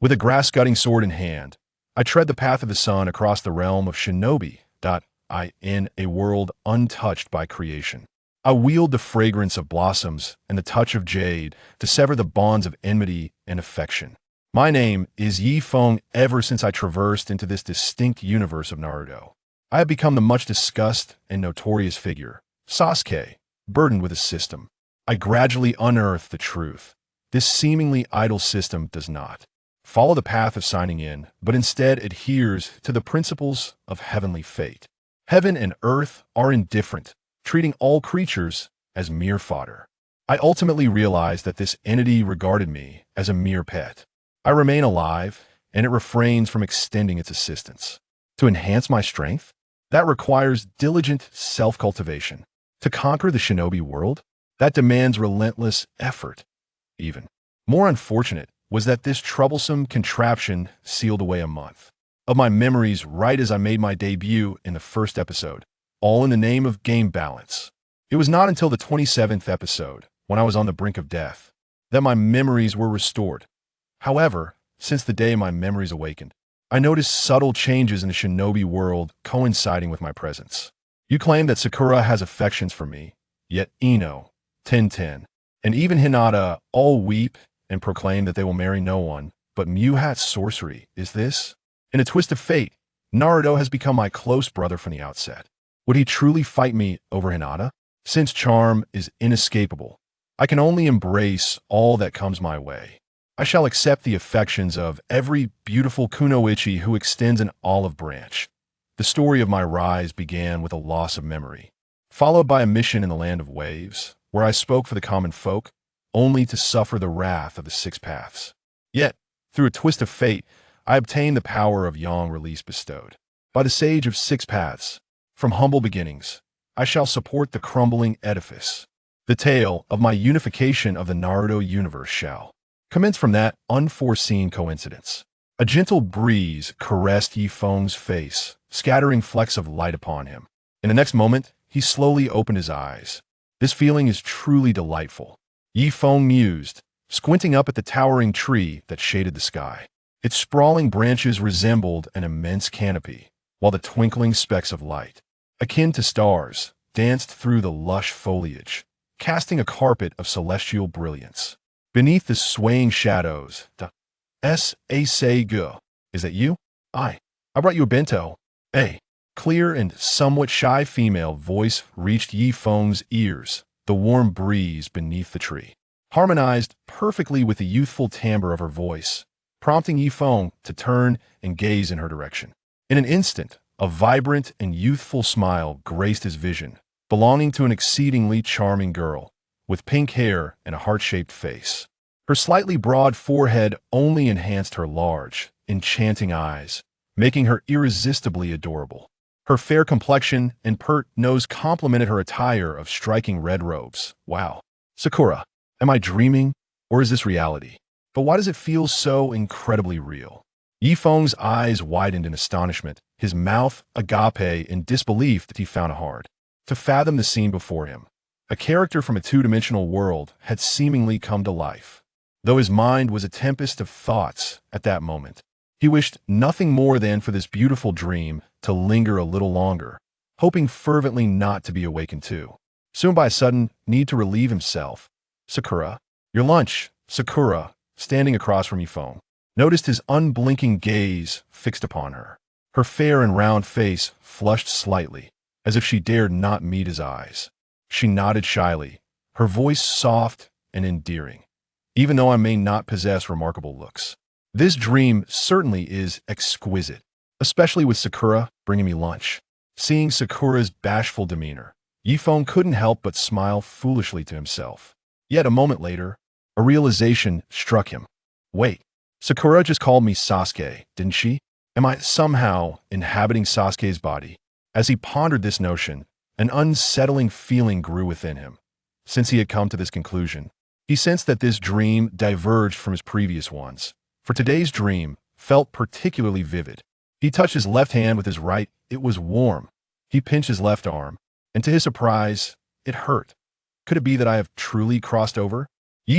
With a grass-cutting sword in hand, I tread the path of the sun across the realm of shinobi. In a world untouched by creation. I wield the fragrance of blossoms and the touch of jade to sever the bonds of enmity and affection. My name is Feng. Ever since I traversed into this distinct universe of Naruto, I have become the much discussed and notorious figure, Sasuke, burdened with a system. I gradually unearth the truth. This seemingly idle system does not follow the path of signing in, but instead adheres to the principles of heavenly fate. Heaven and earth are indifferent, treating all creatures as mere fodder. I ultimately realized that this entity regarded me as a mere pet. I remain alive, and it refrains from extending its assistance. To enhance my strength, that requires diligent self-cultivation. To conquer the shinobi world, that demands relentless effort. Even more unfortunate was that this troublesome contraption sealed away a month of my memories right as I made my debut in the first episode, all in the name of game balance. It was not until the 27th episode, when I was on the brink of death, that my memories were restored. However, since the day my memories awakened, I noticed subtle changes in the shinobi world coinciding with my presence. You claim that Sakura has affections for me, yet Ino, Tenten, and even Hinata all weep and proclaim that they will marry no one but Muhat's sorcery. Is this? In a twist of fate, Naruto has become my close brother from the outset. Would he truly fight me over Hinata? Since charm is inescapable, I can only embrace all that comes my way. I shall accept the affections of every beautiful kunoichi who extends an olive branch. The story of my rise began with a loss of memory, followed by a mission in the land of waves, where I spoke for the common folk, only to suffer the wrath of the Six Paths. Yet, through a twist of fate, I obtained the power of yang release bestowed by the sage of Six Paths. From humble beginnings, I shall support the crumbling edifice. The tale of my unification of the Naruto universe shall commence from that unforeseen coincidence. A gentle breeze caressed Feng's face, scattering flecks of light upon him. In the next moment, he slowly opened his eyes. This feeling is truly delightful, Feng mused, squinting up at the towering tree that shaded the sky. Its sprawling branches resembled an immense canopy, while the twinkling specks of light, akin to stars, danced through the lush foliage, casting a carpet of celestial brilliance. Beneath the swaying shadows, S.A.S.E.G. Is that you? I brought you a bento. A clear and somewhat shy female voice reached Feng's ears. The warm breeze beneath the tree harmonized perfectly with the youthful timbre of her voice, prompting Feng to turn and gaze in her direction. In an instant, a vibrant and youthful smile graced his vision, belonging to an exceedingly charming girl, with pink hair and a heart-shaped face. Her slightly broad forehead only enhanced her large, enchanting eyes, making her irresistibly adorable. Her fair complexion and pert nose complemented her attire of striking red robes. Wow. Sakura, am I dreaming, or is this reality? But why does it feel so incredibly real? Feng's eyes widened in astonishment, his mouth agape in disbelief that he found it hard to fathom the scene before him. A character from a two-dimensional world had seemingly come to life. Though his mind was a tempest of thoughts at that moment, he wished nothing more than for this beautiful dream to linger a little longer, hoping fervently not to be awakened too soon by a sudden need to relieve himself. Sakura, your lunch. Sakura, standing across from Feng, noticed his unblinking gaze fixed upon her. Her fair and round face flushed slightly, as if she dared not meet his eyes. She nodded shyly, her voice soft and endearing. Even though I may not possess remarkable looks, this dream certainly is exquisite, especially with Sakura bringing me lunch. Seeing Sakura's bashful demeanor, Feng couldn't help but smile foolishly to himself. Yet a moment later, a realization struck him. Wait, Sakura just called me Sasuke, didn't she? Am I somehow inhabiting Sasuke's body? As he pondered this notion, an unsettling feeling grew within him. Since he had come to this conclusion, he sensed that this dream diverged from his previous ones. For today's dream felt particularly vivid. He touched his left hand with his right. It was warm. He pinched his left arm, and to his surprise, it hurt. Could it be that I have truly crossed over?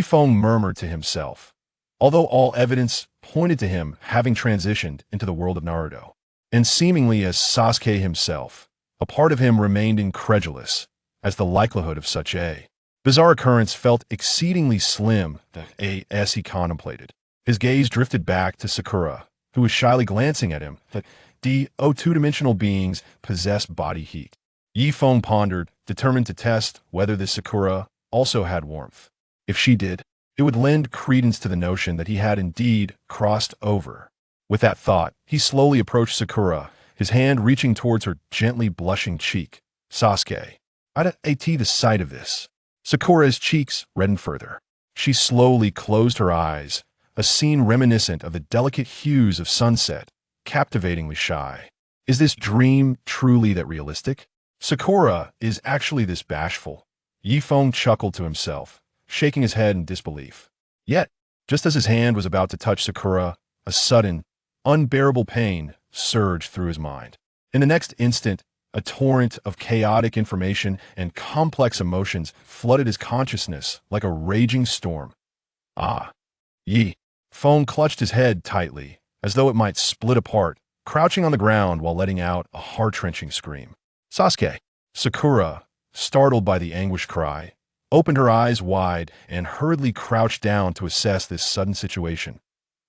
Feng murmured to himself. although all evidence pointed to him having transitioned into the world of Naruto. And seemingly as Sasuke himself, a part of him remained incredulous, as the likelihood of such a bizarre occurrence felt exceedingly slim as he contemplated. His gaze drifted back to Sakura, who was shyly glancing at him. The two-dimensional beings possessed body heat. Yi Feng pondered, determined to test whether this Sakura also had warmth. If she did, it would lend credence to the notion that he had indeed crossed over. With that thought, he slowly approached Sakura, his hand reaching towards her gently blushing cheek. Sasuke. I'd the sight of this. Sakura's cheeks reddened further. She slowly closed her eyes, a scene reminiscent of the delicate hues of sunset, captivatingly shy. Is this dream truly that realistic? Sakura is actually this bashful. Yi Feng chuckled to himself, shaking his head in disbelief. Yet, just as his hand was about to touch Sakura, a sudden, unbearable pain surged through his mind. In the next instant, a torrent of chaotic information and complex emotions flooded his consciousness like a raging storm. Yi Feng clutched his head tightly, as though it might split apart, crouching on the ground while letting out a heart-wrenching scream. Sasuke. Sakura, startled by the anguished cry, opened her eyes wide and hurriedly crouched down to assess this sudden situation.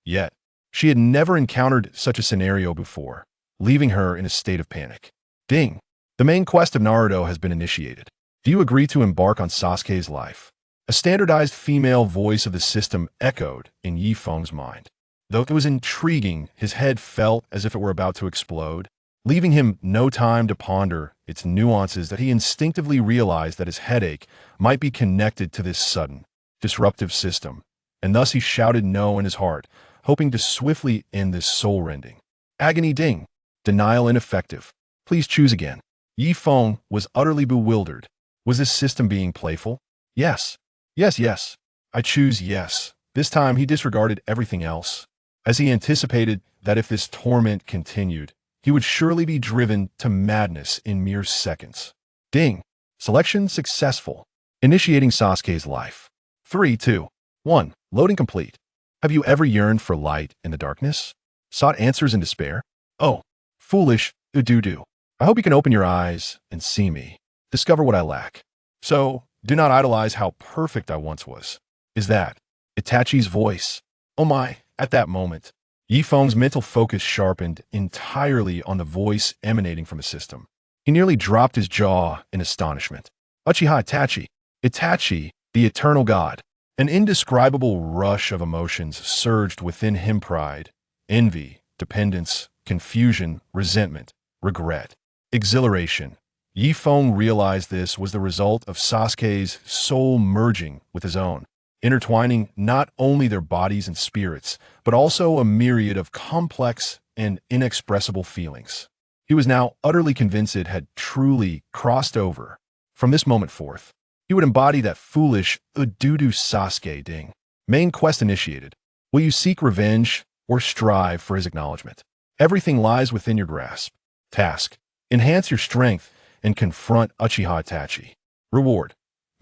Yet, she had never encountered such a scenario before, leaving her in a state of panic. Ding! The main quest of Naruto has been initiated. Do you agree to embark on Sasuke's life? A standardized female voice of the system echoed in Yi Feng's mind. Though it was intriguing, his head felt as if it were about to explode, leaving him no time to ponder its nuances that he instinctively realized that his headache might be connected to this sudden, disruptive system, and thus he shouted no in his heart, hoping to swiftly end this soul-rending agony. Ding! Denial ineffective. Please choose again. Yi Feng was utterly bewildered. Was this system being playful? Yes. Yes. I choose yes. This time he disregarded everything else, as he anticipated that if this torment continued, he would surely be driven to madness in mere seconds. Ding! Selection successful. Initiating Sasuke's life. 3, 2, 1. Loading complete. Have you ever yearned for light in the darkness? Sought answers in despair? Oh, foolish do. I hope you can open your eyes and see me. Discover what I lack. So, do not idolize how perfect I once was. Is that Itachi's voice? Oh my, at that moment, Yi Feng's mental focus sharpened entirely on the voice emanating from the system. He nearly dropped his jaw in astonishment. Uchiha Itachi. Itachi, the eternal god. An indescribable rush of emotions surged within him: pride, envy, dependence, confusion, resentment, regret, exhilaration. Yi Feng realized this was the result of Sasuke's soul merging with his own, intertwining not only their bodies and spirits, but also a myriad of complex and inexpressible feelings. He was now utterly convinced it had truly crossed over. From this moment forth, he would embody that foolish Ududu Sasuke. Ding. Main quest initiated. Will you seek revenge or strive for his acknowledgement? Everything lies within your grasp. Task. Enhance your strength and confront Uchiha Itachi. Reward.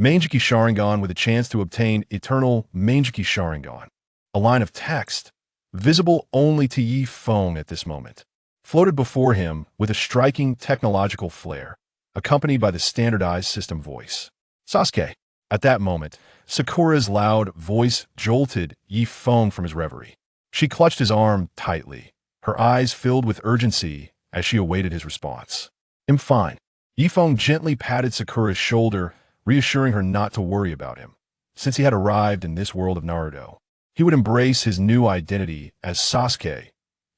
Manjiki Sharingan with a chance to obtain Eternal Manjiki Sharingan. A line of text, visible only to Yi Feng at this moment, floated before him with a striking technological flair, accompanied by the standardized system voice. Sasuke. At that moment, Sakura's loud voice jolted Yi Feng from his reverie. She clutched his arm tightly, her eyes filled with urgency as she awaited his response. I'm fine. Yi Feng gently patted Sakura's shoulder, reassuring her not to worry about him. Since he had arrived in this world of Naruto, he would embrace his new identity as Sasuke.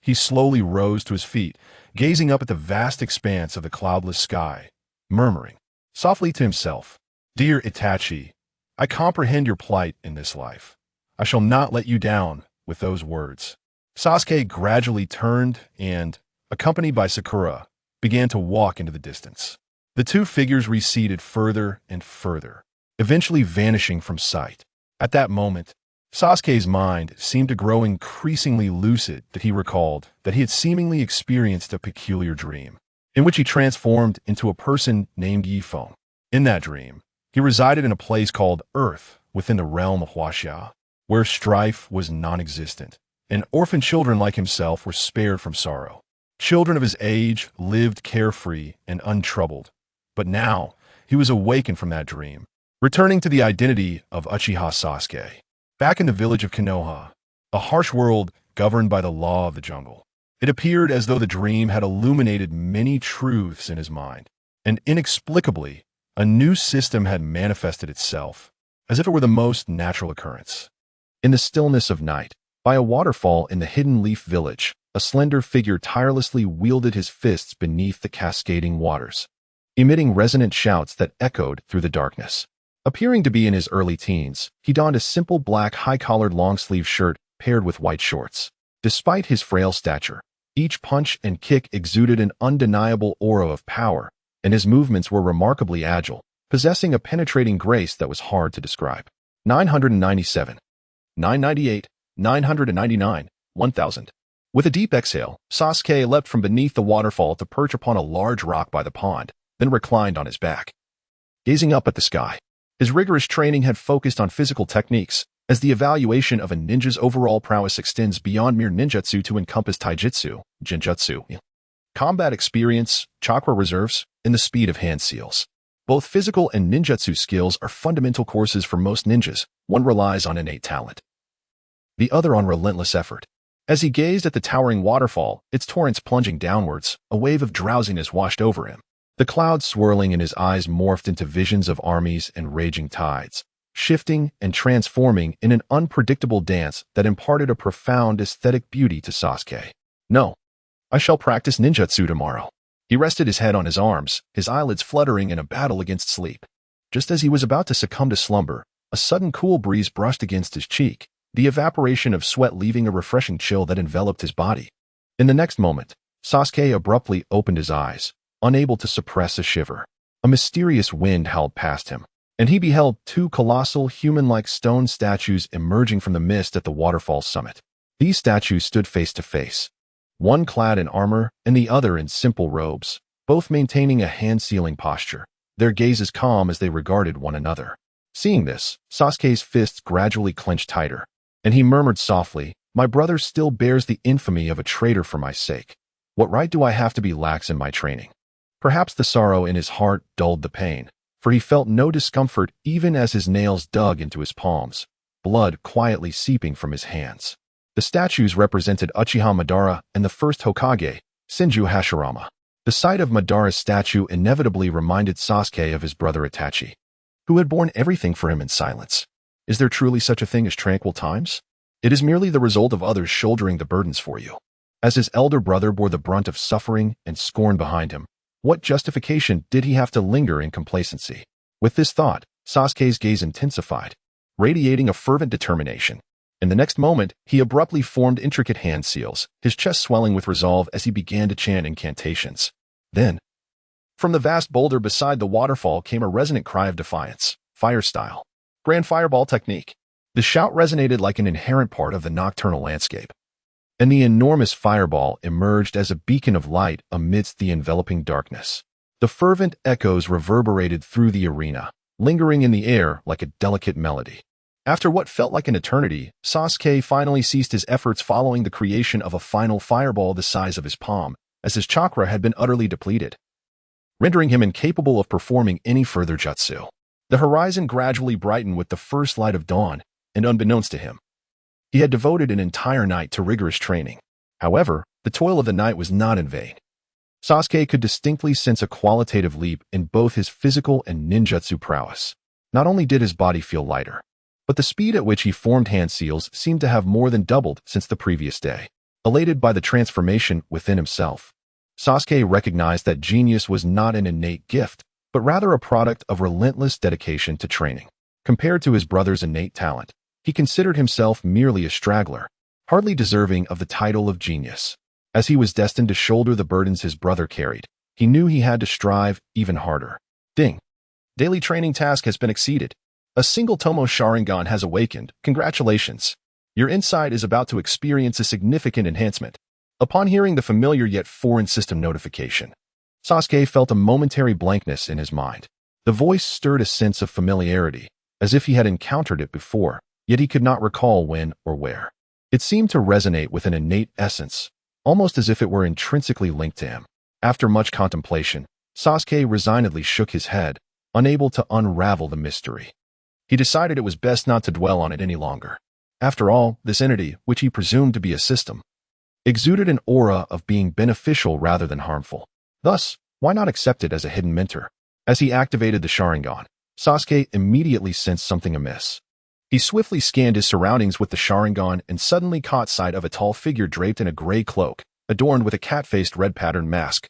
He slowly rose to his feet, gazing up at the vast expanse of the cloudless sky, murmuring softly to himself, "Dear Itachi, I comprehend your plight in this life. I shall not let you down." With those words, Sasuke gradually turned and, accompanied by Sakura, began to walk into the distance. The two figures receded further and further, eventually vanishing from sight. At that moment, Sasuke's mind seemed to grow increasingly lucid that he recalled that he had seemingly experienced a peculiar dream, in which he transformed into a person named Yi Feng. In that dream, he resided in a place called Earth within the realm of Huaxia, where strife was non-existent, and orphan children like himself were spared from sorrow. Children of his age lived carefree and untroubled. But now, he was awakened from that dream, returning to the identity of Uchiha Sasuke. Back in the village of Konoha, a harsh world governed by the law of the jungle. It appeared as though the dream had illuminated many truths in his mind, and inexplicably, a new system had manifested itself, as if it were the most natural occurrence. In the stillness of night, by a waterfall in the Hidden Leaf village, a slender figure tirelessly wielded his fists beneath the cascading waters, emitting resonant shouts that echoed through the darkness. Appearing to be in his early teens, he donned a simple black high-collared long-sleeve shirt paired with white shorts. Despite his frail stature, each punch and kick exuded an undeniable aura of power, and his movements were remarkably agile, possessing a penetrating grace that was hard to describe. 997, 998, 999, 1000. With a deep exhale, Sasuke leapt from beneath the waterfall to perch upon a large rock by the pond, then reclined on his back. Gazing up at the sky, his rigorous training had focused on physical techniques, as the evaluation of a ninja's overall prowess extends beyond mere ninjutsu to encompass taijutsu, genjutsu, combat experience, chakra reserves, and the speed of hand seals. Both physical and ninjutsu skills are fundamental courses for most ninjas. One relies on innate talent, the other on relentless effort. As he gazed at the towering waterfall, its torrents plunging downwards, a wave of drowsiness washed over him. The clouds swirling in his eyes morphed into visions of armies and raging tides, shifting and transforming in an unpredictable dance that imparted a profound aesthetic beauty to Sasuke. No, I shall practice ninjutsu tomorrow. He rested his head on his arms, his eyelids fluttering in a battle against sleep. Just as he was about to succumb to slumber, a sudden cool breeze brushed against his cheek, the evaporation of sweat leaving a refreshing chill that enveloped his body. In the next moment, Sasuke abruptly opened his eyes, unable to suppress a shiver. A mysterious wind howled past him, and he beheld two colossal human-like stone statues emerging from the mist at the waterfall's summit. These statues stood face to face, one clad in armor and the other in simple robes, both maintaining a hand-sealing posture, their gazes calm as they regarded one another. Seeing this, Sasuke's fists gradually clenched tighter, and he murmured softly, "My brother still bears the infamy of a traitor for my sake. What right do I have to be lax in my training?" Perhaps the sorrow in his heart dulled the pain, for he felt no discomfort even as his nails dug into his palms, blood quietly seeping from his hands. The statues represented Uchiha Madara and the first Hokage, Senju Hashirama. The sight of Madara's statue inevitably reminded Sasuke of his brother Itachi, who had borne everything for him in silence. Is there truly such a thing as tranquil times? It is merely the result of others shouldering the burdens for you. As his elder brother bore the brunt of suffering and scorn behind him, what justification did he have to linger in complacency? With this thought, Sasuke's gaze intensified, radiating a fervent determination. In the next moment, he abruptly formed intricate hand seals, his chest swelling with resolve as he began to chant incantations. Then, from the vast boulder beside the waterfall came a resonant cry of defiance, fire style. Grand fireball technique. The shout resonated like an inherent part of the nocturnal landscape, and the enormous fireball emerged as a beacon of light amidst the enveloping darkness. The fervent echoes reverberated through the arena, lingering in the air like a delicate melody. After what felt like an eternity, Sasuke finally ceased his efforts following the creation of a final fireball the size of his palm, as his chakra had been utterly depleted, rendering him incapable of performing any further jutsu. The horizon gradually brightened with the first light of dawn, and unbeknownst to him, he had devoted an entire night to rigorous training. However, the toil of the night was not in vain. Sasuke could distinctly sense a qualitative leap in both his physical and ninjutsu prowess. Not only did his body feel lighter, but the speed at which he formed hand seals seemed to have more than doubled since the previous day. Elated by the transformation within himself, Sasuke recognized that genius was not an innate gift, but rather a product of relentless dedication to training. Compared to his brother's innate talent, he considered himself merely a straggler, hardly deserving of the title of genius. As he was destined to shoulder the burdens his brother carried, he knew he had to strive even harder. Ding! Daily training task has been exceeded. A single Tomo Sharingan has awakened. Congratulations! Your insight is about to experience a significant enhancement. Upon hearing the familiar yet foreign system notification, Sasuke felt a momentary blankness in his mind. The voice stirred a sense of familiarity, as if he had encountered it before. yet he could not recall when or where. It seemed to resonate with an innate essence, almost as if it were intrinsically linked to him. After much contemplation, Sasuke resignedly shook his head, unable to unravel the mystery. He decided it was best not to dwell on it any longer. After all, this entity, which he presumed to be a system, exuded an aura of being beneficial rather than harmful. Thus, why not accept it as a hidden mentor? As he activated the Sharingan, Sasuke immediately sensed something amiss. He swiftly scanned his surroundings with the Sharingan and suddenly caught sight of a tall figure draped in a gray cloak, adorned with a cat-faced red-patterned mask,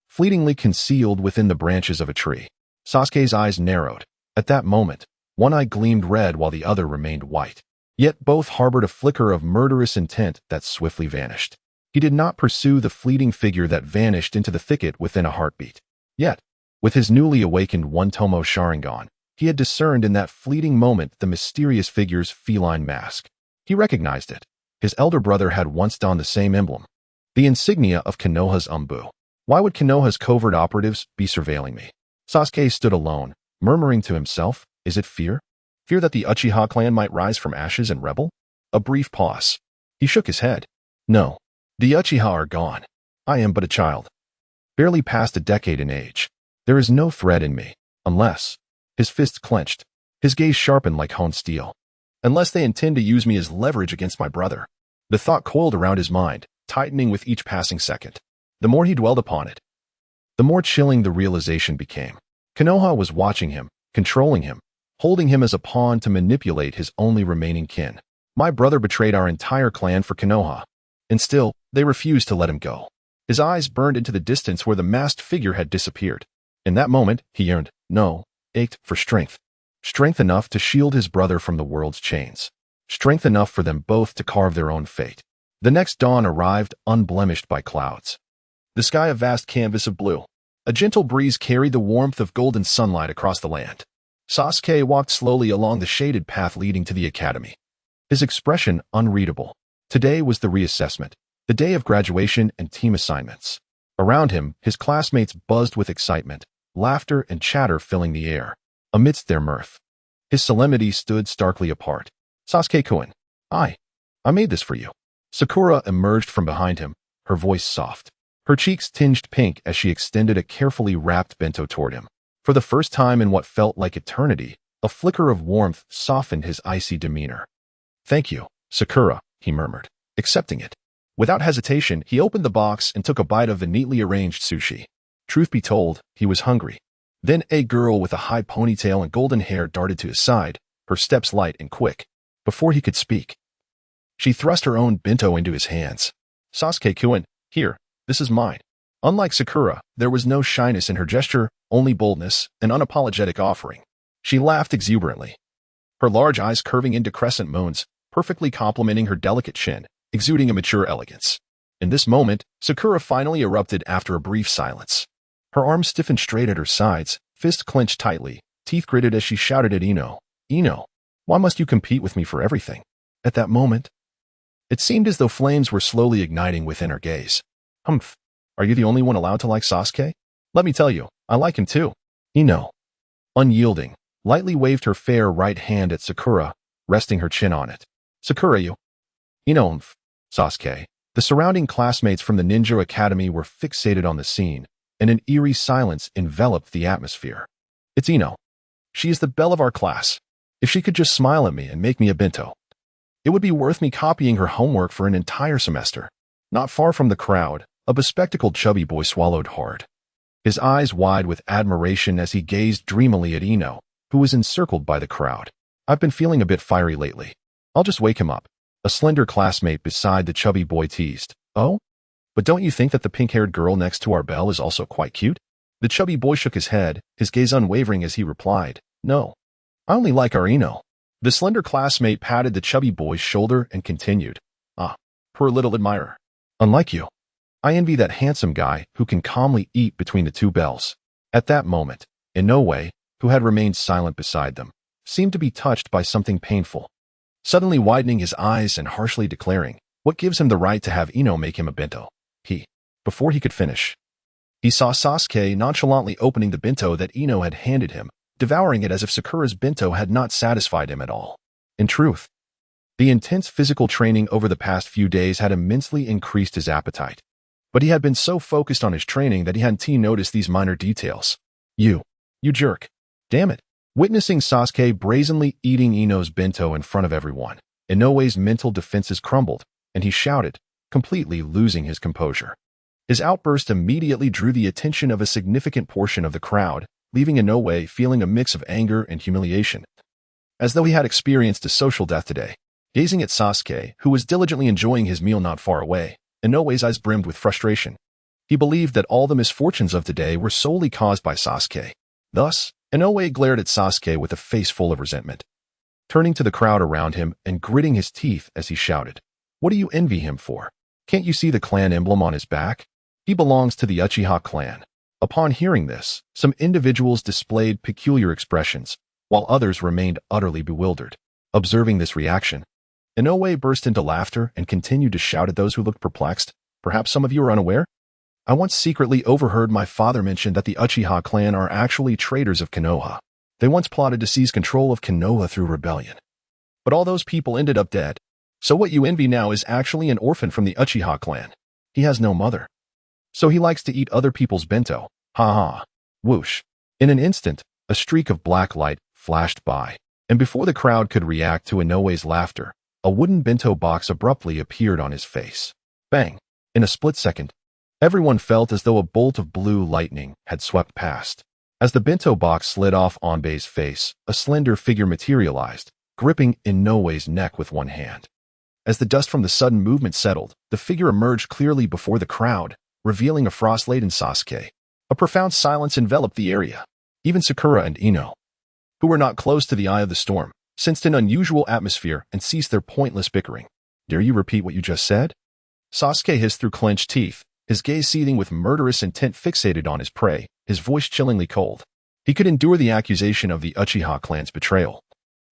fleetingly concealed within the branches of a tree. Sasuke's eyes narrowed. At that moment, one eye gleamed red while the other remained white. Yet both harbored a flicker of murderous intent that swiftly vanished. He did not pursue the fleeting figure that vanished into the thicket within a heartbeat. Yet, with his newly awakened one-tomo Sharingan, he had discerned in that fleeting moment the mysterious figure's feline mask. He recognized it. His elder brother had once donned the same emblem, the insignia of Konoha's Umbu. Why would Konoha's covert operatives be surveilling me? Sasuke stood alone, murmuring to himself, is it fear? Fear that the Uchiha clan might rise from ashes and rebel? A brief pause. He shook his head. No. The Uchiha are gone. I am but a child, barely past a decade in age. There is no threat in me, unless... His fists clenched, his gaze sharpened like honed steel. Unless they intend to use me as leverage against my brother. The thought coiled around his mind, tightening with each passing second. The more he dwelled upon it, the more chilling the realization became. Konoha was watching him, controlling him, holding him as a pawn to manipulate his only remaining kin. My brother betrayed our entire clan for Konoha, and still, they refused to let him go. His eyes burned into the distance where the masked figure had disappeared. In that moment, he yearned, ached for strength. Strength enough to shield his brother from the world's chains. Strength enough for them both to carve their own fate. The next dawn arrived, unblemished by clouds. The sky a vast canvas of blue. A gentle breeze carried the warmth of golden sunlight across the land. Sasuke walked slowly along the shaded path leading to the academy. His expression unreadable. Today was the reassessment, the day of graduation and team assignments. Around him, his classmates buzzed with excitement, laughter and chatter filling the air. Amidst their mirth, his solemnity stood starkly apart. Sasuke-kun, I made this for you. Sakura emerged from behind him, her voice soft. Her cheeks tinged pink as she extended a carefully wrapped bento toward him. For the first time in what felt like eternity, a flicker of warmth softened his icy demeanor. Thank you, Sakura, he murmured, accepting it. Without hesitation, he opened the box and took a bite of the neatly arranged sushi. Truth be told, he was hungry. Then a girl with a high ponytail and golden hair darted to his side, her steps light and quick. Before he could speak, she thrust her own bento into his hands. Sasuke-kun, here, this is mine. Unlike Sakura, there was no shyness in her gesture, only boldness, an unapologetic offering. She laughed exuberantly, her large eyes curving into crescent moons, perfectly complementing her delicate chin, exuding a mature elegance. In this moment, Sakura finally erupted after a brief silence. Her arms stiffened straight at her sides, fists clenched tightly, teeth gritted as she shouted at Ino, why must you compete with me for everything? At that moment, it seemed as though flames were slowly igniting within her gaze. Humph, are you the only one allowed to like Sasuke? Let me tell you, I like him too. Ino, unyielding, lightly waved her fair right hand at Sakura, resting her chin on it. Sakura, you. Humph, Sasuke. The surrounding classmates from the Ninja Academy were fixated on the scene, and an eerie silence enveloped the atmosphere. It's Ino. She is the belle of our class. If she could just smile at me and make me a bento, it would be worth me copying her homework for an entire semester. Not far from the crowd, a bespectacled chubby boy swallowed hard, his eyes wide with admiration as he gazed dreamily at Ino, who was encircled by the crowd. I've been feeling a bit fiery lately. I'll just wake him up. A slender classmate beside the chubby boy teased. Oh? But don't you think that the pink-haired girl next to our belle is also quite cute? The chubby boy shook his head, his gaze unwavering as he replied, No. I only like our Ino. The slender classmate patted the chubby boy's shoulder and continued. Ah, poor little admirer. Unlike you, I envy that handsome guy who can calmly eat between the two belles. At that moment, Inoue, who had remained silent beside them, seemed to be touched by something painful, suddenly widening his eyes and harshly declaring, what gives him the right to have Ino make him a bento? Before he could finish, he saw Sasuke nonchalantly opening the bento that Ino had handed him, devouring it as if Sakura's bento had not satisfied him at all. In truth, the intense physical training over the past few days had immensely increased his appetite. But he had been so focused on his training that he hadn't noticed these minor details. You jerk. Damn it. Witnessing Sasuke brazenly eating Ino's bento in front of everyone, Inoue's mental defenses crumbled, and he shouted, completely losing his composure. His outburst immediately drew the attention of a significant portion of the crowd, leaving Inoue feeling a mix of anger and humiliation, as though he had experienced a social death today. Gazing at Sasuke, who was diligently enjoying his meal not far away, Inoue's eyes brimmed with frustration. He believed that all the misfortunes of today were solely caused by Sasuke. Thus, Inoue glared at Sasuke with a face full of resentment, turning to the crowd around him and gritting his teeth as he shouted, "What do you envy him for? Can't you see the clan emblem on his back? He belongs to the Uchiha clan." Upon hearing this, some individuals displayed peculiar expressions, while others remained utterly bewildered. Observing this reaction, Inoue burst into laughter and continued to shout at those who looked perplexed. "Perhaps some of you are unaware? I once secretly overheard my father mention that the Uchiha clan are actually traitors of Konoha. They once plotted to seize control of Konoha through rebellion. But all those people ended up dead. So what you envy now is actually an orphan from the Uchiha clan. He has no mother. So he likes to eat other people's bento. Ha ha." Whoosh. In an instant, a streak of black light flashed by, and before the crowd could react to Inoue's laughter, a wooden bento box abruptly appeared on his face. Bang! In a split second, everyone felt as though a bolt of blue lightning had swept past. As the bento box slid off Anbei's face, a slender figure materialized, gripping Inoue's neck with one hand. As the dust from the sudden movement settled, the figure emerged clearly before the crowd, revealing a frost-laden Sasuke. A profound silence enveloped the area. Even Sakura and Ino, who were not close to the eye of the storm, sensed an unusual atmosphere and ceased their pointless bickering. "Dare you repeat what you just said?" Sasuke hissed through clenched teeth, his gaze seething with murderous intent fixated on his prey, his voice chillingly cold. He could endure the accusation of the Uchiha clan's betrayal,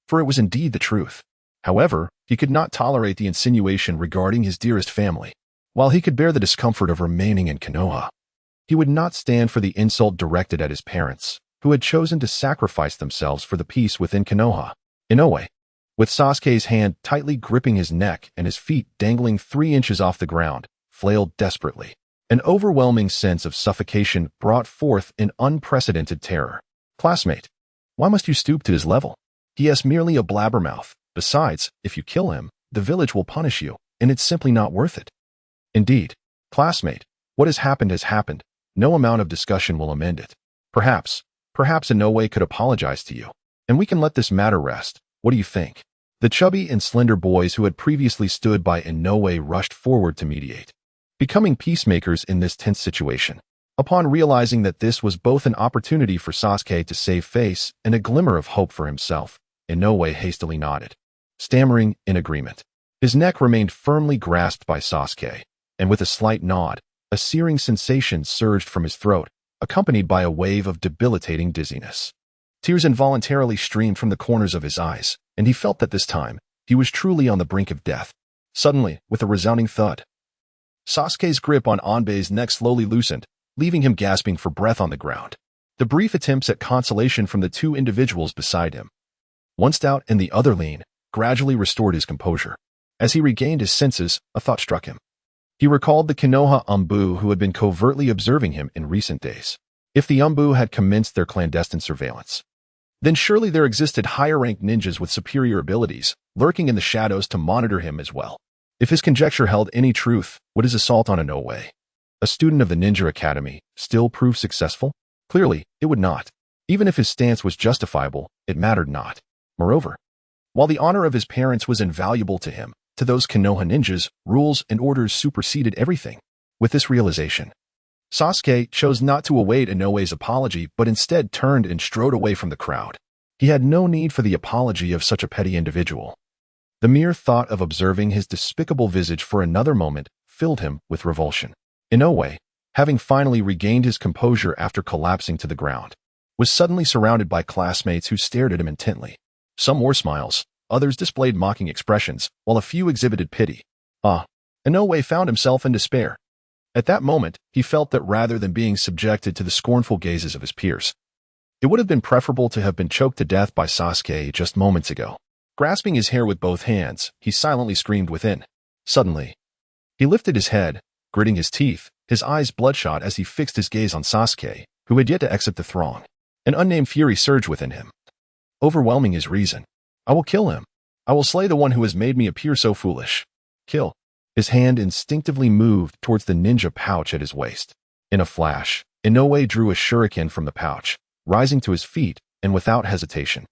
for it was indeed the truth. However, he could not tolerate the insinuation regarding his dearest family. While he could bear the discomfort of remaining in Konoha, he would not stand for the insult directed at his parents, who had chosen to sacrifice themselves for the peace within Konoha. Inoue, with Sasuke's hand tightly gripping his neck and his feet dangling 3 inches off the ground, flailed desperately. An overwhelming sense of suffocation brought forth an unprecedented terror. "Classmate, why must you stoop to his level? He is merely a blabbermouth. Besides, if you kill him, the village will punish you, and it's simply not worth it." "Indeed, classmate, what has happened. No amount of discussion will amend it. Perhaps Inoue could apologize to you, and we can let this matter rest. What do you think?" The chubby and slender boys who had previously stood by Inoue rushed forward to mediate, becoming peacemakers in this tense situation. Upon realizing that this was both an opportunity for Sasuke to save face and a glimmer of hope for himself, Inoue hastily nodded, stammering in agreement. His neck remained firmly grasped by Sasuke, and with a slight nod, a searing sensation surged from his throat, accompanied by a wave of debilitating dizziness. Tears involuntarily streamed from the corners of his eyes, and he felt that this time, he was truly on the brink of death. Suddenly, with a resounding thud, Sasuke's grip on Anbei's neck slowly loosened, leaving him gasping for breath on the ground. The brief attempts at consolation from the 2 individuals beside him, one stout and the other lean, gradually restored his composure. As he regained his senses, a thought struck him. He recalled the Konoha Umbu who had been covertly observing him in recent days. If the Umbu had commenced their clandestine surveillance, then surely there existed higher-ranked ninjas with superior abilities, lurking in the shadows to monitor him as well. If his conjecture held any truth, would his assault on Inoue, a student of the Ninja Academy, still prove successful? Clearly, it would not. Even if his stance was justifiable, it mattered not. Moreover, while the honor of his parents was invaluable to him, to those Konoha ninjas, rules and orders superseded everything. With this realization, Sasuke chose not to await Inoue's apology but instead turned and strode away from the crowd. He had no need for the apology of such a petty individual. The mere thought of observing his despicable visage for another moment filled him with revulsion. Inoue, having finally regained his composure after collapsing to the ground, was suddenly surrounded by classmates who stared at him intently. Some wore smiles, others displayed mocking expressions, while a few exhibited pity. Inoue found himself in despair. At that moment, he felt that rather than being subjected to the scornful gazes of his peers, it would have been preferable to have been choked to death by Sasuke just moments ago. Grasping his hair with both hands, he silently screamed within. Suddenly, he lifted his head, gritting his teeth, his eyes bloodshot as he fixed his gaze on Sasuke, who had yet to exit the throng. An unnamed fury surged within him, overwhelming his reason. I will kill him. I will slay the one who has made me appear so foolish. Kill. His hand instinctively moved towards the ninja pouch at his waist. In a flash, Inoue drew a shuriken from the pouch, rising to his feet, and without hesitation,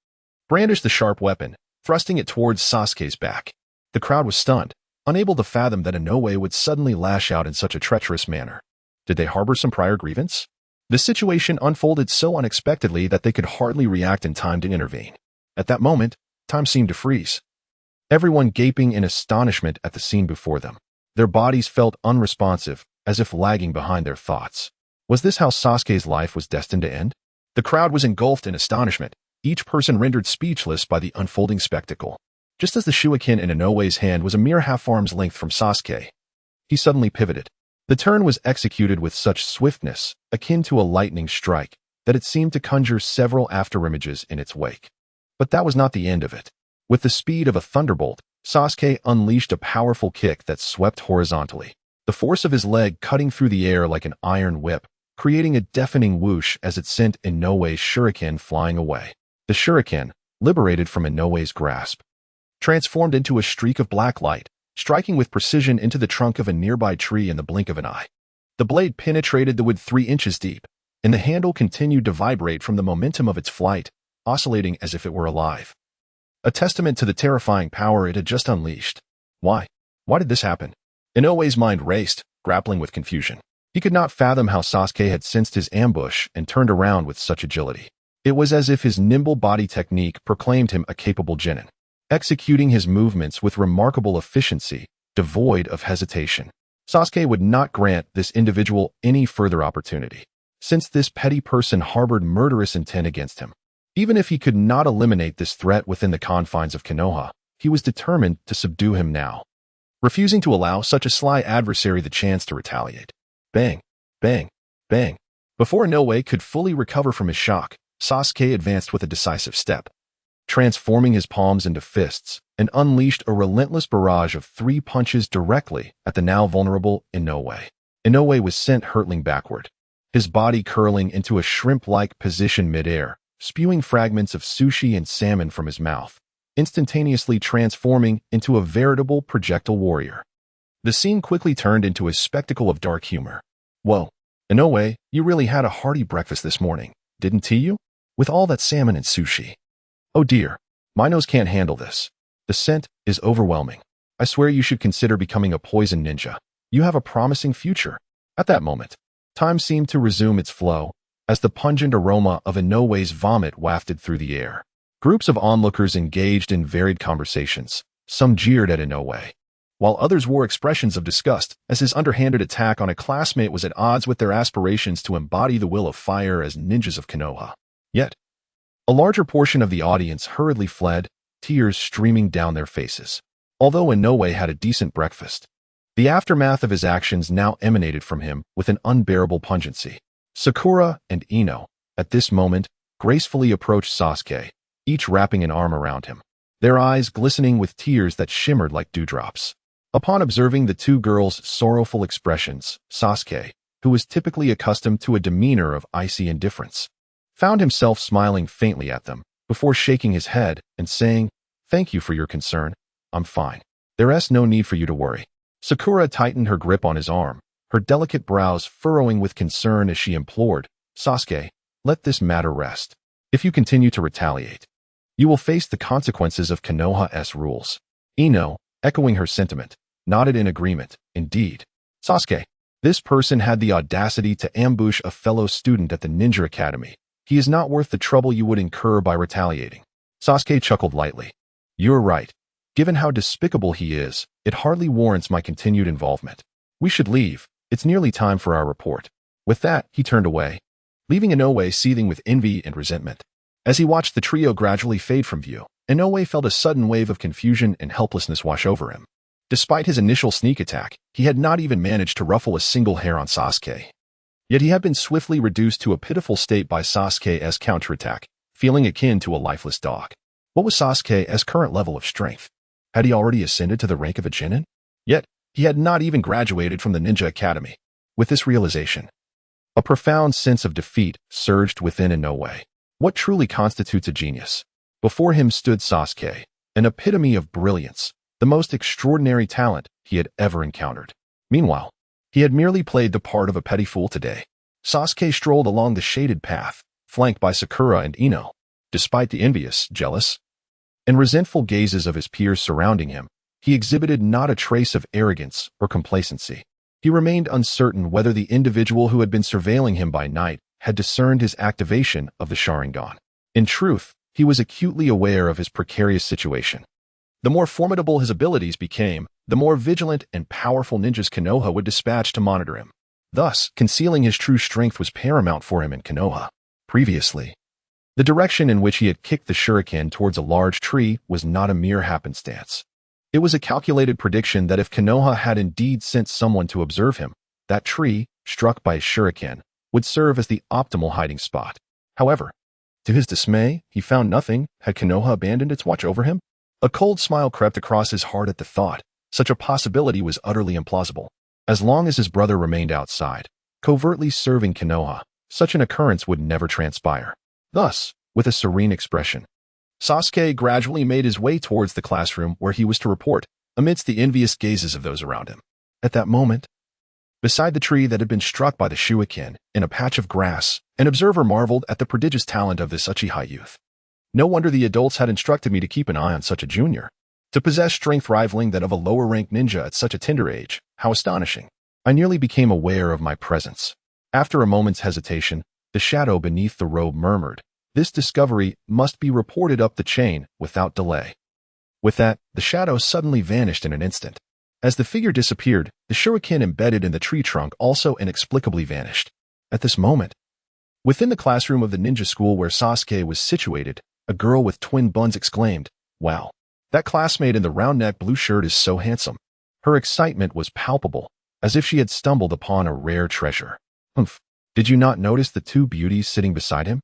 brandished the sharp weapon, thrusting it towards Sasuke's back. The crowd was stunned, unable to fathom that Inoue would suddenly lash out in such a treacherous manner. Did they harbor some prior grievance? The situation unfolded so unexpectedly that they could hardly react in time to intervene. At that moment, time seemed to freeze. Everyone gaping in astonishment at the scene before them. Their bodies felt unresponsive, as if lagging behind their thoughts. Was this how Sasuke's life was destined to end? The crowd was engulfed in astonishment, each person rendered speechless by the unfolding spectacle. Just as the shuriken in Inoue's hand was a mere half-arm's length from Sasuke, he suddenly pivoted. The turn was executed with such swiftness, akin to a lightning strike, that it seemed to conjure several afterimages in its wake. But that was not the end of it. With the speed of a thunderbolt, Sasuke unleashed a powerful kick that swept horizontally, the force of his leg cutting through the air like an iron whip, creating a deafening whoosh as it sent Inoue's shuriken flying away. The shuriken, liberated from Inoue's grasp, transformed into a streak of black light, striking with precision into the trunk of a nearby tree in the blink of an eye. The blade penetrated the wood 3 inches deep, and the handle continued to vibrate from the momentum of its flight, oscillating as if it were alive. A testament to the terrifying power it had just unleashed. Why? Why did this happen? Inoue's mind raced, grappling with confusion. He could not fathom how Sasuke had sensed his ambush and turned around with such agility. It was as if his nimble body technique proclaimed him a capable genin, executing his movements with remarkable efficiency, devoid of hesitation. Sasuke would not grant this individual any further opportunity, since this petty person harbored murderous intent against him. Even if he could not eliminate this threat within the confines of Konoha, he was determined to subdue him now, refusing to allow such a sly adversary the chance to retaliate. Bang! Bang! Bang! Before Inoue could fully recover from his shock, Sasuke advanced with a decisive step, transforming his palms into fists, and unleashed a relentless barrage of 3 punches directly at the now vulnerable Inoue. Inoue was sent hurtling backward, his body curling into a shrimp-like position mid-air, spewing fragments of sushi and salmon from his mouth, instantaneously transforming into a veritable projectile warrior. The scene quickly turned into a spectacle of dark humor. Whoa, Inoue, you really had a hearty breakfast this morning, didn't you? With all that salmon and sushi. Oh dear, my nose can't handle this. The scent is overwhelming. I swear you should consider becoming a poison ninja. You have a promising future. At that moment, time seemed to resume its flow, as the pungent aroma of Inoue's vomit wafted through the air. Groups of onlookers engaged in varied conversations. Some jeered at Inoue, while others wore expressions of disgust as his underhanded attack on a classmate was at odds with their aspirations to embody the will of fire as ninjas of Konoha. Yet, a larger portion of the audience hurriedly fled, tears streaming down their faces. Although Inoue had a decent breakfast, the aftermath of his actions now emanated from him with an unbearable pungency. Sakura and Ino, at this moment, gracefully approached Sasuke, each wrapping an arm around him, their eyes glistening with tears that shimmered like dewdrops. Upon observing the 2 girls' sorrowful expressions, Sasuke, who was typically accustomed to a demeanor of icy indifference, found himself smiling faintly at them, before shaking his head and saying, "Thank you for your concern. I'm fine. There's no need for you to worry." Sakura tightened her grip on his arm, her delicate brows furrowing with concern as she implored, "Sasuke, let this matter rest. If you continue to retaliate, you will face the consequences of Konoha's rules." Ino, echoing her sentiment, nodded in agreement. Indeed. Sasuke, this person had the audacity to ambush a fellow student at the Ninja Academy. He is not worth the trouble you would incur by retaliating. Sasuke chuckled lightly. You're right. Given how despicable he is, it hardly warrants my continued involvement. We should leave. It's nearly time for our report. With that, he turned away, leaving Inoue seething with envy and resentment. As he watched the trio gradually fade from view, Inoue felt a sudden wave of confusion and helplessness wash over him. Despite his initial sneak attack, he had not even managed to ruffle a single hair on Sasuke. Yet he had been swiftly reduced to a pitiful state by Sasuke's counterattack, feeling akin to a lifeless dog. What was Sasuke's current level of strength? Had he already ascended to the rank of a genin? Yet, he had not even graduated from the ninja academy. With this realization, a profound sense of defeat surged within in no way. What truly constitutes a genius? Before him stood Sasuke, an epitome of brilliance, the most extraordinary talent he had ever encountered. Meanwhile, he had merely played the part of a petty fool today. Sasuke strolled along the shaded path, flanked by Sakura and Ino. Despite the envious, jealous, and resentful gazes of his peers surrounding him, he exhibited not a trace of arrogance or complacency. He remained uncertain whether the individual who had been surveilling him by night had discerned his activation of the Sharingan. In truth, he was acutely aware of his precarious situation. The more formidable his abilities became, the more vigilant and powerful ninjas Konoha would dispatch to monitor him. Thus, concealing his true strength was paramount for him in Konoha. Previously, the direction in which he had kicked the shuriken towards a large tree was not a mere happenstance. It was a calculated prediction that if Konoha had indeed sent someone to observe him, that tree, struck by his shuriken, would serve as the optimal hiding spot. However, to his dismay, he found nothing. Had Konoha abandoned its watch over him? A cold smile crept across his heart at the thought. Such a possibility was utterly implausible. As long as his brother remained outside, covertly serving Konoha, such an occurrence would never transpire. Thus, with a serene expression, Sasuke gradually made his way towards the classroom where he was to report, amidst the envious gazes of those around him. At that moment, beside the tree that had been struck by the shuriken, in a patch of grass, an observer marveled at the prodigious talent of this Uchiha youth. No wonder the adults had instructed me to keep an eye on such a junior. To possess strength rivaling that of a lower-ranked ninja at such a tender age, how astonishing. I nearly became aware of my presence. After a moment's hesitation, the shadow beneath the robe murmured, "This discovery must be reported up the chain without delay." With that, the shadow suddenly vanished in an instant. As the figure disappeared, the shuriken embedded in the tree trunk also inexplicably vanished. At this moment, within the classroom of the ninja school where Sasuke was situated, a girl with twin buns exclaimed, "Wow, that classmate in the round-neck blue shirt is so handsome." Her excitement was palpable, as if she had stumbled upon a rare treasure. "Humph, did you not notice the two beauties sitting beside him?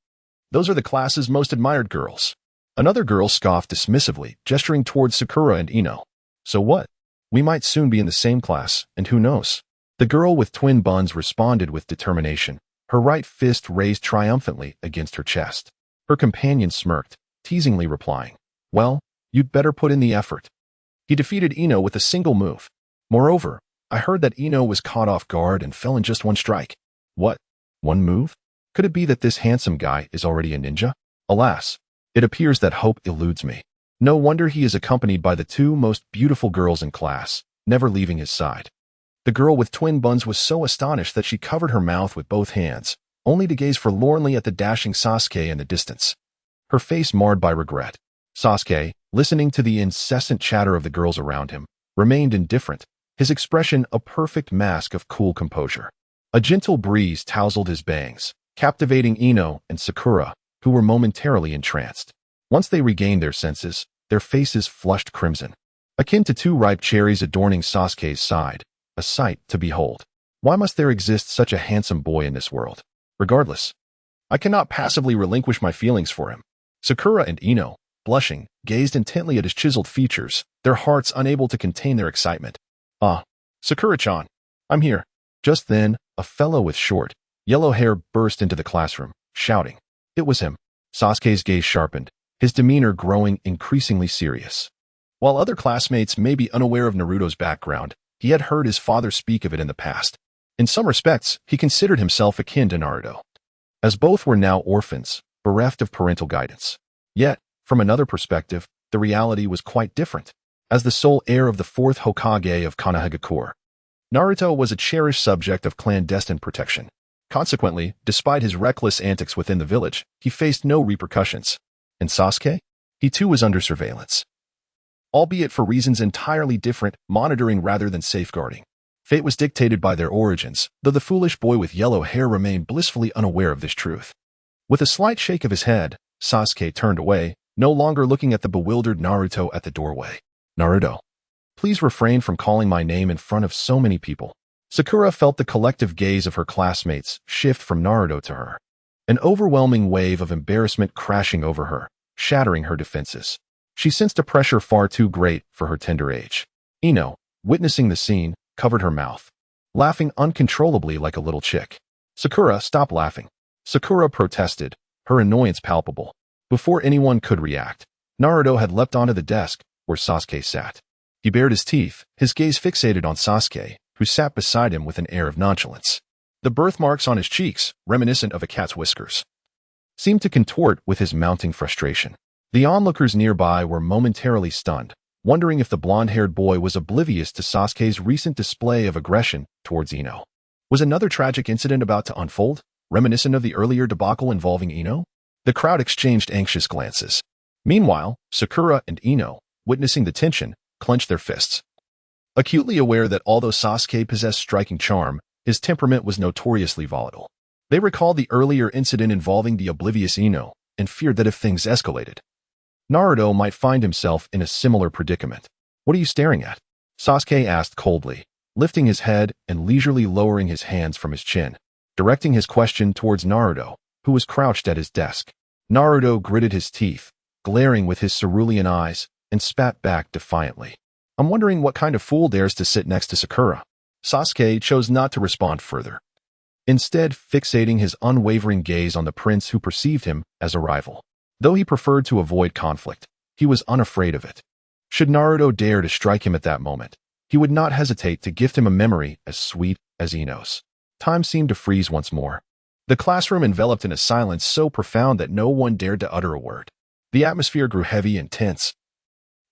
Those are the class's most admired girls." Another girl scoffed dismissively, gesturing towards Sakura and Ino. "So what? We might soon be in the same class, and who knows?" The girl with twin buns responded with determination, her right fist raised triumphantly against her chest. Her companion smirked, teasingly replying, "Well, you'd better put in the effort." He defeated Ino with a single move. Moreover, I heard that Ino was caught off guard and fell in just one strike. What? One move? Could it be that this handsome guy is already a ninja? Alas, it appears that hope eludes me. No wonder he is accompanied by the two most beautiful girls in class, never leaving his side. The girl with twin buns was so astonished that she covered her mouth with both hands, only to gaze forlornly at the dashing Sasuke in the distance, her face marred by regret. Sasuke, listening to the incessant chatter of the girls around him, remained indifferent, his expression a perfect mask of cool composure. A gentle breeze tousled his bangs, captivating Ino and Sakura, who were momentarily entranced. Once they regained their senses, their faces flushed crimson, akin to two ripe cherries adorning Sasuke's side, a sight to behold. Why must there exist such a handsome boy in this world? Regardless, I cannot passively relinquish my feelings for him. Sakura and Ino, blushing, gazed intently at his chiseled features, their hearts unable to contain their excitement. "Ah, Sakura-chan, I'm here." Just then, a fellow with short, yellow hair burst into the classroom, shouting. It was him. Sasuke's gaze sharpened, his demeanor growing increasingly serious. While other classmates may be unaware of Naruto's background, he had heard his father speak of it in the past. In some respects, he considered himself akin to Naruto, as both were now orphans, bereft of parental guidance. Yet, from another perspective, the reality was quite different. As the sole heir of the fourth Hokage of Konohagakure, Naruto was a cherished subject of clandestine protection. Consequently, despite his reckless antics within the village, he faced no repercussions. And Sasuke? He too was under surveillance, albeit for reasons entirely different, monitoring rather than safeguarding. Fate was dictated by their origins, though the foolish boy with yellow hair remained blissfully unaware of this truth. With a slight shake of his head, Sasuke turned away, no longer looking at the bewildered Naruto at the doorway. "Naruto, please refrain from calling my name in front of so many people." Sakura felt the collective gaze of her classmates shift from Naruto to her, an overwhelming wave of embarrassment crashing over her. shattering her defenses. She sensed a pressure far too great for her tender age. Ino, witnessing the scene, covered her mouth, laughing uncontrollably like a little chick. Sakura, stop laughing. Sakura protested, her annoyance palpable. Before anyone could react, Naruto had leapt onto the desk where Sasuke sat. He bared his teeth, his gaze fixated on Sasuke, who sat beside him with an air of nonchalance. The birthmarks on his cheeks, reminiscent of a cat's whiskers, seemed to contort with his mounting frustration. The onlookers nearby were momentarily stunned, wondering if the blonde-haired boy was oblivious to Sasuke's recent display of aggression towards Ino. Was another tragic incident about to unfold, reminiscent of the earlier debacle involving Ino? The crowd exchanged anxious glances. Meanwhile, Sakura and Ino, witnessing the tension, clenched their fists. Acutely aware that although Sasuke possessed striking charm, his temperament was notoriously volatile. They recalled the earlier incident involving the oblivious Ino and feared that if things escalated, Naruto might find himself in a similar predicament. What are you staring at? Sasuke asked coldly, lifting his head and leisurely lowering his hands from his chin, directing his question towards Naruto, who was crouched at his desk. Naruto gritted his teeth, glaring with his cerulean eyes, and spat back defiantly. I'm wondering what kind of fool dares to sit next to Sakura. Sasuke chose not to respond further, instead fixating his unwavering gaze on the prince who perceived him as a rival. Though he preferred to avoid conflict, he was unafraid of it. Should Naruto dare to strike him at that moment, he would not hesitate to gift him a memory as sweet as Ino's. Time seemed to freeze once more. The classroom enveloped in a silence so profound that no one dared to utter a word. The atmosphere grew heavy and tense,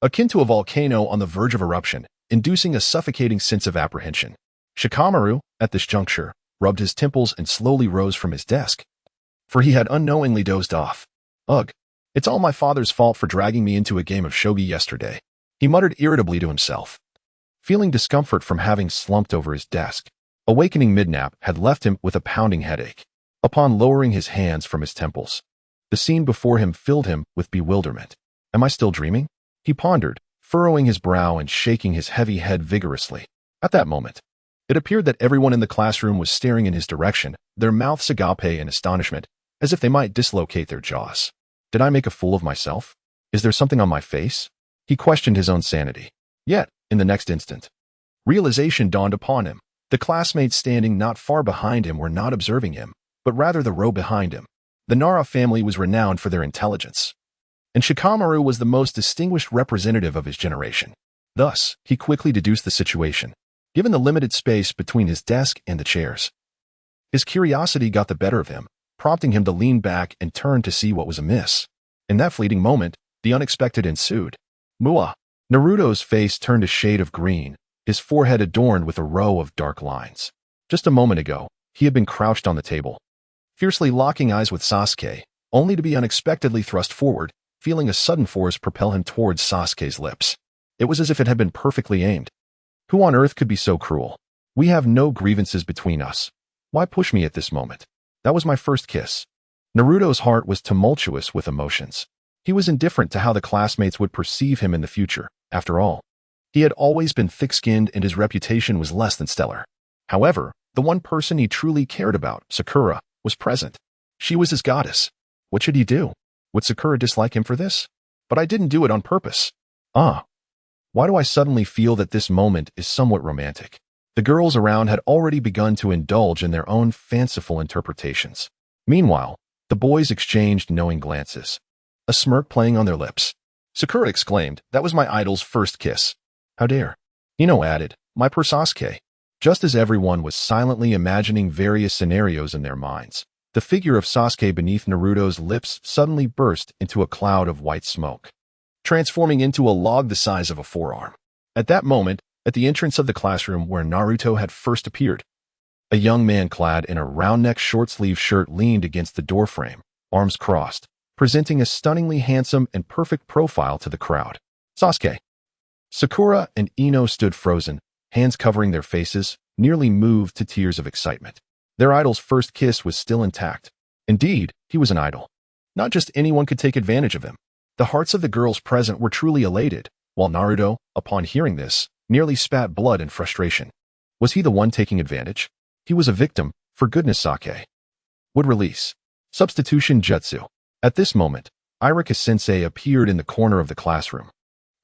akin to a volcano on the verge of eruption, inducing a suffocating sense of apprehension. Shikamaru, at this juncture, rubbed his temples and slowly rose from his desk, for he had unknowingly dozed off. Ugh, it's all my father's fault for dragging me into a game of shogi yesterday, he muttered irritably to himself, feeling discomfort from having slumped over his desk. Awakening midnap had left him with a pounding headache. Upon lowering his hands from his temples, the scene before him filled him with bewilderment. Am I still dreaming? He pondered, furrowing his brow and shaking his heavy head vigorously. At that moment, it appeared that everyone in the classroom was staring in his direction, their mouths agape in astonishment, as if they might dislocate their jaws. Did I make a fool of myself? Is there something on my face? He questioned his own sanity. Yet, in the next instant, realization dawned upon him. The classmates standing not far behind him were not observing him, but rather the row behind him. The Nara family was renowned for their intelligence, and Shikamaru was the most distinguished representative of his generation. Thus, he quickly deduced the situation, given the limited space between his desk and the chairs. His curiosity got the better of him, prompting him to lean back and turn to see what was amiss. In that fleeting moment, the unexpected ensued. Mua! Naruto's face turned a shade of green, his forehead adorned with a row of dark lines. Just a moment ago, he had been crouched on the table, fiercely locking eyes with Sasuke, only to be unexpectedly thrust forward, feeling a sudden force propel him towards Sasuke's lips. It was as if it had been perfectly aimed. Who on earth could be so cruel? We have no grievances between us. Why push me at this moment? That was my first kiss. Naruto's heart was tumultuous with emotions. He was indifferent to how the classmates would perceive him in the future. After all, he had always been thick-skinned and his reputation was less than stellar. However, the one person he truly cared about, Sakura, was present. She was his goddess. What should he do? Would Sakura dislike him for this? But I didn't do it on purpose. Why do I suddenly feel that this moment is somewhat romantic? The girls around had already begun to indulge in their own fanciful interpretations. Meanwhile, the boys exchanged knowing glances, a smirk playing on their lips. Sakura exclaimed, "That was my idol's first kiss." How dare? Ino added, "My poor Sasuke." Just as everyone was silently imagining various scenarios in their minds, the figure of Sasuke beneath Naruto's lips suddenly burst into a cloud of white smoke, transforming into a log the size of a forearm. At that moment, at the entrance of the classroom where Naruto had first appeared, a young man clad in a round-neck short-sleeve shirt leaned against the doorframe, arms crossed, presenting a stunningly handsome and perfect profile to the crowd. Sasuke. Sakura and Ino stood frozen, hands covering their faces, nearly moved to tears of excitement. Their idol's first kiss was still intact. Indeed, he was an idol. Not just anyone could take advantage of him. The hearts of the girls present were truly elated, while Naruto, upon hearing this, nearly spat blood in frustration. Was he the one taking advantage? He was a victim, for goodness sake. Would release. Substitution jutsu. At this moment, Irika-sensei appeared in the corner of the classroom,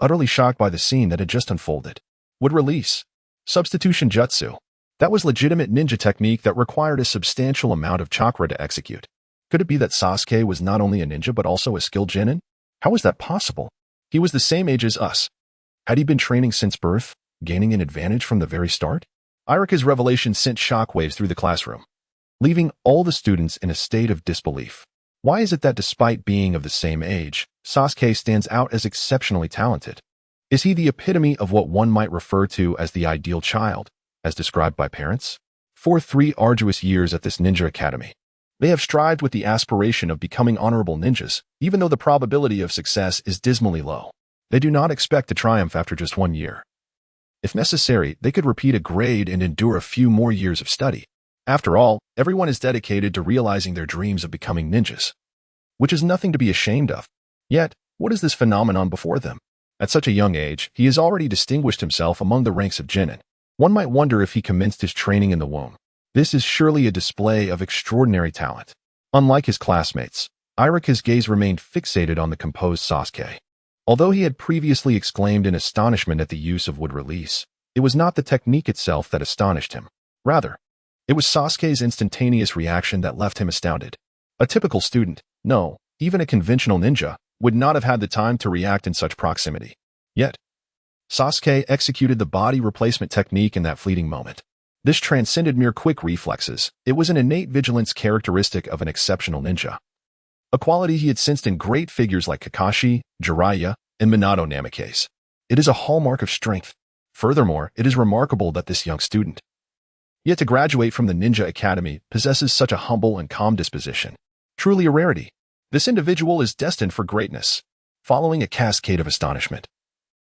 utterly shocked by the scene that had just unfolded. Would release. Substitution jutsu. That was legitimate ninja technique that required a substantial amount of chakra to execute. Could it be that Sasuke was not only a ninja but also a skilled genin? How was that possible? He was the same age as us. Had he been training since birth, gaining an advantage from the very start? Irika's revelation sent shockwaves through the classroom, leaving all the students in a state of disbelief. Why is it that despite being of the same age, Sasuke stands out as exceptionally talented? Is he the epitome of what one might refer to as the ideal child, as described by parents? For 3 arduous years at this ninja academy, they have strived with the aspiration of becoming honorable ninjas, even though the probability of success is dismally low. They do not expect to triumph after just 1 year. If necessary, they could repeat a grade and endure a few more years of study. After all, everyone is dedicated to realizing their dreams of becoming ninjas, which is nothing to be ashamed of. Yet, what is this phenomenon before them? At such a young age, he has already distinguished himself among the ranks of genin. One might wonder if he commenced his training in the womb. This is surely a display of extraordinary talent. Unlike his classmates, Irika's gaze remained fixated on the composed Sasuke. Although he had previously exclaimed in astonishment at the use of wood release, it was not the technique itself that astonished him. Rather, it was Sasuke's instantaneous reaction that left him astounded. A typical student, no, even a conventional ninja, would not have had the time to react in such proximity. Yet, Sasuke executed the body replacement technique in that fleeting moment. This transcended mere quick reflexes. It was an innate vigilance characteristic of an exceptional ninja, a quality he had sensed in great figures like Kakashi, Jiraiya, and Minato Namikaze. It is a hallmark of strength. Furthermore, it is remarkable that this young student, yet to graduate from the Ninja Academy, possesses such a humble and calm disposition. Truly a rarity. This individual is destined for greatness. Following a cascade of astonishment,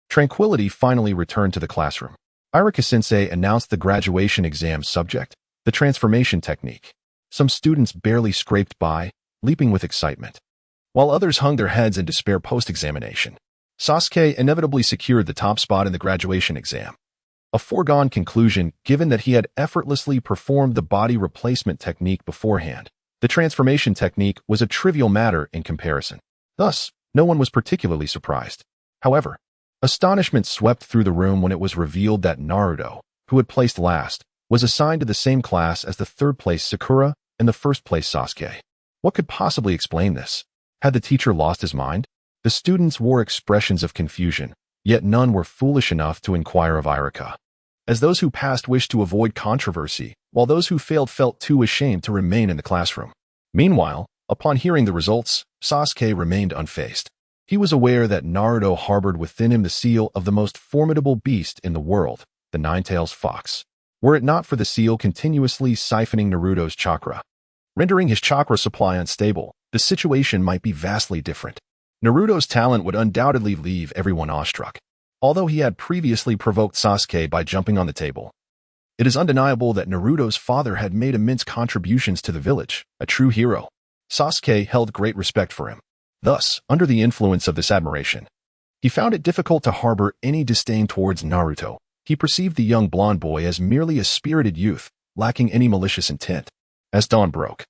tranquility finally returned to the classroom. Irika-sensei announced the graduation exam subject, the transformation technique. Some students barely scraped by, leaping with excitement, while others hung their heads in despair post-examination. Sasuke inevitably secured the top spot in the graduation exam. A foregone conclusion given that he had effortlessly performed the body replacement technique beforehand. The transformation technique was a trivial matter in comparison. Thus, no one was particularly surprised. However, astonishment swept through the room when it was revealed that Naruto, who had placed last, was assigned to the same class as the third-place Sakura and the first-place Sasuke. What could possibly explain this? Had the teacher lost his mind? The students wore expressions of confusion, yet none were foolish enough to inquire of Irika, as those who passed wished to avoid controversy, while those who failed felt too ashamed to remain in the classroom. Meanwhile, upon hearing the results, Sasuke remained unfazed. He was aware that Naruto harbored within him the seal of the most formidable beast in the world, the Nine-Tailed Fox. Were it not for the seal continuously siphoning Naruto's chakra, rendering his chakra supply unstable, the situation might be vastly different. Naruto's talent would undoubtedly leave everyone awestruck. Although he had previously provoked Sasuke by jumping on the table, it is undeniable that Naruto's father had made immense contributions to the village, a true hero. Sasuke held great respect for him. Thus, under the influence of this admiration, he found it difficult to harbor any disdain towards Naruto. He perceived the young blonde boy as merely a spirited youth, lacking any malicious intent. As dawn broke,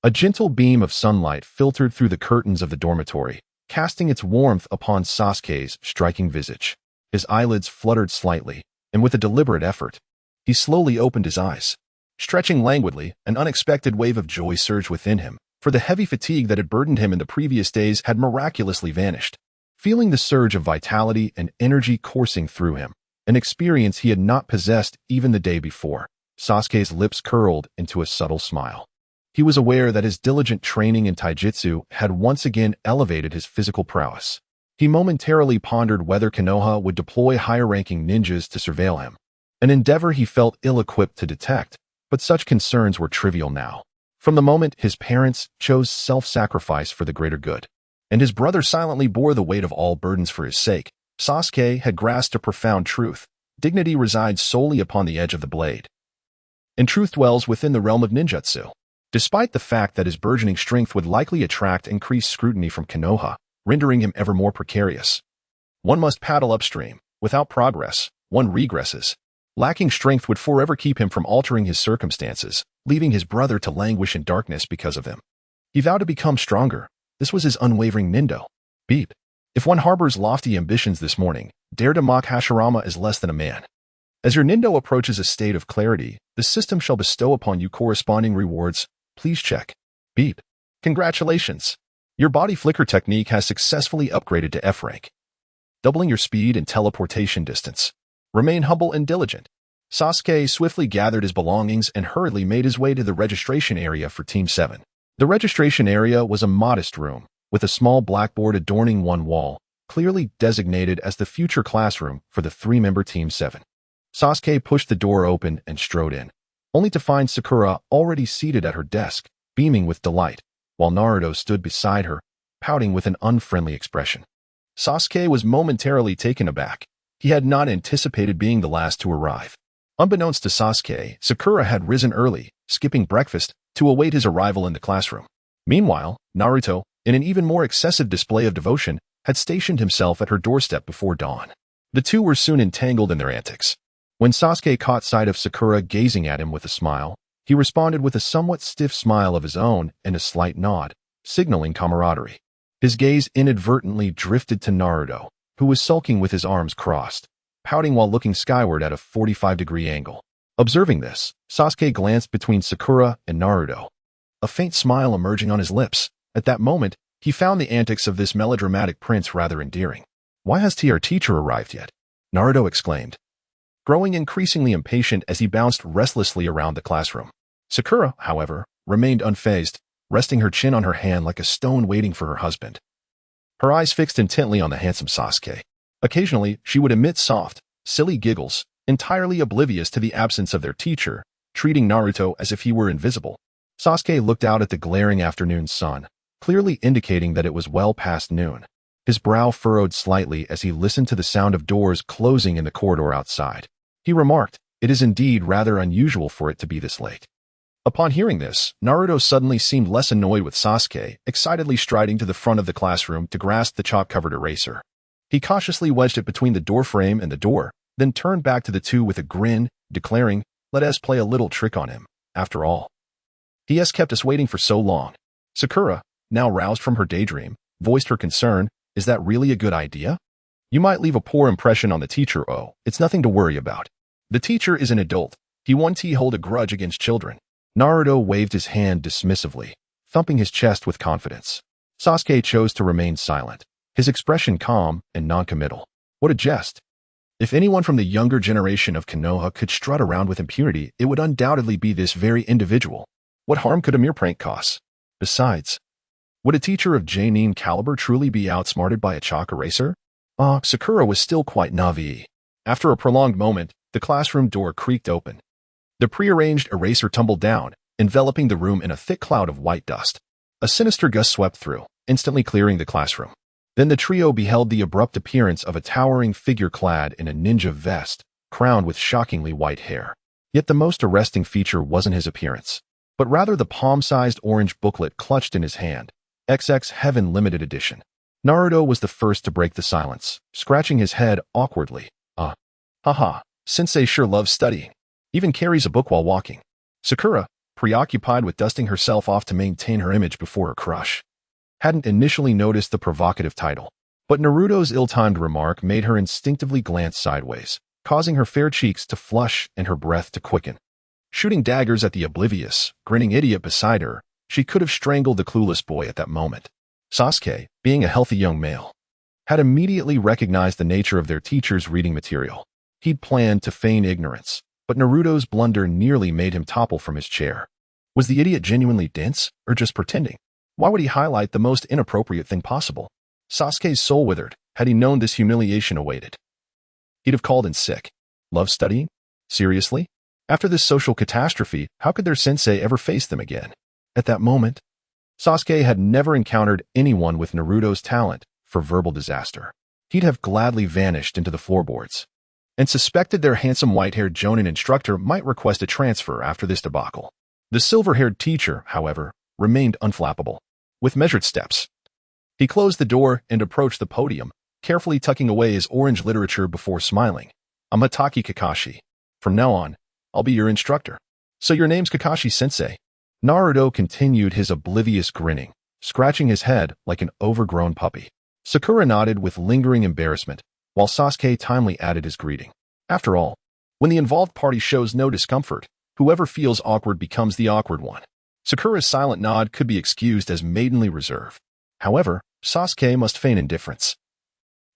a gentle beam of sunlight filtered through the curtains of the dormitory, casting its warmth upon Sasuke's striking visage. His eyelids fluttered slightly, and with a deliberate effort, he slowly opened his eyes. Stretching languidly, an unexpected wave of joy surged within him, for the heavy fatigue that had burdened him in the previous days had miraculously vanished. Feeling the surge of vitality and energy coursing through him, an experience he had not possessed even the day before, Sasuke's lips curled into a subtle smile. He was aware that his diligent training in taijutsu had once again elevated his physical prowess. He momentarily pondered whether Konoha would deploy higher-ranking ninjas to surveil him, an endeavor he felt ill-equipped to detect, but such concerns were trivial now. From the moment his parents chose self-sacrifice for the greater good, and his brother silently bore the weight of all burdens for his sake, Sasuke had grasped a profound truth. Dignity resides solely upon the edge of the blade, and truth dwells within the realm of ninjutsu. Despite the fact that his burgeoning strength would likely attract increased scrutiny from Konoha, rendering him ever more precarious. One must paddle upstream. Without progress, one regresses. Lacking strength would forever keep him from altering his circumstances, leaving his brother to languish in darkness because of them. He vowed to become stronger. This was his unwavering nindo. Beep. If one harbors lofty ambitions this morning, dare to mock Hashirama as less than a man. As your nindo approaches a state of clarity, the system shall bestow upon you corresponding rewards. Please check. Beep. Congratulations. Your body flicker technique has successfully upgraded to F rank, doubling your speed and teleportation distance. Remain humble and diligent. Sasuke swiftly gathered his belongings and hurriedly made his way to the registration area for Team 7. The registration area was a modest room, with a small blackboard adorning one wall, clearly designated as the future classroom for the 3-member Team 7. Sasuke pushed the door open and strode in, only to find Sakura already seated at her desk, beaming with delight, while Naruto stood beside her, pouting with an unfriendly expression. Sasuke was momentarily taken aback. He had not anticipated being the last to arrive. Unbeknownst to Sasuke, Sakura had risen early, skipping breakfast, to await his arrival in the classroom. Meanwhile, Naruto, in an even more excessive display of devotion, had stationed himself at her doorstep before dawn. The two were soon entangled in their antics. When Sasuke caught sight of Sakura gazing at him with a smile, he responded with a somewhat stiff smile of his own and a slight nod, signaling camaraderie. His gaze inadvertently drifted to Naruto, who was sulking with his arms crossed, pouting while looking skyward at a 45-degree angle. Observing this, Sasuke glanced between Sakura and Naruto, a faint smile emerging on his lips. At that moment, he found the antics of this melodramatic prince rather endearing. "Why has our teacher arrived yet?" Naruto exclaimed, growing increasingly impatient as he bounced restlessly around the classroom. Sakura, however, remained unfazed, resting her chin on her hand like a stone waiting for her husband. Her eyes fixed intently on the handsome Sasuke. Occasionally, she would emit soft, silly giggles, entirely oblivious to the absence of their teacher, treating Naruto as if he were invisible. Sasuke looked out at the glaring afternoon sun, clearly indicating that it was well past noon. His brow furrowed slightly as he listened to the sound of doors closing in the corridor outside. He remarked, "It is indeed rather unusual for it to be this late." Upon hearing this, Naruto suddenly seemed less annoyed with Sasuke, excitedly striding to the front of the classroom to grasp the chalk-covered eraser. He cautiously wedged it between the doorframe and the door, then turned back to the two with a grin, declaring, "Let us play a little trick on him. After all, he has kept us waiting for so long." Sakura, now roused from her daydream, voiced her concern. "Is that really a good idea? You might leave a poor impression on the teacher. Oh, it's nothing to worry about. The teacher is an adult. He won't hold a grudge against children." Naruto waved his hand dismissively, thumping his chest with confidence. Sasuke chose to remain silent, his expression calm and noncommittal. What a jest! If anyone from the younger generation of Konoha could strut around with impunity, it would undoubtedly be this very individual. What harm could a mere prank cause? Besides, would a teacher of Jainin caliber truly be outsmarted by a chalk eraser? Sakura was still quite naive. After a prolonged moment, the classroom door creaked open. The prearranged eraser tumbled down, enveloping the room in a thick cloud of white dust. A sinister gust swept through, instantly clearing the classroom. Then the trio beheld the abrupt appearance of a towering figure clad in a ninja vest, crowned with shockingly white hair. Yet the most arresting feature wasn't his appearance, but rather the palm-sized orange booklet clutched in his hand, XX Heaven Limited Edition. Naruto was the first to break the silence, scratching his head awkwardly. Haha, Sensei sure loves studying. Even carries a book while walking." Sakura, preoccupied with dusting herself off to maintain her image before her crush, hadn't initially noticed the provocative title, but Naruto's ill-timed remark made her instinctively glance sideways, causing her fair cheeks to flush and her breath to quicken. Shooting daggers at the oblivious, grinning idiot beside her, she could have strangled the clueless boy at that moment. Sasuke, being a healthy young male, had immediately recognized the nature of their teacher's reading material. He'd planned to feign ignorance, but Naruto's blunder nearly made him topple from his chair. Was the idiot genuinely dense, or just pretending? Why would he highlight the most inappropriate thing possible? Sasuke's soul withered, had he known this humiliation awaited. He'd have called in sick. Love studying? Seriously? After this social catastrophe, how could their sensei ever face them again? At that moment, Sasuke had never encountered anyone with Naruto's talent for verbal disaster. He'd have gladly vanished into the floorboards, and suspected their handsome white-haired Jonin instructor might request a transfer after this debacle. The silver-haired teacher, however, remained unflappable. With measured steps, he closed the door and approached the podium, carefully tucking away his orange literature before smiling. "I'm Hatake Kakashi. From now on, I'll be your instructor." "So your name's Kakashi-sensei?" Naruto continued his oblivious grinning, scratching his head like an overgrown puppy. Sakura nodded with lingering embarrassment, while Sasuke timely added his greeting. After all, when the involved party shows no discomfort, whoever feels awkward becomes the awkward one. Sakura's silent nod could be excused as maidenly reserve. However, Sasuke must feign indifference.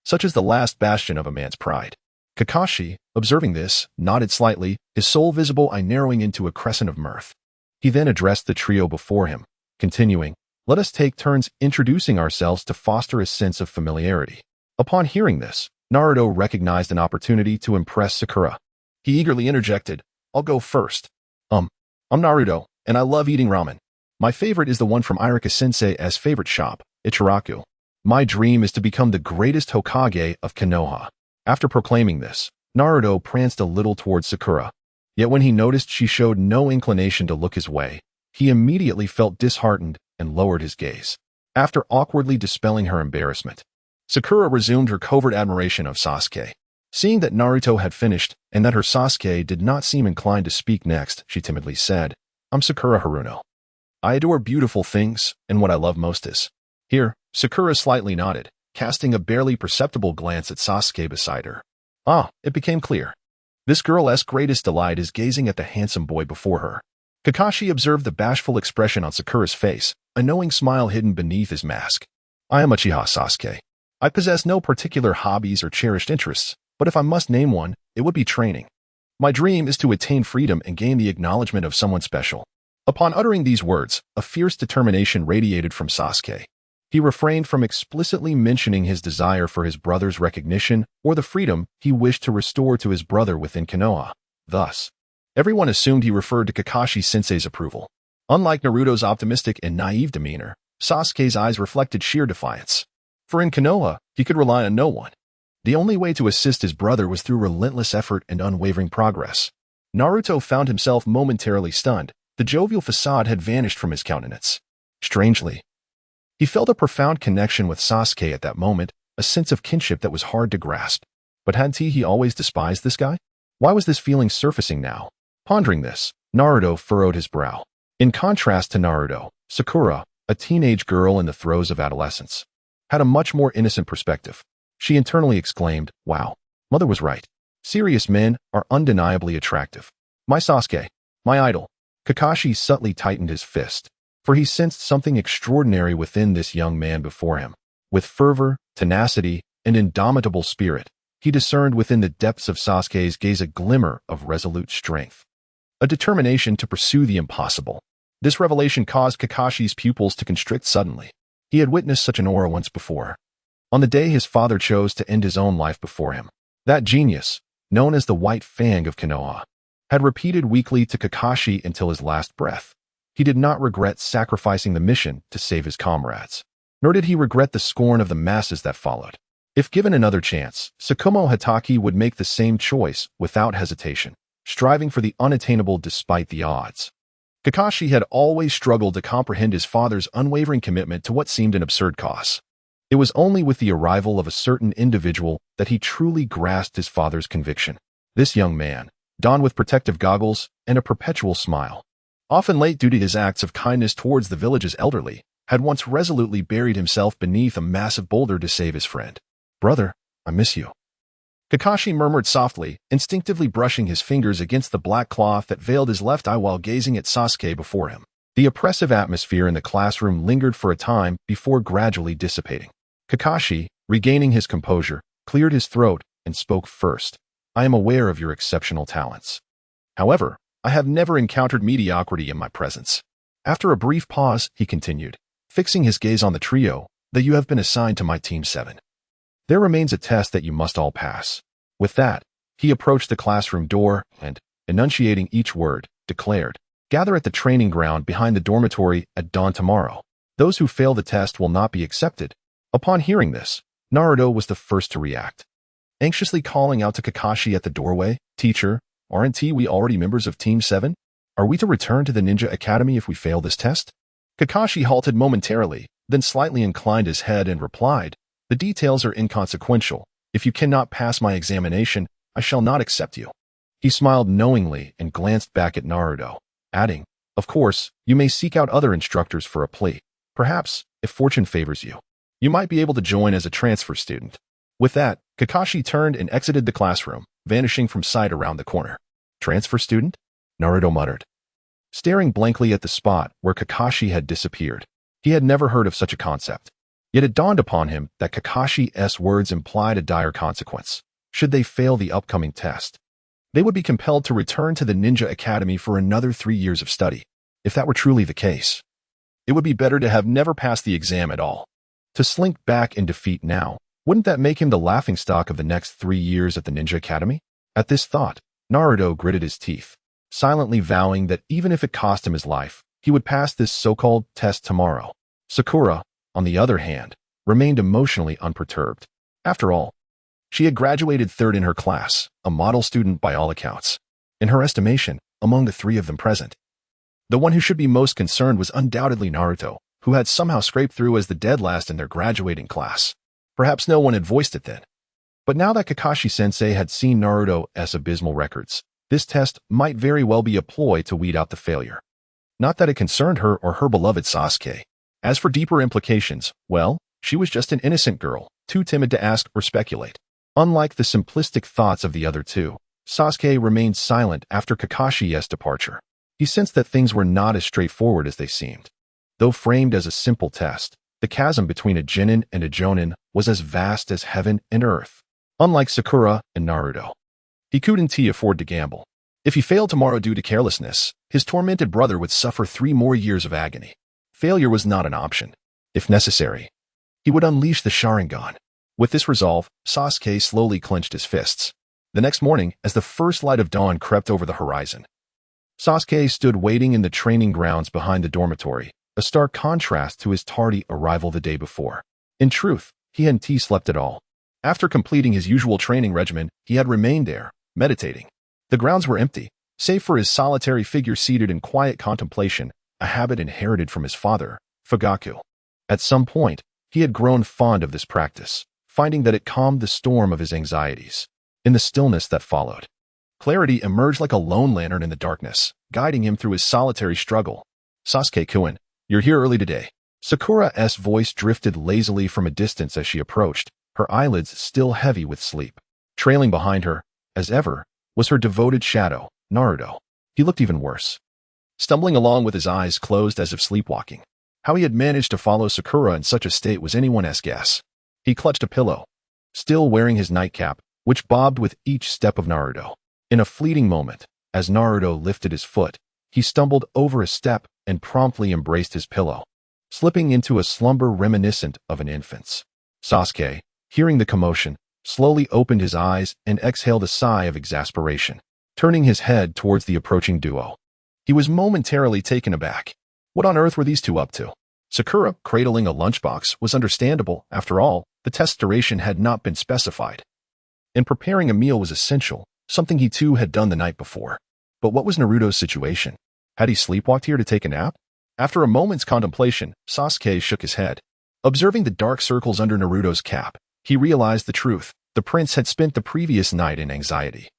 Such is the last bastion of a man's pride. Kakashi, observing this, nodded slightly, his sole visible eye narrowing into a crescent of mirth. He then addressed the trio before him, continuing, "Let us take turns introducing ourselves to foster a sense of familiarity." Upon hearing this, Naruto recognized an opportunity to impress Sakura. He eagerly interjected, "I'll go first. I'm Naruto, and I love eating ramen. My favorite is the one from Irika-sensei's favorite shop, Ichiraku. My dream is to become the greatest Hokage of Konoha." After proclaiming this, Naruto pranced a little towards Sakura. Yet when he noticed she showed no inclination to look his way, he immediately felt disheartened and lowered his gaze. After awkwardly dispelling her embarrassment, Sakura resumed her covert admiration of Sasuke. Seeing that Naruto had finished and that her Sasuke did not seem inclined to speak next, she timidly said, "I'm Sakura Haruno. I adore beautiful things, and what I love most is..." Here, Sakura slightly nodded, casting a barely perceptible glance at Sasuke beside her. It became clear. This girl's greatest delight is gazing at the handsome boy before her. Kakashi observed the bashful expression on Sakura's face, a knowing smile hidden beneath his mask. "I am Uchiha Sasuke. I possess no particular hobbies or cherished interests, but if I must name one, it would be training. My dream is to attain freedom and gain the acknowledgement of someone special." Upon uttering these words, a fierce determination radiated from Sasuke. He refrained from explicitly mentioning his desire for his brother's recognition or the freedom he wished to restore to his brother within Konoha. Thus, everyone assumed he referred to Kakashi-sensei's approval. Unlike Naruto's optimistic and naive demeanor, Sasuke's eyes reflected sheer defiance. For in Konoha, he could rely on no one. The only way to assist his brother was through relentless effort and unwavering progress. Naruto found himself momentarily stunned. The jovial facade had vanished from his countenance. Strangely, he felt a profound connection with Sasuke at that moment, a sense of kinship that was hard to grasp. But hadn't he always despised this guy? Why was this feeling surfacing now? Pondering this, Naruto furrowed his brow. In contrast to Naruto, Sakura, a teenage girl in the throes of adolescence, had a much more innocent perspective. She internally exclaimed, "Wow, mother was right. Serious men are undeniably attractive. My Sasuke, my idol." Kakashi subtly tightened his fist, for he sensed something extraordinary within this young man before him. With fervor, tenacity, and indomitable spirit, he discerned within the depths of Sasuke's gaze a glimmer of resolute strength, a determination to pursue the impossible. This revelation caused Kakashi's pupils to constrict suddenly. He had witnessed such an aura once before, on the day his father chose to end his own life before him. That genius, known as the White Feng of Konoha, had repeated weekly to Kakashi until his last breath. He did not regret sacrificing the mission to save his comrades, nor did he regret the scorn of the masses that followed. If given another chance, Tsukumo Hatake would make the same choice without hesitation, striving for the unattainable despite the odds. Kakashi had always struggled to comprehend his father's unwavering commitment to what seemed an absurd cause. It was only with the arrival of a certain individual that he truly grasped his father's conviction. This young man, donned with protective goggles and a perpetual smile, often late due to his acts of kindness towards the village's elderly, had once resolutely buried himself beneath a massive boulder to save his friend. "Brother, I miss you," Kakashi murmured softly, instinctively brushing his fingers against the black cloth that veiled his left eye while gazing at Sasuke before him. The oppressive atmosphere in the classroom lingered for a time before gradually dissipating. Kakashi, regaining his composure, cleared his throat and spoke first. "I am aware of your exceptional talents. However, I have never encountered mediocrity in my presence." After a brief pause, he continued, fixing his gaze on the trio, "that you have been assigned to my Team 7. There remains a test that you must all pass." With that, he approached the classroom door and, enunciating each word, declared, "Gather at the training ground behind the dormitory at dawn tomorrow. Those who fail the test will not be accepted." Upon hearing this, Naruto was the first to react. Anxiously calling out to Kakashi at the doorway, "Teacher, aren't we already members of Team 7? Are we to return to the Ninja Academy if we fail this test?" Kakashi halted momentarily, then slightly inclined his head and replied, "The details are inconsequential. If you cannot pass my examination, I shall not accept you." He smiled knowingly and glanced back at Naruto, adding, "Of course, you may seek out other instructors for a plea. Perhaps If fortune favors you, you might be able to join as a transfer student. With that, Kakashi turned and exited the classroom, vanishing from sight around the corner. Transfer student? Naruto muttered, staring blankly at the spot where Kakashi had disappeared. He had never heard of such a concept. Yet it dawned upon him that Kakashi's words implied a dire consequence. Should they fail the upcoming test, they would be compelled to return to the Ninja Academy for another 3 years of study. If that were truly the case, it would be better to have never passed the exam at all. To slink back in defeat now, wouldn't that make him the laughingstock of the next 3 years at the Ninja Academy? At this thought, Naruto gritted his teeth, silently vowing that even if it cost him his life, he would pass this so-called test tomorrow. Sakura, on the other hand, remained emotionally unperturbed. After all, she had graduated third in her class, a model student by all accounts. In her estimation, among the 3 of them present, the one who should be most concerned was undoubtedly Naruto, who had somehow scraped through as the dead last in their graduating class. Perhaps no one had voiced it then. But now that Kakashi-sensei had seen Naruto's abysmal records, this test might very well be a ploy to weed out the failure. Not that it concerned her or her beloved Sasuke. As for deeper implications, well, she was just an innocent girl, too timid to ask or speculate. Unlike the simplistic thoughts of the other 2, Sasuke remained silent after Kakashi's departure. He sensed that things were not as straightforward as they seemed. Though framed as a simple test, the chasm between a Jonin and a Jonin was as vast as heaven and earth. Unlike Sakura and Naruto, he couldn't afford to gamble. If he failed tomorrow due to carelessness, his tormented brother would suffer 3 more years of agony. Failure was not an option. If necessary, he would unleash the Sharingan. With this resolve, Sasuke slowly clenched his fists. The next morning, as the first light of dawn crept over the horizon, Sasuke stood waiting in the training grounds behind the dormitory, a stark contrast to his tardy arrival the day before. In truth, he hadn't slept at all. After completing his usual training regimen, he had remained there, meditating. The grounds were empty, save for his solitary figure seated in quiet contemplation, a habit inherited from his father, Fugaku. At some point, he had grown fond of this practice, finding that it calmed the storm of his anxieties. In the stillness that followed, clarity emerged like a lone lantern in the darkness, guiding him through his solitary struggle. Sasuke-kun, you're here early today. Sakura's voice drifted lazily from a distance as she approached, her eyelids still heavy with sleep. Trailing behind her, as ever, was her devoted shadow, Naruto. He looked even worse, stumbling along with his eyes closed as if sleepwalking. How he had managed to follow Sakura in such a state was anyone's guess. He clutched a pillow, still wearing his nightcap, which bobbed with each step of Naruto. In a fleeting moment, as Naruto lifted his foot, he stumbled over a step and promptly embraced his pillow, slipping into a slumber reminiscent of an infant's. Sasuke, hearing the commotion, slowly opened his eyes and exhaled a sigh of exasperation, turning his head towards the approaching duo. He was momentarily taken aback. What on earth were these 2 up to? Sakura, cradling a lunchbox, was understandable. After all, the test duration had not been specified, and preparing a meal was essential, something he too had done the night before. But what was Naruto's situation? Had he sleepwalked here to take a nap? After a moment's contemplation, Sasuke shook his head. Observing the dark circles under Naruto's cap, he realized the truth. The prince had spent the previous night in anxiety,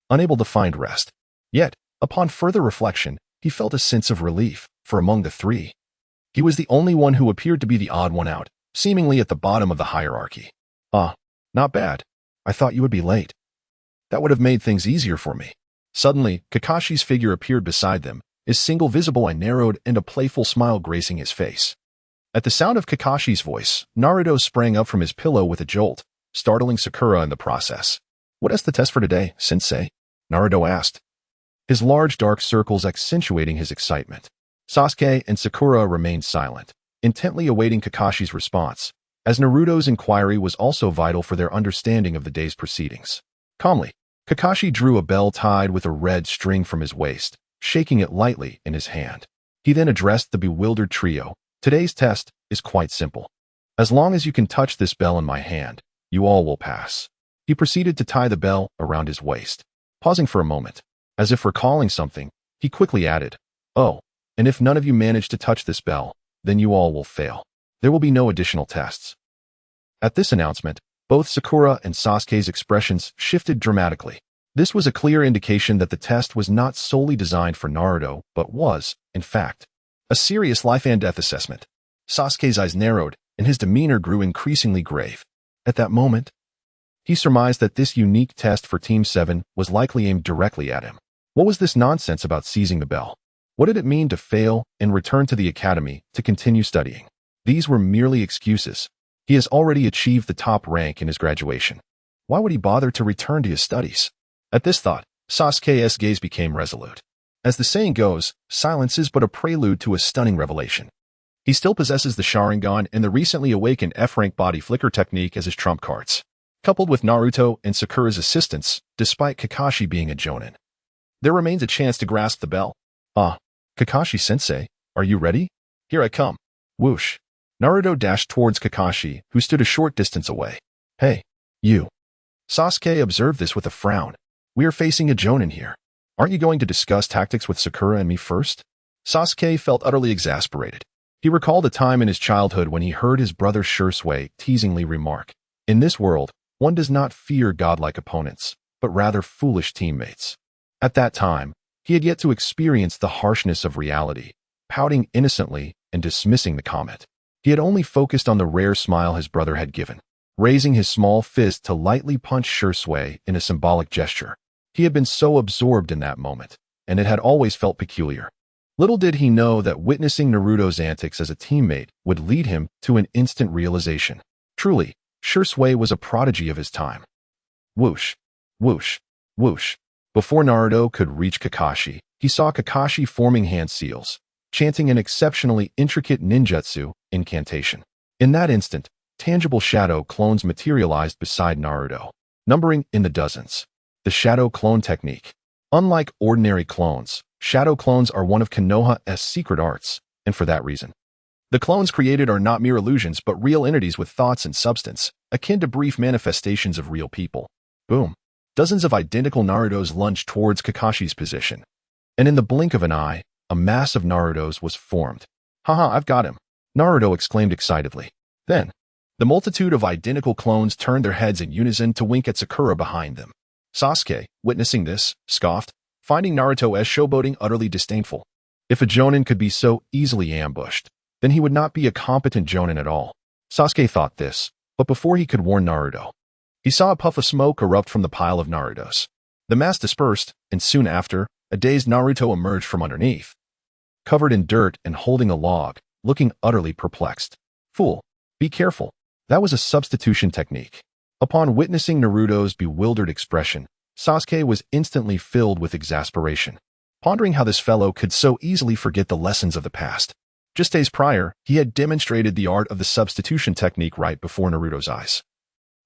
unable to find rest. Yet, upon further reflection, he felt a sense of relief, for among the 3, he was the only one who appeared to be the odd one out, seemingly at the bottom of the hierarchy. Not bad. I thought you would be late. That would have made things easier for me. Suddenly, Kakashi's figure appeared beside them, his single visible eye narrowed and a playful smile gracing his face. At the sound of Kakashi's voice, Naruto sprang up from his pillow with a jolt, startling Sakura in the process. What is the test for today, sensei? Naruto asked, his large dark circles accentuating his excitement. Sasuke and Sakura remained silent, intently awaiting Kakashi's response, as Naruto's inquiry was also vital for their understanding of the day's proceedings. Calmly, Kakashi drew a bell tied with a red string from his waist, shaking it lightly in his hand. He then addressed the bewildered trio. Today's test is quite simple. As long as you can touch this bell in my hand, you all will pass. He proceeded to tie the bell around his waist. Pausing for a moment, as if recalling something, he quickly added, "Oh, and if none of you manage to touch this bell, then you all will fail. There will be no additional tests." At this announcement, both Sakura and Sasuke's expressions shifted dramatically. This was a clear indication that the test was not solely designed for Naruto, but was, in fact, a serious life and death assessment. Sasuke's eyes narrowed, and his demeanor grew increasingly grave. At that moment, he surmised that this unique test for Team 7 was likely aimed directly at him. What was this nonsense about seizing the bell? What did it mean to fail and return to the academy to continue studying? These were merely excuses. He has already achieved the top rank in his graduation. Why would he bother to return to his studies? At this thought, Sasuke's gaze became resolute. As the saying goes, silence is but a prelude to a stunning revelation. He still possesses the Sharingan and the recently awakened F-rank body flicker technique as his trump cards, coupled with Naruto and Sakura's assistance, despite Kakashi being a Jonin. There remains a chance to grasp the bell. Kakashi-sensei, are you ready? Here I come. Whoosh. Naruto dashed towards Kakashi, who stood a short distance away. Hey, you. Sasuke observed this with a frown. We are facing a Jonin here. Aren't you going to discuss tactics with Sakura and me first? Sasuke felt utterly exasperated. He recalled a time in his childhood when he heard his brother Sasuke teasingly remark, "In this world, one does not fear godlike opponents, but rather foolish teammates." At that time, he had yet to experience the harshness of reality, pouting innocently and dismissing the comment. He had only focused on the rare smile his brother had given, raising his small fist to lightly punch Sasuke in a symbolic gesture. He had been so absorbed in that moment, and it had always felt peculiar. Little did he know that witnessing Naruto's antics as a teammate would lead him to an instant realization. Truly, Sasuke was a prodigy of his time. Whoosh, whoosh, whoosh. Before Naruto could reach Kakashi, he saw Kakashi forming hand seals, chanting an exceptionally intricate ninjutsu incantation. In that instant, tangible shadow clones materialized beside Naruto, numbering in the dozens. The shadow clone technique. Unlike ordinary clones, shadow clones are one of Konoha's secret arts, and for that reason. The clones created are not mere illusions but real entities with thoughts and substance, akin to brief manifestations of real people. Boom. Dozens of identical Narutos lunged towards Kakashi's position. And in the blink of an eye, a mass of Narutos was formed. Haha, I've got him, Naruto exclaimed excitedly. Then, the multitude of identical clones turned their heads in unison to wink at Sakura behind them. Sasuke, witnessing this, scoffed, finding Naruto as showboating utterly disdainful. If a Jonin could be so easily ambushed, then he would not be a competent Jonin at all. Sasuke thought this, but before he could warn Naruto, he saw a puff of smoke erupt from the pile of Narutos. The mass dispersed, and soon after, a dazed Naruto emerged from underneath, covered in dirt and holding a log, looking utterly perplexed. Fool, be careful. That was a substitution technique. Upon witnessing Naruto's bewildered expression, Sasuke was instantly filled with exasperation, pondering how this fellow could so easily forget the lessons of the past. Just days prior, he had demonstrated the art of the substitution technique right before Naruto's eyes.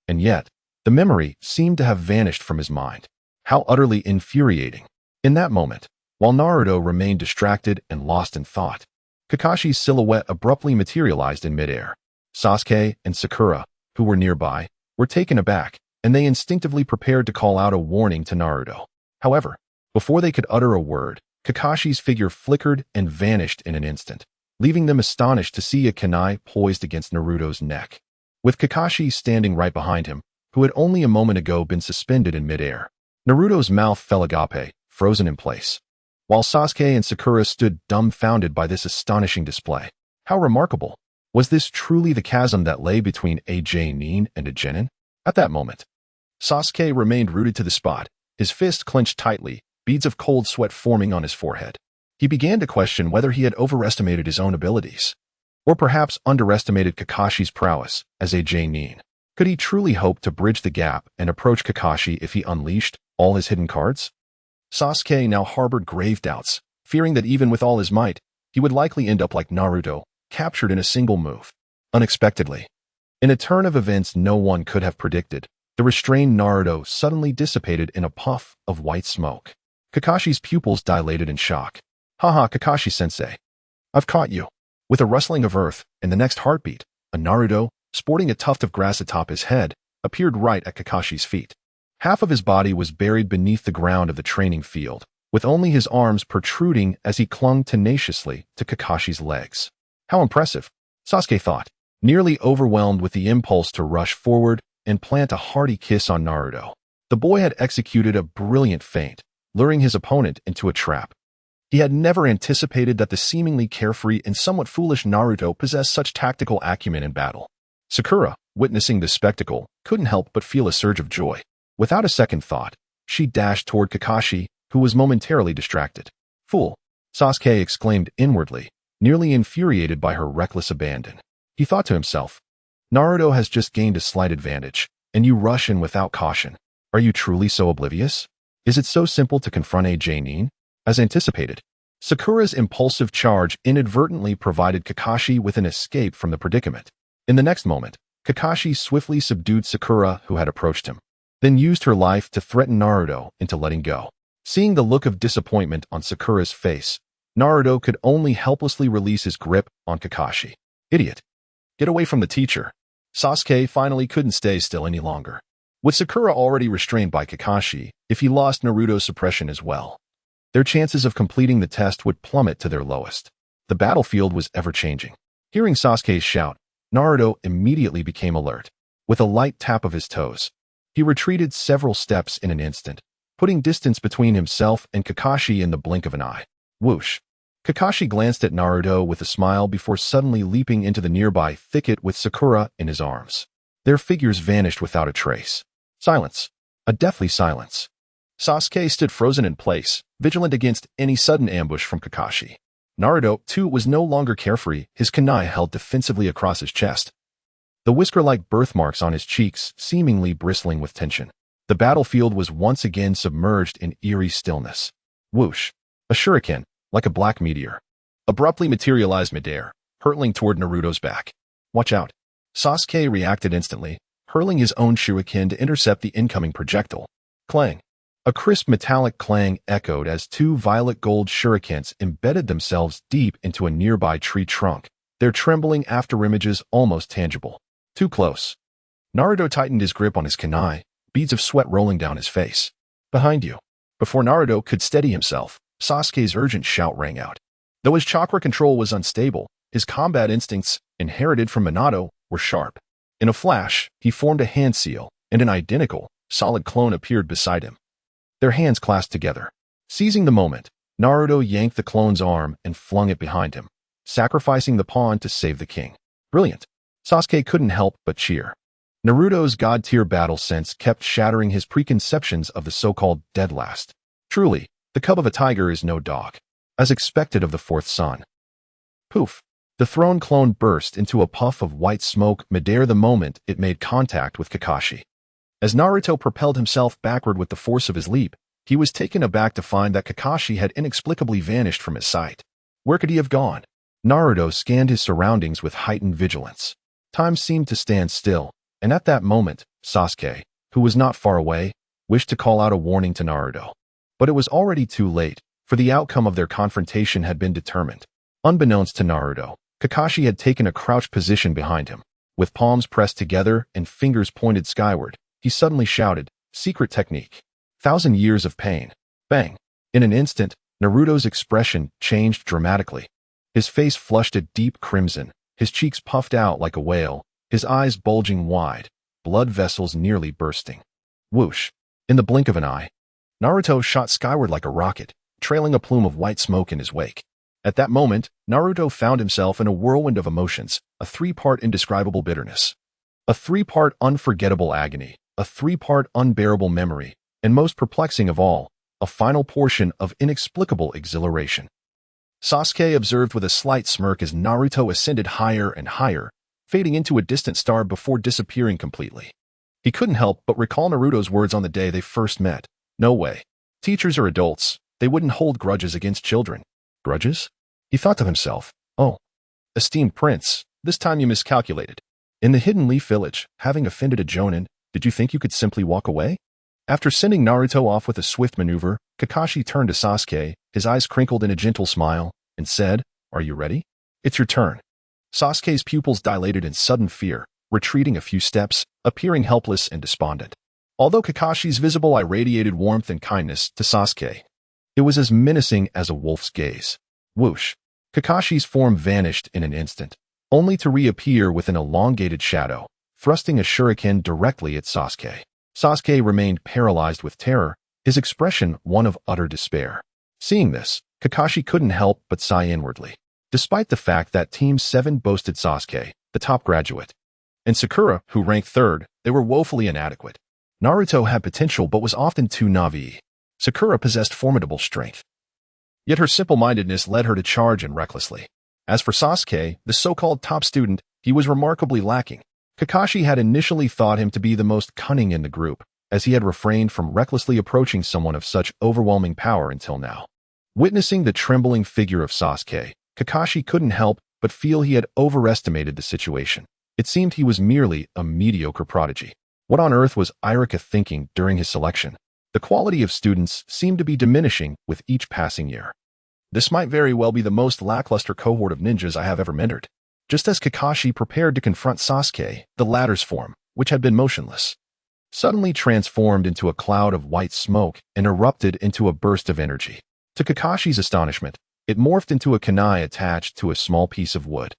And yet, the memory seemed to have vanished from his mind. How utterly infuriating. In that moment, while Naruto remained distracted and lost in thought, Kakashi's silhouette abruptly materialized in midair. Sasuke and Sakura, who were nearby, were taken aback, and they instinctively prepared to call out a warning to Naruto. However, before they could utter a word, Kakashi's figure flickered and vanished in an instant, leaving them astonished to see a kunai poised against Naruto's neck, with Kakashi standing right behind him, who had only a moment ago been suspended in midair. Naruto's mouth fell agape, frozen in place, while Sasuke and Sakura stood dumbfounded by this astonishing display. How remarkable! Was this truly the chasm that lay between a Jonin and a Genin? At that moment, Sasuke remained rooted to the spot, his fist clenched tightly, beads of cold sweat forming on his forehead. He began to question whether he had overestimated his own abilities, or perhaps underestimated Kakashi's prowess as a Jonin. Could he truly hope to bridge the gap and approach Kakashi if he unleashed all his hidden cards? Sasuke now harbored grave doubts, fearing that even with all his might, he would likely end up like Naruto, captured in a single move. Unexpectedly, in a turn of events no one could have predicted, the restrained Naruto suddenly dissipated in a puff of white smoke. Kakashi's pupils dilated in shock. Haha, Kakashi-sensei. I've caught you. With a rustling of earth and the next heartbeat, a Naruto, sporting a tuft of grass atop his head, appeared right at Kakashi's feet. Half of his body was buried beneath the ground of the training field, with only his arms protruding as he clung tenaciously to Kakashi's legs. How impressive, Sasuke thought, nearly overwhelmed with the impulse to rush forward and plant a hearty kiss on Naruto. The boy had executed a brilliant feint, luring his opponent into a trap. He had never anticipated that the seemingly carefree and somewhat foolish Naruto possessed such tactical acumen in battle. Sakura, witnessing this spectacle, couldn't help but feel a surge of joy. Without a second thought, she dashed toward Kakashi, who was momentarily distracted. "Fool!" Sasuke exclaimed inwardly, nearly infuriated by her reckless abandon. He thought to himself, "Naruto has just gained a slight advantage, and you rush in without caution. Are you truly so oblivious? Is it so simple to confront a Jonin?" As anticipated, Sakura's impulsive charge inadvertently provided Kakashi with an escape from the predicament. In the next moment, Kakashi swiftly subdued Sakura, who had approached him, then used her life to threaten Naruto into letting go. Seeing the look of disappointment on Sakura's face, Naruto could only helplessly release his grip on Kakashi. "Idiot! Get away from the teacher." Sasuke finally couldn't stay still any longer. With Sakura already restrained by Kakashi, if he lost Naruto's suppression as well, their chances of completing the test would plummet to their lowest. The battlefield was ever-changing. Hearing Sasuke's shout, Naruto immediately became alert. With a light tap of his toes, he retreated several steps in an instant, putting distance between himself and Kakashi in the blink of an eye. Whoosh! Kakashi glanced at Naruto with a smile before suddenly leaping into the nearby thicket with Sakura in his arms. Their figures vanished without a trace. Silence. A deathly silence. Sasuke stood frozen in place, vigilant against any sudden ambush from Kakashi. Naruto, too, was no longer carefree, his kunai held defensively across his chest, the whisker-like birthmarks on his cheeks seemingly bristling with tension. The battlefield was once again submerged in eerie stillness. Whoosh! A shuriken, like a black meteor, abruptly materialized midair, hurtling toward Naruto's back. "Watch out!" Sasuke reacted instantly, hurling his own shuriken to intercept the incoming projectile. Clang! A crisp metallic clang echoed as two violet gold shurikens embedded themselves deep into a nearby tree trunk, their trembling afterimages almost tangible. Too close. Naruto tightened his grip on his kunai, beads of sweat rolling down his face. "Behind you." Before Naruto could steady himself, Sasuke's urgent shout rang out. Though his chakra control was unstable, his combat instincts, inherited from Minato, were sharp. In a flash, he formed a hand seal, and an identical, solid clone appeared beside him. Their hands clasped together. Seizing the moment, Naruto yanked the clone's arm and flung it behind him, sacrificing the pawn to save the king. Brilliant! Sasuke couldn't help but cheer. Naruto's god-tier battle sense kept shattering his preconceptions of the so-called dead last. Truly, the cub of a tiger is no dog. As expected of the fourth son. Poof! The throne clone burst into a puff of white smoke midair the moment it made contact with Kakashi. As Naruto propelled himself backward with the force of his leap, he was taken aback to find that Kakashi had inexplicably vanished from his sight. Where could he have gone? Naruto scanned his surroundings with heightened vigilance. Time seemed to stand still, and at that moment, Sasuke, who was not far away, wished to call out a warning to Naruto. But it was already too late, for the outcome of their confrontation had been determined. Unbeknownst to Naruto, Kakashi had taken a crouched position behind him. With palms pressed together and fingers pointed skyward, he suddenly shouted, "Secret technique. 1,000 years of pain." Bang! In an instant, Naruto's expression changed dramatically. His face flushed a deep crimson, his cheeks puffed out like a whale, his eyes bulging wide, blood vessels nearly bursting. Whoosh! In the blink of an eye, Naruto shot skyward like a rocket, trailing a plume of white smoke in his wake. At that moment, Naruto found himself in a whirlwind of emotions, a three-part indescribable bitterness, a three-part unforgettable agony, a three-part unbearable memory, and most perplexing of all, a final portion of inexplicable exhilaration. Sasuke observed with a slight smirk as Naruto ascended higher and higher, fading into a distant star before disappearing completely. He couldn't help but recall Naruto's words on the day they first met. No way. Teachers are adults. They wouldn't hold grudges against children. Grudges? He thought to himself, "Oh, esteemed prince, this time you miscalculated. In the Hidden Leaf Village, having offended a Jonin, did you think you could simply walk away?" After sending Naruto off with a swift maneuver, Kakashi turned to Sasuke, his eyes crinkled in a gentle smile, and said, "Are you ready? It's your turn." Sasuke's pupils dilated in sudden fear, retreating a few steps, appearing helpless and despondent. Although Kakashi's visible eye radiated warmth and kindness to Sasuke, it was as menacing as a wolf's gaze. Whoosh! Kakashi's form vanished in an instant, only to reappear with an elongated shadow, thrusting a shuriken directly at Sasuke. Sasuke remained paralyzed with terror, his expression one of utter despair. Seeing this, Kakashi couldn't help but sigh inwardly. Despite the fact that Team 7 boasted Sasuke, the top graduate, and Sakura, who ranked third, they were woefully inadequate. Naruto had potential but was often too naive. Sakura possessed formidable strength. Yet her simple-mindedness led her to charge in recklessly. As for Sasuke, the so-called top student, he was remarkably lacking. Kakashi had initially thought him to be the most cunning in the group, as he had refrained from recklessly approaching someone of such overwhelming power until now. Witnessing the trembling figure of Sasuke, Kakashi couldn't help but feel he had overestimated the situation. It seemed he was merely a mediocre prodigy. What on earth was Irika thinking during his selection? The quality of students seemed to be diminishing with each passing year. This might very well be the most lackluster cohort of ninjas I have ever mentored. Just as Kakashi prepared to confront Sasuke, the latter's form, which had been motionless, suddenly transformed into a cloud of white smoke and erupted into a burst of energy. To Kakashi's astonishment, it morphed into a kunai attached to a small piece of wood,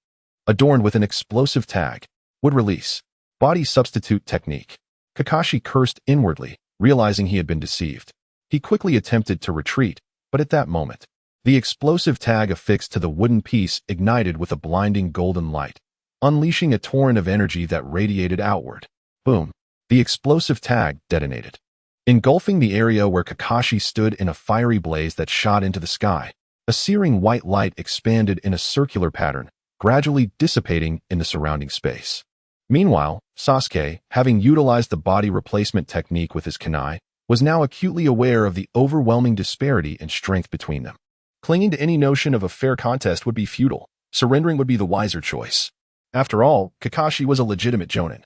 adorned with an explosive tag, would release, body substitute technique. Kakashi cursed inwardly, realizing he had been deceived. He quickly attempted to retreat, but at that moment, the explosive tag affixed to the wooden piece ignited with a blinding golden light, unleashing a torrent of energy that radiated outward. Boom! The explosive tag detonated, engulfing the area where Kakashi stood in a fiery blaze that shot into the sky. A searing white light expanded in a circular pattern, gradually dissipating in the surrounding space. Meanwhile, Sasuke, having utilized the body replacement technique with his kunai, was now acutely aware of the overwhelming disparity in strength between them. Clinging to any notion of a fair contest would be futile. Surrendering would be the wiser choice. After all, Kakashi was a legitimate jonin,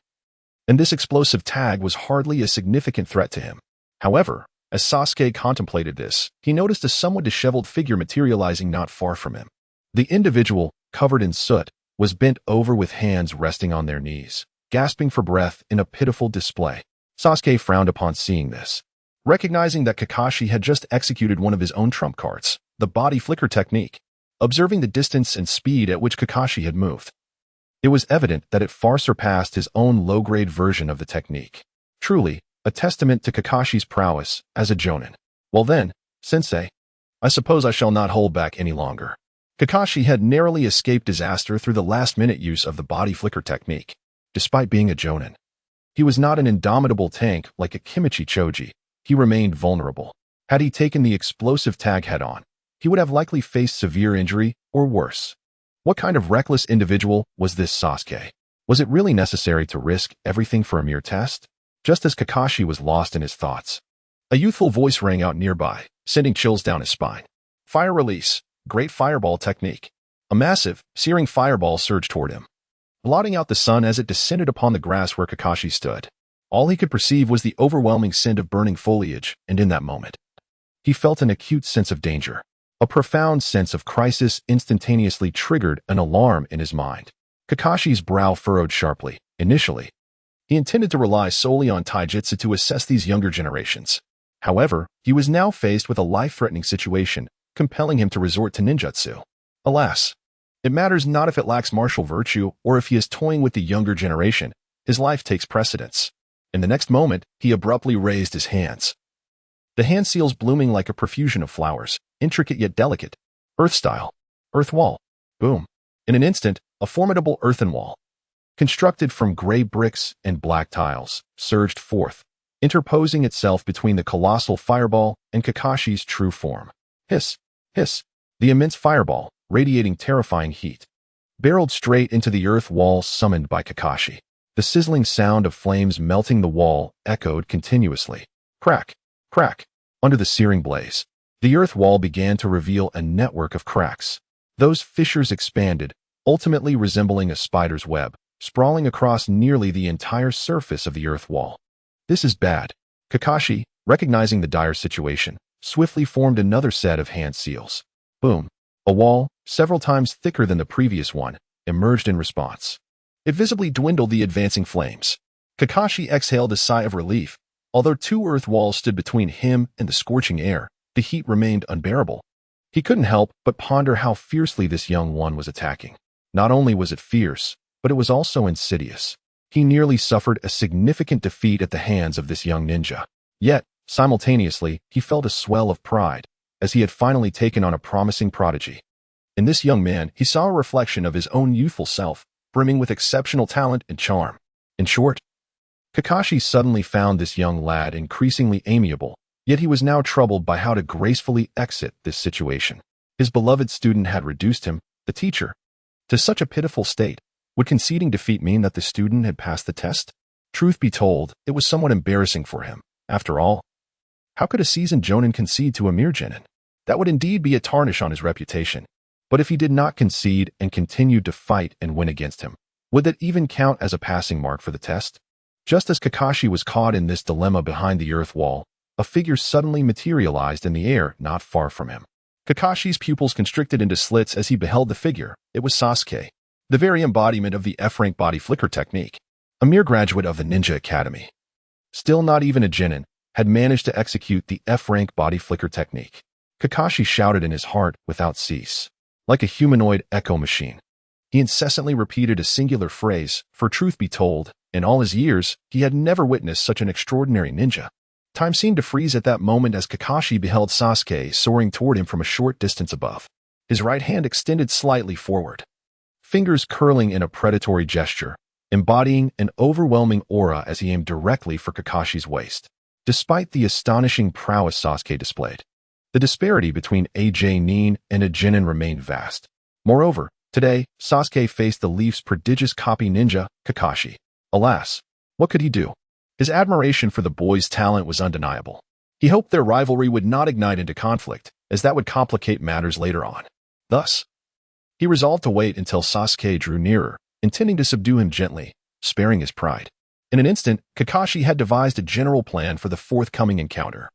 and this explosive tag was hardly a significant threat to him. However, as Sasuke contemplated this, he noticed a somewhat disheveled figure materializing not far from him. The individual, covered in soot, was bent over with hands resting on their knees, gasping for breath in a pitiful display. Sasuke frowned upon seeing this, recognizing that Kakashi had just executed one of his own trump cards, the body flicker technique. Observing the distance and speed at which Kakashi had moved, it was evident that it far surpassed his own low-grade version of the technique. Truly, a testament to Kakashi's prowess as a jonin. Well then, sensei, I suppose I shall not hold back any longer. Kakashi had narrowly escaped disaster through the last-minute use of the body flicker technique. Despite being a jonin, he was not an indomitable tank like a Kimichi Choji. He remained vulnerable. Had he taken the explosive tag head-on, he would have likely faced severe injury or worse. What kind of reckless individual was this Sasuke? Was it really necessary to risk everything for a mere test? Just as Kakashi was lost in his thoughts, a youthful voice rang out nearby, sending chills down his spine. Fire release, great fireball technique. A massive, searing fireball surged toward him, blotting out the sun as it descended upon the grass where Kakashi stood. All he could perceive was the overwhelming scent of burning foliage, and in that moment, he felt an acute sense of danger. A profound sense of crisis instantaneously triggered an alarm in his mind. Kakashi's brow furrowed sharply. Initially, he intended to rely solely on taijutsu to assess these younger generations. However, he was now faced with a life-threatening situation, compelling him to resort to ninjutsu. Alas, it matters not if it lacks martial virtue or if he is toying with the younger generation. His life takes precedence. In the next moment, he abruptly raised his hands, the hand seals blooming like a profusion of flowers, intricate yet delicate. Earth style. Earth wall. Boom. In an instant, a formidable earthen wall, constructed from gray bricks and black tiles, surged forth, interposing itself between the colossal fireball and Kakashi's true form. Hiss, hiss. The immense fireball, radiating terrifying heat, barreled straight into the earth wall summoned by Kakashi. The sizzling sound of flames melting the wall echoed continuously. Crack, crack. Under the searing blaze, the earth wall began to reveal a network of cracks. Those fissures expanded, ultimately resembling a spider's web, sprawling across nearly the entire surface of the earth wall. This is bad. Kakashi, recognizing the dire situation, swiftly formed another set of hand seals. Boom. A wall, several times thicker than the previous one, emerged in response. It visibly dwindled the advancing flames. Kakashi exhaled a sigh of relief. Although two earth walls stood between him and the scorching air, the heat remained unbearable. He couldn't help but ponder how fiercely this young one was attacking. Not only was it fierce, but it was also insidious. He nearly suffered a significant defeat at the hands of this young ninja. Yet, simultaneously, he felt a swell of pride, as he had finally taken on a promising prodigy. In this young man, he saw a reflection of his own youthful self, brimming with exceptional talent and charm. In short, Kakashi suddenly found this young lad increasingly amiable, yet he was now troubled by how to gracefully exit this situation. His beloved student had reduced him, the teacher, to such a pitiful state. Would conceding defeat mean that the student had passed the test? Truth be told, it was somewhat embarrassing for him. After all, how could a seasoned jonin concede to a mere genin? That would indeed be a tarnish on his reputation. But if he did not concede and continued to fight and win against him, would that even count as a passing mark for the test? Just as Kakashi was caught in this dilemma behind the earth wall, a figure suddenly materialized in the air not far from him. Kakashi's pupils constricted into slits as he beheld the figure. It was Sasuke, the very embodiment of the F-rank body flicker technique. A mere graduate of the Ninja Academy, still not even a genin, had managed to execute the F-rank body flicker technique. Kakashi shouted in his heart without cease. Like a humanoid echo machine, he incessantly repeated a singular phrase, for truth be told, in all his years, he had never witnessed such an extraordinary ninja. Time seemed to freeze at that moment as Kakashi beheld Sasuke soaring toward him from a short distance above. His right hand extended slightly forward, fingers curling in a predatory gesture, embodying an overwhelming aura as he aimed directly for Kakashi's waist. Despite the astonishing prowess Sasuke displayed, the disparity between a genin and a genin remained vast. Moreover, today, Sasuke faced the Leaf's prodigious copy ninja, Kakashi. Alas, what could he do? His admiration for the boy's talent was undeniable. He hoped their rivalry would not ignite into conflict, as that would complicate matters later on. Thus, he resolved to wait until Sasuke drew nearer, intending to subdue him gently, sparing his pride. In an instant, Kakashi had devised a general plan for the forthcoming encounter.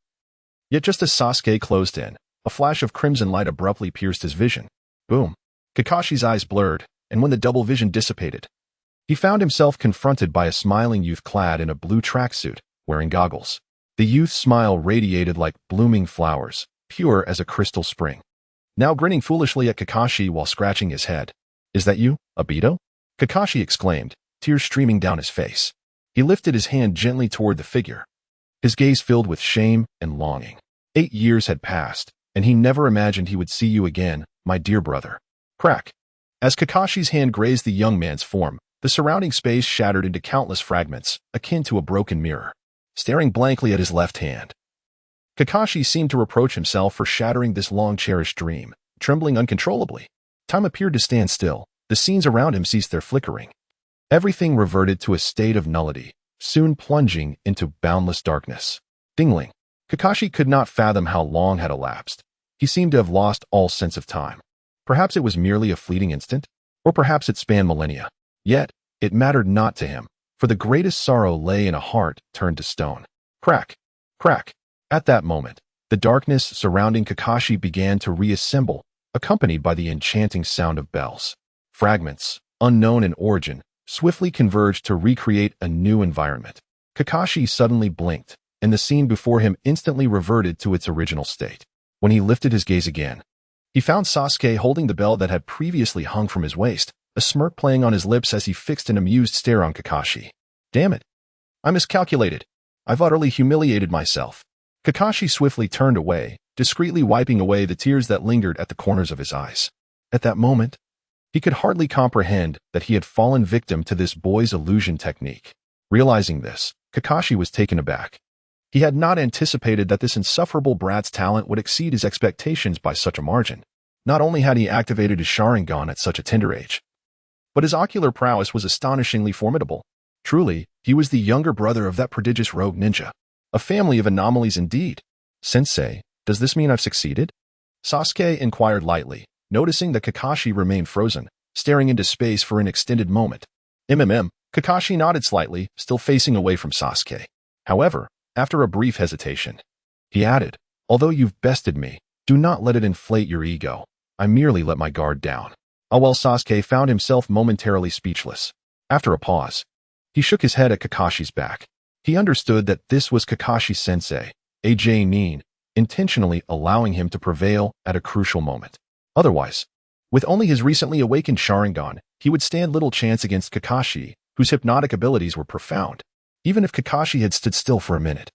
Yet just as Sasuke closed in, a flash of crimson light abruptly pierced his vision. Boom! Kakashi's eyes blurred, and when the double vision dissipated, he found himself confronted by a smiling youth clad in a blue tracksuit, wearing goggles. The youth's smile radiated like blooming flowers, pure as a crystal spring. Now grinning foolishly at Kakashi while scratching his head. "Is that you, Obito?" Kakashi exclaimed, tears streaming down his face. He lifted his hand gently toward the figure, his gaze filled with shame and longing. 8 years had passed, and he never imagined he would see you again, my dear brother. Crack! As Kakashi's hand grazed the young man's form, the surrounding space shattered into countless fragments, akin to a broken mirror. Staring blankly at his left hand, Kakashi seemed to reproach himself for shattering this long-cherished dream. Trembling uncontrollably, time appeared to stand still. The scenes around him ceased their flickering. Everything reverted to a state of nullity, soon plunging into boundless darkness. Dingling. Kakashi could not fathom how long had elapsed. He seemed to have lost all sense of time. Perhaps it was merely a fleeting instant, or perhaps it spanned millennia. Yet, it mattered not to him, for the greatest sorrow lay in a heart turned to stone. Crack! Crack! At that moment, the darkness surrounding Kakashi began to reassemble, accompanied by the enchanting sound of bells. Fragments, unknown in origin, swiftly converged to recreate a new environment. Kakashi suddenly blinked, and the scene before him instantly reverted to its original state. When he lifted his gaze again, he found Sasuke holding the bell that had previously hung from his waist, a smirk playing on his lips as he fixed an amused stare on Kakashi. Damn it! I miscalculated. I've utterly humiliated myself. Kakashi swiftly turned away, discreetly wiping away the tears that lingered at the corners of his eyes. At that moment, he could hardly comprehend that he had fallen victim to this boy's illusion technique. Realizing this, Kakashi was taken aback. He had not anticipated that this insufferable brat's talent would exceed his expectations by such a margin. Not only had he activated his Sharingan at such a tender age, but his ocular prowess was astonishingly formidable. Truly, he was the younger brother of that prodigious rogue ninja. A family of anomalies indeed. Sensei, does this mean I've succeeded? Sasuke inquired lightly, noticing that Kakashi remained frozen, staring into space for an extended moment. Kakashi nodded slightly, still facing away from Sasuke. However, after a brief hesitation, he added, "Although you've bested me, do not let it inflate your ego. I merely let my guard down." While Sasuke found himself momentarily speechless. After a pause, he shook his head at Kakashi's back. He understood that this was Kakashi's sensei, a genin, intentionally allowing him to prevail at a crucial moment. Otherwise, with only his recently awakened Sharingan, he would stand little chance against Kakashi, whose hypnotic abilities were profound. Even if Kakashi had stood still for a minute,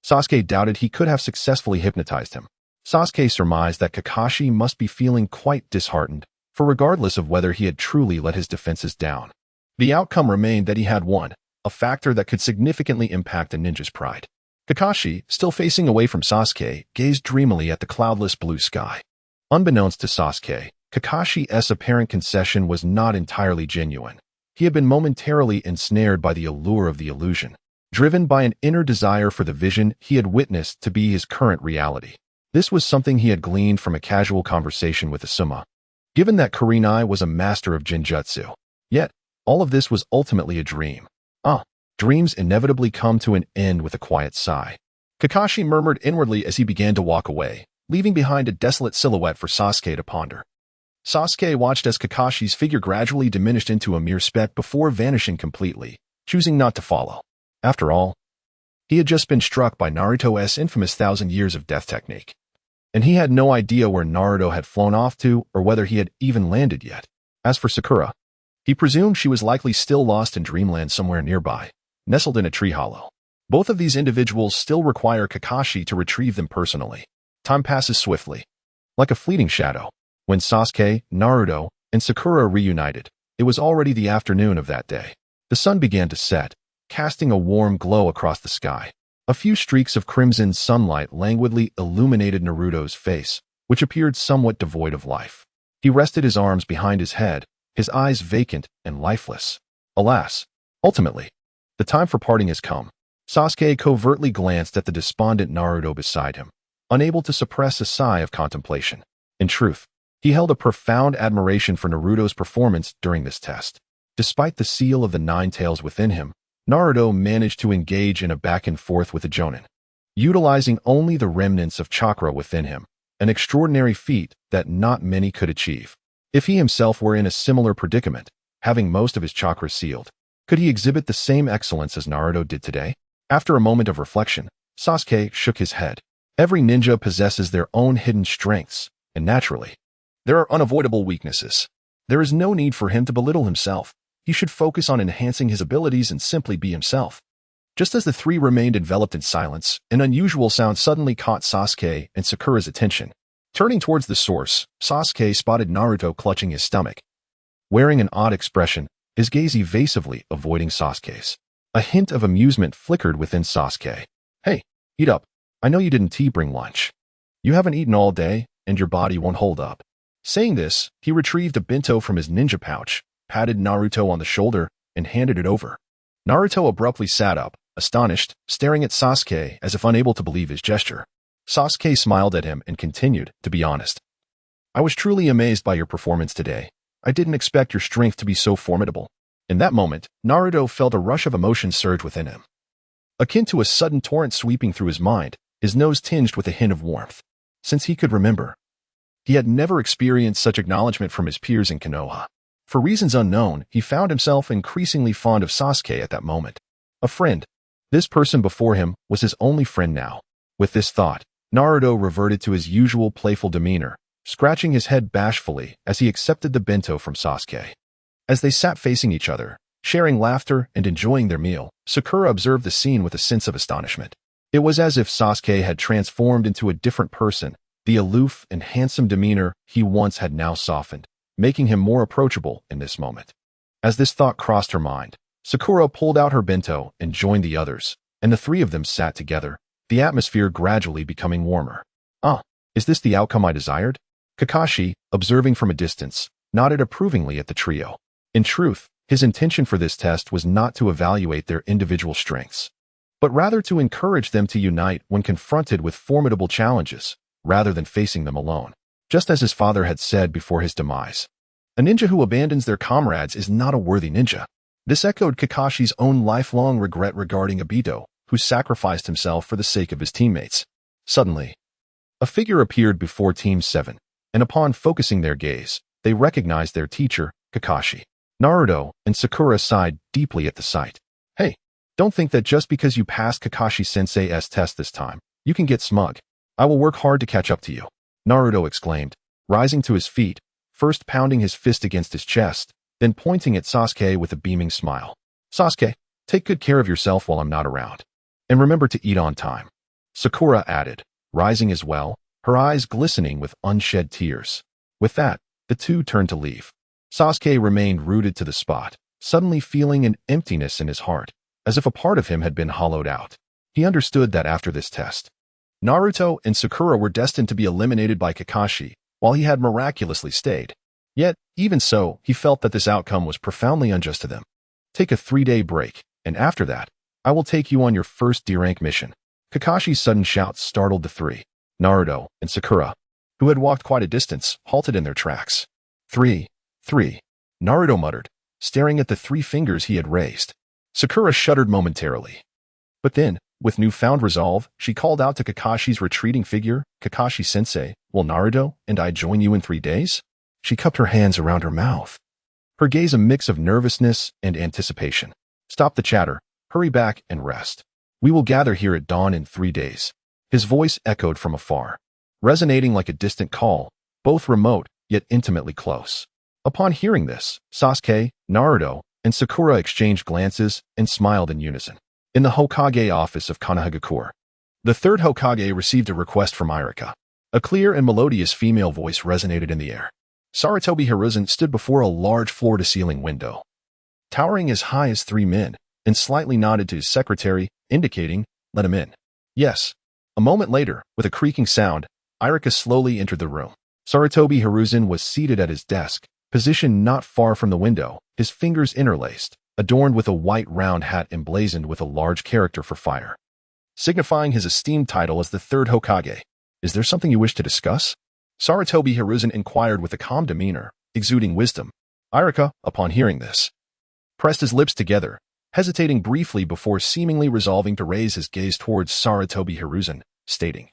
Sasuke doubted he could have successfully hypnotized him. Sasuke surmised that Kakashi must be feeling quite disheartened, for regardless of whether he had truly let his defenses down, the outcome remained that he had won, a factor that could significantly impact a ninja's pride. Kakashi, still facing away from Sasuke, gazed dreamily at the cloudless blue sky. Unbeknownst to Sasuke, Kakashi's apparent concession was not entirely genuine. He had been momentarily ensnared by the allure of the illusion, driven by an inner desire for the vision he had witnessed to be his current reality. This was something he had gleaned from a casual conversation with Asuma. Given that Kurenai was a master of Jinjutsu, yet all of this was ultimately a dream. Dreams inevitably come to an end with a quiet sigh. Kakashi murmured inwardly as he began to walk away, leaving behind a desolate silhouette for Sasuke to ponder. Sasuke watched as Kakashi's figure gradually diminished into a mere speck before vanishing completely, choosing not to follow. After all, he had just been struck by Naruto's infamous 1,000 years of death technique, and he had no idea where Naruto had flown off to or whether he had even landed yet. As for Sakura, he presumed she was likely still lost in dreamland somewhere nearby, nestled in a tree hollow. Both of these individuals still require Kakashi to retrieve them personally. Time passes swiftly, like a fleeting shadow. When Sasuke, Naruto, and Sakura reunited, it was already the afternoon of that day. The sun began to set, casting a warm glow across the sky. A few streaks of crimson sunlight languidly illuminated Naruto's face, which appeared somewhat devoid of life. He rested his arms behind his head, his eyes vacant and lifeless. Alas, ultimately, the time for parting has come. Sasuke covertly glanced at the despondent Naruto beside him, unable to suppress a sigh of contemplation. In truth, he held a profound admiration for Naruto's performance during this test. Despite the seal of the Nine Tails within him, Naruto managed to engage in a back and forth with a Jonin, utilizing only the remnants of chakra within him, an extraordinary feat that not many could achieve. If he himself were in a similar predicament, having most of his chakra sealed, could he exhibit the same excellence as Naruto did today? After a moment of reflection, Sasuke shook his head. Every ninja possesses their own hidden strengths, and naturally, there are unavoidable weaknesses. There is no need for him to belittle himself. He should focus on enhancing his abilities and simply be himself. Just as the three remained enveloped in silence, an unusual sound suddenly caught Sasuke and Sakura's attention. Turning towards the source, Sasuke spotted Naruto clutching his stomach. Wearing an odd expression, his gaze evasively avoiding Sasuke's. A hint of amusement flickered within Sasuke. Hey, eat up. I know you didn't bring lunch. You haven't eaten all day, and your body won't hold up. Saying this, he retrieved a bento from his ninja pouch, patted Naruto on the shoulder, and handed it over. Naruto abruptly sat up, astonished, staring at Sasuke as if unable to believe his gesture. Sasuke smiled at him and continued, to be honest. I was truly amazed by your performance today. I didn't expect your strength to be so formidable. In that moment, Naruto felt a rush of emotion surge within him. Akin to a sudden torrent sweeping through his mind, his nose tinged with a hint of warmth. Since he could remember, he had never experienced such acknowledgement from his peers in Konoha. For reasons unknown, he found himself increasingly fond of Sasuke at that moment. A friend. This person before him was his only friend now. With this thought, Naruto reverted to his usual playful demeanor, scratching his head bashfully as he accepted the bento from Sasuke. As they sat facing each other, sharing laughter and enjoying their meal, Sakura observed the scene with a sense of astonishment. It was as if Sasuke had transformed into a different person. The aloof and handsome demeanor he once had now softened, making him more approachable in this moment. As this thought crossed her mind, Sakura pulled out her bento and joined the others, and the three of them sat together, the atmosphere gradually becoming warmer. Is this the outcome I desired? Kakashi, observing from a distance, nodded approvingly at the trio. In truth, his intention for this test was not to evaluate their individual strengths, but rather to encourage them to unite when confronted with formidable challenges, rather than facing them alone. Just as his father had said before his demise, a ninja who abandons their comrades is not a worthy ninja. This echoed Kakashi's own lifelong regret regarding Obito, who sacrificed himself for the sake of his teammates. Suddenly, a figure appeared before Team 7, and upon focusing their gaze, they recognized their teacher, Kakashi. Naruto and Sakura sighed deeply at the sight. Hey, don't think that just because you passed Kakashi-sensei's test this time, you can get smug. I will work hard to catch up to you, Naruto exclaimed, rising to his feet, first pounding his fist against his chest, then pointing at Sasuke with a beaming smile. Sasuke, take good care of yourself while I'm not around. And remember to eat on time. Sakura added, rising as well, her eyes glistening with unshed tears. With that, the two turned to leave. Sasuke remained rooted to the spot, suddenly feeling an emptiness in his heart, as if a part of him had been hollowed out. He understood that after this test, Naruto and Sakura were destined to be eliminated by Kakashi, while he had miraculously stayed. Yet, even so, he felt that this outcome was profoundly unjust to them. Take a 3-day break, and after that, I will take you on your first D-rank mission. Kakashi's sudden shout startled the three. Naruto and Sakura, who had walked quite a distance, halted in their tracks. Three. Naruto muttered, staring at the 3 fingers he had raised. Sakura shuddered momentarily. But then, with newfound resolve, she called out to Kakashi's retreating figure, Kakashi-sensei, will Naruto and I join you in 3 days? She cupped her hands around her mouth, her gaze a mix of nervousness and anticipation. Stop the chatter, hurry back and rest. We will gather here at dawn in 3 days. His voice echoed from afar, resonating like a distant call, both remote yet intimately close. Upon hearing this, Sasuke, Naruto, and Sakura exchanged glances and smiled in unison. In the Hokage office of Konohagakure, the third Hokage received a request from Irika. A clear and melodious female voice resonated in the air. Sarutobi Hiruzen stood before a large floor-to-ceiling window, towering as high as 3 men, and slightly nodded to his secretary, indicating, let him in. Yes. A moment later, with a creaking sound, Irika slowly entered the room. Sarutobi Hiruzen was seated at his desk, positioned not far from the window, his fingers interlaced, adorned with a white round hat emblazoned with a large character for fire, signifying his esteemed title as the third Hokage. Is there something you wish to discuss? Sarutobi Hiruzen inquired with a calm demeanor, exuding wisdom. Irika, upon hearing this, pressed his lips together, hesitating briefly before seemingly resolving to raise his gaze towards Sarutobi Hiruzen, stating,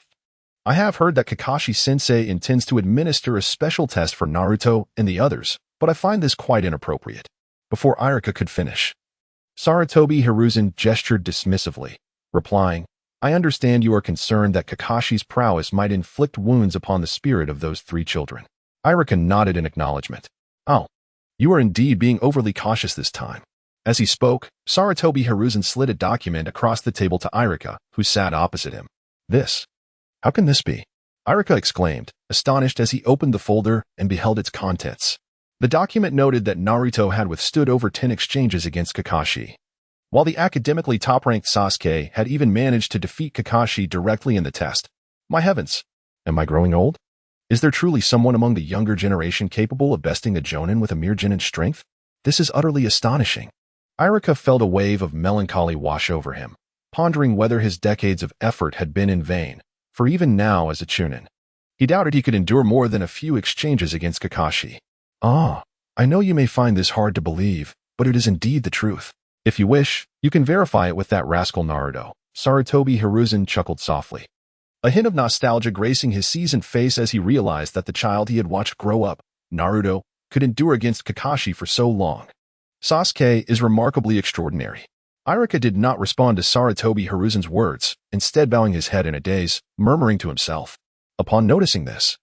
I have heard that Kakashi-sensei intends to administer a special test for Naruto and the others, but I find this quite inappropriate. Before Irika could finish, Sarutobi Hiruzen gestured dismissively, replying, I understand you are concerned that Kakashi's prowess might inflict wounds upon the spirit of those 3 children. Irika nodded in acknowledgement. Oh, you are indeed being overly cautious this time. As he spoke, Sarutobi Hiruzen slid a document across the table to Irika, who sat opposite him. This? How can this be? Irika exclaimed, astonished as he opened the folder and beheld its contents. The document noted that Naruto had withstood over 10 exchanges against Kakashi, while the academically top-ranked Sasuke had even managed to defeat Kakashi directly in the test. My heavens, am I growing old? Is there truly someone among the younger generation capable of besting a Jonin with a mere Genin strength? This is utterly astonishing. Irika felt a wave of melancholy wash over him, pondering whether his decades of effort had been in vain, for even now as a Chunin, he doubted he could endure more than a few exchanges against Kakashi. Ah, I know you may find this hard to believe, but it is indeed the truth. If you wish, you can verify it with that rascal Naruto. Sarutobi Hiruzen chuckled softly, a hint of nostalgia gracing his seasoned face as he realized that the child he had watched grow up, Naruto, could endure against Kakashi for so long. Sasuke is remarkably extraordinary. Irika did not respond to Sarutobi Hiruzen's words, instead bowing his head in a daze, murmuring to himself. Upon noticing this,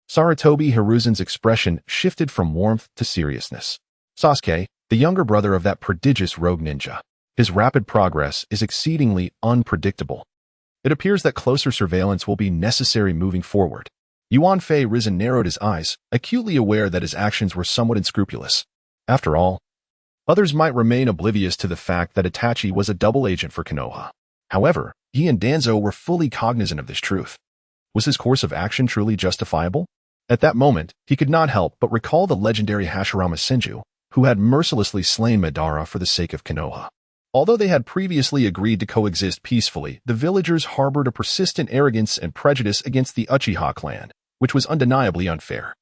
Sarutobi Hiruzen's expression shifted from warmth to seriousness. Sasuke, the younger brother of that prodigious rogue ninja, his rapid progress is exceedingly unpredictable. It appears that closer surveillance will be necessary moving forward. Yuan Fei Risen narrowed his eyes, acutely aware that his actions were somewhat unscrupulous. After all, others might remain oblivious to the fact that Itachi was a double agent for Konoha. However, he and Danzo were fully cognizant of this truth. Was his course of action truly justifiable? At that moment, he could not help but recall the legendary Hashirama Senju, who had mercilessly slain Madara for the sake of Konoha. Although they had previously agreed to coexist peacefully, the villagers harbored a persistent arrogance and prejudice against the Uchiha clan, which was undeniably unfair.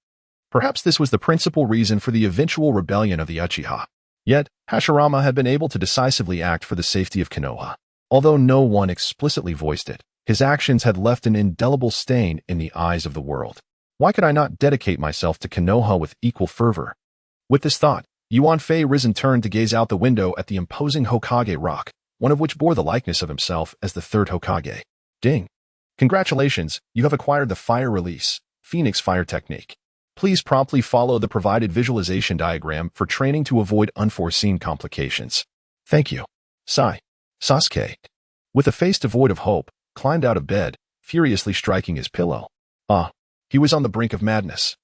Perhaps this was the principal reason for the eventual rebellion of the Uchiha. Yet, Hashirama had been able to decisively act for the safety of Konoha. Although no one explicitly voiced it, his actions had left an indelible stain in the eyes of the world. Why could I not dedicate myself to Konoha with equal fervor? With this thought, Yuan Fei Risen turned to gaze out the window at the imposing Hokage rock, one of which bore the likeness of himself as the third Hokage. Ding! Congratulations, you have acquired the Fire Release, Phoenix Fire Technique. Please promptly follow the provided visualization diagram for training to avoid unforeseen complications. Thank you. Sigh. Sasuke, with a face devoid of hope, climbed out of bed, furiously striking his pillow. He was on the brink of madness.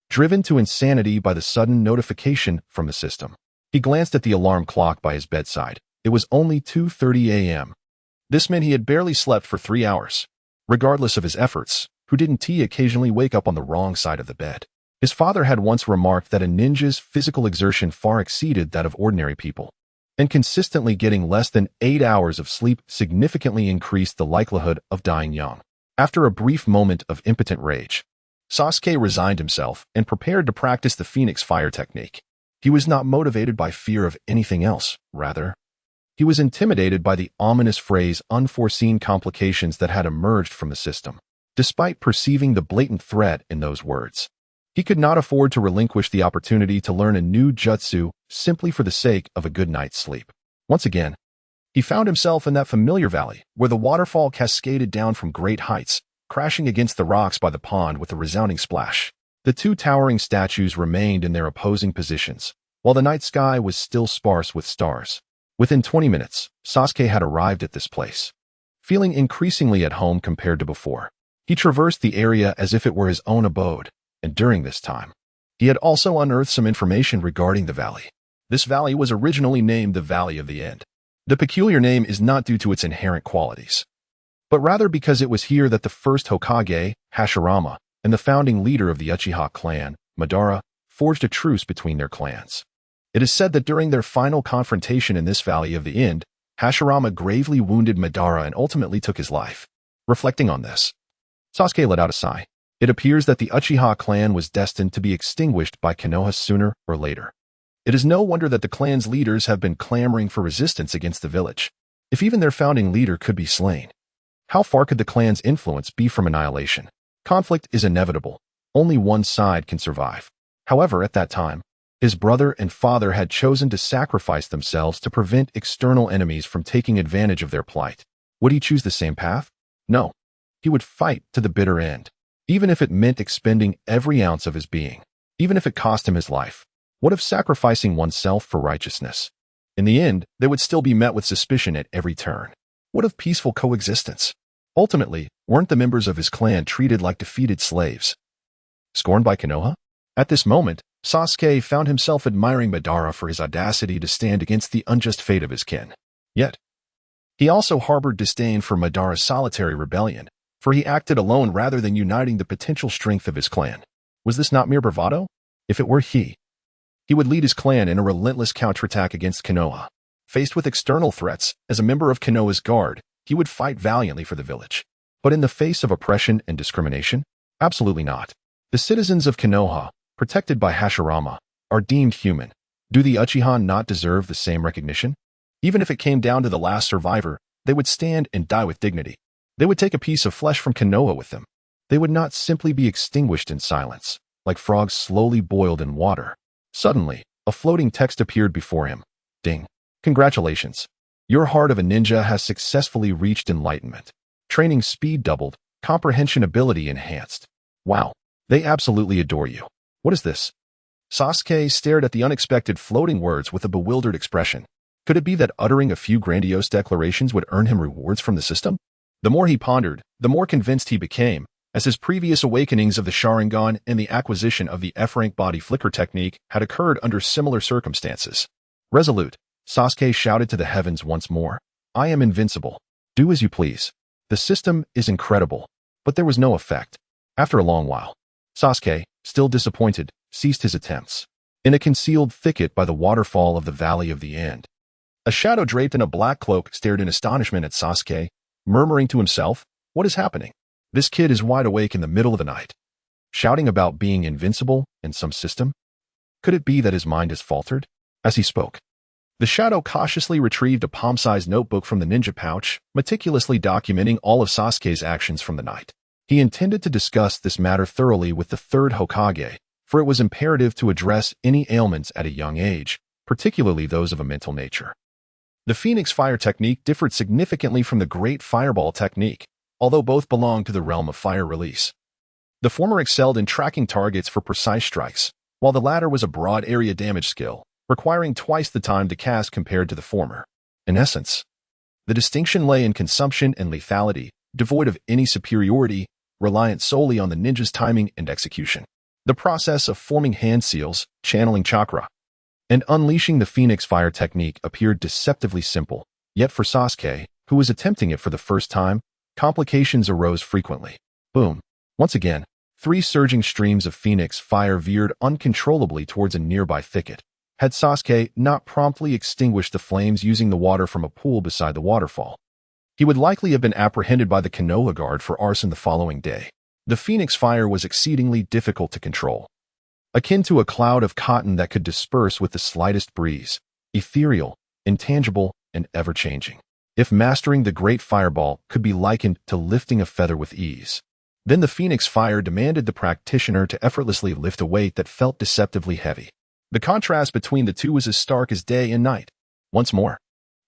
Driven to insanity by the sudden notification from the system. He glanced at the alarm clock by his bedside. It was only 2:30 a.m. This meant he had barely slept for 3 hours. Regardless of his efforts, who didn't he occasionally wake up on the wrong side of the bed? His father had once remarked that a ninja's physical exertion far exceeded that of ordinary people, and consistently getting less than 8 hours of sleep significantly increased the likelihood of dying young. After a brief moment of impotent rage, Sasuke resigned himself and prepared to practice the Phoenix Fire technique. He was not motivated by fear of anything else, rather. He was intimidated by the ominous phrase unforeseen complications that had emerged from the system. Despite perceiving the blatant threat in those words, he could not afford to relinquish the opportunity to learn a new jutsu simply for the sake of a good night's sleep. Once again, he found himself in that familiar valley where the waterfall cascaded down from great heights, crashing against the rocks by the pond with a resounding splash. The two towering statues remained in their opposing positions, while the night sky was still sparse with stars. Within 20 minutes, Sasuke had arrived at this place. Feeling increasingly at home compared to before, he traversed the area as if it were his own abode, and during this time, he had also unearthed some information regarding the valley. This valley was originally named the Valley of the End. The peculiar name is not due to its inherent qualities, but rather because it was here that the first Hokage, Hashirama, and the founding leader of the Uchiha clan, Madara, forged a truce between their clans. It is said that during their final confrontation in this Valley of the End, Hashirama gravely wounded Madara and ultimately took his life. Reflecting on this, Sasuke let out a sigh. It appears that the Uchiha clan was destined to be extinguished by Konoha sooner or later. It is no wonder that the clan's leaders have been clamoring for resistance against the village. If even their founding leader could be slain, how far could the clan's influence be from annihilation? Conflict is inevitable. Only one side can survive. However, at that time, his brother and father had chosen to sacrifice themselves to prevent external enemies from taking advantage of their plight. Would he choose the same path? No. He would fight to the bitter end, even if it meant expending every ounce of his being, even if it cost him his life. What of sacrificing oneself for righteousness? In the end, they would still be met with suspicion at every turn. What of peaceful coexistence? Ultimately, weren't the members of his clan treated like defeated slaves? Scorned by Konoha? At this moment, Sasuke found himself admiring Madara for his audacity to stand against the unjust fate of his kin. Yet, he also harbored disdain for Madara's solitary rebellion, for he acted alone rather than uniting the potential strength of his clan. Was this not mere bravado? If it were he would lead his clan in a relentless counterattack against Konoha. Faced with external threats, as a member of Konoha's guard, he would fight valiantly for the village. But in the face of oppression and discrimination? Absolutely not. The citizens of Konoha, protected by Hashirama, are deemed human. Do the Uchiha not deserve the same recognition? Even if it came down to the last survivor, they would stand and die with dignity. They would take a piece of flesh from Konoha with them. They would not simply be extinguished in silence, like frogs slowly boiled in water. Suddenly, a floating text appeared before him. Ding. Congratulations. Your heart of a ninja has successfully reached enlightenment. Training speed doubled, comprehension ability enhanced. Wow. They absolutely adore you. What is this? Sasuke stared at the unexpected floating words with a bewildered expression. Could it be that uttering a few grandiose declarations would earn him rewards from the system? The more he pondered, the more convinced he became, as his previous awakenings of the Sharingan and the acquisition of the F-rank body flicker technique had occurred under similar circumstances. Resolute, Sasuke shouted to the heavens once more. I am invincible. Do as you please. The system is incredible, but there was no effect. After a long while, Sasuke, still disappointed, ceased his attempts. In a concealed thicket by the waterfall of the Valley of the End, a shadow draped in a black cloak stared in astonishment at Sasuke, murmuring to himself, "What is happening? This kid is wide awake in the middle of the night, shouting about being invincible in some system? Could it be that his mind has faltered?" As he spoke, the shadow cautiously retrieved a palm-sized notebook from the ninja pouch, meticulously documenting all of Sasuke's actions from the night. He intended to discuss this matter thoroughly with the third Hokage, for it was imperative to address any ailments at a young age, particularly those of a mental nature. The Phoenix Fire technique differed significantly from the Great Fireball technique, although both belonged to the realm of fire release. The former excelled in tracking targets for precise strikes, while the latter was a broad area damage skill, requiring twice the time to cast compared to the former. In essence, the distinction lay in consumption and lethality, devoid of any superiority, reliant solely on the ninja's timing and execution. The process of forming hand seals, channeling chakra, and unleashing the Phoenix Fire technique appeared deceptively simple, yet for Sasuke, who was attempting it for the first time, complications arose frequently. Boom. Once again, 3 surging streams of Phoenix Fire veered uncontrollably towards a nearby thicket. Had Sasuke not promptly extinguished the flames using the water from a pool beside the waterfall, he would likely have been apprehended by the Konoha guard for arson the following day. The Phoenix Fire was exceedingly difficult to control, akin to a cloud of cotton that could disperse with the slightest breeze, ethereal, intangible, and ever-changing. If mastering the Great Fireball could be likened to lifting a feather with ease, then the Phoenix Fire demanded the practitioner to effortlessly lift a weight that felt deceptively heavy. The contrast between the two was as stark as day and night. Once more,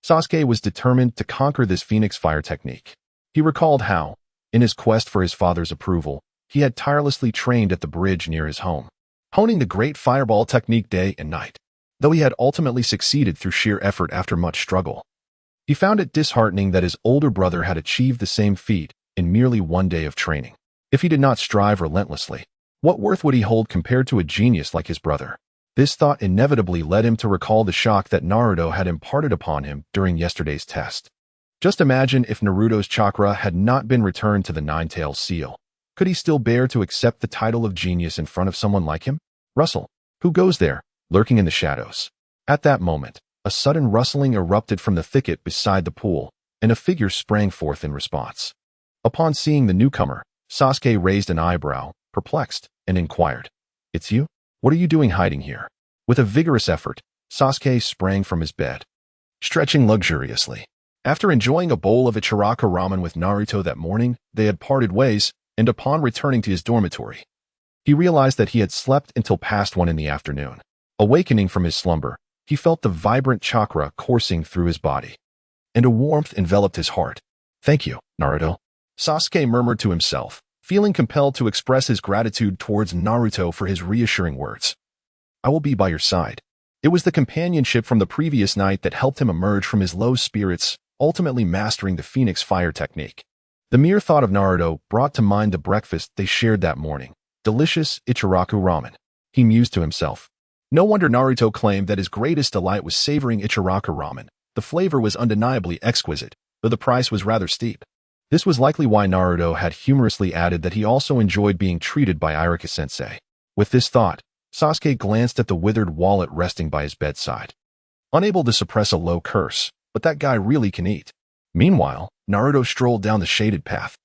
Sasuke was determined to conquer this Phoenix Fire technique. He recalled how, in his quest for his father's approval, he had tirelessly trained at the bridge near his home, honing the Great Fireball technique day and night. Though he had ultimately succeeded through sheer effort after much struggle, he found it disheartening that his older brother had achieved the same feat in merely one day of training. If he did not strive relentlessly, what worth would he hold compared to a genius like his brother? This thought inevitably led him to recall the shock that Naruto had imparted upon him during yesterday's test. Just imagine if Naruto's chakra had not been returned to the Nine-Tailed Seal. Could he still bear to accept the title of genius in front of someone like him? Russell, who goes there, lurking in the shadows? At that moment, a sudden rustling erupted from the thicket beside the pool, and a figure sprang forth in response. Upon seeing the newcomer, Sasuke raised an eyebrow, perplexed, and inquired, "It's you? What are you doing hiding here?" With a vigorous effort, Sasuke sprang from his bed, stretching luxuriously. After enjoying a bowl of Ichiraka ramen with Naruto that morning, they had parted ways, and upon returning to his dormitory, he realized that he had slept until past 1 in the afternoon. Awakening from his slumber, he felt the vibrant chakra coursing through his body, and a warmth enveloped his heart. "Thank you, Naruto," Sasuke murmured to himself, feeling compelled to express his gratitude towards Naruto for his reassuring words. "I will be by your side." It was the companionship from the previous night that helped him emerge from his low spirits, ultimately mastering the Phoenix Fire technique. The mere thought of Naruto brought to mind the breakfast they shared that morning. Delicious Ichiraku ramen. He mused to himself. No wonder Naruto claimed that his greatest delight was savoring Ichiraku ramen. The flavor was undeniably exquisite, though the price was rather steep. This was likely why Naruto had humorously added that he also enjoyed being treated by Irika-sensei. With this thought, Sasuke glanced at the withered wallet resting by his bedside, unable to suppress a low curse. But that guy really can eat. Meanwhile, Naruto strolled down the shaded path.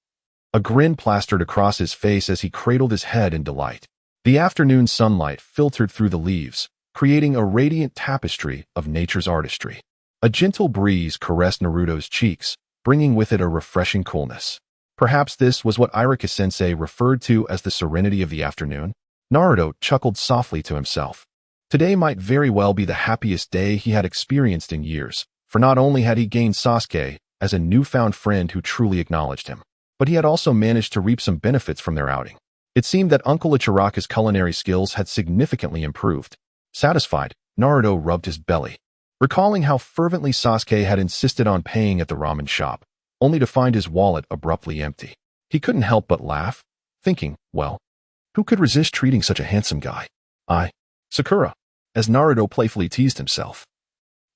A grin plastered across his face as he cradled his head in delight. The afternoon sunlight filtered through the leaves, creating a radiant tapestry of nature's artistry. A gentle breeze caressed Naruto's cheeks, bringing with it a refreshing coolness. Perhaps this was what Irika-sensei referred to as the serenity of the afternoon. Naruto chuckled softly to himself. Today might very well be the happiest day he had experienced in years, for not only had he gained Sasuke as a newfound friend who truly acknowledged him, but he had also managed to reap some benefits from their outing. It seemed that Uncle Ichiraka's culinary skills had significantly improved. Satisfied, Naruto rubbed his belly, recalling how fervently Sasuke had insisted on paying at the ramen shop, only to find his wallet abruptly empty. He couldn't help but laugh, thinking, well, who could resist treating such a handsome guy? Sakura, as Naruto playfully teased himself.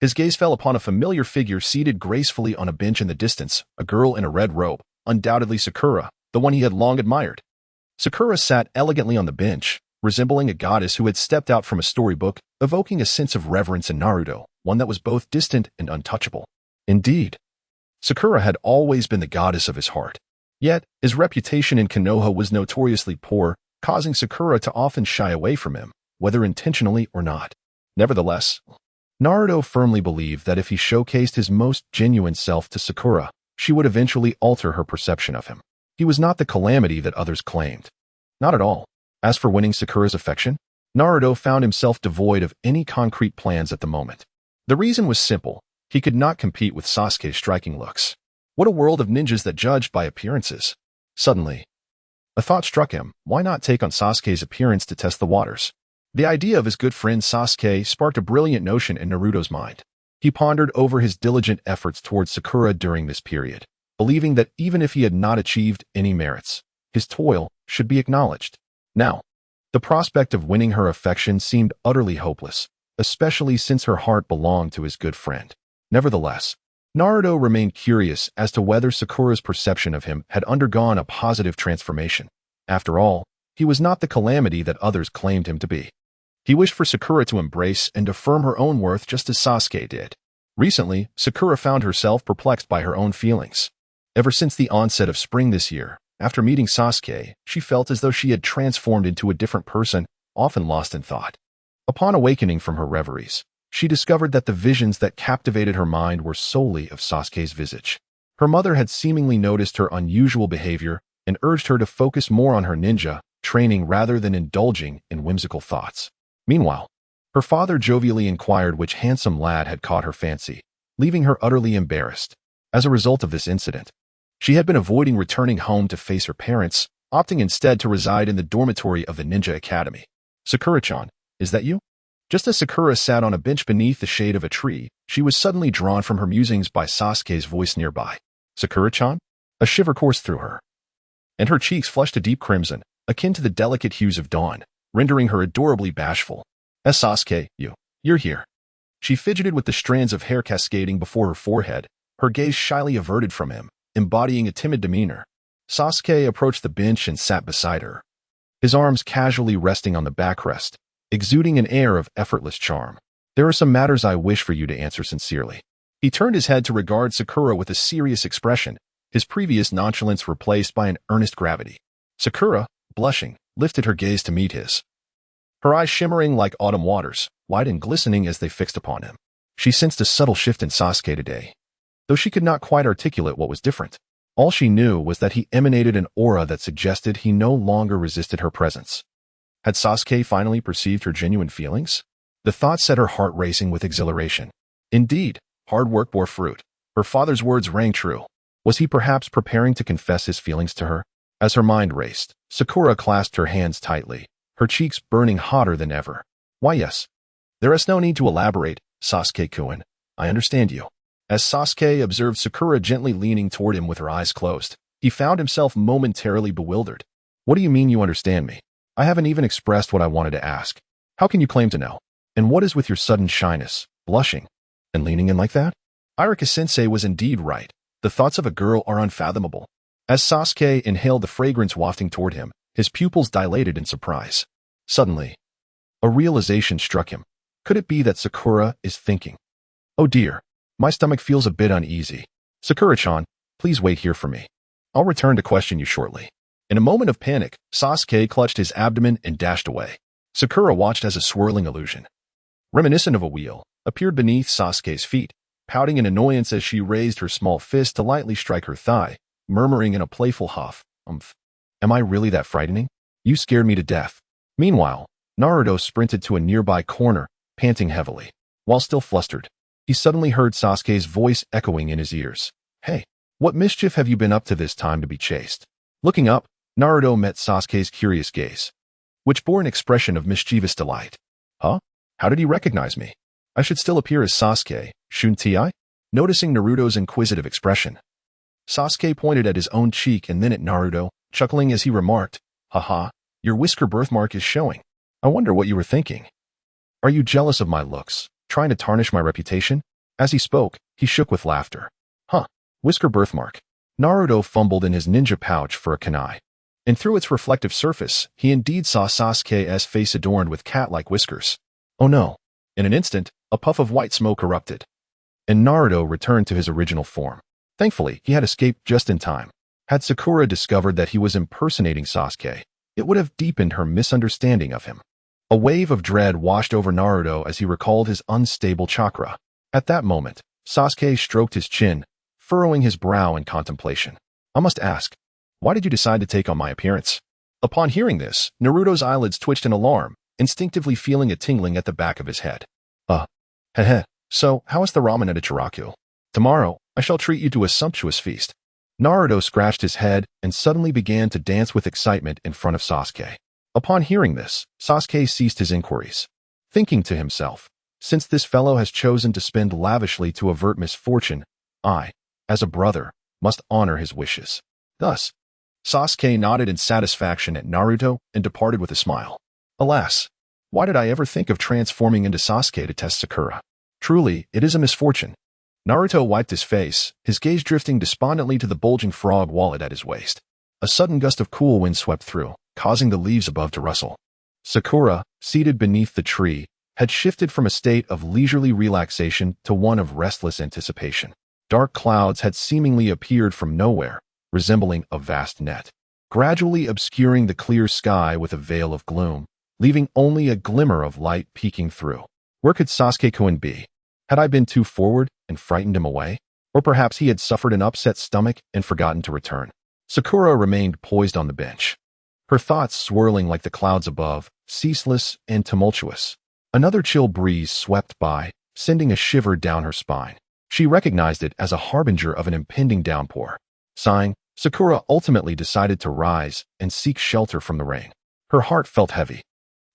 His gaze fell upon a familiar figure seated gracefully on a bench in the distance, a girl in a red robe, undoubtedly Sakura, the one he had long admired. Sakura sat elegantly on the bench, resembling a goddess who had stepped out from a storybook, evoking a sense of reverence in Naruto, one that was both distant and untouchable. Indeed, Sakura had always been the goddess of his heart. Yet, his reputation in Konoha was notoriously poor, causing Sakura to often shy away from him, whether intentionally or not. Nevertheless, Naruto firmly believed that if he showcased his most genuine self to Sakura, she would eventually alter her perception of him. He was not the calamity that others claimed. Not at all. As for winning Sakura's affection, Naruto found himself devoid of any concrete plans at the moment. The reason was simple. He could not compete with Sasuke's striking looks. What a world of ninjas that judged by appearances. Suddenly, a thought struck him. Why not take on Sasuke's appearance to test the waters? The idea of his good friend Sasuke sparked a brilliant notion in Naruto's mind. He pondered over his diligent efforts towards Sakura during this period, believing that even if he had not achieved any merits, his toil should be acknowledged. Now, the prospect of winning her affection seemed utterly hopeless, especially since her heart belonged to his good friend. Nevertheless, Naruto remained curious as to whether Sakura's perception of him had undergone a positive transformation. After all, he was not the calamity that others claimed him to be. He wished for Sakura to embrace and affirm her own worth just as Sasuke did. Recently, Sakura found herself perplexed by her own feelings. Ever since the onset of spring this year, after meeting Sasuke, she felt as though she had transformed into a different person, often lost in thought. Upon awakening from her reveries, she discovered that the visions that captivated her mind were solely of Sasuke's visage. Her mother had seemingly noticed her unusual behavior and urged her to focus more on her ninja training rather than indulging in whimsical thoughts. Meanwhile, her father jovially inquired which handsome lad had caught her fancy, leaving her utterly embarrassed. As a result of this incident, she had been avoiding returning home to face her parents, opting instead to reside in the dormitory of the Ninja Academy. "Sakura-chan, is that you?" Just as Sakura sat on a bench beneath the shade of a tree, she was suddenly drawn from her musings by Sasuke's voice nearby. "Sakura-chan?" A shiver coursed through her, and her cheeks flushed a deep crimson, akin to the delicate hues of dawn, rendering her adorably bashful. "As Sasuke, you're here." She fidgeted with the strands of hair cascading before her forehead, her gaze shyly averted from him, embodying a timid demeanor. Sasuke approached the bench and sat beside her, his arms casually resting on the backrest, exuding an air of effortless charm. "There are some matters I wish for you to answer sincerely." He turned his head to regard Sakura with a serious expression, his previous nonchalance replaced by an earnest gravity. Sakura, blushing, lifted her gaze to meet his, her eyes shimmering like autumn waters, wide and glistening as they fixed upon him. She sensed a subtle shift in Sasuke today, though she could not quite articulate what was different. All she knew was that he emanated an aura that suggested he no longer resisted her presence. Had Sasuke finally perceived her genuine feelings? The thought set her heart racing with exhilaration. Indeed, hard work bore fruit. Her father's words rang true. Was he perhaps preparing to confess his feelings to her? As her mind raced, Sakura clasped her hands tightly, her cheeks burning hotter than ever. "Why, yes. There is no need to elaborate, Sasuke-kun. I understand you." As Sasuke observed Sakura gently leaning toward him with her eyes closed, he found himself momentarily bewildered. "What do you mean you understand me? I haven't even expressed what I wanted to ask. How can you claim to know? And what is with your sudden shyness, blushing, and leaning in like that?" Irika-sensei was indeed right. The thoughts of a girl are unfathomable. As Sasuke inhaled the fragrance wafting toward him, his pupils dilated in surprise. Suddenly, a realization struck him. Could it be that Sakura is thinking, "Oh dear, my stomach feels a bit uneasy. Sakura-chan, please wait here for me. I'll return to question you shortly." In a moment of panic, Sasuke clutched his abdomen and dashed away. Sakura watched as a swirling illusion, reminiscent of a wheel, appeared beneath Sasuke's feet, pouting in annoyance as she raised her small fist to lightly strike her thigh, murmuring in a playful huff, "Umph. Am I really that frightening? You scared me to death." Meanwhile, Naruto sprinted to a nearby corner, panting heavily. While still flustered, he suddenly heard Sasuke's voice echoing in his ears. "Hey, what mischief have you been up to this time to be chased?" Looking up, Naruto met Sasuke's curious gaze, which bore an expression of mischievous delight. "Huh? How did he recognize me? I should still appear as Sasuke, shouldn't I?" Noticing Naruto's inquisitive expression, Sasuke pointed at his own cheek and then at Naruto, chuckling as he remarked, "Haha, your whisker birthmark is showing. I wonder what you were thinking. Are you jealous of my looks, trying to tarnish my reputation?" As he spoke, he shook with laughter. "Huh, whisker birthmark." Naruto fumbled in his ninja pouch for a kunai, and through its reflective surface, he indeed saw Sasuke's face adorned with cat-like whiskers. Oh no. In an instant, a puff of white smoke erupted, and Naruto returned to his original form. Thankfully, he had escaped just in time. Had Sakura discovered that he was impersonating Sasuke, it would have deepened her misunderstanding of him. A wave of dread washed over Naruto as he recalled his unstable chakra. At that moment, Sasuke stroked his chin, furrowing his brow in contemplation. "I must ask, why did you decide to take on my appearance?" Upon hearing this, Naruto's eyelids twitched in alarm, instinctively feeling a tingling at the back of his head. Heh. So, how is the ramen at Ichiraku? Tomorrow, I shall treat you to a sumptuous feast." Naruto scratched his head and suddenly began to dance with excitement in front of Sasuke. Upon hearing this, Sasuke ceased his inquiries, thinking to himself, since this fellow has chosen to spend lavishly to avert misfortune, I, as a brother, must honor his wishes. Thus, Sasuke nodded in satisfaction at Naruto and departed with a smile. Alas, why did I ever think of transforming into Sasuke to test Sakura? Truly, it is a misfortune. Naruto wiped his face, his gaze drifting despondently to the bulging frog wallet at his waist. A sudden gust of cool wind swept through, causing the leaves above to rustle. Sakura, seated beneath the tree, had shifted from a state of leisurely relaxation to one of restless anticipation. Dark clouds had seemingly appeared from nowhere, resembling a vast net, gradually obscuring the clear sky with a veil of gloom, leaving only a glimmer of light peeking through. Where could Sasuke-kun be? Had I been too forward and frightened him away? Or perhaps he had suffered an upset stomach and forgotten to return. Sakura remained poised on the bench, her thoughts swirling like the clouds above, ceaseless and tumultuous. Another chill breeze swept by, sending a shiver down her spine. She recognized it as a harbinger of an impending downpour. Sighing, Sakura ultimately decided to rise and seek shelter from the rain. Her heart felt heavy,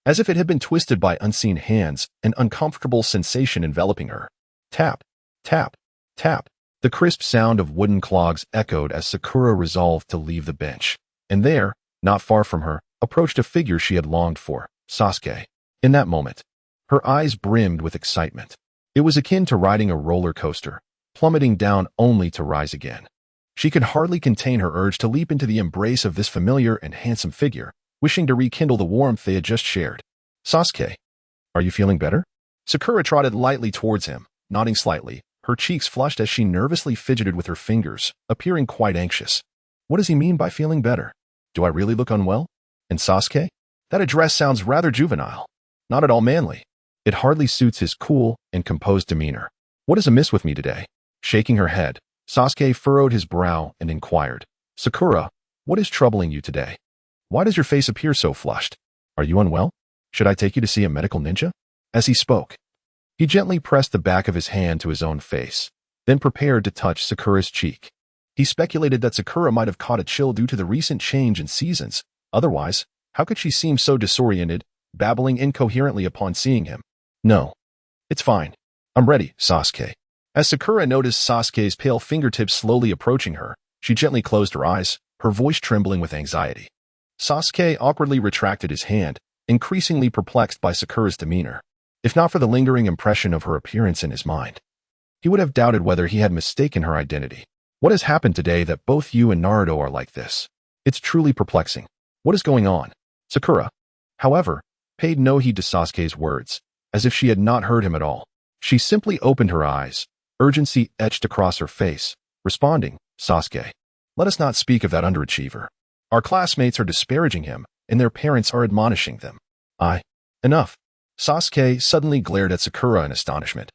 as if it had been twisted by unseen hands, an uncomfortable sensation enveloping her. Tap, tap, tap. The crisp sound of wooden clogs echoed as Sakura resolved to leave the bench. And there, not far from her, approached a figure she had longed for, Sasuke. In that moment, her eyes brimmed with excitement. It was akin to riding a roller coaster, plummeting down only to rise again. She could hardly contain her urge to leap into the embrace of this familiar and handsome figure, wishing to rekindle the warmth they had just shared. Sasuke, are you feeling better? Sakura trotted lightly towards him, nodding slightly, her cheeks flushed as she nervously fidgeted with her fingers, appearing quite anxious. What does he mean by feeling better? Do I really look unwell? And Sasuke? That address sounds rather juvenile, not at all manly. It hardly suits his cool and composed demeanor. What is amiss with me today? Shaking her head, Sasuke furrowed his brow and inquired, Sakura, what is troubling you today? Why does your face appear so flushed? Are you unwell? Should I take you to see a medical ninja? As he spoke, he gently pressed the back of his hand to his own face, then prepared to touch Sakura's cheek. He speculated that Sakura might have caught a chill due to the recent change in seasons. Otherwise, how could she seem so disoriented, babbling incoherently upon seeing him? No. It's fine. I'm ready, Sasuke. As Sakura noticed Sasuke's pale fingertips slowly approaching her, she gently closed her eyes, her voice trembling with anxiety. Sasuke awkwardly retracted his hand, increasingly perplexed by Sakura's demeanor. If not for the lingering impression of her appearance in his mind, he would have doubted whether he had mistaken her identity. What has happened today that both you and Naruto are like this? It's truly perplexing. What is going on? Sakura, however, paid no heed to Sasuke's words, as if she had not heard him at all. She simply opened her eyes, urgency etched across her face, responding, Sasuke, let us not speak of that underachiever. Our classmates are disparaging him, and their parents are admonishing them. Enough. Sasuke suddenly glared at Sakura in astonishment,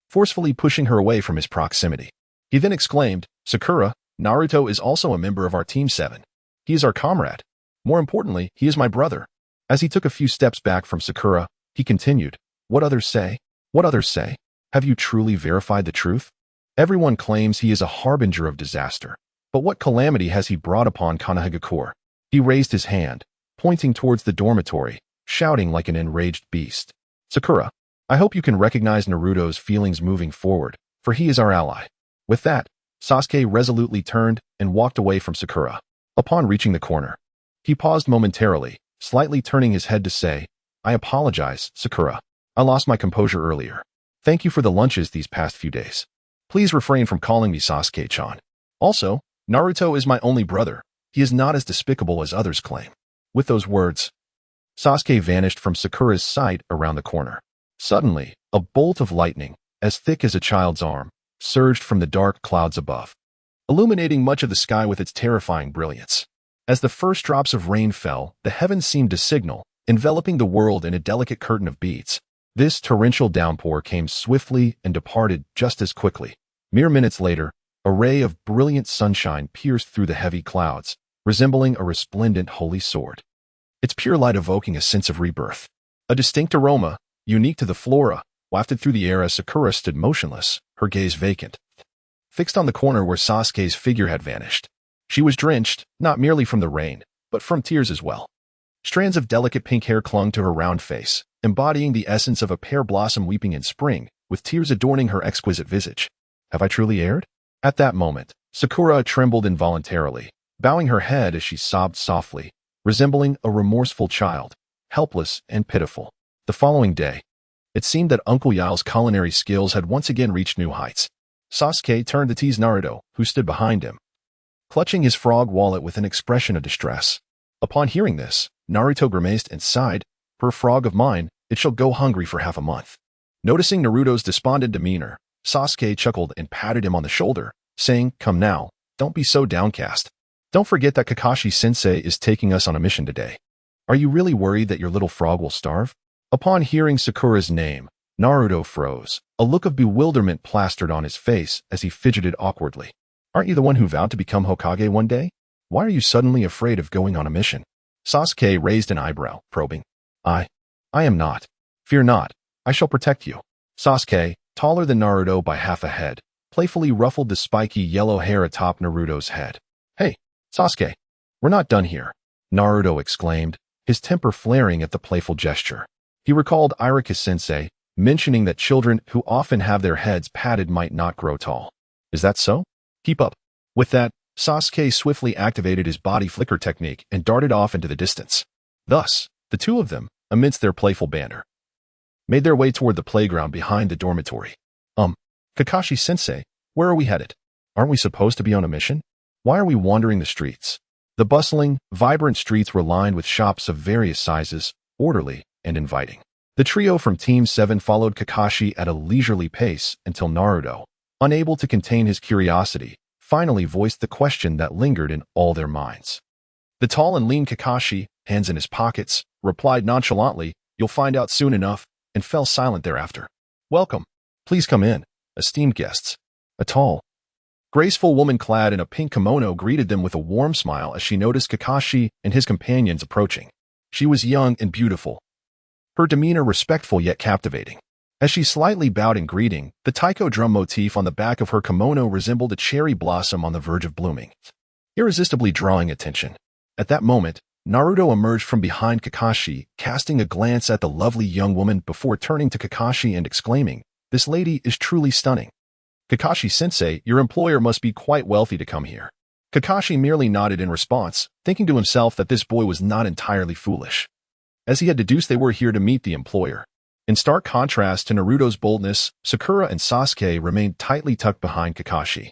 forcefully pushing her away from his proximity. He then exclaimed, Sakura, Naruto is also a member of our Team 7. He is our comrade. More importantly, he is my brother. As he took a few steps back from Sakura, he continued, What others say? What others say? Have you truly verified the truth? Everyone claims he is a harbinger of disaster. But what calamity has he brought upon Konohagakure? He raised his hand, pointing towards the dormitory, shouting like an enraged beast. Sakura, I hope you can recognize Naruto's feelings moving forward, for he is our ally. With that, Sasuke resolutely turned and walked away from Sakura. Upon reaching the corner, he paused momentarily, slightly turning his head to say, I apologize, Sakura. I lost my composure earlier. Thank you for the lunches these past few days. Please refrain from calling me Sasuke-chan. Also, Naruto is my only brother. He is not as despicable as others claim. With those words, Sasuke vanished from Sakura's sight around the corner. Suddenly, a bolt of lightning, as thick as a child's arm, surged from the dark clouds above, illuminating much of the sky with its terrifying brilliance. As the first drops of rain fell, the heavens seemed to signal, enveloping the world in a delicate curtain of beads. This torrential downpour came swiftly and departed just as quickly. Mere minutes later, a ray of brilliant sunshine pierced through the heavy clouds, resembling a resplendent holy sword, its pure light evoking a sense of rebirth. A distinct aroma, unique to the flora, wafted through the air as Sakura stood motionless, her gaze vacant, fixed on the corner where Sasuke's figure had vanished. She was drenched, not merely from the rain, but from tears as well. Strands of delicate pink hair clung to her round face, embodying the essence of a pear blossom weeping in spring, with tears adorning her exquisite visage. Have I truly erred? At that moment, Sakura trembled involuntarily, bowing her head as she sobbed softly, resembling a remorseful child, helpless and pitiful. The following day, it seemed that Uncle Yao's culinary skills had once again reached new heights. Sasuke turned to tease Naruto, who stood behind him, clutching his frog wallet with an expression of distress. Upon hearing this, Naruto grimaced and sighed, "Per frog of mine, it shall go hungry for half a month." Noticing Naruto's despondent demeanor, Sasuke chuckled and patted him on the shoulder, saying, "Come now, don't be so downcast. Don't forget that Kakashi-sensei is taking us on a mission today. Are you really worried that your little frog will starve?" Upon hearing Sakura's name, Naruto froze, a look of bewilderment plastered on his face as he fidgeted awkwardly. "Aren't you the one who vowed to become Hokage one day? Why are you suddenly afraid of going on a mission?" Sasuke raised an eyebrow, probing. I am not. Fear not. I shall protect you." Sasuke, taller than Naruto by half a head, playfully ruffled the spiky yellow hair atop Naruto's head. "Hey, Sasuke, we're not done here," Naruto exclaimed, his temper flaring at the playful gesture. He recalled Irika-sensei mentioning that children who often have their heads patted might not grow tall. "Is that so? Keep up." With that, Sasuke swiftly activated his body flicker technique and darted off into the distance. Thus, the two of them, amidst their playful banter, made their way toward the playground behind the dormitory. Kakashi-sensei, where are we headed? Aren't we supposed to be on a mission? Why are we wandering the streets?" The bustling, vibrant streets were lined with shops of various sizes, orderly and inviting. The trio from Team 7 followed Kakashi at a leisurely pace until Naruto, unable to contain his curiosity, finally voiced the question that lingered in all their minds. The tall and lean Kakashi, hands in his pockets, replied nonchalantly, "You'll find out soon enough," and fell silent thereafter. "Welcome. Please come in, esteemed guests." A tall, graceful woman clad in a pink kimono greeted them with a warm smile as she noticed Kakashi and his companions approaching. She was young and beautiful, her demeanor respectful yet captivating. As she slightly bowed in greeting, the taiko drum motif on the back of her kimono resembled a cherry blossom on the verge of blooming, irresistibly drawing attention. At that moment, Naruto emerged from behind Kakashi, casting a glance at the lovely young woman before turning to Kakashi and exclaiming, "This lady is truly stunning. Kakashi-sensei, your employer must be quite wealthy to come here." Kakashi merely nodded in response, thinking to himself that this boy was not entirely foolish, as he had deduced they were here to meet the employer. In stark contrast to Naruto's boldness, Sakura and Sasuke remained tightly tucked behind Kakashi,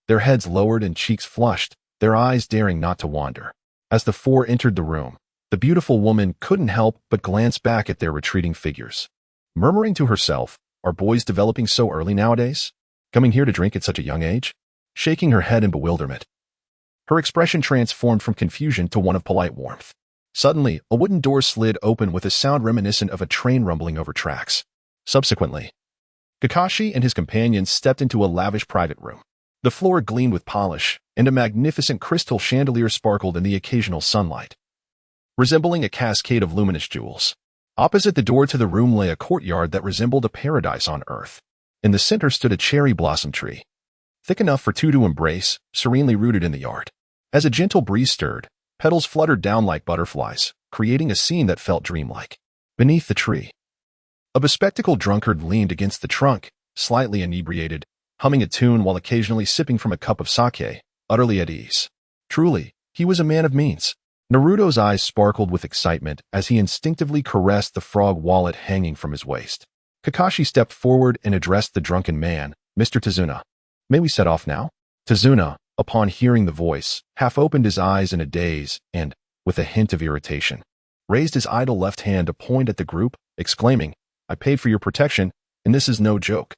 their heads lowered and cheeks flushed, their eyes daring not to wander. As the four entered the room, the beautiful woman couldn't help but glance back at their retreating figures, murmuring to herself, "Are boys developing so early nowadays? Coming here to drink at such a young age?" Shaking her head in bewilderment, her expression transformed from confusion to one of polite warmth. Suddenly, a wooden door slid open with a sound reminiscent of a train rumbling over tracks. Subsequently, Kakashi and his companions stepped into a lavish private room. The floor gleamed with polish, and a magnificent crystal chandelier sparkled in the occasional sunlight, resembling a cascade of luminous jewels. Opposite the door to the room lay a courtyard that resembled a paradise on earth. In the center stood a cherry blossom tree, thick enough for two to embrace, serenely rooted in the yard. As a gentle breeze stirred, petals fluttered down like butterflies, creating a scene that felt dreamlike. Beneath the tree, a bespectacled drunkard leaned against the trunk, slightly inebriated, humming a tune while occasionally sipping from a cup of sake, utterly at ease. Truly, he was a man of means. Naruto's eyes sparkled with excitement as he instinctively caressed the frog wallet hanging from his waist. Kakashi stepped forward and addressed the drunken man, "Mr. Tazuna, may we set off now?" Tazuna, upon hearing the voice, half opened his eyes in a daze and, with a hint of irritation, raised his idle left hand to point at the group, exclaiming, "I paid for your protection, and this is no joke.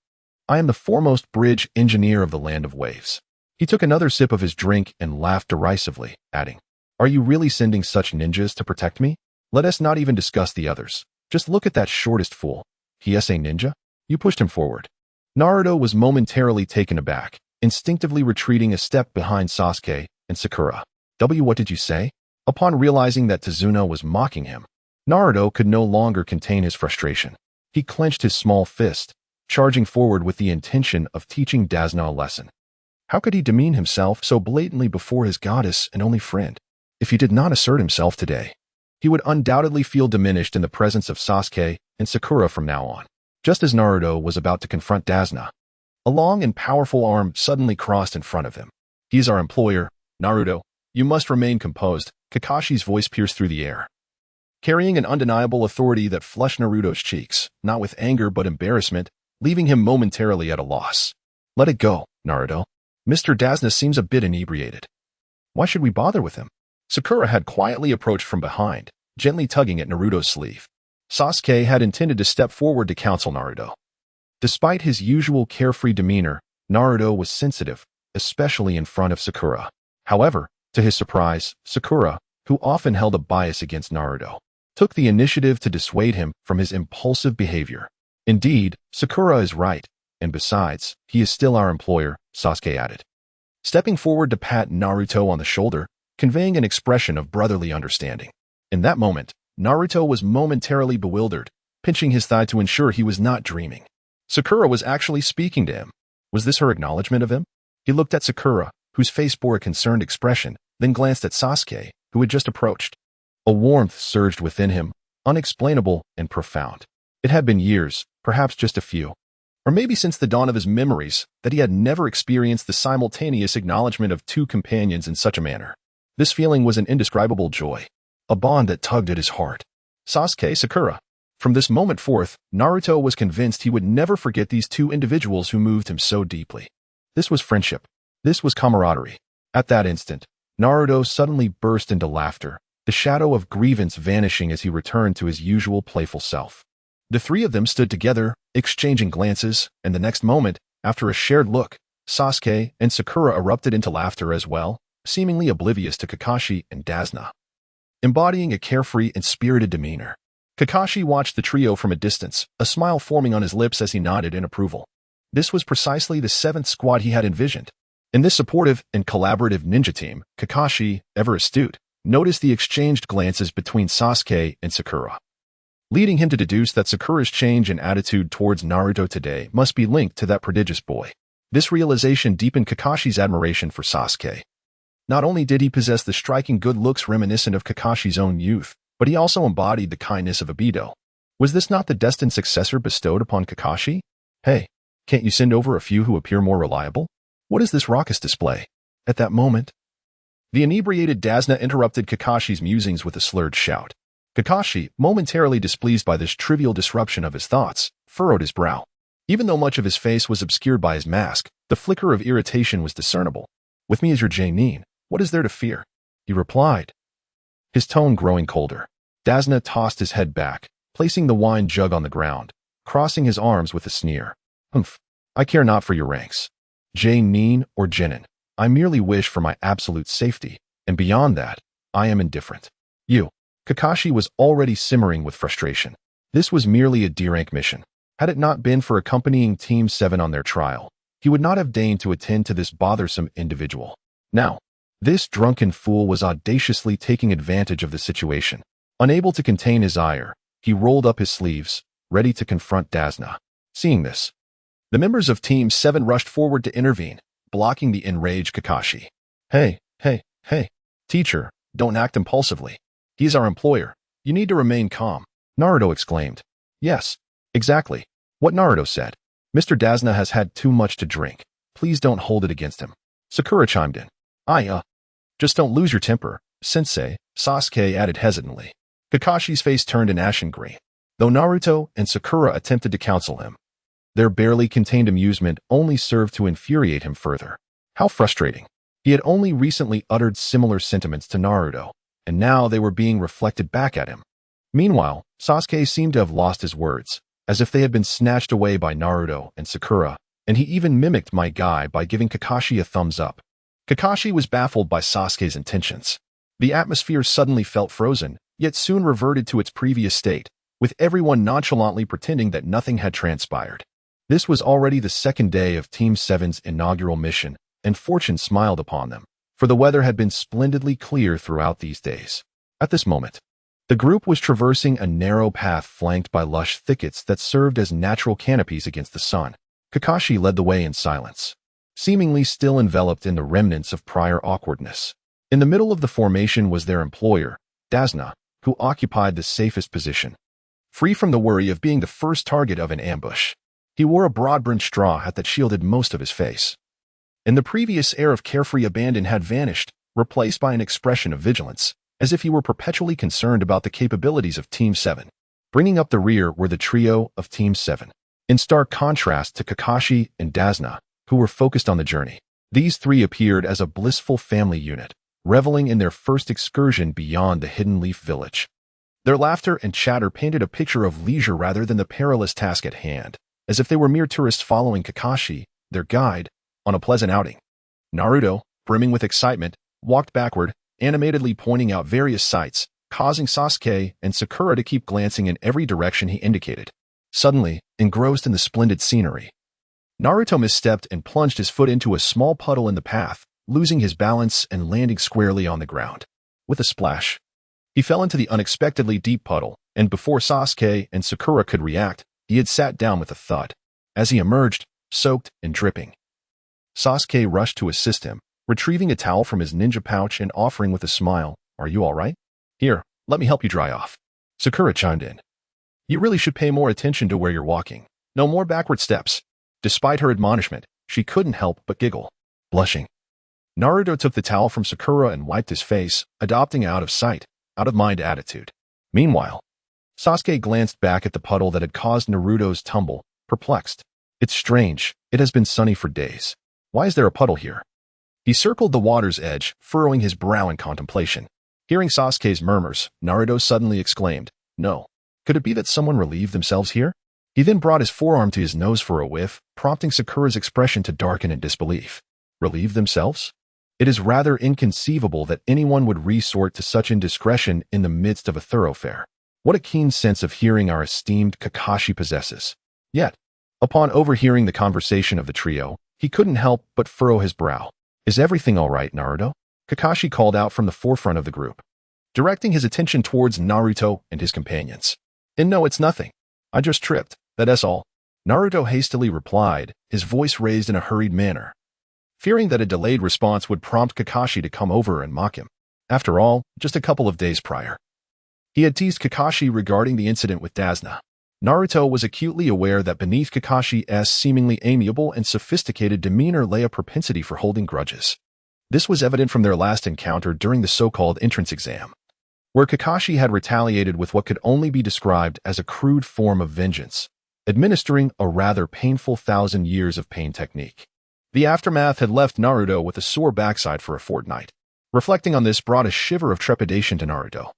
I am the foremost bridge engineer of the land of waves." He took another sip of his drink and laughed derisively, adding, "Are you really sending such ninjas to protect me? Let us not even discuss the others. Just look at that shortest fool. He is a ninja?" You pushed him forward. Naruto was momentarily taken aback, instinctively retreating a step behind Sasuke and Sakura. What did you say?" Upon realizing that Tazuna was mocking him, Naruto could no longer contain his frustration. He clenched his small fist, charging forward with the intention of teaching Dasna a lesson. How could he demean himself so blatantly before his goddess and only friend? If he did not assert himself today, he would undoubtedly feel diminished in the presence of Sasuke and Sakura from now on. Just as Naruto was about to confront Dasna, a long and powerful arm suddenly crossed in front of him. "He is our employer, Naruto. You must remain composed. Kakashi's voice pierced through the air, carrying an undeniable authority that flushed Naruto's cheeks, not with anger but embarrassment, leaving him momentarily at a loss. Let it go, Naruto. Mr. Dasna seems a bit inebriated. Why should we bother with him? Sakura had quietly approached from behind, gently tugging at Naruto's sleeve. Sasuke had intended to step forward to counsel Naruto. Despite his usual carefree demeanor, Naruto was sensitive, especially in front of Sakura. However, to his surprise, Sakura, who often held a bias against Naruto, took the initiative to dissuade him from his impulsive behavior. Indeed, Sakura is right, and besides, he is still our employer, Sasuke added, stepping forward to pat Naruto on the shoulder, conveying an expression of brotherly understanding. In that moment, Naruto was momentarily bewildered, pinching his thigh to ensure he was not dreaming. Sakura was actually speaking to him. Was this her acknowledgement of him? He looked at Sakura, whose face bore a concerned expression, then glanced at Sasuke, who had just approached. A warmth surged within him, unexplainable and profound. It had been years, perhaps just a few, or maybe since the dawn of his memories, that he had never experienced the simultaneous acknowledgement of two companions in such a manner. This feeling was an indescribable joy, a bond that tugged at his heart. Sasuke, Sakura. From this moment forth, Naruto was convinced he would never forget these two individuals who moved him so deeply. This was friendship. This was camaraderie. At that instant, Naruto suddenly burst into laughter, the shadow of grievance vanishing as he returned to his usual playful self. The three of them stood together, exchanging glances, and the next moment, after a shared look, Sasuke and Sakura erupted into laughter as well, seemingly oblivious to Kakashi and Dasna, embodying a carefree and spirited demeanor. Kakashi watched the trio from a distance, a smile forming on his lips as he nodded in approval. This was precisely the seventh squad he had envisioned. In this supportive and collaborative ninja team, Kakashi, ever astute, noticed the exchanged glances between Sasuke and Sakura, leading him to deduce that Sakura's change in attitude towards Naruto today must be linked to that prodigious boy. This realization deepened Kakashi's admiration for Sasuke. Not only did he possess the striking good looks reminiscent of Kakashi's own youth, but he also embodied the kindness of Ibido. Was this not the destined successor bestowed upon Kakashi? Hey, can't you send over a few who appear more reliable? What is this raucous display? At that moment, the inebriated Dasna interrupted Kakashi's musings with a slurred shout. Kakashi, momentarily displeased by this trivial disruption of his thoughts, furrowed his brow. Even though much of his face was obscured by his mask, the flicker of irritation was discernible. With me as your Jainin, what is there to fear? He replied, his tone growing colder. Dasna tossed his head back, placing the wine jug on the ground, crossing his arms with a sneer. Humph, I care not for your ranks, Jainin or Genin. I merely wish for my absolute safety, and beyond that, I am indifferent. You. Kakashi was already simmering with frustration. This was merely a D-rank mission. Had it not been for accompanying Team 7 on their trial, he would not have deigned to attend to this bothersome individual. Now, this drunken fool was audaciously taking advantage of the situation. Unable to contain his ire, he rolled up his sleeves, ready to confront Dasna. Seeing this, the members of Team 7 rushed forward to intervene, blocking the enraged Kakashi. Hey, teacher, don't act impulsively. He's our employer. You need to remain calm, Naruto exclaimed. Yes, exactly what Naruto said. Mr. Dasna has had too much to drink. Please don't hold it against him. Sakura chimed in. Just don't lose your temper, sensei, Sasuke added hesitantly. Kakashi's face turned an ashen green. Though Naruto and Sakura attempted to counsel him, their barely contained amusement only served to infuriate him further. How frustrating. He had only recently uttered similar sentiments to Naruto, and now they were being reflected back at him. Meanwhile, Sasuke seemed to have lost his words, as if they had been snatched away by Naruto and Sakura, and he even mimicked my guy by giving Kakashi a thumbs up. Kakashi was baffled by Sasuke's intentions. The atmosphere suddenly felt frozen, yet soon reverted to its previous state, with everyone nonchalantly pretending that nothing had transpired. This was already the second day of Team 7's inaugural mission, and fortune smiled upon them, for the weather had been splendidly clear throughout these days. At this moment, the group was traversing a narrow path flanked by lush thickets that served as natural canopies against the sun. Kakashi led the way in silence, seemingly still enveloped in the remnants of prior awkwardness. In the middle of the formation was their employer, Dasna, who occupied the safest position, free from the worry of being the first target of an ambush. He wore a broad-brimmed straw hat that shielded most of his face, and the previous air of carefree abandon had vanished, replaced by an expression of vigilance, as if he were perpetually concerned about the capabilities of Team 7. Bringing up the rear were the trio of Team 7, in stark contrast to Kakashi and Dazna, who were focused on the journey. These three appeared as a blissful family unit, reveling in their first excursion beyond the Hidden Leaf Village. Their laughter and chatter painted a picture of leisure rather than the perilous task at hand, as if they were mere tourists following Kakashi, their guide, on a pleasant outing. Naruto, brimming with excitement, walked backward, animatedly pointing out various sights, causing Sasuke and Sakura to keep glancing in every direction he indicated. Suddenly, engrossed in the splendid scenery, Naruto misstepped and plunged his foot into a small puddle in the path, losing his balance and landing squarely on the ground. With a splash, he fell into the unexpectedly deep puddle, and before Sasuke and Sakura could react, he had sat down with a thud. As he emerged, soaked and dripping, Sasuke rushed to assist him, retrieving a towel from his ninja pouch and offering with a smile, "Are you all right? Here, let me help you dry off." Sakura chimed in. "You really should pay more attention to where you're walking. No more backward steps." Despite her admonishment, she couldn't help but giggle. Blushing, Naruto took the towel from Sakura and wiped his face, adopting out of sight, out of mind attitude. Meanwhile, Sasuke glanced back at the puddle that had caused Naruto's tumble, perplexed. "It's strange, it has been sunny for days. Why is there a puddle here?" He circled the water's edge, furrowing his brow in contemplation. Hearing Sasuke's murmurs, Naruto suddenly exclaimed, "No. Could it be that someone relieved themselves here?" He then brought his forearm to his nose for a whiff, prompting Sakura's expression to darken in disbelief. Relieve themselves? It is rather inconceivable that anyone would resort to such indiscretion in the midst of a thoroughfare. What a keen sense of hearing our esteemed Kakashi possesses. Yet, upon overhearing the conversation of the trio, he couldn't help but furrow his brow. "Is everything all right, Naruto?" Kakashi called out from the forefront of the group, directing his attention towards Naruto and his companions. "And no, it's nothing. I just tripped, that's all," Naruto hastily replied, his voice raised in a hurried manner, fearing that a delayed response would prompt Kakashi to come over and mock him. After all, just a couple of days prior, he had teased Kakashi regarding the incident with Dazna. Naruto was acutely aware that beneath Kakashi's seemingly amiable and sophisticated demeanor lay a propensity for holding grudges. This was evident from their last encounter during the so-called entrance exam, where Kakashi had retaliated with what could only be described as a crude form of vengeance, administering a rather painful 1,000 years of pain technique. The aftermath had left Naruto with a sore backside for a fortnight. Reflecting on this brought a shiver of trepidation to Naruto,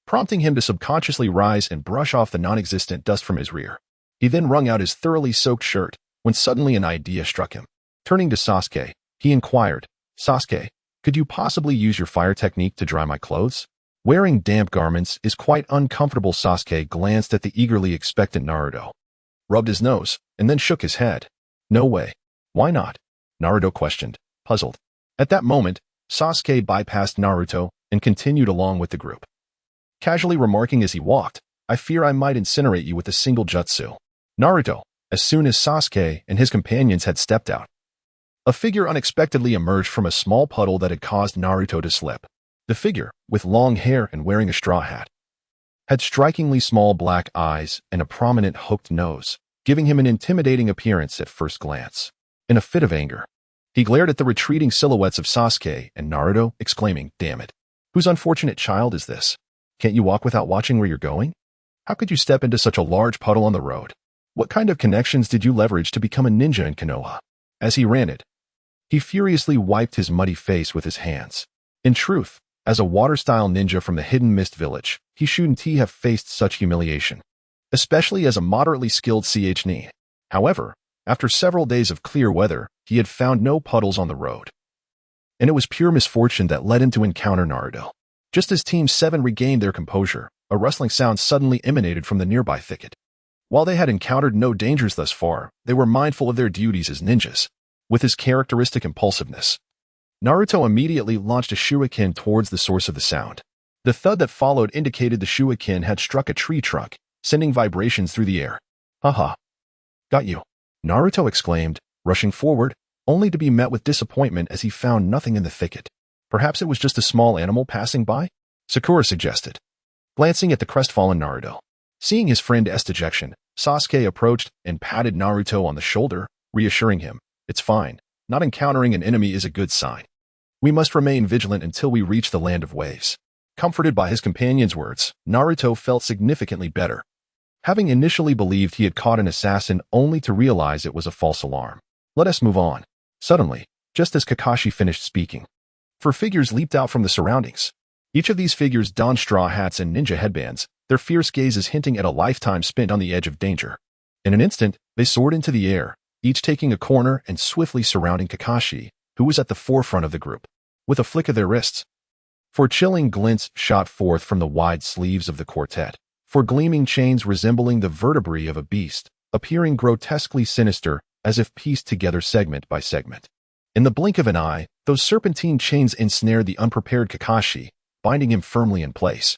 prompting him to subconsciously rise and brush off the non-existent dust from his rear. He then wrung out his thoroughly soaked shirt, when suddenly an idea struck him. Turning to Sasuke, he inquired, "Sasuke, could you possibly use your fire technique to dry my clothes?" Wearing damp garments is quite uncomfortable. Sasuke glanced at the eagerly expectant Naruto, rubbed his nose, and then shook his head. "No way. Why not?" Naruto questioned, puzzled. At that moment, Sasuke bypassed Naruto and continued along with the group, casually remarking as he walked, "I fear I might incinerate you with a single jutsu." Naruto, as soon as Sasuke and his companions had stepped out, a figure unexpectedly emerged from a small puddle that had caused Naruto to slip. The figure, with long hair and wearing a straw hat, had strikingly small black eyes and a prominent hooked nose, giving him an intimidating appearance at first glance. In a fit of anger, he glared at the retreating silhouettes of Sasuke and Naruto, exclaiming, "Damn it! Whose unfortunate child is this? Can't you walk without watching where you're going? How could you step into such a large puddle on the road? What kind of connections did you leverage to become a ninja in Konoha?" As he ranted, he furiously wiped his muddy face with his hands. In truth, as a water-style ninja from the Hidden Mist Village, he shouldn't have faced such humiliation, especially as a moderately skilled CHN. However, after several days of clear weather, he had found no puddles on the road, and it was pure misfortune that led him to encounter Naruto. Just as Team 7 regained their composure, a rustling sound suddenly emanated from the nearby thicket. While they had encountered no dangers thus far, they were mindful of their duties as ninjas. With his characteristic impulsiveness, Naruto immediately launched a shuriken towards the source of the sound. The thud that followed indicated the shuriken had struck a tree trunk, sending vibrations through the air. "Haha. Got you," Naruto exclaimed, rushing forward, only to be met with disappointment as he found nothing in the thicket. "Perhaps it was just a small animal passing by?" Sakura suggested, glancing at the crestfallen Naruto. Seeing his friend's dejection, Sasuke approached and patted Naruto on the shoulder, reassuring him, "It's fine. Not encountering an enemy is a good sign." We must remain vigilant until we reach the land of waves. Comforted by his companion's words, Naruto felt significantly better, having initially believed he had caught an assassin only to realize it was a false alarm. Let us move on. Suddenly, just as Kakashi finished speaking, 4 figures leaped out from the surroundings. Each of these figures donned straw hats and ninja headbands, their fierce gazes hinting at a lifetime spent on the edge of danger. In an instant, they soared into the air, each taking a corner and swiftly surrounding Kakashi, who was at the forefront of the group. With a flick of their wrists, 4 chilling glints shot forth from the wide sleeves of the quartet, 4 gleaming chains resembling the vertebrae of a beast, appearing grotesquely sinister as if pieced together segment by segment. In the blink of an eye, those serpentine chains ensnared the unprepared Kakashi, binding him firmly in place.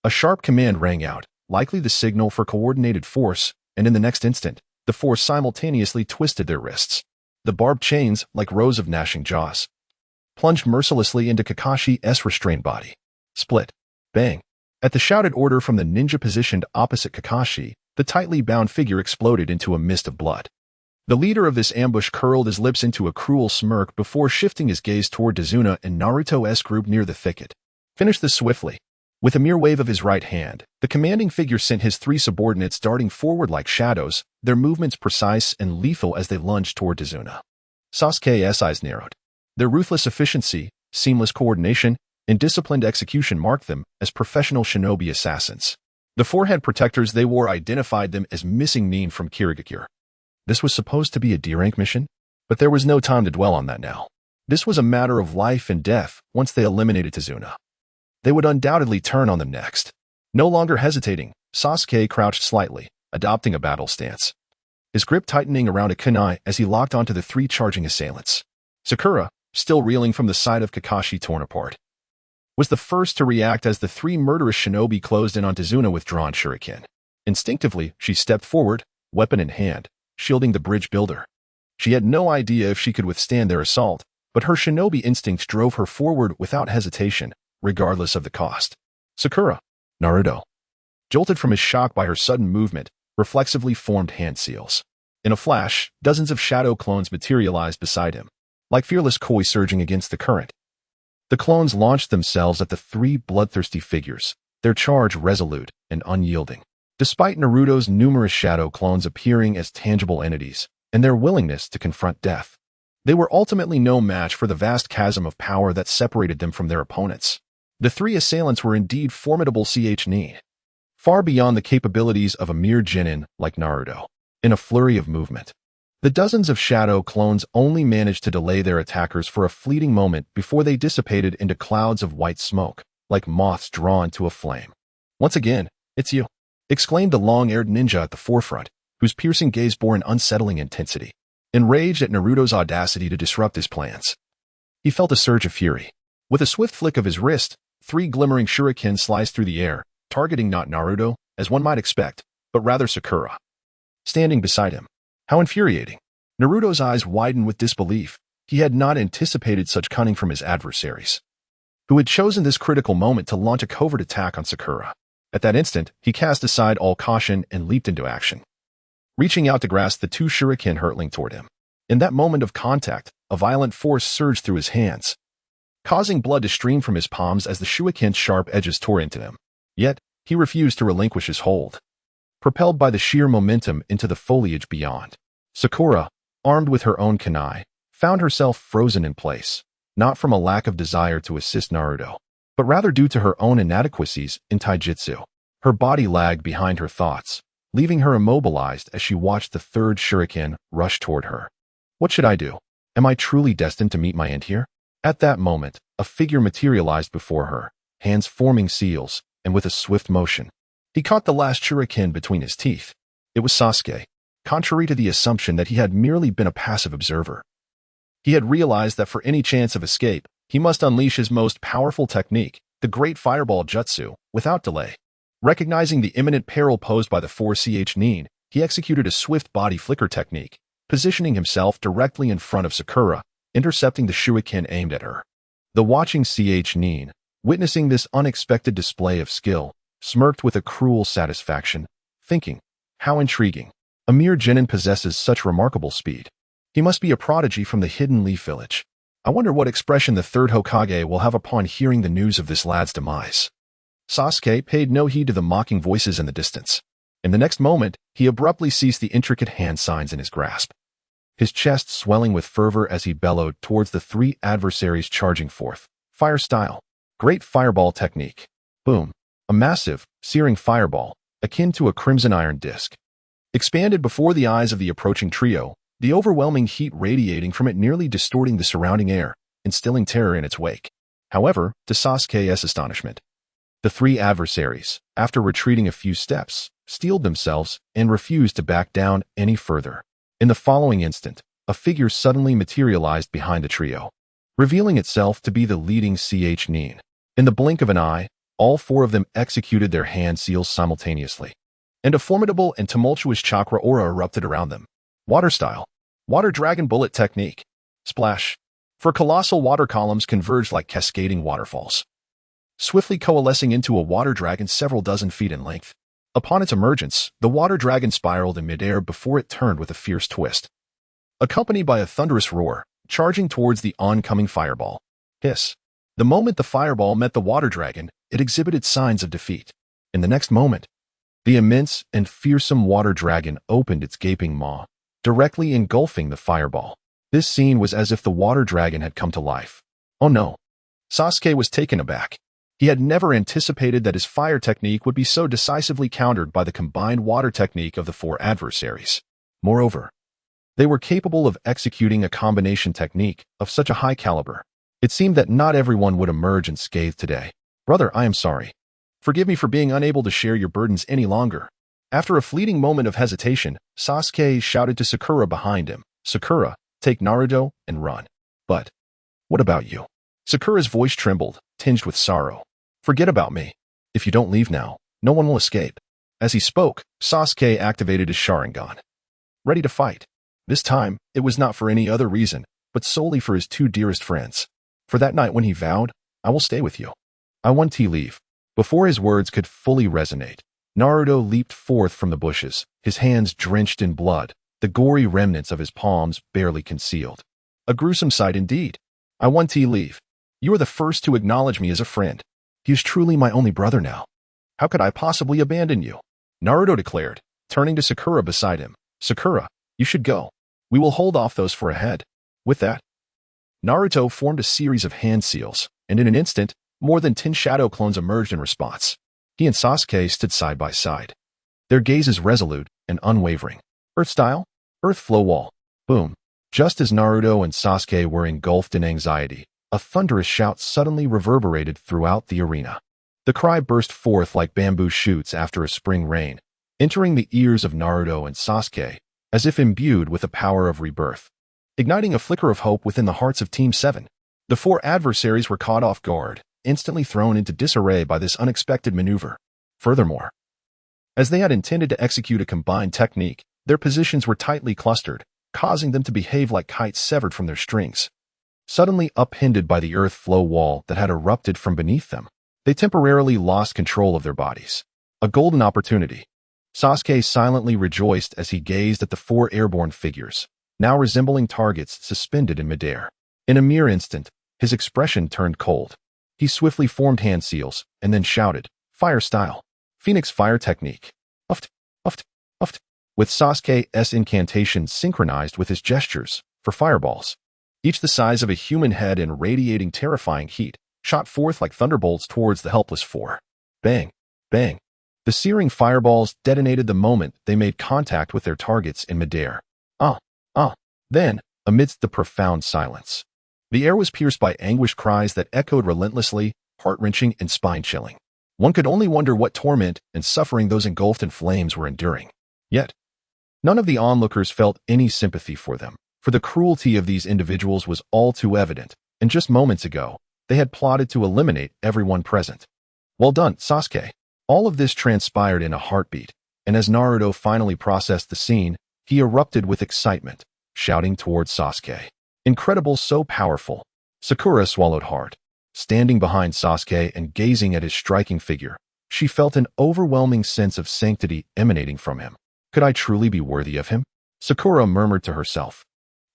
A sharp command rang out, likely the signal for coordinated force, and in the next instant, the 4 simultaneously twisted their wrists. The barbed chains, like rows of gnashing jaws, plunged mercilessly into Kakashi's restrained body. Split. Bang. At the shouted order from the ninja positioned opposite Kakashi, the tightly bound figure exploded into a mist of blood. The leader of this ambush curled his lips into a cruel smirk before shifting his gaze toward Dazuna and Naruto's group near the thicket. Finish this swiftly. With a mere wave of his right hand, the commanding figure sent his 3 subordinates darting forward like shadows, their movements precise and lethal as they lunged toward Dazuna. Sasuke's eyes narrowed. Their ruthless efficiency, seamless coordination, and disciplined execution marked them as professional shinobi assassins. The forehead protectors they wore identified them as missing Nin from Kirigakure. This was supposed to be a D-rank mission, but there was no time to dwell on that now. This was a matter of life and death once they eliminated Dazuna. They would undoubtedly turn on them next. No longer hesitating, Sasuke crouched slightly, adopting a battle stance, his grip tightening around a kunai as he locked onto the 3 charging assailants. Sakura, still reeling from the sight of Kakashi torn apart, was the first to react as the 3 murderous shinobi closed in on Dazuna with drawn shuriken. Instinctively, she stepped forward, weapon in hand, shielding the bridge builder. She had no idea if she could withstand their assault, but her shinobi instincts drove her forward without hesitation, regardless of the cost. Sakura, Naruto, jolted from his shock by her sudden movement, reflexively formed hand seals. In a flash, dozens of shadow clones materialized beside him, like fearless koi surging against the current. The clones launched themselves at the 3 bloodthirsty figures, their charge resolute and unyielding. Despite Naruto's numerous shadow clones appearing as tangible entities, and their willingness to confront death, they were ultimately no match for the vast chasm of power that separated them from their opponents. The 3 assailants were indeed formidable Nin, far beyond the capabilities of a mere genin like Naruto. In a flurry of movement, the dozens of shadow clones only managed to delay their attackers for a fleeting moment before they dissipated into clouds of white smoke, like moths drawn to a flame. Once again, it's you, exclaimed the long-haired ninja at the forefront, whose piercing gaze bore an unsettling intensity. Enraged at Naruto's audacity to disrupt his plans, he felt a surge of fury. With a swift flick of his wrist, 3 glimmering shurikens sliced through the air, targeting not Naruto, as one might expect, but rather Sakura, standing beside him. How infuriating. Naruto's eyes widened with disbelief. He had not anticipated such cunning from his adversaries, who had chosen this critical moment to launch a covert attack on Sakura. At that instant, he cast aside all caution and leaped into action, reaching out to grasp the 2 shuriken hurtling toward him. In that moment of contact, a violent force surged through his hands, causing blood to stream from his palms as the shuriken's sharp edges tore into him. Yet, he refused to relinquish his hold, propelled by the sheer momentum into the foliage beyond. Sakura, armed with her own kunai, found herself frozen in place, not from a lack of desire to assist Naruto, but rather due to her own inadequacies in taijutsu. Her body lagged behind her thoughts, leaving her immobilized as she watched the 3rd shuriken rush toward her. What should I do? Am I truly destined to meet my end here? At that moment, a figure materialized before her, hands forming seals, and with a swift motion, he caught the last shuriken between his teeth. It was Sasuke. Contrary to the assumption that he had merely been a passive observer, he had realized that for any chance of escape, he must unleash his most powerful technique, the Great Fireball Jutsu, without delay. Recognizing the imminent peril posed by the 4 Nin, he executed a swift body flicker technique, positioning himself directly in front of Sakura, intercepting the shuriken aimed at her. The watching Nin, witnessing this unexpected display of skill, smirked with a cruel satisfaction, thinking, how intriguing. A mere genin possesses such remarkable speed. He must be a prodigy from the hidden leaf village. I wonder what expression the third Hokage will have upon hearing the news of this lad's demise. Sasuke paid no heed to the mocking voices in the distance. In the next moment, he abruptly ceased the intricate hand signs in his grasp, his chest swelling with fervor as he bellowed towards the three adversaries charging forth. Fire style. Great fireball technique. Boom. A massive, searing fireball, akin to a crimson iron disc, expanded before the eyes of the approaching trio, the overwhelming heat radiating from it nearly distorting the surrounding air, instilling terror in its wake. However, to Sasuke's astonishment, the three adversaries, after retreating a few steps, steeled themselves and refused to back down any further. In the following instant, a figure suddenly materialized behind the trio, revealing itself to be the leading Nin. In the blink of an eye, all four of them executed their hand seals simultaneously, and a formidable and tumultuous chakra aura erupted around them. Water style. Water dragon bullet technique. Splash. For colossal water columns converged like cascading waterfalls, swiftly coalescing into a water dragon several dozen feet in length. Upon its emergence, the water dragon spiraled in midair before it turned with a fierce twist, accompanied by a thunderous roar, charging towards the oncoming fireball. Hiss. The moment the fireball met the water dragon, it exhibited signs of defeat. In the next moment, the immense and fearsome water dragon opened its gaping maw, directly engulfing the fireball. This scene was as if the water dragon had come to life. Oh no. Sasuke was taken aback. He had never anticipated that his fire technique would be so decisively countered by the combined water technique of the four adversaries. Moreover, they were capable of executing a combination technique of such a high caliber. It seemed that not everyone would emerge unscathed today. Brother, I am sorry. Forgive me for being unable to share your burdens any longer. After a fleeting moment of hesitation, Sasuke shouted to Sakura behind him, Sakura, take Naruto and run. But what about you? Sakura's voice trembled, tinged with sorrow. Forget about me. If you don't leave now, no one will escape. As he spoke, Sasuke activated his Sharingan, ready to fight. This time, it was not for any other reason, but solely for his two dearest friends. For that night when he vowed, I will stay with you. I want to leave. Before his words could fully resonate, Naruto leaped forth from the bushes, his hands drenched in blood, the gory remnants of his palms barely concealed. A gruesome sight indeed. I want to leave. You are the first to acknowledge me as a friend. He is truly my only brother now. How could I possibly abandon you? Naruto declared, turning to Sakura beside him. Sakura, you should go. We will hold off those for ahead. With that, Naruto formed a series of hand seals, and in an instant, more than 10 shadow clones emerged in response. He and Sasuke stood side by side, their gazes resolute and unwavering. Earth style, earth flow wall. Boom. Just as Naruto and Sasuke were engulfed in anxiety, a thunderous shout suddenly reverberated throughout the arena. The cry burst forth like bamboo shoots after a spring rain, entering the ears of Naruto and Sasuke, as if imbued with the power of rebirth, igniting a flicker of hope within the hearts of Team 7. The four adversaries were caught off guard, instantly thrown into disarray by this unexpected maneuver. Furthermore, as they had intended to execute a combined technique, their positions were tightly clustered, causing them to behave like kites severed from their strings. Suddenly upended by the earth flow wall that had erupted from beneath them, they temporarily lost control of their bodies. A golden opportunity. Sasuke silently rejoiced as he gazed at the four airborne figures, now resembling targets suspended in midair. In a mere instant, his expression turned cold. He swiftly formed hand seals and then shouted, Fire style. Phoenix fire technique. Uft, uft, uft. With Sasuke's incantation synchronized with his gestures for fireballs, each the size of a human head and radiating terrifying heat, shot forth like thunderbolts towards the helpless four. Bang, bang. The searing fireballs detonated the moment they made contact with their targets in midair. Then, amidst the profound silence, the air was pierced by anguished cries that echoed relentlessly, heart-wrenching and spine-chilling. One could only wonder what torment and suffering those engulfed in flames were enduring. Yet, none of the onlookers felt any sympathy for them, for the cruelty of these individuals was all too evident, and just moments ago, they had plotted to eliminate everyone present. Well done, Sasuke. All of this transpired in a heartbeat, and as Naruto finally processed the scene, he erupted with excitement, shouting towards Sasuke. Incredible, so powerful. Sakura swallowed hard. Standing behind Sasuke and gazing at his striking figure, she felt an overwhelming sense of sanctity emanating from him. Could I truly be worthy of him? Sakura murmured to herself.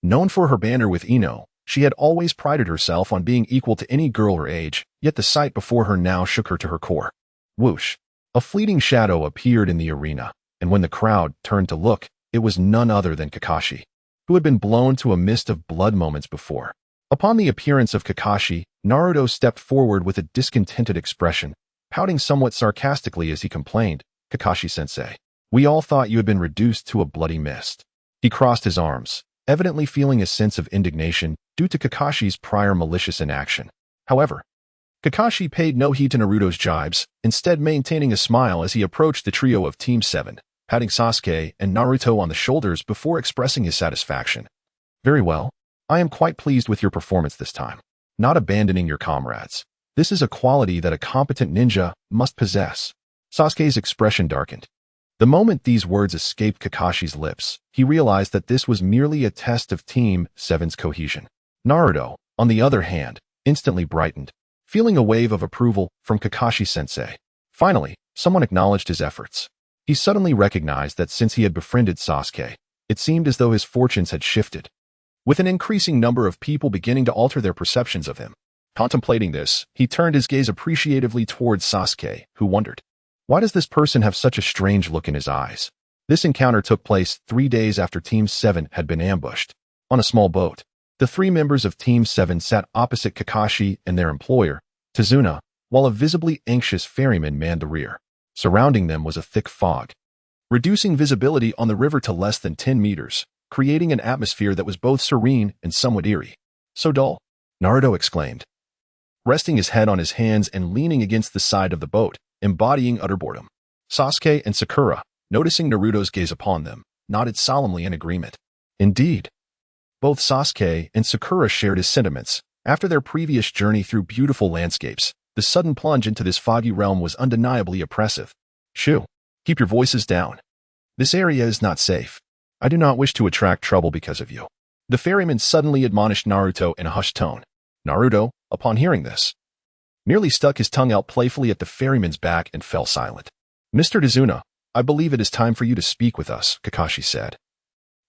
Known for her banter with Ino, She had always prided herself on being equal to any girl her age, yet the sight before her now shook her to her core. Whoosh! A fleeting shadow appeared in the arena, and when the crowd turned to look, it was none other than Kakashi, who had been blown to a mist of blood moments before. Upon the appearance of Kakashi, Naruto stepped forward with a discontented expression, pouting somewhat sarcastically as he complained, "Kakashi-sensei, we all thought you had been reduced to a bloody mist." He crossed his arms, evidently feeling a sense of indignation due to Kakashi's prior malicious inaction. However, Kakashi paid no heed to Naruto's jibes, instead maintaining a smile as he approached the trio of Team 7, patting Sasuke and Naruto on the shoulders before expressing his satisfaction. "Very well. I am quite pleased with your performance this time. Not abandoning your comrades. This is a quality that a competent ninja must possess." Sasuke's expression darkened. The moment these words escaped Kakashi's lips, he realized that this was merely a test of Team 7's cohesion. Naruto, on the other hand, instantly brightened, feeling a wave of approval from Kakashi-sensei. Finally, someone acknowledged his efforts. He suddenly recognized that since he had befriended Sasuke, it seemed as though his fortunes had shifted, with an increasing number of people beginning to alter their perceptions of him. Contemplating this, he turned his gaze appreciatively towards Sasuke, who wondered, why does this person have such a strange look in his eyes? This encounter took place 3 days after Team 7 had been ambushed. On a small boat, the 3 members of Team 7 sat opposite Kakashi and their employer, Tazuna, while a visibly anxious ferryman manned the rear. Surrounding them was a thick fog, reducing visibility on the river to less than 10 meters, creating an atmosphere that was both serene and somewhat eerie. "So dull," Naruto exclaimed, resting his head on his hands and leaning against the side of the boat, embodying utter boredom. Sasuke and Sakura, noticing Naruto's gaze upon them, nodded solemnly in agreement. Indeed, both Sasuke and Sakura shared his sentiments. After their previous journey through beautiful landscapes, the sudden plunge into this foggy realm was undeniably oppressive. "Shoo, keep your voices down. This area is not safe. I do not wish to attract trouble because of you." The ferryman suddenly admonished Naruto in a hushed tone. Naruto, upon hearing this, merely stuck his tongue out playfully at the ferryman's back and fell silent. "Mr. Tazuna, I believe it is time for you to speak with us," Kakashi said,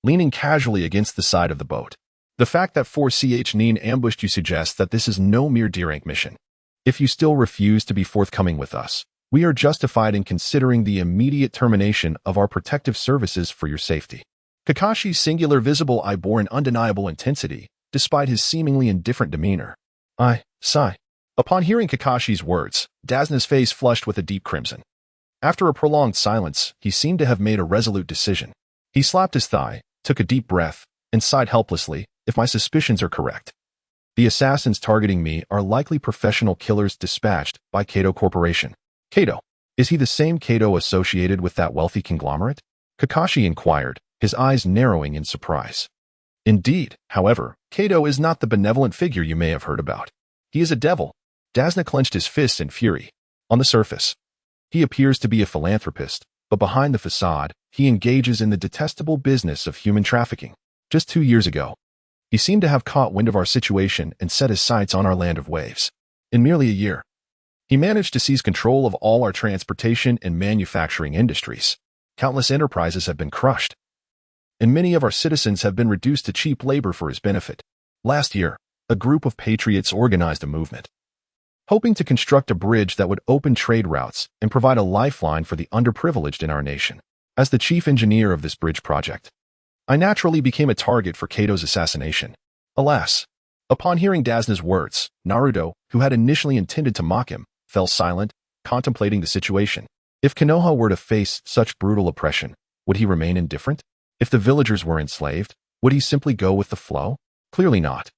leaning casually against the side of the boat. "The fact that 4ch Nin ambushed you suggests that this is no mere D-rank mission. If you still refuse to be forthcoming with us, we are justified in considering the immediate termination of our protective services for your safety." Kakashi's singular visible eye bore an undeniable intensity, despite his seemingly indifferent demeanor. "I, sigh." Upon hearing Kakashi's words, Dazna's face flushed with a deep crimson. After a prolonged silence, he seemed to have made a resolute decision. He slapped his thigh, took a deep breath, and sighed helplessly. "If my suspicions are correct, the assassins targeting me are likely professional killers dispatched by Kato Corporation." "Kato? Is he the same Kato associated with that wealthy conglomerate?" Kakashi inquired, his eyes narrowing in surprise. "Indeed, however, Kato is not the benevolent figure you may have heard about. He is a devil." Dazna clenched his fists in fury. On the surface, he appears to be a philanthropist, but behind the facade, he engages in the detestable business of human trafficking. Just 2 years ago, he seemed to have caught wind of our situation and set his sights on our land of waves. In merely a year, he managed to seize control of all our transportation and manufacturing industries. Countless enterprises have been crushed, and many of our citizens have been reduced to cheap labor for his benefit. Last year, a group of patriots organized a movement, hoping to construct a bridge that would open trade routes and provide a lifeline for the underprivileged in our nation. As the chief engineer of this bridge project, I naturally became a target for Kato's assassination. Alas, upon hearing Dazna's words, Naruto, who had initially intended to mock him, fell silent, contemplating the situation. If Konoha were to face such brutal oppression, would he remain indifferent? If the villagers were enslaved, would he simply go with the flow? Clearly not.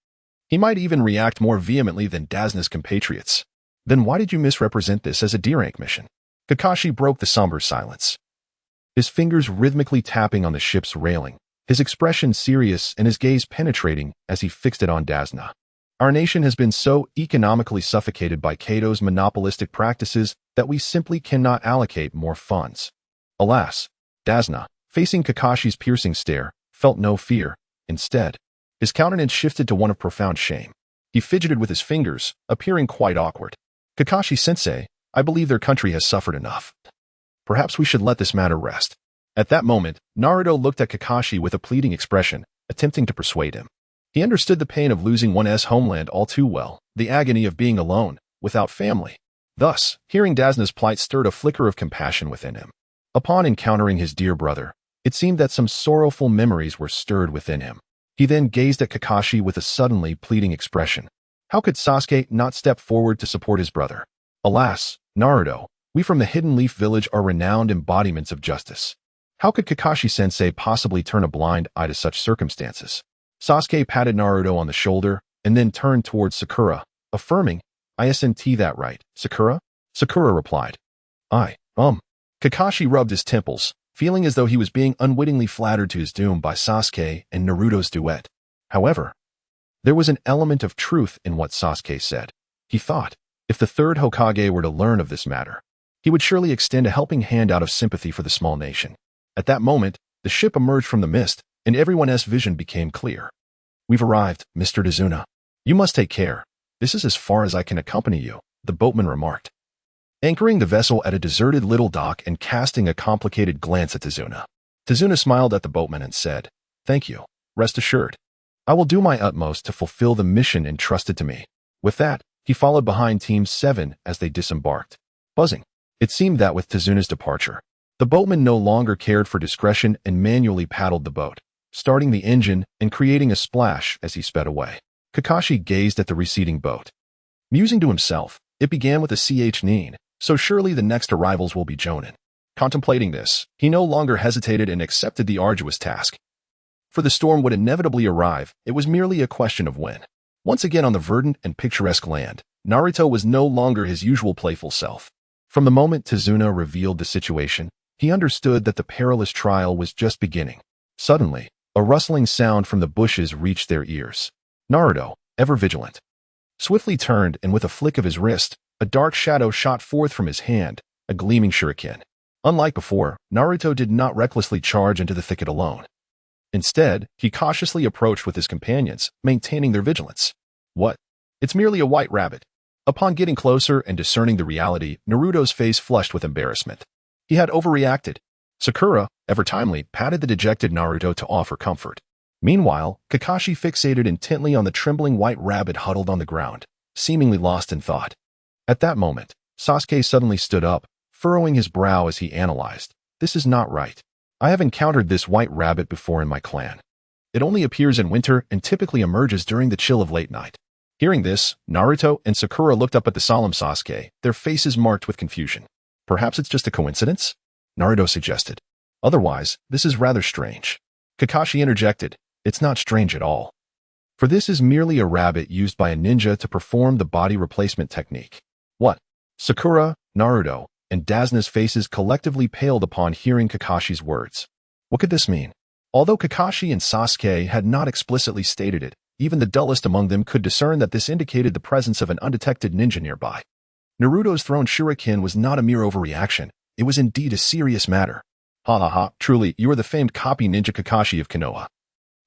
He might even react more vehemently than Dazna's compatriots. Then why did you misrepresent this as a D-rank mission? Kakashi broke the somber silence, his fingers rhythmically tapping on the ship's railing, his expression serious and his gaze penetrating as he fixed it on Dazna. Our nation has been so economically suffocated by Kato's monopolistic practices that we simply cannot allocate more funds. Alas, Dazna, facing Kakashi's piercing stare, felt no fear. Instead, his countenance shifted to one of profound shame. He fidgeted with his fingers, appearing quite awkward. "Kakashi-sensei, I believe their country has suffered enough. Perhaps we should let this matter rest." At that moment, Naruto looked at Kakashi with a pleading expression, attempting to persuade him. He understood the pain of losing one's homeland all too well, the agony of being alone, without family. Thus, hearing Dazna's plight stirred a flicker of compassion within him. Upon encountering his dear brother, it seemed that some sorrowful memories were stirred within him. He then gazed at Kakashi with a suddenly pleading expression. How could Sasuke not step forward to support his brother? Alas, Naruto, we from the Hidden Leaf Village are renowned embodiments of justice. How could Kakashi-sensei possibly turn a blind eye to such circumstances? Sasuke patted Naruto on the shoulder and then turned towards Sakura, affirming, "Isn't that right, Sakura?" Sakura replied, Kakashi rubbed his temples, feeling as though he was being unwittingly flattered to his doom by Sasuke and Naruto's duet. However, there was an element of truth in what Sasuke said. He thought, if the third Hokage were to learn of this matter, he would surely extend a helping hand out of sympathy for the small nation. At that moment, the ship emerged from the mist, and everyone's vision became clear. "We've arrived, Mr. Dazuna. You must take care. This is as far as I can accompany you," the boatman remarked. Anchoring the vessel at a deserted little dock and casting a complicated glance at Tazuna. Tazuna smiled at the boatman and said, "Thank you. Rest assured. I will do my utmost to fulfill the mission entrusted to me." With that, he followed behind Team 7 as they disembarked. Buzzing. It seemed that with Tazuna's departure, the boatman no longer cared for discretion and manually paddled the boat, starting the engine and creating a splash as he sped away. Kakashi gazed at the receding boat. Musing to himself, it began with a ch neen, so surely the next arrivals will be Jonin. Contemplating this, he no longer hesitated and accepted the arduous task. For the storm would inevitably arrive, it was merely a question of when. Once again on the verdant and picturesque land, Naruto was no longer his usual playful self. From the moment Tazuna revealed the situation, he understood that the perilous trial was just beginning. Suddenly, a rustling sound from the bushes reached their ears. Naruto, ever vigilant, swiftly turned and with a flick of his wrist, a dark shadow shot forth from his hand, a gleaming shuriken. Unlike before, Naruto did not recklessly charge into the thicket alone. Instead, he cautiously approached with his companions, maintaining their vigilance. What? It's merely a white rabbit. Upon getting closer and discerning the reality, Naruto's face flushed with embarrassment. He had overreacted. Sakura, ever timely, patted the dejected Naruto to offer comfort. Meanwhile, Kakashi fixated intently on the trembling white rabbit huddled on the ground, seemingly lost in thought. At that moment, Sasuke suddenly stood up, furrowing his brow as he analyzed. This is not right. I have encountered this white rabbit before in my clan. It only appears in winter and typically emerges during the chill of late night. Hearing this, Naruto and Sakura looked up at the solemn Sasuke, their faces marked with confusion. Perhaps it's just a coincidence? Naruto suggested. Otherwise, this is rather strange. Kakashi interjected. It's not strange at all. For this is merely a rabbit used by a ninja to perform the body replacement technique. What? Sakura, Naruto, and Dazna's faces collectively paled upon hearing Kakashi's words. What could this mean? Although Kakashi and Sasuke had not explicitly stated it, even the dullest among them could discern that this indicated the presence of an undetected ninja nearby. Naruto's thrown shuriken was not a mere overreaction. It was indeed a serious matter. Ha ha ha, truly, you are the famed copy ninja Kakashi of Konoha.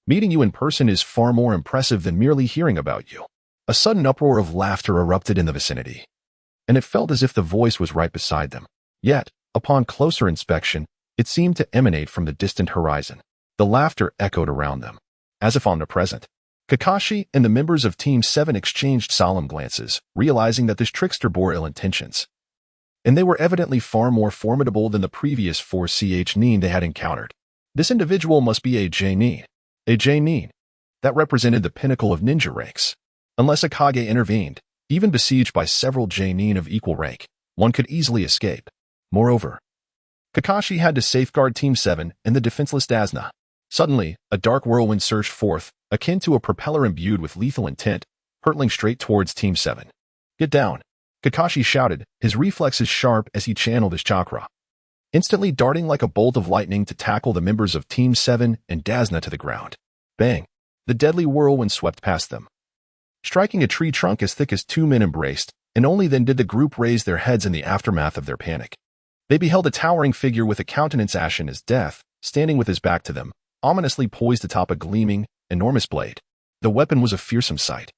Meeting you in person is far more impressive than merely hearing about you. A sudden uproar of laughter erupted in the vicinity, and it felt as if the voice was right beside them. Yet, upon closer inspection, it seemed to emanate from the distant horizon. The laughter echoed around them, as if omnipresent. Kakashi and the members of Team 7 exchanged solemn glances, realizing that this trickster bore ill intentions. And they were evidently far more formidable than the previous 4 ch they had encountered. This individual must be a J-nin. A J-nin. That represented the pinnacle of ninja ranks. Unless a Kage intervened, even besieged by several J-nin of equal rank, one could easily escape. Moreover, Kakashi had to safeguard Team 7 and the defenseless Dazna. Suddenly, a dark whirlwind surged forth, akin to a propeller imbued with lethal intent, hurtling straight towards Team 7. Get down! Kakashi shouted, his reflexes sharp as he channeled his chakra, instantly darting like a bolt of lightning to tackle the members of Team 7 and Dazna to the ground. Bang! The deadly whirlwind swept past them, striking a tree trunk as thick as 2 men embraced, and only then did the group raise their heads in the aftermath of their panic. They beheld a towering figure with a countenance ashen as death, standing with his back to them, ominously poised atop a gleaming, enormous blade. The weapon was a fearsome sight,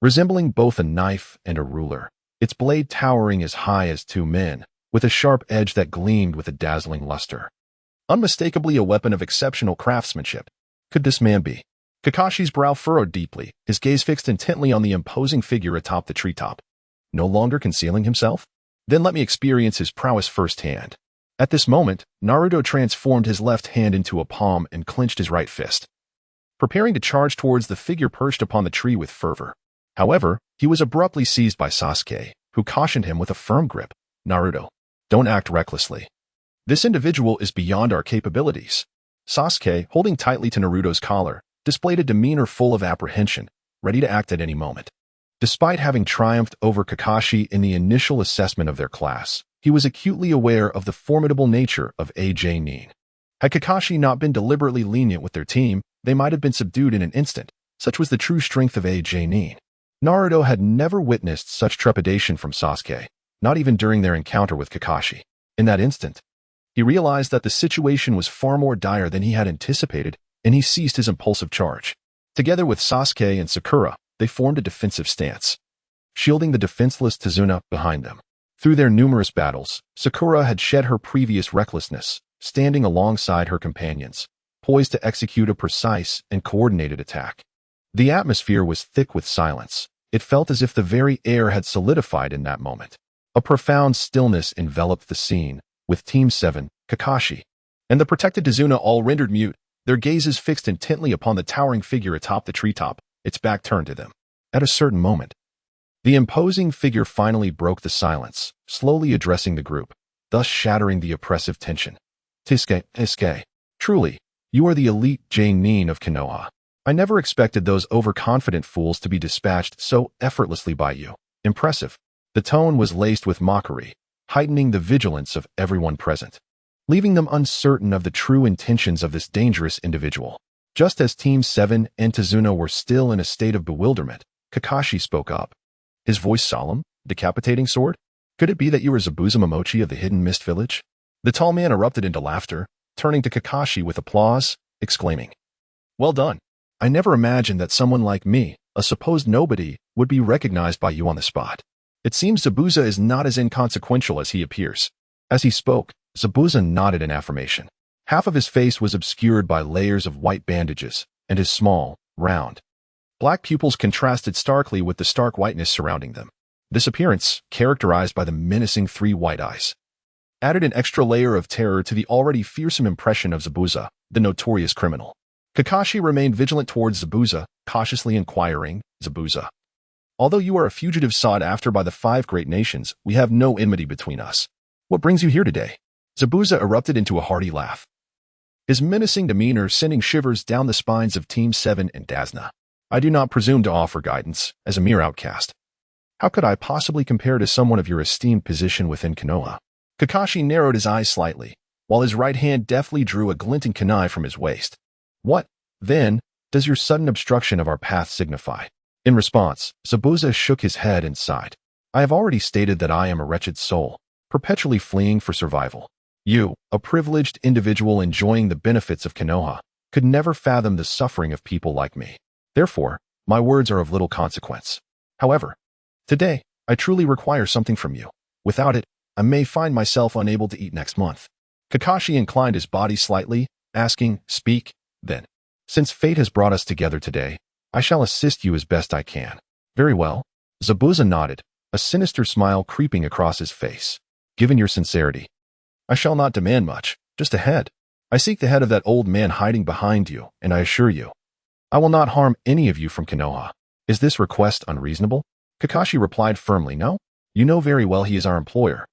resembling both a knife and a ruler, its blade towering as high as 2 men, with a sharp edge that gleamed with a dazzling luster. Unmistakably a weapon of exceptional craftsmanship. Could this man be Kakashi's brow furrowed deeply, his gaze fixed intently on the imposing figure atop the treetop. No longer concealing himself? Then let me experience his prowess firsthand. At this moment, Naruto transformed his left hand into a palm and clenched his right fist, preparing to charge towards the figure perched upon the tree with fervor. However, he was abruptly seized by Sasuke, who cautioned him with a firm grip. Naruto, don't act recklessly. This individual is beyond our capabilities. Sasuke, holding tightly to Naruto's collar, displayed a demeanor full of apprehension, ready to act at any moment. Despite having triumphed over Kakashi in the initial assessment of their class, he was acutely aware of the formidable nature of AJ Nin. Had Kakashi not been deliberately lenient with their team, they might have been subdued in an instant. Such was the true strength of AJ Nin. Naruto had never witnessed such trepidation from Sasuke, not even during their encounter with Kakashi. In that instant, he realized that the situation was far more dire than he had anticipated, and he ceased his impulsive charge. Together with Sasuke and Sakura, they formed a defensive stance, shielding the defenseless Tazuna behind them. Through their numerous battles, Sakura had shed her previous recklessness, standing alongside her companions, poised to execute a precise and coordinated attack. The atmosphere was thick with silence. It felt as if the very air had solidified in that moment. A profound stillness enveloped the scene, with Team 7, Kakashi, and the protected Tazuna all rendered mute, their gazes fixed intently upon the towering figure atop the treetop, its back turned to them. At a certain moment, the imposing figure finally broke the silence, slowly addressing the group, thus shattering the oppressive tension. Sasuke, truly, you are the elite Nin of Konoha. I never expected those overconfident fools to be dispatched so effortlessly by you. Impressive. The tone was laced with mockery, heightening the vigilance of everyone present, leaving them uncertain of the true intentions of this dangerous individual. Just as Team 7 and Tazuna were still in a state of bewilderment, Kakashi spoke up. His voice solemn, decapitating sword? Could it be that you were Zabuza Momochi of the Hidden Mist Village? The tall man erupted into laughter, turning to Kakashi with applause, exclaiming, well done. I never imagined that someone like me, a supposed nobody, would be recognized by you on the spot. It seems Zabuza is not as inconsequential as he appears. As he spoke, Zabuza nodded in affirmation. Half of his face was obscured by layers of white bandages, and his small, round, black pupils contrasted starkly with the stark whiteness surrounding them. This appearance, characterized by the menacing 3 white eyes, added an extra layer of terror to the already fearsome impression of Zabuza, the notorious criminal. Kakashi remained vigilant towards Zabuza, cautiously inquiring, Zabuza, although you are a fugitive sought after by the 5 great nations, we have no enmity between us. What brings you here today? Zabuza erupted into a hearty laugh, his menacing demeanor sending shivers down the spines of Team 7 and Tazuna. I do not presume to offer guidance, as a mere outcast. How could I possibly compare to someone of your esteemed position within Konoha? Kakashi narrowed his eyes slightly, while his right hand deftly drew a glinting kunai from his waist. What, then, does your sudden obstruction of our path signify? In response, Zabuza shook his head and sighed. I have already stated that I am a wretched soul, perpetually fleeing for survival. You, a privileged individual enjoying the benefits of Konoha, could never fathom the suffering of people like me. Therefore, my words are of little consequence. However, today, I truly require something from you. Without it, I may find myself unable to eat next month. Kakashi inclined his body slightly, asking, speak, then. Since fate has brought us together today, I shall assist you as best I can. Very well. Zabuza nodded, a sinister smile creeping across his face. Given your sincerity, I shall not demand much, just a head. I seek the head of that old man hiding behind you, and I assure you, I will not harm any of you from Konoha. Is this request unreasonable? Kakashi replied firmly, no. You know very well he is our employer.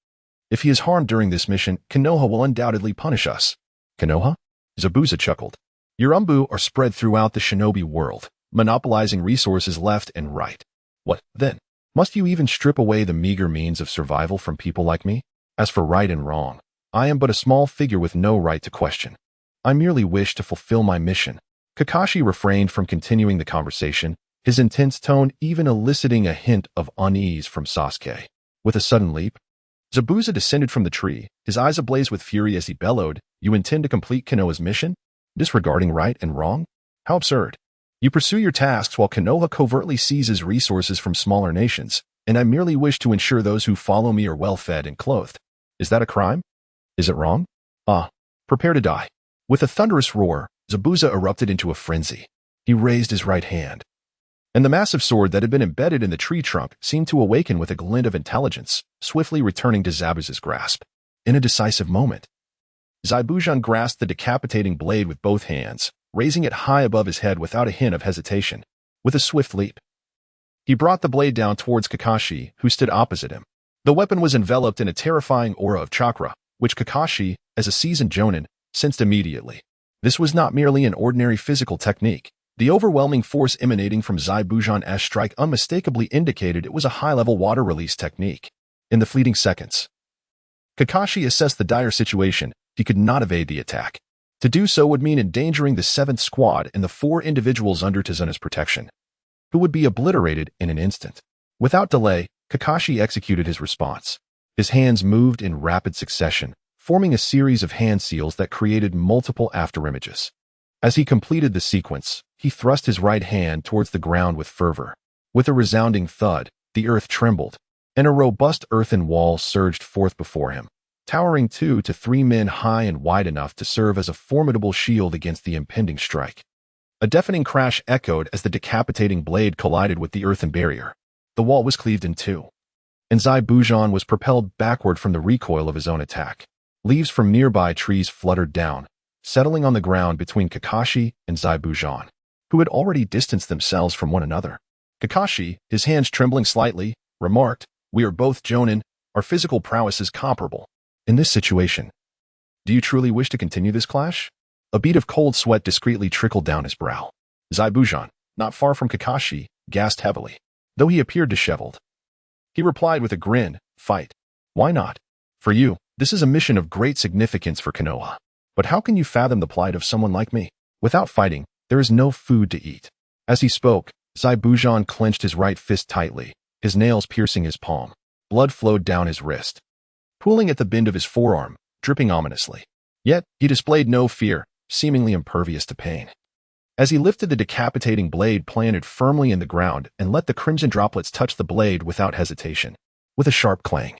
If he is harmed during this mission, Konoha will undoubtedly punish us. Konoha? Zabuza chuckled. Your umbu are spread throughout the shinobi world, monopolizing resources left and right. What, then? Must you even strip away the meager means of survival from people like me? As for right and wrong, I am but a small figure with no right to question. I merely wish to fulfill my mission. Kakashi refrained from continuing the conversation, his intense tone even eliciting a hint of unease from Sasuke. With a sudden leap, Zabuza descended from the tree, his eyes ablaze with fury as he bellowed, You intend to complete Konoha's mission? Disregarding right and wrong? How absurd. You pursue your tasks while Konoha covertly seizes resources from smaller nations, and I merely wish to ensure those who follow me are well-fed and clothed. Is that a crime? Is it wrong? Prepare to die. With a thunderous roar, Zabuza erupted into a frenzy. He raised his right hand, and the massive sword that had been embedded in the tree trunk seemed to awaken with a glint of intelligence, swiftly returning to Zabuza's grasp. In a decisive moment, Zaibujan grasped the decapitating blade with both hands, raising it high above his head without a hint of hesitation. With a swift leap, he brought the blade down towards Kakashi, who stood opposite him. The weapon was enveloped in a terrifying aura of chakra, which Kakashi, as a seasoned jonin, sensed immediately. This was not merely an ordinary physical technique. The overwhelming force emanating from Zaibujan's strike unmistakably indicated it was a high-level water release technique. In the fleeting seconds, Kakashi assessed the dire situation. He could not evade the attack. To do so would mean endangering the 7th squad and the 4 individuals under Tazuna's protection, who would be obliterated in an instant. Without delay, Kakashi executed his response. His hands moved in rapid succession, forming a series of hand seals that created multiple afterimages. As he completed the sequence, he thrust his right hand towards the ground with fervor. With a resounding thud, the earth trembled, and a robust earthen wall surged forth before him, towering 2 to 3 men high and wide enough to serve as a formidable shield against the impending strike. A deafening crash echoed as the decapitating blade collided with the earthen barrier. The wall was cleaved in 2, and Zaibujan was propelled backward from the recoil of his own attack. Leaves from nearby trees fluttered down, settling on the ground between Kakashi and Zaibujan, who had already distanced themselves from one another. Kakashi, his hands trembling slightly, remarked, "We are both jonin, our physical prowess is comparable. In this situation, do you truly wish to continue this clash?" A bead of cold sweat discreetly trickled down his brow. Zaibujan, not far from Kakashi, gasped heavily, though he appeared disheveled. He replied with a grin, "Fight. Why not? For you, this is a mission of great significance for Konoha. But how can you fathom the plight of someone like me? Without fighting, there is no food to eat." As he spoke, Zaibujan clenched his right fist tightly, his nails piercing his palm. Blood flowed down his wrist, pooling at the bend of his forearm, dripping ominously. Yet, he displayed no fear, seemingly impervious to pain. As he lifted the decapitating blade planted firmly in the ground and let the crimson droplets touch the blade without hesitation. With a sharp clang,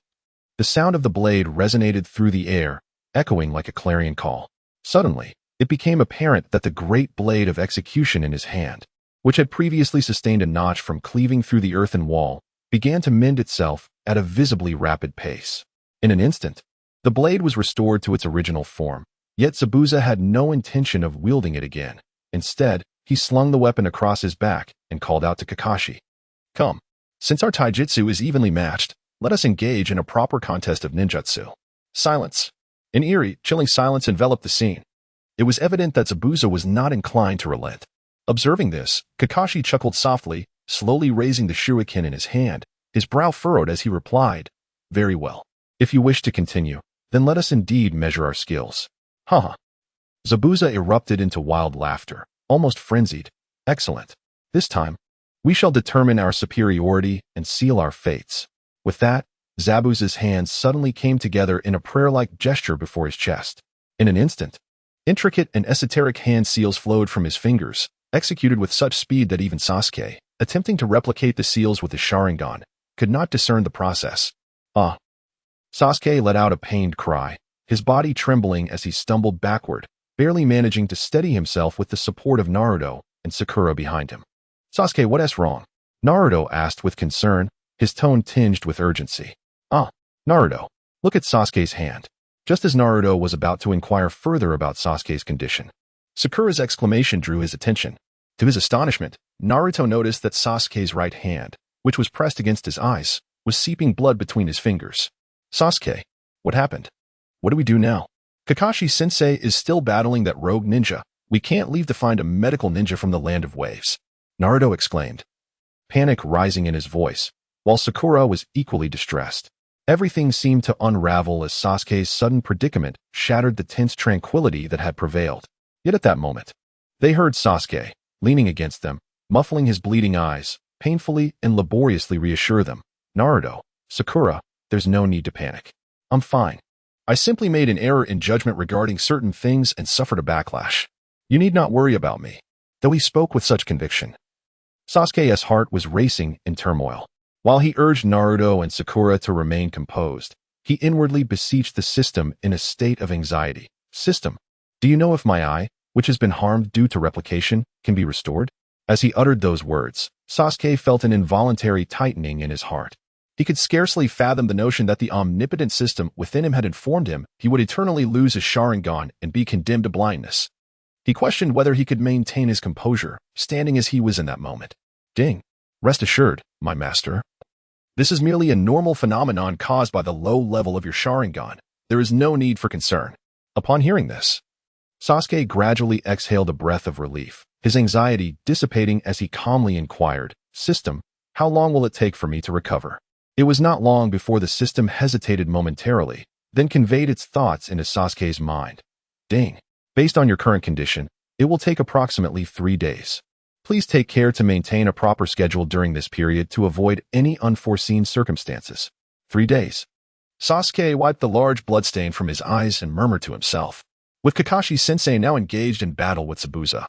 the sound of the blade resonated through the air, echoing like a clarion call. Suddenly, it became apparent that the great blade of execution in his hand, which had previously sustained a notch from cleaving through the earthen wall, began to mend itself at a visibly rapid pace. In an instant, the blade was restored to its original form, yet Zabuza had no intention of wielding it again. Instead, he slung the weapon across his back and called out to Kakashi, "Come, since our taijutsu is evenly matched, let us engage in a proper contest of ninjutsu." Silence. An eerie, chilling silence enveloped the scene. It was evident that Zabuza was not inclined to relent. Observing this, Kakashi chuckled softly, slowly raising the shuriken in his hand, his brow furrowed as he replied, "Very well. If you wish to continue, then let us indeed measure our skills." "Haha." Zabuza erupted into wild laughter, almost frenzied. "Excellent. This time, we shall determine our superiority and seal our fates." With that, Zabuza's hands suddenly came together in a prayer-like gesture before his chest. In an instant, intricate and esoteric hand seals flowed from his fingers, executed with such speed that even Sasuke, attempting to replicate the seals with his Sharingan, could not discern the process. "Ah!" Sasuke let out a pained cry, his body trembling as he stumbled backward, barely managing to steady himself with the support of Naruto and Sakura behind him. "Sasuke, what's wrong?" Naruto asked with concern, his tone tinged with urgency. "Ah, Naruto, look at Sasuke's hand." Just as Naruto was about to inquire further about Sasuke's condition, Sakura's exclamation drew his attention. To his astonishment, Naruto noticed that Sasuke's right hand, which was pressed against his eyes, was seeping blood between his fingers. "Sasuke, what happened? What do we do now?" "Kakashi-sensei is still battling that rogue ninja. We can't leave to find a medical ninja from the land of waves," Naruto exclaimed, panic rising in his voice, while Sakura was equally distressed. Everything seemed to unravel as Sasuke's sudden predicament shattered the tense tranquility that had prevailed. Yet at that moment, they heard Sasuke, leaning against them, muffling his bleeding eyes, painfully and laboriously reassure them, "Naruto, Sakura, there's no need to panic. I'm fine. I simply made an error in judgment regarding certain things and suffered a backlash. You need not worry about me." Though he spoke with such conviction, Sasuke's heart was racing in turmoil. While he urged Naruto and Sakura to remain composed, he inwardly beseeched the system in a state of anxiety. "System, do you know if my eye, which has been harmed due to replication, can be restored? As he uttered those words, Sasuke felt an involuntary tightening in his heart. He could scarcely fathom the notion that the omnipotent system within him had informed him he would eternally lose his Sharingan and be condemned to blindness. He questioned whether he could maintain his composure, standing as he was in that moment. Ding. Rest assured, my master. This is merely a normal phenomenon caused by the low level of your Sharingan. There is no need for concern. Upon hearing this, Sasuke gradually exhaled a breath of relief, his anxiety dissipating as he calmly inquired, "System, how long will it take for me to recover?" It was not long before the system hesitated momentarily, then conveyed its thoughts into Sasuke's mind. Ding. Based on your current condition, it will take approximately 3 days. Please take care to maintain a proper schedule during this period to avoid any unforeseen circumstances. 3 days. Sasuke wiped the large bloodstain from his eyes and murmured to himself. With Kakashi-sensei now engaged in battle with Zabuza,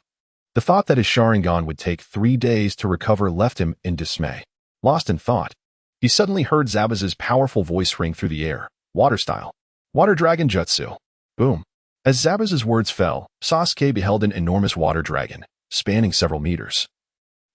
the thought that his Sharingan would take 3 days to recover left him in dismay. Lost in thought, he suddenly heard Zabuza's powerful voice ring through the air. Water style. Water dragon jutsu. Boom. As Zabuza's words fell, Sasuke beheld an enormous water dragon, spanning several meters,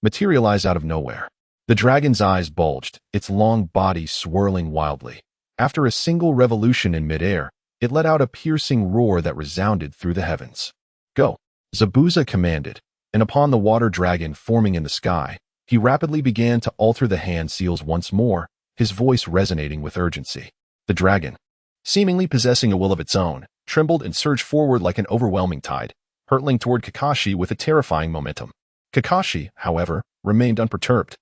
materialize out of nowhere. The dragon's eyes bulged, its long body swirling wildly. After a single revolution in midair, it let out a piercing roar that resounded through the heavens. Go! Zabuza commanded, and upon the water dragon forming in the sky, he rapidly began to alter the hand seals once more, his voice resonating with urgency. The dragon, seemingly possessing a will of its own, trembled and surged forward like an overwhelming tide, hurtling toward Kakashi with a terrifying momentum. Kakashi, however, remained unperturbed,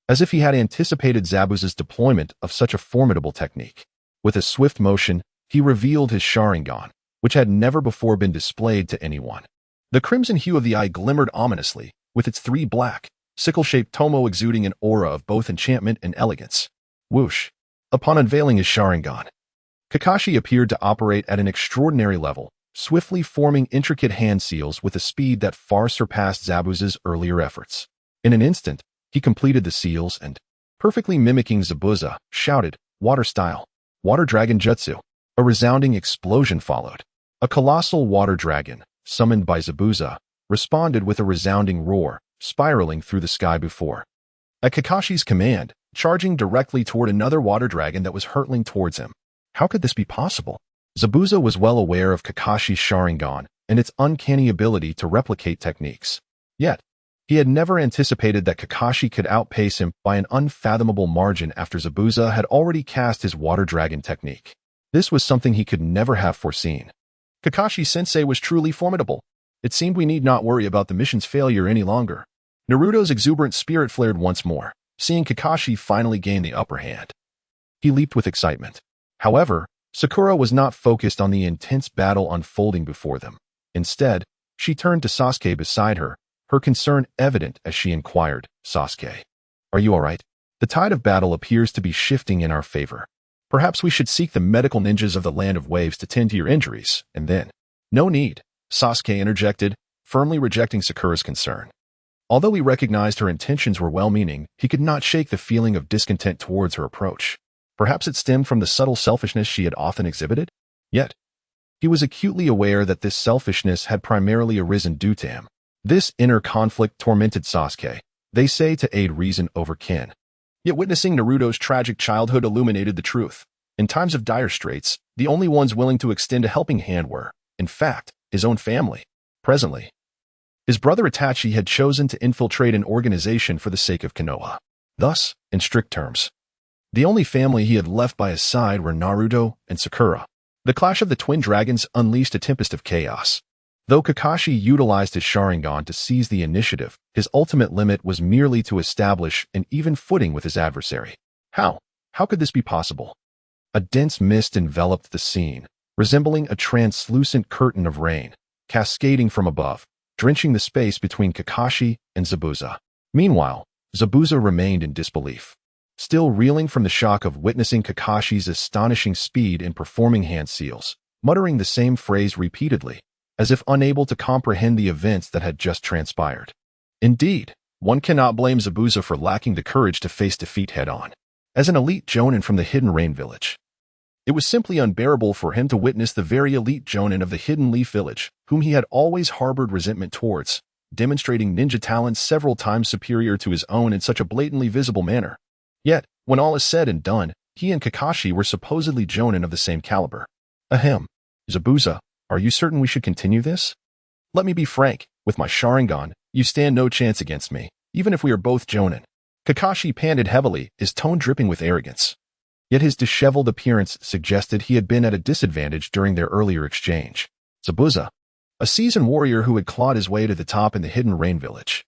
as if he had anticipated Zabuza's deployment of such a formidable technique. With a swift motion, he revealed his Sharingan, which had never before been displayed to anyone. The crimson hue of the eye glimmered ominously, with its 3 black, sickle-shaped tomo exuding an aura of both enchantment and elegance. Whoosh! Upon unveiling his Sharingan, Kakashi appeared to operate at an extraordinary level, swiftly forming intricate hand seals with a speed that far surpassed Zabuza's earlier efforts. In an instant, he completed the seals and, perfectly mimicking Zabuza, shouted, "Water style! Water dragon jutsu!" A resounding explosion followed. A colossal water dragon, summoned by Zabuza, responded with a resounding roar, spiraling through the sky before. At Kakashi's command, charging directly toward another water dragon that was hurtling towards him. How could this be possible? Zabuza was well aware of Kakashi's Sharingan and its uncanny ability to replicate techniques. Yet, he had never anticipated that Kakashi could outpace him by an unfathomable margin after Zabuza had already cast his water dragon technique. This was something he could never have foreseen. Kakashi-sensei was truly formidable. It seemed we need not worry about the mission's failure any longer. Naruto's exuberant spirit flared once more, seeing Kakashi finally gain the upper hand. He leaped with excitement. However, Sakura was not focused on the intense battle unfolding before them. Instead, she turned to Sasuke beside her, her concern evident as she inquired, "Sasuke, are you all right? The tide of battle appears to be shifting in our favor. Perhaps we should seek the medical ninjas of the Land of Waves to tend to your injuries, and then—" "No need," Sasuke interjected, firmly rejecting Sakura's concern. Although he recognized her intentions were well-meaning, he could not shake the feeling of discontent towards her approach. Perhaps it stemmed from the subtle selfishness she had often exhibited? Yet, he was acutely aware that this selfishness had primarily arisen due to him. This inner conflict tormented Sasuke. They say to aid reason over kin. Yet witnessing Naruto's tragic childhood illuminated the truth. In times of dire straits, the only ones willing to extend a helping hand were, in fact, his own family. Presently, his brother Itachi had chosen to infiltrate an organization for the sake of Konoha. Thus, in strict terms, the only family he had left by his side were Naruto and Sakura. The clash of the twin dragons unleashed a tempest of chaos. Though Kakashi utilized his Sharingan to seize the initiative, his ultimate limit was merely to establish an even footing with his adversary. How could this be possible? A dense mist enveloped the scene, resembling a translucent curtain of rain, cascading from above, drenching the space between Kakashi and Zabuza. Meanwhile, Zabuza remained in disbelief, still reeling from the shock of witnessing Kakashi's astonishing speed in performing hand seals, muttering the same phrase repeatedly, as if unable to comprehend the events that had just transpired. Indeed, one cannot blame Zabuza for lacking the courage to face defeat head-on. As an elite jonin from the Hidden Rain Village, It was simply unbearable for him to witness the very elite jonin of the Hidden Leaf Village, whom he had always harbored resentment towards, demonstrating ninja talents several times superior to his own in such a blatantly visible manner. Yet, when all is said and done, he and Kakashi were supposedly jonin of the same caliber. Ahem. Zabuza, are you certain we should continue this? Let me be frank, with my Sharingan, you stand no chance against me, even if we are both jonin. Kakashi panted heavily, his tone dripping with arrogance. Yet his disheveled appearance suggested he had been at a disadvantage during their earlier exchange. Zabuza, a seasoned warrior who had clawed his way to the top in the Hidden Rain Village,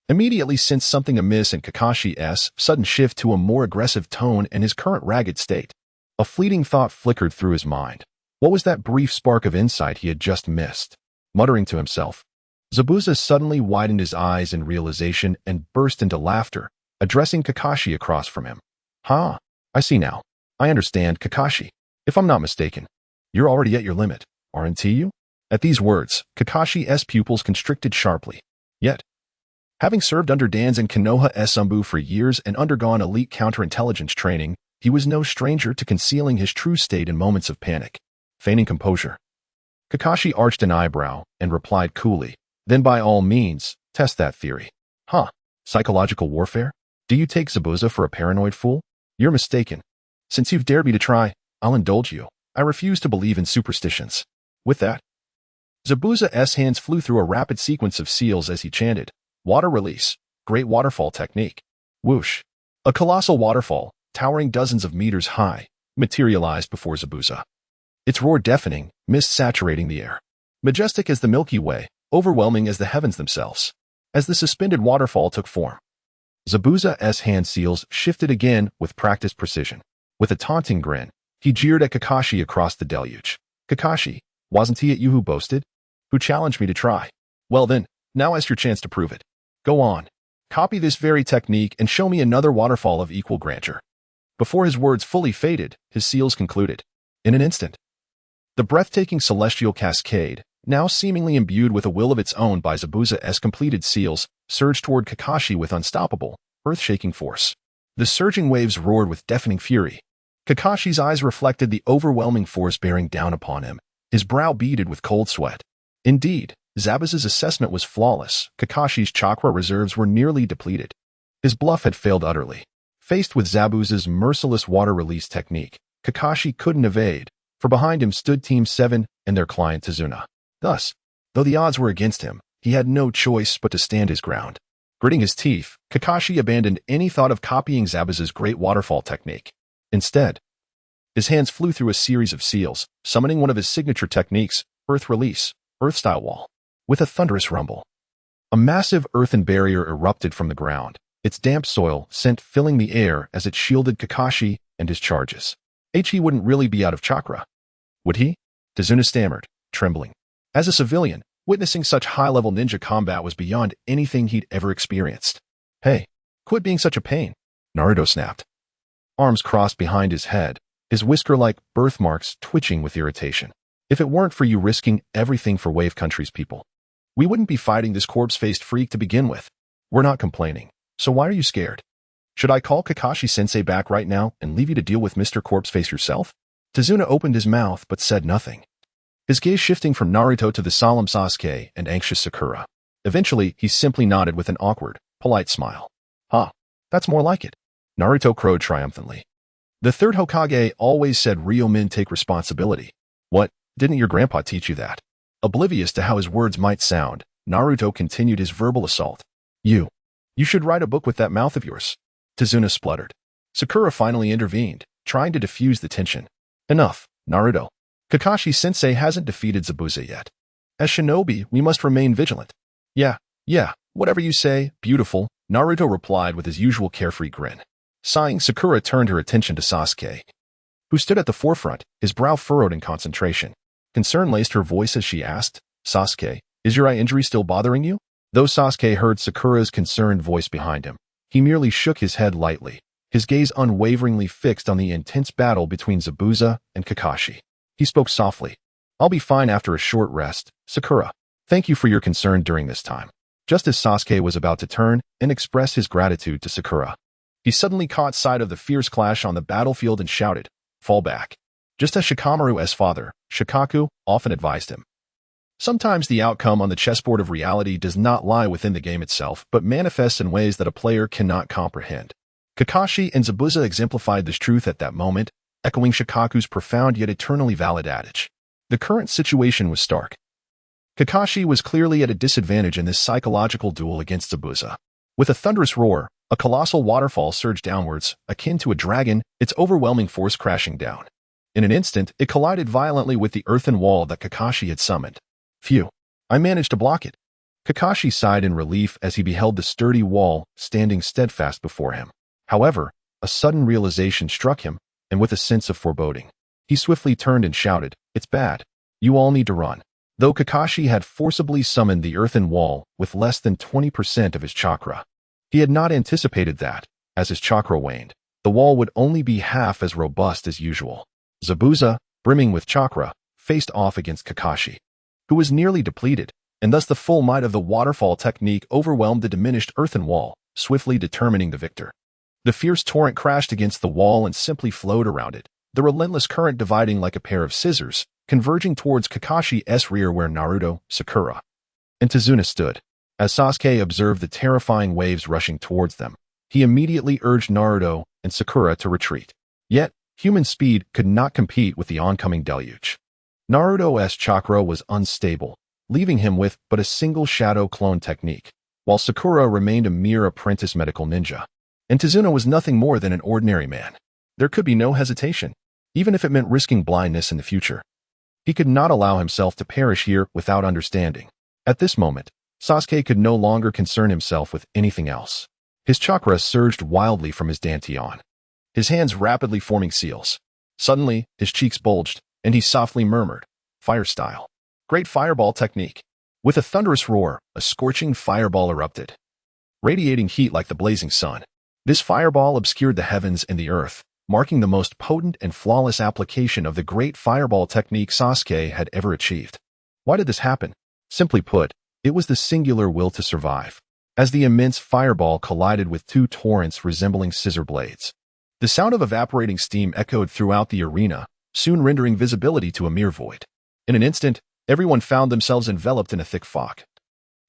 immediately sensed something amiss in Kakashi's sudden shift to a more aggressive tone and his current ragged state. A fleeting thought flickered through his mind. What was that brief spark of insight he had just missed? Muttering to himself, Zabuza suddenly widened his eyes in realization and burst into laughter, addressing Kakashi across from him. Ha! I see now. I understand, Kakashi. If I'm not mistaken, you're already at your limit, aren't you? At these words, Kakashi's pupils constricted sharply. Yet, having served under Dans and Konoha Sumbu for years and undergone elite counterintelligence training, he was no stranger to concealing his true state in moments of panic. Feigning composure, Kakashi arched an eyebrow and replied coolly, then by all means, test that theory. Huh? Psychological warfare? Do you take Zabuza for a paranoid fool? You're mistaken. Since you've dared me to try, I'll indulge you. I refuse to believe in superstitions. With that, Zabuza's hands flew through a rapid sequence of seals as he chanted, Water Release, Great Waterfall Technique. Whoosh. A colossal waterfall, towering dozens of meters high, materialized before Zabuza. Its roar deafening, mist saturating the air. Majestic as the Milky Way, overwhelming as the heavens themselves. As the suspended waterfall took form, Zabuza's hand seals shifted again with practiced precision. With a taunting grin, he jeered at Kakashi across the deluge. Kakashi, wasn't he it you who boasted? Who challenged me to try? Well then, now is your chance to prove it. Go on. Copy this very technique and show me another waterfall of equal grandeur. Before his words fully faded, his seals concluded. In an instant, the breathtaking celestial cascade, now seemingly imbued with a will of its own by Zabuza's completed seals, surged toward Kakashi with unstoppable, earth-shaking force. The surging waves roared with deafening fury. Kakashi's eyes reflected the overwhelming force bearing down upon him, his brow beaded with cold sweat. Indeed, Zabuza's assessment was flawless. Kakashi's chakra reserves were nearly depleted. His bluff had failed utterly. Faced with Zabuza's merciless water release technique, Kakashi couldn't evade, for behind him stood Team 7 and their client Tazuna. Thus, though the odds were against him, he had no choice but to stand his ground. Gritting his teeth, Kakashi abandoned any thought of copying Zabuza's great waterfall technique. Instead, his hands flew through a series of seals, summoning one of his signature techniques, Earth Release, Earth-style Wall. With a thunderous rumble, a massive earthen barrier erupted from the ground, its damp soil scent filling the air as it shielded Kakashi and his charges. He wouldn't really be out of chakra, would he? Tazuna stammered, trembling. As a civilian, witnessing such high-level ninja combat was beyond anything he'd ever experienced. Hey, quit being such a pain, Naruto snapped. Arms crossed behind his head, his whisker-like birthmarks twitching with irritation. If it weren't for you risking everything for Wave Country's people, we wouldn't be fighting this corpse-faced freak to begin with. We're not complaining, so why are you scared? Should I call Kakashi-sensei back right now and leave you to deal with Mr. Corpseface yourself? Tazuna opened his mouth but said nothing, his gaze shifting from Naruto to the solemn Sasuke and anxious Sakura. Eventually, he simply nodded with an awkward, polite smile. That's more like it, Naruto crowed triumphantly. The third Hokage always said real men take responsibility. What, didn't your grandpa teach you that? Oblivious to how his words might sound, Naruto continued his verbal assault. You should write a book with that mouth of yours, Tazuna spluttered. Sakura finally intervened, trying to diffuse the tension. Enough, Naruto. Kakashi-sensei hasn't defeated Zabuza yet. As shinobi, we must remain vigilant. Yeah, whatever you say, beautiful, Naruto replied with his usual carefree grin. Sighing, Sakura turned her attention to Sasuke, who stood at the forefront, his brow furrowed in concentration. Concern laced her voice as she asked, Sasuke, is your eye injury still bothering you? Though Sasuke heard Sakura's concerned voice behind him, he merely shook his head lightly, his gaze unwaveringly fixed on the intense battle between Zabuza and Kakashi. He spoke softly. I'll be fine after a short rest, Sakura. Thank you for your concern during this time. Just as Sasuke was about to turn and express his gratitude to Sakura, he suddenly caught sight of the fierce clash on the battlefield and shouted, Fall back. just as Shikamaru's father, Shikaku, often advised him. Sometimes the outcome on the chessboard of reality does not lie within the game itself, but manifests in ways that a player cannot comprehend. Kakashi and Zabuza exemplified this truth at that moment, echoing Shikaku's profound yet eternally valid adage. The current situation was stark. Kakashi was clearly at a disadvantage in this psychological duel against Zabuza. With a thunderous roar, a colossal waterfall surged downwards, akin to a dragon, its overwhelming force crashing down. In an instant, it collided violently with the earthen wall that Kakashi had summoned. Phew, I managed to block it. Kakashi sighed in relief as he beheld the sturdy wall standing steadfast before him. However, a sudden realization struck him, and with a sense of foreboding, he swiftly turned and shouted, "It's bad. You all need to run." Though Kakashi had forcibly summoned the earthen wall with less than 20% of his chakra, he had not anticipated that, as his chakra waned, the wall would only be half as robust as usual. Zabuza, brimming with chakra, faced off against Kakashi, who was nearly depleted, and thus the full might of the waterfall technique overwhelmed the diminished earthen wall, swiftly determining the victor. The fierce torrent crashed against the wall and simply flowed around it, the relentless current dividing like a pair of scissors, converging towards Kakashi's rear where Naruto, Sakura, and Tazuna stood. As Sasuke observed the terrifying waves rushing towards them, he immediately urged Naruto and Sakura to retreat. Yet, human speed could not compete with the oncoming deluge. Naruto's chakra was unstable, leaving him with but a single shadow clone technique, while Sakura remained a mere apprentice medical ninja. And Tazuna was nothing more than an ordinary man. There could be no hesitation, even if it meant risking blindness in the future. He could not allow himself to perish here without understanding. At this moment, Sasuke could no longer concern himself with anything else. His chakra surged wildly from his dantian, his hands rapidly forming seals. Suddenly, his cheeks bulged, and he softly murmured, "Fire style. Great fireball technique." With a thunderous roar, a scorching fireball erupted, radiating heat like the blazing sun. This fireball obscured the heavens and the earth, marking the most potent and flawless application of the great fireball technique Sasuke had ever achieved. Why did this happen? Simply put, it was the singular will to survive. As the immense fireball collided with two torrents resembling scissor blades, the sound of evaporating steam echoed throughout the arena, soon rendering visibility to a mere void. In an instant, everyone found themselves enveloped in a thick fog,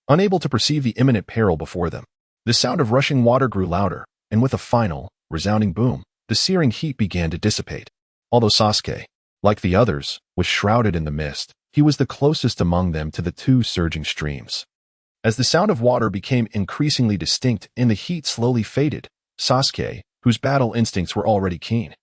unable to perceive the imminent peril before them. The sound of rushing water grew louder, and with a final, resounding boom, the searing heat began to dissipate. Although Sasuke, like the others, was shrouded in the mist, he was the closest among them to the two surging streams. As the sound of water became increasingly distinct and the heat slowly faded, Sasuke, whose battle instincts were already keen,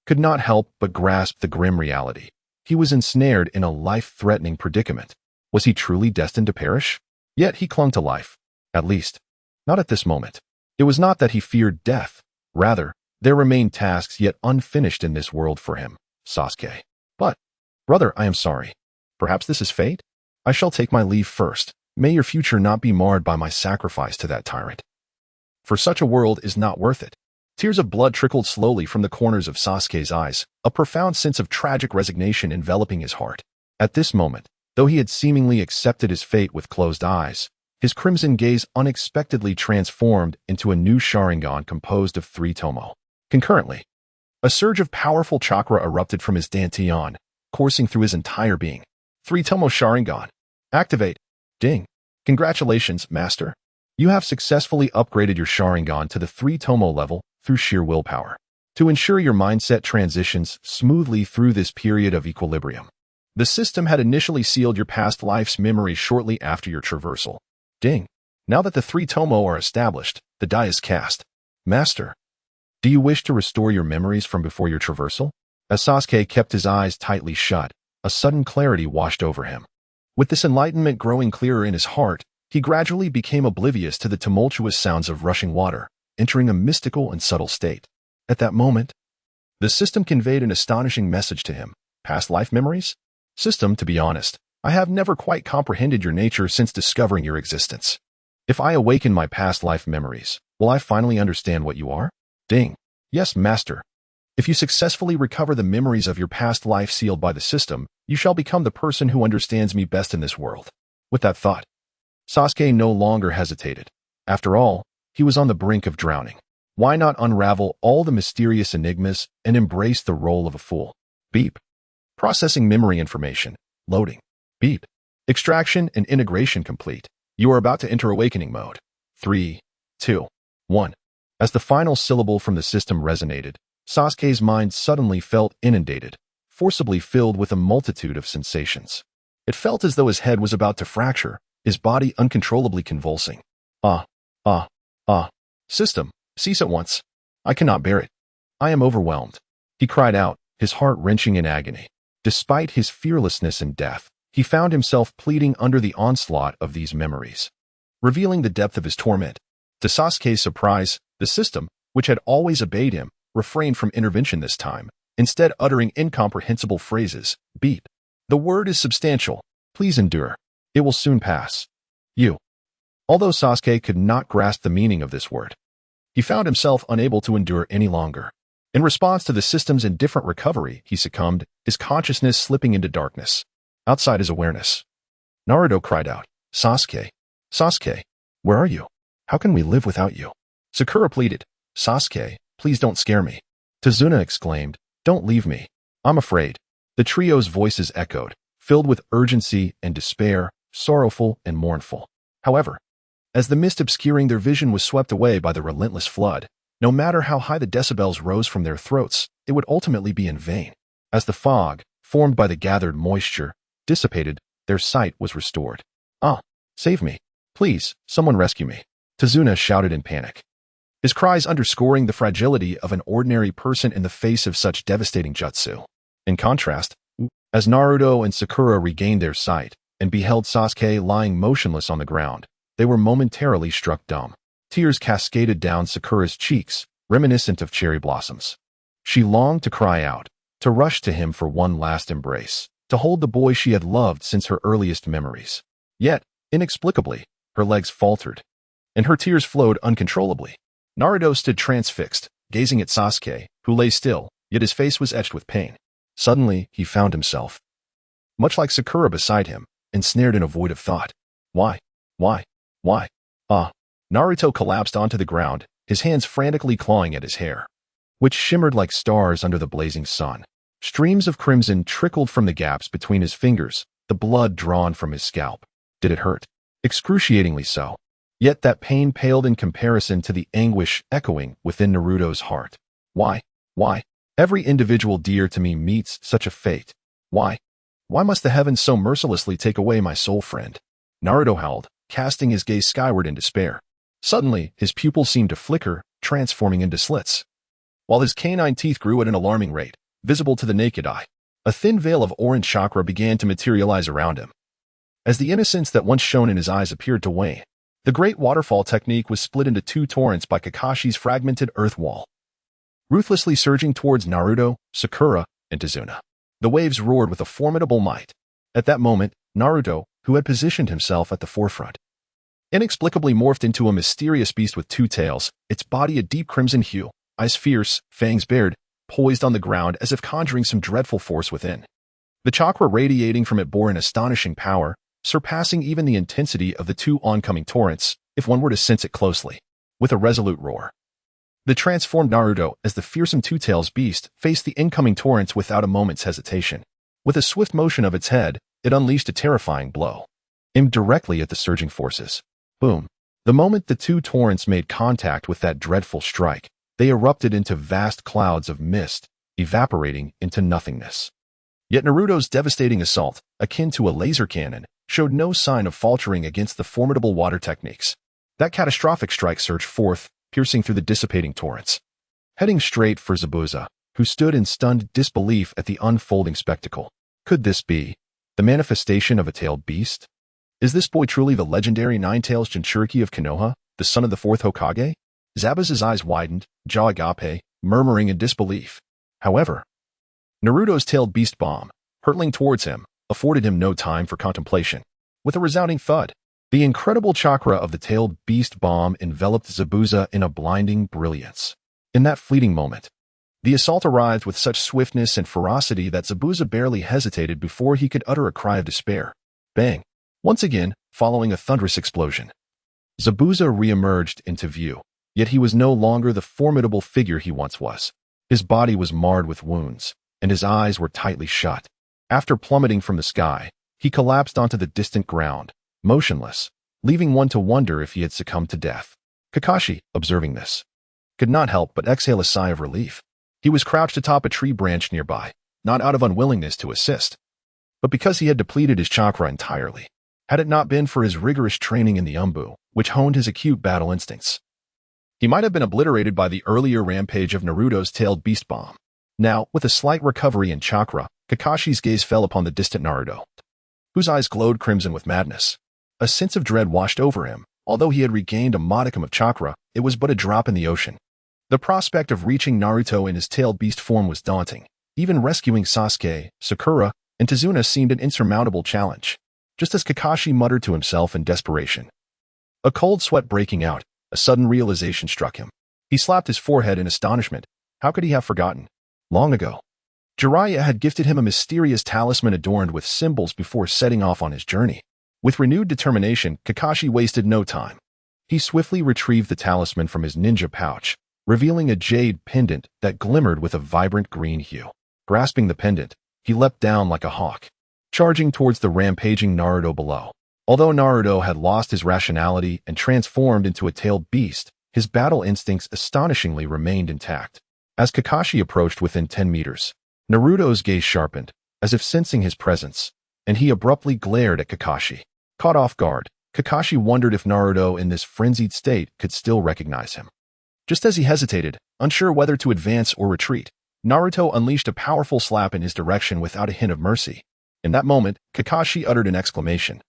could not help but grasp the grim reality. He was ensnared in a life-threatening predicament. Was he truly destined to perish? Yet he clung to life. At least, not at this moment. It was not that he feared death. Rather, there remained tasks yet unfinished in this world for him, Sasuke. But, brother, I am sorry. Perhaps this is fate? I shall take my leave first. May your future not be marred by my sacrifice to that tyrant. For such a world is not worth it. Tears of blood trickled slowly from the corners of Sasuke's eyes, a profound sense of tragic resignation enveloping his heart. At this moment, though he had seemingly accepted his fate with closed eyes, his crimson gaze unexpectedly transformed into a new Sharingan composed of 3 tomo. Concurrently, a surge of powerful chakra erupted from his dantian, coursing through his entire being. 3 tomo Sharingan. Activate. Ding. Congratulations, Master. You have successfully upgraded your Sharingan to the 3 tomo level through sheer willpower. To ensure your mindset transitions smoothly through this period of equilibrium, the system had initially sealed your past life's memories shortly after your traversal. Ding. Now that the 3 tomo are established, the die is cast. Master, do you wish to restore your memories from before your traversal? As Sasuke kept his eyes tightly shut, a sudden clarity washed over him. With this enlightenment growing clearer in his heart, he gradually became oblivious to the tumultuous sounds of rushing water, entering a mystical and subtle state. At that moment, the system conveyed an astonishing message to him. Past life memories? System, to be honest, I have never quite comprehended your nature since discovering your existence. If I awaken my past life memories, will I finally understand what you are? Ding. Yes, Master. If you successfully recover the memories of your past life sealed by the system, you shall become the person who understands me best in this world. With that thought, Sasuke no longer hesitated. After all, he was on the brink of drowning. Why not unravel all the mysterious enigmas and embrace the role of a fool? Beep. Processing memory information. Loading. Beep. Extraction and integration complete. You are about to enter awakening mode. 3, 2, 1. As the final syllable from the system resonated, Sasuke's mind suddenly felt inundated, forcibly filled with a multitude of sensations. It felt as though his head was about to fracture, his body uncontrollably convulsing. Ah, ah, ah. System, cease at once. I cannot bear it. I am overwhelmed. He cried out, his heart wrenching in agony. Despite his fearlessness in death, he found himself pleading under the onslaught of these memories, revealing the depth of his torment. To Sasuke's surprise, the system, which had always obeyed him, refrained from intervention this time, instead uttering incomprehensible phrases. Beep. The word is substantial. Please endure. It will soon pass. You. Although Sasuke could not grasp the meaning of this word, he found himself unable to endure any longer. In response to the system's indifferent recovery, he succumbed, his consciousness slipping into darkness. Outside his awareness, Naruto cried out, Sasuke, Sasuke, where are you? How can we live without you? Sakura pleaded, Sasuke, please don't scare me. Tazuna exclaimed, don't leave me. I'm afraid. The trio's voices echoed, filled with urgency and despair, sorrowful and mournful. However, as the mist obscuring their vision was swept away by the relentless flood, no matter how high the decibels rose from their throats, it would ultimately be in vain. As the fog, formed by the gathered moisture, dissipated, their sight was restored. Ah, save me. Please, someone rescue me. Tazuna shouted in panic, his cries underscoring the fragility of an ordinary person in the face of such devastating jutsu. In contrast, as Naruto and Sakura regained their sight and beheld Sasuke lying motionless on the ground, they were momentarily struck dumb. Tears cascaded down Sakura's cheeks, reminiscent of cherry blossoms. She longed to cry out, to rush to him for one last embrace, to hold the boy she had loved since her earliest memories. Yet, inexplicably, her legs faltered, and her tears flowed uncontrollably. Naruto stood transfixed, gazing at Sasuke, who lay still, yet his face was etched with pain. Suddenly, he found himself, much like Sakura beside him, ensnared in a void of thought. Why? Ah. Naruto collapsed onto the ground, his hands frantically clawing at his hair, which shimmered like stars under the blazing sun. Streams of crimson trickled from the gaps between his fingers, the blood drawn from his scalp. Did it hurt? Excruciatingly so. Yet that pain paled in comparison to the anguish echoing within Naruto's heart. Why? Every individual dear to me meets such a fate. Why must the heavens so mercilessly take away my soul friend? Naruto howled, casting his gaze skyward in despair. Suddenly, his pupils seemed to flicker, transforming into slits, while his canine teeth grew at an alarming rate, visible to the naked eye. A thin veil of orange chakra began to materialize around him. As the innocence that once shone in his eyes appeared to wane, the great waterfall technique was split into two torrents by Kakashi's fragmented earth wall, ruthlessly surging towards Naruto, Sakura, and Tazuna. The waves roared with a formidable might. At that moment, Naruto, who had positioned himself at the forefront, inexplicably morphed into a mysterious beast with two tails, its body a deep crimson hue, eyes fierce, fangs bared, poised on the ground as if conjuring some dreadful force within. The chakra radiating from it bore an astonishing power, surpassing even the intensity of the two oncoming torrents, if one were to sense it closely. With a resolute roar, the transformed Naruto, as the fearsome two-tails beast, faced the incoming torrents without a moment's hesitation. With a swift motion of its head, it unleashed a terrifying blow, aimed directly at the surging forces. Boom. The moment the two torrents made contact with that dreadful strike, they erupted into vast clouds of mist, evaporating into nothingness. Yet Naruto's devastating assault, akin to a laser cannon, showed no sign of faltering against the formidable water techniques. That catastrophic strike surged forth, piercing through the dissipating torrents, heading straight for Zabuza, who stood in stunned disbelief at the unfolding spectacle. Could this be the manifestation of a tailed beast? Is this boy truly the legendary Nine-Tails Jinchuriki of Konoha, the son of the fourth Hokage? Zabuza's eyes widened, jaw agape, murmuring in disbelief. However, Naruto's tailed beast bomb, hurtling towards him, afforded him no time for contemplation. With a resounding thud, the incredible chakra of the tailed beast bomb enveloped Zabuza in a blinding brilliance. In that fleeting moment, the assault arrived with such swiftness and ferocity that Zabuza barely hesitated before he could utter a cry of despair. Bang! Once again, following a thunderous explosion, Zabuza re-emerged into view, yet he was no longer the formidable figure he once was. His body was marred with wounds, and his eyes were tightly shut. After plummeting from the sky, he collapsed onto the distant ground, motionless, leaving one to wonder if he had succumbed to death. Kakashi, observing this, could not help but exhale a sigh of relief. He was crouched atop a tree branch nearby, not out of unwillingness to assist, but because he had depleted his chakra entirely. Had it not been for his rigorous training in the Umbu, which honed his acute battle instincts, he might have been obliterated by the earlier rampage of Naruto's tailed beast bomb. Now, with a slight recovery in chakra, Kakashi's gaze fell upon the distant Naruto, whose eyes glowed crimson with madness. A sense of dread washed over him. Although he had regained a modicum of chakra, it was but a drop in the ocean. The prospect of reaching Naruto in his tailed beast form was daunting. Even rescuing Sasuke, Sakura, and Tazuna seemed an insurmountable challenge. Just as Kakashi muttered to himself in desperation, a cold sweat breaking out, a sudden realization struck him. He slapped his forehead in astonishment. How could he have forgotten? Long ago, Jiraiya had gifted him a mysterious talisman adorned with symbols before setting off on his journey. With renewed determination, Kakashi wasted no time. He swiftly retrieved the talisman from his ninja pouch, revealing a jade pendant that glimmered with a vibrant green hue. Grasping the pendant, he leapt down like a hawk, charging towards the rampaging Naruto below. Although Naruto had lost his rationality and transformed into a tailed beast, his battle instincts astonishingly remained intact. As Kakashi approached within 10 meters, Naruto's gaze sharpened, as if sensing his presence, and he abruptly glared at Kakashi. Caught off guard, Kakashi wondered if Naruto in this frenzied state could still recognize him. Just as he hesitated, unsure whether to advance or retreat, Naruto unleashed a powerful slap in his direction without a hint of mercy. In that moment, Kakashi uttered an exclamation.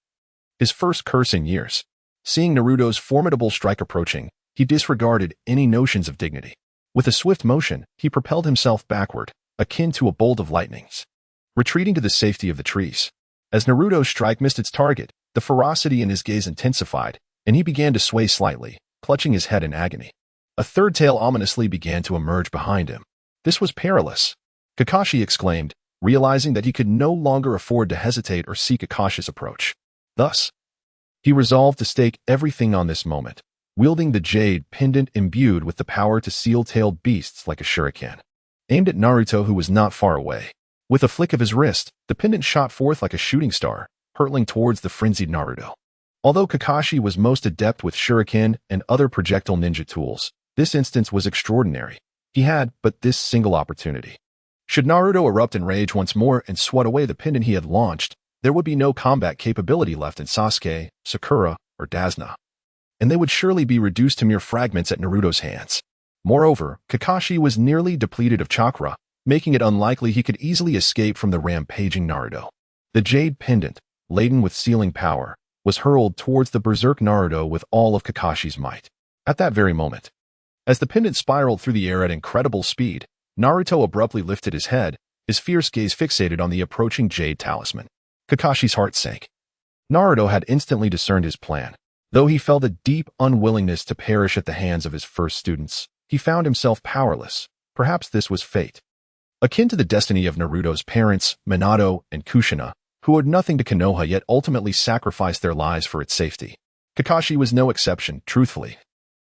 His first curse in years. Seeing Naruto's formidable strike approaching, he disregarded any notions of dignity. With a swift motion, he propelled himself backward, akin to a bolt of lightnings, retreating to the safety of the trees. As Naruto's strike missed its target, the ferocity in his gaze intensified, and he began to sway slightly, clutching his head in agony. A third tail ominously began to emerge behind him. This was perilous, Kakashi exclaimed, realizing that he could no longer afford to hesitate or seek a cautious approach. Thus, he resolved to stake everything on this moment, wielding the jade pendant imbued with the power to seal tailed beasts like a shuriken, aimed at Naruto, who was not far away. With a flick of his wrist, the pendant shot forth like a shooting star, hurtling towards the frenzied Naruto. Although Kakashi was most adept with shuriken and other projectile ninja tools, this instance was extraordinary. He had but this single opportunity. Should Naruto erupt in rage once more and swat away the pendant he had launched, there would be no combat capability left in Sasuke, Sakura, or Dasna, and they would surely be reduced to mere fragments at Naruto's hands. Moreover, Kakashi was nearly depleted of chakra, making it unlikely he could easily escape from the rampaging Naruto. The jade pendant, laden with sealing power, was hurled towards the berserk Naruto with all of Kakashi's might. At that very moment, as the pendant spiraled through the air at incredible speed, Naruto abruptly lifted his head, his fierce gaze fixated on the approaching jade talisman. Kakashi's heart sank. Naruto had instantly discerned his plan. Though he felt a deep unwillingness to perish at the hands of his first students, he found himself powerless. Perhaps this was fate. Akin to the destiny of Naruto's parents, Minato and Kushina, who owed nothing to Konoha yet ultimately sacrificed their lives for its safety. Kakashi was no exception, truthfully.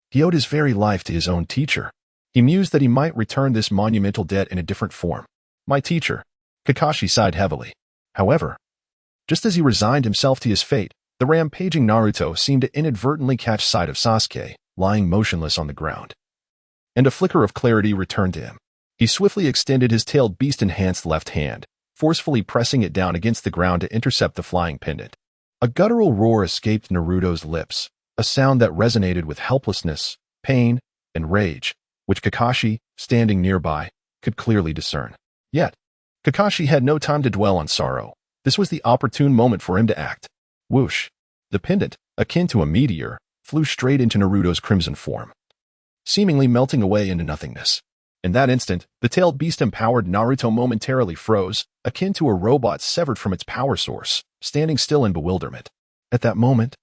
He owed his very life to his own teacher. He mused that he might return this monumental debt in a different form. My teacher. Kakashi sighed heavily. However, just as he resigned himself to his fate, the rampaging Naruto seemed to inadvertently catch sight of Sasuke, lying motionless on the ground. And a flicker of clarity returned to him. He swiftly extended his tailed beast-enhanced left hand, forcefully pressing it down against the ground to intercept the flying pendant. A guttural roar escaped Naruto's lips, a sound that resonated with helplessness, pain, and rage, which Kakashi, standing nearby, could clearly discern. Yet, Kakashi had no time to dwell on sorrow. This was the opportune moment for him to act. Whoosh! The pendant, akin to a meteor, flew straight into Naruto's crimson form, seemingly melting away into nothingness. In that instant, the tailed beast-empowered Naruto momentarily froze, akin to a robot severed from its power source, standing still in bewilderment. At that moment,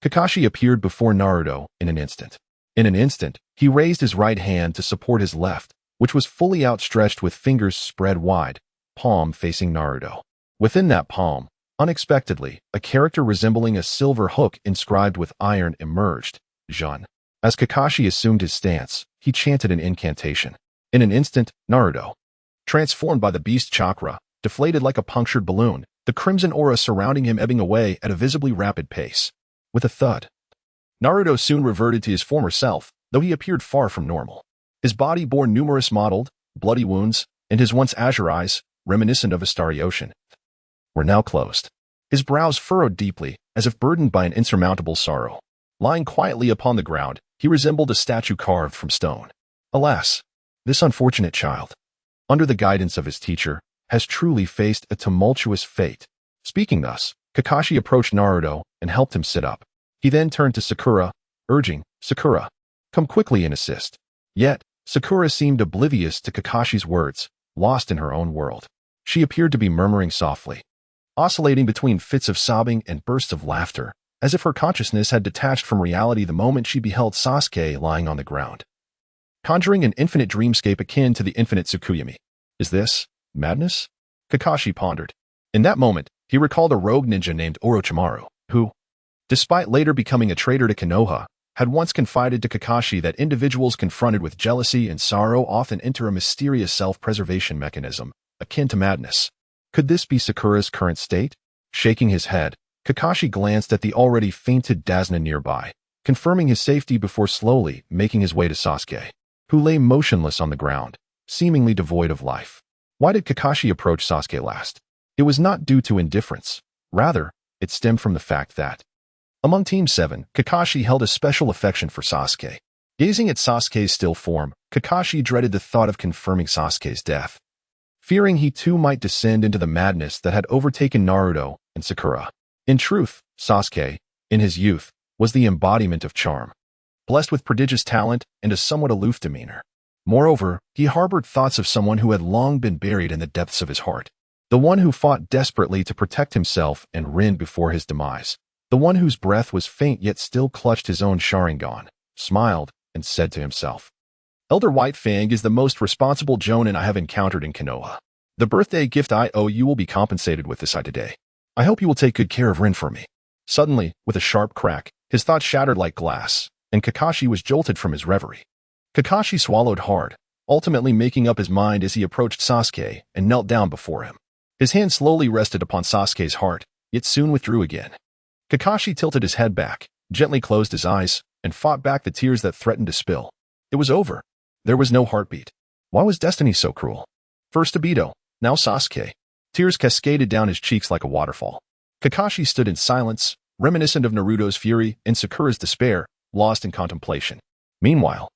Kakashi appeared before Naruto in an instant. In an instant, he raised his right hand to support his left, which was fully outstretched with fingers spread wide, palm facing Naruto. Within that palm, unexpectedly, a character resembling a silver hook inscribed with iron emerged, Jun. As Kakashi assumed his stance, he chanted an incantation. In an instant, Naruto, transformed by the beast chakra, deflated like a punctured balloon, the crimson aura surrounding him ebbing away at a visibly rapid pace. With a thud, Naruto soon reverted to his former self, though he appeared far from normal. His body bore numerous mottled, bloody wounds, and his once azure eyes, reminiscent of a starry ocean, were now closed. His brows furrowed deeply, as if burdened by an insurmountable sorrow. Lying quietly upon the ground, he resembled a statue carved from stone. Alas, this unfortunate child, under the guidance of his teacher, has truly faced a tumultuous fate. Speaking thus, Kakashi approached Naruto and helped him sit up. He then turned to Sakura, urging, "Sakura, come quickly and assist." Yet, Sakura seemed oblivious to Kakashi's words, lost in her own world. She appeared to be murmuring softly, oscillating between fits of sobbing and bursts of laughter, as if her consciousness had detached from reality the moment she beheld Sasuke lying on the ground, conjuring an infinite dreamscape akin to the infinite Tsukuyomi. Is this madness? Kakashi pondered. In that moment, he recalled a rogue ninja named Orochimaru, who, despite later becoming a traitor to Konoha, had once confided to Kakashi that individuals confronted with jealousy and sorrow often enter a mysterious self-preservation mechanism, akin to madness. Could this be Sakura's current state? Shaking his head, Kakashi glanced at the already fainted Dasna nearby, confirming his safety before slowly making his way to Sasuke, who lay motionless on the ground, seemingly devoid of life. Why did Kakashi approach Sasuke last? It was not due to indifference. Rather, it stemmed from the fact that, among Team 7, Kakashi held a special affection for Sasuke. Gazing at Sasuke's still form, Kakashi dreaded the thought of confirming Sasuke's death, fearing he too might descend into the madness that had overtaken Naruto and Sakura. In truth, Sasuke, in his youth, was the embodiment of charm, blessed with prodigious talent and a somewhat aloof demeanor. Moreover, he harbored thoughts of someone who had long been buried in the depths of his heart, the one who fought desperately to protect himself and Rin before his demise, the one whose breath was faint yet still clutched his own Sharingan, smiled, and said to himself, "Elder White Fang is the most responsible Jonin I have encountered in Konoha. The birthday gift I owe you will be compensated with this today. I hope you will take good care of Rin for me." Suddenly, with a sharp crack, his thoughts shattered like glass, and Kakashi was jolted from his reverie. Kakashi swallowed hard, ultimately making up his mind as he approached Sasuke and knelt down before him. His hand slowly rested upon Sasuke's heart, yet soon withdrew again. Kakashi tilted his head back, gently closed his eyes, and fought back the tears that threatened to spill. It was over. There was no heartbeat. Why was destiny so cruel? First Obito, now Sasuke. Tears cascaded down his cheeks like a waterfall. Kakashi stood in silence, reminiscent of Naruto's fury and Sakura's despair, lost in contemplation. Meanwhile,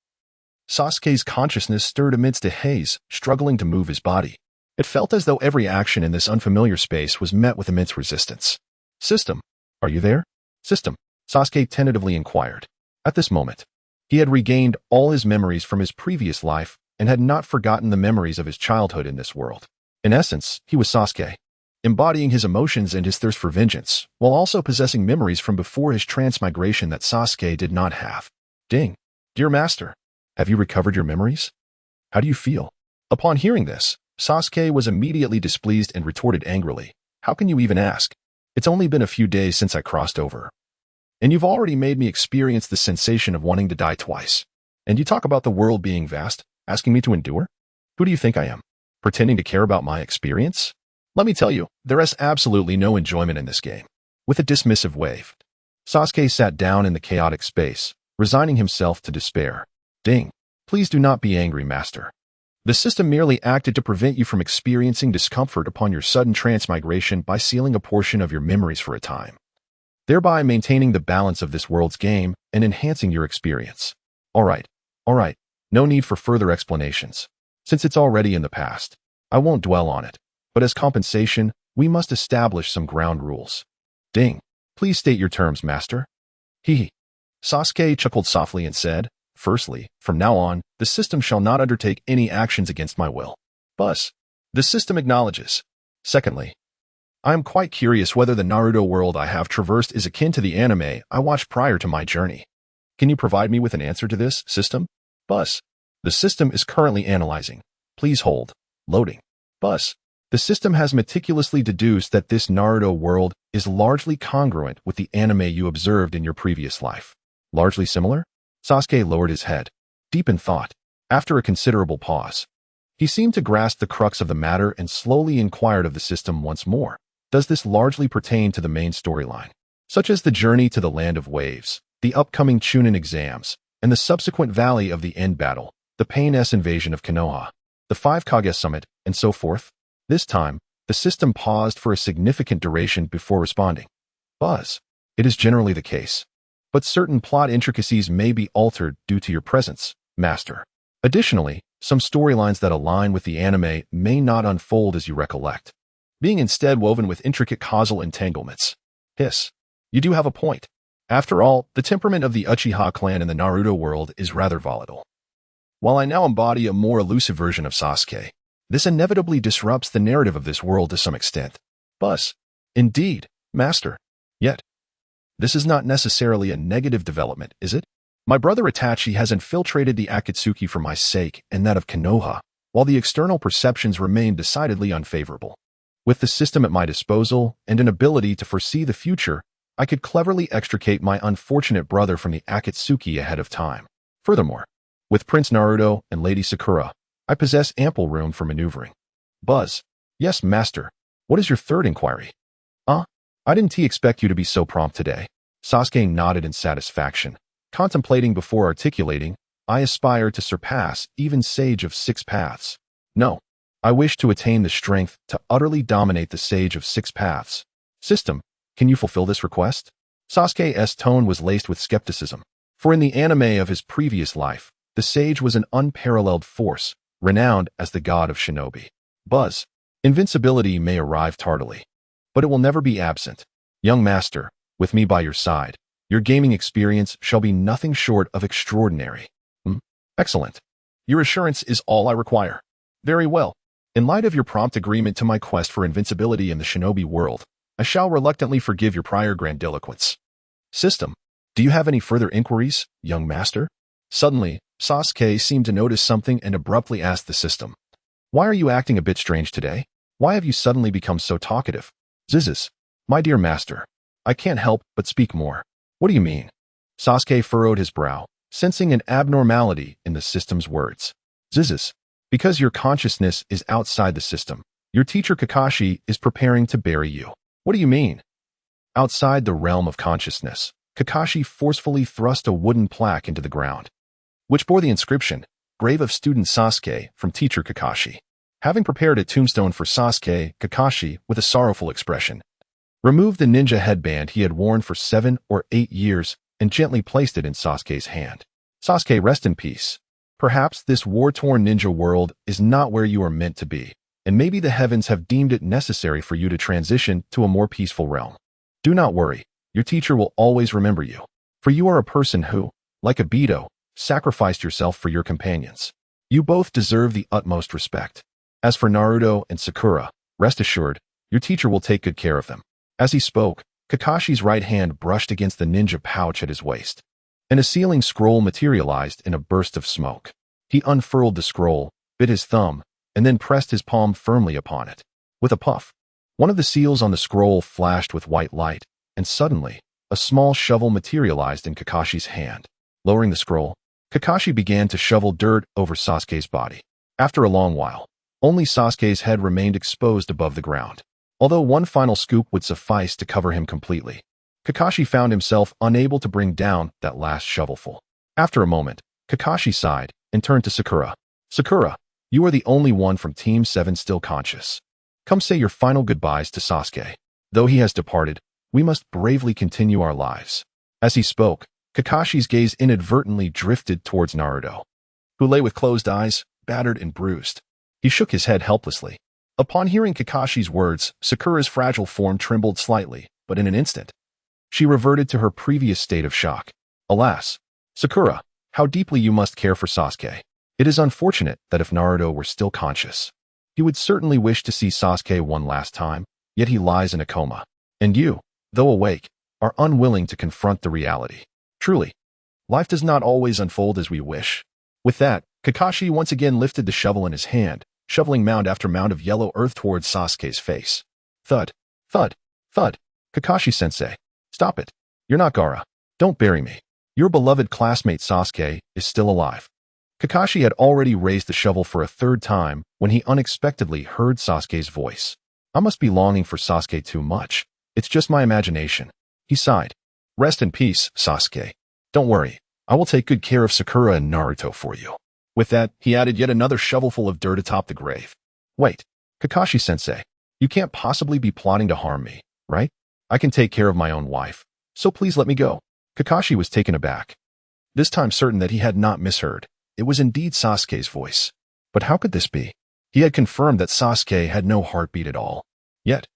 Sasuke's consciousness stirred amidst a haze, struggling to move his body. It felt as though every action in this unfamiliar space was met with immense resistance. "System, are you there?" "System," Sasuke tentatively inquired. At this moment, he had regained all his memories from his previous life and had not forgotten the memories of his childhood in this world. In essence, he was Sasuke, embodying his emotions and his thirst for vengeance, while also possessing memories from before his transmigration that Sasuke did not have. "Ding. Dear Master, have you recovered your memories? How do you feel?" Upon hearing this, Sasuke was immediately displeased and retorted angrily, "How can you even ask? It's only been a few days since I crossed over, and you've already made me experience the sensation of wanting to die twice. And you talk about the world being vast, asking me to endure? Who do you think I am? Pretending to care about my experience? Let me tell you, there is absolutely no enjoyment in this game." With a dismissive wave, Sasuke sat down in the chaotic space, resigning himself to despair. "Ding. Please do not be angry, Master. The system merely acted to prevent you from experiencing discomfort upon your sudden transmigration by sealing a portion of your memories for a time, thereby maintaining the balance of this world's game and enhancing your experience. All right. No need for further explanations. Since it's already in the past, I won't dwell on it. But as compensation, we must establish some ground rules." "Ding. Please state your terms, Master." He. Sasuke chuckled softly and said, "Firstly, from now on, the system shall not undertake any actions against my will. Bus. The system acknowledges. Secondly, I am quite curious whether the Naruto world I have traversed is akin to the anime I watched prior to my journey. Can you provide me with an answer to this, system?" Bus. The system is currently analyzing. Please hold. Loading. Bus. The system has meticulously deduced that this Naruto world is largely congruent with the anime you observed in your previous life. Largely similar? Sasuke lowered his head, deep in thought. After a considerable pause, He seemed to grasp the crux of the matter and slowly inquired of the system once more. Does this largely pertain to the main storyline, such as the journey to the Land of Waves, the upcoming Chunin exams, and the subsequent Valley of the End battle, the Pain-S invasion of Konoha, the 5 Kage summit, and so forth? This time, the system paused for a significant duration before responding. Buzz. It is generally the case. But certain plot intricacies may be altered due to your presence, Master. Additionally, some storylines that align with the anime may not unfold as you recollect, being instead woven with intricate causal entanglements. Hiss. You do have a point. After all, the temperament of the Uchiha clan in the Naruto world is rather volatile. While I now embody a more elusive version of Sasuke, this inevitably disrupts the narrative of this world to some extent. Buzz. Indeed, Master. Yet, this is not necessarily a negative development, is it? My brother Itachi has infiltrated the Akatsuki for my sake and that of Konoha, while the external perceptions remain decidedly unfavorable. With the system at my disposal and an ability to foresee the future, I could cleverly extricate my unfortunate brother from the Akatsuki ahead of time. Furthermore, with Prince Naruto and Lady Sakura, I possess ample room for maneuvering. Buzz. Yes, Master. What is your third inquiry? I didn't expect you to be so prompt today. Sasuke nodded in satisfaction. Contemplating before articulating, I aspire to surpass even Sage of 6 Paths. No, I wish to attain the strength to utterly dominate the Sage of 6 Paths. System, can you fulfill this request? Sasuke's tone was laced with skepticism, for in the anime of his previous life, the Sage was an unparalleled force, renowned as the god of shinobi. Buzz. Invincibility may arrive tardily, but it will never be absent. Young Master, with me by your side, your gaming experience shall be nothing short of extraordinary. Excellent. Your assurance is all I require. Very well. In light of your prompt agreement to my quest for invincibility in the shinobi world, I shall reluctantly forgive your prior grandiloquence. System, do you have any further inquiries, young Master? Suddenly, Sasuke seemed to notice something and abruptly asked the system. Why are you acting a bit strange today? Why have you suddenly become so talkative? Zizzes. My dear Master, I can't help but speak more. What do you mean? Sasuke furrowed his brow, sensing an abnormality in the system's words. Zizzes. Because your consciousness is outside the system, your teacher Kakashi is preparing to bury you. What do you mean? Outside the realm of consciousness, Kakashi forcefully thrust a wooden plaque into the ground, which bore the inscription, Grave of Student Sasuke from Teacher Kakashi. Having prepared a tombstone for Sasuke, Kakashi, with a sorrowful expression, removed the ninja headband he had worn for 7 or 8 years and gently placed it in Sasuke's hand. Sasuke, rest in peace. Perhaps this war-torn ninja world is not where you are meant to be, and maybe the heavens have deemed it necessary for you to transition to a more peaceful realm. Do not worry, your teacher will always remember you, for you are a person who, like Obito, sacrificed yourself for your companions. You both deserve the utmost respect. As for Naruto and Sakura, rest assured, your teacher will take good care of them. As he spoke, Kakashi's right hand brushed against the ninja pouch at his waist, and a sealing scroll materialized in a burst of smoke. He unfurled the scroll, bit his thumb, and then pressed his palm firmly upon it. With a puff, one of the seals on the scroll flashed with white light, and suddenly, a small shovel materialized in Kakashi's hand. Lowering the scroll, Kakashi began to shovel dirt over Sasuke's body. After a long while, only Sasuke's head remained exposed above the ground. Although one final scoop would suffice to cover him completely, Kakashi found himself unable to bring down that last shovelful. After a moment, Kakashi sighed and turned to Sakura. Sakura, you are the only one from Team 7 still conscious. Come say your final goodbyes to Sasuke. Though he has departed, we must bravely continue our lives. As he spoke, Kakashi's gaze inadvertently drifted towards Naruto, who lay with closed eyes, battered and bruised. He shook his head helplessly. Upon hearing Kakashi's words, Sakura's fragile form trembled slightly, but in an instant, she reverted to her previous state of shock. Alas, Sakura, how deeply you must care for Sasuke. It is unfortunate that if Naruto were still conscious, he would certainly wish to see Sasuke one last time, yet he lies in a coma. And you, though awake, are unwilling to confront the reality. Truly, life does not always unfold as we wish. With that, Kakashi once again lifted the shovel in his hand, shoveling mound after mound of yellow earth towards Sasuke's face. Thud, thud, thud. Kakashi-sensei, stop it. You're not Gaara. Don't bury me. Your beloved classmate Sasuke is still alive. Kakashi had already raised the shovel for a third time when he unexpectedly heard Sasuke's voice. I must be longing for Sasuke too much. It's just my imagination. He sighed. Rest in peace, Sasuke. Don't worry. I will take good care of Sakura and Naruto for you. With that, he added yet another shovelful of dirt atop the grave. Wait, Kakashi-sensei, you can't possibly be plotting to harm me, right? I can take care of my own wife, so please let me go. Kakashi was taken aback, this time certain that he had not misheard. It was indeed Sasuke's voice. But how could this be? He had confirmed that Sasuke had no heartbeat at all. Yet,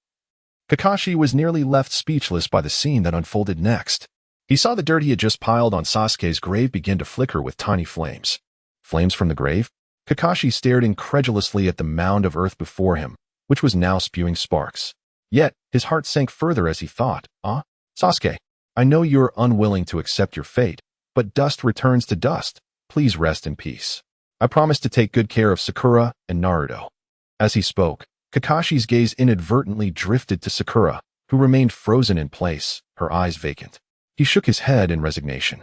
Kakashi was nearly left speechless by the scene that unfolded next. He saw the dirt he had just piled on Sasuke's grave begin to flicker with tiny flames. Flames from the grave? Kakashi stared incredulously at the mound of earth before him, which was now spewing sparks. Yet, his heart sank further as he thought, Sasuke, I know you're unwilling to accept your fate, but dust returns to dust. Please rest in peace. I promise to take good care of Sakura and Naruto. As he spoke, Kakashi's gaze inadvertently drifted to Sakura, who remained frozen in place, her eyes vacant. He shook his head in resignation.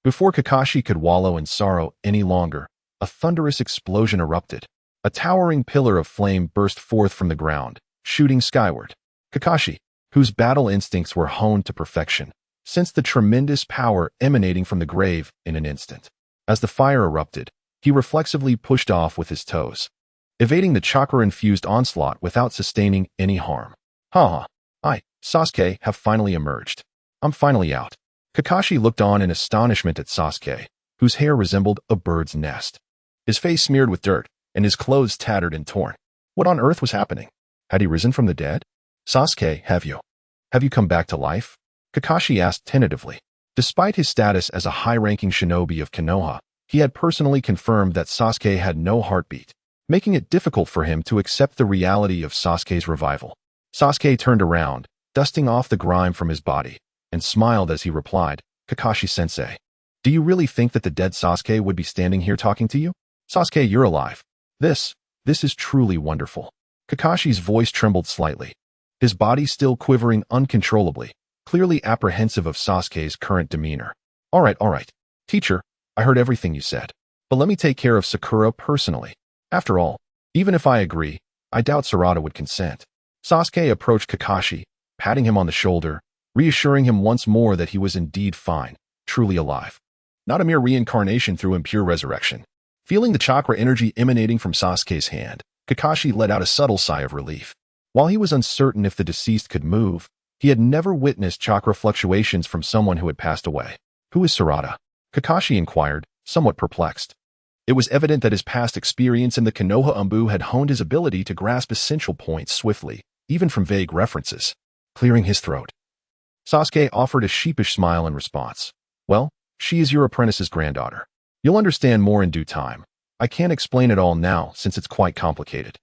Before Kakashi could wallow in sorrow any longer, a thunderous explosion erupted. A towering pillar of flame burst forth from the ground, shooting skyward. Kakashi, whose battle instincts were honed to perfection, sensed the tremendous power emanating from the grave in an instant. As the fire erupted, he reflexively pushed off with his toes, evading the chakra-infused onslaught without sustaining any harm. I, Sasuke, have finally emerged. I'm finally out. Kakashi looked on in astonishment at Sasuke, whose hair resembled a bird's nest. His face smeared with dirt, and his clothes tattered and torn. What on earth was happening? Had he risen from the dead? Sasuke, have you come back to life? Kakashi asked tentatively. Despite his status as a high-ranking shinobi of Konoha, he had personally confirmed that Sasuke had no heartbeat, making it difficult for him to accept the reality of Sasuke's revival. Sasuke turned around, dusting off the grime from his body, and smiled as he replied, Kakashi-sensei, do you really think that the dead Sasuke would be standing here talking to you? Sasuke, you're alive. This is truly wonderful. Kakashi's voice trembled slightly, his body still quivering uncontrollably, clearly apprehensive of Sasuke's current demeanor. All right, teacher, I heard everything you said, but let me take care of Sakura personally. After all, even if I agree, I doubt Sarada would consent. Sasuke approached Kakashi, patting him on the shoulder, reassuring him once more that he was indeed fine, truly alive. Not a mere reincarnation through impure resurrection. Feeling the chakra energy emanating from Sasuke's hand, Kakashi let out a subtle sigh of relief. While he was uncertain if the deceased could move, he had never witnessed chakra fluctuations from someone who had passed away. Who is Sarada? Kakashi inquired, somewhat perplexed. It was evident that his past experience in the Konoha Umbu had honed his ability to grasp essential points swiftly, even from vague references. Clearing his throat, Sasuke offered a sheepish smile in response. Well, she is your apprentice's granddaughter. You'll understand more in due time. I can't explain it all now since it's quite complicated.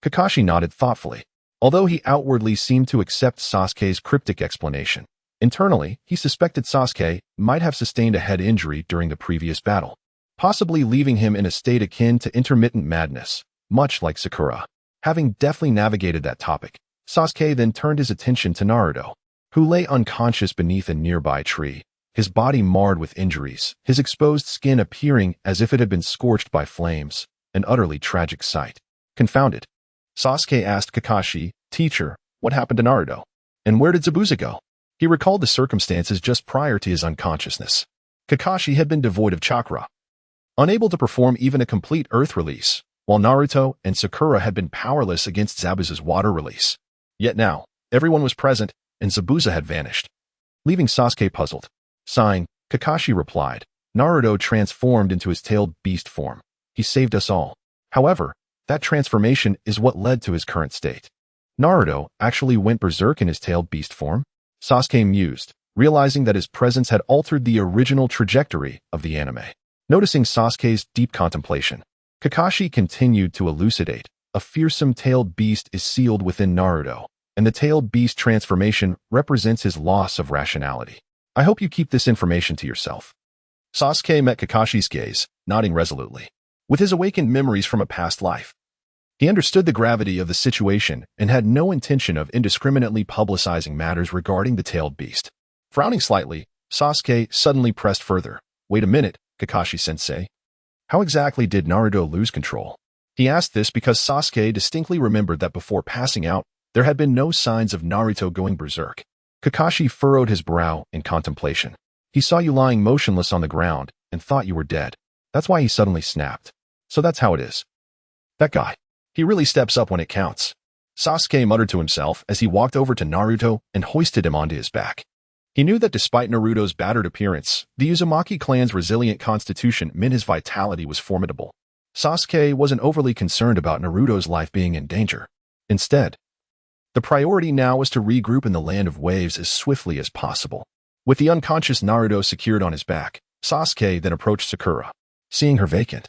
Kakashi nodded thoughtfully. Although he outwardly seemed to accept Sasuke's cryptic explanation, internally, he suspected Sasuke might have sustained a head injury during the previous battle, possibly leaving him in a state akin to intermittent madness, much like Sakura. Having deftly navigated that topic, Sasuke then turned his attention to Naruto, who lay unconscious beneath a nearby tree, his body marred with injuries, his exposed skin appearing as if it had been scorched by flames, an utterly tragic sight. Confounded, Sasuke asked Kakashi, teacher, what happened to Naruto? And where did Zabuza go? He recalled the circumstances just prior to his unconsciousness. Kakashi had been devoid of chakra, unable to perform even a complete earth release, while Naruto and Sakura had been powerless against Zabuza's water release. Yet now, everyone was present, and Zabuza had vanished, leaving Sasuke puzzled. Sighing, Kakashi replied, Naruto transformed into his tailed beast form. He saved us all. However, that transformation is what led to his current state. Naruto actually went berserk in his tailed beast form? Sasuke mused, realizing that his presence had altered the original trajectory of the anime. Noticing Sasuke's deep contemplation, Kakashi continued to elucidate. A fearsome tailed beast is sealed within Naruto, and the tailed beast transformation represents his loss of rationality. I hope you keep this information to yourself. Sasuke met Kakashi's gaze, nodding resolutely. With his awakened memories from a past life, he understood the gravity of the situation and had no intention of indiscriminately publicizing matters regarding the tailed beast. Frowning slightly, Sasuke suddenly pressed further. Wait a minute, Kakashi-sensei. How exactly did Naruto lose control? He asked this because Sasuke distinctly remembered that before passing out, there had been no signs of Naruto going berserk. Kakashi furrowed his brow in contemplation. He saw you lying motionless on the ground and thought you were dead. That's why he suddenly snapped. So that's how it is. That guy. He really steps up when it counts. Sasuke muttered to himself as he walked over to Naruto and hoisted him onto his back. He knew that despite Naruto's battered appearance, the Uzumaki clan's resilient constitution meant his vitality was formidable. Sasuke wasn't overly concerned about Naruto's life being in danger. Instead, the priority now was to regroup in the land of waves as swiftly as possible. With the unconscious Naruto secured on his back, Sasuke then approached Sakura. Seeing her vacant,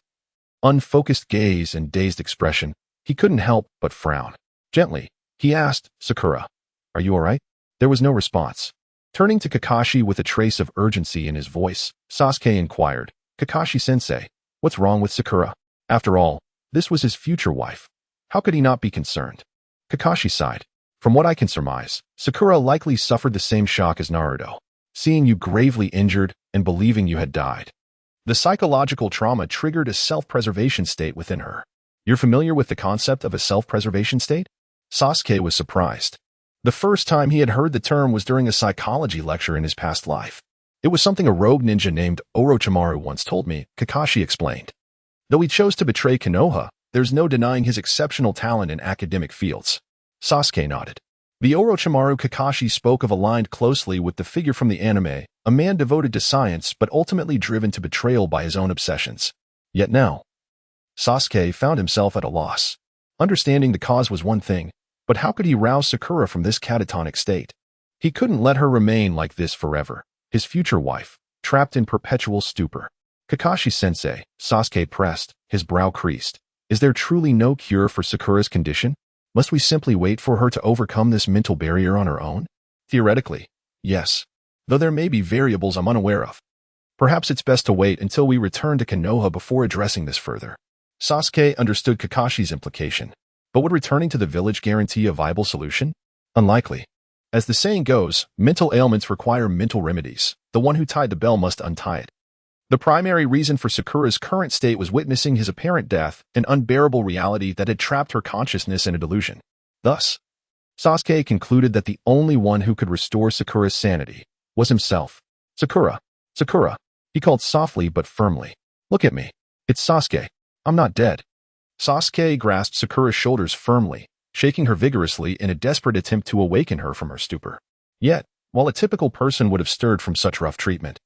unfocused gaze and dazed expression, he couldn't help but frown. Gently, he asked, "Sakura, are you all right?" There was no response. Turning to Kakashi with a trace of urgency in his voice, Sasuke inquired, "Kakashi-sensei, what's wrong with Sakura?" After all, this was his future wife. How could he not be concerned? Kakashi sighed. "From what I can surmise, Sakura likely suffered the same shock as Naruto, seeing you gravely injured and believing you had died. The psychological trauma triggered a self-preservation state within her. You're familiar with the concept of a self-preservation state?" Sasuke was surprised. The first time he had heard the term was during a psychology lecture in his past life. "It was something a rogue ninja named Orochimaru once told me," Kakashi explained. "Though he chose to betray Konoha, there's no denying his exceptional talent in academic fields." Sasuke nodded. The Orochimaru Kakashi spoke of aligned closely with the figure from the anime, a man devoted to science but ultimately driven to betrayal by his own obsessions. Yet now, Sasuke found himself at a loss. Understanding the cause was one thing, but how could he rouse Sakura from this catatonic state? He couldn't let her remain like this forever, his future wife, trapped in perpetual stupor. "Kakashi-sensei," Sasuke pressed, his brow creased. "Is there truly no cure for Sakura's condition? Must we simply wait for her to overcome this mental barrier on her own?" "Theoretically, yes, though there may be variables I'm unaware of. Perhaps it's best to wait until we return to Konoha before addressing this further." Sasuke understood Kakashi's implication. But would returning to the village guarantee a viable solution? Unlikely. As the saying goes, mental ailments require mental remedies. The one who tied the bell must untie it. The primary reason for Sakura's current state was witnessing his apparent death, an unbearable reality that had trapped her consciousness in a delusion. Thus, Sasuke concluded that the only one who could restore Sakura's sanity was himself. "Sakura, Sakura," he called softly but firmly. "Look at me. It's Sasuke. I'm not dead." Sasuke grasped Sakura's shoulders firmly, shaking her vigorously in a desperate attempt to awaken her from her stupor. Yet, while a typical person would have stirred from such rough treatment,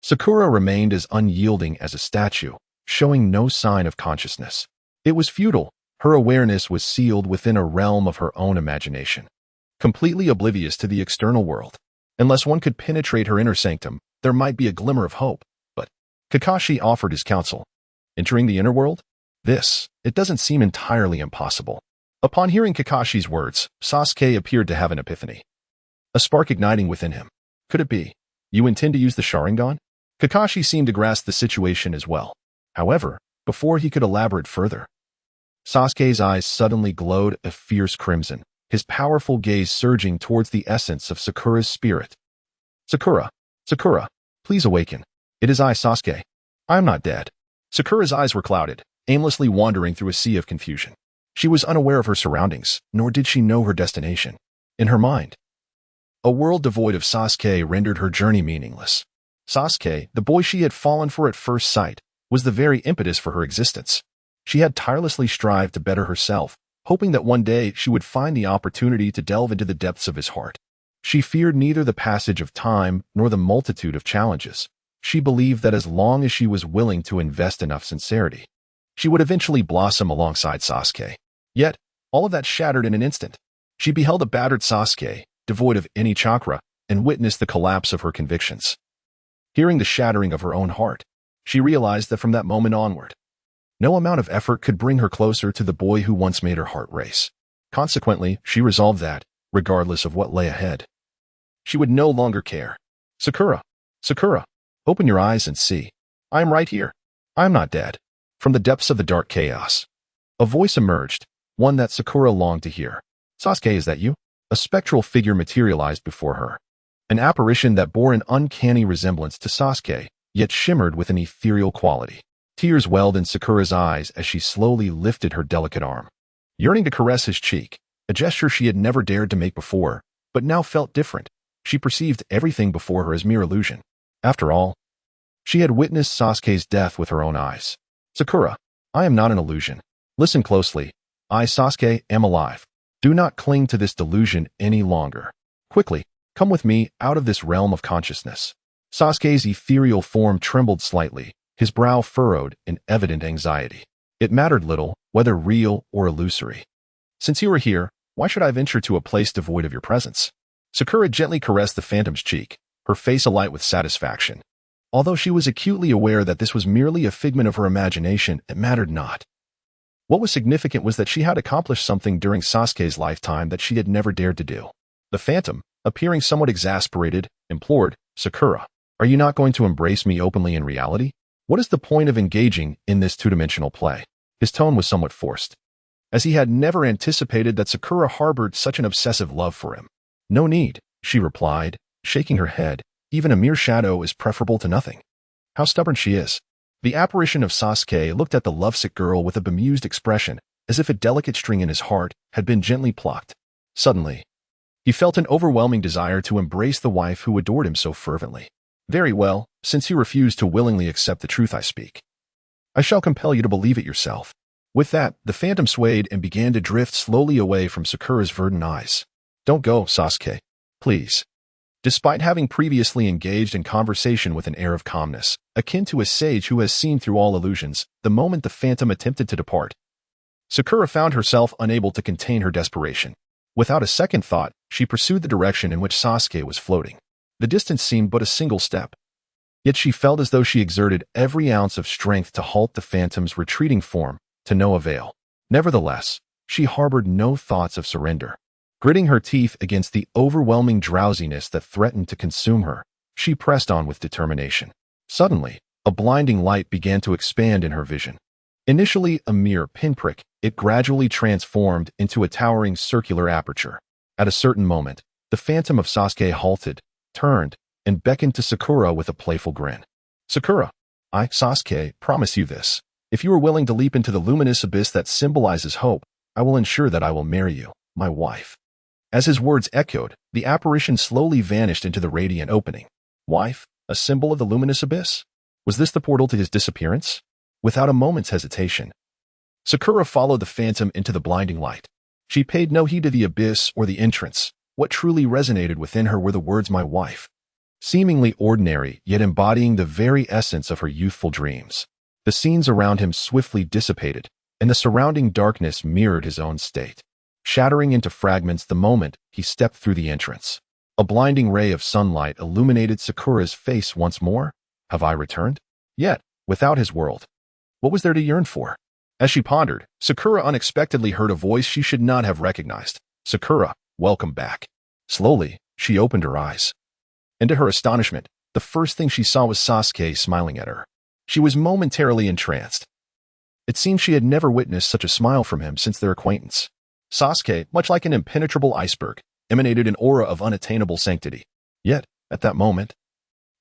Sakura remained as unyielding as a statue, showing no sign of consciousness. It was futile. Her awareness was sealed within a realm of her own imagination, completely oblivious to the external world. Unless one could penetrate her inner sanctum, there might be a glimmer of hope. But Kakashi offered his counsel. Entering the inner world? It doesn't seem entirely impossible. Upon hearing Kakashi's words, Sasuke appeared to have an epiphany. A spark igniting within him. Could it be? You intend to use the Sharingan? Kakashi seemed to grasp the situation as well. However, before he could elaborate further, Sasuke's eyes suddenly glowed a fierce crimson, his powerful gaze surging towards the essence of Sakura's spirit. "Sakura, Sakura, please awaken. It is I, Sasuke. I am not dead." Sakura's eyes were clouded, aimlessly wandering through a sea of confusion. She was unaware of her surroundings, nor did she know her destination. In her mind, a world devoid of Sasuke rendered her journey meaningless. Sasuke, the boy she had fallen for at first sight, was the very impetus for her existence. She had tirelessly strived to better herself, hoping that one day she would find the opportunity to delve into the depths of his heart. She feared neither the passage of time nor the multitude of challenges. She believed that as long as she was willing to invest enough sincerity, she would eventually blossom alongside Sasuke. Yet, all of that shattered in an instant. She beheld a battered Sasuke, devoid of any chakra, and witnessed the collapse of her convictions. Hearing the shattering of her own heart, she realized that from that moment onward, no amount of effort could bring her closer to the boy who once made her heart race. Consequently, she resolved that, regardless of what lay ahead, she would no longer care. "Sakura, Sakura, open your eyes and see. I am right here. I am not dead." From the depths of the dark chaos, a voice emerged, one that Sakura longed to hear. "Sasuke, is that you?" A spectral figure materialized before her, an apparition that bore an uncanny resemblance to Sasuke, yet shimmered with an ethereal quality. Tears welled in Sakura's eyes as she slowly lifted her delicate arm, yearning to caress his cheek, a gesture she had never dared to make before, but now felt different. She perceived everything before her as mere illusion. After all, she had witnessed Sasuke's death with her own eyes. Sakura, I am not an illusion. Listen closely. I, Sasuke, am alive. Do not cling to this delusion any longer. Quickly, come with me out of this realm of consciousness. Sasuke's ethereal form trembled slightly, his brow furrowed in evident anxiety. It mattered little, whether real or illusory. Since you are here, why should I venture to a place devoid of your presence? Sakura gently caressed the phantom's cheek, her face alight with satisfaction. Although she was acutely aware that this was merely a figment of her imagination, it mattered not. What was significant was that she had accomplished something during Sasuke's lifetime that she had never dared to do. The phantom, appearing somewhat exasperated, implored, Sakura, are you not going to embrace me openly in reality? What is the point of engaging in this two-dimensional play? His tone was somewhat forced, as he had never anticipated that Sakura harbored such an obsessive love for him. No need, she replied, shaking her head. Even a mere shadow is preferable to nothing. How stubborn she is. The apparition of Sasuke looked at the lovesick girl with a bemused expression, as if a delicate string in his heart had been gently plucked. Suddenly, he felt an overwhelming desire to embrace the wife who adored him so fervently. Very well, since you refuse to willingly accept the truth I speak, I shall compel you to believe it yourself. With that, the phantom swayed and began to drift slowly away from Sakura's verdant eyes. Don't go, Sasuke. Please. Despite having previously engaged in conversation with an air of calmness, akin to a sage who has seen through all illusions, the moment the phantom attempted to depart, Sakura found herself unable to contain her desperation. Without a second thought, she pursued the direction in which Sasuke was floating. The distance seemed but a single step. Yet she felt as though she exerted every ounce of strength to halt the phantom's retreating form, to no avail. Nevertheless, she harbored no thoughts of surrender. Gritting her teeth against the overwhelming drowsiness that threatened to consume her, she pressed on with determination. Suddenly, a blinding light began to expand in her vision. Initially a mere pinprick, it gradually transformed into a towering circular aperture. At a certain moment, the phantom of Sasuke halted, turned, and beckoned to Sakura with a playful grin. Sakura, I, Sasuke, promise you this. If you are willing to leap into the luminous abyss that symbolizes hope, I will ensure that I will marry you, my wife. As his words echoed, the apparition slowly vanished into the radiant opening. Wife, a symbol of the luminous abyss? Was this the portal to his disappearance? Without a moment's hesitation, Sakura followed the phantom into the blinding light. She paid no heed to the abyss or the entrance. What truly resonated within her were the words my wife. Seemingly ordinary, yet embodying the very essence of her youthful dreams. The scenes around him swiftly dissipated, and the surrounding darkness mirrored his own state, shattering into fragments the moment he stepped through the entrance. A blinding ray of sunlight illuminated Sakura's face once more. Have I returned? Yet, without his world, what was there to yearn for? As she pondered, Sakura unexpectedly heard a voice she should not have recognized. Sakura, welcome back. Slowly, she opened her eyes. And to her astonishment, the first thing she saw was Sasuke smiling at her. She was momentarily entranced. It seemed she had never witnessed such a smile from him since their acquaintance. Sasuke, much like an impenetrable iceberg, emanated an aura of unattainable sanctity. Yet, at that moment,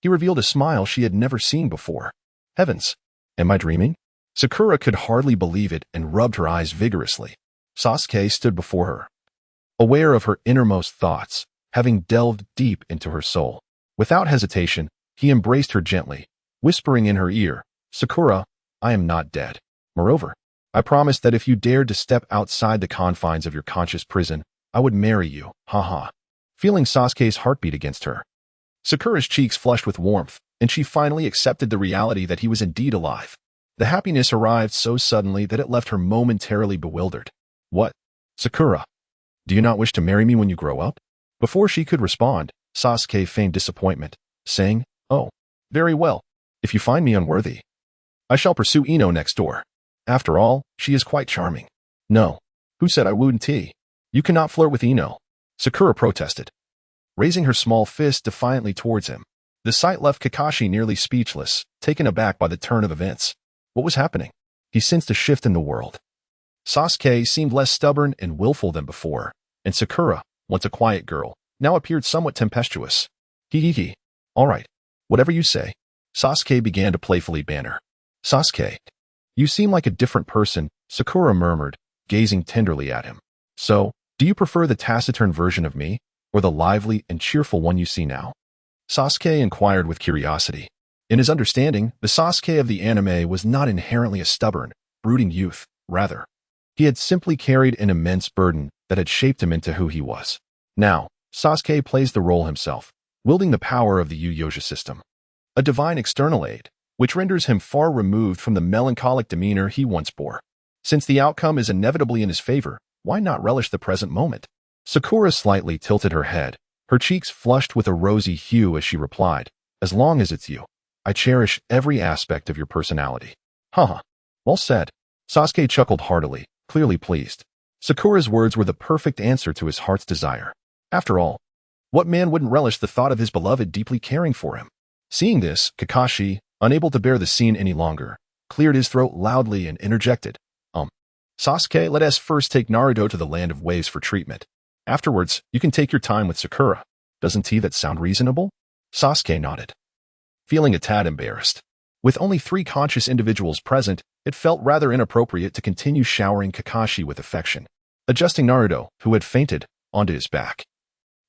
he revealed a smile she had never seen before. Heavens, am I dreaming? Sakura could hardly believe it and rubbed her eyes vigorously. Sasuke stood before her, aware of her innermost thoughts, having delved deep into her soul. Without hesitation, he embraced her gently, whispering in her ear, Sakura, I am not dead. Moreover, I promised that if you dared to step outside the confines of your conscious prison, I would marry you, haha. Feeling Sasuke's heartbeat against her, Sakura's cheeks flushed with warmth, and she finally accepted the reality that he was indeed alive. The happiness arrived so suddenly that it left her momentarily bewildered. What? Sakura, do you not wish to marry me when you grow up? Before she could respond, Sasuke feigned disappointment, saying, Oh, very well. If you find me unworthy, I shall pursue Ino next door. After all, she is quite charming. No. Who said I wouldn't? You cannot flirt with Ino, Sakura protested, raising her small fist defiantly towards him. The sight left Kakashi nearly speechless, taken aback by the turn of events. What was happening? He sensed a shift in the world. Sasuke seemed less stubborn and willful than before, and Sakura, once a quiet girl, now appeared somewhat tempestuous. Hee. All right, whatever you say. Sasuke began to playfully banter. Sasuke, you seem like a different person, Sakura murmured, gazing tenderly at him. So, do you prefer the taciturn version of me, or the lively and cheerful one you see now? Sasuke inquired with curiosity. In his understanding, the Sasuke of the anime was not inherently a stubborn, brooding youth. Rather, he had simply carried an immense burden that had shaped him into who he was. Now, Sasuke plays the role himself, wielding the power of the Yu-Yoja system, a divine external aid, which renders him far removed from the melancholic demeanor he once bore. Since the outcome is inevitably in his favor, why not relish the present moment? Sakura slightly tilted her head, her cheeks flushed with a rosy hue as she replied, as long as it's you. I cherish every aspect of your personality. Haha. Well said. Sasuke chuckled heartily, clearly pleased. Sakura's words were the perfect answer to his heart's desire. After all, what man wouldn't relish the thought of his beloved deeply caring for him? Seeing this, Kakashi, unable to bear the scene any longer, cleared his throat loudly and interjected. Sasuke, let us first take Naruto to the Land of Waves for treatment. Afterwards, you can take your time with Sakura. Doesn't that sound reasonable? Sasuke nodded, feeling a tad embarrassed. With only 3 conscious individuals present, it felt rather inappropriate to continue showering Kakashi with affection. Adjusting Naruto, who had fainted, onto his back,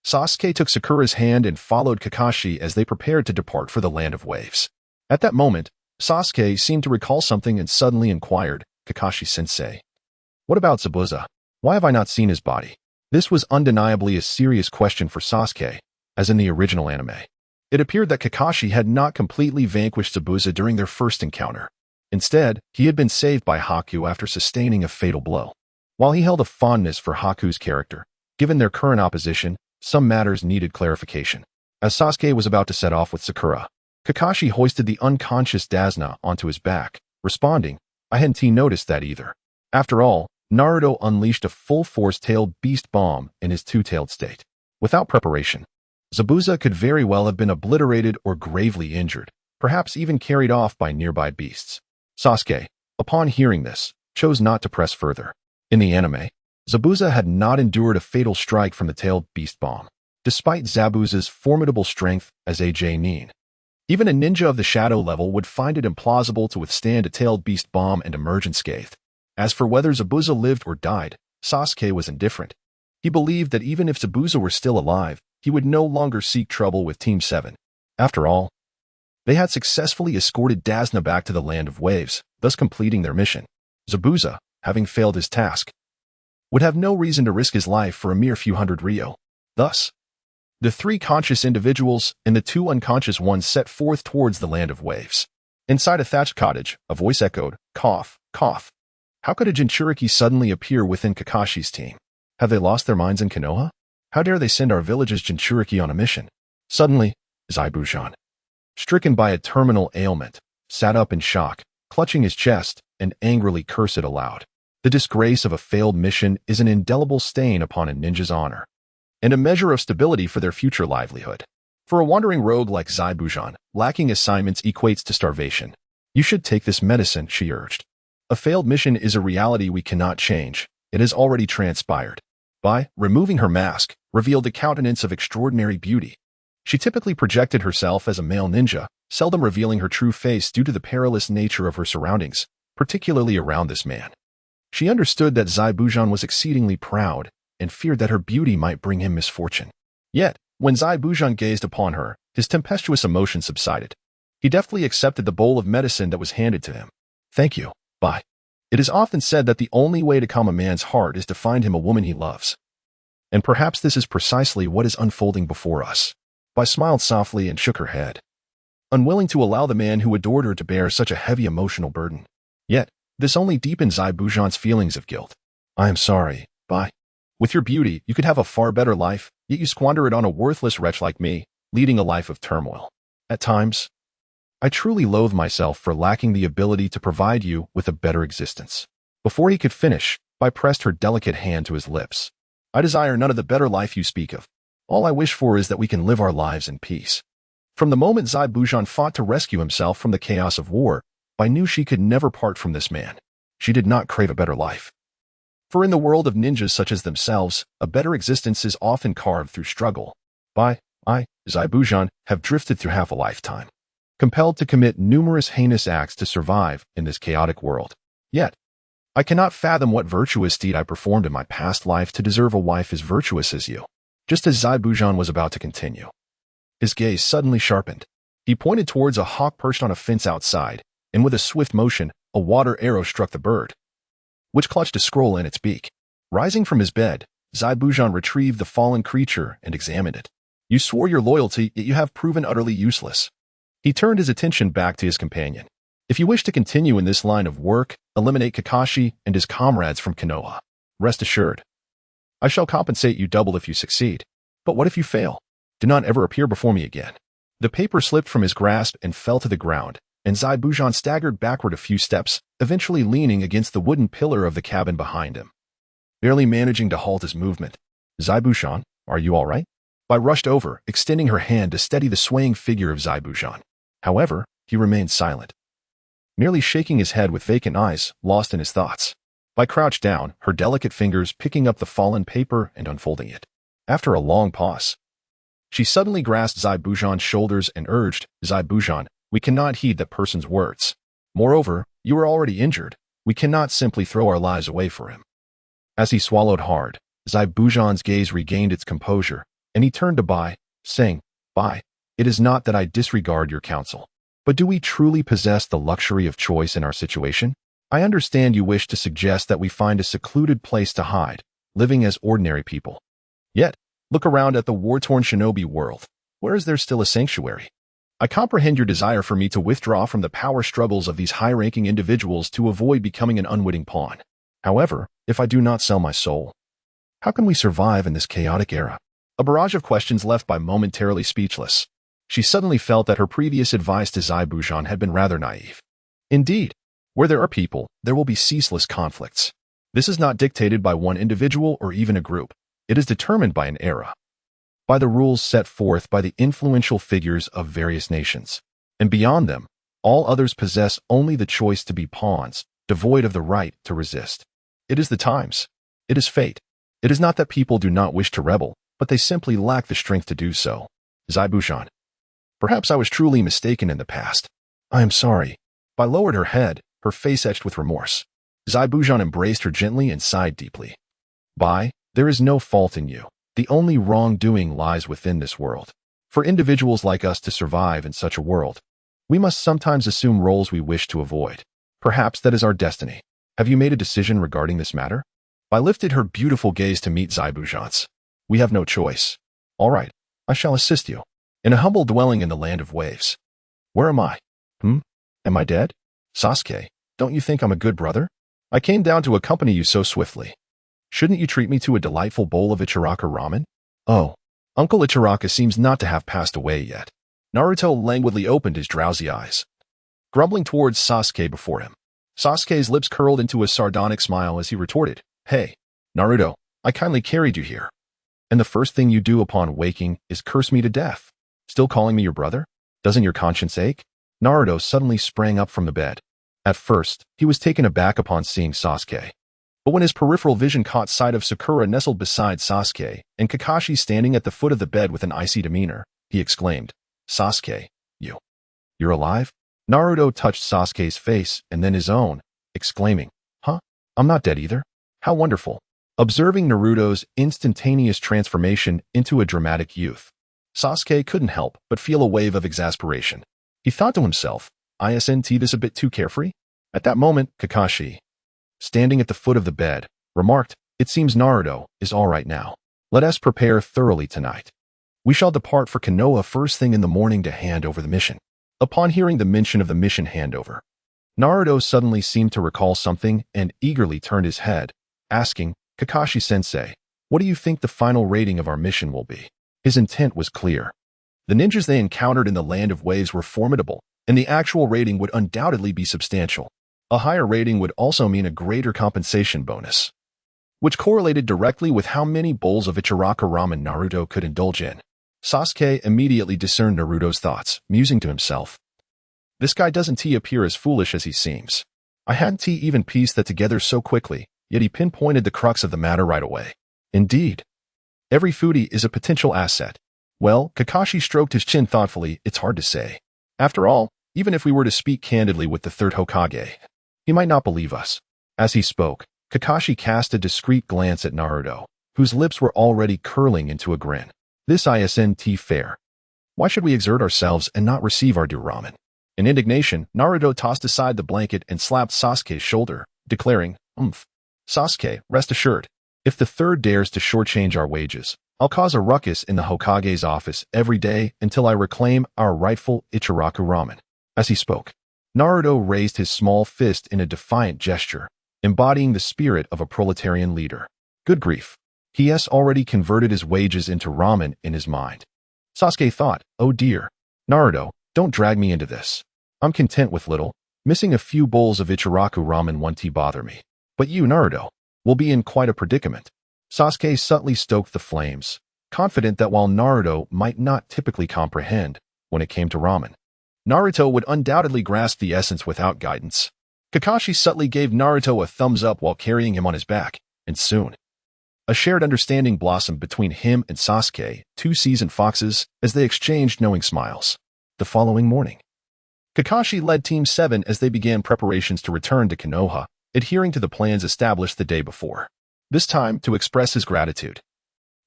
Sasuke took Sakura's hand and followed Kakashi as they prepared to depart for the Land of Waves. At that moment, Sasuke seemed to recall something and suddenly inquired, Kakashi-sensei, what about Zabuza? Why have I not seen his body? This was undeniably a serious question for Sasuke, as in the original anime. It appeared that Kakashi had not completely vanquished Zabuza during their first encounter. Instead, he had been saved by Haku after sustaining a fatal blow. While he held a fondness for Haku's character, given their current opposition, some matters needed clarification. As Sasuke was about to set off with Sakura, Kakashi hoisted the unconscious Dasna onto his back, responding, I hadn't noticed that either. After all, Naruto unleashed a full-force tailed beast bomb in his two-tailed state. Without preparation, Zabuza could very well have been obliterated or gravely injured, perhaps even carried off by nearby beasts. Sasuke, upon hearing this, chose not to press further. In the anime, Zabuza had not endured a fatal strike from the tailed beast bomb, despite Zabuza's formidable strength as a Nin. Even a ninja of the shadow level would find it implausible to withstand a tailed beast bomb and emerge unscathed. As for whether Zabuza lived or died, Sasuke was indifferent. He believed that even if Zabuza were still alive, he would no longer seek trouble with Team 7. After all, they had successfully escorted Dasna back to the Land of Waves, thus completing their mission. Zabuza, having failed his task, would have no reason to risk his life for a mere few hundred ryo. Thus, the 3 conscious individuals and the 2 unconscious ones set forth towards the Land of Waves. Inside a thatched cottage, a voice echoed, cough, cough. How could a Jinchuriki suddenly appear within Kakashi's team? Have they lost their minds in Konoha? How dare they send our village's Jinchuriki on a mission? Suddenly, Zaibujan, stricken by a terminal ailment, sat up in shock, clutching his chest, and angrily cursed aloud. The disgrace of a failed mission is an indelible stain upon a ninja's honor, and a measure of stability for their future livelihood. For a wandering rogue like Zaibujan, lacking assignments equates to starvation. You should take this medicine, she urged. A failed mission is a reality we cannot change. It has already transpired. By removing her mask, revealed a countenance of extraordinary beauty. She typically projected herself as a male ninja, seldom revealing her true face due to the perilous nature of her surroundings, particularly around this man. She understood that Zaibujan was exceedingly proud and feared that her beauty might bring him misfortune. Yet, when Zaibujan gazed upon her, his tempestuous emotion subsided. He deftly accepted the bowl of medicine that was handed to him. Thank you. Bye. It is often said that the only way to calm a man's heart is to find him a woman he loves. And perhaps this is precisely what is unfolding before us. Bai smiled softly and shook her head, unwilling to allow the man who adored her to bear such a heavy emotional burden. Yet, this only deepened Zaibujan's feelings of guilt. I am sorry, Bai. With your beauty, you could have a far better life, yet you squander it on a worthless wretch like me, leading a life of turmoil. At times, I truly loathe myself for lacking the ability to provide you with a better existence. Before he could finish, Bai pressed her delicate hand to his lips. I desire none of the better life you speak of. All I wish for is that we can live our lives in peace. From the moment Zaibujan fought to rescue himself from the chaos of war, Bai knew she could never part from this man. She did not crave a better life. For in the world of ninjas such as themselves, a better existence is often carved through struggle. Bai, Zaibujan, have drifted through half a lifetime. compelled to commit numerous heinous acts to survive in this chaotic world. Yet, I cannot fathom what virtuous deed I performed in my past life to deserve a wife as virtuous as you. Just as Zai Bujan was about to continue, his gaze suddenly sharpened. He pointed towards a hawk perched on a fence outside, and with a swift motion, a water arrow struck the bird, which clutched a scroll in its beak. Rising from his bed, Zai Bujan retrieved the fallen creature and examined it. You swore your loyalty, yet you have proven utterly useless. He turned his attention back to his companion. If you wish to continue in this line of work, eliminate Kakashi and his comrades from Konoha. Rest assured, I shall compensate you double if you succeed. But what if you fail? Do not ever appear before me again. The paper slipped from his grasp and fell to the ground, and Zai Bujan staggered backward a few steps, eventually leaning against the wooden pillar of the cabin behind him. Barely managing to halt his movement, Zai Bujan, are you all right? Bai rushed over, extending her hand to steady the swaying figure of Zai Bujan. However, he remained silent, merely shaking his head with vacant eyes, lost in his thoughts. Bai crouched down, her delicate fingers picking up the fallen paper and unfolding it. After a long pause, she suddenly grasped Zai Bujan's shoulders and urged, Zai Bujan, we cannot heed that person's words. Moreover, you are already injured. We cannot simply throw our lives away for him. As he swallowed hard, Zai Bujan's gaze regained its composure, and he turned to Bai, saying, Bai, it is not that I disregard your counsel, but do we truly possess the luxury of choice in our situation? I understand you wish to suggest that we find a secluded place to hide, living as ordinary people. Yet, look around at the war-torn shinobi world. Where is there still a sanctuary? I comprehend your desire for me to withdraw from the power struggles of these high-ranking individuals to avoid becoming an unwitting pawn. However, if I do not sell my soul, how can we survive in this chaotic era? A barrage of questions left Bai momentarily speechless. She suddenly felt that her previous advice to Zai Bujan had been rather naive. Indeed, where there are people, there will be ceaseless conflicts. This is not dictated by one individual or even a group. It is determined by an era, by the rules set forth by the influential figures of various nations. And beyond them, all others possess only the choice to be pawns, devoid of the right to resist. It is the times. It is fate. It is not that people do not wish to rebel, but they simply lack the strength to do so. Zai Bujan, perhaps I was truly mistaken in the past. I am sorry. Bai lowered her head, her face etched with remorse. Zai Bujan embraced her gently and sighed deeply. Bai, there is no fault in you. The only wrongdoing lies within this world. For individuals like us to survive in such a world, we must sometimes assume roles we wish to avoid. Perhaps that is our destiny. Have you made a decision regarding this matter? Bai lifted her beautiful gaze to meet Zai Bujan's. We have no choice. All right, I shall assist you. In a humble dwelling in the land of waves. Where am I? Am I dead? Sasuke, don't you think I'm a good brother? I came down to accompany you so swiftly. Shouldn't you treat me to a delightful bowl of Ichiraka ramen? Oh, Uncle Ichiraka seems not to have passed away yet. Naruto languidly opened his drowsy eyes, grumbling towards Sasuke before him. Sasuke's lips curled into a sardonic smile as he retorted, Hey, Naruto, I kindly carried you here. And the first thing you do upon waking is curse me to death. Still calling me your brother? Doesn't your conscience ache? Naruto suddenly sprang up from the bed. At first, he was taken aback upon seeing Sasuke. But when his peripheral vision caught sight of Sakura nestled beside Sasuke and Kakashi standing at the foot of the bed with an icy demeanor, he exclaimed, Sasuke, you're alive? Naruto touched Sasuke's face and then his own, exclaiming, Huh? I'm not dead either. How wonderful. Observing Naruto's instantaneous transformation into a dramatic youth, Sasuke couldn't help but feel a wave of exasperation. He thought to himself, Isn't this a bit too carefree? At that moment, Kakashi, standing at the foot of the bed, remarked, It seems Naruto is all right now. Let us prepare thoroughly tonight. We shall depart for Konoha first thing in the morning to hand over the mission. Upon hearing the mention of the mission handover, Naruto suddenly seemed to recall something and eagerly turned his head, asking, Kakashi-sensei, what do you think the final rating of our mission will be? His intent was clear. The ninjas they encountered in the Land of Waves were formidable, and the actual rating would undoubtedly be substantial. A higher rating would also mean a greater compensation bonus, which correlated directly with how many bowls of Ichiraka ramen Naruto could indulge in. Sasuke immediately discerned Naruto's thoughts, musing to himself, This guy doesn't appear as foolish as he seems. I hadn't even pieced that together so quickly, yet he pinpointed the crux of the matter right away. Indeed, every foodie is a potential asset. Well, Kakashi stroked his chin thoughtfully, it's hard to say. After all, even if we were to speak candidly with the third Hokage, he might not believe us. As he spoke, Kakashi cast a discreet glance at Naruto, whose lips were already curling into a grin. This isn't fair. Why should we exert ourselves and not receive our due ramen? In indignation, Naruto tossed aside the blanket and slapped Sasuke's shoulder, declaring, Sasuke, rest assured, if the third dares to shortchange our wages, I'll cause a ruckus in the Hokage's office every day until I reclaim our rightful Ichiraku ramen. As he spoke, Naruto raised his small fist in a defiant gesture, embodying the spirit of a proletarian leader. Good grief. He has already converted his wages into ramen in his mind. Sasuke thought, oh dear. Naruto, don't drag me into this. I'm content with little. Missing a few bowls of Ichiraku ramen won't bother me. But you, Naruto, will be in quite a predicament. Sasuke subtly stoked the flames, confident that while Naruto might not typically comprehend when it came to ramen, Naruto would undoubtedly grasp the essence without guidance. Kakashi subtly gave Naruto a thumbs up while carrying him on his back, and soon, a shared understanding blossomed between him and Sasuke, two seasoned foxes, as they exchanged knowing smiles. The following morning, Kakashi led Team 7 as they began preparations to return to Konoha, adhering to the plans established the day before. This time, to express his gratitude,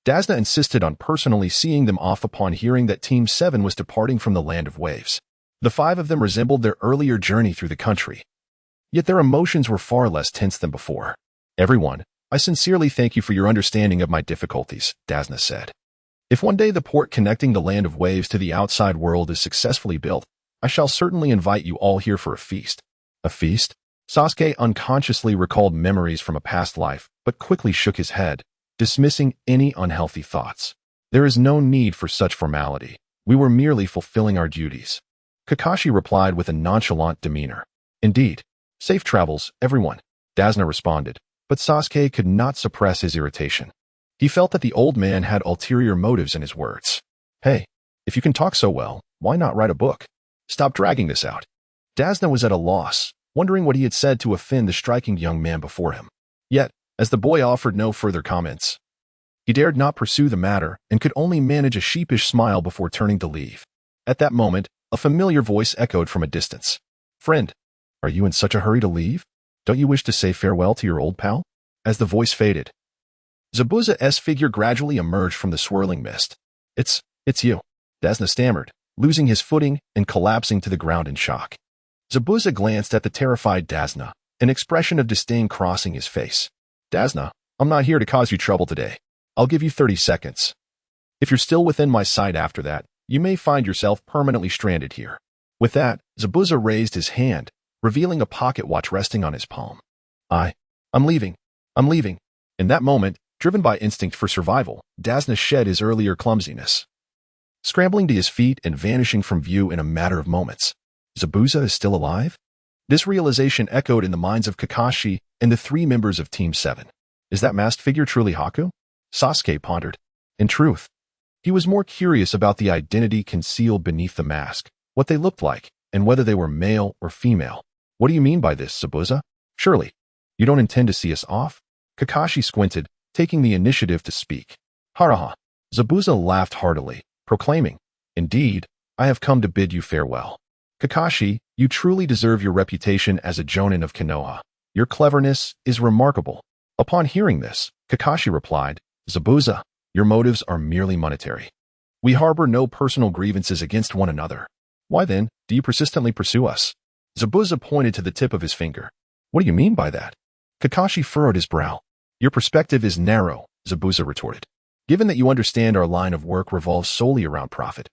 Dasna insisted on personally seeing them off upon hearing that Team 7 was departing from the Land of Waves. The five of them resembled their earlier journey through the country, yet their emotions were far less tense than before. Everyone, I sincerely thank you for your understanding of my difficulties, Dasna said. If one day the port connecting the Land of Waves to the outside world is successfully built, I shall certainly invite you all here for a feast. A feast? Sasuke unconsciously recalled memories from a past life, but quickly shook his head, dismissing any unhealthy thoughts. There is no need for such formality. We were merely fulfilling our duties. Kakashi replied with a nonchalant demeanor. Indeed. Safe travels, everyone, Dasna responded, but Sasuke could not suppress his irritation. He felt that the old man had ulterior motives in his words. Hey, if you can talk so well, why not write a book? Stop dragging this out. Dasna was at a loss, wondering what he had said to offend the striking young man before him. Yet, as the boy offered no further comments, he dared not pursue the matter and could only manage a sheepish smile before turning to leave. At that moment, a familiar voice echoed from a distance. Friend, are you in such a hurry to leave? Don't you wish to say farewell to your old pal? As the voice faded, Zabuza's figure gradually emerged from the swirling mist. It's you, Dasna stammered, losing his footing and collapsing to the ground in shock. Zabuza glanced at the terrified Dasna, an expression of disdain crossing his face. Dasna, I'm not here to cause you trouble today. I'll give you 30 seconds. If you're still within my sight after that, you may find yourself permanently stranded here. With that, Zabuza raised his hand, revealing a pocket watch resting on his palm. I'm leaving. In that moment, driven by instinct for survival, Dasna shed his earlier clumsiness, scrambling to his feet and vanishing from view in a matter of moments. Zabuza is still alive? This realization echoed in the minds of Kakashi and the three members of Team 7. Is that masked figure truly Haku? Sasuke pondered. In truth, he was more curious about the identity concealed beneath the mask, what they looked like, and whether they were male or female. What do you mean by this, Zabuza? Surely, you don't intend to see us off? Kakashi squinted, taking the initiative to speak. Haraha. Zabuza laughed heartily, proclaiming, Indeed, I have come to bid you farewell. Kakashi, you truly deserve your reputation as a jonin of Konoha. Your cleverness is remarkable. Upon hearing this, Kakashi replied, Zabuza, your motives are merely monetary. We harbor no personal grievances against one another. Why then, do you persistently pursue us? Zabuza pointed to the tip of his finger. What do you mean by that? Kakashi furrowed his brow. Your perspective is narrow, Zabuza retorted. Given that you understand our line of work revolves solely around profit,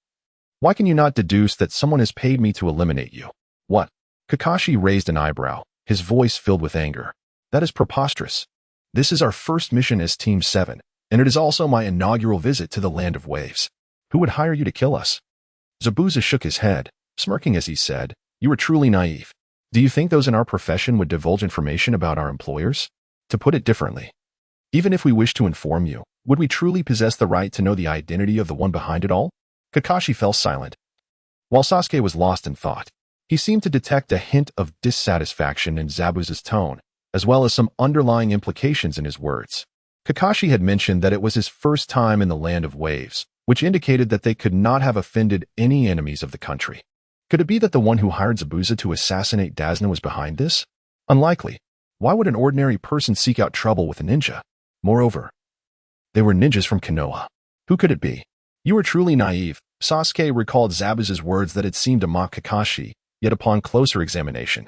why can you not deduce that someone has paid me to eliminate you? What? Kakashi raised an eyebrow, his voice filled with anger. That is preposterous. This is our first mission as Team 7, and it is also my inaugural visit to the Land of Waves. Who would hire you to kill us? Zabuza shook his head, smirking as he said, You are truly naive. Do you think those in our profession would divulge information about our employers? To put it differently, even if we wish to inform you, would we truly possess the right to know the identity of the one behind it all? Kakashi fell silent. While Sasuke was lost in thought, he seemed to detect a hint of dissatisfaction in Zabuza's tone, as well as some underlying implications in his words. Kakashi had mentioned that it was his first time in the Land of Waves, which indicated that they could not have offended any enemies of the country. Could it be that the one who hired Zabuza to assassinate Dazna was behind this? Unlikely. Why would an ordinary person seek out trouble with a ninja? Moreover, they were ninjas from Konoha. Who could it be? You are truly naive. Sasuke recalled Zabuza's words that had seemed to mock Kakashi, yet upon closer examination,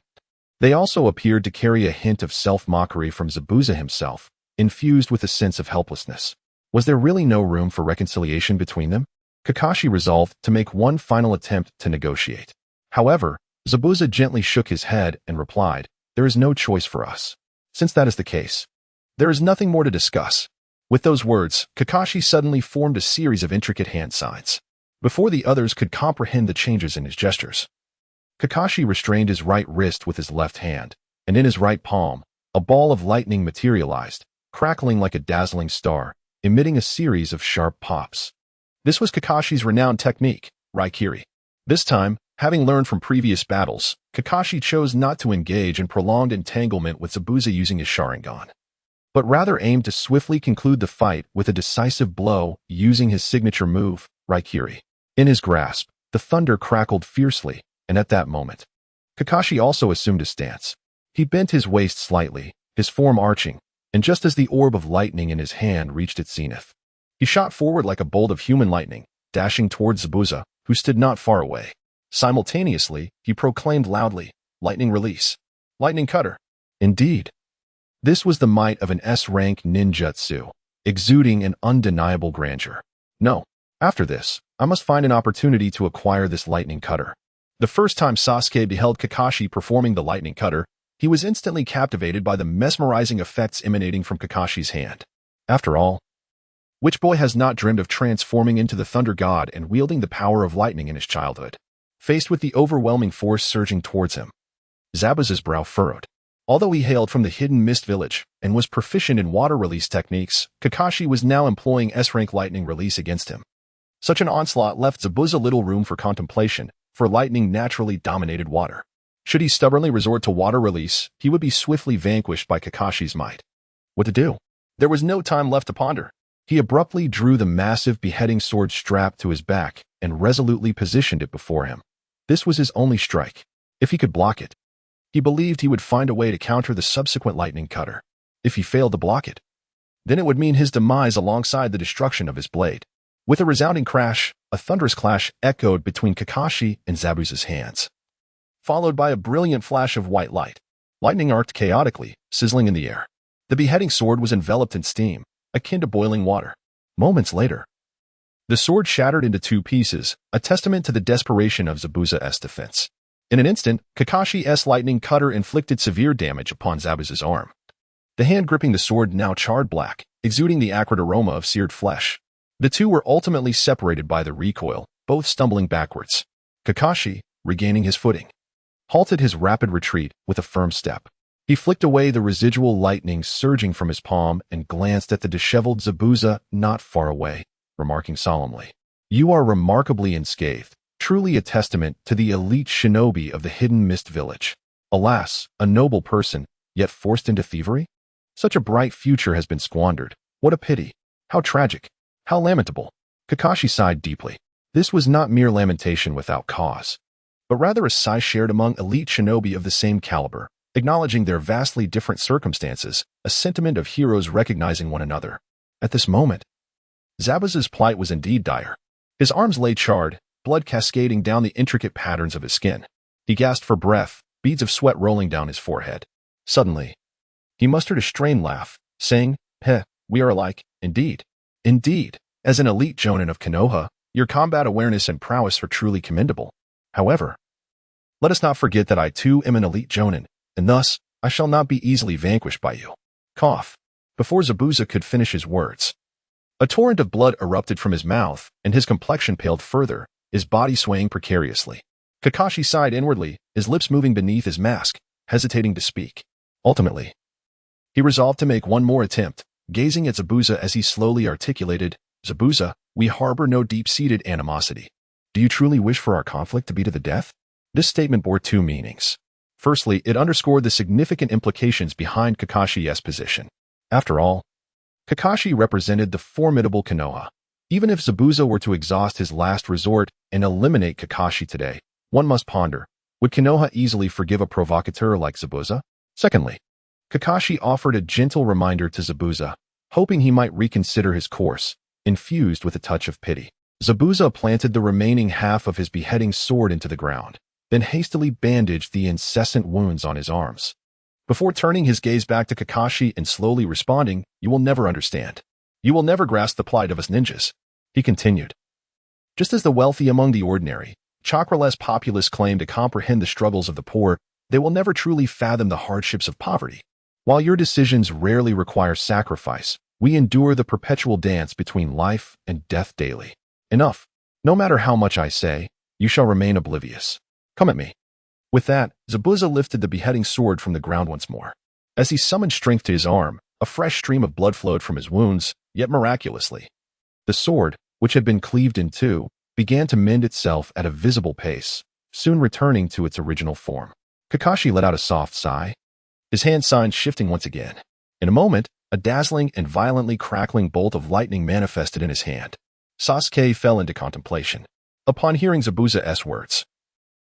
they also appeared to carry a hint of self-mockery from Zabuza himself, infused with a sense of helplessness. Was there really no room for reconciliation between them? Kakashi resolved to make one final attempt to negotiate. However, Zabuza gently shook his head and replied, "There is no choice for us. Since that is the case, there is nothing more to discuss." With those words, Kakashi suddenly formed a series of intricate hand signs. Before the others could comprehend the changes in his gestures, Kakashi restrained his right wrist with his left hand, and in his right palm, a ball of lightning materialized, crackling like a dazzling star, emitting a series of sharp pops. This was Kakashi's renowned technique, Raikiri. This time, having learned from previous battles, Kakashi chose not to engage in prolonged entanglement with Zabuza using his Sharingan, but rather aimed to swiftly conclude the fight with a decisive blow using his signature move, Raikiri. In his grasp, the thunder crackled fiercely, and at that moment, Kakashi also assumed a stance. He bent his waist slightly, his form arching, and just as the orb of lightning in his hand reached its zenith, he shot forward like a bolt of human lightning, dashing towards Zabuza, who stood not far away. Simultaneously, he proclaimed loudly, "Lightning release. Lightning cutter." Indeed, this was the might of an S-rank ninjutsu, exuding an undeniable grandeur. No, after this, I must find an opportunity to acquire this lightning cutter. The first time Sasuke beheld Kakashi performing the lightning cutter, he was instantly captivated by the mesmerizing effects emanating from Kakashi's hand. After all, which boy has not dreamed of transforming into the thunder god and wielding the power of lightning in his childhood? Faced with the overwhelming force surging towards him, Zabuza's brow furrowed. Although he hailed from the hidden mist village and was proficient in water release techniques, Kakashi was now employing S-rank lightning release against him. Such an onslaught left Zabuza little room for contemplation, for lightning naturally dominated water. Should he stubbornly resort to water release, he would be swiftly vanquished by Kakashi's might. What to do? There was no time left to ponder. He abruptly drew the massive beheading sword strapped to his back and resolutely positioned it before him. This was his only strike. If he could block it, he believed he would find a way to counter the subsequent lightning cutter. If he failed to block it, then it would mean his demise alongside the destruction of his blade. With a resounding crash, a thunderous clash echoed between Kakashi and Zabuza's hands, followed by a brilliant flash of white light. Lightning arced chaotically, sizzling in the air. The beheading sword was enveloped in steam, akin to boiling water. Moments later, the sword shattered into two pieces, a testament to the desperation of Zabuza's defense. In an instant, Kakashi's lightning cutter inflicted severe damage upon Zabuza's arm. The hand gripping the sword now charred black, exuding the acrid aroma of seared flesh. The two were ultimately separated by the recoil, both stumbling backwards. Kakashi, regaining his footing, halted his rapid retreat with a firm step. He flicked away the residual lightning surging from his palm and glanced at the disheveled Zabuza not far away, remarking solemnly, "You are remarkably unscathed, truly a testament to the elite shinobi of the hidden mist village. Alas, a noble person, yet forced into thievery? Such a bright future has been squandered. What a pity. How tragic. How lamentable." Kakashi sighed deeply. This was not mere lamentation without cause, but rather a sigh shared among elite shinobi of the same caliber, acknowledging their vastly different circumstances, a sentiment of heroes recognizing one another. At this moment, Zabuza's plight was indeed dire. His arms lay charred, blood cascading down the intricate patterns of his skin. He gasped for breath, beads of sweat rolling down his forehead. Suddenly, he mustered a strained laugh, saying, "Heh, we are alike, indeed. Indeed, as an elite jonin of Konoha, your combat awareness and prowess are truly commendable. However, let us not forget that I too am an elite jonin, and thus I shall not be easily vanquished by you." Cough. Before Zabuza could finish his words, a torrent of blood erupted from his mouth, and his complexion paled further, his body swaying precariously. Kakashi sighed inwardly, his lips moving beneath his mask, hesitating to speak. Ultimately, he resolved to make one more attempt, gazing at Zabuza as he slowly articulated, "Zabuza, we harbor no deep-seated animosity. Do you truly wish for our conflict to be to the death?" This statement bore two meanings. Firstly, it underscored the significant implications behind Kakashi's position. After all, Kakashi represented the formidable Konoha. Even if Zabuza were to exhaust his last resort and eliminate Kakashi today, One must ponder, would Konoha easily forgive a provocateur like Zabuza? Secondly, Kakashi offered a gentle reminder to Zabuza, hoping he might reconsider his course, infused with a touch of pity. Zabuza planted the remaining half of his beheading sword into the ground, then hastily bandaged the incessant wounds on his arms. Before turning his gaze back to Kakashi and slowly responding, "You will never understand. You will never grasp the plight of us ninjas," he continued. Just as the wealthy among the ordinary, chakraless populace claim to comprehend the struggles of the poor, they will never truly fathom the hardships of poverty. While your decisions rarely require sacrifice, we endure the perpetual dance between life and death daily. Enough. No matter how much I say, you shall remain oblivious. Come at me. With that, Zabuza lifted the beheading sword from the ground once more. As he summoned strength to his arm, a fresh stream of blood flowed from his wounds, yet miraculously. The sword, which had been cleaved in two, began to mend itself at a visible pace, soon returning to its original form. Kakashi let out a soft sigh, his hand signs shifting once again. In a moment, a dazzling and violently crackling bolt of lightning manifested in his hand. Sasuke fell into contemplation. Upon hearing Zabuza's words,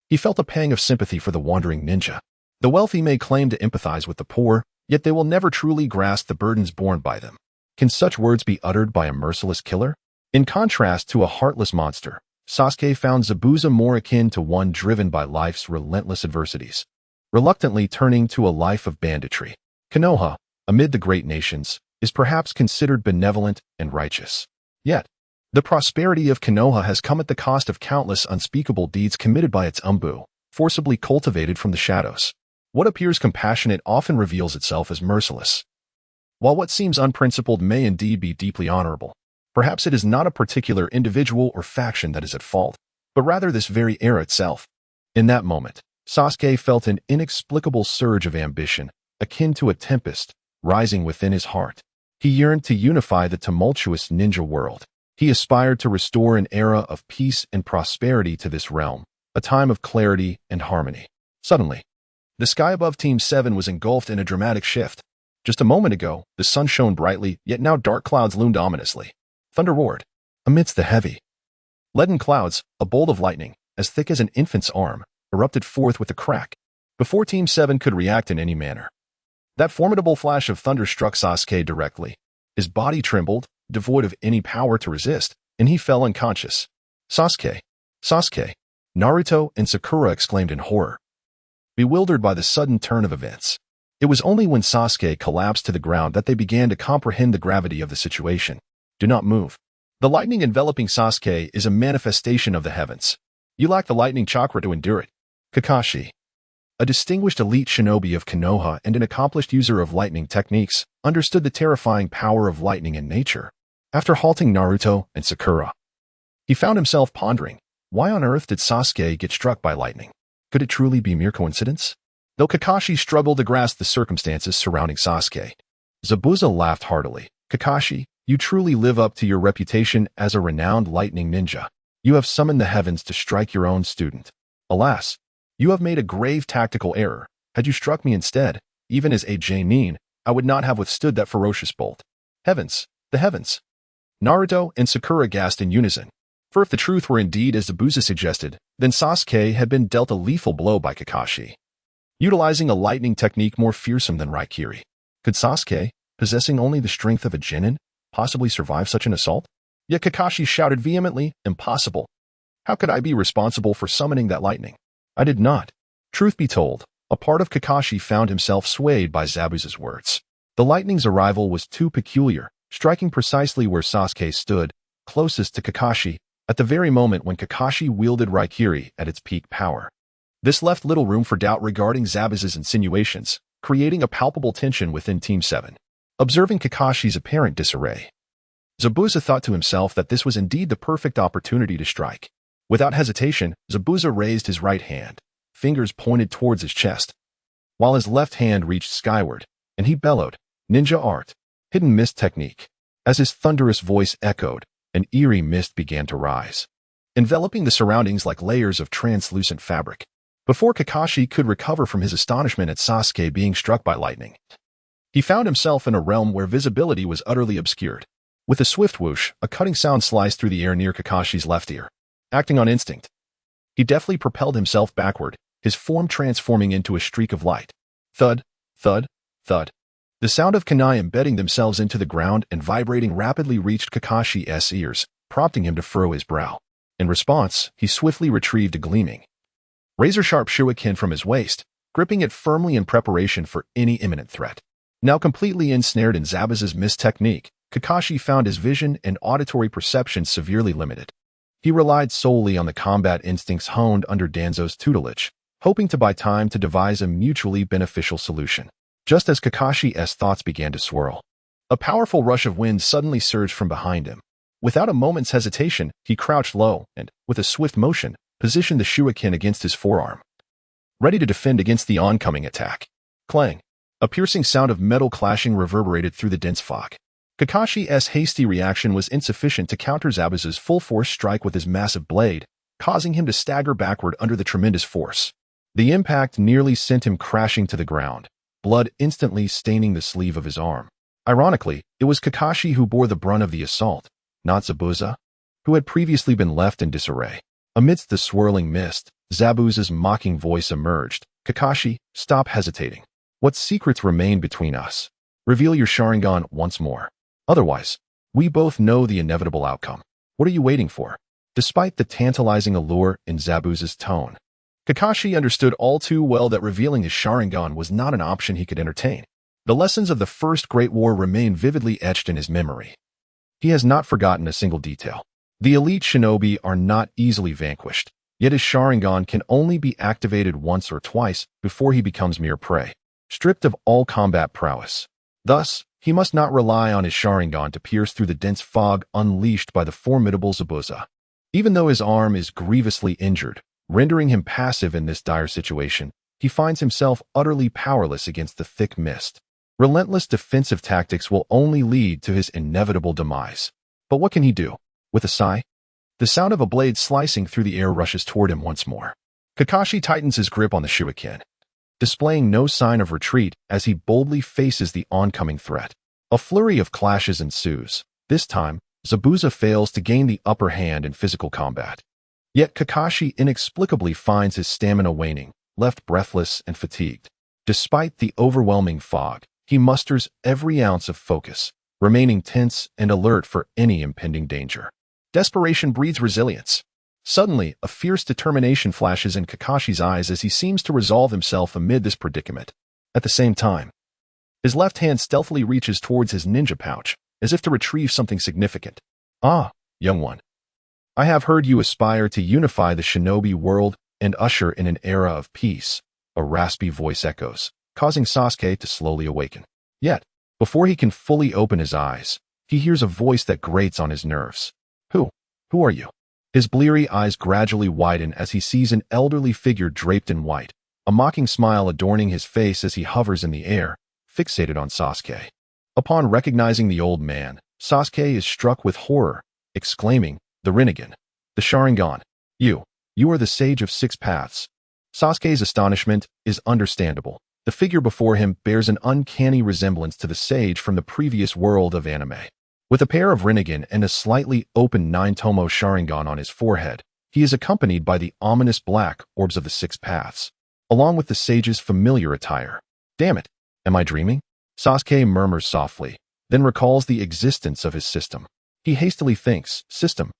he felt a pang of sympathy for the wandering ninja. The wealthy may claim to empathize with the poor, yet they will never truly grasp the burdens borne by them. Can such words be uttered by a merciless killer? In contrast to a heartless monster, Sasuke found Zabuza more akin to one driven by life's relentless adversities, reluctantly turning to a life of banditry. Konoha, amid the great nations, is perhaps considered benevolent and righteous. Yet, the prosperity of Konoha has come at the cost of countless unspeakable deeds committed by its umbu, forcibly cultivated from the shadows. What appears compassionate often reveals itself as merciless. While what seems unprincipled may indeed be deeply honorable, perhaps it is not a particular individual or faction that is at fault, but rather this very era itself. In that moment, Sasuke felt an inexplicable surge of ambition, akin to a tempest, rising within his heart. He yearned to unify the tumultuous ninja world. He aspired to restore an era of peace and prosperity to this realm, a time of clarity and harmony. Suddenly, the sky above Team 7 was engulfed in a dramatic shift. Just a moment ago, the sun shone brightly, yet now dark clouds loomed ominously. Thunder roared. Amidst the heavy, leaden clouds, a bolt of lightning, as thick as an infant's arm, erupted forth with a crack, before Team 7 could react in any manner. That formidable flash of thunder struck Sasuke directly. His body trembled, devoid of any power to resist, and he fell unconscious. Sasuke! Sasuke! Naruto and Sakura exclaimed in horror, bewildered by the sudden turn of events. It was only when Sasuke collapsed to the ground that they began to comprehend the gravity of the situation. Do not move. The lightning enveloping Sasuke is a manifestation of the heavens. You lack the lightning chakra to endure it. Kakashi, a distinguished elite shinobi of Konoha and an accomplished user of lightning techniques, understood the terrifying power of lightning in nature. After halting Naruto and Sakura, he found himself pondering, why on earth did Sasuke get struck by lightning? Could it truly be mere coincidence? Though Kakashi struggled to grasp the circumstances surrounding Sasuke, Zabuza laughed heartily. Kakashi, you truly live up to your reputation as a renowned lightning ninja. You have summoned the heavens to strike your own student. Alas, you have made a grave tactical error. Had you struck me instead, even as a Genin, I would not have withstood that ferocious bolt. Heavens, the heavens! Naruto and Sakura gasped in unison. For if the truth were indeed as Zabuza suggested, then Sasuke had been dealt a lethal blow by Kakashi, utilizing a lightning technique more fearsome than Raikiri. Could Sasuke, possessing only the strength of a Genin, possibly survive such an assault? Yet Kakashi shouted vehemently, impossible. How could I be responsible for summoning that lightning? I did not. Truth be told, a part of Kakashi found himself swayed by Zabuza's words. The lightning's arrival was too peculiar, striking precisely where Sasuke stood, closest to Kakashi, at the very moment when Kakashi wielded Raikiri at its peak power. This left little room for doubt regarding Zabuza's insinuations, creating a palpable tension within Team 7. Observing Kakashi's apparent disarray, Zabuza thought to himself that this was indeed the perfect opportunity to strike. Without hesitation, Zabuza raised his right hand, fingers pointed towards his chest, while his left hand reached skyward, and he bellowed, "Ninja art, hidden mist technique." As his thunderous voice echoed, an eerie mist began to rise, enveloping the surroundings like layers of translucent fabric. Before Kakashi could recover from his astonishment at Sasuke being struck by lightning, he found himself in a realm where visibility was utterly obscured. With a swift whoosh, a cutting sound sliced through the air near Kakashi's left ear. Acting on instinct, He deftly propelled himself backward, his form transforming into a streak of light. Thud, thud, thud. The sound of kunai embedding themselves into the ground and vibrating rapidly reached Kakashi's ears, prompting him to furrow his brow. In response, he swiftly retrieved a gleaming, razor-sharp shuriken from his waist, gripping it firmly in preparation for any imminent threat. Now completely ensnared in Zabuza's mist technique, Kakashi found his vision and auditory perception severely limited. He relied solely on the combat instincts honed under Danzo's tutelage, hoping to buy time to devise a mutually beneficial solution. Just as Kakashi's thoughts began to swirl, a powerful rush of wind suddenly surged from behind him. Without a moment's hesitation, he crouched low and, with a swift motion, positioned the shuriken against his forearm, ready to defend against the oncoming attack. Clang! A piercing sound of metal clashing reverberated through the dense fog. Kakashi's hasty reaction was insufficient to counter Zabuza's full-force strike with his massive blade, causing him to stagger backward under the tremendous force. The impact nearly sent him crashing to the ground, blood instantly staining the sleeve of his arm. Ironically, it was Kakashi who bore the brunt of the assault, not Zabuza, who had previously been left in disarray. Amidst the swirling mist, Zabuza's mocking voice emerged. Kakashi, stop hesitating. What secrets remain between us? Reveal your Sharingan once more. Otherwise, we both know the inevitable outcome. What are you waiting for? Despite the tantalizing allure in Zabuza's tone, Kakashi understood all too well that revealing his Sharingan was not an option he could entertain. The lessons of the First Great War remain vividly etched in his memory. He has not forgotten a single detail. The elite shinobi are not easily vanquished, yet his Sharingan can only be activated once or twice before he becomes mere prey, stripped of all combat prowess. Thus, he must not rely on his Sharingan to pierce through the dense fog unleashed by the formidable Zabuza. Even though his arm is grievously injured, rendering him passive in this dire situation, he finds himself utterly powerless against the thick mist. Relentless defensive tactics will only lead to his inevitable demise. But what can he do? With a sigh, the sound of a blade slicing through the air rushes toward him once more. Kakashi tightens his grip on the shuriken, displaying no sign of retreat as he boldly faces the oncoming threat. A flurry of clashes ensues. This time, Zabuza fails to gain the upper hand in physical combat. Yet Kakashi inexplicably finds his stamina waning, left breathless and fatigued. Despite the overwhelming fog, he musters every ounce of focus, remaining tense and alert for any impending danger. Desperation breeds resilience. Suddenly, a fierce determination flashes in Kakashi's eyes as he seems to resolve himself amid this predicament. At the same time, his left hand stealthily reaches towards his ninja pouch, as if to retrieve something significant. Ah, young one. I have heard you aspire to unify the shinobi world and usher in an era of peace, a raspy voice echoes, causing Sasuke to slowly awaken. Yet, before he can fully open his eyes, he hears a voice that grates on his nerves. Who are you? His bleary eyes gradually widen as he sees an elderly figure draped in white, a mocking smile adorning his face as he hovers in the air, fixated on Sasuke. Upon recognizing the old man, Sasuke is struck with horror, exclaiming, "The Rinnegan, the Sharingan, you are the Sage of Six Paths." Sasuke's astonishment is understandable. The figure before him bears an uncanny resemblance to the sage from the previous world of anime. With a pair of Rinnegan and a slightly open nine-tomo Sharingan on his forehead, he is accompanied by the ominous black orbs of the Six Paths, along with the sage's familiar attire. Damn it, am I dreaming? Sasuke murmurs softly, then recalls the existence of his system. He hastily thinks, System.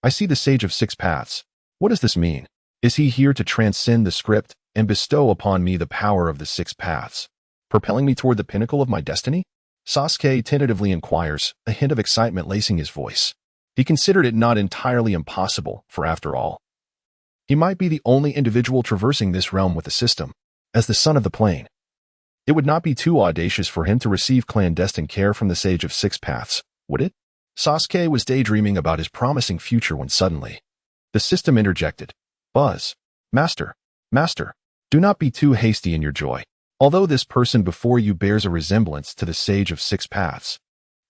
I see the Sage of Six Paths. What does this mean? Is he here to transcend the script and bestow upon me the power of the Six Paths, propelling me toward the pinnacle of my destiny? Sasuke tentatively inquires, a hint of excitement lacing his voice. He considered it not entirely impossible, for after all, he might be the only individual traversing this realm with a system. As the son of the plane, it would not be too audacious for him to receive clandestine care from the Sage of Six Paths, would it? Sasuke was daydreaming about his promising future when suddenly, the system interjected. Buzz. Master, do not be too hasty in your joy. Although this person before you bears a resemblance to the Sage of Six Paths,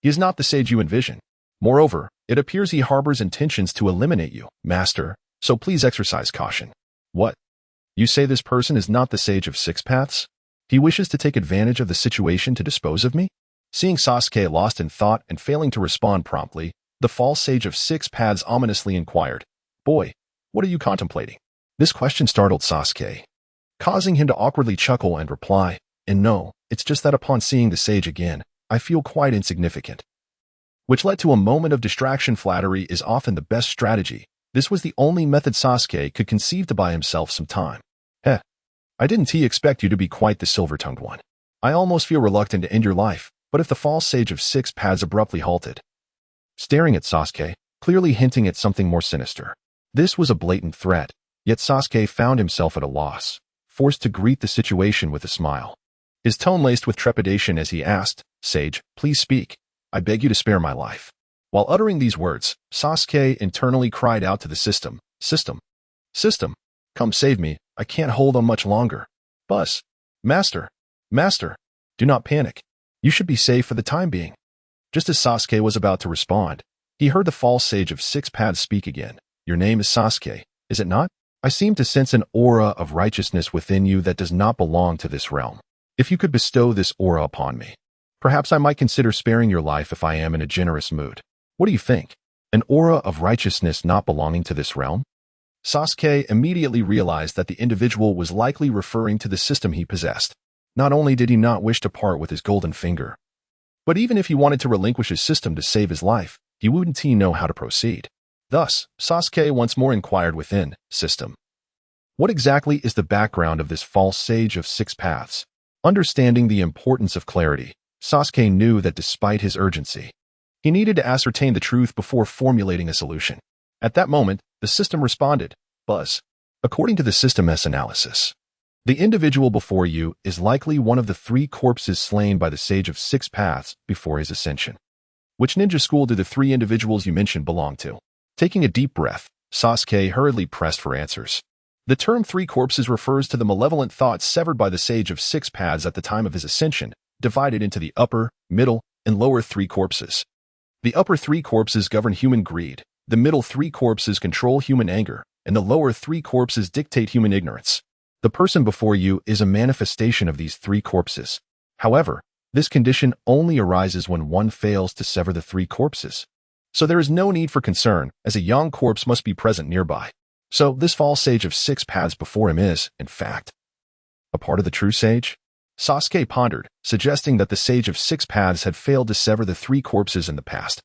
he is not the sage you envision. Moreover, it appears he harbors intentions to eliminate you, Master, so please exercise caution. What? You say this person is not the Sage of Six Paths? He wishes to take advantage of the situation to dispose of me? Seeing Sasuke lost in thought and failing to respond promptly, the false Sage of Six Paths ominously inquired, Boy, What are you contemplating? This question startled Sasuke, causing him to awkwardly chuckle and reply, and no, it's just that upon seeing the sage again, I feel quite insignificant. Which led to a moment of distraction. Flattery is often the best strategy. This was the only method Sasuke could conceive to buy himself some time. Heh, I didn't expect you to be quite the silver-tongued one. I almost feel reluctant to end your life, but if the false sage of 6 paths abruptly halted, staring at Sasuke, clearly hinting at something more sinister. This was a blatant threat, yet Sasuke found himself at a loss, forced to greet the situation with a smile. His tone laced with trepidation as he asked, "Sage, please speak. I beg you to spare my life." While uttering these words, Sasuke internally cried out to the system, System, come save me, I can't hold on much longer. Buzz, Master, do not panic. You should be safe for the time being." Just as Sasuke was about to respond, he heard the false sage of 6 paths speak again. "Your name is Sasuke, is it not? I seem to sense an aura of righteousness within you that does not belong to this realm. If you could bestow this aura upon me, perhaps I might consider sparing your life if I am in a generous mood. What do you think? An aura of righteousness not belonging to this realm?" Sasuke immediately realized that the individual was likely referring to the system he possessed. Not only did he not wish to part with his golden finger, but even if he wanted to relinquish his system to save his life, he wouldn't know how to proceed. Thus, Sasuke once more inquired within, "System, what exactly is the background of this false sage of 6 paths?" Understanding the importance of clarity, Sasuke knew that despite his urgency, he needed to ascertain the truth before formulating a solution. At that moment, the system responded, "Buzz, according to the system's analysis, the individual before you is likely one of the 3 corpses slain by the Sage of 6 Paths before his ascension. Which ninja school do the 3 individuals you mentioned belong to?" Taking a deep breath, Sasuke hurriedly pressed for answers. The term 3 corpses refers to the malevolent thoughts severed by the Sage of 6 Paths at the time of his ascension, divided into the upper, middle, and lower 3 corpses. The upper 3 corpses govern human greed, the middle 3 corpses control human anger, and the lower 3 corpses dictate human ignorance. The person before you is a manifestation of these 3 corpses. However, this condition only arises when one fails to sever the 3 corpses. So there is no need for concern, as a young corpse must be present nearby. So this false sage of 6 paths before him is, in fact, a part of the true sage? Sasuke pondered, suggesting that the sage of 6 paths had failed to sever the 3 corpses in the past,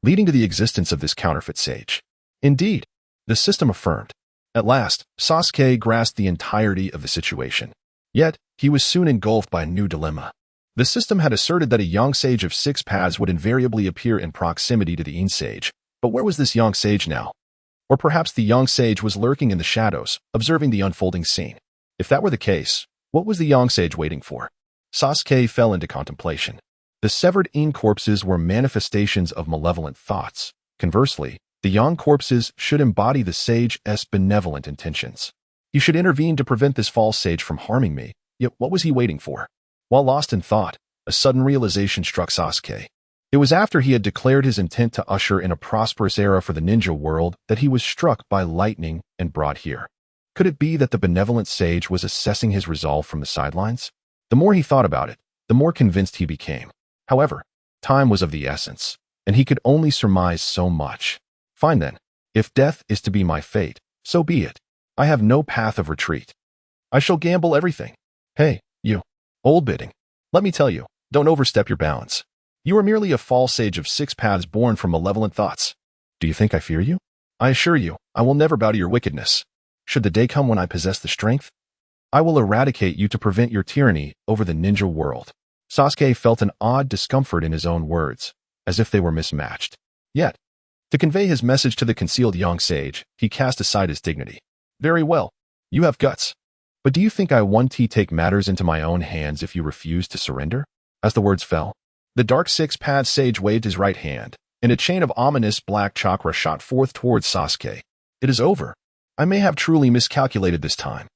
leading to the existence of this counterfeit sage. Indeed, the system affirmed. At last, Sasuke grasped the entirety of the situation. Yet, he was soon engulfed by a new dilemma. The system had asserted that a young sage of 6 paths would invariably appear in proximity to the Yin sage, but where was this young sage now? Or perhaps the young sage was lurking in the shadows, observing the unfolding scene. If that were the case, what was the young sage waiting for? Sasuke fell into contemplation. The severed Yin corpses were manifestations of malevolent thoughts. Conversely, the young corpses should embody the sage's benevolent intentions. He should intervene to prevent this false sage from harming me, yet what was he waiting for? While lost in thought, a sudden realization struck Sasuke. It was after he had declared his intent to usher in a prosperous era for the ninja world that he was struck by lightning and brought here. Could it be that the benevolent sage was assessing his resolve from the sidelines? The more he thought about it, the more convinced he became. However, time was of the essence, and he could only surmise so much. Fine then. If death is to be my fate, so be it. I have no path of retreat. I shall gamble everything. Hey, you. Old bidding. Let me tell you, don't overstep your bounds. You are merely a false sage of 6 paths born from malevolent thoughts. Do you think I fear you? I assure you, I will never bow to your wickedness. Should the day come when I possess the strength, I will eradicate you to prevent your tyranny over the ninja world. Sasuke felt an odd discomfort in his own words, as if they were mismatched. Yet, to convey his message to the concealed young sage, he cast aside his dignity. Very well, you have guts. But do you think I won't take matters into my own hands if you refuse to surrender? As the words fell, the dark 6 paths sage waved his right hand, and a chain of ominous black chakra shot forth towards Sasuke. It is over. I may have truly miscalculated this time.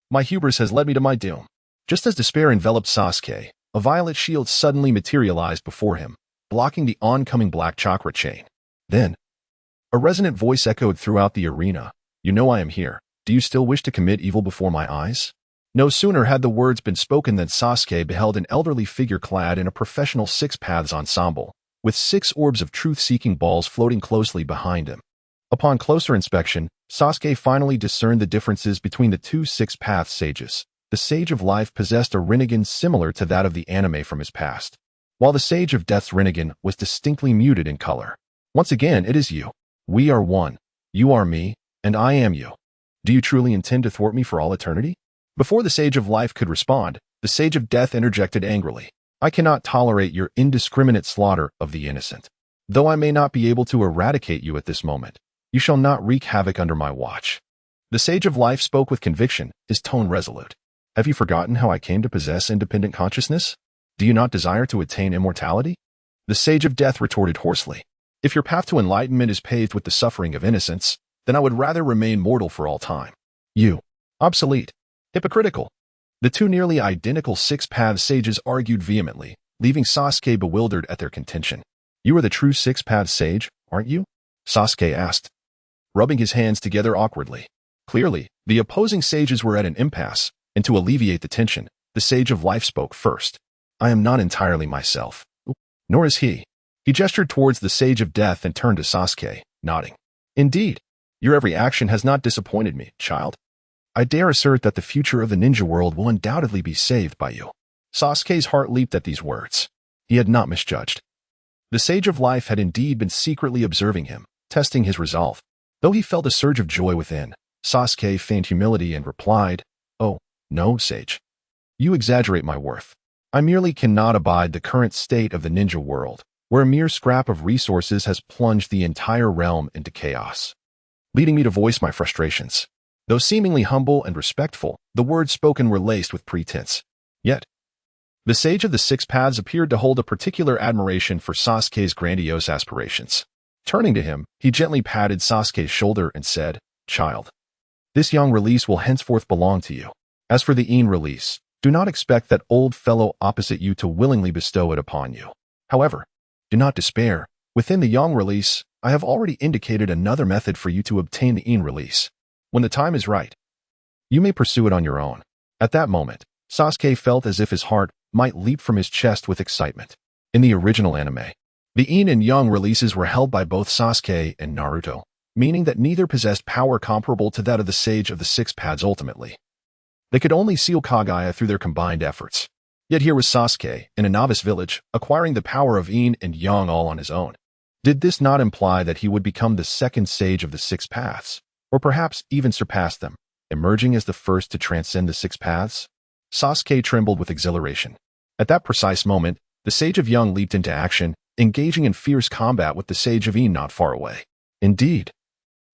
My hubris has led me to my doom. Just as despair enveloped Sasuke, a violet shield suddenly materialized before him, blocking the oncoming black chakra chain. Then, a resonant voice echoed throughout the arena. You know I am here. Do you still wish to commit evil before my eyes? No sooner had the words been spoken than Sasuke beheld an elderly figure clad in a professional 6 paths ensemble, with 6 orbs of truth-seeking balls floating closely behind him. Upon closer inspection, Sasuke finally discerned the differences between the two six-path sages. The Sage of Life possessed a Rinnegan similar to that of the anime from his past, while the Sage of Death's Rinnegan was distinctly muted in color. Once again, it is you. We are one. You are me, and I am you. Do you truly intend to thwart me for all eternity? Before the Sage of Life could respond, the Sage of Death interjected angrily. I cannot tolerate your indiscriminate slaughter of the innocent. Though I may not be able to eradicate you at this moment, you shall not wreak havoc under my watch. The Sage of Life spoke with conviction, his tone resolute. Have you forgotten how I came to possess independent consciousness? Do you not desire to attain immortality? The Sage of Death retorted hoarsely. If your path to enlightenment is paved with the suffering of innocence, then I would rather remain mortal for all time. You. Obsolete. Hypocritical. The two nearly identical six-path sages argued vehemently, leaving Sasuke bewildered at their contention. You are the true six-path sage, aren't you? Sasuke asked, rubbing his hands together awkwardly. Clearly, the opposing sages were at an impasse, and to alleviate the tension, the Sage of Life spoke first. I am not entirely myself. Nor is he. He gestured towards the Sage of Death and turned to Sasuke, nodding. Indeed, your every action has not disappointed me, child. I dare assert that the future of the ninja world will undoubtedly be saved by you. Sasuke's heart leaped at these words. He had not misjudged. The Sage of Life had indeed been secretly observing him, testing his resolve. Though he felt a surge of joy within, Sasuke feigned humility and replied, Oh, no, Sage. You exaggerate my worth. I merely cannot abide the current state of the ninja world, where a mere scrap of resources has plunged the entire realm into chaos, leading me to voice my frustrations. Though seemingly humble and respectful, the words spoken were laced with pretense. Yet, the Sage of the Six Paths appeared to hold a particular admiration for Sasuke's grandiose aspirations. Turning to him, he gently patted Sasuke's shoulder and said, Child, this young release will henceforth belong to you. As for the Een release, do not expect that old fellow opposite you to willingly bestow it upon you. However, do not despair. Within the Yang release, I have already indicated another method for you to obtain the Een release. When the time is right, you may pursue it on your own. At that moment, Sasuke felt as if his heart might leap from his chest with excitement. In the original anime, the Een and Yang releases were held by both Sasuke and Naruto, meaning that neither possessed power comparable to that of the Sage of the Six Paths ultimately. They could only seal Kagaya through their combined efforts. Yet here was Sasuke, in a novice village, acquiring the power of Een and Yang all on his own. Did this not imply that he would become the second Sage of the Six Paths, or perhaps even surpass them, emerging as the first to transcend the Six Paths? Sasuke trembled with exhilaration. At that precise moment, the Sage of Yang leaped into action, engaging in fierce combat with the Sage of Een not far away. Indeed,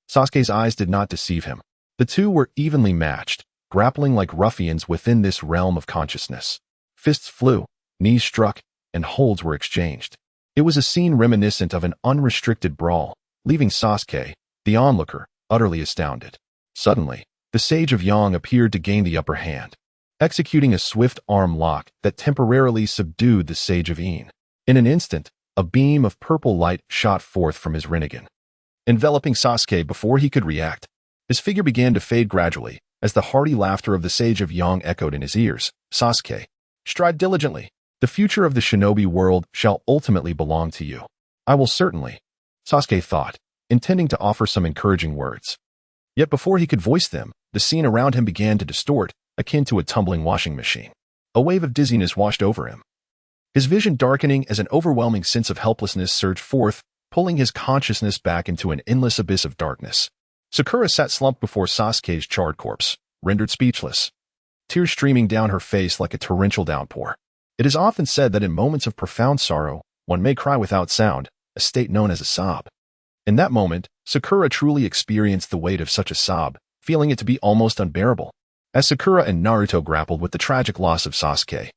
Sasuke's eyes did not deceive him. The two were evenly matched, grappling like ruffians within this realm of consciousness. Fists flew, knees struck, and holds were exchanged. It was a scene reminiscent of an unrestricted brawl, leaving Sasuke, the onlooker, utterly astounded. Suddenly, the Sage of Yang appeared to gain the upper hand, executing a swift arm lock that temporarily subdued the Sage of Een. In an instant, a beam of purple light shot forth from his Rinnegan, enveloping Sasuke before he could react. His figure began to fade gradually, as the hearty laughter of the Sage of Yang echoed in his ears. Sasuke, strive diligently. The future of the shinobi world shall ultimately belong to you. I will certainly, Sasuke thought, intending to offer some encouraging words. Yet before he could voice them, the scene around him began to distort, akin to a tumbling washing machine. A wave of dizziness washed over him, his vision darkening as an overwhelming sense of helplessness surged forth, pulling his consciousness back into an endless abyss of darkness. Sakura sat slumped before Sasuke's charred corpse, rendered speechless, tears streaming down her face like a torrential downpour. It is often said that in moments of profound sorrow, one may cry without sound, a state known as a sob. In that moment, Sakura truly experienced the weight of such a sob, feeling it to be almost unbearable. As Sakura and Naruto grappled with the tragic loss of Sasuke,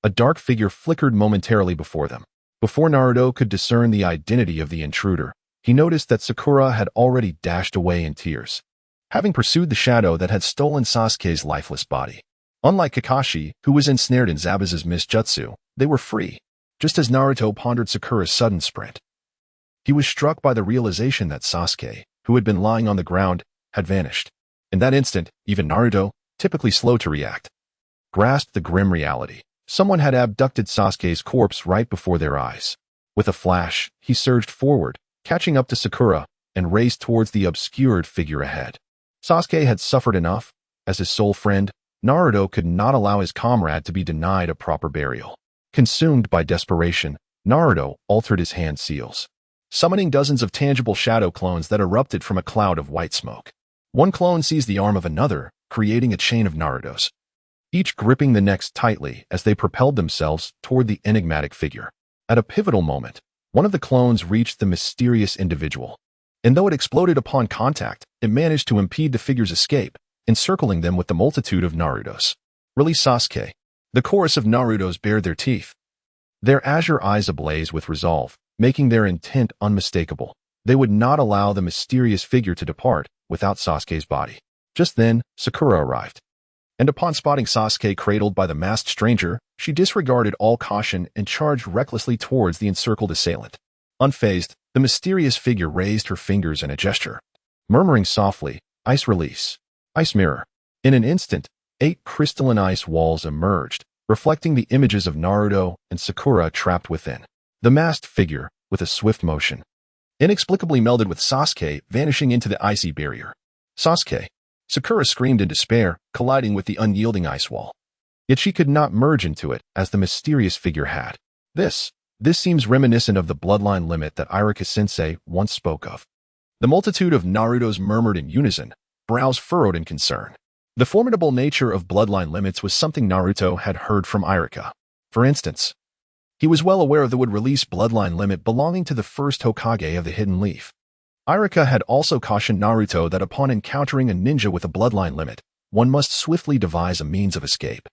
a dark figure flickered momentarily before them. Before Naruto could discern the identity of the intruder, he noticed that Sakura had already dashed away in tears, having pursued the shadow that had stolen Sasuke's lifeless body. Unlike Kakashi, who was ensnared in Zabuza's misjutsu, they were free. Just as Naruto pondered Sakura's sudden sprint, he was struck by the realization that Sasuke, who had been lying on the ground, had vanished. In that instant, even Naruto, typically slow to react, grasped the grim reality. Someone had abducted Sasuke's corpse right before their eyes. With a flash, he surged forward, catching up to Sakura, and raced towards the obscured figure ahead. Sasuke had suffered enough. As his sole friend, Naruto could not allow his comrade to be denied a proper burial. Consumed by desperation, Naruto altered his hand seals, summoning dozens of tangible shadow clones that erupted from a cloud of white smoke. One clone seized the arm of another, creating a chain of Narutos, each gripping the next tightly as they propelled themselves toward the enigmatic figure. At a pivotal moment, one of the clones reached the mysterious individual, and though it exploded upon contact, it managed to impede the figure's escape, encircling them with the multitude of Narutos. Release Sasuke. The chorus of Narutos bared their teeth, their azure eyes ablaze with resolve, making their intent unmistakable. They would not allow the mysterious figure to depart without Sasuke's body. Just then, Sakura arrived, and upon spotting Sasuke cradled by the masked stranger, she disregarded all caution and charged recklessly towards the encircled assailant. Unfazed, the mysterious figure raised her fingers in a gesture, murmuring softly, "Ice release. Ice mirror." In an instant, 8 crystalline ice walls emerged, reflecting the images of Naruto and Sakura trapped within. The masked figure, with a swift motion, inexplicably melded with Sasuke, vanishing into the icy barrier. "Sasuke!" Sakura screamed in despair, colliding with the unyielding ice wall. Yet she could not merge into it, as the mysterious figure had. This seems reminiscent of the bloodline limit that Irika-sensei once spoke of. The multitude of Narutos murmured in unison, brows furrowed in concern. The formidable nature of bloodline limits was something Naruto had heard from Irika. For instance, he was well aware of the would-release bloodline limit belonging to the first Hokage of the Hidden Leaf. Irika had also cautioned Naruto that upon encountering a ninja with a bloodline limit, one must swiftly devise a means of escape.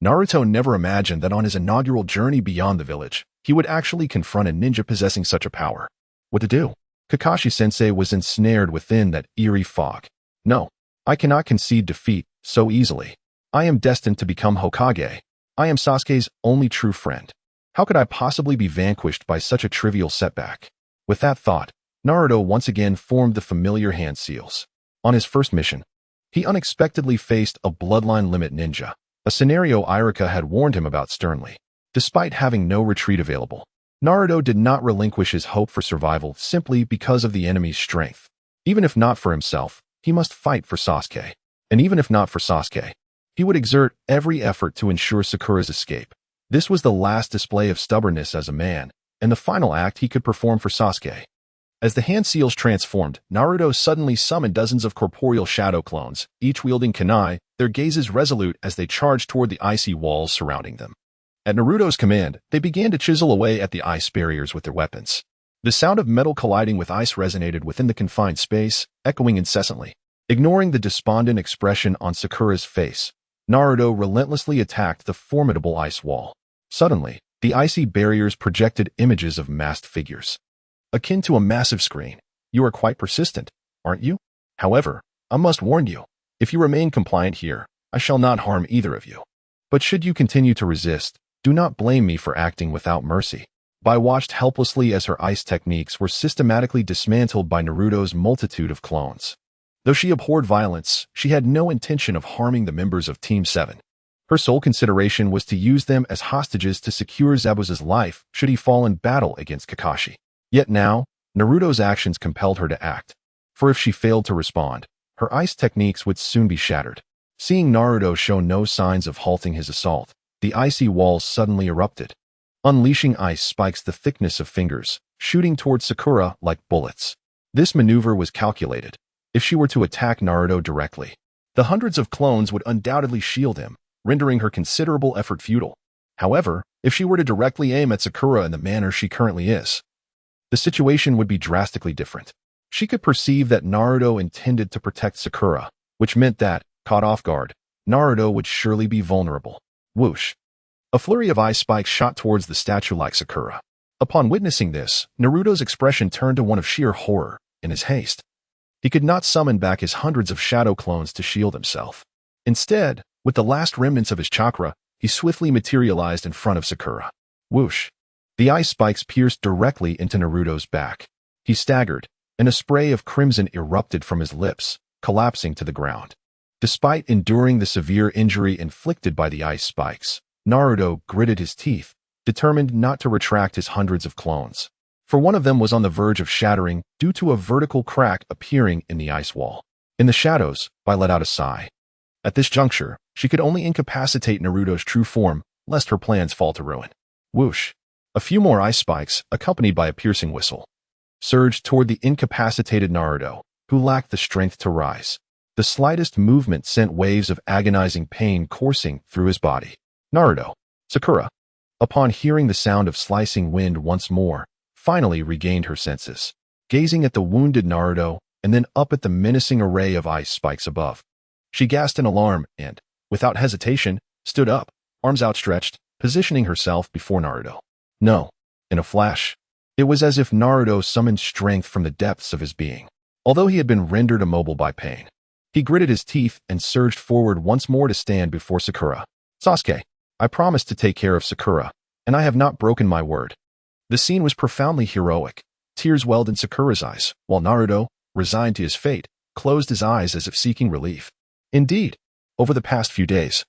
Naruto never imagined that on his inaugural journey beyond the village, he would actually confront a ninja possessing such a power. What to do? Kakashi-sensei was ensnared within that eerie fog. "No, I cannot concede defeat so easily. I am destined to become Hokage. I am Sasuke's only true friend. How could I possibly be vanquished by such a trivial setback?" With that thought, Naruto once again formed the familiar hand seals. On his first mission, he unexpectedly faced a bloodline limit ninja, a scenario Irika had warned him about sternly. Despite having no retreat available, Naruto did not relinquish his hope for survival simply because of the enemy's strength. Even if not for himself, he must fight for Sasuke. And even if not for Sasuke, he would exert every effort to ensure Sakura's escape. This was the last display of stubbornness as a man, and the final act he could perform for Sasuke. As the hand seals transformed, Naruto suddenly summoned dozens of corporeal shadow clones, each wielding kunai, their gazes resolute as they charged toward the icy walls surrounding them. At Naruto's command, they began to chisel away at the ice barriers with their weapons. The sound of metal colliding with ice resonated within the confined space, echoing incessantly. Ignoring the despondent expression on Sakura's face, Naruto relentlessly attacked the formidable ice wall. Suddenly, the icy barriers projected images of masked figures, akin to a massive screen. "You are quite persistent, aren't you? However, I must warn you, if you remain compliant here, I shall not harm either of you. But should you continue to resist, do not blame me for acting without mercy." Bai watched helplessly as her ice techniques were systematically dismantled by Naruto's multitude of clones. Though she abhorred violence, she had no intention of harming the members of Team 7. Her sole consideration was to use them as hostages to secure Zabuza's life should he fall in battle against Kakashi. Yet now, Naruto's actions compelled her to act, for if she failed to respond, her ice techniques would soon be shattered. Seeing Naruto show no signs of halting his assault, the icy walls suddenly erupted, unleashing ice spikes the thickness of fingers, shooting towards Sakura like bullets. This maneuver was calculated. If she were to attack Naruto directly, the hundreds of clones would undoubtedly shield him, rendering her considerable effort futile. However, if she were to directly aim at Sakura in the manner she currently is, the situation would be drastically different. She could perceive that Naruto intended to protect Sakura, which meant that, caught off guard, Naruto would surely be vulnerable. Whoosh! A flurry of ice spikes shot towards the statue-like Sakura. Upon witnessing this, Naruto's expression turned to one of sheer horror. In his haste, he could not summon back his hundreds of shadow clones to shield himself. Instead, with the last remnants of his chakra, he swiftly materialized in front of Sakura. Whoosh! The ice spikes pierced directly into Naruto's back. He staggered, and a spray of crimson erupted from his lips, collapsing to the ground. Despite enduring the severe injury inflicted by the ice spikes, Naruto gritted his teeth, determined not to retract his hundreds of clones. For one of them was on the verge of shattering due to a vertical crack appearing in the ice wall. In the shadows, I let out a sigh. At this juncture, she could only incapacitate Naruto's true form, lest her plans fall to ruin. Whoosh! A few more ice spikes, accompanied by a piercing whistle, surged toward the incapacitated Naruto, who lacked the strength to rise. The slightest movement sent waves of agonizing pain coursing through his body. Naruto, Sakura, upon hearing the sound of slicing wind once more, finally regained her senses, gazing at the wounded Naruto and then up at the menacing array of ice spikes above. She gasped in alarm and, without hesitation, stood up, arms outstretched, positioning herself before Naruto. No, in a flash, it was as if Naruto summoned strength from the depths of his being. Although he had been rendered immobile by pain, he gritted his teeth and surged forward once more to stand before Sakura. Sasuke, I promised to take care of Sakura, and I have not broken my word. The scene was profoundly heroic. Tears welled in Sakura's eyes, while Naruto, resigned to his fate, closed his eyes as if seeking relief. Indeed, over the past few days,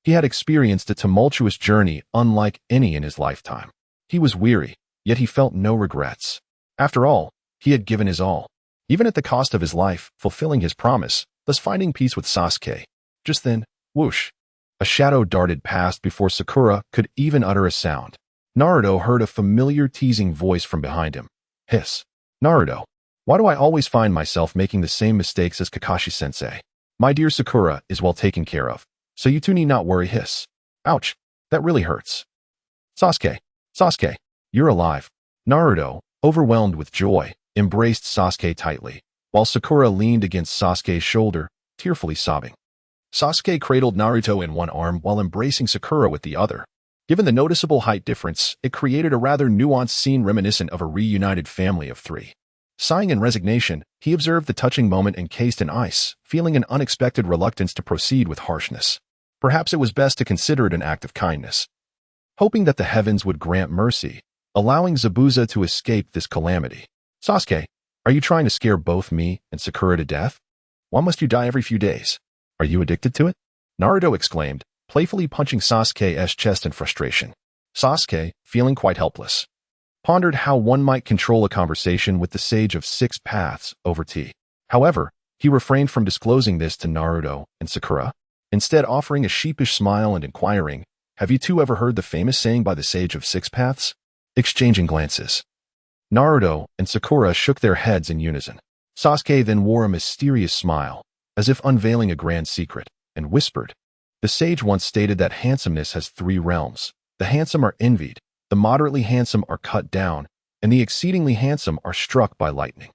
he had experienced a tumultuous journey unlike any in his lifetime. He was weary, yet he felt no regrets. After all, he had given his all, even at the cost of his life, fulfilling his promise, thus finding peace with Sasuke. Just then, whoosh! A shadow darted past before Sakura could even utter a sound. Naruto heard a familiar teasing voice from behind him. Hiss. Naruto, why do I always find myself making the same mistakes as Kakashi-sensei? My dear Sakura is well taken care of, so you two need not worry. Hiss. Ouch, that really hurts. Sasuke, you're alive. Naruto, overwhelmed with joy, embraced Sasuke tightly, while Sakura leaned against Sasuke's shoulder, tearfully sobbing. Sasuke cradled Naruto in one arm while embracing Sakura with the other. Given the noticeable height difference, it created a rather nuanced scene reminiscent of a reunited family of three. Sighing in resignation, he observed the touching moment encased in ice, feeling an unexpected reluctance to proceed with harshness. Perhaps it was best to consider it an act of kindness. Hoping that the heavens would grant mercy, allowing Zabuza to escape this calamity. Sasuke, are you trying to scare both me and Sakura to death? Why must you die every few days? Are you addicted to it? Naruto exclaimed, playfully punching Sasuke's chest in frustration. Sasuke, feeling quite helpless, pondered how one might control a conversation with the Sage of Six Paths over tea. However, he refrained from disclosing this to Naruto and Sakura, instead offering a sheepish smile and inquiring, have you two ever heard the famous saying by the Sage of Six Paths? Exchanging glances, Naruto and Sakura shook their heads in unison. Sasuke then wore a mysterious smile, as if unveiling a grand secret, and whispered, the sage once stated that handsomeness has three realms. The handsome are envied, the moderately handsome are cut down, and the exceedingly handsome are struck by lightning.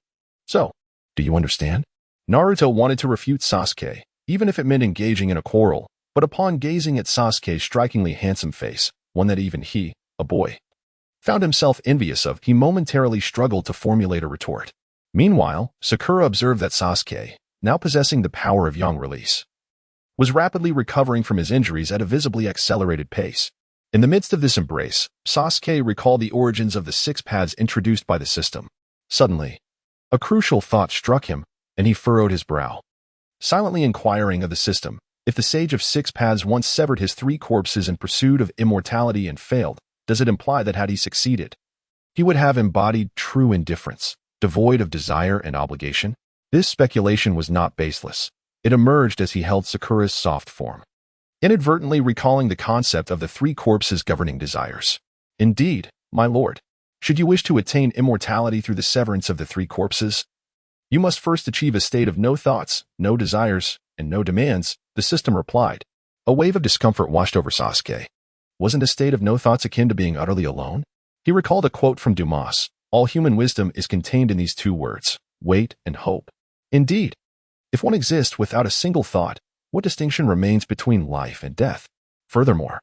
So, do you understand? Naruto wanted to refute Sasuke, even if it meant engaging in a quarrel, but upon gazing at Sasuke's strikingly handsome face, one that even he, a boy, found himself envious of, he momentarily struggled to formulate a retort. Meanwhile, Sakura observed that Sasuke, now possessing the power of yang release, was rapidly recovering from his injuries at a visibly accelerated pace. In the midst of this embrace, Sasuke recalled the origins of the six paths introduced by the system. Suddenly, a crucial thought struck him, and he furrowed his brow, silently inquiring of the system, if the Sage of Six Paths once severed his three corpses in pursuit of immortality and failed, does it imply that had he succeeded, he would have embodied true indifference, devoid of desire and obligation? This speculation was not baseless. It emerged as he held Sakura's soft form, inadvertently recalling the concept of the three corpses governing desires. Indeed, my lord, should you wish to attain immortality through the severance of the three corpses, you must first achieve a state of no thoughts, no desires, and no demands, the system replied. A wave of discomfort washed over Sasuke. Wasn't a state of no thoughts akin to being utterly alone? He recalled a quote from Dumas, all human wisdom is contained in these two words, wait and hope. Indeed, if one exists without a single thought, what distinction remains between life and death? Furthermore,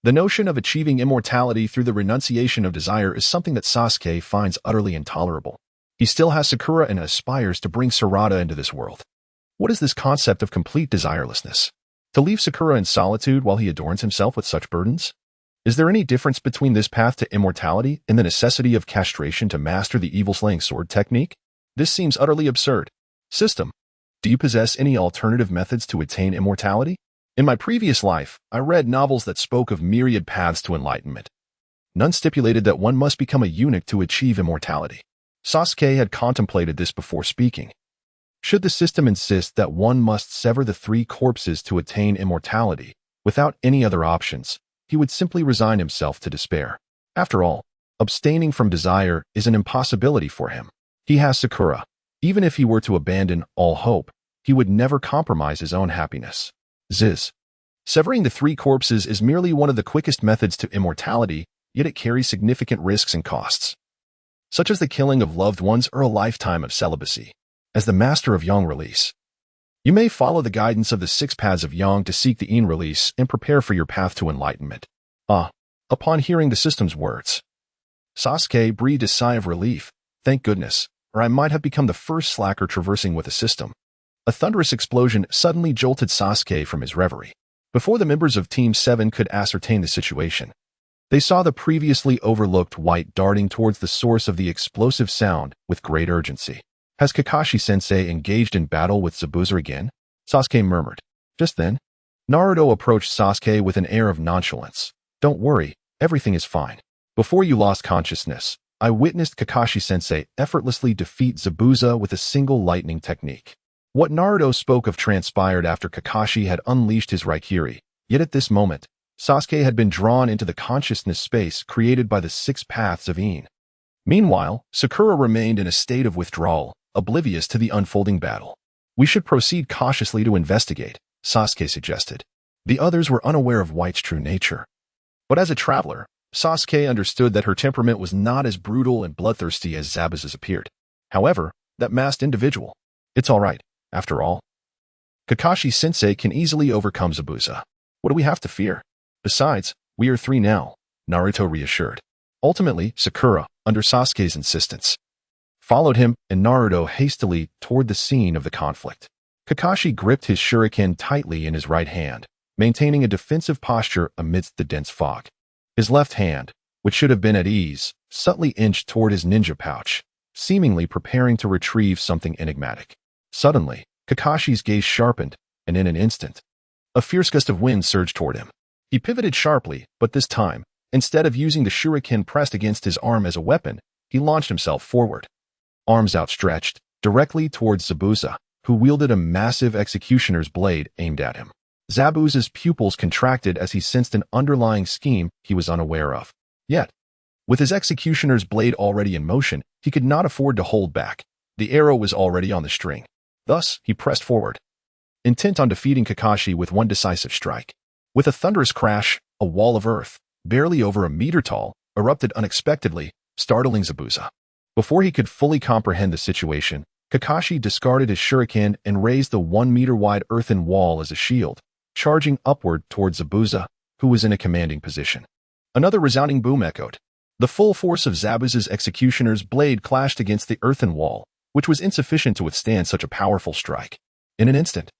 the notion of achieving immortality through the renunciation of desire is something that Sasuke finds utterly intolerable. He still has Sakura and aspires to bring Sarada into this world. What is this concept of complete desirelessness? To leave Sakura in solitude while he adorns himself with such burdens? Is there any difference between this path to immortality and the necessity of castration to master the evil-slaying sword technique? This seems utterly absurd. System, do you possess any alternative methods to attain immortality? In my previous life, I read novels that spoke of myriad paths to enlightenment. None stipulated that one must become a eunuch to achieve immortality. Sasuke had contemplated this before speaking. Should the system insist that one must sever the three corpses to attain immortality, without any other options, he would simply resign himself to despair. After all, abstaining from desire is an impossibility for him. He has Sakura. Even if he were to abandon all hope, he would never compromise his own happiness. Ziz. Severing the three corpses is merely one of the quickest methods to immortality, yet it carries significant risks and costs, such as the killing of loved ones or a lifetime of celibacy. As the master of Yang release, you may follow the guidance of the 6 paths of Yang to seek the Yin release and prepare for your path to enlightenment. Upon hearing the system's words, Sasuke breathed a sigh of relief. Thank goodness, or I might have become the first slacker traversing with a system. A thunderous explosion suddenly jolted Sasuke from his reverie. Before the members of Team 7 could ascertain the situation, they saw the previously overlooked white darting towards the source of the explosive sound with great urgency. Has Kakashi-sensei engaged in battle with Zabuza again? Sasuke murmured. Just then, Naruto approached Sasuke with an air of nonchalance. Don't worry, everything is fine. Before you lost consciousness, I witnessed Kakashi-sensei effortlessly defeat Zabuza with a single lightning technique. What Naruto spoke of transpired after Kakashi had unleashed his Raikiri, yet at this moment, Sasuke had been drawn into the consciousness space created by the 6 paths of Yin. Meanwhile, Sakura remained in a state of withdrawal, oblivious to the unfolding battle. We should proceed cautiously to investigate, Sasuke suggested. The others were unaware of White's true nature. But as a traveler, Sasuke understood that her temperament was not as brutal and bloodthirsty as Zabuza's appeared. However, that masked individual. It's all right, after all. Kakashi-sensei can easily overcome Zabuza. What do we have to fear? Besides, we are 3 now, Naruto reassured. Ultimately, Sakura, under Sasuke's insistence, followed him and Naruto hastily toward the scene of the conflict. Kakashi gripped his shuriken tightly in his right hand, maintaining a defensive posture amidst the dense fog. His left hand, which should have been at ease, subtly inched toward his ninja pouch, seemingly preparing to retrieve something enigmatic. Suddenly, Kakashi's gaze sharpened, and in an instant, a fierce gust of wind surged toward him. He pivoted sharply, but this time, instead of using the shuriken pressed against his arm as a weapon, he launched himself forward, arms outstretched, directly towards Zabuza, who wielded a massive executioner's blade aimed at him. Zabuza's pupils contracted as he sensed an underlying scheme he was unaware of. Yet, with his executioner's blade already in motion, he could not afford to hold back. The arrow was already on the string. Thus, he pressed forward, intent on defeating Kakashi with one decisive strike. With a thunderous crash, a wall of earth, barely over a meter tall, erupted unexpectedly, startling Zabuza. Before he could fully comprehend the situation, Kakashi discarded his shuriken and raised the 1-meter-wide earthen wall as a shield, charging upward towards Zabuza, who was in a commanding position. Another resounding boom echoed. The full force of Zabuza's executioner's blade clashed against the earthen wall, which was insufficient to withstand such a powerful strike. In an instant,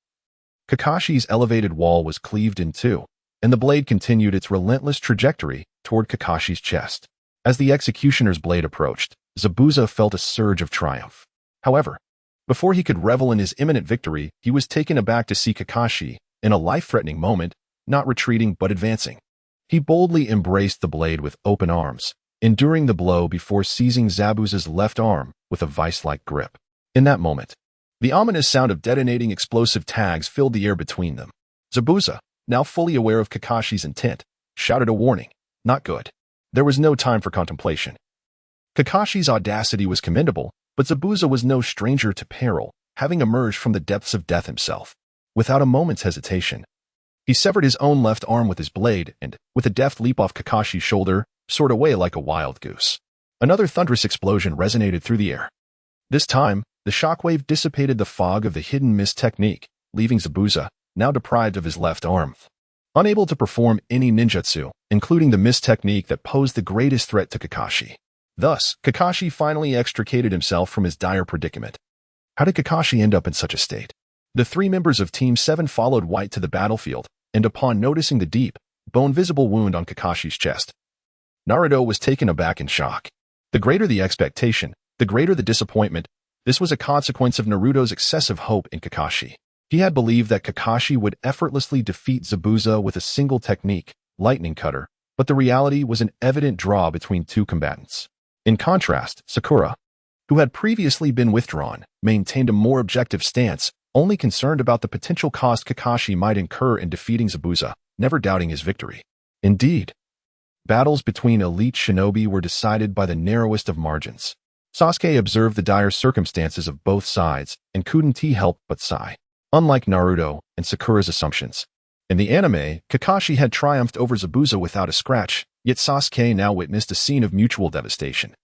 Kakashi's elevated wall was cleaved in two, and the blade continued its relentless trajectory toward Kakashi's chest. As the executioner's blade approached, Zabuza felt a surge of triumph. However, before he could revel in his imminent victory, he was taken aback to see Kakashi, in a life-threatening moment, not retreating but advancing. He boldly embraced the blade with open arms, enduring the blow before seizing Zabuza's left arm with a vice-like grip. In that moment, the ominous sound of detonating explosive tags filled the air between them. Zabuza, now fully aware of Kakashi's intent, shouted a warning. Not good. There was no time for contemplation. Kakashi's audacity was commendable, but Zabuza was no stranger to peril, having emerged from the depths of death himself. Without a moment's hesitation, he severed his own left arm with his blade and, with a deft leap off Kakashi's shoulder, soared away like a wild goose. Another thunderous explosion resonated through the air. This time, the shockwave dissipated the fog of the hidden mist technique, leaving Zabuza, now deprived of his left arm, unable to perform any ninjutsu, including the mist technique that posed the greatest threat to Kakashi. Thus, Kakashi finally extricated himself from his dire predicament. How did Kakashi end up in such a state? The 3 members of Team 7 followed White to the battlefield, and upon noticing the deep, bone-visible wound on Kakashi's chest, Naruto was taken aback in shock. The greater the expectation, the greater the disappointment. This was a consequence of Naruto's excessive hope in Kakashi. He had believed that Kakashi would effortlessly defeat Zabuza with a single technique, Lightning Cutter, but the reality was an evident draw between 2 combatants. In contrast, Sakura, who had previously been withdrawn, maintained a more objective stance, only concerned about the potential cost Kakashi might incur in defeating Zabuza, never doubting his victory. Indeed, battles between elite shinobi were decided by the narrowest of margins. Sasuke observed the dire circumstances of both sides and couldn't help but sigh. Unlike Naruto and Sakura's assumptions, in the anime, Kakashi had triumphed over Zabuza without a scratch, yet Sasuke now witnessed a scene of mutual devastation,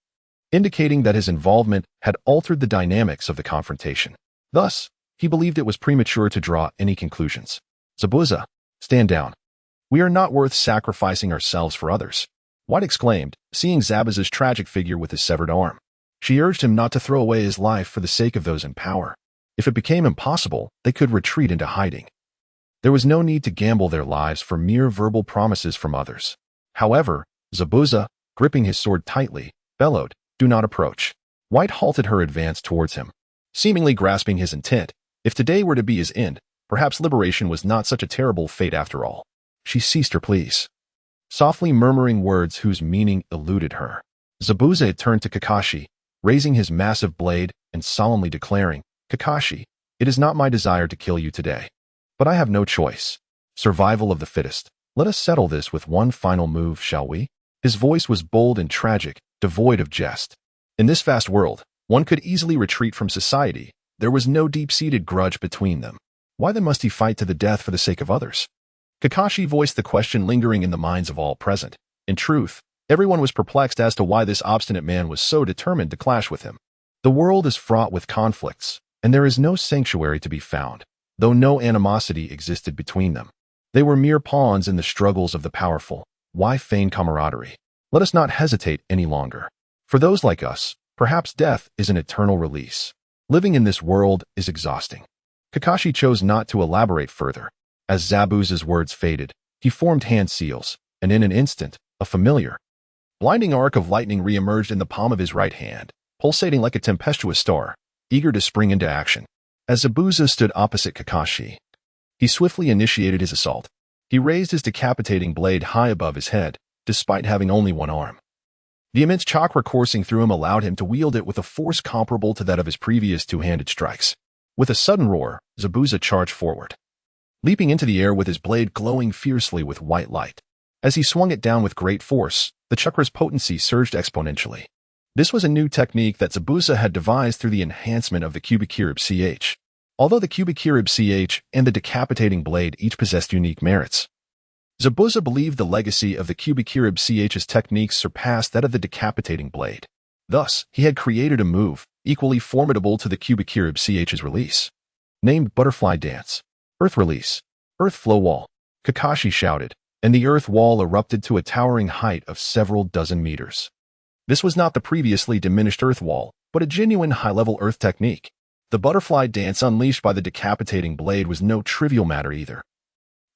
indicating that his involvement had altered the dynamics of the confrontation. Thus, he believed it was premature to draw any conclusions. "Zabuza, stand down. We are not worth sacrificing ourselves for others," White exclaimed, seeing Zabuza's tragic figure with his severed arm. She urged him not to throw away his life for the sake of those in power. If it became impossible, they could retreat into hiding. There was no need to gamble their lives for mere verbal promises from others. However, Zabuza, gripping his sword tightly, bellowed, "Do not approach." White halted her advance towards him, seemingly grasping his intent. If today were to be his end, perhaps liberation was not such a terrible fate after all. She ceased her pleas, softly murmuring words whose meaning eluded her. Zabuza had turned to Kakashi, raising his massive blade and solemnly declaring, "Kakashi, it is not my desire to kill you today. But I have no choice. Survival of the fittest. Let us settle this with one final move, shall we?" His voice was bold and tragic, devoid of jest. In this vast world, one could easily retreat from society. There was no deep-seated grudge between them. Why then must he fight to the death for the sake of others? Kakashi voiced the question lingering in the minds of all present. In truth, everyone was perplexed as to why this obstinate man was so determined to clash with him. The world is fraught with conflicts, and there is no sanctuary to be found, though no animosity existed between them. They were mere pawns in the struggles of the powerful. Why feign camaraderie? Let us not hesitate any longer. For those like us, perhaps death is an eternal release. Living in this world is exhausting. Kakashi chose not to elaborate further. As Zabuza's words faded, he formed hand seals, and in an instant, a familiar, blinding arc of lightning re-emerged in the palm of his right hand, pulsating like a tempestuous star, eager to spring into action. As Zabuza stood opposite Kakashi, he swiftly initiated his assault. He raised his decapitating blade high above his head, despite having only one arm. The immense chakra coursing through him allowed him to wield it with a force comparable to that of his previous two-handed strikes. With a sudden roar, Zabuza charged forward, leaping into the air with his blade glowing fiercely with white light. As he swung it down with great force, the chakra's potency surged exponentially. This was a new technique that Zabuza had devised through the enhancement of the Kubikirib CH. Although the Kubikirib CH and the decapitating blade each possessed unique merits, Zabuza believed the legacy of the Kubikirib CH's techniques surpassed that of the decapitating blade. Thus, he had created a move, equally formidable to the Kubikirib CH's release, named Butterfly Dance. "Earth Release. Earth Flow Wall," Kakashi shouted, and the earth wall erupted to a towering height of several dozen meters. This was not the previously diminished earth wall, but a genuine high-level earth technique. The butterfly dance unleashed by the decapitating blade was no trivial matter either.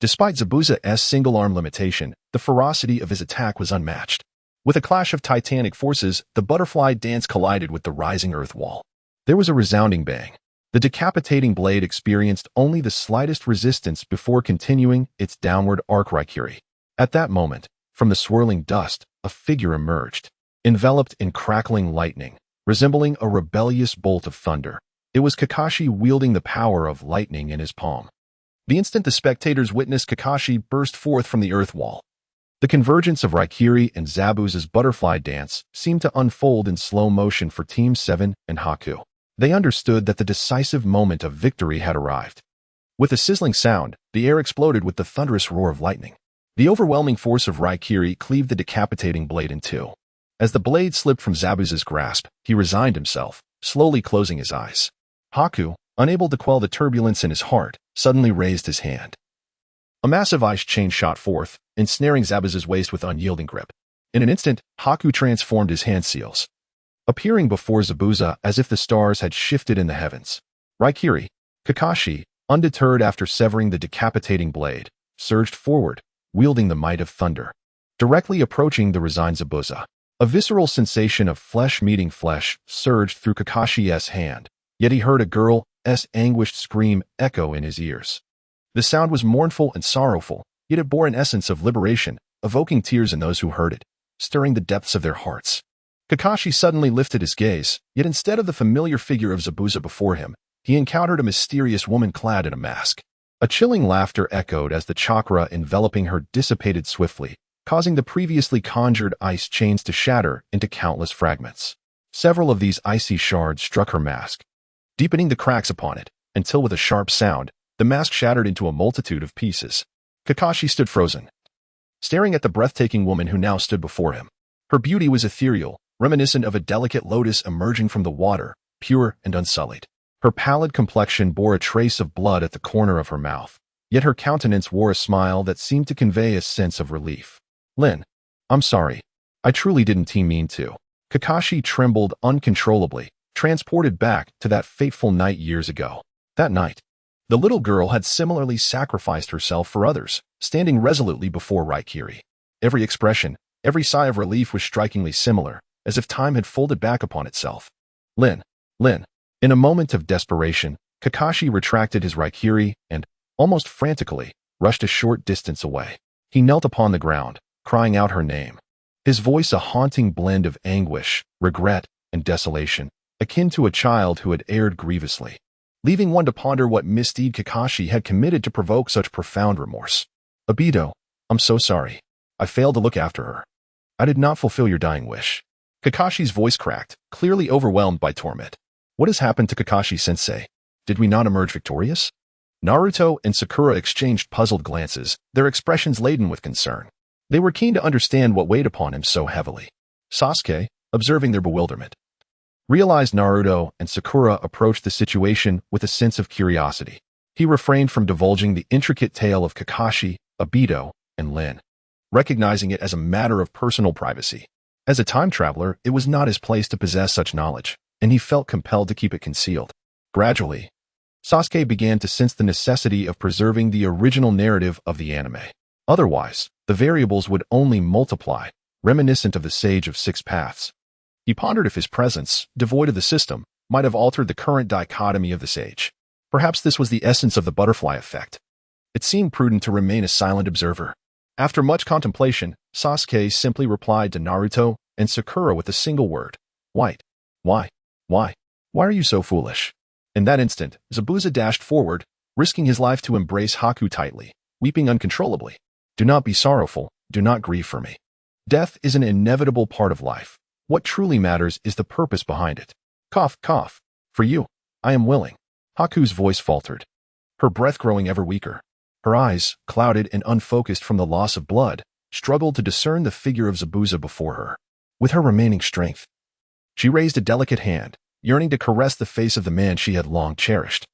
Despite Zabuza's single-arm limitation, the ferocity of his attack was unmatched. With a clash of titanic forces, the butterfly dance collided with the rising earth wall. There was a resounding bang. The decapitating blade experienced only the slightest resistance before continuing its downward arc Raikiri. At that moment, from the swirling dust, a figure emerged, enveloped in crackling lightning, resembling a rebellious bolt of thunder. It was Kakashi wielding the power of lightning in his palm. The instant the spectators witnessed Kakashi burst forth from the earth wall, the convergence of Raikiri and Zabuza's butterfly dance seemed to unfold in slow motion for Team 7 and Haku. They understood that the decisive moment of victory had arrived. With a sizzling sound, the air exploded with the thunderous roar of lightning. The overwhelming force of Raikiri cleaved the decapitating blade in two. As the blade slipped from Zabuza's grasp, he resigned himself, slowly closing his eyes. Haku, unable to quell the turbulence in his heart, suddenly raised his hand. A massive ice chain shot forth, ensnaring Zabuza's waist with unyielding grip. In an instant, Haku transformed his hand seals, appearing before Zabuza as if the stars had shifted in the heavens. Raikiri, Kakashi, undeterred after severing the decapitating blade, surged forward, wielding the might of thunder, directly approaching the resigned Zabuza. A visceral sensation of flesh meeting flesh surged through Kakashi's hand, yet he heard a girl's anguished scream echo in his ears. The sound was mournful and sorrowful, yet it bore an essence of liberation, evoking tears in those who heard it, stirring the depths of their hearts. Kakashi suddenly lifted his gaze, yet instead of the familiar figure of Zabuza before him, he encountered a mysterious woman clad in a mask. A chilling laughter echoed as the chakra enveloping her dissipated swiftly, causing the previously conjured ice chains to shatter into countless fragments. Several of these icy shards struck her mask, deepening the cracks upon it, until with a sharp sound, the mask shattered into a multitude of pieces. Kakashi stood frozen, staring at the breathtaking woman who now stood before him. Her beauty was ethereal, reminiscent of a delicate lotus emerging from the water, pure and unsullied. Her pallid complexion bore a trace of blood at the corner of her mouth, yet her countenance wore a smile that seemed to convey a sense of relief. "Lin, I'm sorry. I truly didn't mean to." Kakashi trembled uncontrollably, transported back to that fateful night years ago. That night, the little girl had similarly sacrificed herself for others, standing resolutely before Raikiri. Every expression, every sigh of relief was strikingly similar, as if time had folded back upon itself. Lin. In a moment of desperation, Kakashi retracted his Raikiri and, almost frantically, rushed a short distance away. He knelt upon the ground, crying out her name. His voice a haunting blend of anguish, regret, and desolation, akin to a child who had erred grievously, leaving one to ponder what misdeed Kakashi had committed to provoke such profound remorse. "Obito, I'm so sorry. I failed to look after her. I did not fulfill your dying wish." Kakashi's voice cracked, clearly overwhelmed by torment. What has happened to Kakashi-sensei? Did we not emerge victorious? Naruto and Sakura exchanged puzzled glances, their expressions laden with concern. They were keen to understand what weighed upon him so heavily. Sasuke, observing their bewilderment, realized Naruto and Sakura approached the situation with a sense of curiosity. He refrained from divulging the intricate tale of Kakashi, Obito, and Lin, recognizing it as a matter of personal privacy. As a time traveler, it was not his place to possess such knowledge, and he felt compelled to keep it concealed. Gradually, Sasuke began to sense the necessity of preserving the original narrative of the anime. Otherwise, the variables would only multiply, reminiscent of the Sage of Six Paths. He pondered if his presence, devoid of the system, might have altered the current dichotomy of the sage. Perhaps this was the essence of the butterfly effect. It seemed prudent to remain a silent observer. After much contemplation, Sasuke simply replied to Naruto and Sakura with a single word. "White. Why? Why are you so foolish?" In that instant, Zabuza dashed forward, risking his life to embrace Haku tightly, weeping uncontrollably. "Do not be sorrowful, do not grieve for me. Death is an inevitable part of life. What truly matters is the purpose behind it. Cough, cough. For you, I am willing." Haku's voice faltered, her breath growing ever weaker. Her eyes, clouded and unfocused from the loss of blood, struggled to discern the figure of Zabuza before her. With her remaining strength, she raised a delicate hand, yearning to caress the face of the man she had long cherished.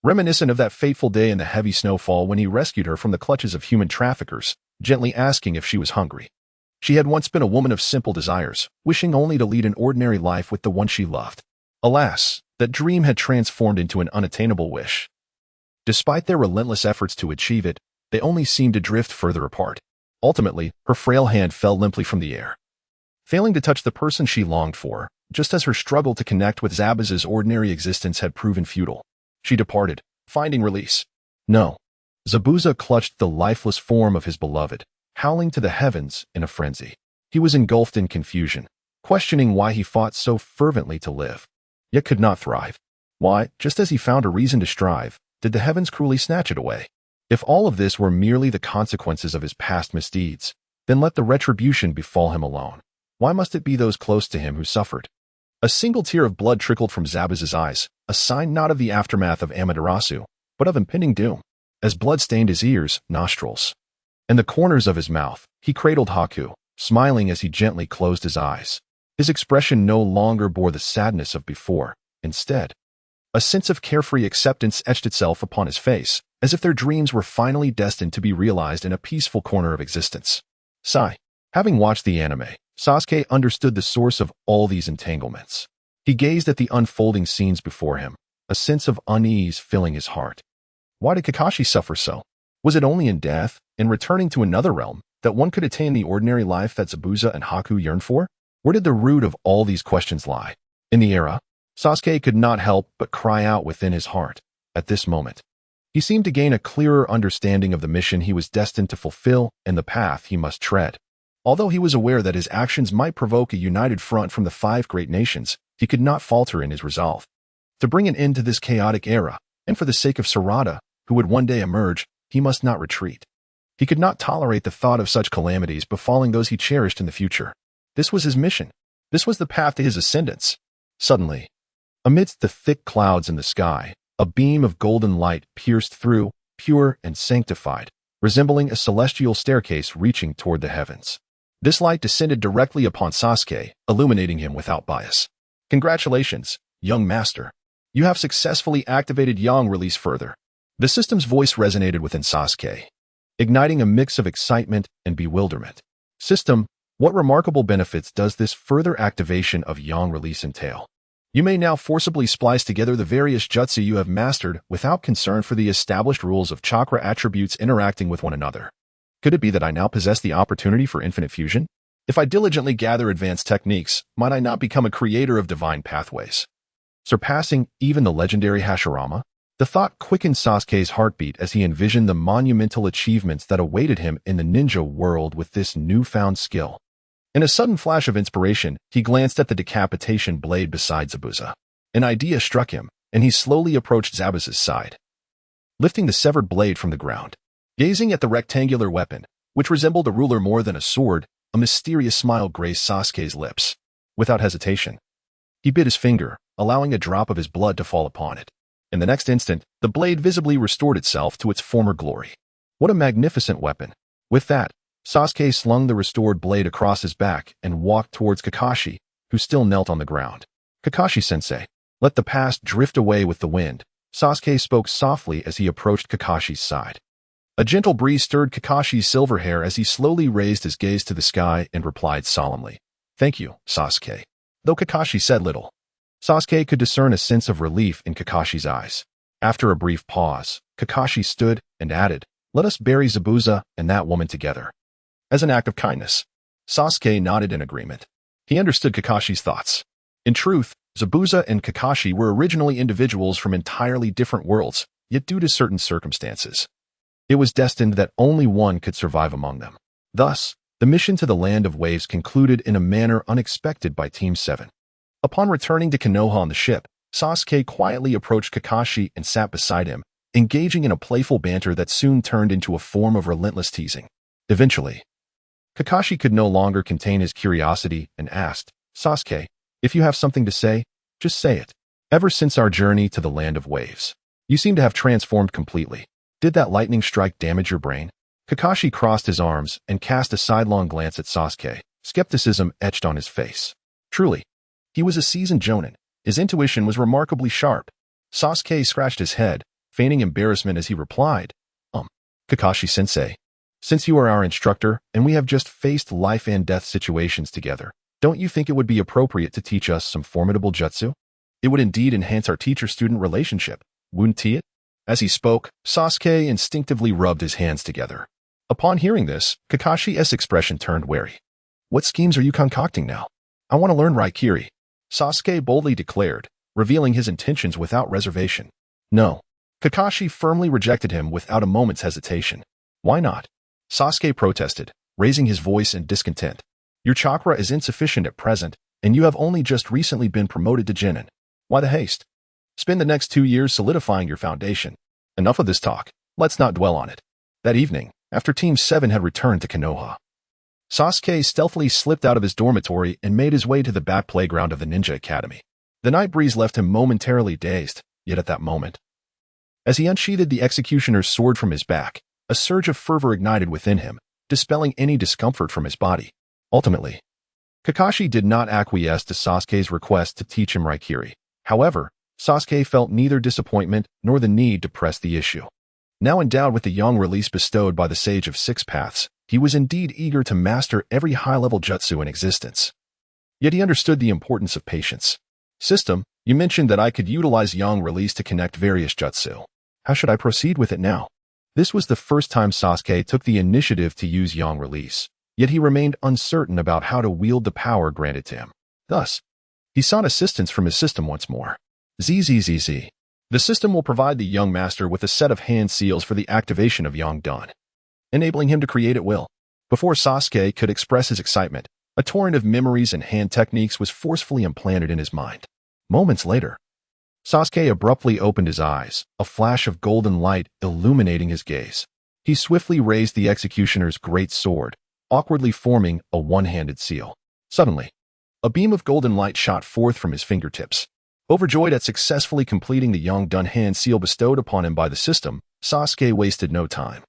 Reminiscent of that fateful day in the heavy snowfall when he rescued her from the clutches of human traffickers, gently asking if she was hungry. She had once been a woman of simple desires, wishing only to lead an ordinary life with the one she loved. Alas, that dream had transformed into an unattainable wish. Despite their relentless efforts to achieve it, they only seemed to drift further apart. Ultimately, her frail hand fell limply from the air, failing to touch the person she longed for, just as her struggle to connect with Zabuza's ordinary existence had proven futile. She departed, finding release. No. Zabuza clutched the lifeless form of his beloved, howling to the heavens in a frenzy. He was engulfed in confusion, questioning why he fought so fervently to live, yet could not thrive. Why, just as he found a reason to strive, did the heavens cruelly snatch it away? If all of this were merely the consequences of his past misdeeds, then let the retribution befall him alone. Why must it be those close to him who suffered? A single tear of blood trickled from Zabuza's eyes, a sign not of the aftermath of Amaterasu, but of impending doom. As blood stained his ears, nostrils, and the corners of his mouth, he cradled Haku, smiling as he gently closed his eyes. His expression no longer bore the sadness of before. Instead, a sense of carefree acceptance etched itself upon his face, as if their dreams were finally destined to be realized in a peaceful corner of existence. Sigh. Having watched the anime, Sasuke understood the source of all these entanglements. He gazed at the unfolding scenes before him, a sense of unease filling his heart. Why did Kakashi suffer so? Was it only in death, in returning to another realm, that one could attain the ordinary life that Zabuza and Haku yearned for? Where did the root of all these questions lie? In the era, Sasuke could not help but cry out within his heart. At this moment, he seemed to gain a clearer understanding of the mission he was destined to fulfill and the path he must tread. Although he was aware that his actions might provoke a united front from the 5 great nations, he could not falter in his resolve. To bring an end to this chaotic era, and for the sake of Sarada, who would one day emerge, he must not retreat. He could not tolerate the thought of such calamities befalling those he cherished in the future. This was his mission. This was the path to his ascendance. Suddenly, amidst the thick clouds in the sky, a beam of golden light pierced through, pure and sanctified, resembling a celestial staircase reaching toward the heavens. This light descended directly upon Sasuke, illuminating him without bias. Congratulations, young master. You have successfully activated Yang Release further. The system's voice resonated within Sasuke, igniting a mix of excitement and bewilderment. System, what remarkable benefits does this further activation of Yang Release entail? You may now forcibly splice together the various jutsu you have mastered without concern for the established rules of chakra attributes interacting with one another. Could it be that I now possess the opportunity for infinite fusion? If I diligently gather advanced techniques, might I not become a creator of divine pathways? Surpassing even the legendary Hashirama? The thought quickened Sasuke's heartbeat as he envisioned the monumental achievements that awaited him in the ninja world with this newfound skill. In a sudden flash of inspiration, he glanced at the decapitation blade beside Zabuza. An idea struck him, and he slowly approached Zabuza's side, lifting the severed blade from the ground. Gazing at the rectangular weapon, which resembled a ruler more than a sword, a mysterious smile graced Sasuke's lips. Without hesitation, he bit his finger, allowing a drop of his blood to fall upon it. In the next instant, the blade visibly restored itself to its former glory. What a magnificent weapon! With that, Sasuke slung the restored blade across his back and walked towards Kakashi, who still knelt on the ground. Kakashi-sensei, let the past drift away with the wind. Sasuke spoke softly as he approached Kakashi's side. A gentle breeze stirred Kakashi's silver hair as he slowly raised his gaze to the sky and replied solemnly, "Thank you, Sasuke." Though Kakashi said little, Sasuke could discern a sense of relief in Kakashi's eyes. After a brief pause, Kakashi stood and added, "Let us bury Zabuza and that woman together." As an act of kindness, Sasuke nodded in agreement. He understood Kakashi's thoughts. In truth, Zabuza and Kakashi were originally individuals from entirely different worlds, yet due to certain circumstances, it was destined that only one could survive among them. Thus, the mission to the Land of Waves concluded in a manner unexpected by Team 7. Upon returning to Konoha on the ship, Sasuke quietly approached Kakashi and sat beside him, engaging in a playful banter that soon turned into a form of relentless teasing. Eventually, Kakashi could no longer contain his curiosity and asked, "Sasuke, if you have something to say, just say it. Ever since our journey to the Land of Waves, you seem to have transformed completely. Did that lightning strike damage your brain?" Kakashi crossed his arms and cast a sidelong glance at Sasuke, skepticism etched on his face. Truly, he was a seasoned jonin. His intuition was remarkably sharp. Sasuke scratched his head, feigning embarrassment as he replied, Kakashi-sensei, since you are our instructor and we have just faced life and death situations together, don't you think it would be appropriate to teach us some formidable jutsu? It would indeed enhance our teacher-student relationship, wouldn't it? As he spoke, Sasuke instinctively rubbed his hands together. Upon hearing this, Kakashi's expression turned wary. "What schemes are you concocting now? I want to learn Raikiri," Sasuke boldly declared, revealing his intentions without reservation. "No." Kakashi firmly rejected him without a moment's hesitation. "Why not?" Sasuke protested, raising his voice in discontent. "Your chakra is insufficient at present, and you have only just recently been promoted to Genin. Why the haste? Spend the next 2 years solidifying your foundation. Enough of this talk. Let's not dwell on it." That evening, after Team 7 had returned to Konoha, Sasuke stealthily slipped out of his dormitory and made his way to the back playground of the Ninja Academy. The night breeze left him momentarily dazed, yet at that moment, as he unsheathed the executioner's sword from his back, a surge of fervor ignited within him, dispelling any discomfort from his body. Ultimately, Kakashi did not acquiesce to Sasuke's request to teach him Raikiri. However, Sasuke felt neither disappointment nor the need to press the issue. Now endowed with the Yang Release bestowed by the Sage of Six Paths, he was indeed eager to master every high-level jutsu in existence. Yet he understood the importance of patience. "System, you mentioned that I could utilize Yang Release to connect various jutsu. How should I proceed with it now?" This was the first time Sasuke took the initiative to use Yang Release, yet he remained uncertain about how to wield the power granted to him. Thus, he sought assistance from his system once more. ZZZZ. The system will provide the young master with a set of hand seals for the activation of Yang Dan, enabling him to create at will. Before Sasuke could express his excitement, a torrent of memories and hand techniques was forcefully implanted in his mind. Moments later, Sasuke abruptly opened his eyes, a flash of golden light illuminating his gaze. He swiftly raised the executioner's great sword, awkwardly forming a one-handed seal. Suddenly, a beam of golden light shot forth from his fingertips. Overjoyed at successfully completing the Yongdun hand seal bestowed upon him by the system, Sasuke wasted no time.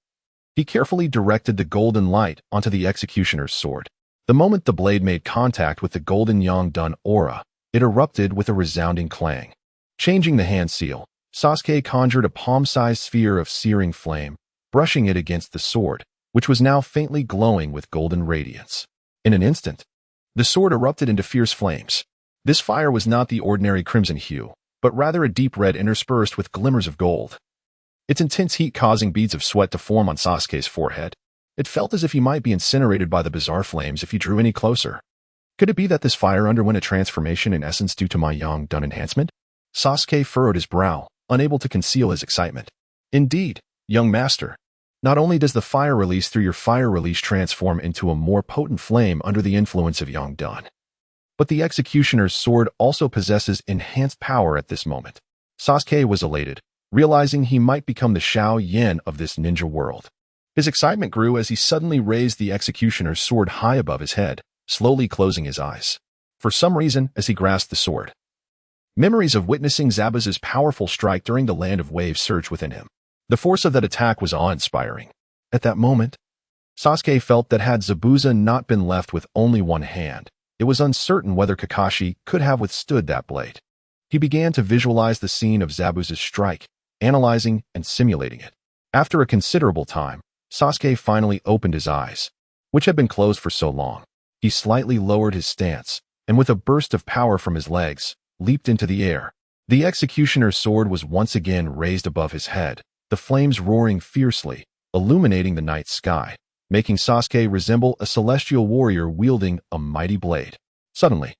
He carefully directed the golden light onto the executioner's sword. The moment the blade made contact with the golden Yongdun aura, it erupted with a resounding clang. Changing the hand seal, Sasuke conjured a palm-sized sphere of searing flame, brushing it against the sword, which was now faintly glowing with golden radiance. In an instant, the sword erupted into fierce flames. This fire was not the ordinary crimson hue, but rather a deep red interspersed with glimmers of gold. Its intense heat causing beads of sweat to form on Sasuke's forehead. It felt as if he might be incinerated by the bizarre flames if he drew any closer. Could it be that this fire underwent a transformation in essence due to my Yongdun enhancement? Sasuke furrowed his brow, unable to conceal his excitement. Indeed, young master. Not only does the fire release through your fire release transform into a more potent flame under the influence of Yongdun, but the executioner's sword also possesses enhanced power at this moment. Sasuke was elated, realizing he might become the Xiao Yin of this ninja world. His excitement grew as he suddenly raised the executioner's sword high above his head, slowly closing his eyes. For some reason, as he grasped the sword, memories of witnessing Zabuza's powerful strike during the Land of Waves surged within him. The force of that attack was awe-inspiring. At that moment, Sasuke felt that had Zabuza not been left with only one hand, it was uncertain whether Kakashi could have withstood that blade. He began to visualize the scene of Zabuza's strike, analyzing and simulating it. After a considerable time, Sasuke finally opened his eyes, which had been closed for so long. He slightly lowered his stance, and with a burst of power from his legs, leaped into the air. The executioner's sword was once again raised above his head, the flames roaring fiercely, illuminating the night sky, making Sasuke resemble a celestial warrior wielding a mighty blade. Suddenly,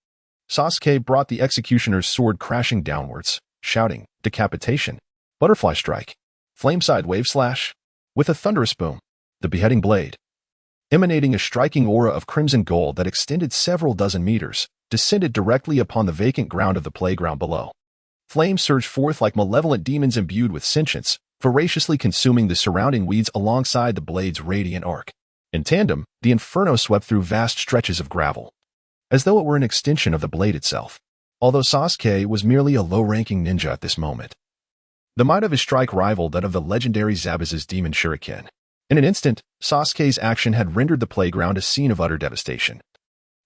Sasuke brought the executioner's sword crashing downwards, shouting, "Decapitation! Butterfly strike! Flameside wave slash!" With a thunderous boom, the beheading blade, emanating a striking aura of crimson gold that extended several dozen meters, descended directly upon the vacant ground of the playground below. Flames surged forth like malevolent demons imbued with sentience, voraciously consuming the surrounding weeds alongside the blade's radiant arc. In tandem, the inferno swept through vast stretches of gravel, as though it were an extension of the blade itself. Although Sasuke was merely a low-ranking ninja at this moment, the might of his strike rivaled that of the legendary Zabuza's demon shuriken. In an instant, Sasuke's action had rendered the playground a scene of utter devastation,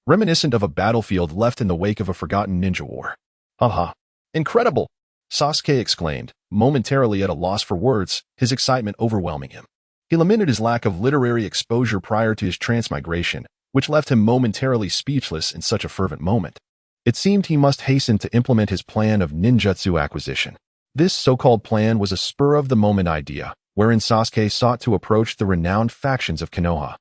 reminiscent of a battlefield left in the wake of a forgotten ninja war. Haha. Incredible! Sasuke exclaimed, momentarily at a loss for words, his excitement overwhelming him. He lamented his lack of literary exposure prior to his transmigration, which left him momentarily speechless in such a fervent moment. It seemed he must hasten to implement his plan of ninjutsu acquisition. This so-called plan was a spur-of-the-moment idea, wherein Sasuke sought to approach the renowned factions of Konoha,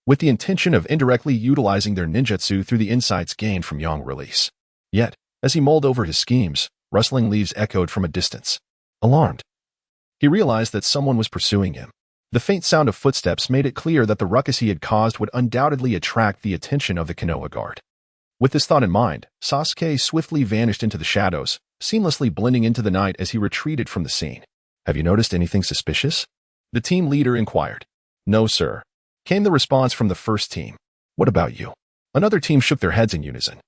with the intention of indirectly utilizing their ninjutsu through the insights gained from Yang release. Yet, as he mulled over his schemes, rustling leaves echoed from a distance. Alarmed, he realized that someone was pursuing him. The faint sound of footsteps made it clear that the ruckus he had caused would undoubtedly attract the attention of the Konoha guard. With this thought in mind, Sasuke swiftly vanished into the shadows, seamlessly blending into the night as he retreated from the scene. "Have you noticed anything suspicious?" the team leader inquired. "No, sir," came the response from the first team. "What about you?" Another team shook their heads in unison.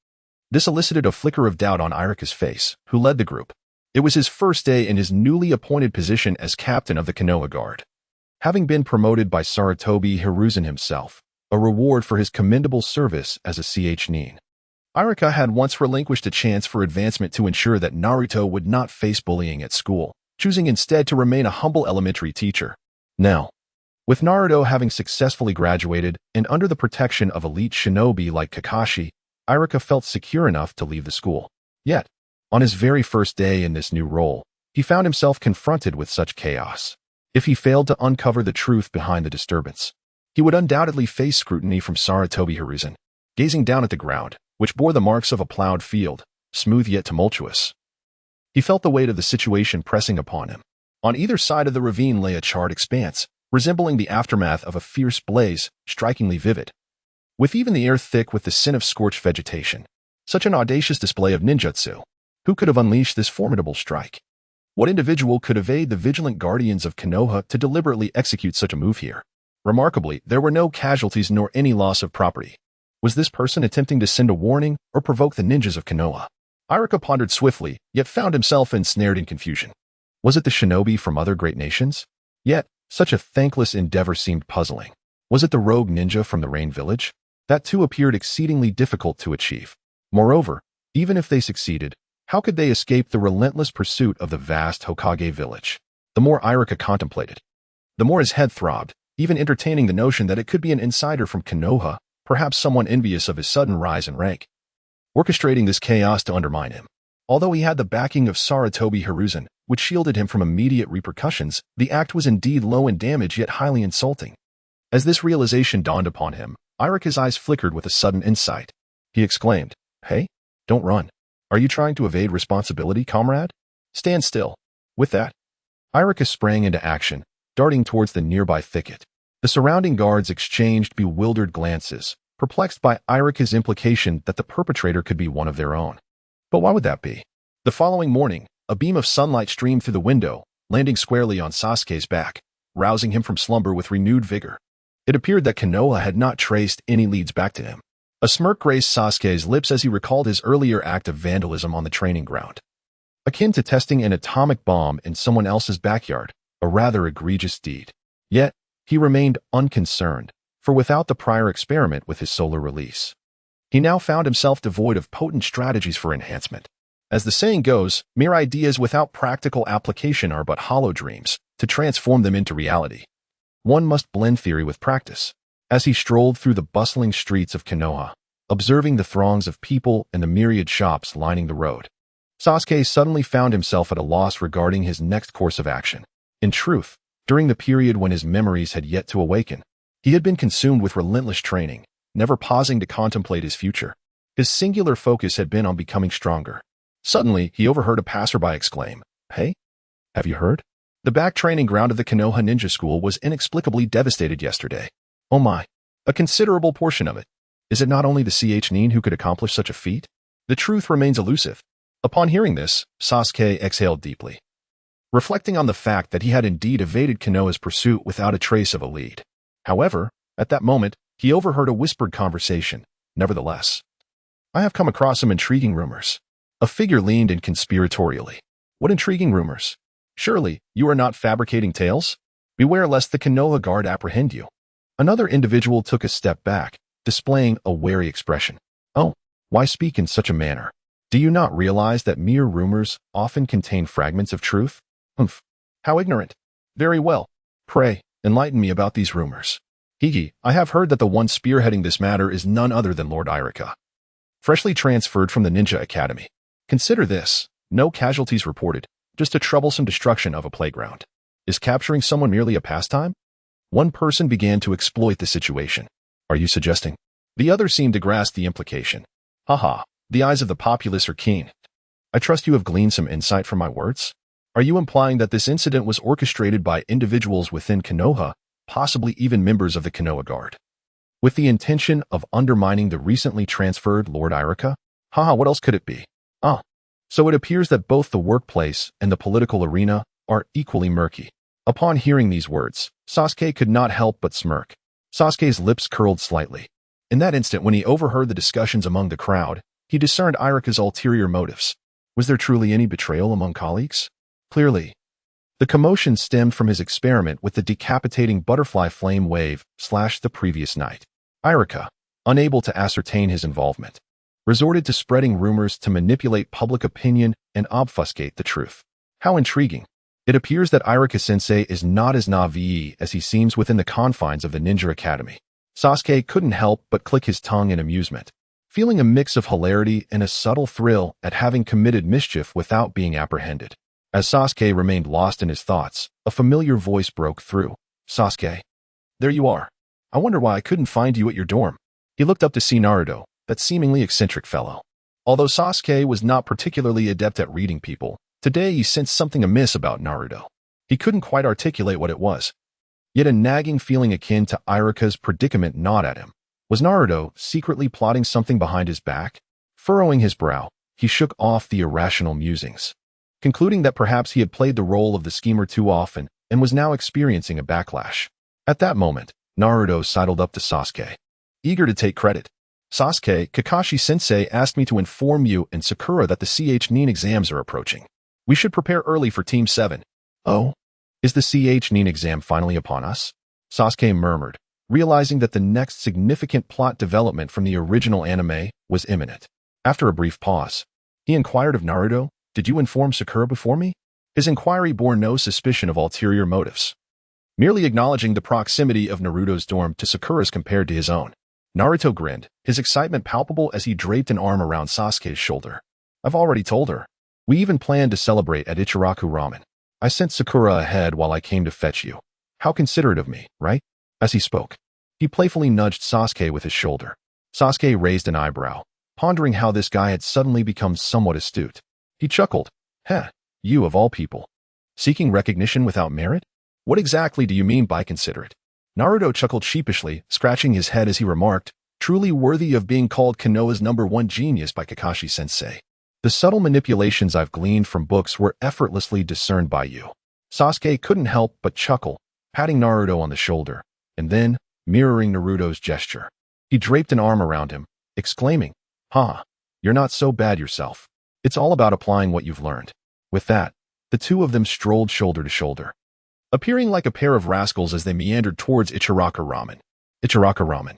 This elicited a flicker of doubt on Irika's face, who led the group. It was his first day in his newly appointed position as captain of the Konoha Guard, having been promoted by Sarutobi Hiruzen himself, a reward for his commendable service as a nin. Irika had once relinquished a chance for advancement to ensure that Naruto would not face bullying at school, choosing instead to remain a humble elementary teacher. Now, with Naruto having successfully graduated and under the protection of elite shinobi like Kakashi, Irika felt secure enough to leave the school. Yet, on his very first day in this new role, he found himself confronted with such chaos. If he failed to uncover the truth behind the disturbance, he would undoubtedly face scrutiny from Sarutobi Hiruzen, gazing down at the ground, which bore the marks of a plowed field, smooth yet tumultuous. He felt the weight of the situation pressing upon him. On either side of the ravine lay a charred expanse, resembling the aftermath of a fierce blaze, strikingly vivid. With even the air thick with the scent of scorched vegetation. Such an audacious display of ninjutsu. Who could have unleashed this formidable strike? What individual could evade the vigilant guardians of Konoha to deliberately execute such a move here? Remarkably, there were no casualties nor any loss of property. Was this person attempting to send a warning or provoke the ninjas of Konoha? Irika pondered swiftly, yet found himself ensnared in confusion. Was it the shinobi from other great nations? Yet, such a thankless endeavor seemed puzzling. Was it the rogue ninja from the Rain Village? That too appeared exceedingly difficult to achieve. Moreover, even if they succeeded, how could they escape the relentless pursuit of the vast Hokage village? The more Irika contemplated, the more his head throbbed, even entertaining the notion that it could be an insider from Konoha, perhaps someone envious of his sudden rise in rank, orchestrating this chaos to undermine him. Although he had the backing of Sarutobi Hiruzen, which shielded him from immediate repercussions, the act was indeed low in damage yet highly insulting. As this realization dawned upon him, Irika's eyes flickered with a sudden insight. He exclaimed, "Hey, don't run. Are you trying to evade responsibility, comrade? Stand still." With that, Irika sprang into action, darting towards the nearby thicket. The surrounding guards exchanged bewildered glances, perplexed by Irika's implication that the perpetrator could be one of their own. But why would that be? The following morning, a beam of sunlight streamed through the window, landing squarely on Sasuke's back, rousing him from slumber with renewed vigor. It appeared that Konoha had not traced any leads back to him. A smirk graced Sasuke's lips as he recalled his earlier act of vandalism on the training ground. Akin to testing an atomic bomb in someone else's backyard, a rather egregious deed. Yet, he remained unconcerned, for without the prior experiment with his solar release, he now found himself devoid of potent strategies for enhancement. As the saying goes, mere ideas without practical application are but hollow dreams. To transform them into reality, one must blend theory with practice. As he strolled through the bustling streets of Konoha, observing the throngs of people and the myriad shops lining the road, Sasuke suddenly found himself at a loss regarding his next course of action. In truth, during the period when his memories had yet to awaken, he had been consumed with relentless training, never pausing to contemplate his future. His singular focus had been on becoming stronger. Suddenly, he overheard a passerby exclaim, "Hey, have you heard? The back training ground of the Konoha Ninja School was inexplicably devastated yesterday. Oh my, a considerable portion of it. Is it not only the Nin who could accomplish such a feat? The truth remains elusive." Upon hearing this, Sasuke exhaled deeply, reflecting on the fact that he had indeed evaded Konoha's pursuit without a trace of a lead. However, at that moment, he overheard a whispered conversation. Nevertheless, "I have come across some intriguing rumors." A figure leaned in conspiratorially. "What intriguing rumors? Surely, you are not fabricating tales? Beware lest the Konoha guard apprehend you." Another individual took a step back, displaying a wary expression. "Oh, why speak in such a manner? Do you not realize that mere rumors often contain fragments of truth? Humph, how ignorant. Very well. Pray, enlighten me about these rumors." "Higi, I have heard that the one spearheading this matter is none other than Lord Irika, freshly transferred from the Ninja Academy. Consider this, no casualties reported, just a troublesome destruction of a playground. Is capturing someone merely a pastime?" One person began to exploit the situation. "Are you suggesting?" The other seemed to grasp the implication. "Haha, the eyes of the populace are keen. I trust you have gleaned some insight from my words? Are you implying that this incident was orchestrated by individuals within Konoha, possibly even members of the Konoha Guard, with the intention of undermining the recently transferred Lord Irika? Haha, what else could it be? Ah, so it appears that both the workplace and the political arena are equally murky." Upon hearing these words, Sasuke could not help but smirk. Sasuke's lips curled slightly. In that instant, when he overheard the discussions among the crowd, he discerned Irika's ulterior motives. Was there truly any betrayal among colleagues? Clearly, the commotion stemmed from his experiment with the decapitating butterfly flame wave the previous night. Irika, unable to ascertain his involvement, resorted to spreading rumors to manipulate public opinion and obfuscate the truth. How intriguing. It appears that Irika-sensei is not as naive as he seems within the confines of the Ninja Academy. Sasuke couldn't help but click his tongue in amusement, feeling a mix of hilarity and a subtle thrill at having committed mischief without being apprehended. As Sasuke remained lost in his thoughts, a familiar voice broke through. "Sasuke, there you are. I wonder why I couldn't find you at your dorm." He looked up to see Naruto, that seemingly eccentric fellow. Although Sasuke was not particularly adept at reading people, today he sensed something amiss about Naruto. He couldn't quite articulate what it was. yet a nagging feeling akin to Irika's predicament gnawed at him. Was Naruto secretly plotting something behind his back? Furrowing his brow, he shook off the irrational musings, concluding that perhaps he had played the role of the schemer too often and was now experiencing a backlash. At that moment, Naruto sidled up to Sasuke, eager to take credit. Sasuke, Kakashi-sensei asked me to inform you and Sakura that the CH-Nin exams are approaching. We should prepare early for Team 7. Oh? Is the CH-Nin exam finally upon us? Sasuke murmured, realizing that the next significant plot development from the original anime was imminent. After a brief pause, he inquired of Naruto, "Did you inform Sakura before me?" His inquiry bore no suspicion of ulterior motives, merely acknowledging the proximity of Naruto's dorm to Sakura's compared to his own. Naruto grinned, his excitement palpable as he draped an arm around Sasuke's shoulder. "I've already told her. We even planned to celebrate at Ichiraku Ramen. I sent Sakura ahead while I came to fetch you. How considerate of me, right?" As he spoke, he playfully nudged Sasuke with his shoulder. Sasuke raised an eyebrow, pondering how this guy had suddenly become somewhat astute. He chuckled. "Heh, you of all people. Seeking recognition without merit? What exactly do you mean by considerate?" Naruto chuckled sheepishly, scratching his head as he remarked, "Truly worthy of being called Konoha's #1 genius by Kakashi-sensei. The subtle manipulations I've gleaned from books were effortlessly discerned by you." Sasuke couldn't help but chuckle, patting Naruto on the shoulder, and then, mirroring Naruto's gesture, he draped an arm around him, exclaiming, "Ha, you're not so bad yourself. It's all about applying what you've learned." With that, the two of them strolled shoulder to shoulder, appearing like a pair of rascals as they meandered towards Ichiraku Ramen. Ichiraku Ramen,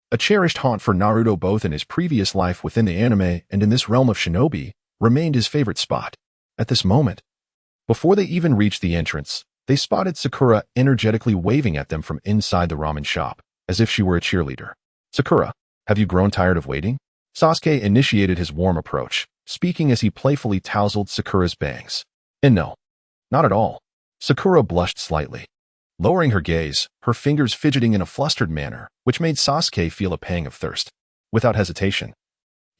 a cherished haunt for Naruto both in his previous life within the anime and in this realm of shinobi, remained his favorite spot. At this moment, before they even reached the entrance, they spotted Sakura energetically waving at them from inside the ramen shop, as if she were a cheerleader. "Sakura, have you grown tired of waiting?" Sasuke initiated his warm approach, speaking as he playfully tousled Sakura's bangs. And no, not at all. Sakura blushed slightly, lowering her gaze, her fingers fidgeting in a flustered manner, which made Sasuke feel a pang of thirst. Without hesitation,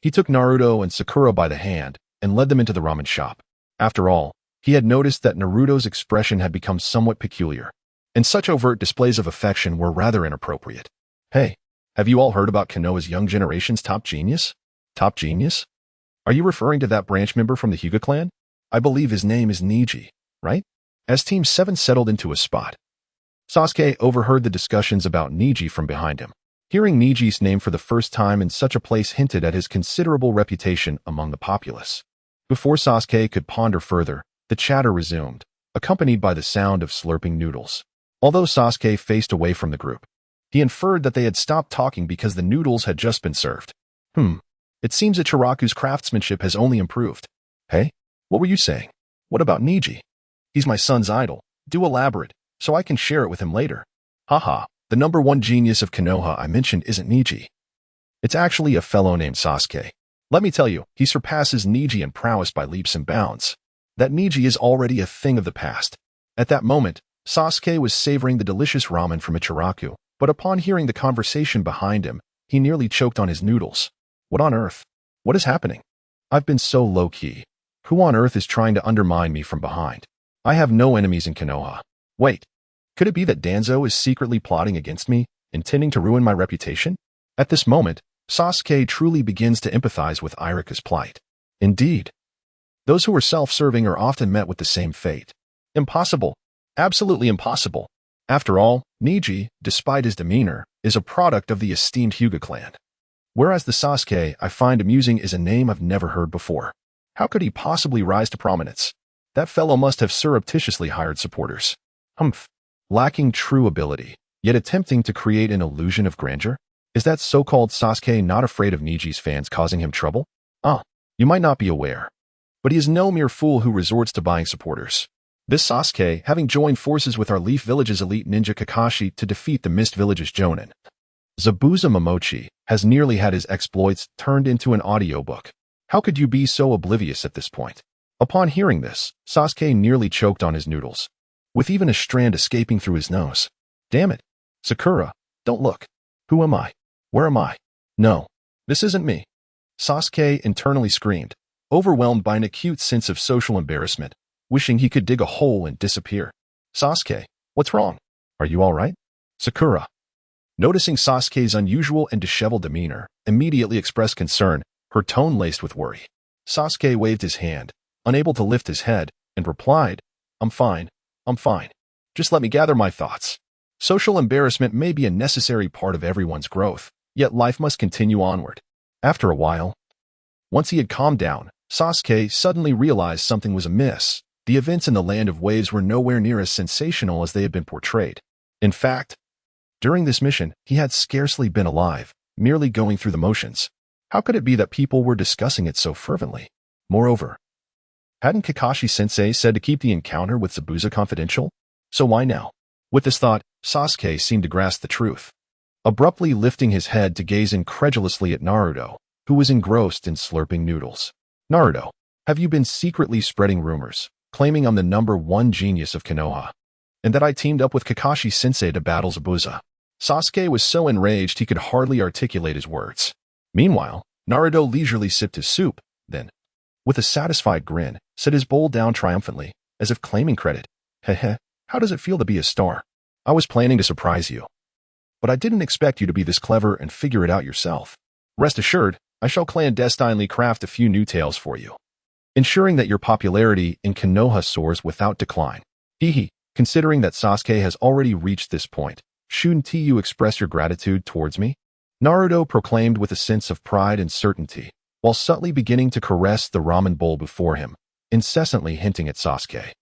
he took Naruto and Sakura by the hand and led them into the ramen shop. After all, he had noticed that Naruto's expression had become somewhat peculiar, and such overt displays of affection were rather inappropriate. "Hey, have you all heard about Konoha's young generation's top genius?" "Top genius? Are you referring to that branch member from the Hyuga clan? I believe his name is Neji, right?" As Team 7 settled into a spot, Sasuke overheard the discussions about Neji from behind him. Hearing Neji's name for the first time in such a place hinted at his considerable reputation among the populace. Before Sasuke could ponder further, the chatter resumed, accompanied by the sound of slurping noodles. Although Sasuke faced away from the group, he inferred that they had stopped talking because the noodles had just been served. It seems that Ichiraku's craftsmanship has only improved. "Hey, what were you saying? What about Neji?" "He's my son's idol. Do elaborate, so I can share it with him later." "Haha, the #1 genius of Konoha I mentioned isn't Neji. It's actually a fellow named Sasuke. Let me tell you, he surpasses Neji in prowess by leaps and bounds. That Neji is already a thing of the past." At that moment, Sasuke was savoring the delicious ramen from Ichiraku, but upon hearing the conversation behind him, he nearly choked on his noodles. "What on earth? What is happening? I've been so low-key. Who on earth is trying to undermine me from behind? I have no enemies in Konoha. Wait, could it be that Danzo is secretly plotting against me, intending to ruin my reputation?" At this moment, Sasuke truly begins to empathize with Irika's plight. Indeed, those who are self-serving are often met with the same fate. Impossible. Absolutely impossible. After all, Neji, despite his demeanor, is a product of the esteemed Hyuga clan. Whereas the Sasuke I find amusing is a name I've never heard before. How could he possibly rise to prominence? That fellow must have surreptitiously hired supporters. Lacking true ability, yet attempting to create an illusion of grandeur? Is that so-called Sasuke not afraid of Neji's fans causing him trouble? You might not be aware, but he is no mere fool who resorts to buying supporters. This Sasuke, having joined forces with our Leaf Village's elite ninja Kakashi to defeat the Mist Village's Jonin, Zabuza Momochi, has nearly had his exploits turned into an audiobook. How could you be so oblivious at this point? Upon hearing this, Sasuke nearly choked on his noodles, with even a strand escaping through his nose. "Damn it. Sakura, don't look. Who am I? Where am I? No, this isn't me." Sasuke internally screamed, overwhelmed by an acute sense of social embarrassment, wishing he could dig a hole and disappear. "Sasuke, what's wrong? Are you all right? Sakura, noticing Sasuke's unusual and disheveled demeanor, immediately expressed concern, her tone laced with worry. Sasuke waved his hand, unable to lift his head, and replied, I'm fine. Just let me gather my thoughts. Social embarrassment may be a necessary part of everyone's growth, yet life must continue onward. After a while, once he had calmed down, Sasuke suddenly realized something was amiss. The events in the Land of Waves were nowhere near as sensational as they had been portrayed. In fact, during this mission, he had scarcely been alive, merely going through the motions. How could it be that people were discussing it so fervently? Moreover, hadn't Kakashi-sensei said to keep the encounter with Zabuza confidential? So why now? With this thought, Sasuke seemed to grasp the truth. Abruptly lifting his head to gaze incredulously at Naruto, who was engrossed in slurping noodles. Naruto, have you been secretly spreading rumors, claiming I'm the #1 genius of Konoha, and that I teamed up with Kakashi-sensei to battle Zabuza? Sasuke was so enraged he could hardly articulate his words. Meanwhile, Naruto leisurely sipped his soup, then, with a satisfied grin, set his bowl down triumphantly, as if claiming credit. Heh, how does it feel to be a star? I was planning to surprise you, but I didn't expect you to be this clever and figure it out yourself. Rest assured, I shall clandestinely craft a few new tales for you, ensuring that your popularity in Konoha soars without decline. Hehe, considering that Sasuke has already reached this point, shouldn't you express your gratitude towards me? Naruto proclaimed with a sense of pride and certainty, while subtly beginning to caress the ramen bowl before him, incessantly hinting at Sasuke.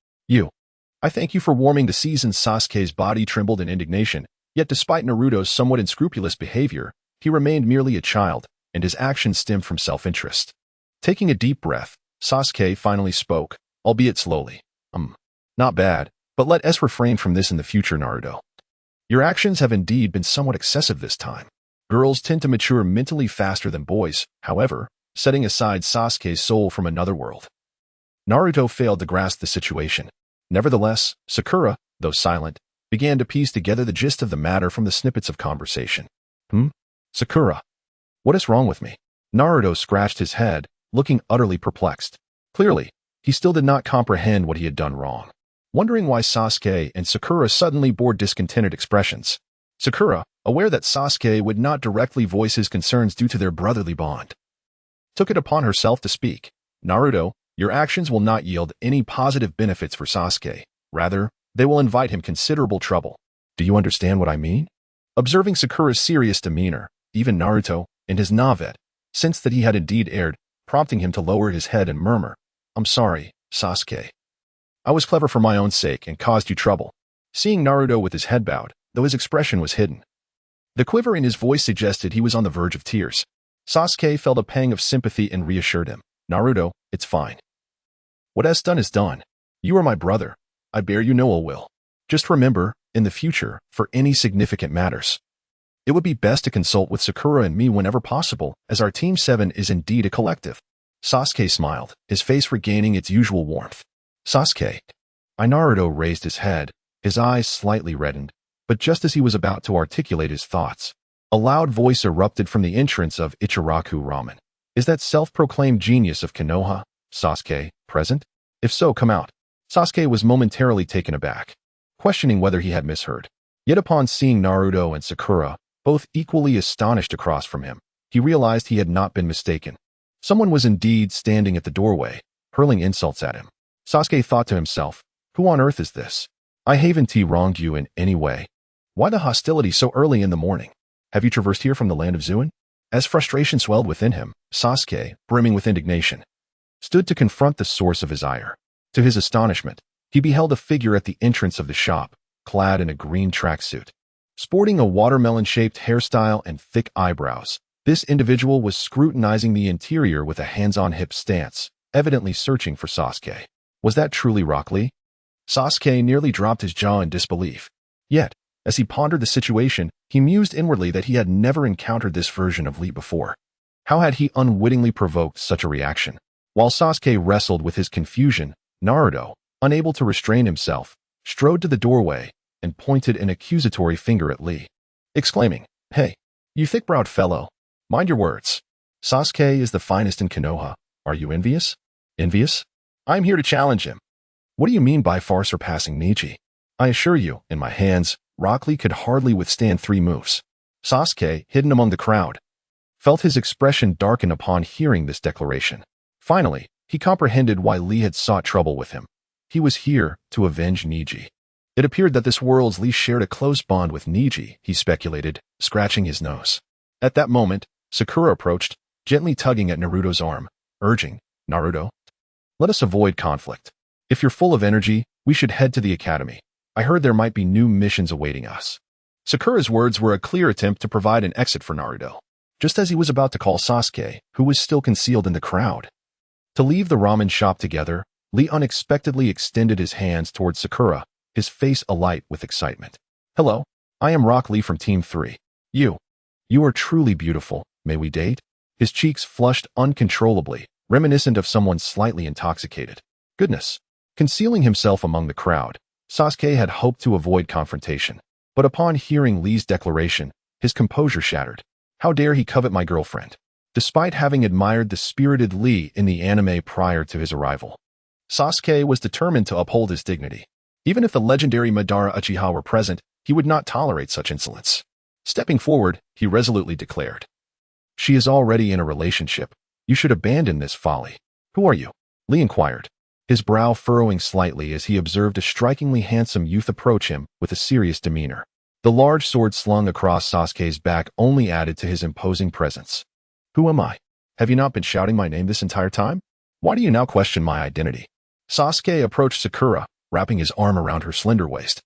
I thank you for warming the season. Sasuke's body trembled in indignation, yet despite Naruto's somewhat unscrupulous behavior, he remained merely a child, and his actions stemmed from self-interest. Taking a deep breath, Sasuke finally spoke, albeit slowly. Not bad, but let us refrain from this in the future, Naruto. Your actions have indeed been somewhat excessive this time. Girls tend to mature mentally faster than boys, however, setting aside Sasuke's soul from another world. Naruto failed to grasp the situation. Nevertheless, Sakura, though silent, began to piece together the gist of the matter from the snippets of conversation. Sakura, what is wrong with me? Naruto scratched his head, looking utterly perplexed. Clearly, he still did not comprehend what he had done wrong. Wondering why Sasuke and Sakura suddenly bore discontented expressions. Sakura, aware that Sasuke would not directly voice his concerns due to their brotherly bond, took it upon herself to speak. Naruto, your actions will not yield any positive benefits for Sasuke. Rather, they will invite him considerable trouble. Do you understand what I mean? Observing Sakura's serious demeanor, even Naruto, and his Navet, sensed that he had indeed erred, prompting him to lower his head and murmur, I'm sorry, Sasuke. I was clever for my own sake and caused you trouble. Seeing Naruto with his head bowed, though his expression was hidden, the quiver in his voice suggested he was on the verge of tears. Sasuke felt a pang of sympathy and reassured him. Naruto, it's fine. What has done is done. You are my brother. I bear you no ill will. Just remember, in the future, for any significant matters, it would be best to consult with Sakura and me whenever possible, as our Team 7 is indeed a collective. Sasuke smiled, his face regaining its usual warmth. Sasuke. Naruto raised his head, his eyes slightly reddened, but just as he was about to articulate his thoughts, a loud voice erupted from the entrance of Ichiraku Ramen. Is that self-proclaimed genius of Konoha, Sasuke, present? If so, come out. Sasuke was momentarily taken aback, questioning whether he had misheard. Yet upon seeing Naruto and Sakura, both equally astonished across from him, he realized he had not been mistaken. Someone was indeed standing at the doorway, hurling insults at him. Sasuke thought to himself, who on earth is this? I haven't wronged you in any way. Why the hostility so early in the morning? Have you traversed here from the land of Zuin? As frustration swelled within him, Sasuke, brimming with indignation, stood to confront the source of his ire. To his astonishment, he beheld a figure at the entrance of the shop, clad in a green tracksuit. Sporting a watermelon-shaped hairstyle and thick eyebrows, this individual was scrutinizing the interior with a hands-on-hip stance, evidently searching for Sasuke. Was that truly Rock Lee? Sasuke nearly dropped his jaw in disbelief. Yet, as he pondered the situation, he mused inwardly that he had never encountered this version of Lee before. How had he unwittingly provoked such a reaction? While Sasuke wrestled with his confusion, Naruto, unable to restrain himself, strode to the doorway and pointed an accusatory finger at Lee, exclaiming, Hey, you thick-browed fellow, mind your words. Sasuke is the finest in Konoha. Are you envious? Envious? I'm here to challenge him. What do you mean by far surpassing Nietzsche? I assure you, in my hands, Rock Lee could hardly withstand 3 moves. Sasuke, hidden among the crowd, felt his expression darken upon hearing this declaration. Finally, he comprehended why Lee had sought trouble with him. He was here to avenge Neji. It appeared that this world's Lee shared a close bond with Neji, he speculated, scratching his nose. At that moment, Sakura approached, gently tugging at Naruto's arm, urging, "Naruto, let us avoid conflict. If you're full of energy, we should head to the academy. I heard there might be new missions awaiting us." Sakura's words were a clear attempt to provide an exit for Naruto, just as he was about to call Sasuke, who was still concealed in the crowd. To leave the ramen shop together, Lee unexpectedly extended his hands towards Sakura, his face alight with excitement. "Hello, I am Rock Lee from Team 3. You are truly beautiful. May we date?" His cheeks flushed uncontrollably, reminiscent of someone slightly intoxicated. Goodness. Concealing himself among the crowd, Sasuke had hoped to avoid confrontation. But upon hearing Lee's declaration, his composure shattered. How dare he covet my girlfriend? Despite having admired the spirited Lee in the anime prior to his arrival, Sasuke was determined to uphold his dignity. Even if the legendary Madara Uchiha were present, he would not tolerate such insolence. Stepping forward, he resolutely declared, "She is already in a relationship. You should abandon this folly." "Who are you?" Lee inquired, his brow furrowing slightly as he observed a strikingly handsome youth approach him with a serious demeanor. The large sword slung across Sasuke's back only added to his imposing presence. "Who am I? Have you not been shouting my name this entire time? Why do you now question my identity?" Sasuke approached Sakura, wrapping his arm around her slender waist.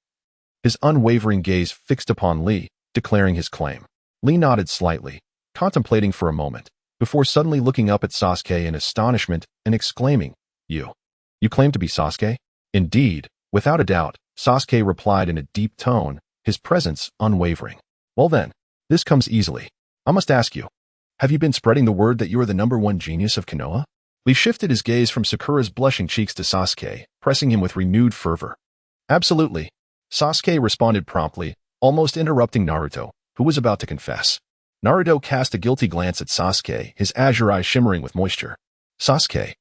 His unwavering gaze fixed upon Lee, declaring his claim. Lee nodded slightly, contemplating for a moment, before suddenly looking up at Sasuke in astonishment and exclaiming, You claim to be Sasuke?" "Indeed." Without a doubt, Sasuke replied in a deep tone, his presence unwavering. "Well then, this comes easily. I must ask you, have you been spreading the word that you are the #1 genius of Konoha?" Lee shifted his gaze from Sakura's blushing cheeks to Sasuke, pressing him with renewed fervor. "Absolutely," Sasuke responded promptly, almost interrupting Naruto, who was about to confess. Naruto cast a guilty glance at Sasuke, his azure eyes shimmering with moisture. Sasuke,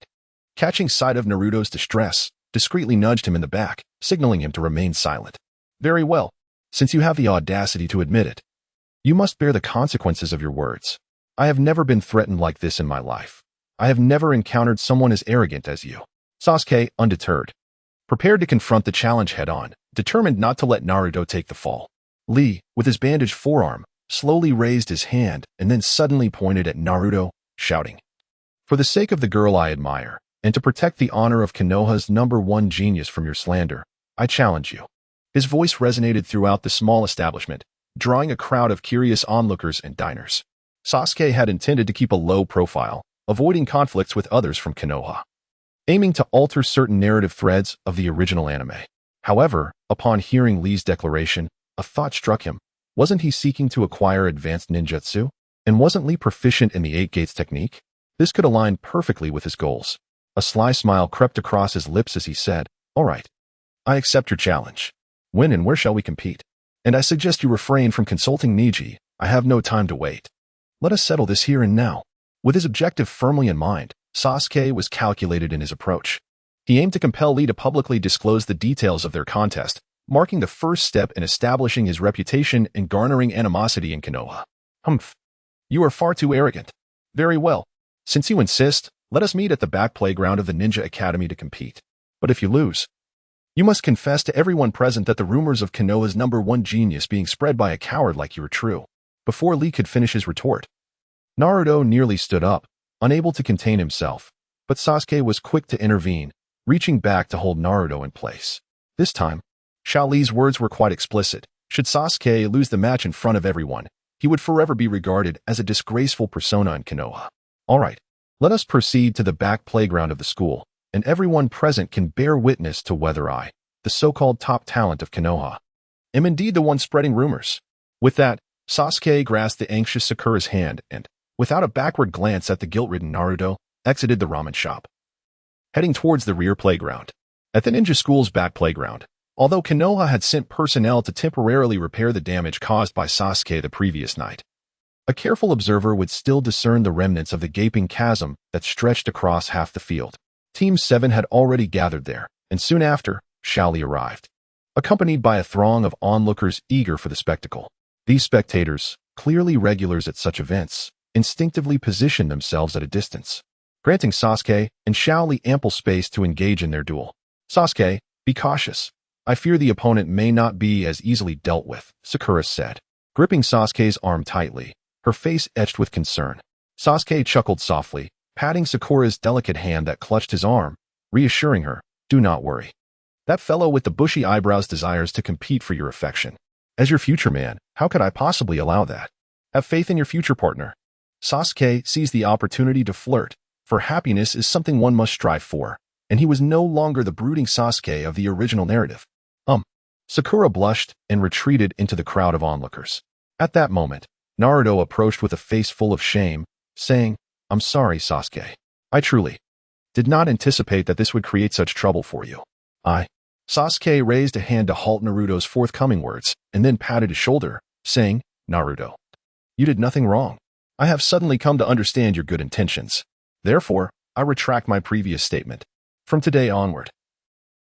catching sight of Naruto's distress, discreetly nudged him in the back, signaling him to remain silent. "Very well. Since you have the audacity to admit it, you must bear the consequences of your words. I have never been threatened like this in my life. I have never encountered someone as arrogant as you." Sasuke, undeterred, prepared to confront the challenge head-on, determined not to let Naruto take the fall. Lee, with his bandaged forearm, slowly raised his hand and then suddenly pointed at Naruto, shouting, "For the sake of the girl I admire, and to protect the honor of Konoha's #1 genius from your slander, I challenge you." His voice resonated throughout the small establishment, drawing a crowd of curious onlookers and diners. Sasuke had intended to keep a low profile, avoiding conflicts with others from Konoha, aiming to alter certain narrative threads of the original anime. However, upon hearing Lee's declaration, a thought struck him. Wasn't he seeking to acquire advanced ninjutsu? And wasn't Lee proficient in the 8 Gates technique? This could align perfectly with his goals. A sly smile crept across his lips as he said, "All right, I accept your challenge. When and where shall we compete? And I suggest you refrain from consulting Neji. I have no time to wait. Let us settle this here and now." With his objective firmly in mind, Sasuke was calculated in his approach. He aimed to compel Lee to publicly disclose the details of their contest, marking the first step in establishing his reputation and garnering animosity in Konoha. "Humph. You are far too arrogant. Very well. Since you insist, let us meet at the back playground of the Ninja Academy to compete. But if you lose, you must confess to everyone present that the rumors of Konoha's #1 genius being spread by a coward like you are true." Before Lee could finish his retort, Naruto nearly stood up, unable to contain himself, but Sasuke was quick to intervene, reaching back to hold Naruto in place. This time, Xiao Li's words were quite explicit. Should Sasuke lose the match in front of everyone, he would forever be regarded as a disgraceful persona in Konoha. "All right, let us proceed to the back playground of the school, and everyone present can bear witness to whether I, the so-called top talent of Konoha, am indeed the one spreading rumors." With that, Sasuke grasped the anxious Sakura's hand and, without a backward glance at the guilt-ridden Naruto, exited the ramen shop, heading towards the rear playground. At the ninja school's back playground, although Konoha had sent personnel to temporarily repair the damage caused by Sasuke the previous night, a careful observer would still discern the remnants of the gaping chasm that stretched across half the field. Team 7 had already gathered there, and soon after, Xiao Li arrived. accompanied by a throng of onlookers eager for the spectacle. These spectators, clearly regulars at such events, instinctively positioned themselves at a distance, granting Sasuke and Xiaoli ample space to engage in their duel. "Sasuke, be cautious. I fear the opponent may not be as easily dealt with," Sakura said, gripping Sasuke's arm tightly, her face etched with concern. Sasuke chuckled softly, patting Sakura's delicate hand that clutched his arm, reassuring her, "Do not worry. That fellow with the bushy eyebrows desires to compete for your affection. As your future man, how could I possibly allow that? Have faith in your future partner." Sasuke seized the opportunity to flirt, for happiness is something one must strive for, and he was no longer the brooding Sasuke of the original narrative. Sakura blushed and retreated into the crowd of onlookers. At that moment, Naruto approached with a face full of shame, saying, "I'm sorry, Sasuke. I truly did not anticipate that this would create such trouble for you. Sasuke raised a hand to halt Naruto's forthcoming words, and then patted his shoulder, saying, "Naruto, you did nothing wrong. I have suddenly come to understand your good intentions. Therefore, I retract my previous statement. From today onward,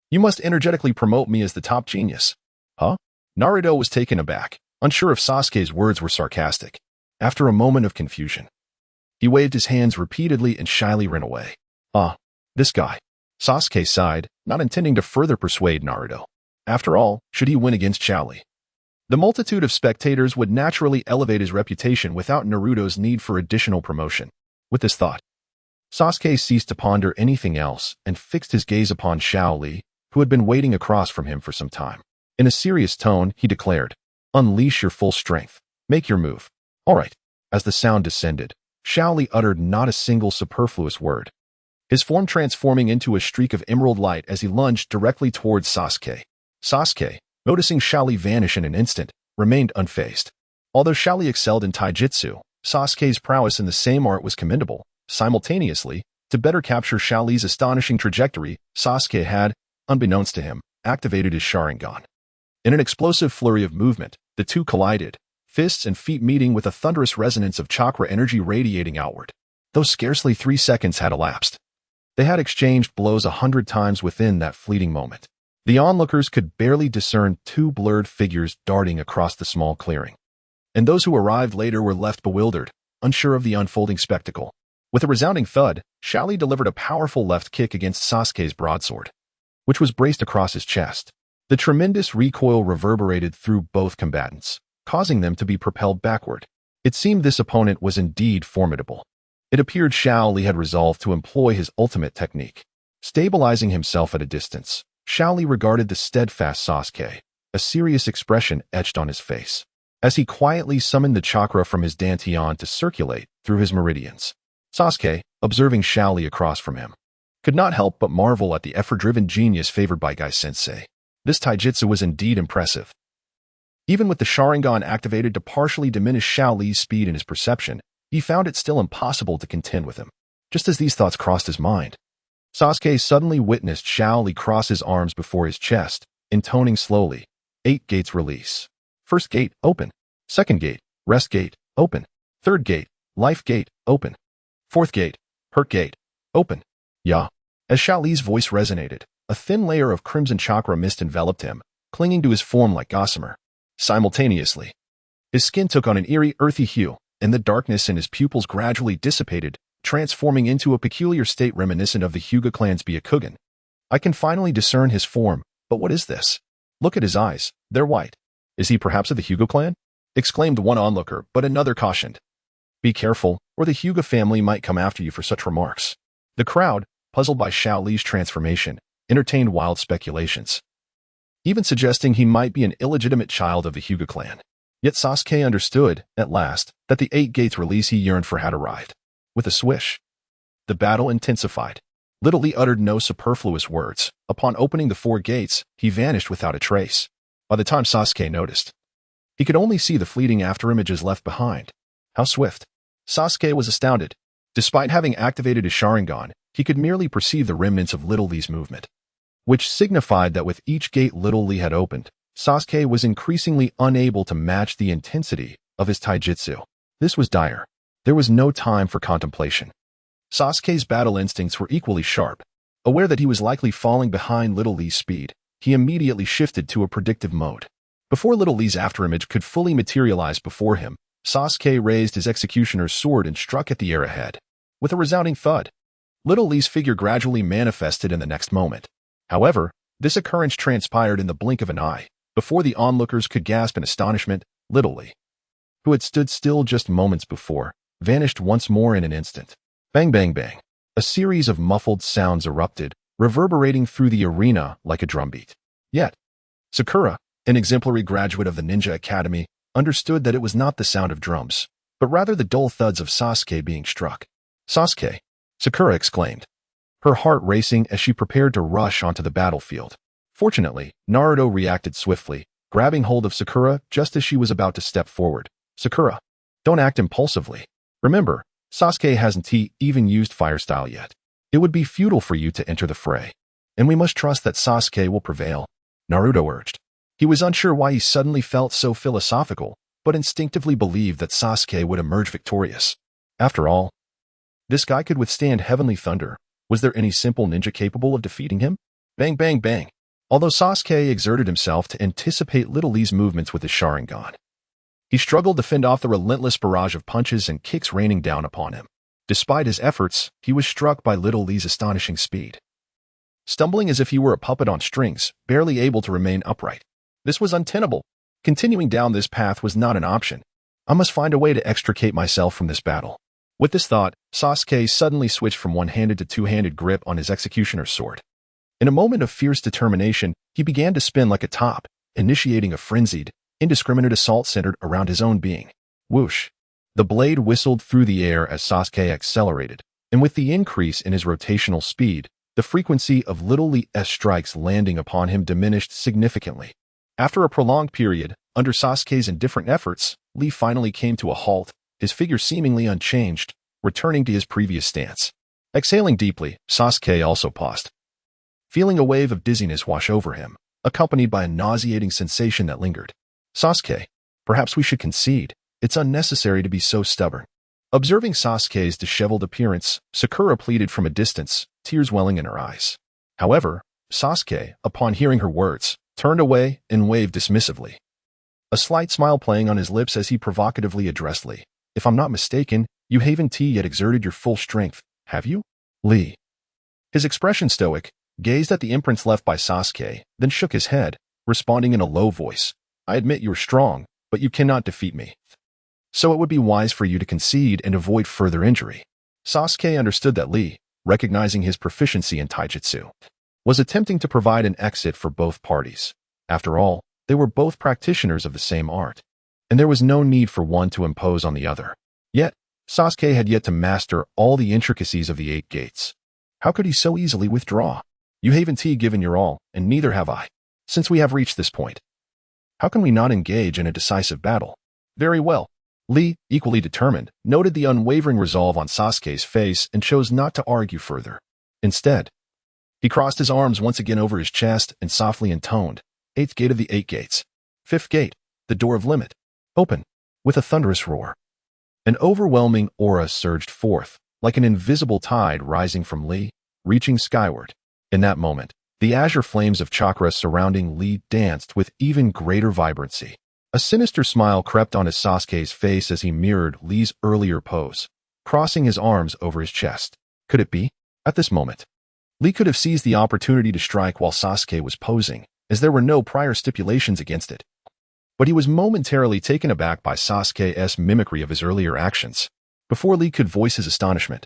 you must energetically promote me as the top genius." Huh? Naruto was taken aback, unsure if Sasuke's words were sarcastic. After a moment of confusion, he waved his hands repeatedly and shyly ran away. This guy. Sasuke sighed, not intending to further persuade Naruto. After all, should he win against Xiaoli, the multitude of spectators would naturally elevate his reputation without Naruto's need for additional promotion. With this thought, Sasuke ceased to ponder anything else and fixed his gaze upon Xiaoli, who had been waiting across from him for some time. In a serious tone, he declared, "Unleash your full strength. Make your move." "All right." As the sound descended, Xiaoli uttered not a single superfluous word, his form transforming into a streak of emerald light as he lunged directly towards Sasuke. Sasuke, noticing Xiaoli vanish in an instant, remained unfazed. Although Xiaoli excelled in taijutsu, Sasuke's prowess in the same art was commendable. Simultaneously, to better capture Xiaoli's astonishing trajectory, Sasuke had, unbeknownst to him, activated his Sharingan. In an explosive flurry of movement, the two collided, fists and feet meeting with a thunderous resonance of chakra energy radiating outward. Though scarcely 3 seconds had elapsed, they had exchanged blows 100 times within that fleeting moment. The onlookers could barely discern two blurred figures darting across the small clearing, and those who arrived later were left bewildered, unsure of the unfolding spectacle. With a resounding thud, Xiaoli delivered a powerful left kick against Sasuke's broadsword, which was braced across his chest. The tremendous recoil reverberated through both combatants, causing them to be propelled backward. It seemed this opponent was indeed formidable. It appeared Xiaoli had resolved to employ his ultimate technique. Stabilizing himself at a distance, Xiaoli regarded the steadfast Sasuke, a serious expression etched on his face, as he quietly summoned the chakra from his dantian to circulate through his meridians. Sasuke, observing Xiaoli across from him, could not help but marvel at the effort-driven genius favored by Gai-sensei. This taijutsu was indeed impressive. Even with the Sharingan activated to partially diminish Xiaoli's speed and his perception, he found it still impossible to contend with him. Just as these thoughts crossed his mind, Sasuke suddenly witnessed Xiaoli cross his arms before his chest, intoning slowly, 8 gates release. First gate, open. Second gate, rest gate, open. Third gate, life gate, open. Fourth gate, hurt gate, open. Ya. As Xiaoli's voice resonated, a thin layer of crimson chakra mist enveloped him, clinging to his form like gossamer. Simultaneously, his skin took on an eerie, earthy hue, and the darkness in his pupils gradually dissipated, transforming into a peculiar state reminiscent of the Hyuga clan's Byakugan. "I can finally discern his form, but what is this? Look at his eyes, they're white. Is he perhaps of the Hyuga clan?" exclaimed one onlooker, but another cautioned, "Be careful, or the Hyuga family might come after you for such remarks." The crowd, puzzled by Xiaoli's transformation, entertained wild speculations, even suggesting he might be an illegitimate child of the Hyuga clan. Yet Sasuke understood, at last, that the 8 gates release he yearned for had arrived. With a swish, the battle intensified. Little Lee uttered no superfluous words. Upon opening the 4 gates, he vanished without a trace. By the time Sasuke noticed, he could only see the fleeting afterimages left behind. How swift! Sasuke was astounded. Despite having activated his Sharingan, he could merely perceive the remnants of Little Lee's movement, which signified that with each gate Little Lee had opened, Sasuke was increasingly unable to match the intensity of his taijutsu. This was dire. There was no time for contemplation. Sasuke's battle instincts were equally sharp. Aware that he was likely falling behind Little Lee's speed, he immediately shifted to a predictive mode. Before little Lee's afterimage could fully materialize before him, Sasuke raised his executioner's sword and struck at the air ahead. With a resounding thud, little Lee's figure gradually manifested in the next moment. However, this occurrence transpired in the blink of an eye. Before the onlookers could gasp in astonishment, little Lee, who had stood still just moments before, vanished once more in an instant. Bang, bang, bang. A series of muffled sounds erupted, reverberating through the arena like a drumbeat. Yet, Sakura, an exemplary graduate of the Ninja Academy, understood that it was not the sound of drums, but rather the dull thuds of Sasuke being struck. Sasuke! Sakura exclaimed, her heart racing as she prepared to rush onto the battlefield. Fortunately, Naruto reacted swiftly, grabbing hold of Sakura just as she was about to step forward. Sakura, don't act impulsively. Remember, Sasuke hasn't even used fire style yet. It would be futile for you to enter the fray, and we must trust that Sasuke will prevail, Naruto urged. He was unsure why he suddenly felt so philosophical, but instinctively believed that Sasuke would emerge victorious. After all, this guy could withstand heavenly thunder. Was there any simple ninja capable of defeating him? Bang, bang, bang. Although Sasuke exerted himself to anticipate little Lee's movements with his Sharingan, he struggled to fend off the relentless barrage of punches and kicks raining down upon him. Despite his efforts, he was struck by little Lee's astonishing speed. Stumbling as if he were a puppet on strings, barely able to remain upright. This was untenable. Continuing down this path was not an option. I must find a way to extricate myself from this battle. With this thought, Sasuke suddenly switched from one-handed to two-handed grip on his executioner's sword. In a moment of fierce determination, he began to spin like a top, initiating a frenzied, indiscriminate assault centered around his own being. Whoosh! The blade whistled through the air as Sasuke accelerated, and with the increase in his rotational speed, the frequency of little Lee's strikes landing upon him diminished significantly. After a prolonged period, under Sasuke's indifferent efforts, Lee finally came to a halt, his figure seemingly unchanged, returning to his previous stance. Exhaling deeply, Sasuke also paused, feeling a wave of dizziness wash over him, accompanied by a nauseating sensation that lingered. Sasuke, perhaps we should concede. It's unnecessary to be so stubborn. Observing Sasuke's disheveled appearance, Sakura pleaded from a distance, tears welling in her eyes. However, Sasuke, upon hearing her words, turned away and waved dismissively, a slight smile playing on his lips as he provocatively addressed Lee. If I'm not mistaken, you haven't yet exerted your full strength, have you? Lee, his expression stoic, gazed at the imprints left by Sasuke, then shook his head, responding in a low voice. I admit you're strong, but you cannot defeat me. So it would be wise for you to concede and avoid further injury. Sasuke understood that Lee, recognizing his proficiency in taijutsu, was attempting to provide an exit for both parties. After all, they were both practitioners of the same art, and there was no need for one to impose on the other. Yet, Sasuke had yet to master all the intricacies of the 8 gates. How could he so easily withdraw? You haven't given your all, and neither have I. Since we have reached this point, how can we not engage in a decisive battle? Very well. Lee, equally determined, noted the unwavering resolve on Sasuke's face and chose not to argue further. Instead, he crossed his arms once again over his chest and softly intoned, 8th gate of the 8 gates. 5th gate, the door of limit. Open. With a thunderous roar, an overwhelming aura surged forth, like an invisible tide rising from Lee, reaching skyward. In that moment, the azure flames of chakra surrounding Lee danced with even greater vibrancy. A sinister smile crept onto Sasuke's face as he mirrored Lee's earlier pose, crossing his arms over his chest. Could it be? At this moment, Lee could have seized the opportunity to strike while Sasuke was posing, as there were no prior stipulations against it. But he was momentarily taken aback by Sasuke's mimicry of his earlier actions. Before Lee could voice his astonishment,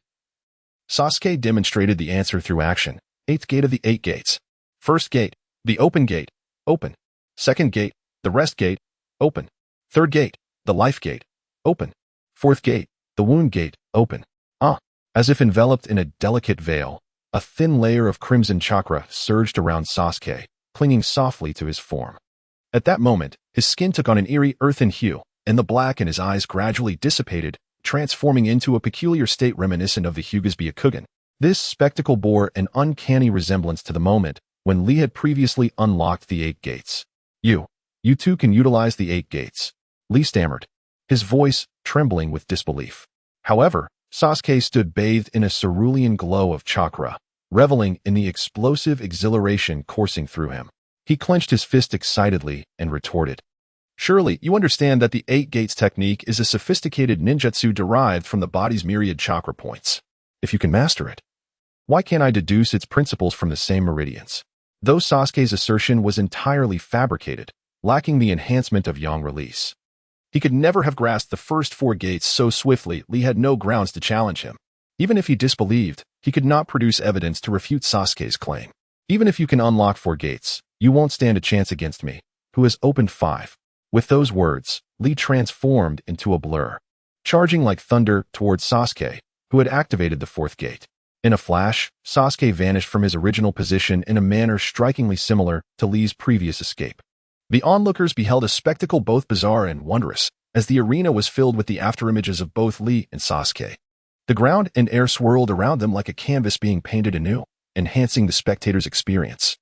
Sasuke demonstrated the answer through action. 8th gate of the 8 gates. 1st gate, the open gate, open. 2nd gate, the rest gate, open. 3rd gate, the life gate, open. 4th gate, the wound gate, open. As if enveloped in a delicate veil, a thin layer of crimson chakra surged around Sasuke, clinging softly to his form. At that moment, his skin took on an eerie earthen hue, and the black in his eyes gradually dissipated, transforming into a peculiar state reminiscent of the Hyuga's Byakugan. This spectacle bore an uncanny resemblance to the moment when Lee had previously unlocked the 8 gates. You too can utilize the 8 gates, Lee stammered, his voice trembling with disbelief. However, Sasuke stood bathed in a cerulean glow of chakra, reveling in the explosive exhilaration coursing through him. He clenched his fist excitedly and retorted, "Surely you understand that the 8 Gates technique is a sophisticated ninjutsu derived from the body's myriad chakra points. If you can master it, why can't I deduce its principles from the same meridians?" Though Sasuke's assertion was entirely fabricated, lacking the enhancement of yang release, he could never have grasped the first 4 gates so swiftly. Lee had no grounds to challenge him. Even if he disbelieved, he could not produce evidence to refute Sasuke's claim. "Even if you can unlock 4 gates, you won't stand a chance against me, who has opened 5. With those words, Lee transformed into a blur, charging like thunder towards Sasuke, who had activated the 4th gate. In a flash, Sasuke vanished from his original position in a manner strikingly similar to Lee's previous escape. The onlookers beheld a spectacle both bizarre and wondrous, as the arena was filled with the afterimages of both Lee and Sasuke. The ground and air swirled around them like a canvas being painted anew, enhancing the spectator's experience,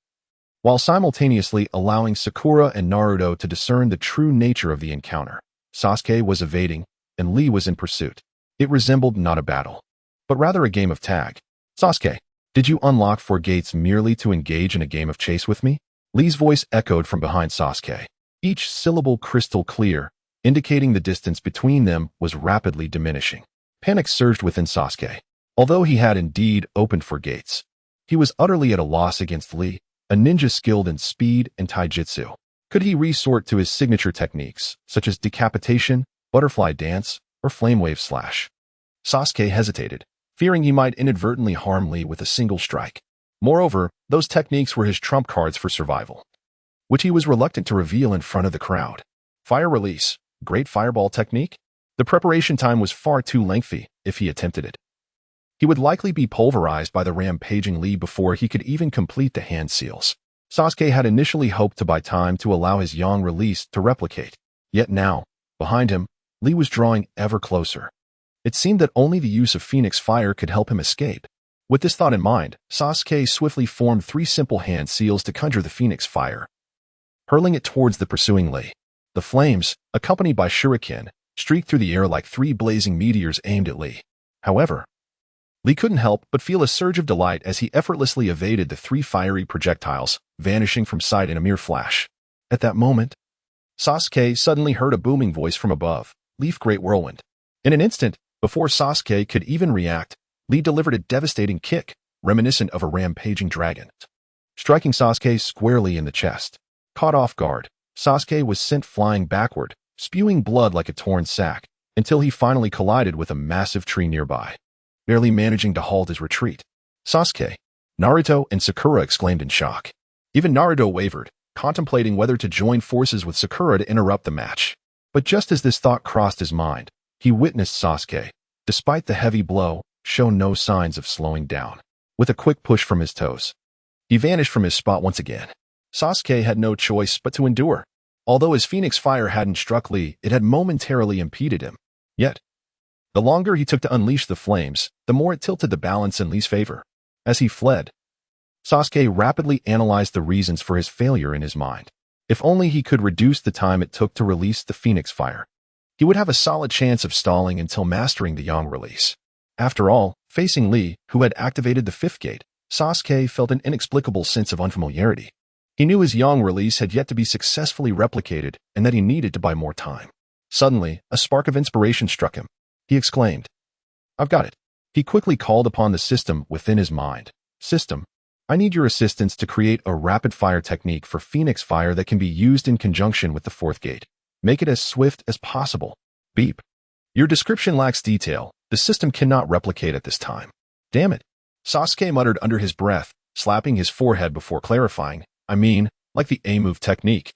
while simultaneously allowing Sakura and Naruto to discern the true nature of the encounter. Sasuke was evading, and Lee was in pursuit. It resembled not a battle, but rather a game of tag. "Sasuke, did you unlock 4 gates merely to engage in a game of chase with me?" Lee's voice echoed from behind Sasuke, each syllable crystal clear, indicating the distance between them was rapidly diminishing. Panic surged within Sasuke. Although he had indeed opened 4 gates, he was utterly at a loss against Lee, a ninja skilled in speed and taijutsu. Could he resort to his signature techniques, such as decapitation, butterfly dance, or flame wave slash? Sasuke hesitated, fearing he might inadvertently harm Lee with a single strike. Moreover, those techniques were his trump cards for survival, which he was reluctant to reveal in front of the crowd. Fire release, great fireball technique? The preparation time was far too lengthy if he attempted it. He would likely be pulverized by the rampaging Lee before he could even complete the hand seals. Sasuke had initially hoped to buy time to allow his yang release to replicate. Yet now, behind him, Lee was drawing ever closer. It seemed that only the use of Phoenix Fire could help him escape. With this thought in mind, Sasuke swiftly formed 3 simple hand seals to conjure the Phoenix Fire, hurling it towards the pursuing Lee. The flames, accompanied by shuriken, streaked through the air like 3 blazing meteors aimed at Lee. However, Lee couldn't help but feel a surge of delight as he effortlessly evaded the 3 fiery projectiles, vanishing from sight in a mere flash. At that moment, Sasuke suddenly heard a booming voice from above, "Leaf Great Whirlwind." In an instant, before Sasuke could even react, Lee delivered a devastating kick, reminiscent of a rampaging dragon, striking Sasuke squarely in the chest. Caught off guard, Sasuke was sent flying backward, spewing blood like a torn sack, until he finally collided with a massive tree nearby, barely managing to halt his retreat. Sasuke, Naruto, and Sakura exclaimed in shock. Even Naruto wavered, contemplating whether to join forces with Sakura to interrupt the match. But just as this thought crossed his mind, he witnessed Sasuke, despite the heavy blow, show no signs of slowing down. With a quick push from his toes, he vanished from his spot once again. Sasuke had no choice but to endure. Although his Phoenix Fire hadn't struck Lee, it had momentarily impeded him. Yet, the longer he took to unleash the flames, the more it tilted the balance in Lee's favor. As he fled, Sasuke rapidly analyzed the reasons for his failure in his mind. If only he could reduce the time it took to release the Phoenix Fire, he would have a solid chance of stalling until mastering the yang release. After all, facing Lee, who had activated the 5th gate, Sasuke felt an inexplicable sense of unfamiliarity. He knew his yang release had yet to be successfully replicated and that he needed to buy more time. Suddenly, a spark of inspiration struck him. He exclaimed, "I've got it." He quickly called upon the system within his mind. "System, I need your assistance to create a rapid-fire technique for Phoenix Fire that can be used in conjunction with the 4th gate. Make it as swift as possible." Beep. "Your description lacks detail. The system cannot replicate at this time." "Damn it," Sasuke muttered under his breath, slapping his forehead before clarifying. "I mean, like the A-move technique,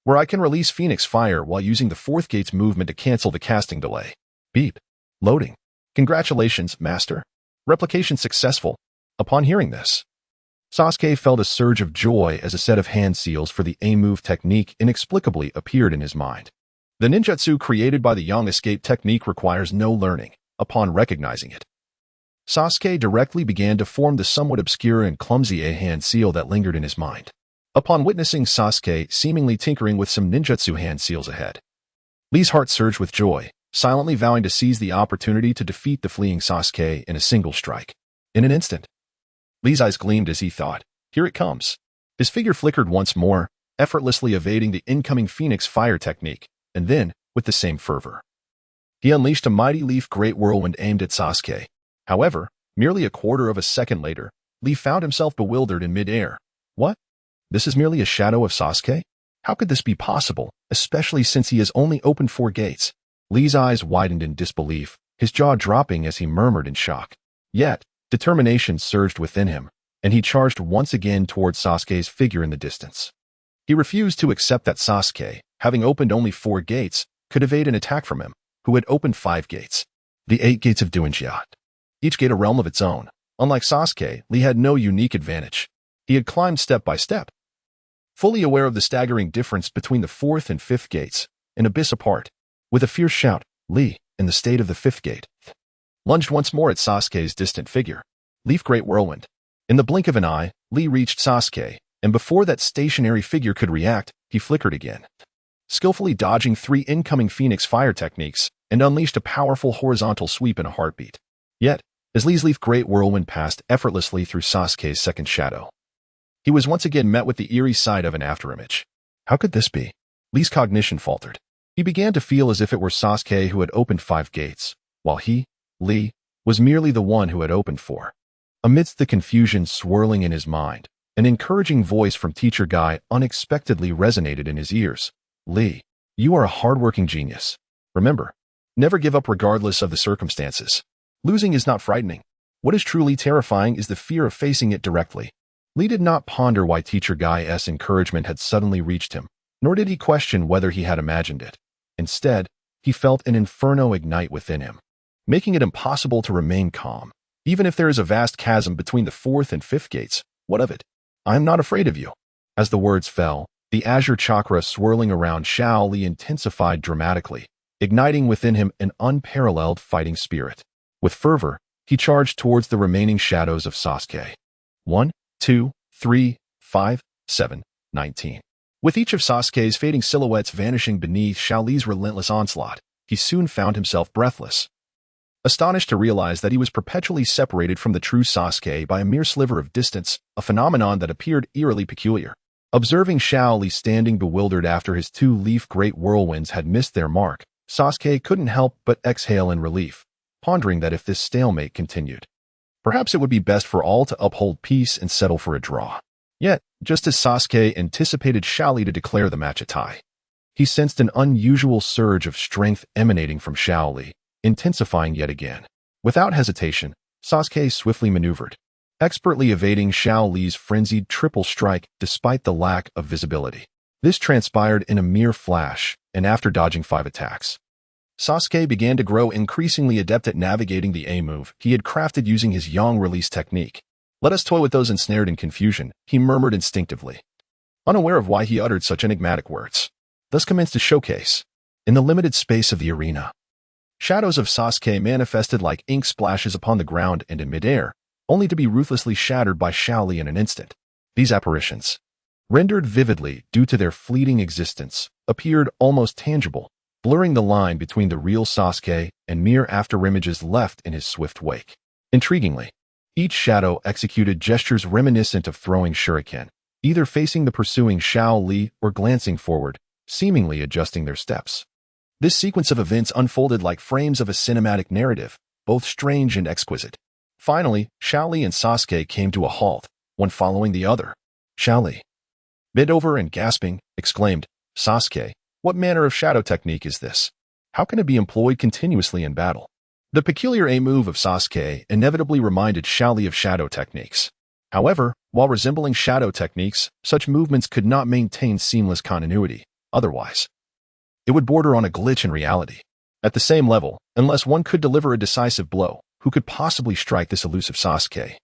where I can release Phoenix Fire while using the 4th gate's movement to cancel the casting delay." Beep. Loading. "Congratulations, Master. Replication successful." Upon hearing this, Sasuke felt a surge of joy as a set of hand seals for the A-move technique inexplicably appeared in his mind. The ninjutsu created by the yang escape technique requires no learning. Upon recognizing it, Sasuke directly began to form the somewhat obscure and clumsy A-hand seal that lingered in his mind. Upon witnessing Sasuke seemingly tinkering with some ninjutsu hand seals ahead, Lee's heart surged with joy, silently vowing to seize the opportunity to defeat the fleeing Sasuke in a single strike. In an instant, Lee's eyes gleamed as he thought, "Here it comes." His figure flickered once more, effortlessly evading the incoming Phoenix fire technique, and then, with the same fervor, he unleashed a mighty leaf great whirlwind aimed at Sasuke. However, merely a quarter of a second later, Lee found himself bewildered in mid-air. What? This is merely a shadow of Sasuke? How could this be possible, especially since he has only opened 4 gates? Lee's eyes widened in disbelief, his jaw dropping as he murmured in shock. Yet, determination surged within him, and he charged once again towards Sasuke's figure in the distance. He refused to accept that Sasuke, having opened only 4 gates, could evade an attack from him, who had opened 5 gates. The 8 gates of Duinjiat. Each gate a realm of its own. Unlike Sasuke, Lee had no unique advantage. He had climbed step by step. Fully aware of the staggering difference between the 4th and 5th gates, an abyss apart, with a fierce shout, Lee, in the state of the 5th gate, lunged once more at Sasuke's distant figure. Leaf Great Whirlwind. In the blink of an eye, Lee reached Sasuke, and before that stationary figure could react, he flickered again, skillfully dodging 3 incoming Phoenix fire techniques, and unleashed a powerful horizontal sweep in a heartbeat. Yet, as Lee's Leaf Great Whirlwind passed effortlessly through Sasuke's second shadow, he was once again met with the eerie sight of an afterimage. How could this be? Lee's cognition faltered. He began to feel as if it were Sasuke who had opened 5 gates, while he, Lee, was merely the one who had opened 4. Amidst the confusion swirling in his mind, an encouraging voice from Teacher Guy unexpectedly resonated in his ears. Lee, you are a hardworking genius. Remember, never give up regardless of the circumstances. Losing is not frightening. What is truly terrifying is the fear of facing it directly. Lee did not ponder why Teacher Guy's encouragement had suddenly reached him, nor did he question whether he had imagined it. Instead, he felt an inferno ignite within him, making it impossible to remain calm. Even if there is a vast chasm between the 4th and 5th gates, what of it? I am not afraid of you. As the words fell, the azure chakra swirling around Shao Li intensified dramatically, igniting within him an unparalleled fighting spirit. With fervor, he charged towards the remaining shadows of Sasuke. 1, 2, 3, 5, 7, 19. With each of Sasuke's fading silhouettes vanishing beneath Shao Li's relentless onslaught, he soon found himself breathless, astonished to realize that he was perpetually separated from the true Sasuke by a mere sliver of distance, a phenomenon that appeared eerily peculiar. Observing Shao Li standing bewildered after his 2 leaf great whirlwinds had missed their mark, Sasuke couldn't help but exhale in relief, pondering that if this stalemate continued, perhaps it would be best for all to uphold peace and settle for a draw. Yet, just as Sasuke anticipated Shao Li to declare the match a tie, he sensed an unusual surge of strength emanating from Shao Li, intensifying yet again. Without hesitation, Sasuke swiftly maneuvered, expertly evading Shao Li's frenzied triple strike despite the lack of visibility. This transpired in a mere flash, and after dodging 5 attacks, Sasuke began to grow increasingly adept at navigating the A-move he had crafted using his Yang release technique. Let us toy with those ensnared in confusion, he murmured instinctively, unaware of why he uttered such enigmatic words. Thus commenced a showcase. In the limited space of the arena, shadows of Sasuke manifested like ink splashes upon the ground and in midair, only to be ruthlessly shattered by Shao Li in an instant. These apparitions, rendered vividly due to their fleeting existence, appeared almost tangible, blurring the line between the real Sasuke and mere afterimages left in his swift wake. Intriguingly, each shadow executed gestures reminiscent of throwing shuriken, either facing the pursuing Shao Li or glancing forward, seemingly adjusting their steps. This sequence of events unfolded like frames of a cinematic narrative, both strange and exquisite. Finally, Shao Li and Sasuke came to a halt, one following the other. Shao Li, bent over and gasping, exclaimed, Sasuke, what manner of shadow technique is this? How can it be employed continuously in battle? The peculiar A-move of Sasuke inevitably reminded Shao Li of shadow techniques. However, while resembling shadow techniques, such movements could not maintain seamless continuity. Otherwise, it would border on a glitch in reality. At the same level, unless one could deliver a decisive blow, who could possibly strike this elusive Sasuke?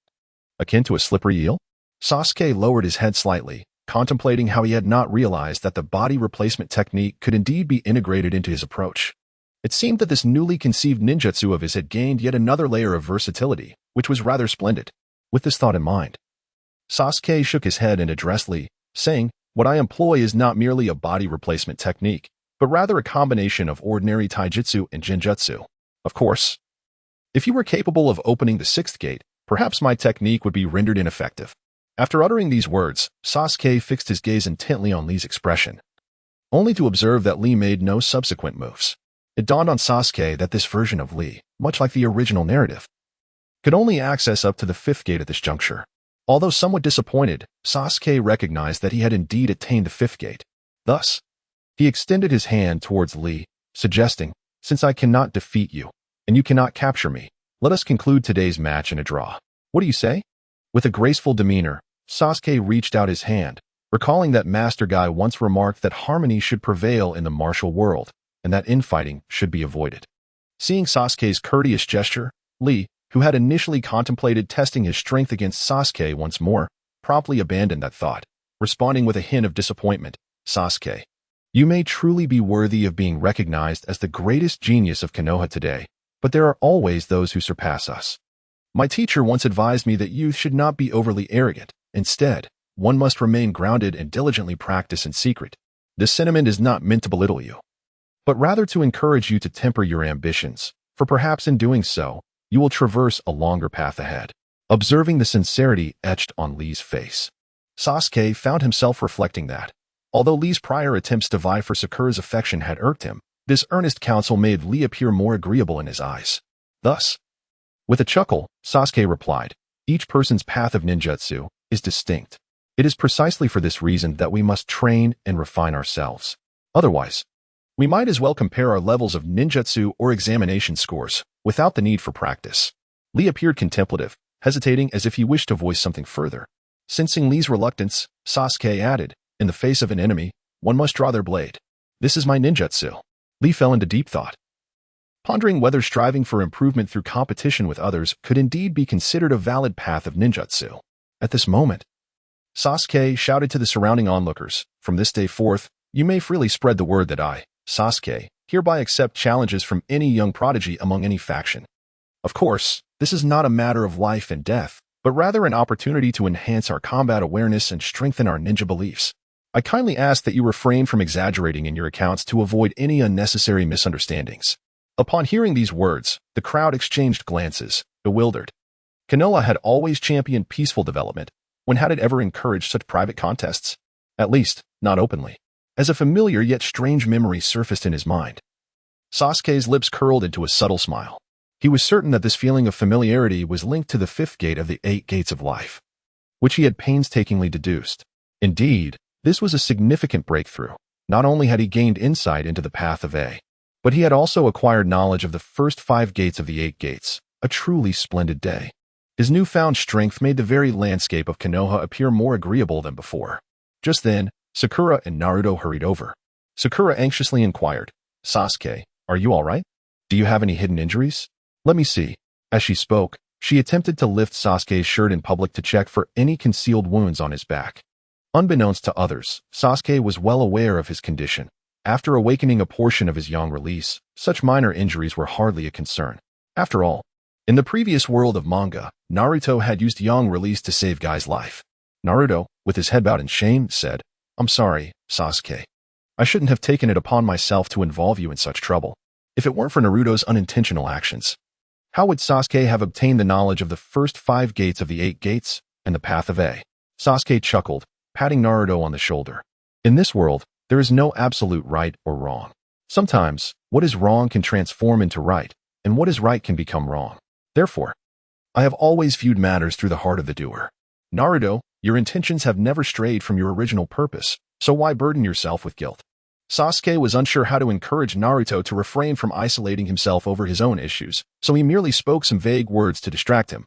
Akin to a slippery eel? Sasuke lowered his head slightly, contemplating how he had not realized that the body replacement technique could indeed be integrated into his approach. It seemed that this newly conceived ninjutsu of his had gained yet another layer of versatility, which was rather splendid. With this thought in mind, Sasuke shook his head and addressed Lee, saying, what I employ is not merely a body replacement technique, but rather a combination of ordinary taijutsu and genjutsu. Of course, if you were capable of opening the 6th gate, perhaps my technique would be rendered ineffective. After uttering these words, Sasuke fixed his gaze intently on Li's expression, only to observe that Li made no subsequent moves. It dawned on Sasuke that this version of Li, much like the original narrative, could only access up to the fifth gate at this juncture. Although somewhat disappointed, Sasuke recognized that he had indeed attained the fifth gate. Thus, he extended his hand towards Li, suggesting, "Since I cannot defeat you, and you cannot capture me, let us conclude today's match in a draw. What do you say?" With a graceful demeanor, Sasuke reached out his hand, recalling that Master Guy once remarked that harmony should prevail in the martial world, and that infighting should be avoided. Seeing Sasuke's courteous gesture, Li, who had initially contemplated testing his strength against Sasuke once more, promptly abandoned that thought, responding with a hint of disappointment. "Sasuke, you may truly be worthy of being recognized as the greatest genius of Konoha today, but there are always those who surpass us. My teacher once advised me that youth should not be overly arrogant. Instead, one must remain grounded and diligently practice in secret. This sentiment is not meant to belittle you, but rather to encourage you to temper your ambitions, for perhaps in doing so, you will traverse a longer path ahead." Observing the sincerity etched on Li's face, Sasuke found himself reflecting that, although Li's prior attempts to vie for Sakura's affection had irked him, this earnest counsel made Li appear more agreeable in his eyes. Thus, with a chuckle, Sasuke replied, "Each person's path of ninjutsu is distinct. It is precisely for this reason that we must train and refine ourselves. Otherwise, we might as well compare our levels of ninjutsu or examination scores, without the need for practice." Li appeared contemplative, hesitating as if he wished to voice something further. Sensing Li's reluctance, Sasuke added, "In the face of an enemy, one must draw their blade. This is my ninjutsu." Li fell into deep thought, pondering whether striving for improvement through competition with others could indeed be considered a valid path of ninjutsu. At this moment, Sasuke shouted to the surrounding onlookers, "From this day forth, you may freely spread the word that I, Sasuke, hereby accept challenges from any young prodigy among any faction. Of course, this is not a matter of life and death, but rather an opportunity to enhance our combat awareness and strengthen our ninja beliefs. I kindly ask that you refrain from exaggerating in your accounts to avoid any unnecessary misunderstandings." Upon hearing these words, the crowd exchanged glances, bewildered. Konoha had always championed peaceful development. When had it ever encouraged such private contests? At least, not openly. As a familiar yet strange memory surfaced in his mind, Sasuke's lips curled into a subtle smile. He was certain that this feeling of familiarity was linked to the fifth gate of the 8 gates of life, which he had painstakingly deduced. Indeed, this was a significant breakthrough. Not only had he gained insight into the path of A, but he had also acquired knowledge of the first 5 gates of the 8 gates, a truly splendid day. His newfound strength made the very landscape of Konoha appear more agreeable than before. Just then, Sakura and Naruto hurried over. Sakura anxiously inquired, "Sasuke, are you all right? Do you have any hidden injuries? Let me see." As she spoke, she attempted to lift Sasuke's shirt in public to check for any concealed wounds on his back. Unbeknownst to others, Sasuke was well aware of his condition. After awakening a portion of his yang release, such minor injuries were hardly a concern. After all, in the previous world of manga, Naruto had used yang release to save Guy's life. Naruto, with his head bowed in shame, said, "I'm sorry, Sasuke. I shouldn't have taken it upon myself to involve you in such trouble. If it weren't for Naruto's unintentional actions, how would Sasuke have obtained the knowledge of the first 5 gates of the 8 gates and the path of A?" Sasuke chuckled, patting Naruto on the shoulder. "In this world, there is no absolute right or wrong. Sometimes, what is wrong can transform into right, and what is right can become wrong. Therefore, I have always viewed matters through the heart of the doer. Naruto, your intentions have never strayed from your original purpose, so why burden yourself with guilt?" Sasuke was unsure how to encourage Naruto to refrain from isolating himself over his own issues, so he merely spoke some vague words to distract him,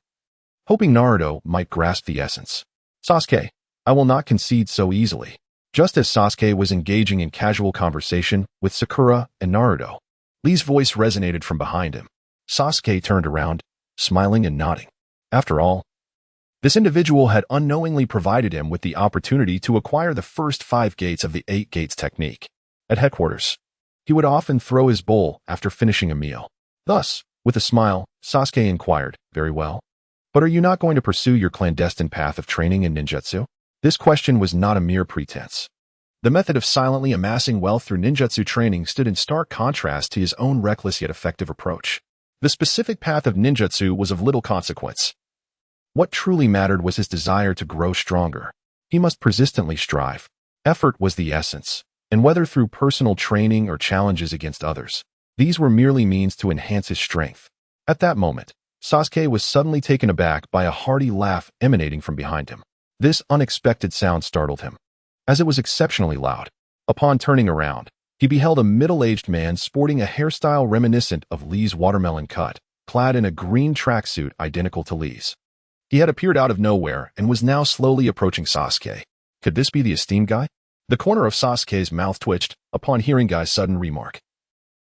hoping Naruto might grasp the essence. "Sasuke, I will not concede so easily." Just as Sasuke was engaging in casual conversation with Sakura and Naruto, Li's voice resonated from behind him. Sasuke turned around, smiling and nodding. After all, this individual had unknowingly provided him with the opportunity to acquire the first 5 gates of the 8 gates technique. At headquarters, he would often throw his bowl after finishing a meal. Thus, with a smile, Sasuke inquired, "Very well. But are you not going to pursue your clandestine path of training in ninjutsu?" This question was not a mere pretense. The method of silently amassing wealth through ninjutsu training stood in stark contrast to his own reckless yet effective approach. The specific path of ninjutsu was of little consequence. What truly mattered was his desire to grow stronger. He must persistently strive. Effort was the essence, and whether through personal training or challenges against others, these were merely means to enhance his strength. At that moment, Sasuke was suddenly taken aback by a hearty laugh emanating from behind him. This unexpected sound startled him, as it was exceptionally loud. Upon turning around, he beheld a middle-aged man sporting a hairstyle reminiscent of Lee's watermelon cut, clad in a green tracksuit identical to Lee's. He had appeared out of nowhere and was now slowly approaching Sasuke. Could this be the esteemed Guy? The corner of Sasuke's mouth twitched upon hearing Guy's sudden remark.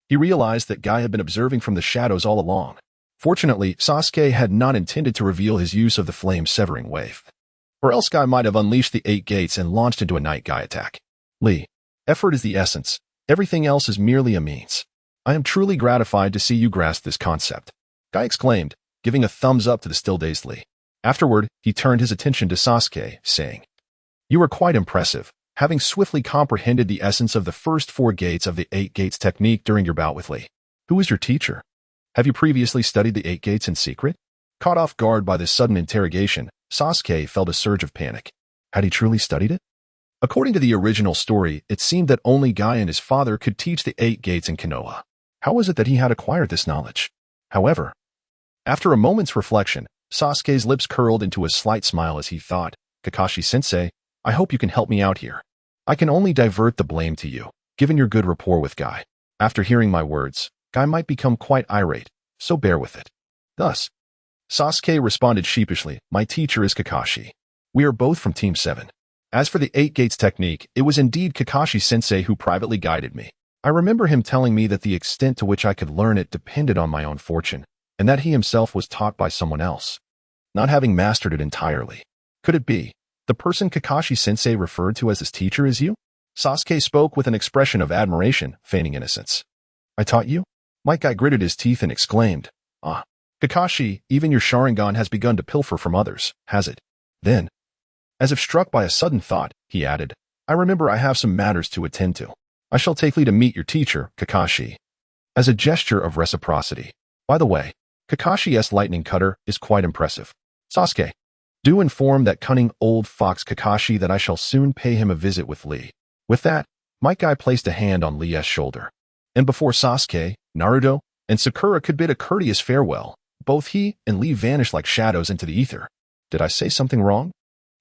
He realized that Guy had been observing from the shadows all along. Fortunately, Sasuke had not intended to reveal his use of the flame-severing wave, or else Guy might have unleashed the 8 gates and launched into a night Guy attack. Lee, effort is the essence. Everything else is merely a means. I am truly gratified to see you grasp this concept, Guy exclaimed, giving a thumbs up to the still-dazed Lee. Afterward, he turned his attention to Sasuke, saying, "You are quite impressive, having swiftly comprehended the essence of the first 4 gates of the 8 gates technique during your bout with Lee. Who is your teacher? Have you previously studied the 8 gates in secret?" Caught off guard by this sudden interrogation, Sasuke felt a surge of panic. Had he truly studied it? According to the original story, it seemed that only Guy and his father could teach the 8 gates in Konoha. How was it that he had acquired this knowledge? However, after a moment's reflection, Sasuke's lips curled into a slight smile as he thought, "Kakashi-sensei, I hope you can help me out here. I can only divert the blame to you, given your good rapport with Guy. After hearing my words, Guy might become quite irate, so bear with it." Thus, Sasuke responded sheepishly, "My teacher is Kakashi. We are both from Team 7. As for the 8 gates technique, it was indeed Kakashi-sensei who privately guided me. I remember him telling me that the extent to which I could learn it depended on my own fortune, and that he himself was taught by someone else, not having mastered it entirely. Could it be the person Kakashi-sensei referred to as his teacher is you?" Sasuke spoke with an expression of admiration, feigning innocence. "I taught you?" Might Guy gritted his teeth and exclaimed, "Ah, Kakashi, even your Sharingan has begun to pilfer from others, has it?" Then, as if struck by a sudden thought, he added, "I remember I have some matters to attend to. I shall take Lee to meet your teacher, Kakashi." As a gesture of reciprocity. By the way, Kakashi's lightning cutter is quite impressive. Sasuke, do inform that cunning old fox Kakashi that I shall soon pay him a visit with Lee. With that, Might Guy placed a hand on Lee's shoulder. And before Sasuke, Naruto, and Sakura could bid a courteous farewell, both he and Lee vanished like shadows into the ether. Did I say something wrong?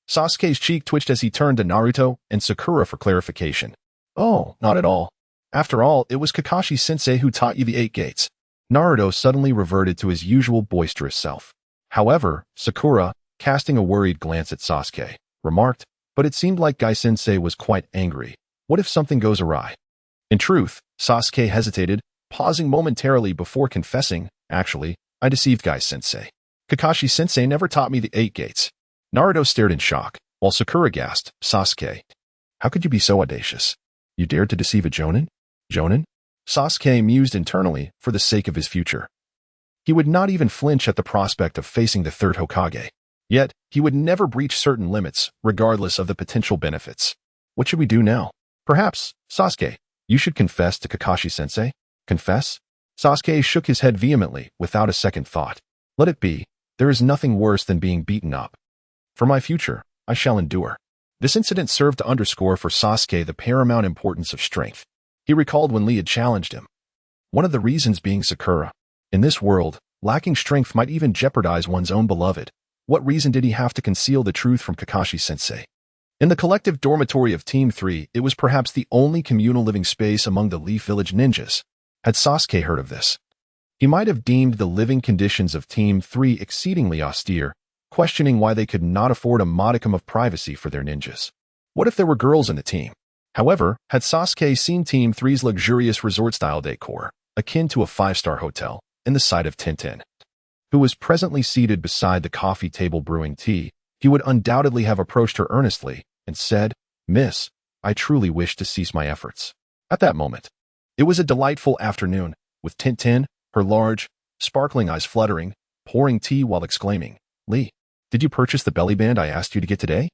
Sasuke's cheek twitched as he turned to Naruto and Sakura for clarification. "Oh, not at all. After all, it was Kakashi-sensei who taught you the 8 gates." Naruto suddenly reverted to his usual boisterous self. However, Sakura, casting a worried glance at Sasuke, remarked, "But it seemed like Guy-sensei was quite angry. What if something goes awry?" In truth, Sasuke hesitated, pausing momentarily before confessing, "Actually, I deceived Guy-sensei. Kakashi-sensei never taught me the 8 gates." Naruto stared in shock, while Sakura gasped, "Sasuke, how could you be so audacious? You dared to deceive a Jonin?" "Jonin?" Sasuke mused internally for the sake of his future. He would not even flinch at the prospect of facing the 3rd Hokage. Yet, he would never breach certain limits, regardless of the potential benefits. What should we do now? Perhaps, Sasuke, you should confess to Kakashi-sensei? Confess? Sasuke shook his head vehemently, without a second thought. Let it be. There is nothing worse than being beaten up. For my future, I shall endure. This incident served to underscore for Sasuke the paramount importance of strength. He recalled when Lee had challenged him. One of the reasons being Sakura. In this world, lacking strength might even jeopardize one's own beloved. What reason did he have to conceal the truth from Kakashi-sensei? In the collective dormitory of Team 3, it was perhaps the only communal living space among the Leaf Village ninjas. Had Sasuke heard of this, he might have deemed the living conditions of Team 3 exceedingly austere, questioning why they could not afford a modicum of privacy for their ninjas. What if there were girls in the team? However, had Sasuke seen Team 3's luxurious resort-style decor, akin to a 5-star hotel, in the sight of Tintin, who was presently seated beside the coffee table brewing tea, he would undoubtedly have approached her earnestly and said, "Miss, I truly wish to cease my efforts." At that moment, it was a delightful afternoon, with Tintin, her large, sparkling eyes fluttering, pouring tea while exclaiming, "Lee, did you purchase the belly band I asked you to get today?"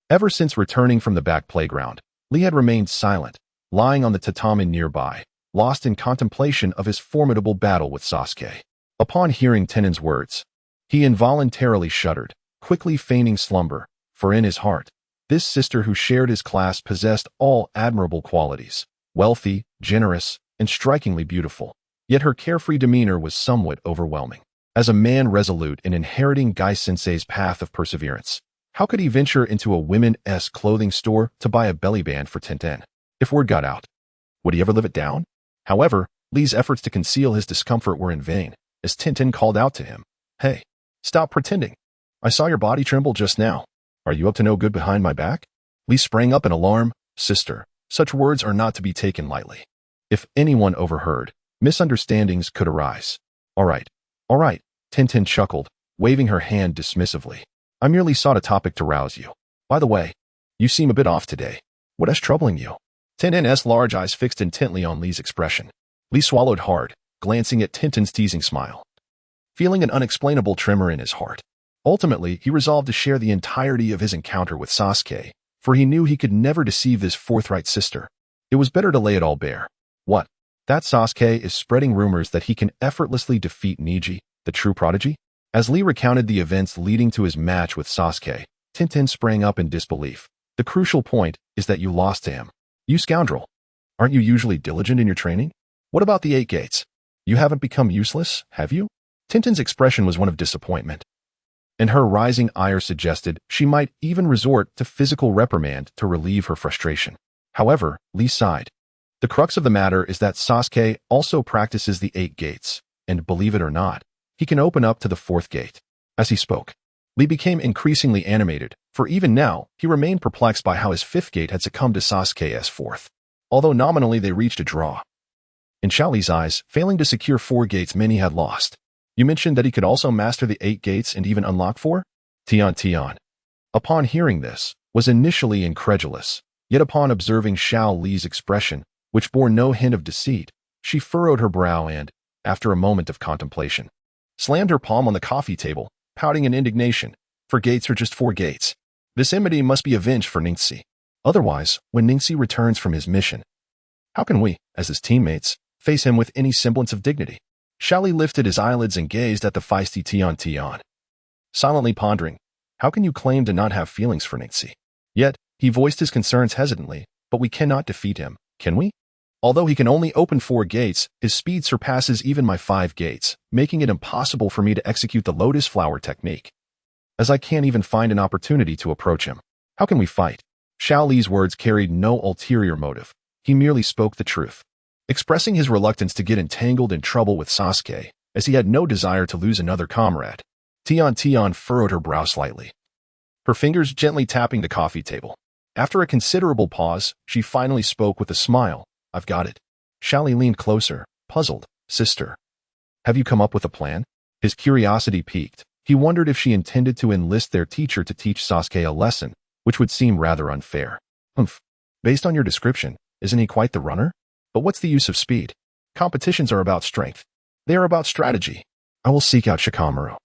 Ever since returning from the back playground, Lee had remained silent, lying on the tatami nearby, lost in contemplation of his formidable battle with Sasuke. Upon hearing Tenin's words, he involuntarily shuddered, quickly feigning slumber, for in his heart, this sister who shared his class possessed all admirable qualities, wealthy, generous, and strikingly beautiful. Yet her carefree demeanor was somewhat overwhelming. As a man resolute in inheriting Gai-sensei's path of perseverance, how could he venture into a women's clothing store to buy a belly band for Tintin? If word got out, would he ever live it down? However, Li's efforts to conceal his discomfort were in vain, as Tintin called out to him. Hey, stop pretending. I saw your body tremble just now. Are you up to no good behind my back? Li sprang up in alarm. Sister, such words are not to be taken lightly. If anyone overheard, misunderstandings could arise. All right, Tintin chuckled, waving her hand dismissively. I merely sought a topic to rouse you. By the way, you seem a bit off today. What is troubling you? Tintin's large eyes fixed intently on Li's expression. Li swallowed hard, glancing at Tintin's teasing smile, feeling an unexplainable tremor in his heart. Ultimately, he resolved to share the entirety of his encounter with Sasuke, for he knew he could never deceive this forthright sister. It was better to lay it all bare. What? That Sasuke is spreading rumors that he can effortlessly defeat Neji, the true prodigy? As Li recounted the events leading to his match with Sasuke, Tintin sprang up in disbelief. The crucial point is that you lost to him. You scoundrel. Aren't you usually diligent in your training? What about the 8 gates? You haven't become useless, have you? Tintin's expression was one of disappointment, and her rising ire suggested she might even resort to physical reprimand to relieve her frustration. However, Li sighed. The crux of the matter is that Sasuke also practices the 8 gates, and believe it or not, he can open up to the 4th gate. As he spoke, Li became increasingly animated, for even now, he remained perplexed by how his 5th gate had succumbed to Sasuke's 4th, although nominally they reached a draw. In Li's eyes, failing to secure 4 gates many had lost. You mentioned that he could also master the 8 gates and even unlock 4? Tian, upon hearing this, was initially incredulous, yet upon observing Li's expression, which bore no hint of deceit, she furrowed her brow and, after a moment of contemplation, slammed her palm on the coffee table, pouting in indignation. 4 gates are just 4 gates. This enmity must be avenged for Ningxi. Otherwise, when Ningxi returns from his mission, how can we, as his teammates, face him with any semblance of dignity? Li lifted his eyelids and gazed at the feisty Tian. Silently pondering, how can you claim to not have feelings for Ningxi? Yet, he voiced his concerns hesitantly, but we cannot defeat him, can we? Although he can only open 4 gates, his speed surpasses even my 5 gates, making it impossible for me to execute the lotus flower technique, as I can't even find an opportunity to approach him. How can we fight? Li's words carried no ulterior motive. He merely spoke the truth, expressing his reluctance to get entangled in trouble with Sasuke, as he had no desire to lose another comrade. Tian furrowed her brow slightly, her fingers gently tapping the coffee table. After a considerable pause, she finally spoke with a smile. I've got it. Li leaned closer, puzzled. Sister, have you come up with a plan? His curiosity piqued. He wondered if she intended to enlist their teacher to teach Sasuke a lesson, which would seem rather unfair. Based on your description, isn't he quite the runner? But what's the use of speed? Competitions are about strength. They are about strategy. I will seek out Shikamaru.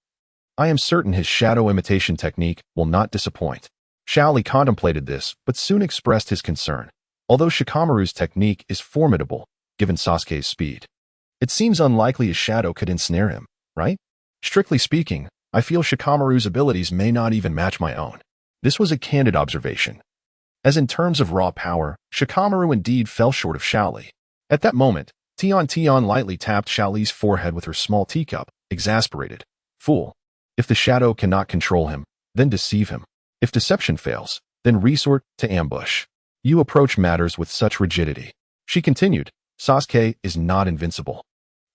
I am certain his shadow imitation technique will not disappoint. Li contemplated this, but soon expressed his concern. Although Shikamaru's technique is formidable, given Sasuke's speed, it seems unlikely his shadow could ensnare him, right? Strictly speaking, I feel Shikamaru's abilities may not even match my own. This was a candid observation, as in terms of raw power, Shikamaru indeed fell short of Li. At that moment, Tian lightly tapped Li's forehead with her small teacup, exasperated. Fool. If the shadow cannot control him, then deceive him. If deception fails, then resort to ambush. You approach matters with such rigidity. She continued, Sasuke is not invincible.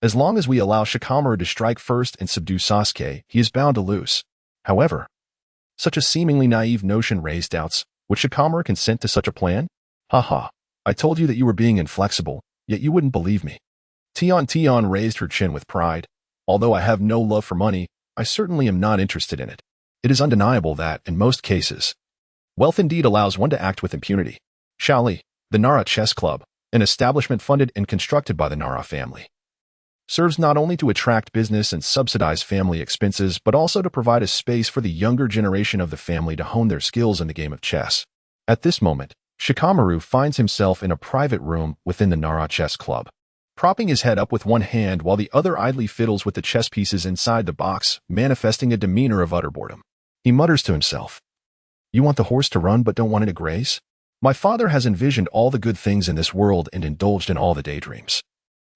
As long as we allow Shikamaru to strike first and subdue Sasuke, he is bound to lose. However, such a seemingly naive notion raised doubts. Would Shikamaru consent to such a plan? Haha. I told you that you were being inflexible, yet you wouldn't believe me. Tian raised her chin with pride. Although I have no love for money, I certainly am not interested in it. It is undeniable that, in most cases, wealth indeed allows one to act with impunity. Li, the Nara Chess Club, an establishment funded and constructed by the Nara family, serves not only to attract business and subsidize family expenses, but also to provide a space for the younger generation of the family to hone their skills in the game of chess. At this moment, Shikamaru finds himself in a private room within the Nara Chess Club, propping his head up with one hand while the other idly fiddles with the chess pieces inside the box, manifesting a demeanor of utter boredom. He mutters to himself. You want the horse to run but don't want it to graze? My father has envisioned all the good things in this world and indulged in all the daydreams.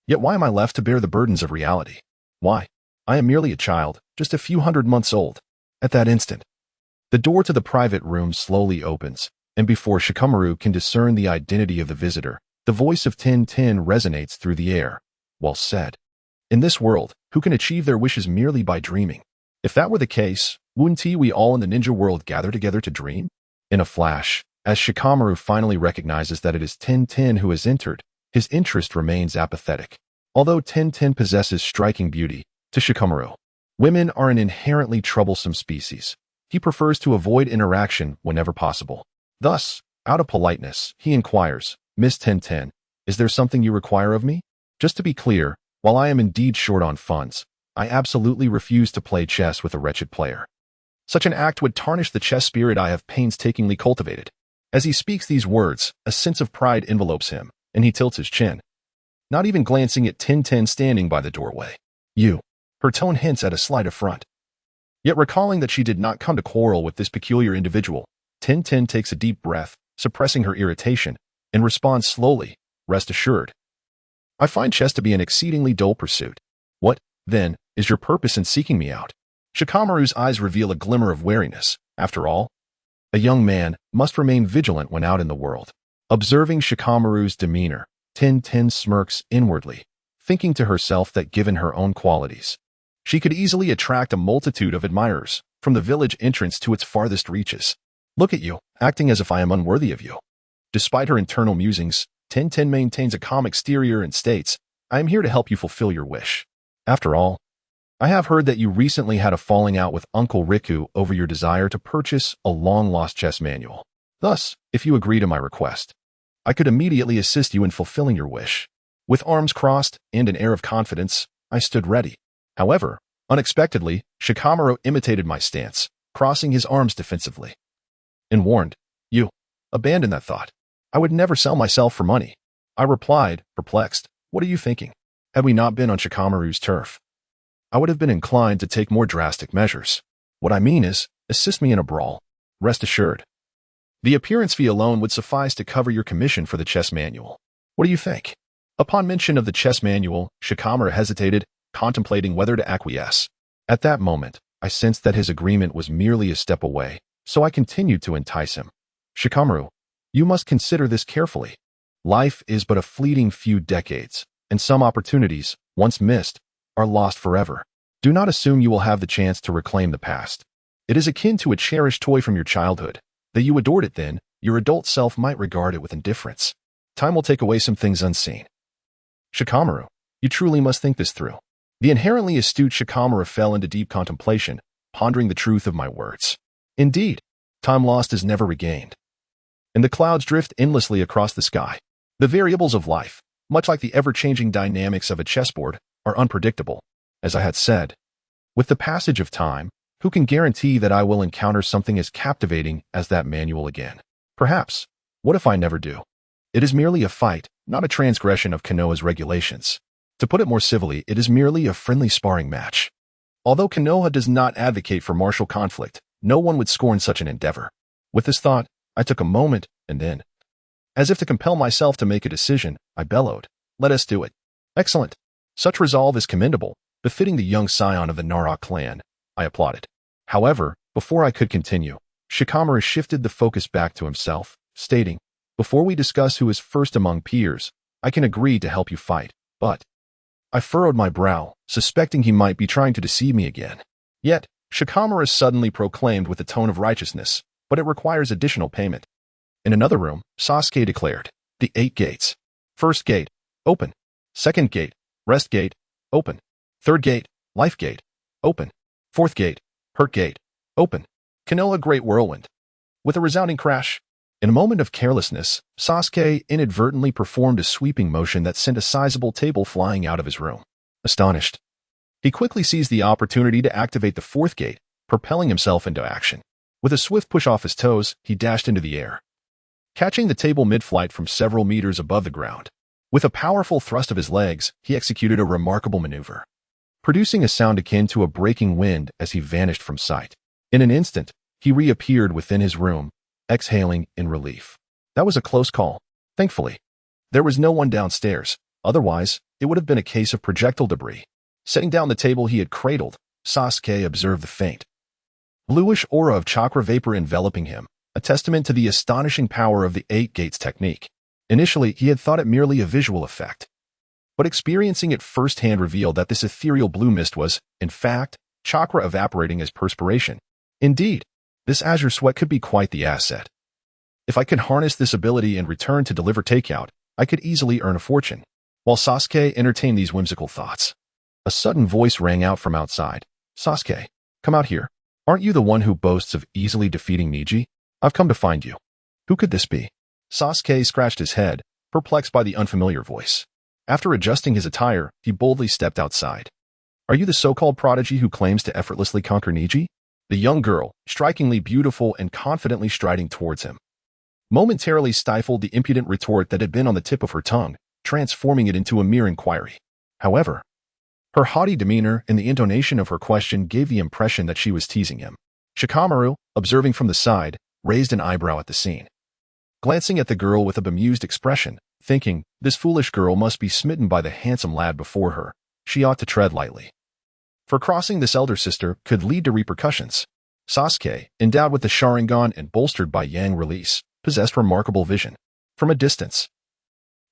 Yet why am I left to bear the burdens of reality? Why? I am merely a child, just a few hundred months old. At that instant, the door to the private room slowly opens, and before Shikamaru can discern the identity of the visitor, the voice of Tintin resonates through the air. Well said. In this world, who can achieve their wishes merely by dreaming? If that were the case, wouldn't we all in the ninja world gather together to dream? In a flash, as Shikamaru finally recognizes that it is Tintin who has entered, his interest remains apathetic. Although Tintin possesses striking beauty, to Shikamaru, women are an inherently troublesome species. He prefers to avoid interaction whenever possible. Thus, out of politeness, he inquires, Miss Tintin, is there something you require of me? Just to be clear, while I am indeed short on funds, I absolutely refuse to play chess with a wretched player. Such an act would tarnish the chess spirit I have painstakingly cultivated. As he speaks these words, a sense of pride envelopes him, and he tilts his chin, not even glancing at Tintin standing by the doorway. You. Her tone hints at a slight affront. Yet recalling that she did not come to quarrel with this peculiar individual, Tintin takes a deep breath, suppressing her irritation, and responds slowly, rest assured. I find chess to be an exceedingly dull pursuit. What, then, is your purpose in seeking me out? Shikamaru's eyes reveal a glimmer of wariness. After all, a young man must remain vigilant when out in the world. Observing Shikamaru's demeanor, Tintin smirks inwardly, thinking to herself that given her own qualities, she could easily attract a multitude of admirers, from the village entrance to its farthest reaches. Look at you, acting as if I am unworthy of you. Despite her internal musings, Tintin maintains a calm exterior and states, I am here to help you fulfill your wish. After all, I have heard that you recently had a falling out with Uncle Riku over your desire to purchase a long-lost chess manual. Thus, if you agree to my request, I could immediately assist you in fulfilling your wish. With arms crossed and an air of confidence, I stood ready. However, unexpectedly, Shikamaru imitated my stance, crossing his arms defensively, and warned, You, abandon that thought. I would never sell myself for money. I replied, perplexed, What are you thinking? Had we not been on Shikamaru's turf, I would have been inclined to take more drastic measures. What I mean is, assist me in a brawl. Rest assured. The appearance fee alone would suffice to cover your commission for the chess manual. What do you think? Upon mention of the chess manual, Shikamaru hesitated, contemplating whether to acquiesce. At that moment, I sensed that his agreement was merely a step away, so I continued to entice him. Shikamaru, you must consider this carefully. Life is but a fleeting few decades, and some opportunities, once missed, are lost forever. Do not assume you will have the chance to reclaim the past. It is akin to a cherished toy from your childhood. That you adored it then, your adult self might regard it with indifference. Time will take away some things unseen. Shikamaru, you truly must think this through. The inherently astute Shikamaru fell into deep contemplation, pondering the truth of my words. Indeed, time lost is never regained. And the clouds drift endlessly across the sky. The variables of life, much like the ever-changing dynamics of a chessboard, are unpredictable. As I had said, with the passage of time, who can guarantee that I will encounter something as captivating as that manual again? Perhaps. What if I never do? It is merely a fight, not a transgression of Konoha's regulations. To put it more civilly, it is merely a friendly sparring match. Although Konoha does not advocate for martial conflict, no one would scorn such an endeavor. With this thought, I took a moment, and then, as if to compel myself to make a decision, I bellowed, Let us do it. Excellent. Such resolve is commendable, befitting the young scion of the Nara clan. I applauded. However, before I could continue, Shikamaru shifted the focus back to himself, stating, Before we discuss who is first among peers, I can agree to help you fight, but... I furrowed my brow, suspecting he might be trying to deceive me again. Yet, Shikamaru suddenly proclaimed with a tone of righteousness, but it requires additional payment. In another room, Sasuke declared, The 8 gates. First gate, open. Second gate, rest gate, open. Third gate, life gate, open. Fourth gate, hurt gate, open. Konoha Great Whirlwind. With a resounding crash, in a moment of carelessness, Sasuke inadvertently performed a sweeping motion that sent a sizable table flying out of his room. Astonished, he quickly seized the opportunity to activate the fourth gate, propelling himself into action. With a swift push off his toes, he dashed into the air, catching the table mid-flight from several meters above the ground. With a powerful thrust of his legs, he executed a remarkable maneuver, producing a sound akin to a breaking wind as he vanished from sight. In an instant, He reappeared within his room, exhaling in relief. That was a close call. Thankfully, there was no one downstairs. Otherwise, it would have been a case of projectile debris. Setting down the table he had cradled, Sasuke observed the faint, bluish aura of chakra vapor enveloping him, a testament to the astonishing power of the Eight Gates technique. Initially, he had thought it merely a visual effect, but experiencing it firsthand revealed that this ethereal blue mist was, in fact, chakra evaporating as perspiration. Indeed, this azure sweat could be quite the asset. If I could harness this ability and return to deliver takeout, I could easily earn a fortune. While Sasuke entertained these whimsical thoughts, a sudden voice rang out from outside. Sasuke, come out here. Aren't you the one who boasts of easily defeating Neji? I've come to find you. Who could this be? Sasuke scratched his head, perplexed by the unfamiliar voice. After adjusting his attire, he boldly stepped outside. Are you the so-called prodigy who claims to effortlessly conquer Neji? The young girl, strikingly beautiful and confidently striding towards him, momentarily stifled the impudent retort that had been on the tip of her tongue, transforming it into a mere inquiry. However, her haughty demeanor and the intonation of her question gave the impression that she was teasing him. Shikamaru, observing from the side, raised an eyebrow at the scene, glancing at the girl with a bemused expression, thinking, this foolish girl must be smitten by the handsome lad before her. She ought to tread lightly, for crossing this elder sister could lead to repercussions. Sasuke, endowed with the Sharingan and bolstered by Yang release, possessed remarkable vision. From a distance,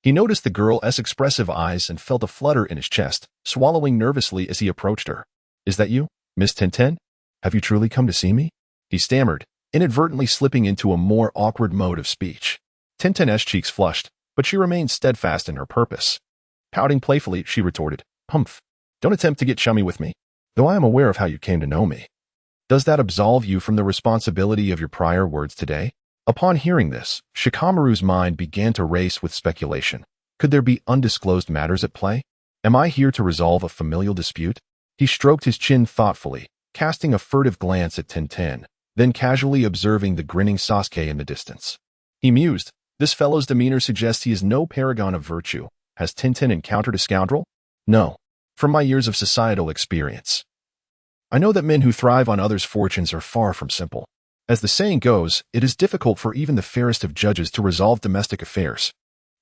he noticed the girl's expressive eyes and felt a flutter in his chest, swallowing nervously as he approached her. Is that you, Miss Tenten? Have you truly come to see me? He stammered, inadvertently slipping into a more awkward mode of speech. Tenten's cheeks flushed, but she remained steadfast in her purpose. Pouting playfully, she retorted, Humph. Don't attempt to get chummy with me, though I am aware of how you came to know me. Does that absolve you from the responsibility of your prior words today? Upon hearing this, Shikamaru's mind began to race with speculation. Could there be undisclosed matters at play? Am I here to resolve a familial dispute? He stroked his chin thoughtfully, casting a furtive glance at Tenten, then casually observing the grinning Sasuke in the distance. He mused, this fellow's demeanor suggests he is no paragon of virtue. Has Tenten encountered a scoundrel? No. From my years of societal experience, I know that men who thrive on others' fortunes are far from simple. As the saying goes, it is difficult for even the fairest of judges to resolve domestic affairs.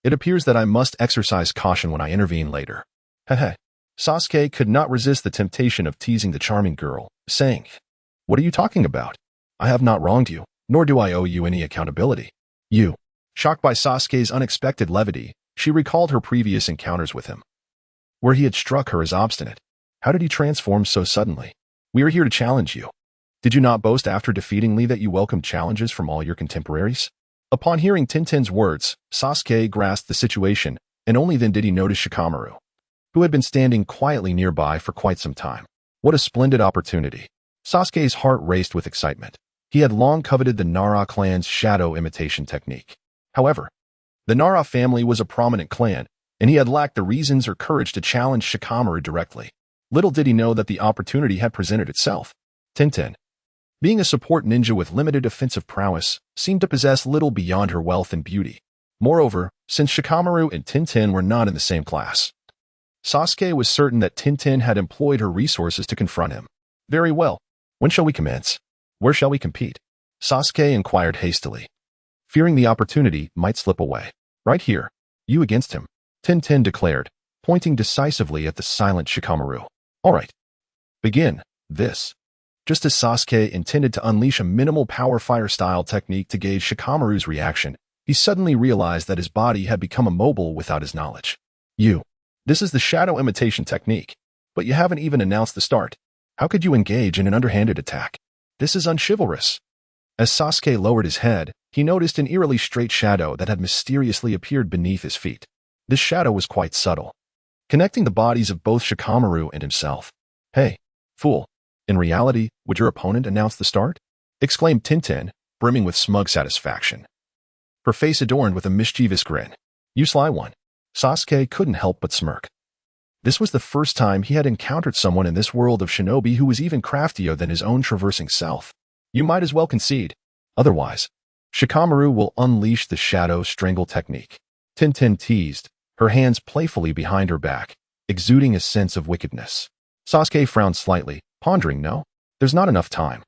It appears that I must exercise caution when I intervene later. Heh. Sasuke could not resist the temptation of teasing the charming girl, saying, What are you talking about? I have not wronged you, nor do I owe you any accountability. You. Shocked by Sasuke's unexpected levity, she recalled her previous encounters with him, where he had struck her as obstinate. How did he transform so suddenly? We are here to challenge you. Did you not boast after defeating Lee that you welcomed challenges from all your contemporaries? Upon hearing Tenten's words, Sasuke grasped the situation, and only then did he notice Shikamaru, who had been standing quietly nearby for quite some time. What a splendid opportunity. Sasuke's heart raced with excitement. He had long coveted the Nara clan's shadow imitation technique. However, the Nara family was a prominent clan, and he had lacked the reasons or courage to challenge Shikamaru directly. Little did he know that the opportunity had presented itself. Tenten, being a support ninja with limited offensive prowess, seemed to possess little beyond her wealth and beauty. Moreover, since Shikamaru and Tenten were not in the same class, Sasuke was certain that Tenten had employed her resources to confront him. Very well. When shall we commence? Where shall we compete? Sasuke inquired hastily, fearing the opportunity might slip away. Right here. You against him, Tenten declared, pointing decisively at the silent Shikamaru. All right. Begin. This. Just as Sasuke intended to unleash a minimal power fire style technique to gauge Shikamaru's reaction, he suddenly realized that his body had become immobile without his knowledge. This is the shadow imitation technique, but you haven't even announced the start. How could you engage in an underhanded attack? This is unchivalrous. As Sasuke lowered his head, he noticed an eerily straight shadow that had mysteriously appeared beneath his feet. This shadow was quite subtle, connecting the bodies of both Shikamaru and himself. Hey, fool. In reality, would your opponent announce the start? Exclaimed Tenten, brimming with smug satisfaction, her face adorned with a mischievous grin. You sly one. Sasuke couldn't help but smirk. This was the first time he had encountered someone in this world of shinobi who was even craftier than his own traversing self. You might as well concede. Otherwise, Shikamaru will unleash the shadow strangle technique. Tenten teased, her hands playfully behind her back, exuding a sense of wickedness. Sasuke frowned slightly, pondering, no, there's not enough time.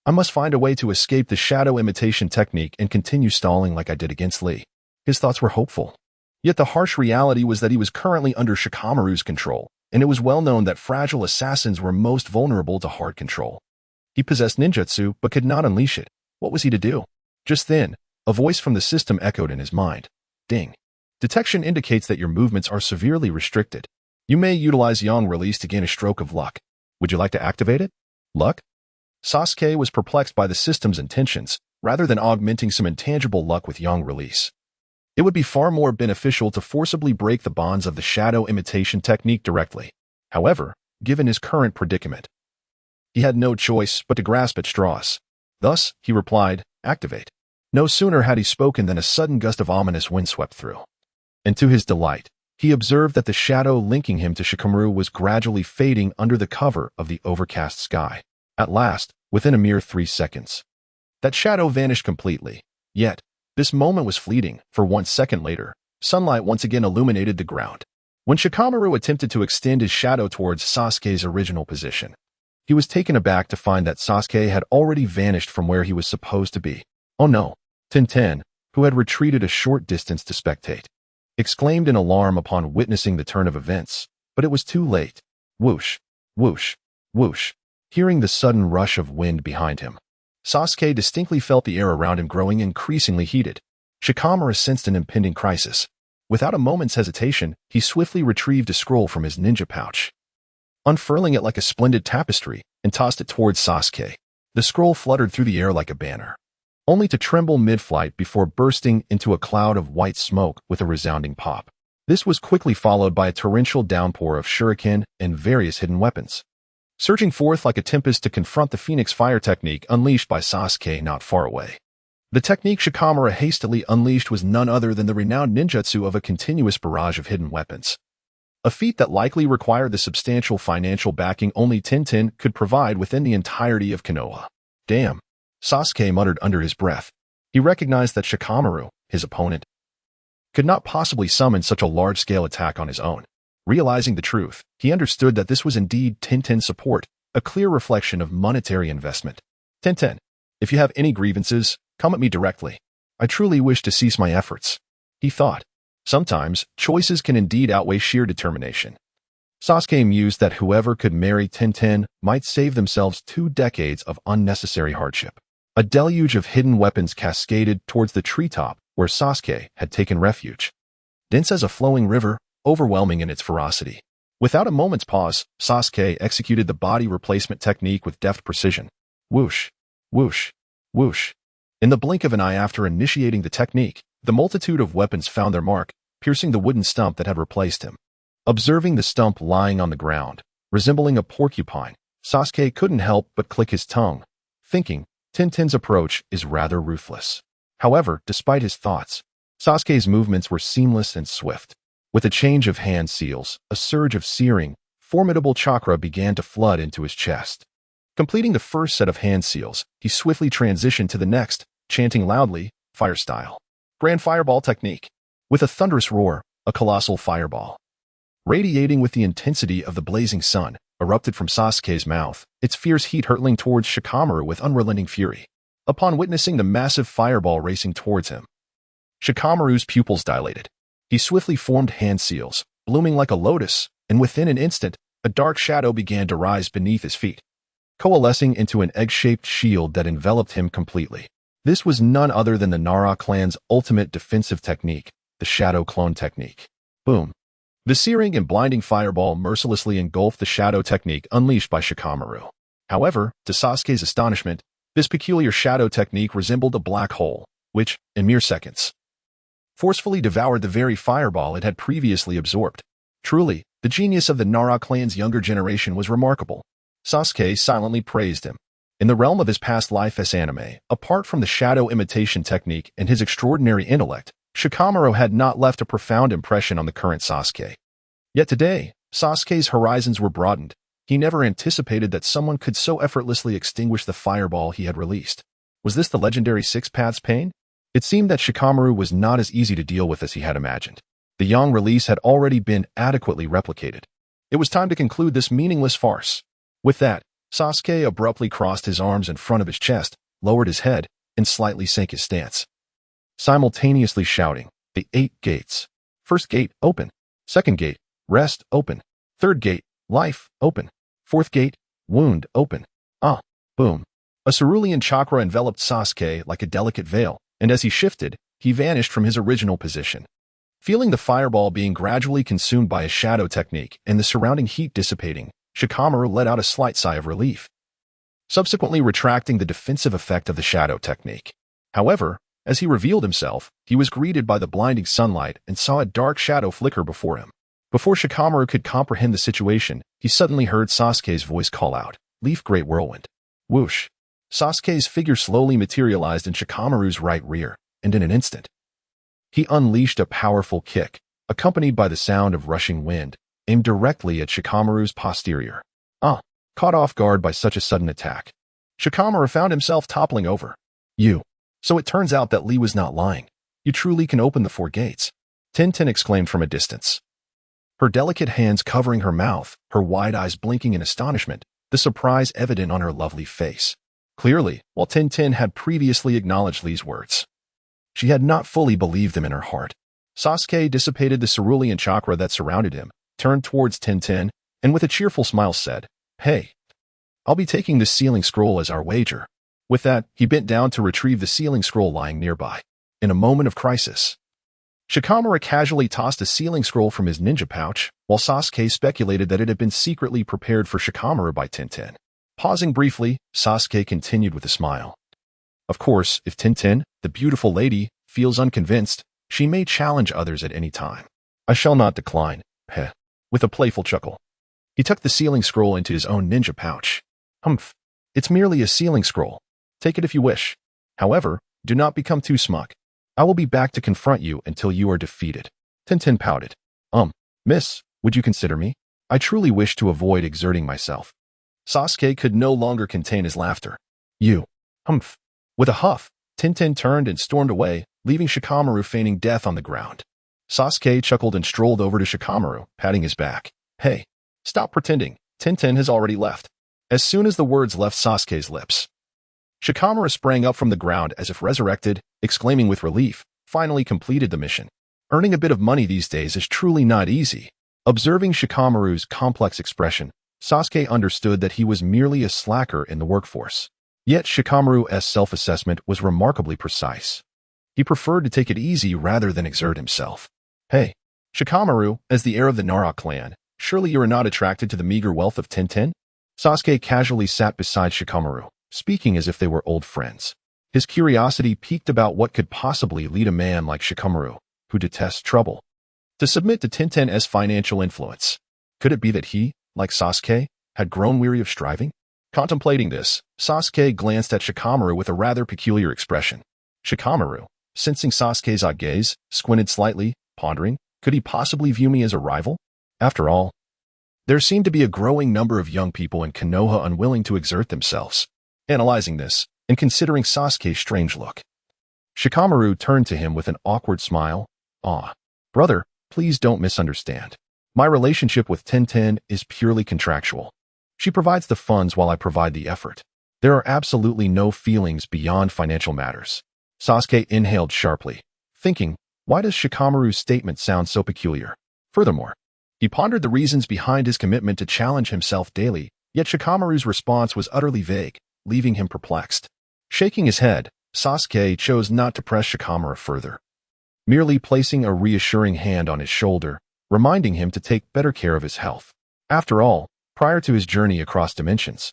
I must find a way to escape the shadow imitation technique and continue stalling like I did against Lee. His thoughts were hopeful. Yet the harsh reality was that he was currently under Shikamaru's control, and it was well known that fragile assassins were most vulnerable to hard control. He possessed ninjutsu but could not unleash it. What was he to do? Just then, a voice from the system echoed in his mind. Ding. Detection indicates that your movements are severely restricted. You may utilize Yang release to gain a stroke of luck. Would you like to activate it? Luck? Sasuke was perplexed by the system's intentions, rather than augmenting some intangible luck with Yang release. It would be far more beneficial to forcibly break the bonds of the shadow imitation technique directly. However, given his current predicament, he had no choice but to grasp at straws. Thus, he replied, activate. No sooner had he spoken than a sudden gust of ominous wind swept through. And to his delight, he observed that the shadow linking him to Shikamaru was gradually fading under the cover of the overcast sky. At last, within a mere 3 seconds, that shadow vanished completely. Yet, this moment was fleeting, for 1 second later, sunlight once again illuminated the ground. When Shikamaru attempted to extend his shadow towards Sasuke's original position, he was taken aback to find that Sasuke had already vanished from where he was supposed to be. Oh no! Tenten, who had retreated a short distance to spectate, exclaimed in alarm upon witnessing the turn of events, but it was too late. Whoosh, whoosh, whoosh. Hearing the sudden rush of wind behind him, Sasuke distinctly felt the air around him growing increasingly heated. Shikamaru sensed an impending crisis. Without a moment's hesitation, he swiftly retrieved a scroll from his ninja pouch, unfurling it like a splendid tapestry, and tossed it towards Sasuke. The scroll fluttered through the air like a banner, only to tremble mid-flight before bursting into a cloud of white smoke with a resounding pop. This was quickly followed by a torrential downpour of shuriken and various hidden weapons, surging forth like a tempest to confront the Phoenix Fire technique unleashed by Sasuke not far away. The technique Shikamaru hastily unleashed was none other than the renowned ninjutsu of a continuous barrage of hidden weapons, a feat that likely required the substantial financial backing only Tenten could provide within the entirety of Konoha. Damn, Sasuke muttered under his breath. He recognized that Shikamaru, his opponent, could not possibly summon such a large-scale attack on his own. Realizing the truth, he understood that this was indeed Tenten's support, a clear reflection of monetary investment. Tenten, if you have any grievances, come at me directly. I truly wish to cease my efforts, he thought. Sometimes, choices can indeed outweigh sheer determination. Sasuke mused that whoever could marry Tenten might save themselves 2 decades of unnecessary hardship. A deluge of hidden weapons cascaded towards the treetop where Sasuke had taken refuge. Dense as a flowing river, overwhelming in its ferocity. Without a moment's pause, Sasuke executed the body replacement technique with deft precision. Whoosh, whoosh, whoosh. In the blink of an eye after initiating the technique, the multitude of weapons found their mark, piercing the wooden stump that had replaced him. Observing the stump lying on the ground, resembling a porcupine, Sasuke couldn't help but click his tongue, thinking, Tenten's approach is rather ruthless. However, despite his thoughts, Sasuke's movements were seamless and swift. With a change of hand seals, a surge of searing, formidable chakra began to flood into his chest. Completing the first set of hand seals, he swiftly transitioned to the next, chanting loudly, fire style. Grand fireball technique. With a thunderous roar, a colossal fireball, radiating with the intensity of the blazing sun, erupted from Sasuke's mouth, its fierce heat hurtling towards Shikamaru with unrelenting fury. Upon witnessing the massive fireball racing towards him, Shikamaru's pupils dilated. He swiftly formed hand seals, blooming like a lotus, and within an instant, a dark shadow began to rise beneath his feet, coalescing into an egg-shaped shield that enveloped him completely. This was none other than the Nara clan's ultimate defensive technique, the Shadow Clone technique. Boom. The searing and blinding fireball mercilessly engulfed the shadow technique unleashed by Shikamaru. However, to Sasuke's astonishment, this peculiar shadow technique resembled a black hole, which, in mere seconds, forcefully devoured the very fireball it had previously absorbed. Truly, the genius of the Nara clan's younger generation was remarkable. Sasuke silently praised him. In the realm of his past life as anime, apart from the shadow imitation technique and his extraordinary intellect, Shikamaru had not left a profound impression on the current Sasuke. Yet today, Sasuke's horizons were broadened. He never anticipated that someone could so effortlessly extinguish the fireball he had released. Was this the legendary Six Paths Pain? It seemed that Shikamaru was not as easy to deal with as he had imagined. The Yang release had already been adequately replicated. It was time to conclude this meaningless farce. With that, Sasuke abruptly crossed his arms in front of his chest, lowered his head, and slightly sank his stance, simultaneously shouting, "The 8 gates. First gate, open. Second gate, rest, open. Third gate, life, open. Fourth gate, wound, open." Ah! Boom. A cerulean chakra enveloped Sasuke like a delicate veil, and as he shifted, he vanished from his original position. Feeling the fireball being gradually consumed by a shadow technique and the surrounding heat dissipating, Shikamaru let out a slight sigh of relief, subsequently retracting the defensive effect of the shadow technique. However, as he revealed himself, he was greeted by the blinding sunlight and saw a dark shadow flicker before him. Before Shikamaru could comprehend the situation, he suddenly heard Sasuke's voice call out, "Leaf Great Whirlwind." Whoosh! Sasuke's figure slowly materialized in Shikamaru's right rear, and in an instant, he unleashed a powerful kick, accompanied by the sound of rushing wind, aimed directly at Shikamaru's posterior. Caught off guard by such a sudden attack, Shikamaru found himself toppling over. So it turns out that Lee was not lying. You truly can open the 4 gates, Tintin exclaimed from a distance, her delicate hands covering her mouth, her wide eyes blinking in astonishment, the surprise evident on her lovely face. Clearly, while Tintin had previously acknowledged Lee's words, she had not fully believed them in her heart. Sasuke dissipated the cerulean chakra that surrounded him, turned towards Tintin, and with a cheerful smile said, "Hey, I'll be taking this sealing scroll as our wager." With that, he bent down to retrieve the sealing scroll lying nearby. In a moment of crisis, Shikamaru casually tossed a sealing scroll from his ninja pouch, while Sasuke speculated that it had been secretly prepared for Shikamaru by Tintin. Pausing briefly, Sasuke continued with a smile. Of course, if Tintin, the beautiful lady, feels unconvinced, she may challenge others at any time. I shall not decline. Heh. With a playful chuckle, he tucked the sealing scroll into his own ninja pouch. Humph. It's merely a sealing scroll. Take it if you wish. However, do not become too smug. I will be back to confront you until you are defeated. Tintin pouted. Miss, would you consider me? I truly wish to avoid exerting myself. Sasuke could no longer contain his laughter. You. Humph. With a huff, Tintin turned and stormed away, leaving Shikamaru feigning death on the ground. Sasuke chuckled and strolled over to Shikamaru, patting his back. Hey, stop pretending. Tintin has already left. As soon as the words left Sasuke's lips, Shikamaru sprang up from the ground as if resurrected, exclaiming with relief, finally completed the mission. Earning a bit of money these days is truly not easy. Observing Shikamaru's complex expression, Sasuke understood that he was merely a slacker in the workforce. Yet Shikamaru's self-assessment was remarkably precise. He preferred to take it easy rather than exert himself. Hey, Shikamaru, as the heir of the Nara clan, surely you are not attracted to the meager wealth of Tintin? Sasuke casually sat beside Shikamaru, speaking as if they were old friends. His curiosity piqued about what could possibly lead a man like Shikamaru, who detests trouble, to submit to Tintin's financial influence. Could it be that he, like Sasuke, had grown weary of striving? Contemplating this, Sasuke glanced at Shikamaru with a rather peculiar expression. Shikamaru, sensing Sasuke's odd gaze, squinted slightly, pondering, could he possibly view me as a rival? After all, there seemed to be a growing number of young people in Konoha unwilling to exert themselves. Analyzing this, and considering Sasuke's strange look, Shikamaru turned to him with an awkward smile. Brother, please don't misunderstand. My relationship with Tintin is purely contractual. She provides the funds while I provide the effort. There are absolutely no feelings beyond financial matters. Sasuke inhaled sharply, thinking, why does Shikamaru's statement sound so peculiar? Furthermore, he pondered the reasons behind his commitment to challenge himself daily, yet Shikamaru's response was utterly vague, leaving him perplexed. Shaking his head, Sasuke chose not to press Shikamaru further, merely placing a reassuring hand on his shoulder, reminding him to take better care of his health. After all, prior to his journey across dimensions,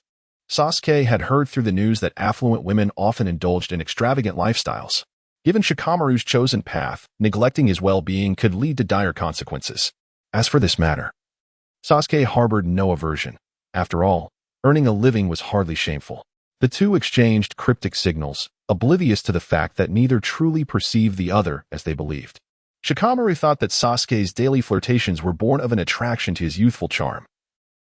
Sasuke had heard through the news that affluent women often indulged in extravagant lifestyles. Given Shikamaru's chosen path, neglecting his well-being could lead to dire consequences. As for this matter, Sasuke harbored no aversion. After all, earning a living was hardly shameful. The two exchanged cryptic signals, oblivious to the fact that neither truly perceived the other as they believed. Shikamaru thought that Sasuke's daily flirtations were born of an attraction to his youthful charm,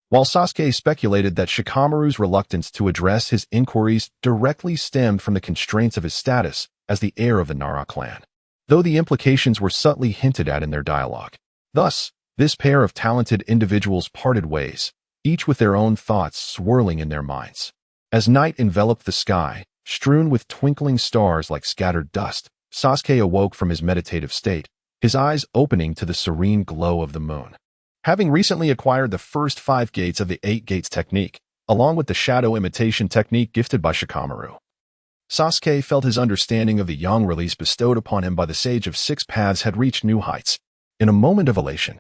while Sasuke speculated that Shikamaru's reluctance to address his inquiries directly stemmed from the constraints of his status as the heir of the Nara clan, though the implications were subtly hinted at in their dialogue. Thus, this pair of talented individuals parted ways, each with their own thoughts swirling in their minds. As night enveloped the sky, strewn with twinkling stars like scattered dust, Sasuke awoke from his meditative state, his eyes opening to the serene glow of the moon. Having recently acquired the first 5 gates of the 8 gates technique, along with the shadow imitation technique gifted by Shikamaru, Sasuke felt his understanding of the yang release bestowed upon him by the Sage of 6 Paths had reached new heights. In a moment of elation,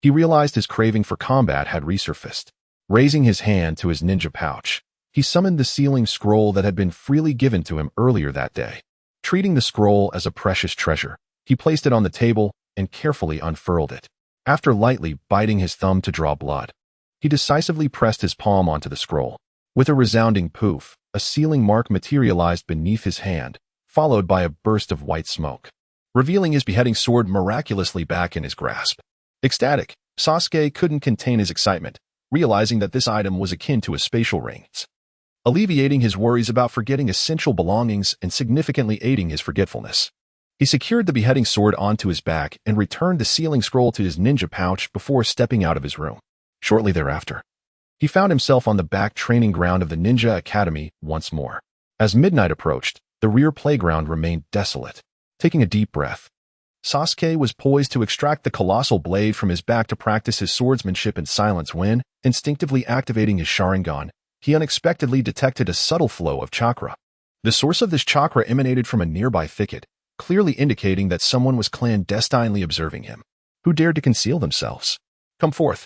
he realized his craving for combat had resurfaced. Raising his hand to his ninja pouch, he summoned the sealing scroll that had been freely given to him earlier that day. Treating the scroll as a precious treasure, he placed it on the table and carefully unfurled it. After lightly biting his thumb to draw blood, he decisively pressed his palm onto the scroll. With a resounding poof, a sealing mark materialized beneath his hand, followed by a burst of white smoke, revealing his beheading sword miraculously back in his grasp. Ecstatic, Sasuke couldn't contain his excitement, realizing that this item was akin to a spatial ring, alleviating his worries about forgetting essential belongings and significantly aiding his forgetfulness. He secured the beheading sword onto his back and returned the sealing scroll to his ninja pouch before stepping out of his room. Shortly thereafter, he found himself on the back training ground of the Ninja Academy once more. As midnight approached, the rear playground remained desolate. Taking a deep breath, Sasuke was poised to extract the colossal blade from his back to practice his swordsmanship in silence when, instinctively activating his Sharingan, he unexpectedly detected a subtle flow of chakra. The source of this chakra emanated from a nearby thicket, clearly indicating that someone was clandestinely observing him. Who dared to conceal themselves? Come forth.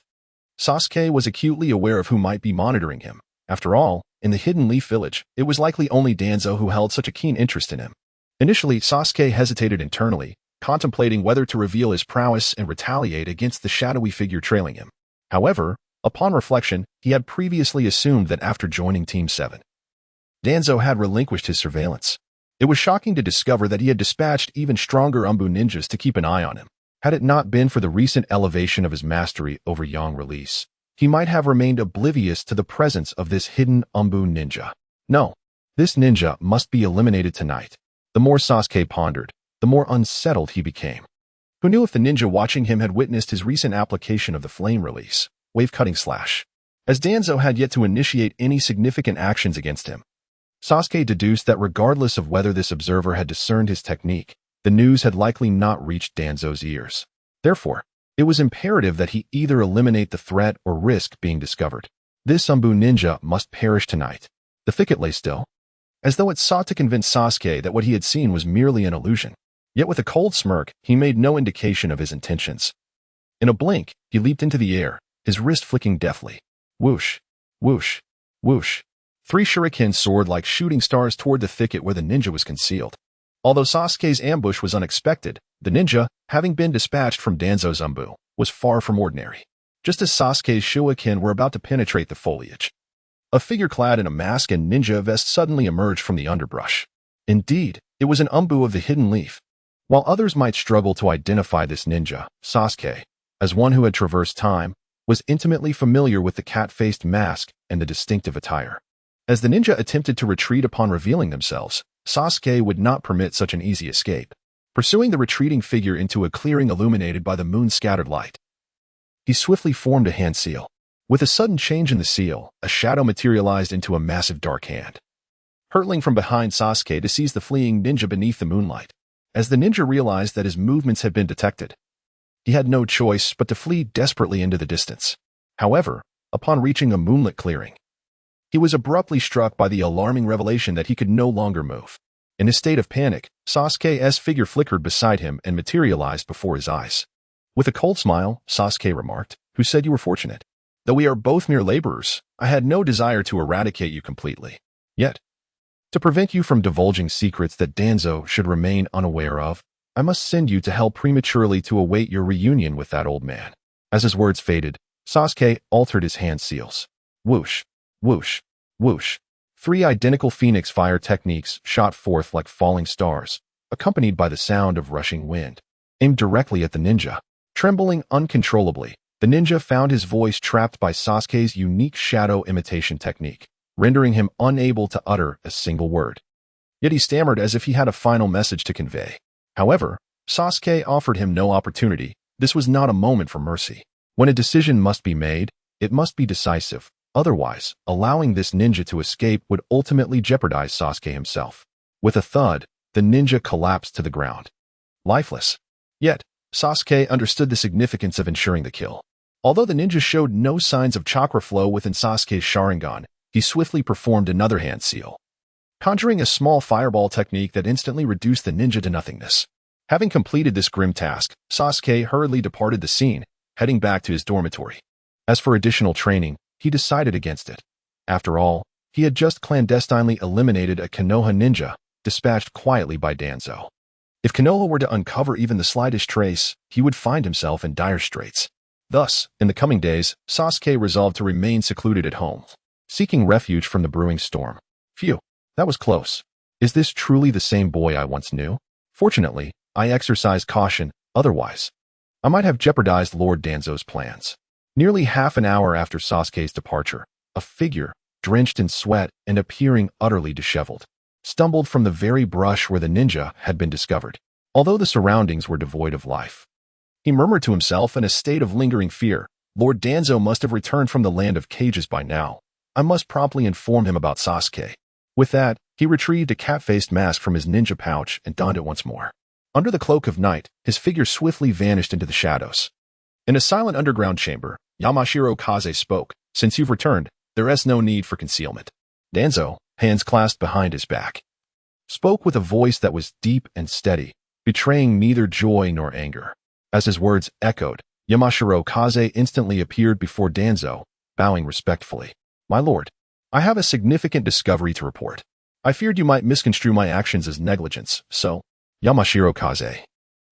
Sasuke was acutely aware of who might be monitoring him. After all, in the Hidden Leaf Village, it was likely only Danzo who held such a keen interest in him. Initially, Sasuke hesitated internally, contemplating whether to reveal his prowess and retaliate against the shadowy figure trailing him. However, upon reflection, he had previously assumed that after joining Team 7, Danzo had relinquished his surveillance. It was shocking to discover that he had dispatched even stronger Umbu ninjas to keep an eye on him. Had it not been for the recent elevation of his mastery over yang release, he might have remained oblivious to the presence of this hidden Umbu ninja. No, this ninja must be eliminated tonight. The more Sasuke pondered, the more unsettled he became. Who knew if the ninja watching him had witnessed his recent application of the flame release, wave-cutting slash? As Danzo had yet to initiate any significant actions against him, Sasuke deduced that regardless of whether this observer had discerned his technique, the news had likely not reached Danzo's ears. Therefore, it was imperative that he either eliminate the threat or risk being discovered. This Umbu ninja must perish tonight. The thicket lay still, as though it sought to convince Sasuke that what he had seen was merely an illusion. Yet with a cold smirk, he made no indication of his intentions. In a blink, he leaped into the air, his wrist flicking deftly. Whoosh, whoosh, whoosh. 3 shurikens soared like shooting stars toward the thicket where the ninja was concealed. Although Sasuke's ambush was unexpected, the ninja, having been dispatched from Danzo's Umbu, was far from ordinary. Just as Sasuke's shuriken were about to penetrate the foliage, a figure clad in a mask and ninja vest suddenly emerged from the underbrush. Indeed, it was an Umbu of the Hidden Leaf. While others might struggle to identify this ninja, Sasuke, as one who had traversed time, was intimately familiar with the cat-faced mask and the distinctive attire. As the ninja attempted to retreat upon revealing themselves, Sasuke would not permit such an easy escape. Pursuing the retreating figure into a clearing illuminated by the moon's scattered light, he swiftly formed a hand seal. With a sudden change in the seal, a shadow materialized into a massive dark hand, hurtling from behind Sasuke to seize the fleeing ninja beneath the moonlight. As the ninja realized that his movements had been detected, he had no choice but to flee desperately into the distance. However, upon reaching a moonlit clearing, he was abruptly struck by the alarming revelation that he could no longer move. In a state of panic, Sasuke's figure flickered beside him and materialized before his eyes. With a cold smile, Sasuke remarked, "Who said you were fortunate? Though we are both mere laborers, I had no desire to eradicate you completely. Yet, to prevent you from divulging secrets that Danzo should remain unaware of, I must send you to hell prematurely to await your reunion with that old man." As his words faded, Sasuke altered his hand seals. Whoosh, whoosh, whoosh. 3 identical phoenix fire techniques shot forth like falling stars, accompanied by the sound of rushing wind, aimed directly at the ninja. Trembling uncontrollably, the ninja found his voice trapped by Sasuke's unique shadow imitation technique, rendering him unable to utter a single word. Yet he stammered as if he had a final message to convey. However, Sasuke offered him no opportunity. This was not a moment for mercy. When a decision must be made, It must be decisive. Otherwise, allowing this ninja to escape would ultimately jeopardize Sasuke himself. With a thud, the ninja collapsed to the ground, lifeless. Yet, Sasuke understood the significance of ensuring the kill. Although the ninja showed no signs of chakra flow within Sasuke's Sharingan, he swiftly performed another hand seal, conjuring a small fireball technique that instantly reduced the ninja to nothingness. Having completed this grim task, Sasuke hurriedly departed the scene, heading back to his dormitory. As for additional training, he decided against it. After all, he had just clandestinely eliminated a Konoha ninja, dispatched quietly by Danzo. If Konoha were to uncover even the slightest trace, he would find himself in dire straits. Thus, in the coming days, Sasuke resolved to remain secluded at home, seeking refuge from the brewing storm. Phew, that was close. Is this truly the same boy I once knew? Fortunately, I exercised caution, otherwise I might have jeopardized Lord Danzo's plans. Nearly half an hour after Sasuke's departure, a figure, drenched in sweat and appearing utterly disheveled, stumbled from the very brush where the ninja had been discovered. Although the surroundings were devoid of life, he murmured to himself in a state of lingering fear, Lord Danzo must have returned from the land of cages by now. I must promptly inform him about Sasuke. With that, he retrieved a cat-faced mask from his ninja pouch and donned it once more. Under the cloak of night, his figure swiftly vanished into the shadows. In a silent underground chamber, Yamashiro Kaze spoke. Since you've returned, there is no need for concealment. Danzo, hands clasped behind his back, spoke with a voice that was deep and steady, betraying neither joy nor anger. As his words echoed, Yamashiro Kaze instantly appeared before Danzo, bowing respectfully. My lord, I have a significant discovery to report. I feared you might misconstrue my actions as negligence, so Yamashiro Kaze,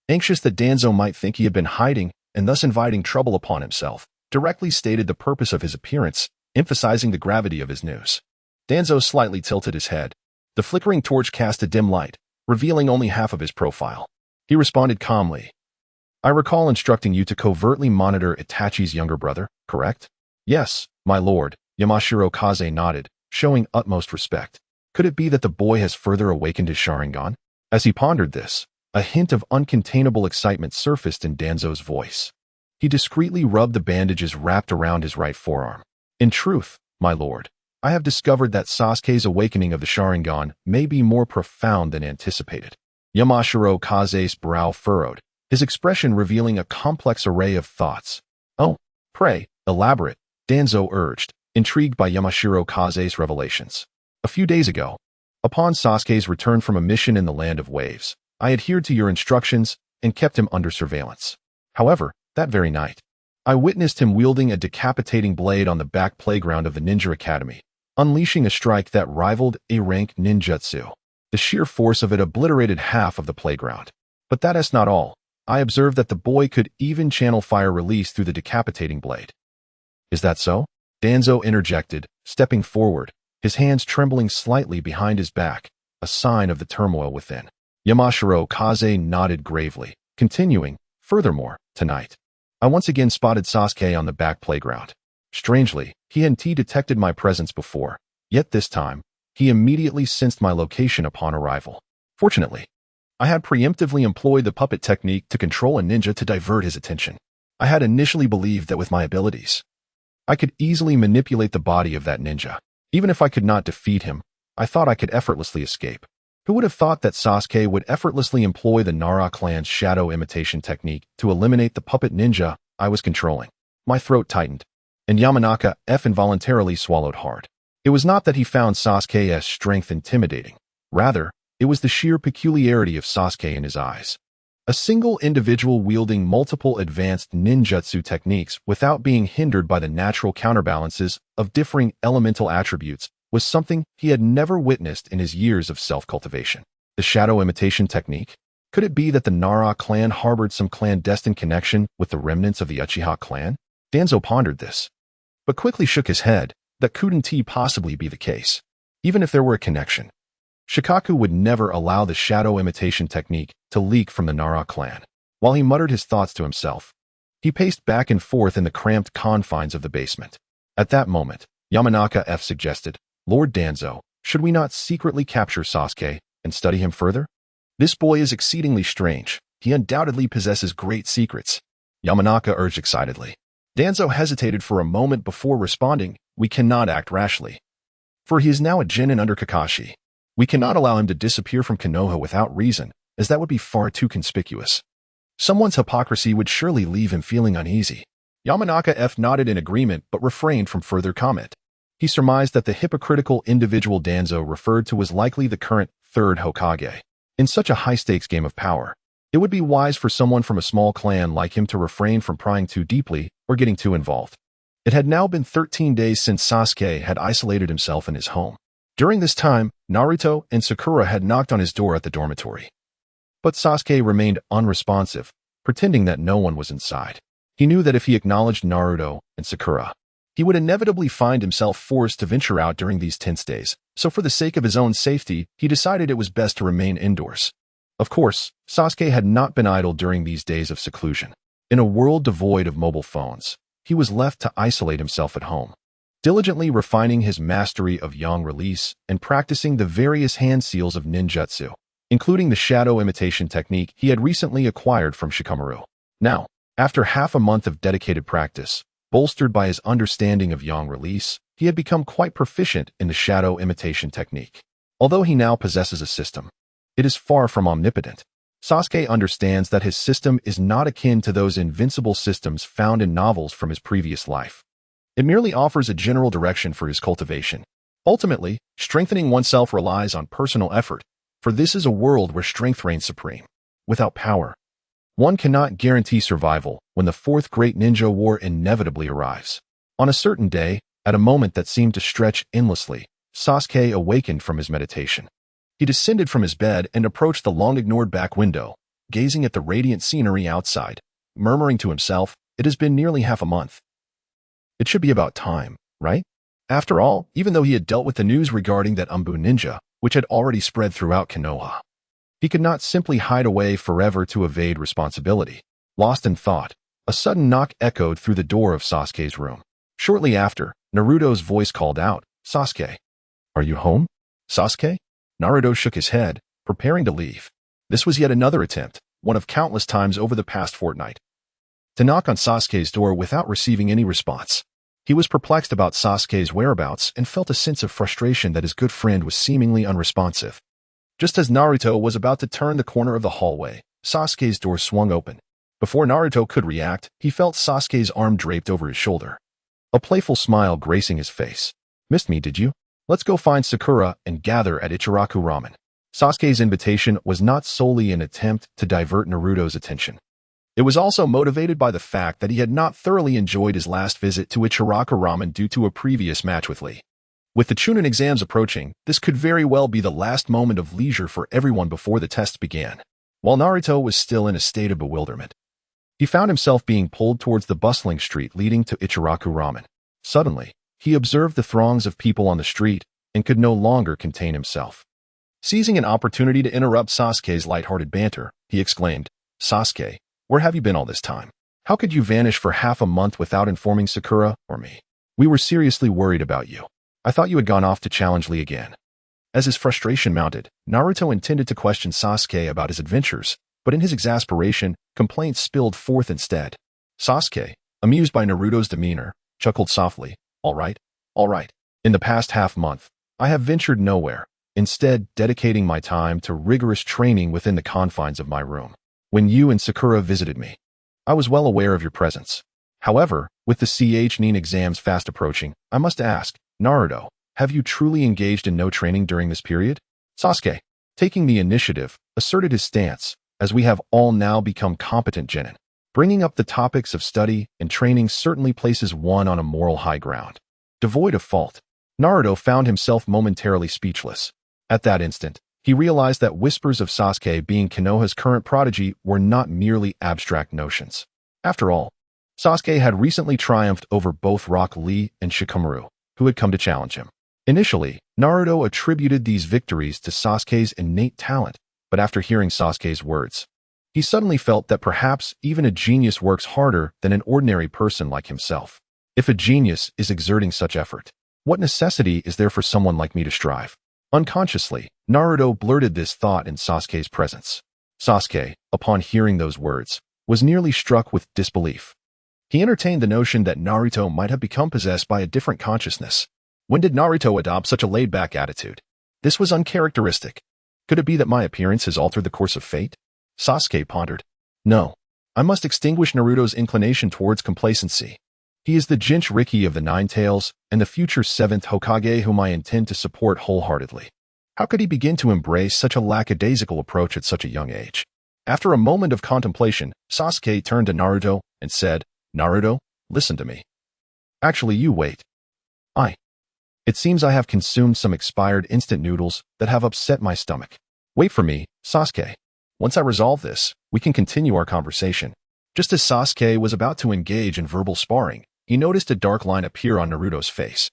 anxious that Danzo might think he had been hiding and thus inviting trouble upon himself, directly stated the purpose of his appearance, emphasizing the gravity of his news. Danzo slightly tilted his head. The flickering torch cast a dim light, revealing only half of his profile. He responded calmly. I recall instructing you to covertly monitor Itachi's younger brother, correct? Yes, my lord, Yamashiro Kaze nodded, showing utmost respect. Could it be that the boy has further awakened his Sharingan? As he pondered this, a hint of uncontainable excitement surfaced in Danzo's voice. He discreetly rubbed the bandages wrapped around his right forearm. In truth, my lord, I have discovered that Sasuke's awakening of the Sharingan may be more profound than anticipated. Yamashiro Kaze's brow furrowed, his expression revealing a complex array of thoughts. Oh, pray, elaborate, Danzo urged, intrigued by Yamashiro Kaze's revelations. A few days ago, upon Sasuke's return from a mission in the Land of Waves, I adhered to your instructions and kept him under surveillance. However, that very night, I witnessed him wielding a decapitating blade on the back playground of the Ninja Academy, unleashing a strike that rivaled A-rank ninjutsu. The sheer force of it obliterated half of the playground. But that is not all. I observed that the boy could even channel fire release through the decapitating blade. Is that so? Danzo interjected, stepping forward, his hands trembling slightly behind his back, a sign of the turmoil within. Yamashiro Kaze nodded gravely, continuing, furthermore, tonight, I once again spotted Sasuke on the back playground. Strangely, he hadn't detected my presence before, yet this time, he immediately sensed my location upon arrival. Fortunately, I had preemptively employed the puppet technique to control a ninja to divert his attention. I had initially believed that with my abilities, I could easily manipulate the body of that ninja. Even if I could not defeat him, I thought I could effortlessly escape. Who would have thought that Sasuke would effortlessly employ the Nara clan's shadow imitation technique to eliminate the puppet ninja I was controlling? My throat tightened, and Yamanaka involuntarily swallowed hard. It was not that he found Sasuke's strength intimidating. Rather, it was the sheer peculiarity of Sasuke in his eyes. A single individual wielding multiple advanced ninjutsu techniques without being hindered by the natural counterbalances of differing elemental attributes was something he had never witnessed in his years of self-cultivation. The shadow imitation technique? Could it be that the Nara clan harbored some clandestine connection with the remnants of the Uchiha clan? Danzo pondered this, but quickly shook his head. That couldn't possibly be the case. Even if there were a connection, Shikaku would never allow the shadow imitation technique to leak from the Nara clan. While he muttered his thoughts to himself, he paced back and forth in the cramped confines of the basement. At that moment, Yamanaka suggested, Lord Danzo, should we not secretly capture Sasuke and study him further? This boy is exceedingly strange. He undoubtedly possesses great secrets. Yamanaka urged excitedly. Danzo hesitated for a moment before responding, "We cannot act rashly. For he is now a Genin under Kakashi. We cannot allow him to disappear from Konoha without reason, as that would be far too conspicuous. Someone's hypocrisy would surely leave him feeling uneasy." Yamanaka F nodded in agreement but refrained from further comment. He surmised that the hypocritical individual Danzo referred to was likely the current third Hokage. In such a high-stakes game of power, it would be wise for someone from a small clan like him to refrain from prying too deeply or getting too involved. It had now been 13 days since Sasuke had isolated himself in his home. During this time, Naruto and Sakura had knocked on his door at the dormitory. But Sasuke remained unresponsive, pretending that no one was inside. He knew that if he acknowledged Naruto and Sakura, he would inevitably find himself forced to venture out during these tense days, so for the sake of his own safety, he decided it was best to remain indoors. Of course, Sasuke had not been idle during these days of seclusion. In a world devoid of mobile phones, he was left to isolate himself at home, diligently refining his mastery of yang release and practicing the various hand seals of ninjutsu, including the shadow imitation technique he had recently acquired from Shikamaru. Now, after half a month of dedicated practice, bolstered by his understanding of yang release, he had become quite proficient in the shadow imitation technique. Although he now possesses a system, it is far from omnipotent. Sasuke understands that his system is not akin to those invincible systems found in novels from his previous life. It merely offers a general direction for his cultivation. Ultimately, strengthening oneself relies on personal effort, for this is a world where strength reigns supreme. Without power, one cannot guarantee survival when the fourth great ninja war inevitably arrives. On a certain day, at a moment that seemed to stretch endlessly, Sasuke awakened from his meditation. He descended from his bed and approached the long-ignored back window, gazing at the radiant scenery outside, murmuring to himself, "It has been nearly half a month. It should be about time, right?" After all, even though he had dealt with the news regarding that Umbu ninja, which had already spread throughout Konoha, he could not simply hide away forever to evade responsibility. Lost in thought, a sudden knock echoed through the door of Sasuke's room. Shortly after, Naruto's voice called out, "Sasuke, are you home?" "Sasuke?" Naruto shook his head, preparing to leave. This was yet another attempt, one of countless times over the past fortnight, to knock on Sasuke's door without receiving any response. He was perplexed about Sasuke's whereabouts and felt a sense of frustration that his good friend was seemingly unresponsive. Just as Naruto was about to turn the corner of the hallway, Sasuke's door swung open. Before Naruto could react, he felt Sasuke's arm draped over his shoulder, a playful smile gracing his face. "Missed me, did you? Let's go find Sakura and gather at Ichiraku Ramen." Sasuke's invitation was not solely an attempt to divert Naruto's attention. It was also motivated by the fact that he had not thoroughly enjoyed his last visit to Ichiraku Ramen due to a previous match with Lee. With the Chunin exams approaching, this could very well be the last moment of leisure for everyone before the tests began. While Naruto was still in a state of bewilderment, he found himself being pulled towards the bustling street leading to Ichiraku Ramen. Suddenly, he observed the throngs of people on the street and could no longer contain himself. Seizing an opportunity to interrupt Sasuke's lighthearted banter, he exclaimed, "Sasuke, where have you been all this time? How could you vanish for half a month without informing Sakura or me? We were seriously worried about you. I thought you had gone off to challenge Lee again." As his frustration mounted, Naruto intended to question Sasuke about his adventures, but in his exasperation, complaints spilled forth instead. Sasuke, amused by Naruto's demeanor, chuckled softly, all right. In the past half-month, I have ventured nowhere, instead dedicating my time to rigorous training within the confines of my room. When you and Sakura visited me, I was well aware of your presence. However, with the Nin exams fast approaching, I must ask, Naruto, have you truly engaged in no training during this period?" Sasuke, taking the initiative, asserted his stance, as we have all now become competent genin. Bringing up the topics of study and training certainly places one on a moral high ground. Devoid of fault, Naruto found himself momentarily speechless. At that instant, he realized that whispers of Sasuke being Konoha's current prodigy were not merely abstract notions. After all, Sasuke had recently triumphed over both Rock Lee and Shikamaru, who had come to challenge him. Initially, Naruto attributed these victories to Sasuke's innate talent, but after hearing Sasuke's words, he suddenly felt that perhaps even a genius works harder than an ordinary person like himself. If a genius is exerting such effort, what necessity is there for someone like me to strive? Unconsciously, Naruto blurted this thought in Sasuke's presence. Sasuke, upon hearing those words, was nearly struck with disbelief. He entertained the notion that Naruto might have become possessed by a different consciousness. When did Naruto adopt such a laid-back attitude? This was uncharacteristic. Could it be that my appearance has altered the course of fate? Sasuke pondered. No. I must extinguish Naruto's inclination towards complacency. He is the Jinchuriki of the Nine Tails and the future 7th Hokage whom I intend to support wholeheartedly. How could he begin to embrace such a lackadaisical approach at such a young age? After a moment of contemplation, Sasuke turned to Naruto and said, Naruto, listen to me. Actually, you wait. It seems I have consumed some expired instant noodles that have upset my stomach. Wait for me, Sasuke. Once I resolve this, we can continue our conversation. Just as Sasuke was about to engage in verbal sparring, he noticed a dark line appear on Naruto's face.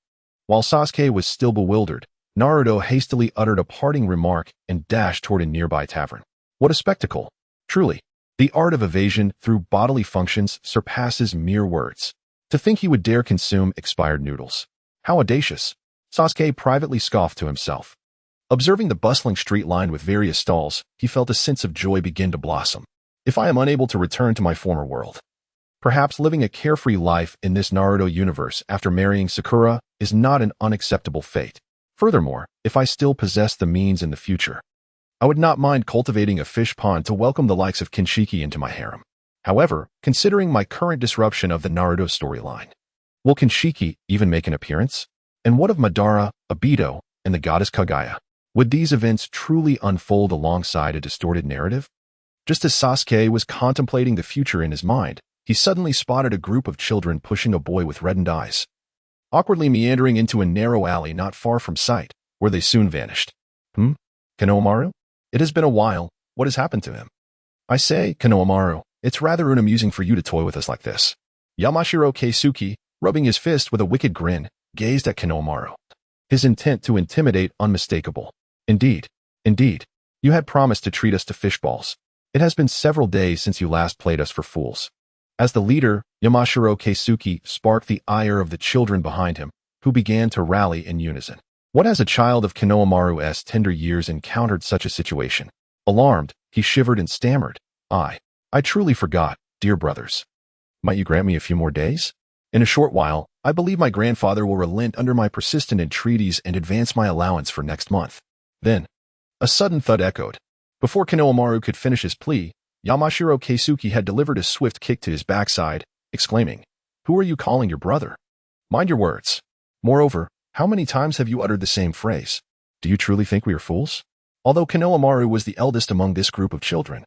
While Sasuke was still bewildered, Naruto hastily uttered a parting remark and dashed toward a nearby tavern. What a spectacle! Truly, the art of evasion through bodily functions surpasses mere words. To think he would dare consume expired noodles. How audacious! Sasuke privately scoffed to himself. Observing the bustling street lined with various stalls, he felt a sense of joy begin to blossom. If I am unable to return to my former world, perhaps living a carefree life in this Naruto universe after marrying Sakura is not an unacceptable fate. Furthermore, if I still possess the means in the future, I would not mind cultivating a fish pond to welcome the likes of Kinshiki into my harem. However, considering my current disruption of the Naruto storyline, will Kinshiki even make an appearance? And what of Madara, Obito, and the goddess Kaguya? Would these events truly unfold alongside a distorted narrative? Just as Sasuke was contemplating the future in his mind, he suddenly spotted a group of children pushing a boy with reddened eyes, awkwardly meandering into a narrow alley not far from sight, where they soon vanished. Konohamaru? It has been a while. What has happened to him? I say, Konohamaru, it's rather unamusing for you to toy with us like this. Yamashiro Keisuke, rubbing his fist with a wicked grin, gazed at Konohamaru. His intent to intimidate unmistakable. Indeed, you had promised to treat us to fish balls. It has been several days since you last played us for fools. As the leader, Yamashiro Keisuke sparked the ire of the children behind him, who began to rally in unison. What has a child of Konohamaru's tender years encountered such a situation? Alarmed, he shivered and stammered, I truly forgot, dear brothers. Might you grant me a few more days? In a short while, I believe my grandfather will relent under my persistent entreaties and advance my allowance for next month. Then, a sudden thud echoed. Before Konohamaru could finish his plea, Yamashiro Keisuke had delivered a swift kick to his backside, exclaiming, Who are you calling your brother? Mind your words. Moreover, how many times have you uttered the same phrase? Do you truly think we are fools? Although Konohamaru was the eldest among this group of children,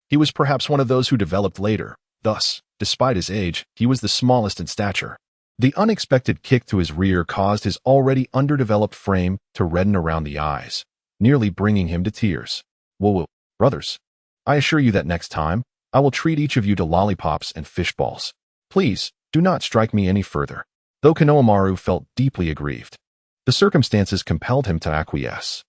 he was perhaps one of those who developed later. Thus, despite his age, he was the smallest in stature. The unexpected kick to his rear caused his already underdeveloped frame to redden around the eyes, nearly bringing him to tears. Whoa, brothers. I assure you that next time, I will treat each of you to lollipops and fish balls. Please, do not strike me any further. Though Konohamaru felt deeply aggrieved, the circumstances compelled him to acquiesce.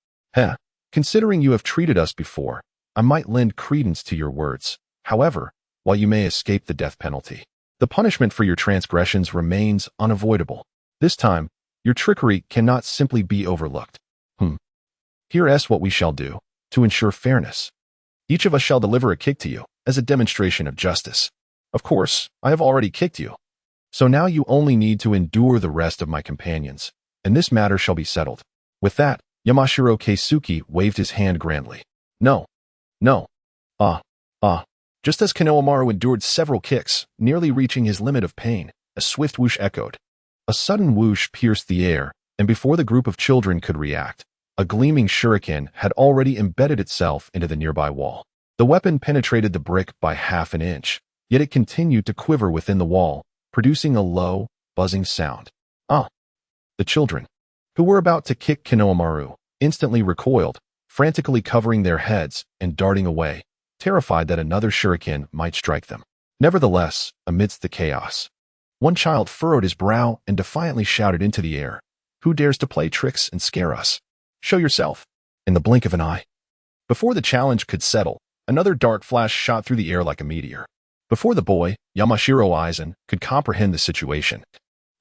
Considering you have treated us before, I might lend credence to your words. However, while you may escape the death penalty, the punishment for your transgressions remains unavoidable. This time, your trickery cannot simply be overlooked. Here's what we shall do, to ensure fairness. Each of us shall deliver a kick to you, as a demonstration of justice. Of course, I have already kicked you. So now you only need to endure the rest of my companions, and this matter shall be settled. With that, Yamashiro Keisuke waved his hand grandly. No. Just as Konohamaru endured several kicks, nearly reaching his limit of pain, a swift whoosh echoed. A sudden whoosh pierced the air, and before the group of children could react, a gleaming shuriken had already embedded itself into the nearby wall. The weapon penetrated the brick by half an inch, yet it continued to quiver within the wall, producing a low, buzzing sound. The children, who were about to kick Konohamaru, instantly recoiled, frantically covering their heads and darting away, terrified that another shuriken might strike them. Nevertheless, amidst the chaos, one child furrowed his brow and defiantly shouted into the air, Who dares to play tricks and scare us? Show yourself. In the blink of an eye. Before the challenge could settle, another dark flash shot through the air like a meteor. Before the boy, Yamashiro Aizen, could comprehend the situation,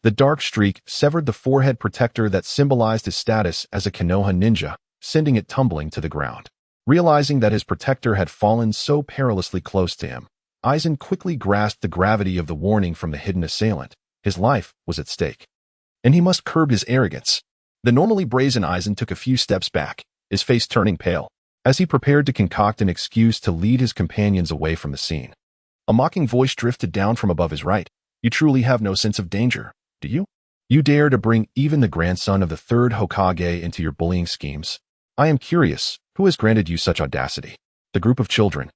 the dark streak severed the forehead protector that symbolized his status as a Konoha ninja, sending it tumbling to the ground. Realizing that his protector had fallen so perilously close to him, Aizen quickly grasped the gravity of the warning from the hidden assailant. His life was at stake, and he must curb his arrogance. The normally brazen Aizen took a few steps back, his face turning pale, as he prepared to concoct an excuse to lead his companions away from the scene. A mocking voice drifted down from above his right. You truly have no sense of danger, do you? You dare to bring even the grandson of the third Hokage into your bullying schemes? I am curious, who has granted you such audacity? The group of children,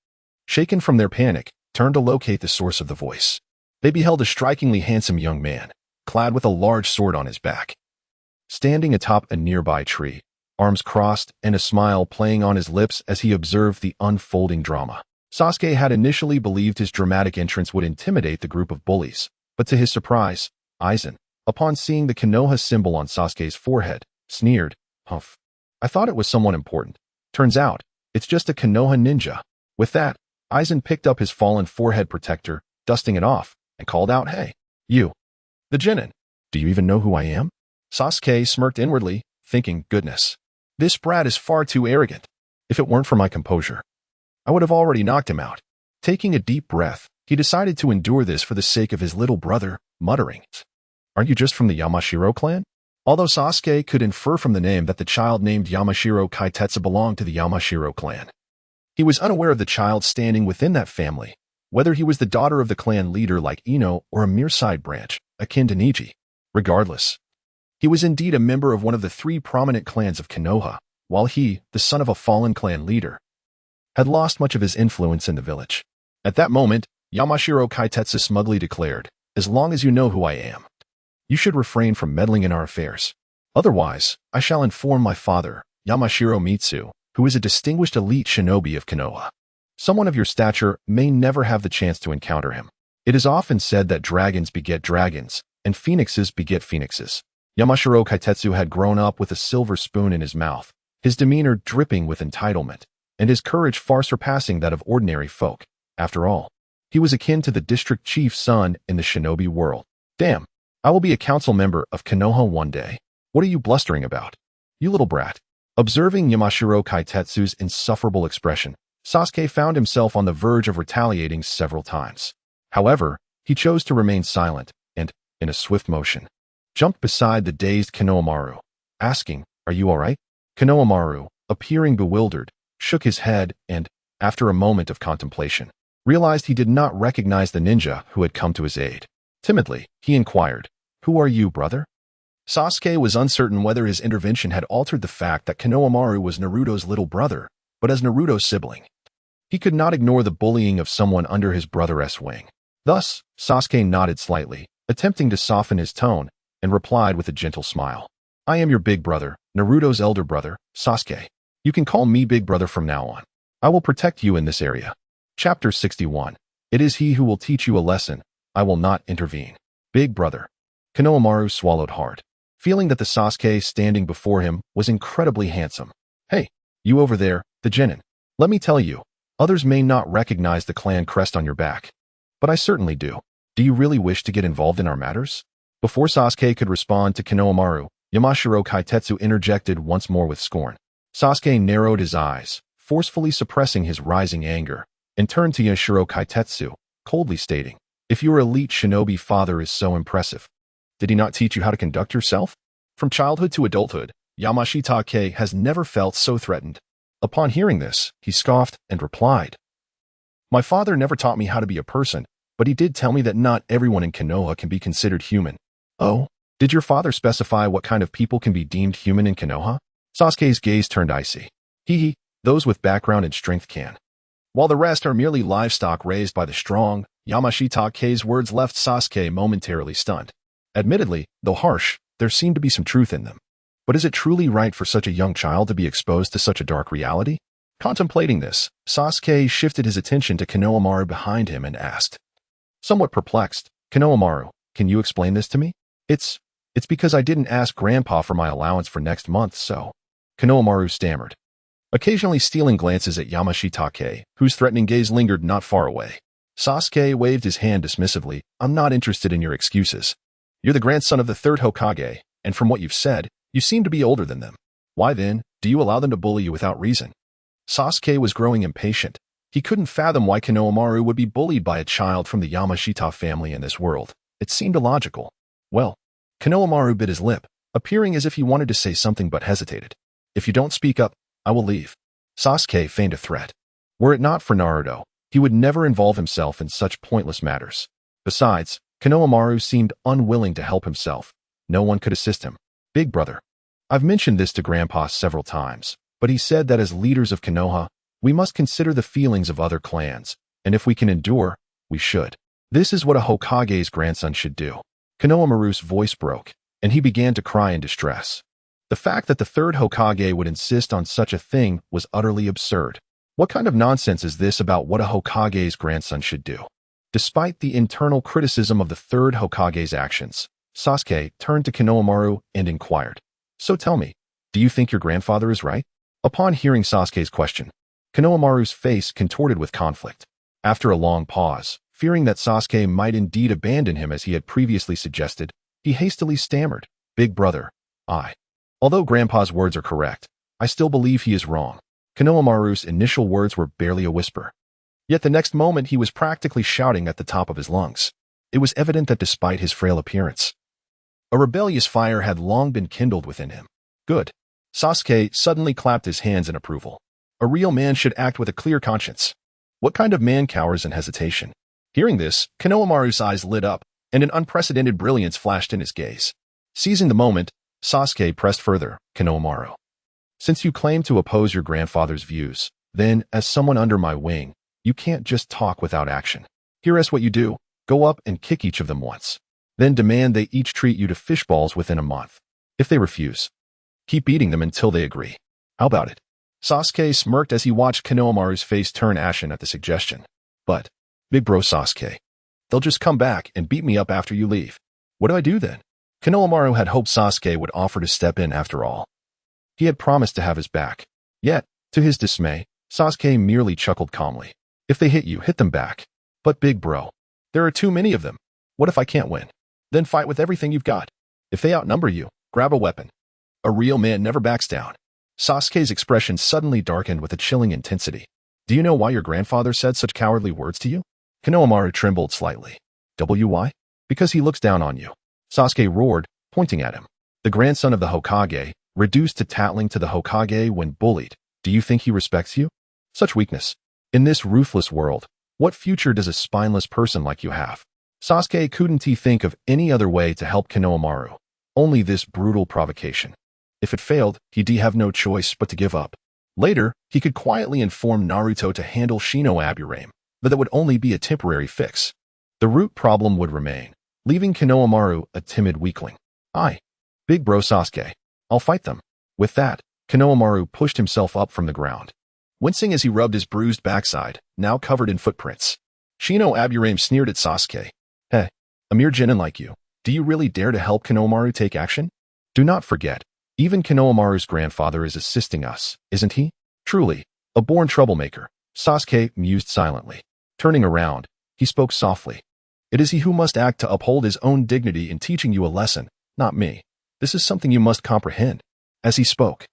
shaken from their panic, turned to locate the source of the voice. They beheld a strikingly handsome young man, clad with a large sword on his back, standing atop a nearby tree, arms crossed and a smile playing on his lips as he observed the unfolding drama. Sasuke had initially believed his dramatic entrance would intimidate the group of bullies, but to his surprise, Aizen, upon seeing the Konoha symbol on Sasuke's forehead, sneered, "Humph. I thought it was someone important. Turns out, it's just a Konoha ninja." With that, Aizen picked up his fallen forehead protector, dusting it off, and called out, "Hey, you, the Genin. Do you even know who I am?" Sasuke smirked inwardly, thinking, goodness, this brat is far too arrogant. If it weren't for my composure, I would have already knocked him out. Taking a deep breath, he decided to endure this for the sake of his little brother, muttering, "Aren't you just from the Yamashiro clan?" Although Sasuke could infer from the name that the child named Yamashiro Kaitetsu belonged to the Yamashiro clan, he was unaware of the child standing within that family, whether he was the daughter of the clan leader like Ino or a mere side branch, akin to Neji. Regardless, he was indeed a member of one of the three prominent clans of Konoha, while he, the son of a fallen clan leader, had lost much of his influence in the village. At that moment, Yamashiro Kaitetsu smugly declared, "As long as you know who I am, you should refrain from meddling in our affairs. Otherwise, I shall inform my father, Yamashiro Mitsu, who is a distinguished elite shinobi of Konoha. Someone of your stature may never have the chance to encounter him. It is often said that dragons beget dragons, and phoenixes beget phoenixes." Yamashiro Kaitetsu had grown up with a silver spoon in his mouth, his demeanor dripping with entitlement, and his courage far surpassing that of ordinary folk. After all, he was akin to the district chief's son in the shinobi world. "Damn, I will be a council member of Konoha one day. What are you blustering about, you little brat?" Observing Yamashiro Kaitetsu's insufferable expression, Sasuke found himself on the verge of retaliating several times. However, he chose to remain silent and, in a swift motion, jumped beside the dazed Konohamaru, asking, "Are you all right?" Konohamaru, appearing bewildered, shook his head and, after a moment of contemplation, realized he did not recognize the ninja who had come to his aid. Timidly, he inquired, "Who are you, brother?" Sasuke was uncertain whether his intervention had altered the fact that Konohamaru was Naruto's little brother, but as Naruto's sibling, he could not ignore the bullying of someone under his brother's wing. Thus, Sasuke nodded slightly, attempting to soften his tone, and replied with a gentle smile, "I am your big brother, Naruto's elder brother, Sasuke. You can call me big brother from now on. I will protect you in this area." Chapter 61. It is he who will teach you a lesson. I will not intervene. Big brother. Konohamaru swallowed hard, feeling that the Sasuke standing before him was incredibly handsome. "Hey, you over there, the Genin. Let me tell you, others may not recognize the clan crest on your back, but I certainly do. Do you really wish to get involved in our matters?" Before Sasuke could respond to Konohamaru, Yamashiro Kaitetsu interjected once more with scorn. Sasuke narrowed his eyes, forcefully suppressing his rising anger, and turned to Yamashiro Kaitetsu, coldly stating, "If your elite shinobi father is so impressive, did he not teach you how to conduct yourself?" From childhood to adulthood, Yamashitake has never felt so threatened. Upon hearing this, he scoffed and replied, "My father never taught me how to be a person, but he did tell me that not everyone in Konoha can be considered human." "Oh, did your father specify what kind of people can be deemed human in Konoha?" Sasuke's gaze turned icy. "Hee, those with background and strength can, while the rest are merely livestock raised by the strong." Yamashitake's words left Sasuke momentarily stunned. Admittedly, though harsh, there seemed to be some truth in them. But is it truly right for such a young child to be exposed to such a dark reality? Contemplating this, Sasuke shifted his attention to Konohamaru behind him and asked, somewhat perplexed, "Konohamaru, can you explain this to me?" It's because I didn't ask Grandpa for my allowance for next month, so." Konohamaru stammered, occasionally stealing glances at Yamashitake, whose threatening gaze lingered not far away. Sasuke waved his hand dismissively. "I'm not interested in your excuses. You're the grandson of the third Hokage, and from what you've said, you seem to be older than them. Why then, do you allow them to bully you without reason?" Sasuke was growing impatient. He couldn't fathom why Konohamaru would be bullied by a child from the Yamashita family in this world. It seemed illogical. Well, Konohamaru bit his lip, appearing as if he wanted to say something but hesitated. If you don't speak up, I will leave. Sasuke feigned a threat. Were it not for Naruto, he would never involve himself in such pointless matters. Besides, Konohamaru seemed unwilling to help himself. No one could assist him. Big brother. I've mentioned this to Grandpa several times, but he said that as leaders of Konoha, we must consider the feelings of other clans, and if we can endure, we should. This is what a Hokage's grandson should do. Konohamaru's voice broke, and he began to cry in distress. The fact that the third Hokage would insist on such a thing was utterly absurd. What kind of nonsense is this about what a Hokage's grandson should do? Despite the internal criticism of the third Hokage's actions, Sasuke turned to Konohamaru and inquired, "So tell me, do you think your grandfather is right?" Upon hearing Sasuke's question, Konohamaru's face contorted with conflict. After a long pause, fearing that Sasuke might indeed abandon him as he had previously suggested, he hastily stammered, "Big brother, although Grandpa's words are correct, I still believe he is wrong." Konohamaru's initial words were barely a whisper. Yet the next moment he was practically shouting at the top of his lungs. It was evident that despite his frail appearance, a rebellious fire had long been kindled within him. Good. Sasuke suddenly clapped his hands in approval. A real man should act with a clear conscience. What kind of man cowers in hesitation? Hearing this, Konohamaru's eyes lit up, and an unprecedented brilliance flashed in his gaze. Seizing the moment, Sasuke pressed further, "Konohamaru, since you claim to oppose your grandfather's views, then, as someone under my wing, you can't just talk without action. Here is what you do. Go up and kick each of them once. Then demand they each treat you to fish balls within a month. If they refuse, keep beating them until they agree. How about it?" Sasuke smirked as he watched Konohamaru's face turn ashen at the suggestion. "But, big bro Sasuke, they'll just come back and beat me up after you leave. What do I do then?" Konohamaru had hoped Sasuke would offer to step in after all. He had promised to have his back. Yet, to his dismay, Sasuke merely chuckled calmly. "If they hit you, hit them back. But big bro, there are too many of them. What if I can't win? Then fight with everything you've got. If they outnumber you, grab a weapon. A real man never backs down." Sasuke's expression suddenly darkened with a chilling intensity. "Do you know why your grandfather said such cowardly words to you?" Konohamaru trembled slightly. "Why? Because he looks down on you." Sasuke roared, pointing at him. "The grandson of the Hokage, reduced to tattling to the Hokage when bullied. Do you think he respects you? Such weakness. In this ruthless world, what future does a spineless person like you have?" Sasuke couldn't think of any other way to help Konohamaru. Only this brutal provocation. If it failed, he'd have no choice but to give up. Later, he could quietly inform Naruto to handle Shino Aburame, but that would only be a temporary fix. The root problem would remain, leaving Konohamaru a timid weakling. Big bro Sasuke, I'll fight them." With that, Konohamaru pushed himself up from the ground, wincing as he rubbed his bruised backside, now covered in footprints. Shino Aburame sneered at Sasuke. "Hey, a mere genin like you, do you really dare to help Konohamaru take action? Do not forget, even Konohamaru's grandfather is assisting us, isn't he? Truly, a born troublemaker." Sasuke mused silently. Turning around, he spoke softly. "It is he who must act to uphold his own dignity in teaching you a lesson, not me. This is something you must comprehend." As he spoke,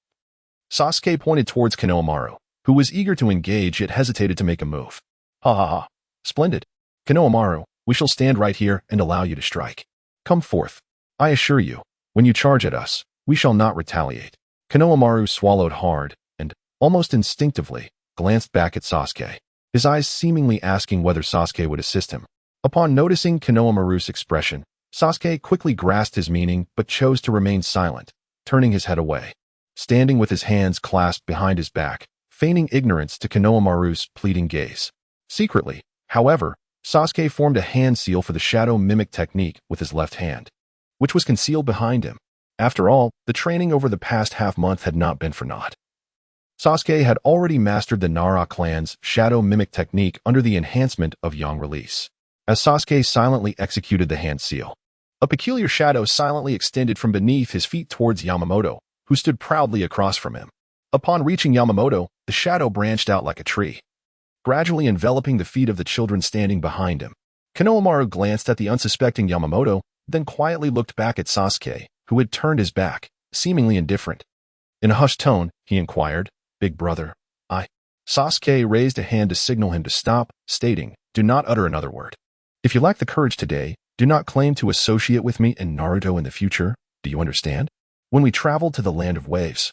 Sasuke pointed towards Konohamaru, who was eager to engage yet hesitated to make a move. "Ha ha ha. Splendid. Konohamaru, we shall stand right here and allow you to strike. Come forth. I assure you, when you charge at us, we shall not retaliate." Konohamaru swallowed hard and, almost instinctively, glanced back at Sasuke, his eyes seemingly asking whether Sasuke would assist him. Upon noticing Konohamaru's expression, Sasuke quickly grasped his meaning but chose to remain silent, turning his head away. Standing with his hands clasped behind his back, feigning ignorance to Konohamaru's pleading gaze. Secretly, however, Sasuke formed a hand seal for the shadow mimic technique with his left hand, which was concealed behind him. After all, the training over the past half-month had not been for naught. Sasuke had already mastered the Nara clan's shadow mimic technique under the enhancement of Yang release. As Sasuke silently executed the hand seal, a peculiar shadow silently extended from beneath his feet towards Yamamoto, who stood proudly across from him. Upon reaching Yamamoto, the shadow branched out like a tree, gradually enveloping the feet of the children standing behind him. Konohamaru glanced at the unsuspecting Yamamoto, then quietly looked back at Sasuke, who had turned his back, seemingly indifferent. In a hushed tone, he inquired, "Big brother, Sasuke raised a hand to signal him to stop, stating, "Do not utter another word. If you lack the courage today, do not claim to associate with me and Naruto in the future. Do you understand? When we traveled to the land of waves,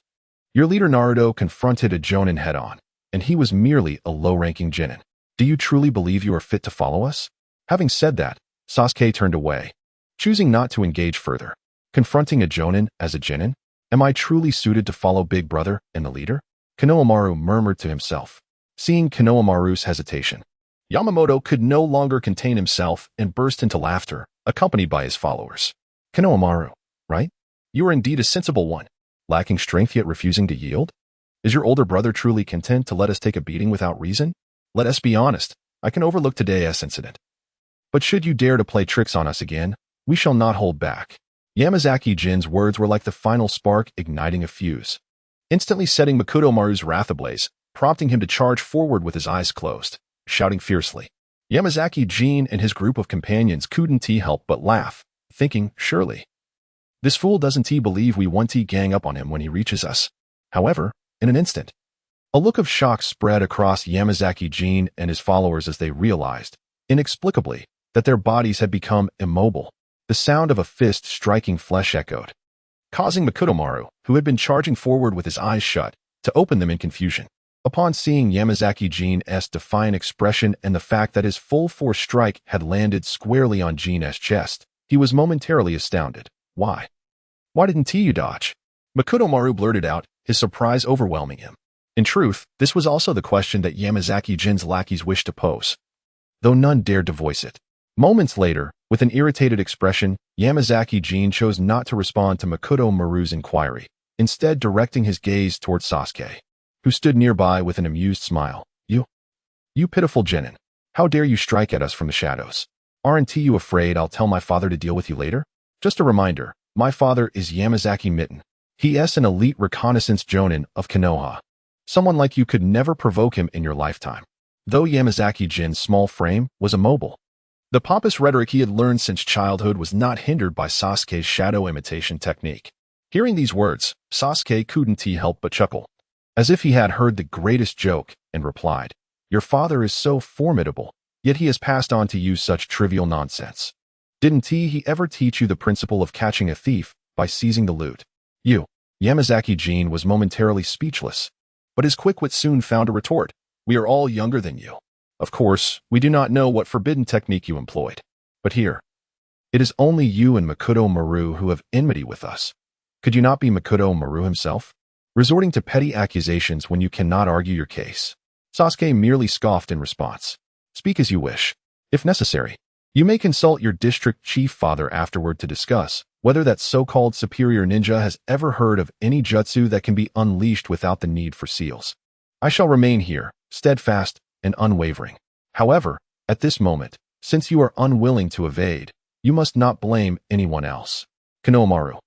your leader Naruto confronted a Jonin head-on, and he was merely a low-ranking Genin. Do you truly believe you are fit to follow us?" Having said that, Sasuke turned away, choosing not to engage further. Confronting a Jonin as a Genin? Am I truly suited to follow Big Brother and the leader? Konohamaru murmured to himself. Seeing Konohamaru's hesitation, Yamamoto could no longer contain himself and burst into laughter, accompanied by his followers. "Konohamaru, right? You are indeed a sensible one, lacking strength yet refusing to yield? Is your older brother truly content to let us take a beating without reason? Let us be honest, I can overlook today's incident. But should you dare to play tricks on us again, we shall not hold back." Yamazaki Jin's words were like the final spark igniting a fuse, instantly setting Makotomaru's wrath ablaze, prompting him to charge forward with his eyes closed, shouting fiercely. Yamazaki Jin and his group of companions couldn't help but laugh, thinking, surely this fool doesn't believe we want to gang up on him when he reaches us. However, in an instant, a look of shock spread across Yamazaki Jin and his followers as they realized, inexplicably, that their bodies had become immobile. The sound of a fist striking flesh echoed, causing Makotomaru, who had been charging forward with his eyes shut, to open them in confusion. Upon seeing Yamazaki Jin's defiant expression and the fact that his full-force strike had landed squarely on Jin's chest, he was momentarily astounded. Why? Why didn't you dodge? Makotomaru blurted out, his surprise overwhelming him. In truth, this was also the question that Yamazaki Jin's lackeys wished to pose, though none dared to voice it. Moments later, with an irritated expression, Yamazaki Jin chose not to respond to Makotomaru's inquiry, instead directing his gaze towards Sasuke, who stood nearby with an amused smile. You pitiful Genin. How dare you strike at us from the shadows? Aren't you afraid I'll tell my father to deal with you later? Just a reminder, my father is Yamazaki Mitten. He is an elite reconnaissance Jonin of Konoha. Someone like you could never provoke him in your lifetime. Though Yamazaki Jin's small frame was immobile, the pompous rhetoric he had learned since childhood was not hindered by Sasuke's shadow imitation technique. Hearing these words, Sasuke couldn't help but chuckle, as if he had heard the greatest joke, and replied, "Your father is so formidable, yet he has passed on to you such trivial nonsense. Didn't he ever teach you the principle of catching a thief by seizing the loot?" Yamazaki Jin was momentarily speechless, but his quick wit soon found a retort. "We are all younger than you. Of course, we do not know what forbidden technique you employed. But here, it is only you and Makotomaru who have enmity with us. Could you not be Makotomaru himself, resorting to petty accusations when you cannot argue your case?" Sasuke merely scoffed in response. "Speak as you wish. If necessary, you may consult your district chief father afterward to discuss whether that so-called superior ninja has ever heard of any jutsu that can be unleashed without the need for seals. I shall remain here, steadfast and unwavering. However, at this moment, since you are unwilling to evade, you must not blame anyone else. Konohamaru,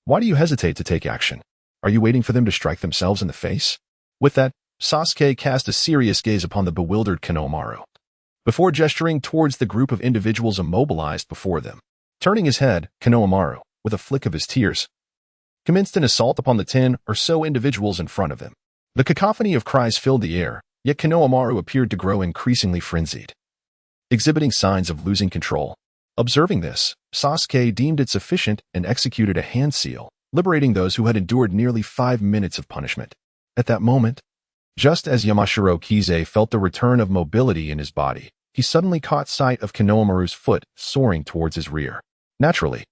why do you hesitate to take action? Are you waiting for them to strike themselves in the face?" With that, Sasuke cast a serious gaze upon the bewildered Konohamaru, before gesturing towards the group of individuals immobilized before them. Turning his head, Konohamaru, with a flick of his tears, commenced an assault upon the 10 or so individuals in front of him. The cacophony of cries filled the air, yet Konohamaru appeared to grow increasingly frenzied, exhibiting signs of losing control. Observing this, Sasuke deemed it sufficient and executed a hand seal, liberating those who had endured nearly 5 minutes of punishment. At that moment, just as Yamashiro Kize felt the return of mobility in his body, he suddenly caught sight of Konohamaru's foot soaring towards his rear. Naturally,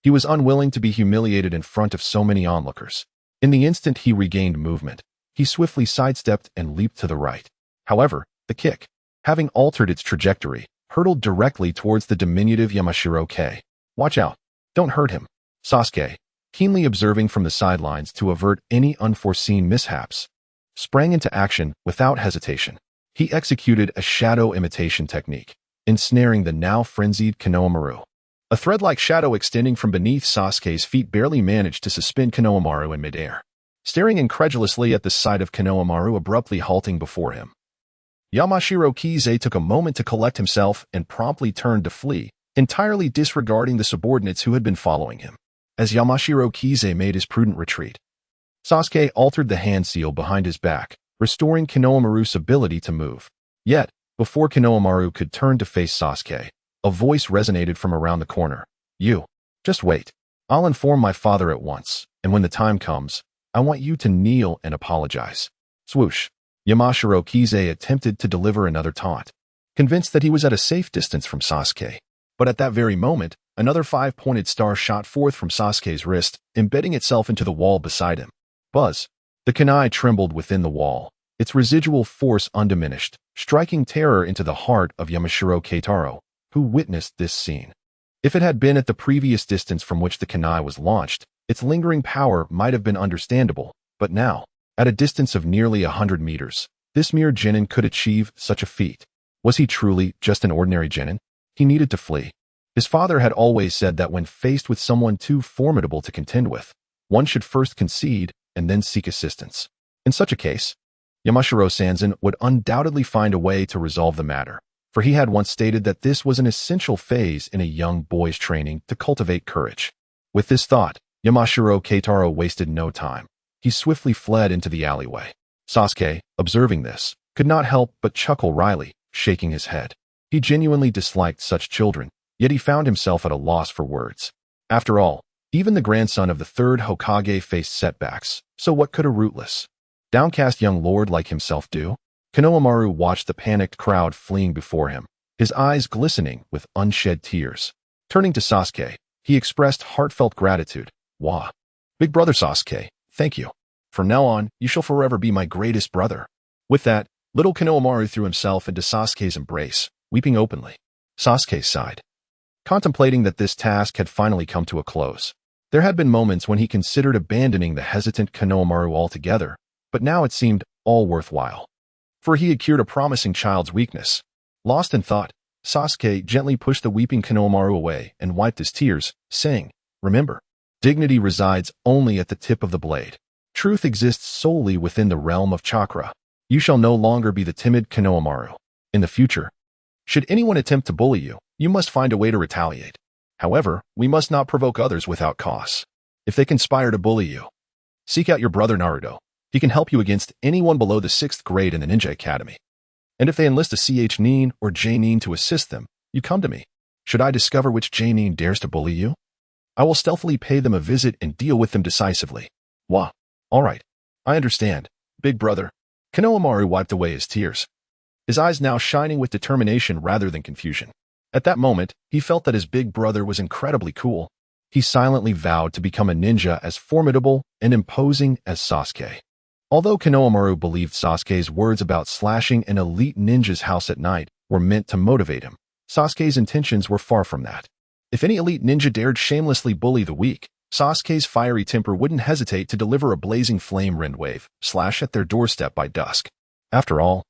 he was unwilling to be humiliated in front of so many onlookers. In the instant he regained movement, he swiftly sidestepped and leaped to the right. However, the kick, having altered its trajectory, hurtled directly towards the diminutive Yamashiro K. "Watch out. Don't hurt him." Sasuke, keenly observing from the sidelines to avert any unforeseen mishaps, sprang into action without hesitation. He executed a shadow imitation technique, ensnaring the now frenzied Konohamaru. A thread-like shadow extending from beneath Sasuke's feet barely managed to suspend Konohamaru in midair. Staring incredulously at the sight of Konohamaru abruptly halting before him, Yamashiro Kize took a moment to collect himself and promptly turned to flee, entirely disregarding the subordinates who had been following him. As Yamashiro Kize made his prudent retreat, Sasuke altered the hand seal behind his back, restoring Konohamaru's ability to move. Yet, before Konohamaru could turn to face Sasuke, a voice resonated from around the corner. You. Just wait. I'll inform my father at once, and when the time comes, I want you to kneel and apologize. Swoosh. Yamashiro Kize attempted to deliver another taunt, convinced that he was at a safe distance from Sasuke. But at that very moment, another 5-pointed star shot forth from Sasuke's wrist, embedding itself into the wall beside him. Buzz. The kunai trembled within the wall, its residual force undiminished, striking terror into the heart of Yamashiro Keitaro, who witnessed this scene. If it had been at the previous distance from which the kunai was launched, its lingering power might have been understandable, but now, at a distance of nearly 100 meters, this mere genin could achieve such a feat. Was he truly just an ordinary genin? He needed to flee. His father had always said that when faced with someone too formidable to contend with, one should first concede and then seek assistance. In such a case, Yamashiro Sanzen would undoubtedly find a way to resolve the matter, for he had once stated that this was an essential phase in a young boy's training to cultivate courage. With this thought, Yamashiro Keitaro wasted no time. He swiftly fled into the alleyway. Sasuke, observing this, could not help but chuckle wryly, shaking his head. He genuinely disliked such children, yet he found himself at a loss for words. After all, even the grandson of the third Hokage faced setbacks, so what could a rootless, downcast young lord like himself do? Konohamaru watched the panicked crowd fleeing before him, his eyes glistening with unshed tears. Turning to Sasuke, he expressed heartfelt gratitude. Wah. Big brother Sasuke, thank you. From now on, you shall forever be my greatest brother. With that, little Konohamaru threw himself into Sasuke's embrace, weeping openly. Sasuke sighed, contemplating that this task had finally come to a close. There had been moments when he considered abandoning the hesitant Konohamaru altogether, but now it seemed all worthwhile. For he had cured a promising child's weakness. Lost in thought, Sasuke gently pushed the weeping Konohamaru away and wiped his tears, saying, Remember, dignity resides only at the tip of the blade. Truth exists solely within the realm of chakra. You shall no longer be the timid Konohamaru. In the future, should anyone attempt to bully you, you must find a way to retaliate. However, we must not provoke others without cause. If they conspire to bully you, seek out your brother Naruto. He can help you against anyone below the 6th grade in the Ninja Academy. And if they enlist a CH Nin or J Nin to assist them, you come to me. Should I discover which J Nin dares to bully you, I will stealthily pay them a visit and deal with them decisively. Wah. All right. I understand, big brother. Konohamaru wiped away his tears, his eyes now shining with determination rather than confusion. At that moment, he felt that his big brother was incredibly cool. He silently vowed to become a ninja as formidable and imposing as Sasuke. Although Konohamaru believed Sasuke's words about slashing an elite ninja's house at night were meant to motivate him, Sasuke's intentions were far from that. If any elite ninja dared shamelessly bully the weak, Sasuke's fiery temper wouldn't hesitate to deliver a blazing flame rendwave slash at their doorstep by dusk. After all,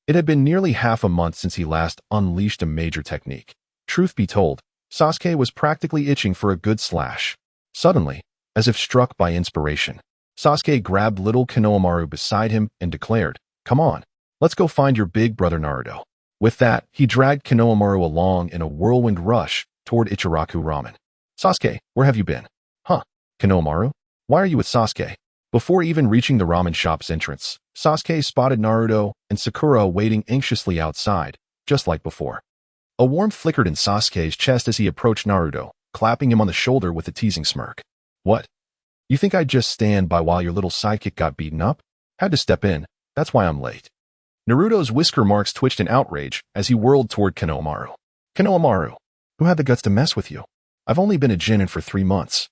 it had been nearly half a month since he last unleashed a major technique. Truth be told, Sasuke was practically itching for a good slash. Suddenly, as if struck by inspiration, Sasuke grabbed little Konohamaru beside him and declared, Come on, let's go find your big brother Naruto. With that, he dragged Konohamaru along in a whirlwind rush toward Ichiraku Ramen. Sasuke, where have you been? Huh, Konohamaru? Why are you with Sasuke? Before even reaching the ramen shop's entrance, Sasuke spotted Naruto and Sakura waiting anxiously outside, just like before. A warmth flickered in Sasuke's chest as he approached Naruto, clapping him on the shoulder with a teasing smirk. What? You think I'd just stand by while your little sidekick got beaten up? Had to step in, that's why I'm late. Naruto's whisker marks twitched in outrage as he whirled toward Konohamaru. Konohamaru, who had the guts to mess with you? I've only been a genin for 3 months.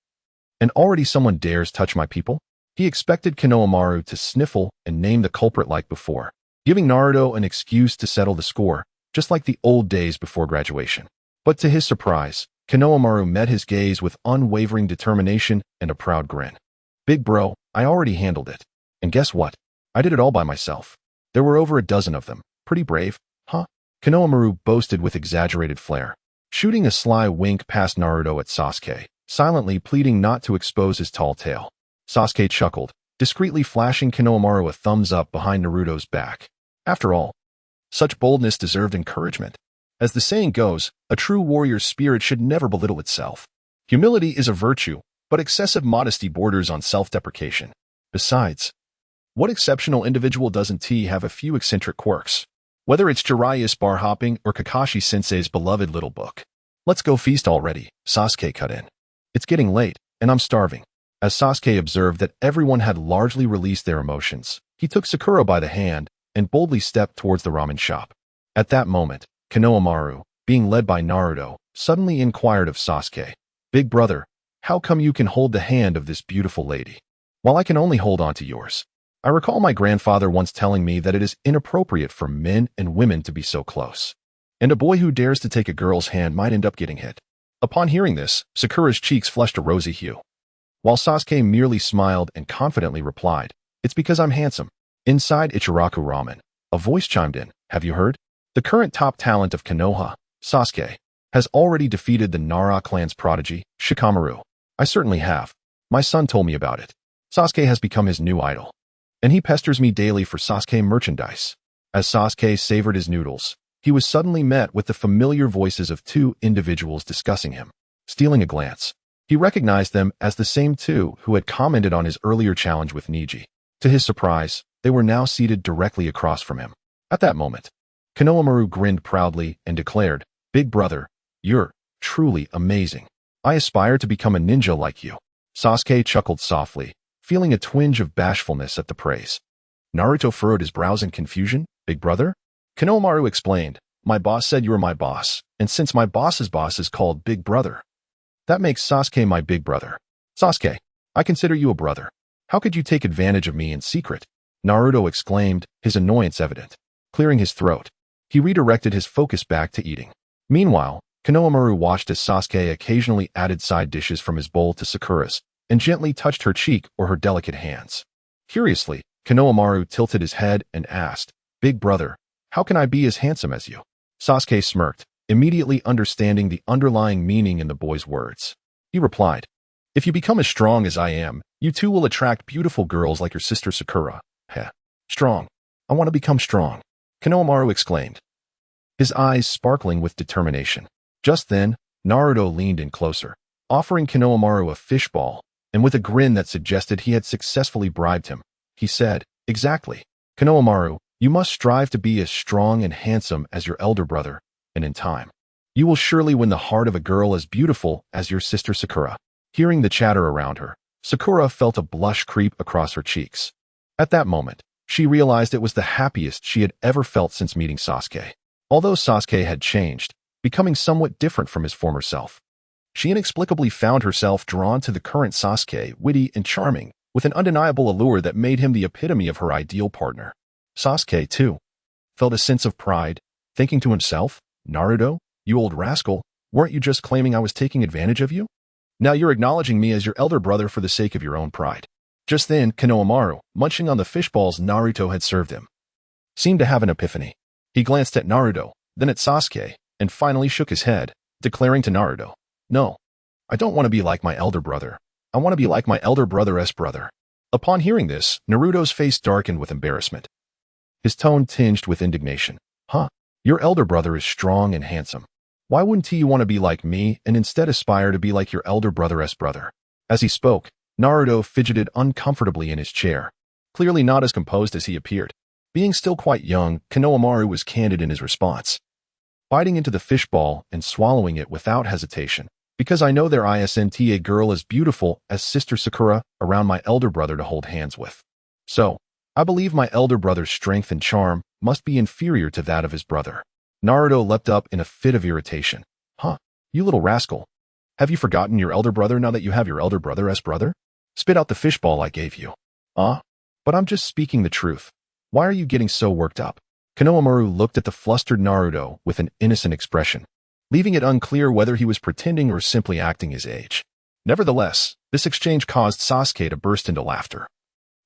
And already someone dares touch my people? He expected Konohamaru to sniffle and name the culprit like before, giving Naruto an excuse to settle the score, just like the old days before graduation. But to his surprise, Konohamaru met his gaze with unwavering determination and a proud grin. Big bro, I already handled it. And guess what? I did it all by myself. There were over a dozen of them. Pretty brave, huh? Konohamaru boasted with exaggerated flair, shooting a sly wink past Naruto at Sasuke, silently pleading not to expose his tall tale. Sasuke chuckled, discreetly flashing Konohamaru a thumbs up behind Naruto's back. After all, such boldness deserved encouragement. As the saying goes, a true warrior's spirit should never belittle itself. Humility is a virtue, but excessive modesty borders on self-deprecation. Besides, What exceptional individual doesn't T have a few eccentric quirks? Whether it's Jiraiya's bar hopping or Kakashi-sensei's beloved little book. Let's go feast already, Sasuke cut in. It's getting late, and I'm starving. As Sasuke observed that everyone had largely released their emotions, he took Sakura by the hand and boldly stepped towards the ramen shop. At that moment, Konohamaru, being led by Naruto, suddenly inquired of Sasuke, "Big brother, how come you can hold the hand of this beautiful lady, while I can only hold on to yours? I recall my grandfather once telling me that it is inappropriate for men and women to be so close, and a boy who dares to take a girl's hand might end up getting hit." Upon hearing this, Sakura's cheeks flushed a rosy hue, while Sasuke merely smiled and confidently replied, "It's because I'm handsome." Inside Ichiraku Ramen, a voice chimed in, "Have you heard? The current top talent of Konoha, Sasuke, has already defeated the Nara clan's prodigy, Shikamaru." "I certainly have. My son told me about it. Sasuke has become his new idol, and he pesters me daily for Sasuke merchandise." As Sasuke savored his noodles, he was suddenly met with the familiar voices of two individuals discussing him. Stealing a glance, he recognized them as the same two who had commented on his earlier challenge with Niji. To his surprise, they were now seated directly across from him. At that moment, Konohamaru grinned proudly and declared, "Big brother, you're truly amazing. I aspire to become a ninja like you." Sasuke chuckled softly, feeling a twinge of bashfulness at the praise. Naruto furrowed his brows in confusion. "Big brother?" Konohamaru explained, "My boss said you were my boss, and since my boss's boss is called Big Brother, that makes Sasuke my big brother. Sasuke, I consider you a brother. How could you take advantage of me in secret?" Naruto exclaimed, his annoyance evident. Clearing his throat, he redirected his focus back to eating. Meanwhile, Konohamaru watched as Sasuke occasionally added side dishes from his bowl to Sakura's and gently touched her cheek or her delicate hands. Curiously, Konohamaru tilted his head and asked, "Big brother, how can I be as handsome as you?" Sasuke smirked, immediately understanding the underlying meaning in the boy's words. He replied, "If you become as strong as I am, you too will attract beautiful girls like your sister Sakura." Heh. "Strong. I want to become strong," Konohamaru exclaimed, his eyes sparkling with determination. Just then, Naruto leaned in closer, offering Konohamaru a fishball, and with a grin that suggested he had successfully bribed him, he said, "Exactly. Konohamaru, you must strive to be as strong and handsome as your elder brother, and in time, you will surely win the heart of a girl as beautiful as your sister Sakura." Hearing the chatter around her, Sakura felt a blush creep across her cheeks. At that moment, she realized it was the happiest she had ever felt since meeting Sasuke. Although Sasuke had changed, becoming somewhat different from his former self, she inexplicably found herself drawn to the current Sasuke, witty and charming, with an undeniable allure that made him the epitome of her ideal partner. Sasuke, too, felt a sense of pride, thinking to himself, "Naruto, you old rascal, weren't you just claiming I was taking advantage of you? Now you're acknowledging me as your elder brother for the sake of your own pride." Just then, Konohamaru, munching on the fishballs Naruto had served him, seemed to have an epiphany. He glanced at Naruto, then at Sasuke, and finally shook his head, declaring to Naruto, "No, I don't want to be like my elder brother. I want to be like my elder brother's brother." Upon hearing this, Naruto's face darkened with embarrassment, his tone tinged with indignation. "Huh? Your elder brother is strong and handsome. Why wouldn't he want to be like me and instead aspire to be like your elder brother's brother?" As he spoke, Naruto fidgeted uncomfortably in his chair, clearly not as composed as he appeared. Being still quite young, Konohamaru was candid in his response, biting into the fishball and swallowing it without hesitation. "Because I know there isn't a girl as beautiful as Sister Sakura around my elder brother to hold hands with. So, I believe my elder brother's strength and charm must be inferior to that of his brother." Naruto leapt up in a fit of irritation. "Huh, you little rascal. Have you forgotten your elder brother now that you have your elder brother's brother? Spit out the fishball I gave you." But I'm just speaking the truth. Why are you getting so worked up?" Konohamaru looked at the flustered Naruto with an innocent expression, leaving it unclear whether he was pretending or simply acting his age. Nevertheless, this exchange caused Sasuke to burst into laughter,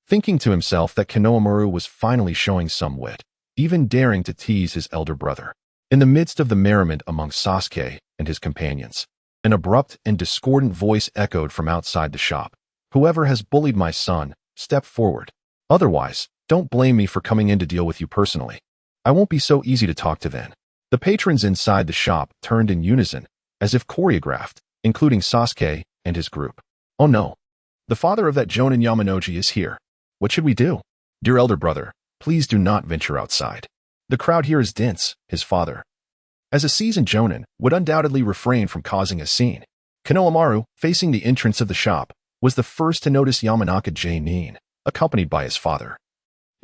thinking to himself that Konohamaru was finally showing some wit, even daring to tease his elder brother. In the midst of the merriment among Sasuke and his companions, an abrupt and discordant voice echoed from outside the shop. "Whoever has bullied my son, step forward. Otherwise, don't blame me for coming in to deal with you personally. I won't be so easy to talk to then." The patrons inside the shop turned in unison, as if choreographed, including Sasuke and his group. "Oh no. The father of that Jonin Yamanoji is here. What should we do?" "Dear elder brother, please do not venture outside. The crowd here is dense," his father, as a seasoned jonin, would undoubtedly refrain from causing a scene. Konohamaru, facing the entrance of the shop, was the first to notice Yamanaka Nin, accompanied by his father.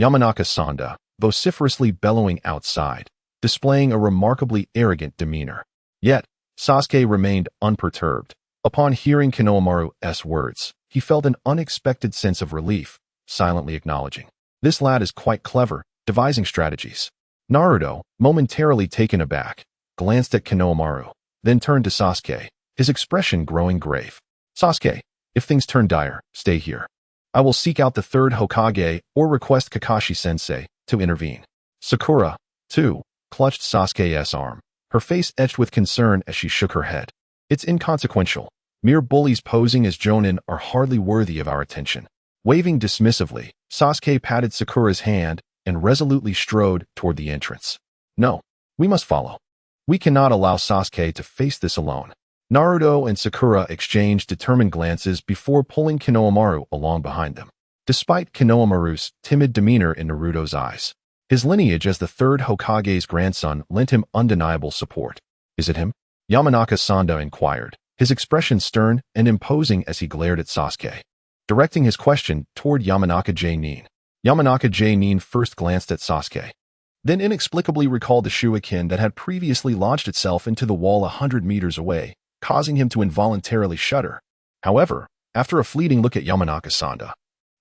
Yamanaka Sanda, vociferously bellowing outside, displaying a remarkably arrogant demeanor. Yet, Sasuke remained unperturbed. Upon hearing Konohamaru's words, he felt an unexpected sense of relief, silently acknowledging, "This lad is quite clever, devising strategies." Naruto, momentarily taken aback, glanced at Konohamaru, then turned to Sasuke, his expression growing grave. "Sasuke, if things turn dire, stay here. I will seek out the third Hokage or request Kakashi-sensei to intervene." Sakura, too, clutched Sasuke's arm, her face etched with concern as she shook her head. "It's inconsequential. Mere bullies posing as jonin are hardly worthy of our attention." Waving dismissively, Sasuke patted Sakura's hand and resolutely strode toward the entrance. "No, we must follow. We cannot allow Sasuke to face this alone." Naruto and Sakura exchanged determined glances before pulling Konohamaru along behind them. Despite Konohamaru's timid demeanor in Naruto's eyes, his lineage as the third Hokage's grandson lent him undeniable support. "Is it him?" Yamanaka Sanda inquired, his expression stern and imposing as he glared at Sasuke. Directing his question toward Yamanaka Nin. Yamanaka Nin first glanced at Sasuke, then inexplicably recalled the shuriken that had previously lodged itself into the wall 100 meters away, causing him to involuntarily shudder. However, after a fleeting look at Yamanaka Sanda,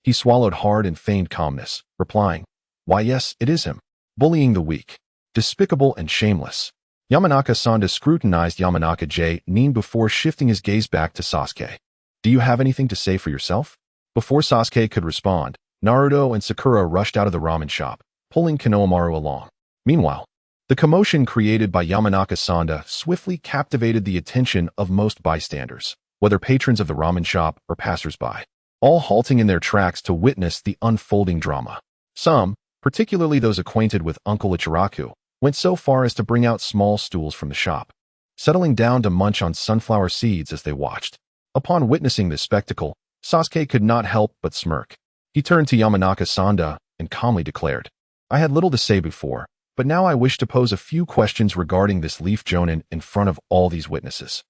he swallowed hard and feigned calmness, replying, "Why yes, it is him. Bullying the weak. Despicable and shameless." Yamanaka Sanda scrutinized Yamanaka Nin before shifting his gaze back to Sasuke. "Do you have anything to say for yourself?" Before Sasuke could respond, Naruto and Sakura rushed out of the ramen shop, pulling Konohamaru along. Meanwhile, the commotion created by Yamanaka Sanda swiftly captivated the attention of most bystanders, whether patrons of the ramen shop or passersby, all halting in their tracks to witness the unfolding drama. Some, particularly those acquainted with Uncle Ichiraku, went so far as to bring out small stools from the shop, settling down to munch on sunflower seeds as they watched. Upon witnessing this spectacle, Sasuke could not help but smirk. He turned to Yamanaka Sanda and calmly declared, "I had little to say before, but now I wish to pose a few questions regarding this leaf jonin in front of all these witnesses."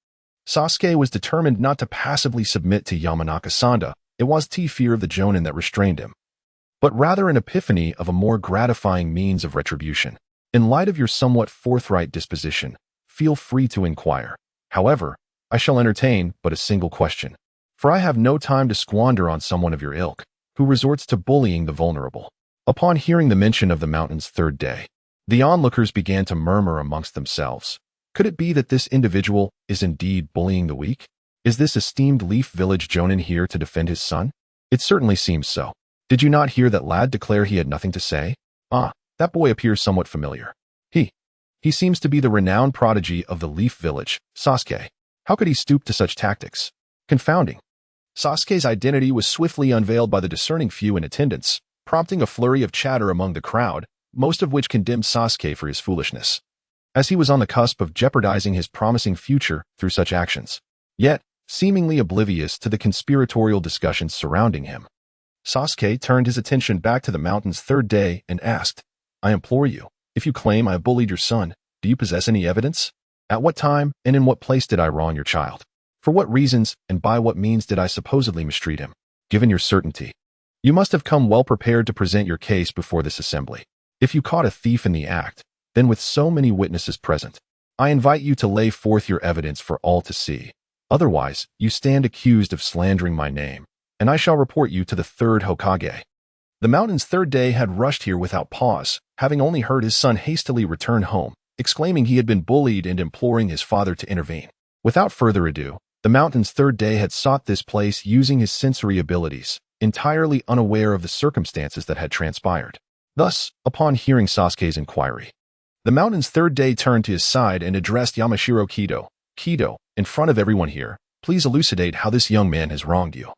Sasuke was determined not to passively submit to Yamanaka Sanda. It was the fear of the jonin that restrained him, but rather an epiphany of a more gratifying means of retribution. "In light of your somewhat forthright disposition, feel free to inquire. However, I shall entertain but a single question, for I have no time to squander on someone of your ilk, who resorts to bullying the vulnerable." Upon hearing the mention of the mountain's third day, the onlookers began to murmur amongst themselves. Could it be that this individual is indeed bullying the weak? Is this esteemed Leaf Village jonin here to defend his son? It certainly seems so. Did you not hear that lad declare he had nothing to say? Ah, that boy appears somewhat familiar. He seems to be the renowned prodigy of the Leaf Village, Sasuke. How could he stoop to such tactics? Confounding. Sasuke's identity was swiftly unveiled by the discerning few in attendance, prompting a flurry of chatter among the crowd, most of which condemned Sasuke for his foolishness, as he was on the cusp of jeopardizing his promising future through such actions, yet seemingly oblivious to the conspiratorial discussions surrounding him. Sasuke turned his attention back to the mountain's third day and asked, "I implore you, if you claim I have bullied your son, do you possess any evidence? At what time and in what place did I wrong your child? For what reasons and by what means did I supposedly mistreat him? Given your certainty, you must have come well prepared to present your case before this assembly. If you caught a thief in the act, then with so many witnesses present, I invite you to lay forth your evidence for all to see. Otherwise, you stand accused of slandering my name, and I shall report you to the third Hokage." The mountain's third day had rushed here without pause, having only heard his son hastily return home, exclaiming he had been bullied and imploring his father to intervene. Without further ado, the mountain's third day had sought this place using his sensory abilities, entirely unaware of the circumstances that had transpired. Thus, upon hearing Sasuke's inquiry, the mountain's third day turned to his side and addressed Yamashiro Kido. "Kido, in front of everyone here, please elucidate how this young man has wronged you,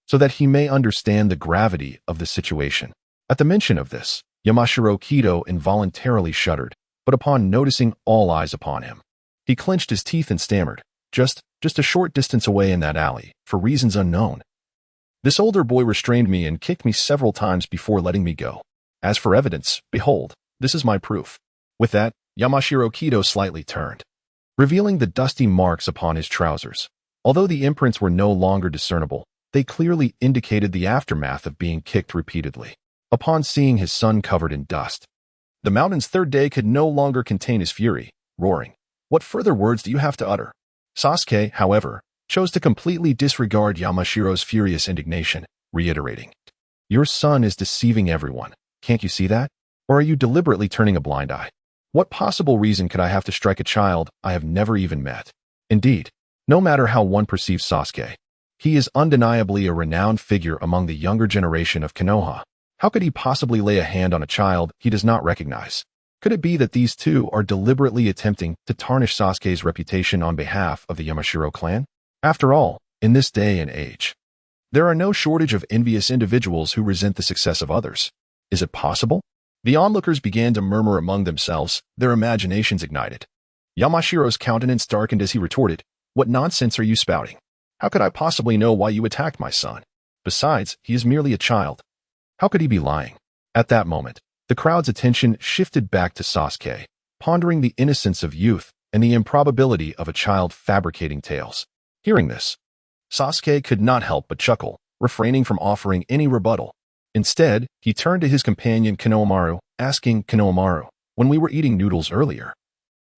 so that he may understand the gravity of the situation." At the mention of this, Yamashiro Kido involuntarily shuddered, but upon noticing all eyes upon him, he clenched his teeth and stammered, Just a short distance away in that alley, for reasons unknown." This older boy restrained me and kicked me several times before letting me go. As for evidence, behold, this is my proof. With that, Yamashiro Kido slightly turned, revealing the dusty marks upon his trousers. Although the imprints were no longer discernible, they clearly indicated the aftermath of being kicked repeatedly. Upon seeing his son covered in dust, the mountain's third day could no longer contain his fury, roaring, "What further words do you have to utter?" Sasuke, however, chose to completely disregard Yamashiro's furious indignation, reiterating, "Your son is deceiving everyone. Can't you see that? Or are you deliberately turning a blind eye? What possible reason could I have to strike a child I have never even met? Indeed, no matter how one perceives Sasuke, he is undeniably a renowned figure among the younger generation of Konoha. How could he possibly lay a hand on a child he does not recognize? Could it be that these two are deliberately attempting to tarnish Sasuke's reputation on behalf of the Yamashiro clan? After all, in this day and age, there are no shortage of envious individuals who resent the success of others. Is it possible? The onlookers began to murmur among themselves, their imaginations ignited. Yamashiro's countenance darkened as he retorted, "What nonsense are you spouting? How could I possibly know why you attacked my son? Besides, he is merely a child. How could he be lying?" At that moment, the crowd's attention shifted back to Sasuke, pondering the innocence of youth and the improbability of a child fabricating tales. Hearing this, Sasuke could not help but chuckle, refraining from offering any rebuttal. Instead, he turned to his companion Konohamaru, asking, "Konohamaru, when we were eating noodles earlier,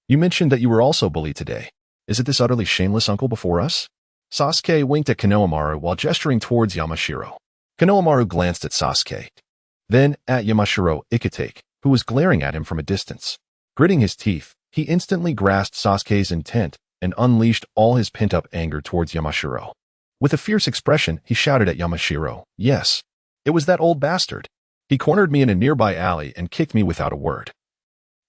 you mentioned that you were also bullied today. Is it this utterly shameless uncle before us?" Sasuke winked at Konohamaru while gesturing towards Yamashiro. Konohamaru glanced at Sasuke, then at Yamashiro Ikitake, who was glaring at him from a distance. Gritting his teeth, he instantly grasped Sasuke's intent and unleashed all his pent-up anger towards Yamashiro. With a fierce expression, he shouted at Yamashiro, "Yes, it was that old bastard. He cornered me in a nearby alley and kicked me without a word,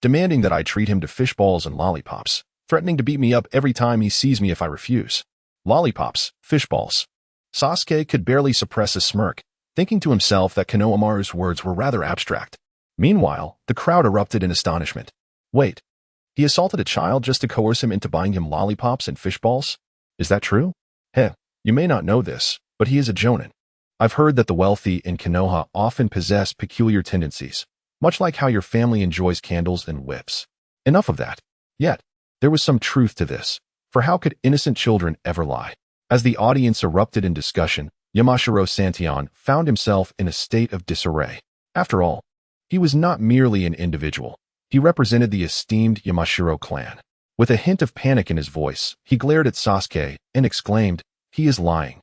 demanding that I treat him to fish balls and lollipops, threatening to beat me up every time he sees me if I refuse. Lollipops, fish balls." Sasuke could barely suppress a smirk, thinking to himself that Konohamaru's words were rather abstract. Meanwhile, the crowd erupted in astonishment. Wait, he assaulted a child just to coerce him into buying him lollipops and fish balls? Is that true? Heh, you may not know this, but he is a jonin. I've heard that the wealthy in Konoha often possess peculiar tendencies, much like how your family enjoys candles and whips. Enough of that. Yet, there was some truth to this, for how could innocent children ever lie? As the audience erupted in discussion, Yamashiro Santion found himself in a state of disarray. After all, he was not merely an individual. He represented the esteemed Yamashiro clan. With a hint of panic in his voice, he glared at Sasuke and exclaimed, "He is lying.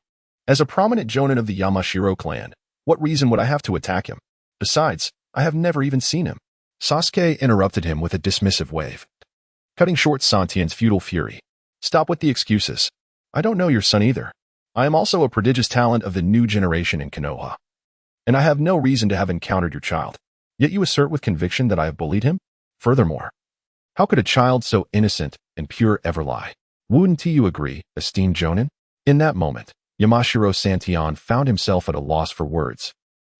As a prominent jonin of the Yamashiro clan, what reason would I have to attack him? Besides, I have never even seen him." Sasuke interrupted him with a dismissive wave, cutting short Santion's futile fury. "Stop with the excuses. I don't know your son either. I am also a prodigious talent of the new generation in Konoha, and I have no reason to have encountered your child. Yet you assert with conviction that I have bullied him? Furthermore, how could a child so innocent and pure ever lie? Wouldn't you agree, esteemed jonin?" In that moment, Yamashiro Santion found himself at a loss for words,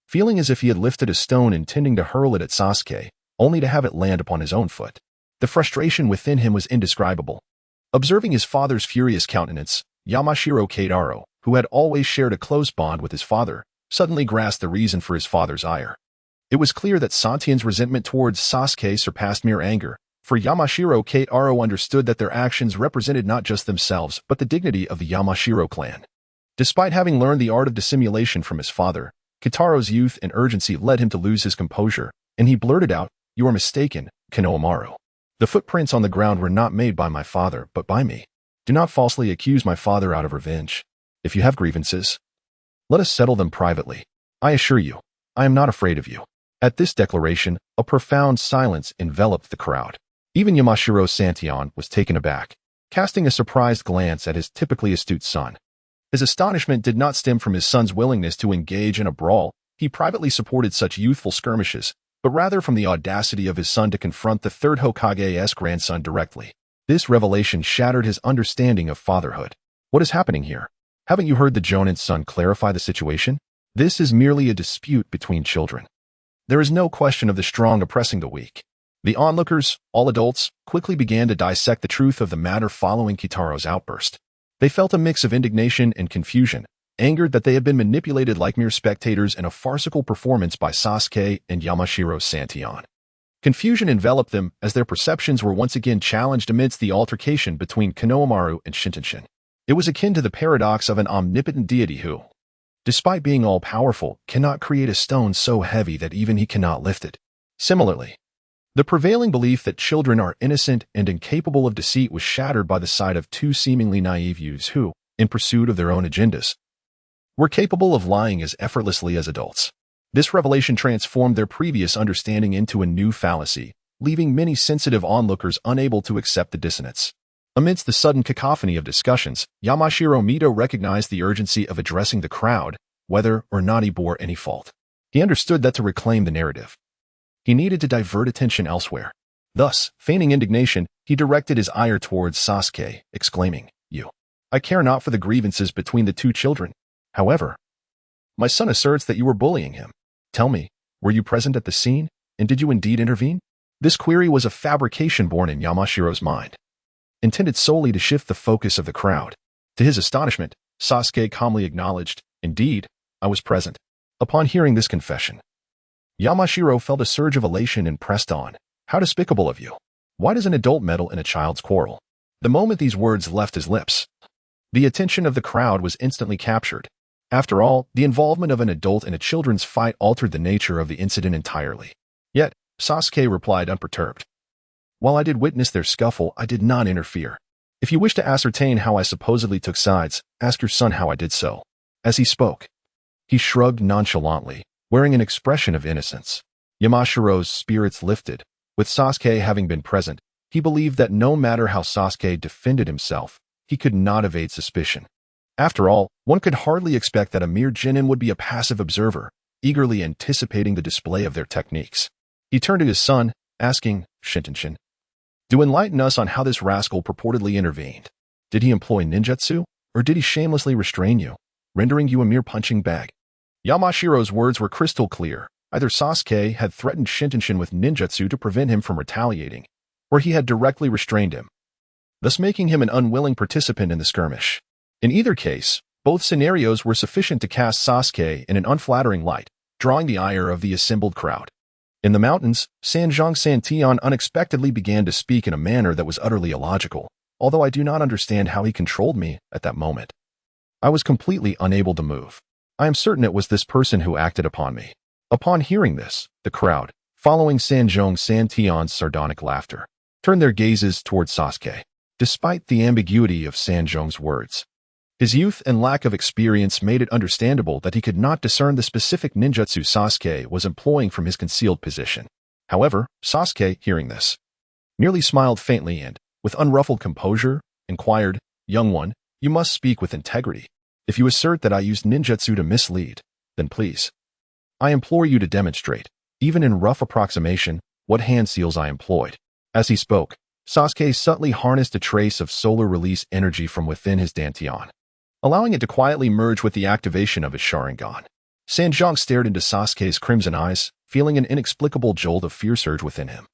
feeling as if he had lifted a stone intending to hurl it at Sasuke, only to have it land upon his own foot. The frustration within him was indescribable. Observing his father's furious countenance, Yamashiro Keitaro, who had always shared a close bond with his father, suddenly grasped the reason for his father's ire. It was clear that Santion's resentment towards Sasuke surpassed mere anger, for Yamashiro Keitaro understood that their actions represented not just themselves but the dignity of the Yamashiro clan. Despite having learned the art of dissimulation from his father, Kitaro's youth and urgency led him to lose his composure, and he blurted out, "You are mistaken, Konohamaru. The footprints on the ground were not made by my father, but by me. Do not falsely accuse my father out of revenge. If you have grievances, let us settle them privately. I assure you, I am not afraid of you." At this declaration, a profound silence enveloped the crowd. Even Yamashiro Santion was taken aback, casting a surprised glance at his typically astute son. His astonishment did not stem from his son's willingness to engage in a brawl. He privately supported such youthful skirmishes, but rather from the audacity of his son to confront the third Hokage's grandson directly. This revelation shattered his understanding of fatherhood. What is happening here? Haven't you heard the jonin's son clarify the situation? This is merely a dispute between children. There is no question of the strong oppressing the weak. The onlookers, all adults, quickly began to dissect the truth of the matter following Kitaro's outburst. They felt a mix of indignation and confusion, angered that they had been manipulated like mere spectators in a farcical performance by Sasuke and Yamashiro Santion. Confusion enveloped them as their perceptions were once again challenged amidst the altercation between Konohamaru and Shintanshin. It was akin to the paradox of an omnipotent deity who, despite being all-powerful, cannot create a stone so heavy that even he cannot lift it. Similarly, the prevailing belief that children are innocent and incapable of deceit was shattered by the sight of two seemingly naive youths who, in pursuit of their own agendas, were capable of lying as effortlessly as adults. This revelation transformed their previous understanding into a new fallacy, leaving many sensitive onlookers unable to accept the dissonance. Amidst the sudden cacophony of discussions, Yamashiro Mito recognized the urgency of addressing the crowd, whether or not he bore any fault. He understood that to reclaim the narrative, he needed to divert attention elsewhere. Thus, feigning indignation, he directed his ire towards Sasuke, exclaiming, I care not for the grievances between the two children. However, my son asserts that you were bullying him. Tell me, were you present at the scene, and did you indeed intervene? This query was a fabrication born in Yamashiro's mind, intended solely to shift the focus of the crowd. To his astonishment, Sasuke calmly acknowledged, indeed, I was present. Upon hearing this confession, Yamashiro felt a surge of elation and pressed on. How despicable of you. Why does an adult meddle in a child's quarrel? The moment these words left his lips, the attention of the crowd was instantly captured. After all, the involvement of an adult in a children's fight altered the nature of the incident entirely. Yet, Sasuke replied unperturbed. While I did witness their scuffle, I did not interfere. If you wish to ascertain how I supposedly took sides, ask your son how I did so. As he spoke, he shrugged nonchalantly, wearing an expression of innocence. Yamashiro's spirits lifted. With Sasuke having been present, he believed that no matter how Sasuke defended himself, he could not evade suspicion. After all, one could hardly expect that a mere genin would be a passive observer, eagerly anticipating the display of their techniques. He turned to his son, asking, Shintanshin, do enlighten us on how this rascal purportedly intervened. Did he employ ninjutsu, or did he shamelessly restrain you, rendering you a mere punching bag? Yamashiro's words were crystal clear. Either Sasuke had threatened Shintanshin with ninjutsu to prevent him from retaliating, or he had directly restrained him, thus making him an unwilling participant in the skirmish. In either case, both scenarios were sufficient to cast Sasuke in an unflattering light, drawing the ire of the assembled crowd. In the mountains, Sanjong Santion unexpectedly began to speak in a manner that was utterly illogical, although I do not understand how he controlled me at that moment. I was completely unable to move. I am certain it was this person who acted upon me. Upon hearing this, the crowd, following Sanjong Santion's sardonic laughter, turned their gazes towards Sasuke. Despite the ambiguity of Sanjong's words, his youth and lack of experience made it understandable that he could not discern the specific ninjutsu Sasuke was employing from his concealed position. However, Sasuke, hearing this, merely smiled faintly and, with unruffled composure, inquired, Young one, you must speak with integrity. If you assert that I used ninjutsu to mislead, then please, I implore you to demonstrate, even in rough approximation, what hand seals I employed. As he spoke, Sasuke subtly harnessed a trace of solar release energy from within his dantian, allowing it to quietly merge with the activation of his Sharingan. Sanjong stared into Sasuke's crimson eyes, feeling an inexplicable jolt of fear surge within him,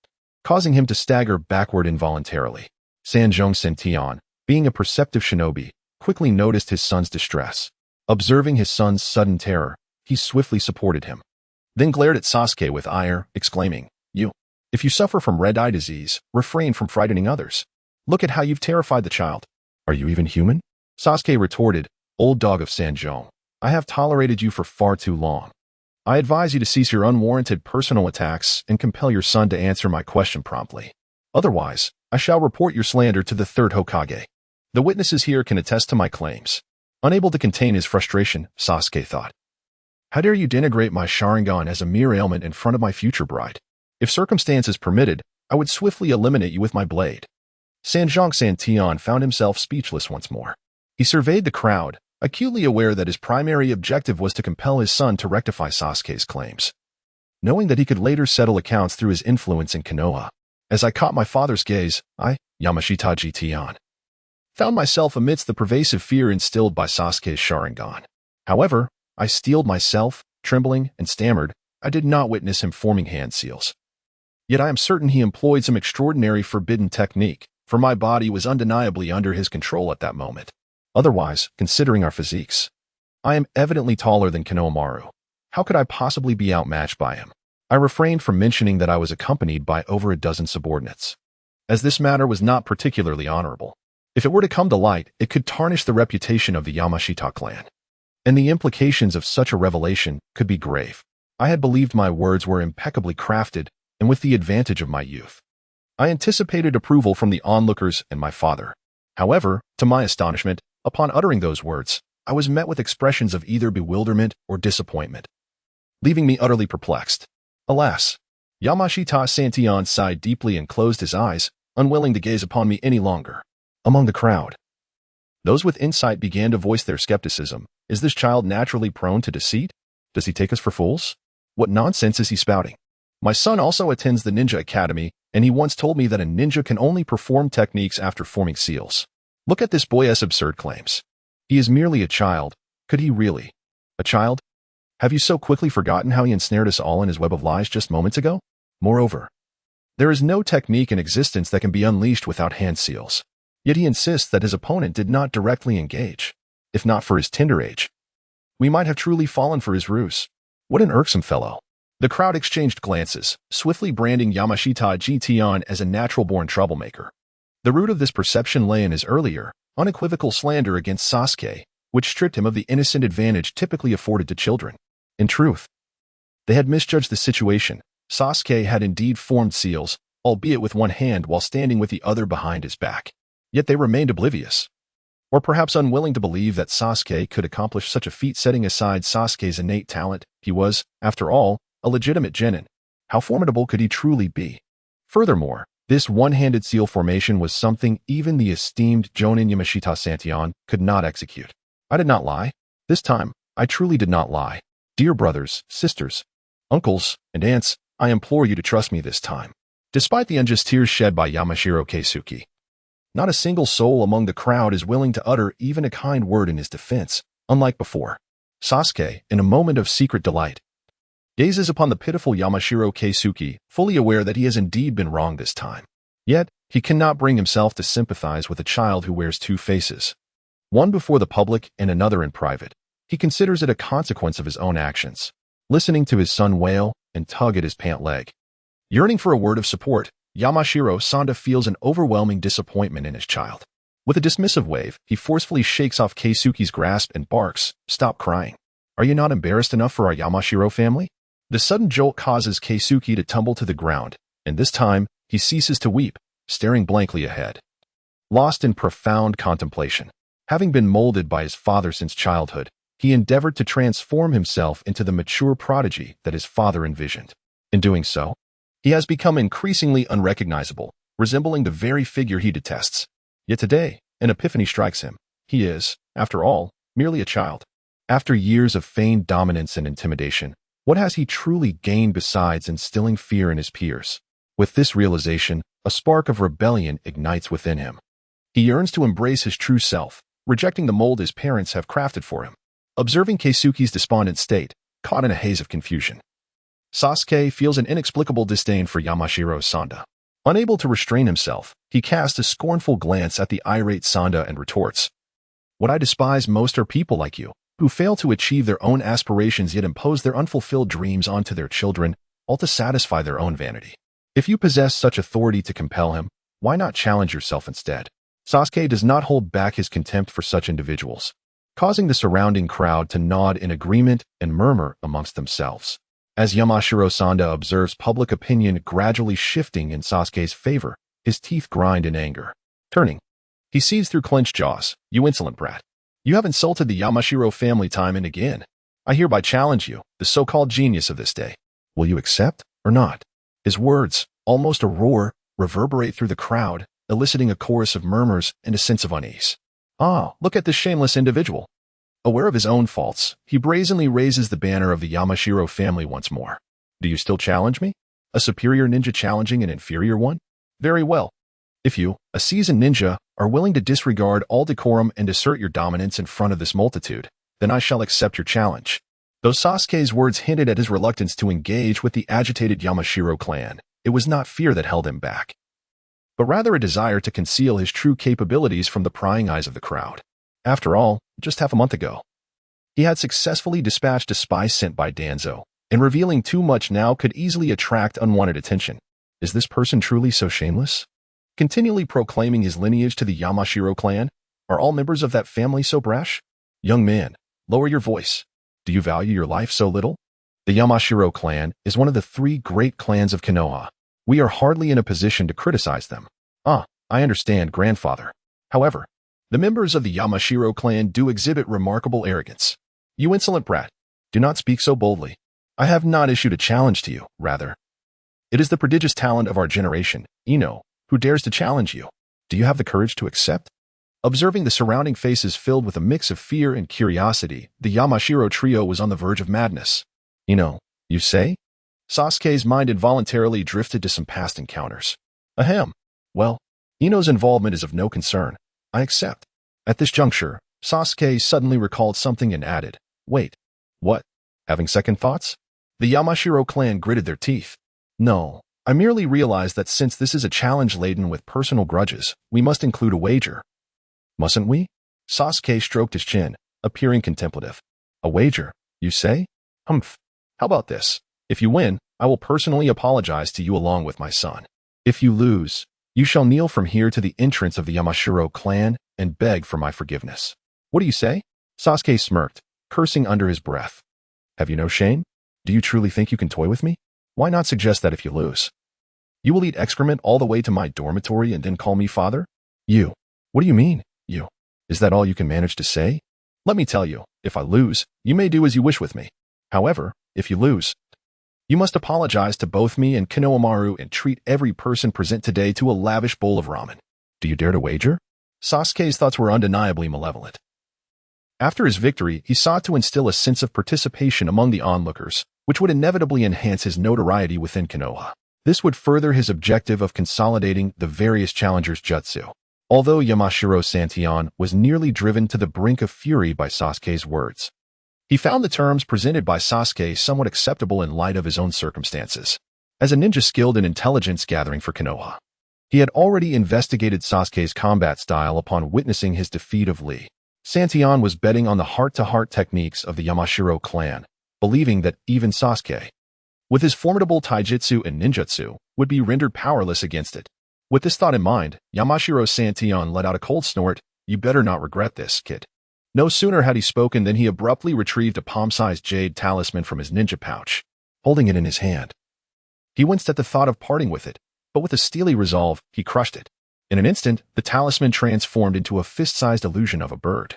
causing him to stagger backward involuntarily. Sanjong Santion, being a perceptive shinobi, quickly noticed his son's distress. Observing his son's sudden terror, he swiftly supported him, then glared at Sasuke with ire, exclaiming, If you suffer from red-eye disease, refrain from frightening others. Look at how you've terrified the child. Are you even human? Sasuke retorted, Old dog of Sanjong, I have tolerated you for far too long. I advise you to cease your unwarranted personal attacks and compel your son to answer my question promptly. Otherwise, I shall report your slander to the third Hokage. The witnesses here can attest to my claims. Unable to contain his frustration, Sasuke thought, How dare you denigrate my Sharingan as a mere ailment in front of my future bride? If circumstances permitted, I would swiftly eliminate you with my blade. Sanjong Santion found himself speechless once more. He surveyed the crowd, acutely aware that his primary objective was to compel his son to rectify Sasuke's claims, knowing that he could later settle accounts through his influence in Konoha. As I caught my father's gaze, Yamashita Jitian, found myself amidst the pervasive fear instilled by Sasuke's Sharingan. However, I steeled myself, trembling, and stammered. I did not witness him forming hand seals. Yet I am certain he employed some extraordinary forbidden technique, for my body was undeniably under his control at that moment. Otherwise, considering our physiques, I am evidently taller than Konohamaru. How could I possibly be outmatched by him? I refrained from mentioning that I was accompanied by over a dozen subordinates, as this matter was not particularly honorable. If it were to come to light, it could tarnish the reputation of the Yamashita clan, and the implications of such a revelation could be grave. I had believed my words were impeccably crafted, and with the advantage of my youth, I anticipated approval from the onlookers and my father. However, to my astonishment, upon uttering those words, I was met with expressions of either bewilderment or disappointment, leaving me utterly perplexed. Alas! Yamashita Santion sighed deeply and closed his eyes, unwilling to gaze upon me any longer. Among the crowd, those with insight began to voice their skepticism. Is this child naturally prone to deceit? Does he take us for fools? What nonsense is he spouting? My son also attends the ninja academy, and he once told me that a ninja can only perform techniques after forming seals. Look at this boy's absurd claims. He is merely a child. Could he really? A child? Have you so quickly forgotten how he ensnared us all in his web of lies just moments ago? Moreover, there is no technique in existence that can be unleashed without hand seals. Yet he insists that his opponent did not directly engage. If not for his tender age, we might have truly fallen for his ruse. What an irksome fellow. The crowd exchanged glances, swiftly branding Yamashita Jition as a natural-born troublemaker. The root of this perception lay in his earlier, unequivocal slander against Sasuke, which stripped him of the innocent advantage typically afforded to children. In truth, they had misjudged the situation. Sasuke had indeed formed seals, albeit with one hand while standing with the other behind his back. Yet they remained oblivious, or perhaps unwilling to believe that Sasuke could accomplish such a feat. Setting aside Sasuke's innate talent, he was, after all, a legitimate genin. How formidable could he truly be? Furthermore, this one-handed seal formation was something even the esteemed Jonin Yamashita Santion could not execute. I did not lie. This time, I truly did not lie. Dear brothers, sisters, uncles, and aunts, I implore you to trust me this time. Despite the unjust tears shed by Yamashiro Keisuke, not a single soul among the crowd is willing to utter even a kind word in his defense. Unlike before, Sasuke, in a moment of secret delight, gazes upon the pitiful Yamashiro Keisuke, fully aware that he has indeed been wrong this time. Yet, he cannot bring himself to sympathize with a child who wears two faces, one before the public and another in private. He considers it a consequence of his own actions. Listening to his son wail and tug at his pant leg, yearning for a word of support, Yamashiro Sanda feels an overwhelming disappointment in his child. With a dismissive wave, he forcefully shakes off Keisuke's grasp and barks, "Stop crying. Are you not embarrassed enough for our Yamashiro family?" The sudden jolt causes Keisuke to tumble to the ground, and this time, he ceases to weep, staring blankly ahead, lost in profound contemplation. Having been molded by his father since childhood, he endeavored to transform himself into the mature prodigy that his father envisioned. In doing so, he has become increasingly unrecognizable, resembling the very figure he detests. Yet today, an epiphany strikes him. He is, after all, merely a child. After years of feigned dominance and intimidation, what has he truly gained besides instilling fear in his peers? With this realization, a spark of rebellion ignites within him. He yearns to embrace his true self, rejecting the mold his parents have crafted for him. Observing Keisuke's despondent state, caught in a haze of confusion, Sasuke feels an inexplicable disdain for Yamashiro Sanda. Unable to restrain himself, he casts a scornful glance at the irate Sanda and retorts, "What I despise most are people like you, who fail to achieve their own aspirations yet impose their unfulfilled dreams onto their children, all to satisfy their own vanity. If you possess such authority to compel him, why not challenge yourself instead?" Sasuke does not hold back his contempt for such individuals, causing the surrounding crowd to nod in agreement and murmur amongst themselves. As Yamashiro Sanda observes public opinion gradually shifting in Sasuke's favor, his teeth grind in anger. Turning, he sees through clenched jaws, "You insolent brat. You have insulted the Yamashiro family time and again. I hereby challenge you, the so-called genius of this day. Will you accept or not?" His words, almost a roar, reverberate through the crowd, eliciting a chorus of murmurs and a sense of unease. Ah, look at this shameless individual. Aware of his own faults, he brazenly raises the banner of the Yamashiro family once more. "Do you still challenge me? A superior ninja challenging an inferior one? Very well. If you, a seasoned ninja, are willing to disregard all decorum and assert your dominance in front of this multitude, then I shall accept your challenge." Though Sasuke's words hinted at his reluctance to engage with the agitated Yamashiro clan, it was not fear that held him back, but rather a desire to conceal his true capabilities from the prying eyes of the crowd. After all, just half a month ago, He had successfully dispatched a spy sent by Danzo, and revealing too much now could easily attract unwanted attention. Is this person truly so shameless? Continually proclaiming his lineage to the Yamashiro clan? Are all members of that family so brash? Young man, lower your voice. Do you value your life so little? The Yamashiro clan is one of the 3 great clans of Konoha. We are hardly in a position to criticize them. I understand, grandfather. However, the members of the Yamashiro clan do exhibit remarkable arrogance. You insolent brat, do not speak so boldly. I have not issued a challenge to you, rather. It is the prodigious talent of our generation, Ino, who dares to challenge you. Do you have the courage to accept? Observing the surrounding faces filled with a mix of fear and curiosity, the Yamashiro trio was on the verge of madness. Ino, you say? Sasuke's mind involuntarily drifted to some past encounters. Ahem. Well, Ino's involvement is of no concern. I accept. At this juncture, Sasuke suddenly recalled something and added, wait, what? Having second thoughts? The Yamashiro clan gritted their teeth. No, I merely realized that since this is a challenge laden with personal grudges, we must include a wager. Mustn't we? Sasuke stroked his chin, appearing contemplative. A wager, you say? Humph. How about this? If you win, I will personally apologize to you along with my son. If you lose, you shall kneel from here to the entrance of the Yamashiro clan and beg for my forgiveness. What do you say? Sasuke smirked, cursing under his breath. Have you no shame? Do you truly think you can toy with me? Why not suggest that if you lose? You will eat excrement all the way to my dormitory and then call me father? You. What do you mean, you? Is that all you can manage to say? Let me tell you, if I lose, you may do as you wish with me. However, if you lose, you must apologize to both me and Konohamaru and treat every person present today to a lavish bowl of ramen. Do you dare to wager? Sasuke's thoughts were undeniably malevolent. After his victory, he sought to instill a sense of participation among the onlookers, which would inevitably enhance his notoriety within Konoha. This would further his objective of consolidating the various challengers' jutsu. Although Yamashiro Santion was nearly driven to the brink of fury by Sasuke's words, he found the terms presented by Sasuke somewhat acceptable in light of his own circumstances. As a ninja skilled in intelligence gathering for Konoha, he had already investigated Sasuke's combat style upon witnessing his defeat of Lee. Santion was betting on the heart-to-heart techniques of the Yamashiro clan, believing that even Sasuke, with his formidable taijutsu and ninjutsu, would be rendered powerless against it. With this thought in mind, Yamashiro Santion let out a cold snort. You better not regret this, kid. No sooner had he spoken than he abruptly retrieved a palm-sized jade talisman from his ninja pouch, holding it in his hand. He winced at the thought of parting with it, but with a steely resolve, he crushed it. In an instant, the talisman transformed into a fist-sized illusion of a bird.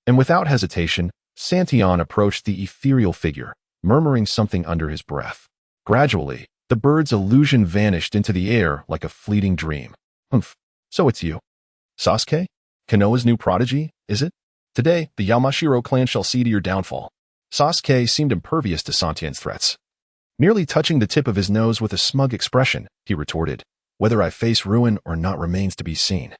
And without hesitation, Santion approached the ethereal figure, murmuring something under his breath. Gradually, the bird's illusion vanished into the air like a fleeting dream. Humph, so it's you. Sasuke? Konoha's new prodigy, is it? Today, the Yamashiro clan shall see to your downfall. Sasuke seemed impervious to Santion's threats. Merely touching the tip of his nose with a smug expression, he retorted, whether I face ruin or not remains to be seen.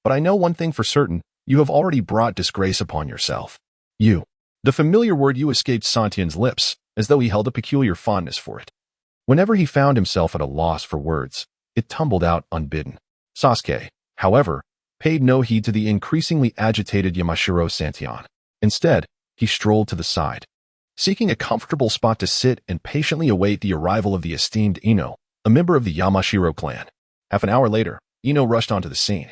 But I know one thing for certain, you have already brought disgrace upon yourself. You. The familiar word you escaped Santion's lips, as though he held a peculiar fondness for it. Whenever he found himself at a loss for words, it tumbled out unbidden. Sasuke, however, paid no heed to the increasingly agitated Yamashiro Santion. Instead, he strolled to the side, seeking a comfortable spot to sit and patiently await the arrival of the esteemed Ino, a member of the Yamashiro clan. Half an hour later, Ino rushed onto the scene.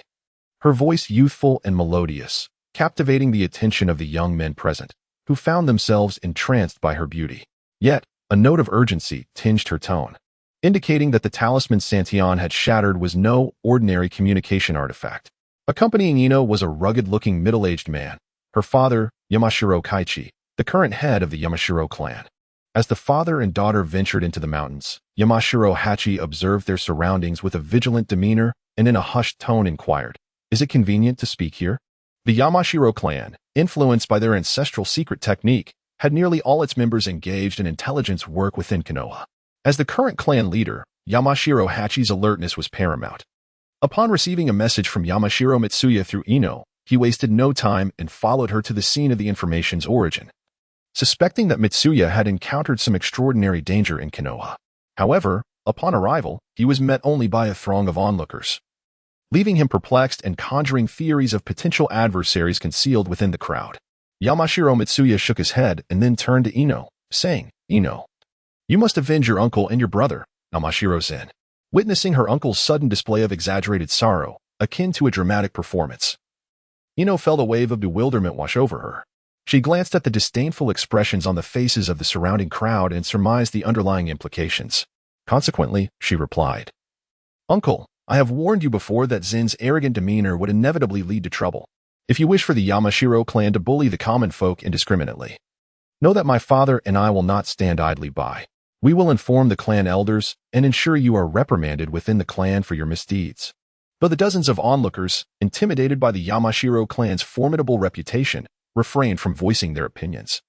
Her voice youthful and melodious, captivating the attention of the young men present, who found themselves entranced by her beauty. Yet, a note of urgency tinged her tone, indicating that the talisman Santion had shattered was no ordinary communication artifact. Accompanying Ino was a rugged-looking middle-aged man, her father, Yamashiro Kaichi, the current head of the Yamashiro clan. As the father and daughter ventured into the mountains, Yamashiro Hachi observed their surroundings with a vigilant demeanor and in a hushed tone inquired, "Is it convenient to speak here?" The Yamashiro clan, influenced by their ancestral secret technique, had nearly all its members engaged in intelligence work within Konoha. As the current clan leader, Yamashiro Hachi's alertness was paramount. Upon receiving a message from Yamashiro Mitsuya through Ino, he wasted no time and followed her to the scene of the information's origin, suspecting that Mitsuya had encountered some extraordinary danger in Konoha. However, upon arrival, he was met only by a throng of onlookers, leaving him perplexed and conjuring theories of potential adversaries concealed within the crowd. Yamashiro Mitsuya shook his head and then turned to Ino, saying, Ino, you must avenge your uncle and your brother, Yamashiro-zen. Witnessing her uncle's sudden display of exaggerated sorrow, akin to a dramatic performance, Ino felt a wave of bewilderment wash over her. She glanced at the disdainful expressions on the faces of the surrounding crowd and surmised the underlying implications. Consequently, she replied, Uncle, I have warned you before that Zen's arrogant demeanor would inevitably lead to trouble. If you wish for the Yamashiro clan to bully the common folk indiscriminately, know that my father and I will not stand idly by. We will inform the clan elders and ensure you are reprimanded within the clan for your misdeeds. Though the dozens of onlookers, intimidated by the Yamashiro clan's formidable reputation, refrained from voicing their opinions.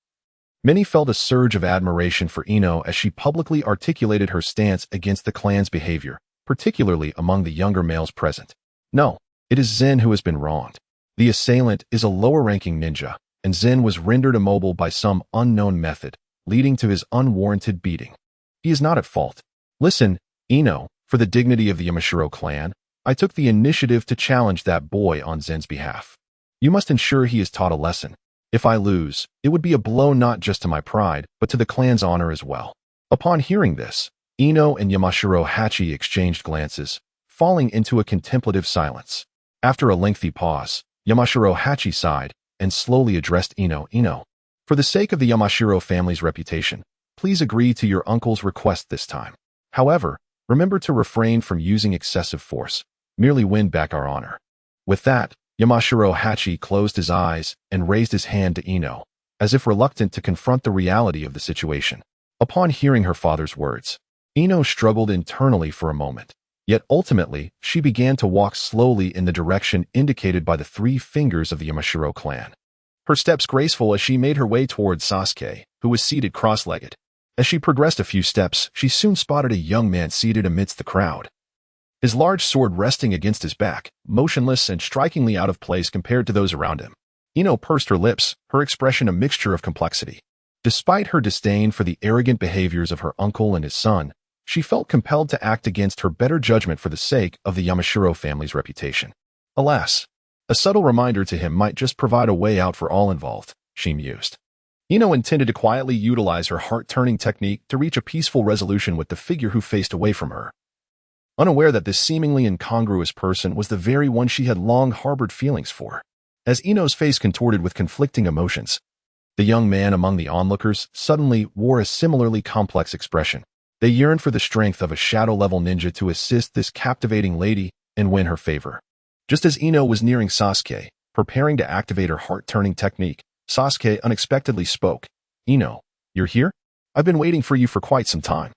Many felt a surge of admiration for Ino as she publicly articulated her stance against the clan's behavior, particularly among the younger males present. No, it is Zen who has been wronged. The assailant is a lower-ranking ninja, and Zen was rendered immobile by some unknown method, leading to his unwarranted beating. He is not at fault. Listen, Ino, for the dignity of the Yamashiro clan, I took the initiative to challenge that boy on Zen's behalf. You must ensure he is taught a lesson. If I lose, it would be a blow not just to my pride, but to the clan's honor as well. Upon hearing this, Ino and Yamashiro Hachi exchanged glances, falling into a contemplative silence. After a lengthy pause, Yamashiro Hachi sighed and slowly addressed Ino. Ino, for the sake of the Yamashiro family's reputation, please agree to your uncle's request this time. However, remember to refrain from using excessive force. Merely win back our honor. With that, Yamashiro Hachi closed his eyes and raised his hand to Ino, as if reluctant to confront the reality of the situation. Upon hearing her father's words, Ino struggled internally for a moment, yet ultimately she began to walk slowly in the direction indicated by the 3 fingers of the Yamashiro clan. Her steps graceful as she made her way towards Sasuke, who was seated cross-legged. As she progressed a few steps, she soon spotted a young man seated amidst the crowd. His large sword resting against his back, motionless and strikingly out of place compared to those around him. Ino pursed her lips, her expression a mixture of complexity. Despite her disdain for the arrogant behaviors of her uncle and his son, she felt compelled to act against her better judgment for the sake of the Yamashiro family's reputation. Alas, a subtle reminder to him might just provide a way out for all involved, she mused. Ino intended to quietly utilize her heart-turning technique to reach a peaceful resolution with the figure who faced away from her, unaware that this seemingly incongruous person was the very one she had long harbored feelings for. As Ino's face contorted with conflicting emotions, the young man among the onlookers suddenly wore a similarly complex expression. They yearned for the strength of a shadow-level ninja to assist this captivating lady and win her favor. Just as Ino was nearing Sasuke, preparing to activate her heart-turning technique, Sasuke unexpectedly spoke. Ino, you're here? I've been waiting for you for quite some time.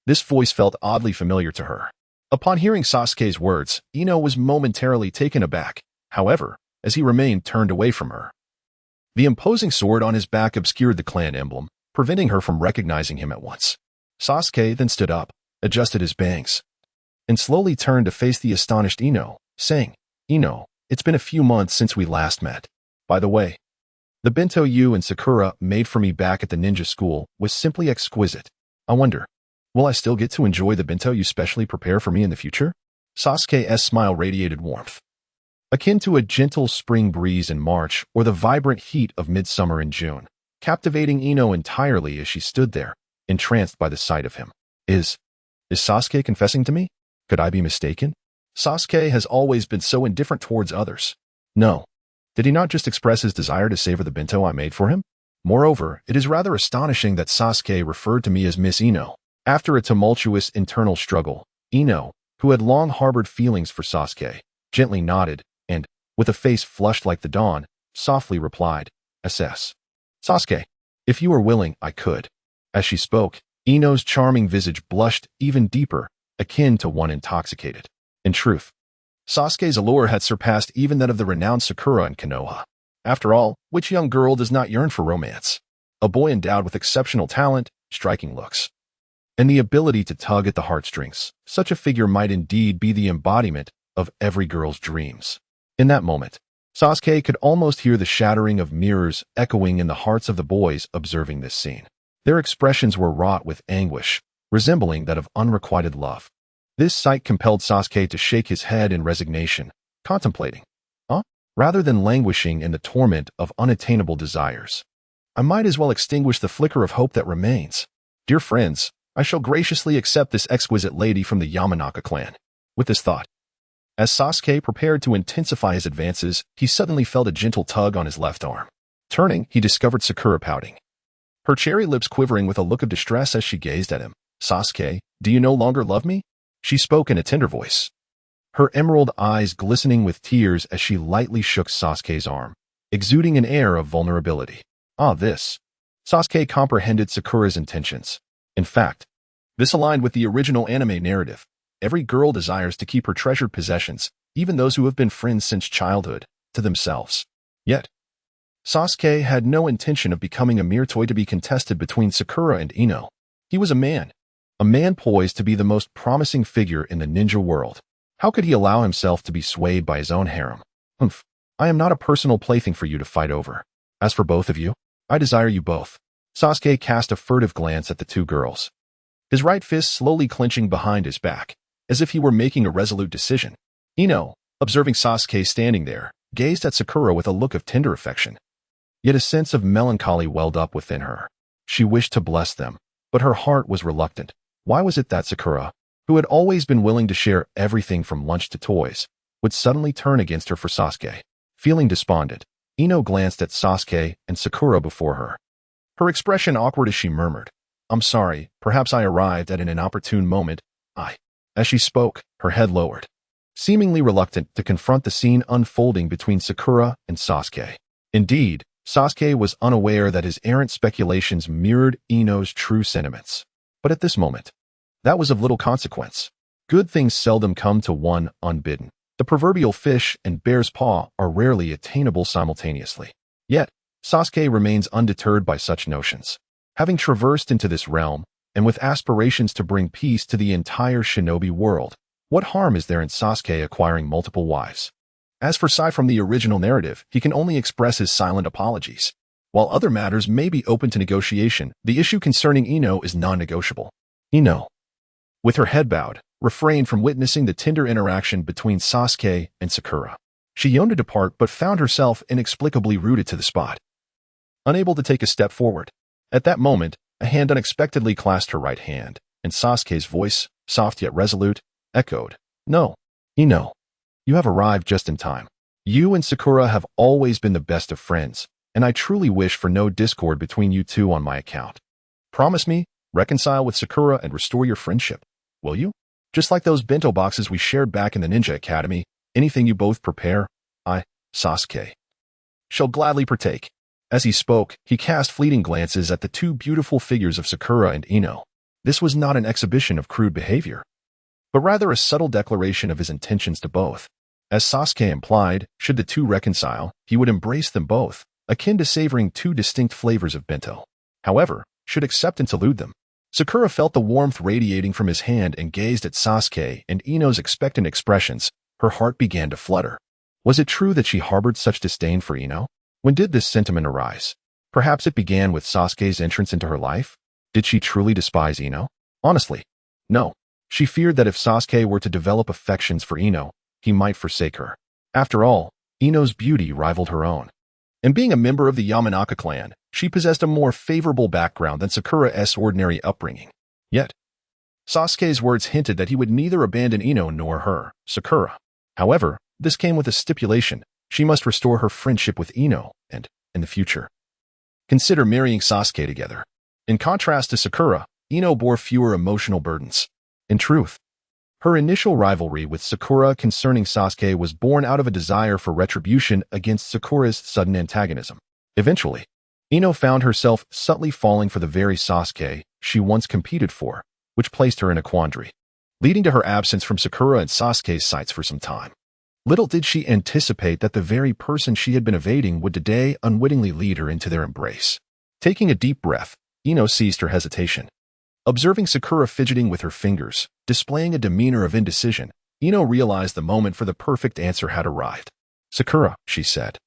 This voice felt oddly familiar to her. Upon hearing Sasuke's words, Ino was momentarily taken aback. However, as he remained turned away from her, the imposing sword on his back obscured the clan emblem, preventing her from recognizing him at once. Sasuke then stood up, adjusted his bangs, and slowly turned to face the astonished Ino, saying, Ino, it's been a few months since we last met. By the way, the bento you and Sakura made for me back at the ninja school was simply exquisite. I wonder, will I still get to enjoy the bento you specially prepare for me in the future? Sasuke's smile radiated warmth, akin to a gentle spring breeze in March or the vibrant heat of midsummer in June, captivating Ino entirely as she stood there, entranced by the sight of him. Is Sasuke confessing to me? Could I be mistaken? Sasuke has always been so indifferent towards others. No. Did he not just express his desire to savor the bento I made for him? Moreover, it is rather astonishing that Sasuke referred to me as Miss Ino. After a tumultuous internal struggle, Ino, who had long harbored feelings for Sasuke, gently nodded and, with a face flushed like the dawn, softly replied, SS. Sasuke, if you are willing, I could. As she spoke, Ino's charming visage blushed even deeper, akin to one intoxicated. In truth, Sasuke's allure had surpassed even that of the renowned Sakura and Konoha. After all, which young girl does not yearn for romance? A boy endowed with exceptional talent, striking looks, and the ability to tug at the heartstrings. Such a figure might indeed be the embodiment of every girl's dreams. In that moment, Sasuke could almost hear the shattering of mirrors echoing in the hearts of the boys observing this scene. Their expressions were wrought with anguish, resembling that of unrequited love. This sight compelled Sasuke to shake his head in resignation, contemplating. rather than languishing in the torment of unattainable desires. I might as well extinguish the flicker of hope that remains. Dear friends, I shall graciously accept this exquisite lady from the Yamanaka clan. With this thought, as Sasuke prepared to intensify his advances, he suddenly felt a gentle tug on his left arm. Turning, he discovered Sakura pouting, her cherry lips quivering with a look of distress as she gazed at him. Sasuke, do you no longer love me? She spoke in a tender voice, her emerald eyes glistening with tears as she lightly shook Sasuke's arm, exuding an air of vulnerability. This. Sasuke comprehended Sakura's intentions. In fact, this aligned with the original anime narrative. Every girl desires to keep her treasured possessions, even those who have been friends since childhood, to themselves. Yet, Sasuke had no intention of becoming a mere toy to be contested between Sakura and Ino. He was a man poised to be the most promising figure in the ninja world. How could he allow himself to be swayed by his own harem? I am not a personal plaything for you to fight over. As for both of you, I desire you both. Sasuke cast a furtive glance at the two girls, his right fist slowly clenching behind his back, as if he were making a resolute decision. Ino, observing Sasuke standing there, gazed at Sakura with a look of tender affection. Yet a sense of melancholy welled up within her. She wished to bless them, but her heart was reluctant. Why was it that Sakura, who had always been willing to share everything from lunch to toys, would suddenly turn against her for Sasuke? Feeling despondent, Ino glanced at Sasuke and Sakura before her, her expression awkward as she murmured, I'm sorry, perhaps I arrived at an inopportune moment. As she spoke, her head lowered, seemingly reluctant to confront the scene unfolding between Sakura and Sasuke. Indeed, Sasuke was unaware that his errant speculations mirrored Ino's true sentiments. But at this moment, that was of little consequence. Good things seldom come to one unbidden. The proverbial fish and bear's paw are rarely attainable simultaneously. Yet, Sasuke remains undeterred by such notions. Having traversed into this realm, and with aspirations to bring peace to the entire shinobi world, what harm is there in Sasuke acquiring multiple wives? As for Sai from the original narrative, he can only express his silent apologies. While other matters may be open to negotiation, the issue concerning Ino is non-negotiable. Ino, with her head bowed, refrained from witnessing the tender interaction between Sasuke and Sakura. She yearned to depart but found herself inexplicably rooted to the spot, unable to take a step forward. At that moment, a hand unexpectedly clasped her right hand, and Sasuke's voice, soft yet resolute, echoed, No, Ino, you have arrived just in time. You and Sakura have always been the best of friends, and I truly wish for no discord between you two on my account. Promise me, reconcile with Sakura and restore your friendship, will you? Just like those bento boxes we shared back in the Ninja Academy, anything you both prepare, I, Sasuke, shall gladly partake. As he spoke, he cast fleeting glances at the two beautiful figures of Sakura and Ino. This was not an exhibition of crude behavior, but rather a subtle declaration of his intentions to both. As Sasuke implied, should the two reconcile, he would embrace them both, akin to savoring two distinct flavors of bento. However, should acceptance elude them, Sakura felt the warmth radiating from his hand and gazed at Sasuke and Ino's expectant expressions. Her heart began to flutter. Was it true that she harbored such disdain for Ino? When did this sentiment arise? Perhaps it began with Sasuke's entrance into her life? Did she truly despise Ino? Honestly, no. She feared that if Sasuke were to develop affections for Ino, he might forsake her. After all, Ino's beauty rivaled her own. And being a member of the Yamanaka clan, she possessed a more favorable background than Sakura's ordinary upbringing. Yet, Sasuke's words hinted that he would neither abandon Ino nor her, Sakura. However, this came with a stipulation. She must restore her friendship with Ino and, in the future, consider marrying Sasuke together. In contrast to Sakura, Ino bore fewer emotional burdens. In truth, her initial rivalry with Sakura concerning Sasuke was born out of a desire for retribution against Sakura's sudden antagonism. Eventually, Ino found herself subtly falling for the very Sasuke she once competed for, which placed her in a quandary, leading to her absence from Sakura and Sasuke's sights for some time. Little did she anticipate that the very person she had been evading would today unwittingly lead her into their embrace. Taking a deep breath, Ino ceased her hesitation. Observing Sakura fidgeting with her fingers, displaying a demeanor of indecision, Ino realized the moment for the perfect answer had arrived. Sakura, she said,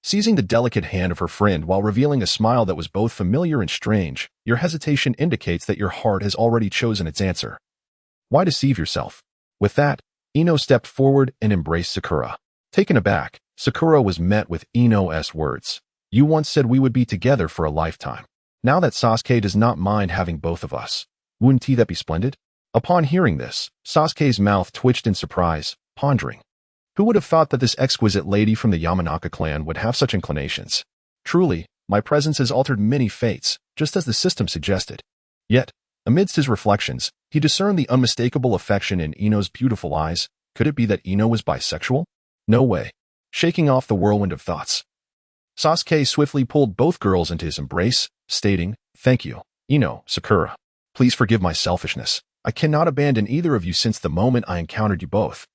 seizing the delicate hand of her friend while revealing a smile that was both familiar and strange, your hesitation indicates that your heart has already chosen its answer. Why deceive yourself? With that, Ino stepped forward and embraced Sakura. Taken aback, Sakura was met with Ino's words. You once said we would be together for a lifetime. Now that Sasuke does not mind having both of us, wouldn't that be splendid? Upon hearing this, Sasuke's mouth twitched in surprise, pondering. Who would have thought that this exquisite lady from the Yamanaka clan would have such inclinations? Truly, my presence has altered many fates, just as the system suggested. Yet, amidst his reflections, he discerned the unmistakable affection in Ino's beautiful eyes. Could it be that Ino was bisexual? No way. Shaking off the whirlwind of thoughts, Sasuke swiftly pulled both girls into his embrace, stating, "Thank you, Ino, Sakura. Please forgive my selfishness. I cannot abandon either of you since the moment I encountered you both."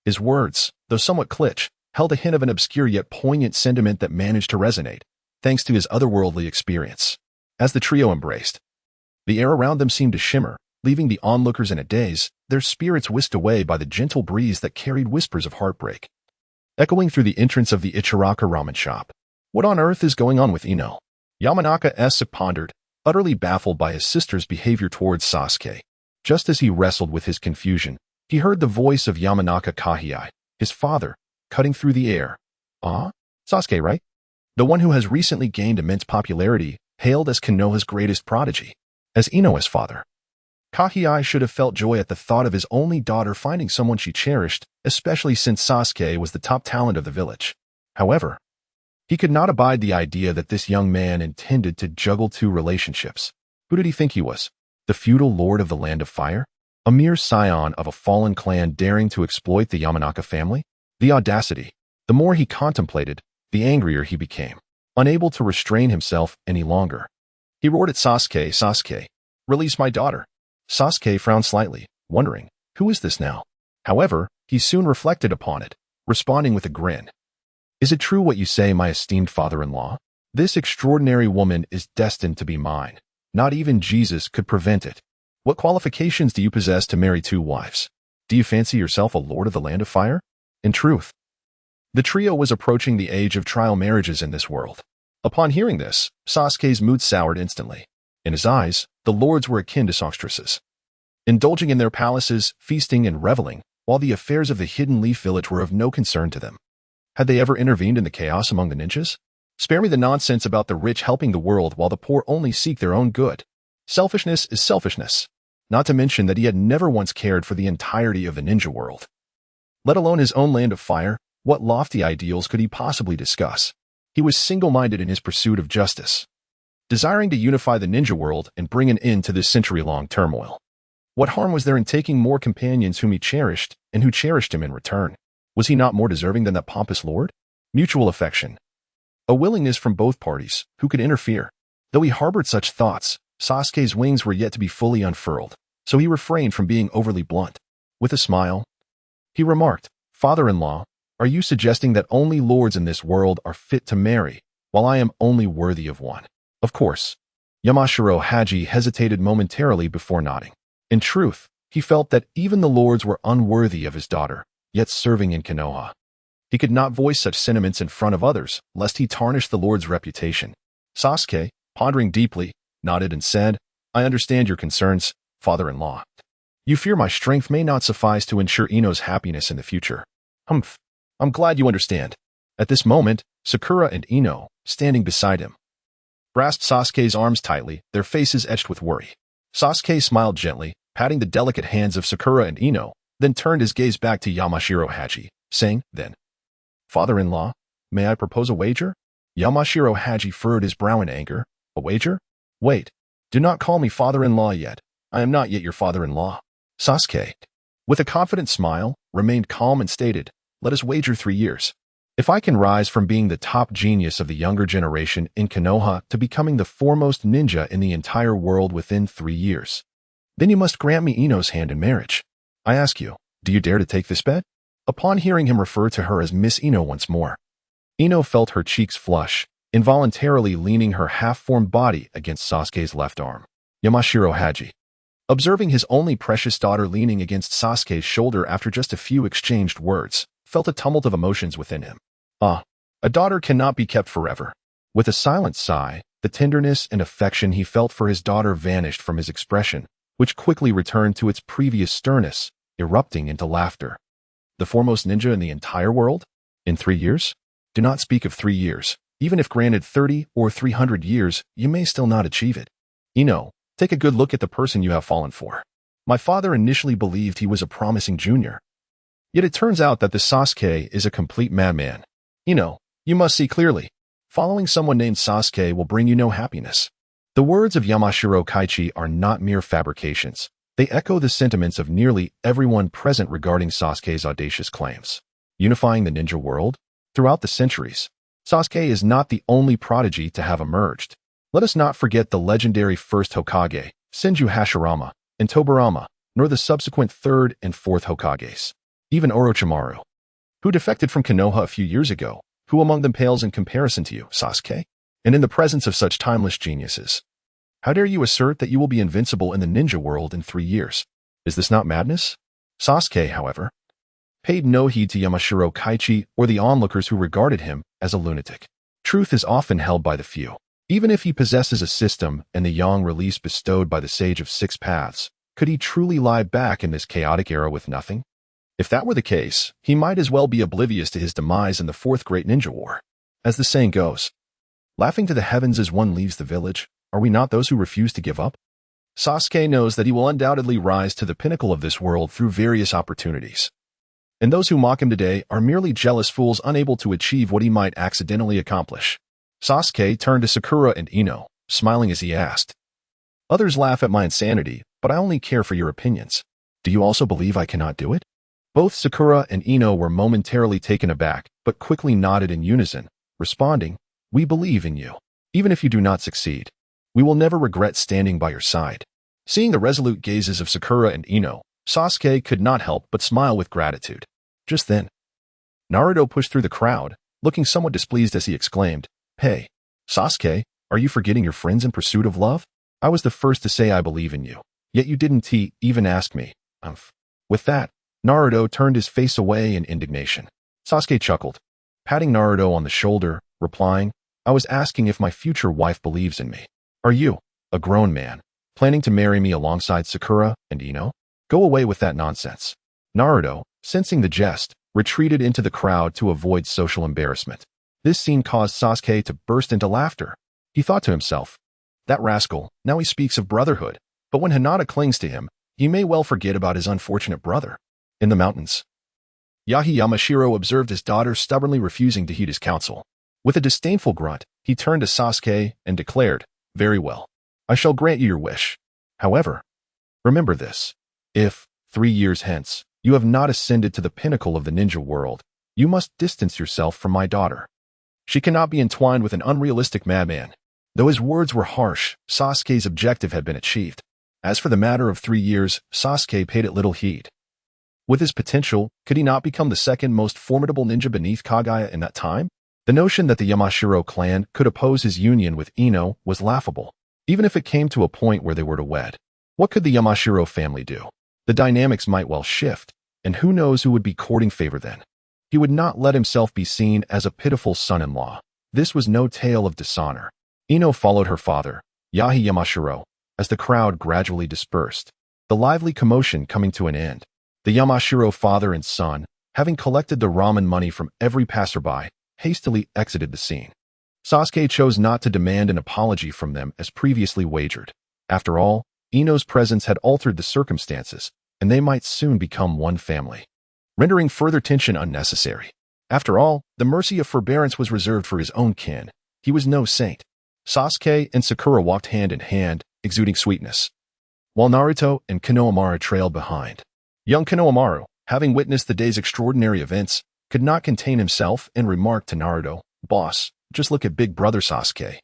His words, though somewhat cliché, held a hint of an obscure yet poignant sentiment that managed to resonate, thanks to his otherworldly experience. As the trio embraced, the air around them seemed to shimmer, leaving the onlookers in a daze, their spirits whisked away by the gentle breeze that carried whispers of heartbreak. Echoing through the entrance of the Ichiraka ramen shop. What on earth is going on with Ino? Yamanaka pondered, utterly baffled by his sister's behavior towards Sasuke. Just as he wrestled with his confusion, he heard the voice of Yamanaka Kahii, his father, cutting through the air. Ah? Sasuke, right? The one who has recently gained immense popularity, hailed as Konoha's greatest prodigy. As Ino's father, Kahii should have felt joy at the thought of his only daughter finding someone she cherished, especially since Sasuke was the top talent of the village. However, he could not abide the idea that this young man intended to juggle two relationships. Who did he think he was? The feudal lord of the Land of Fire? A mere scion of a fallen clan daring to exploit the Yamanaka family? The audacity. The more he contemplated, the angrier he became. Unable to restrain himself any longer, he roared at Sasuke, "Sasuke, release my daughter." Sasuke frowned slightly, wondering, who is this now? However, he soon reflected upon it, responding with a grin. "Is it true what you say, my esteemed father-in-law? This extraordinary woman is destined to be mine. Not even Jesus could prevent it. What qualifications do you possess to marry two wives? Do you fancy yourself a lord of the Land of Fire?" In truth, the trio was approaching the age of trial marriages in this world. Upon hearing this, Sasuke's mood soured instantly. In his eyes, the lords were akin to songstresses, indulging in their palaces, feasting and reveling, while the affairs of the Hidden Leaf Village were of no concern to them. Had they ever intervened in the chaos among the ninjas? Spare me the nonsense about the rich helping the world while the poor only seek their own good. Selfishness is selfishness. Not to mention that he had never once cared for the entirety of the ninja world. Let alone his own Land of Fire, what lofty ideals could he possibly discuss? He was single-minded in his pursuit of justice, desiring to unify the ninja world and bring an end to this century-long turmoil. What harm was there in taking more companions whom he cherished and who cherished him in return? Was he not more deserving than that pompous lord? Mutual affection. A willingness from both parties. Who could interfere? Though he harbored such thoughts, Sasuke's wings were yet to be fully unfurled, so he refrained from being overly blunt. With a smile, he remarked, "Father-in-law, are you suggesting that only lords in this world are fit to marry, while I am only worthy of one?" Of course. Yamashiro Haji hesitated momentarily before nodding. In truth, he felt that even the lords were unworthy of his daughter, yet serving in Konoha. He could not voice such sentiments in front of others, lest he tarnish the lord's reputation. Sasuke, pondering deeply, nodded and said, "I understand your concerns, father-in-law. You fear my strength may not suffice to ensure Ino's happiness in the future. Humph. I'm glad you understand." At this moment, Sakura and Ino, standing beside him, grasped Sasuke's arms tightly, their faces etched with worry. Sasuke smiled gently, patting the delicate hands of Sakura and Ino, then turned his gaze back to Yamashiro Haji, saying, "Then, father-in-law, may I propose a wager?" Yamashiro Haji furrowed his brow in anger. "A wager? Wait, do not call me father-in-law yet. I am not yet your father-in-law." Sasuke, with a confident smile, remained calm and stated, "Let us wager 3 years. If I can rise from being the top genius of the younger generation in Konoha to becoming the foremost ninja in the entire world within 3 years, then you must grant me Ino's hand in marriage. I ask you, do you dare to take this bet?" Upon hearing him refer to her as Miss Ino once more, Ino felt her cheeks flush, involuntarily leaning her half-formed body against Sasuke's left arm. Yamashiro Haji, observing his only precious daughter leaning against Sasuke's shoulder after just a few exchanged words, felt a tumult of emotions within him. A daughter cannot be kept forever. With a silent sigh, the tenderness and affection he felt for his daughter vanished from his expression, which quickly returned to its previous sternness, erupting into laughter. The foremost ninja in the entire world? In 3 years? Do not speak of 3 years. Even if granted 30 or 300 years, you may still not achieve it. Take a good look at the person you have fallen for. My father initially believed he was a promising junior. Yet it turns out that the Sasuke is a complete madman. You must see clearly. Following someone named Sasuke will bring you no happiness. The words of Yamashiro Kaichi are not mere fabrications. They echo the sentiments of nearly everyone present regarding Sasuke's audacious claims. Unifying the ninja world? Throughout the centuries, Sasuke is not the only prodigy to have emerged. Let us not forget the legendary first Hokage, Senju Hashirama, and Tobirama, nor the subsequent third and fourth Hokages. Even Orochimaru, who defected from Konoha a few years ago. Who among them pales in comparison to you, Sasuke? And in the presence of such timeless geniuses, how dare you assert that you will be invincible in the ninja world in 3 years? Is this not madness? Sasuke, however, paid no heed to Yamashiro Kaichi or the onlookers who regarded him as a lunatic. Truth is often held by the few. Even if he possesses a system and the yang release bestowed by the Sage of Six Paths, could he truly lie back in this chaotic era with nothing? If that were the case, he might as well be oblivious to his demise in the Fourth Great Ninja War. As the saying goes, laughing to the heavens as one leaves the village, are we not those who refuse to give up? Sasuke knows that he will undoubtedly rise to the pinnacle of this world through various opportunities. And those who mock him today are merely jealous fools unable to achieve what he might accidentally accomplish. Sasuke turned to Sakura and Ino, smiling as he asked, "Others laugh at my insanity, but I only care for your opinions. Do you also believe I cannot do it?" Both Sakura and Ino were momentarily taken aback, but quickly nodded in unison, responding, "We believe in you. Even if you do not succeed, we will never regret standing by your side." Seeing the resolute gazes of Sakura and Ino, Sasuke could not help but smile with gratitude. Just then, Naruto pushed through the crowd, looking somewhat displeased as he exclaimed, "Hey, Sasuke, are you forgetting your friends in pursuit of love? I was the first to say I believe in you, yet you didn't even ask me." With that, Naruto turned his face away in indignation. Sasuke chuckled, patting Naruto on the shoulder, replying, "I was asking if my future wife believes in me. Are you, a grown man, planning to marry me alongside Sakura and Ino? Go away with that nonsense." Naruto, sensing the jest, retreated into the crowd to avoid social embarrassment. This scene caused Sasuke to burst into laughter. He thought to himself, "That rascal, now he speaks of brotherhood, but when Hinata clings to him, he may well forget about his unfortunate brother." In the mountains, Yamashiro observed his daughter stubbornly refusing to heed his counsel. With a disdainful grunt, he turned to Sasuke and declared, "Very well. I shall grant you your wish. However, remember this. If, 3 years hence, you have not ascended to the pinnacle of the ninja world, you must distance yourself from my daughter. She cannot be entwined with an unrealistic madman." Though his words were harsh, Sasuke's objective had been achieved. As for the matter of 3 years, Sasuke paid it little heed. With his potential, could he not become the second most formidable ninja beneath Kaguya in that time? The notion that the Yamashiro clan could oppose his union with Ino was laughable, even if it came to a point where they were to wed. What could the Yamashiro family do? The dynamics might well shift, and who knows who would be courting favor then. He would not let himself be seen as a pitiful son-in-law. This was no tale of dishonor. Ino followed her father, Yamashiro, as the crowd gradually dispersed, the lively commotion coming to an end. The Yamashiro father and son, having collected the ramen money from every passerby, hastily exited the scene. Sasuke chose not to demand an apology from them as previously wagered. After all, Ino's presence had altered the circumstances, and they might soon become one family, rendering further tension unnecessary. After all, the mercy of forbearance was reserved for his own kin. He was no saint. Sasuke and Sakura walked hand in hand, exuding sweetness, while Naruto and Konohamaru trailed behind. Young Konohamaru, having witnessed the day's extraordinary events, could not contain himself and remarked to Naruto, "Boss, just look at big brother Sasuke.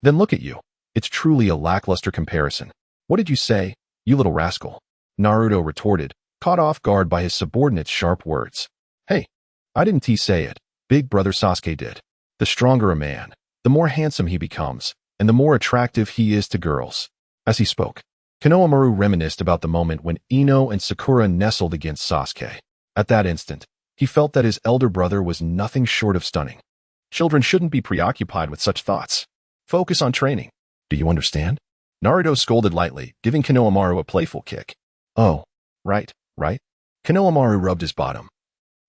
Then look at you. It's truly a lackluster comparison." "What did you say, you little rascal?" Naruto retorted, caught off guard by his subordinate's sharp words. "Hey, I didn't say it. Big brother Sasuke did. The stronger a man, the more handsome he becomes, and the more attractive he is to girls." As he spoke, Konohamaru reminisced about the moment when Ino and Sakura nestled against Sasuke. At that instant, he felt that his elder brother was nothing short of stunning. Children shouldn't be preoccupied with such thoughts. Focus on training. Do you understand? Naruto scolded lightly, giving Konohamaru a playful kick. "Oh, right. Konohamaru rubbed his bottom.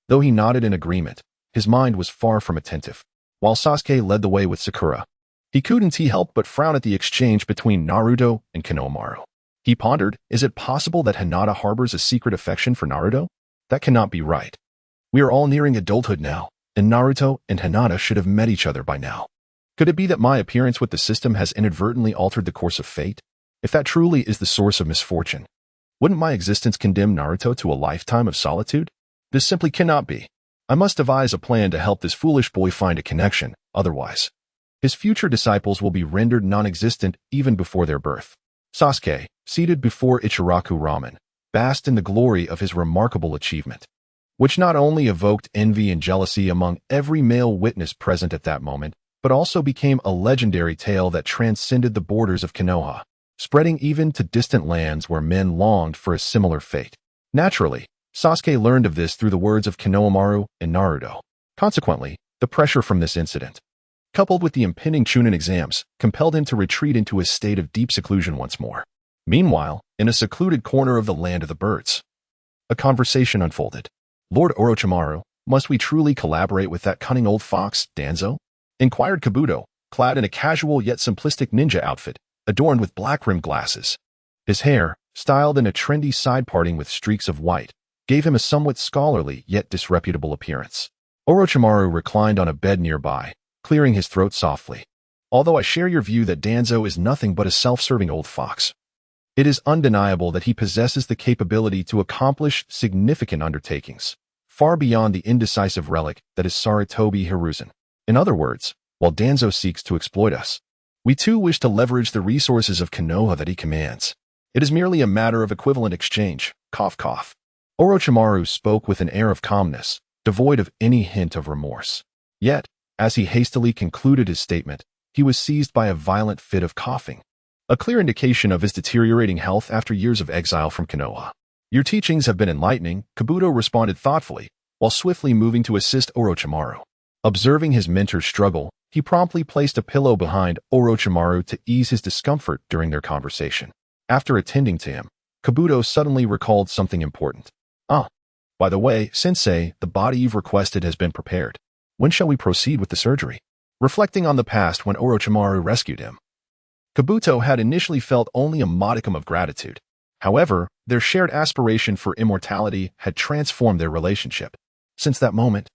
Though he nodded in agreement, his mind was far from attentive. While Sasuke led the way with Sakura, he couldn't help but frown at the exchange between Naruto and Konohamaru. He pondered, is it possible that Hinata harbors a secret affection for Naruto? That cannot be right. We are all nearing adulthood now, and Naruto and Hinata should have met each other by now. Could it be that my appearance with the system has inadvertently altered the course of fate? If that truly is the source of misfortune, wouldn't my existence condemn Naruto to a lifetime of solitude? This simply cannot be. I must devise a plan to help this foolish boy find a connection, otherwise his future disciples will be rendered non-existent even before their birth. Sasuke, seated before Ichiraku Ramen, basked in the glory of his remarkable achievement, which not only evoked envy and jealousy among every male witness present at that moment, but also became a legendary tale that transcended the borders of Konoha, spreading even to distant lands where men longed for a similar fate. Naturally, Sasuke learned of this through the words of Konohamaru and Naruto. Consequently, the pressure from this incident, coupled with the impending Chunin exams, compelled him to retreat into a state of deep seclusion once more. Meanwhile, in a secluded corner of the land of the birds, a conversation unfolded. Lord Orochimaru, must we truly collaborate with that cunning old fox, Danzo? Inquired Kabuto, clad in a casual yet simplistic ninja outfit, adorned with black-rimmed glasses. His hair, styled in a trendy side parting with streaks of white, gave him a somewhat scholarly yet disreputable appearance. Orochimaru reclined on a bed nearby, clearing his throat softly. Although I share your view that Danzo is nothing but a self-serving old fox, it is undeniable that he possesses the capability to accomplish significant undertakings, far beyond the indecisive relic that is Sarutobi Hiruzen. In other words, while Danzo seeks to exploit us, we too wish to leverage the resources of Konoha that he commands. It is merely a matter of equivalent exchange. Cough, cough. Orochimaru spoke with an air of calmness, devoid of any hint of remorse. Yet, as he hastily concluded his statement, he was seized by a violent fit of coughing, a clear indication of his deteriorating health after years of exile from Konoha. Your teachings have been enlightening, Kabuto responded thoughtfully, while swiftly moving to assist Orochimaru. Observing his mentor's struggle, he promptly placed a pillow behind Orochimaru to ease his discomfort during their conversation. After attending to him, Kabuto suddenly recalled something important. By the way, Sensei, the body you've requested has been prepared. When shall we proceed with the surgery? Reflecting on the past when Orochimaru rescued him, Kabuto had initially felt only a modicum of gratitude. However, their shared aspiration for immortality had transformed their relationship. Since that moment,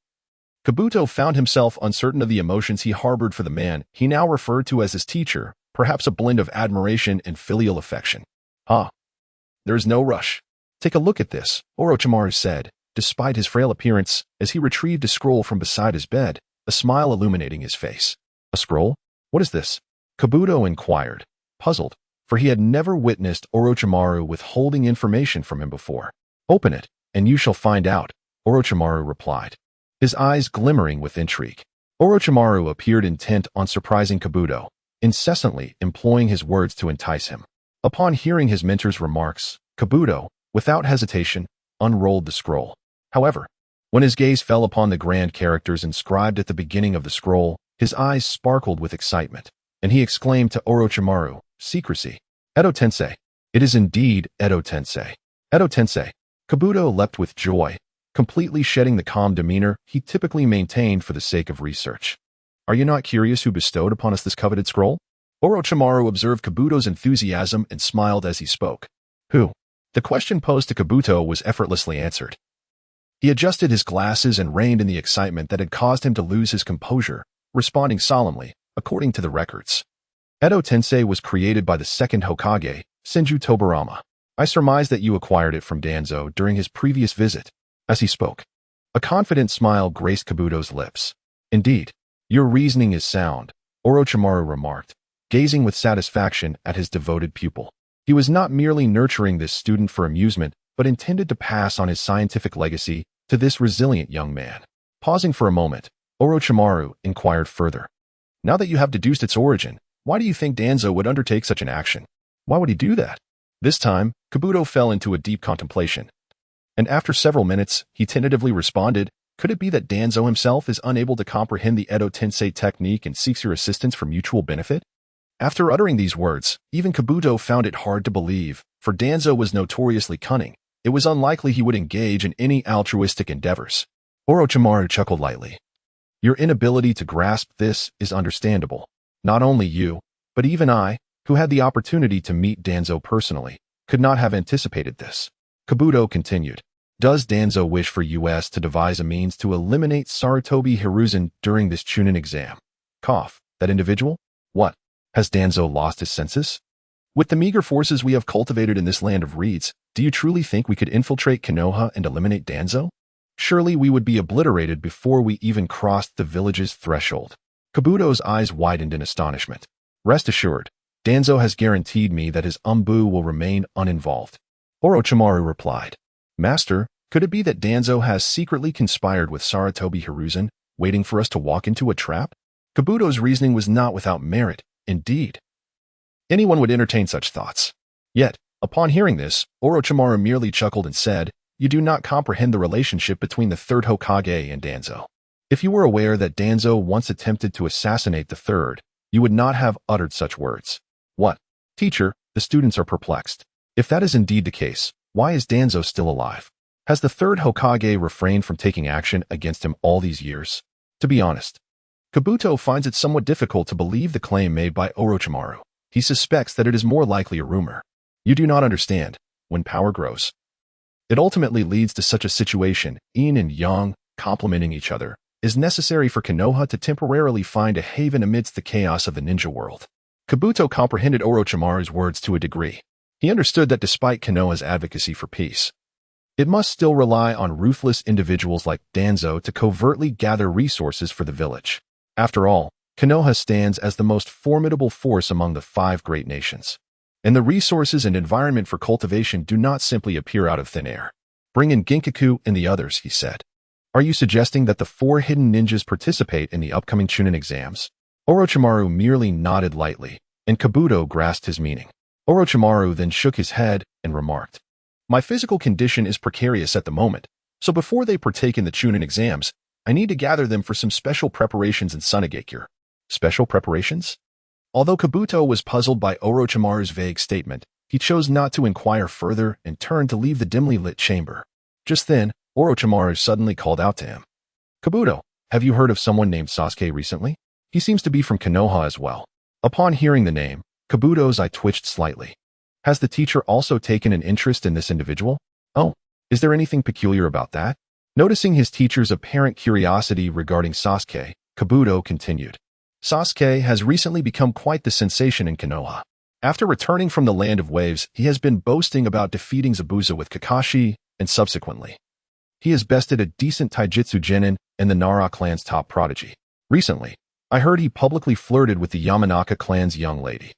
Kabuto found himself uncertain of the emotions he harbored for the man he now referred to as his teacher, perhaps a blend of admiration and filial affection. There is no rush. Take a look at this, Orochimaru said, despite his frail appearance, as he retrieved a scroll from beside his bed, a smile illuminating his face. A scroll? What is this? Kabuto inquired, puzzled, for he had never witnessed Orochimaru withholding information from him before. Open it, and you shall find out, Orochimaru replied, his eyes glimmering with intrigue. Orochimaru appeared intent on surprising Kabuto, incessantly employing his words to entice him. Upon hearing his mentor's remarks, Kabuto, without hesitation, unrolled the scroll. However, when his gaze fell upon the grand characters inscribed at the beginning of the scroll, his eyes sparkled with excitement, and he exclaimed to Orochimaru, secrecy. Edo Tensei. It is indeed Edo Tensei. Edo Tensei. Kabuto leapt with joy, completely shedding the calm demeanor he typically maintained for the sake of research. Are you not curious who bestowed upon us this coveted scroll? Orochimaru observed Kabuto's enthusiasm and smiled as he spoke. Who? The question posed to Kabuto was effortlessly answered. He adjusted his glasses and reined in the excitement that had caused him to lose his composure, responding solemnly, according to the records. Edo Tensei was created by the second Hokage, Senju Tobirama. I surmise that you acquired it from Danzo during his previous visit. As he spoke, a confident smile graced Kabuto's lips. Indeed, your reasoning is sound, Orochimaru remarked, gazing with satisfaction at his devoted pupil. He was not merely nurturing this student for amusement, but intended to pass on his scientific legacy to this resilient young man. Pausing for a moment, Orochimaru inquired further. Now that you have deduced its origin, why do you think Danzo would undertake such an action? Why would he do that? This time, Kabuto fell into a deep contemplation, and after several minutes, he tentatively responded, could it be that Danzo himself is unable to comprehend the Edo Tensei technique and seeks your assistance for mutual benefit? After uttering these words, even Kabuto found it hard to believe, for Danzo was notoriously cunning. It was unlikely he would engage in any altruistic endeavors. Orochimaru chuckled lightly, Your inability to grasp this is understandable. Not only you, but even I, who had the opportunity to meet Danzo personally, could not have anticipated this. Kabuto continued. Does Danzo wish for us to devise a means to eliminate Sarutobi Hiruzen during this Chunin exam? Cough. That individual? What? Has Danzo lost his senses? With the meager forces we have cultivated in this land of reeds, do you truly think we could infiltrate Konoha and eliminate Danzo? Surely we would be obliterated before we even crossed the village's threshold. Kabuto's eyes widened in astonishment. Rest assured, Danzo has guaranteed me that his Umbu will remain uninvolved. Orochimaru replied. Master, could it be that Danzo has secretly conspired with Sarutobi Hiruzen, waiting for us to walk into a trap? Kabuto's reasoning was not without merit, indeed. Anyone would entertain such thoughts. Yet, upon hearing this, Orochimaru merely chuckled and said, You do not comprehend the relationship between the third Hokage and Danzo. If you were aware that Danzo once attempted to assassinate the third, you would not have uttered such words. What? Teacher, the students are perplexed. If that is indeed the case, why is Danzo still alive? Has the third Hokage refrained from taking action against him all these years? To be honest, Kabuto finds it somewhat difficult to believe the claim made by Orochimaru. He suspects that it is more likely a rumor. You do not understand. When power grows, it ultimately leads to such a situation. Yin and Yang, complementing each other, is necessary for Konoha to temporarily find a haven amidst the chaos of the ninja world. Kabuto comprehended Orochimaru's words to a degree. He understood that despite Konoha's advocacy for peace, it must still rely on ruthless individuals like Danzo to covertly gather resources for the village. After all, Konoha stands as the most formidable force among the 5 great nations. And the resources and environment for cultivation do not simply appear out of thin air. Bring in Ginkaku and the others, he said. Are you suggesting that the 4 hidden ninjas participate in the upcoming Chunin exams? Orochimaru merely nodded lightly, and Kabuto grasped his meaning. Orochimaru then shook his head and remarked, My physical condition is precarious at the moment, so before they partake in the Chunin exams, I need to gather them for some special preparations in Sunagakure. Special preparations? Although Kabuto was puzzled by Orochimaru's vague statement, he chose not to inquire further and turned to leave the dimly lit chamber. Just then, Orochimaru suddenly called out to him. Kabuto, have you heard of someone named Sasuke recently? He seems to be from Konoha as well. Upon hearing the name, Kabuto's eye twitched slightly. Has the teacher also taken an interest in this individual? Oh, is there anything peculiar about that? Noticing his teacher's apparent curiosity regarding Sasuke, Kabuto continued. Sasuke has recently become quite the sensation in Konoha. After returning from the Land of Waves, he has been boasting about defeating Zabuza with Kakashi, and subsequently, he has bested a decent taijutsu genin and the Nara clan's top prodigy. Recently, I heard he publicly flirted with the Yamanaka clan's young lady.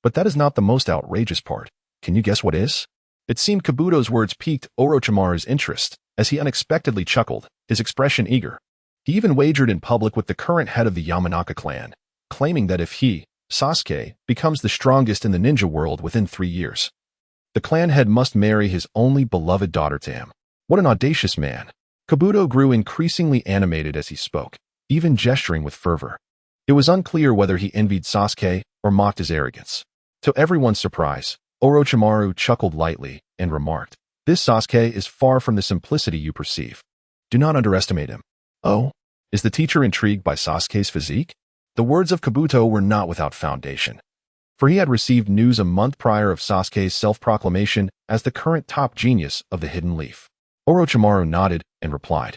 But that is not the most outrageous part. Can you guess what is? It seemed Kabuto's words piqued Orochimaru's interest, as he unexpectedly chuckled, his expression eager. He even wagered in public with the current head of the Yamanaka clan, claiming that if he, Sasuke, becomes the strongest in the ninja world within 3 years, the clan head must marry his only beloved daughter to him. What an audacious man. Kabuto grew increasingly animated as he spoke, even gesturing with fervor. It was unclear whether he envied Sasuke or mocked his arrogance. To everyone's surprise, Orochimaru chuckled lightly and remarked, This Sasuke is far from the simplicity you perceive. Do not underestimate him. Oh, is the teacher intrigued by Sasuke's physique? The words of Kabuto were not without foundation, for he had received news a month prior of Sasuke's self-proclamation as the current top genius of the Hidden Leaf. Orochimaru nodded and replied,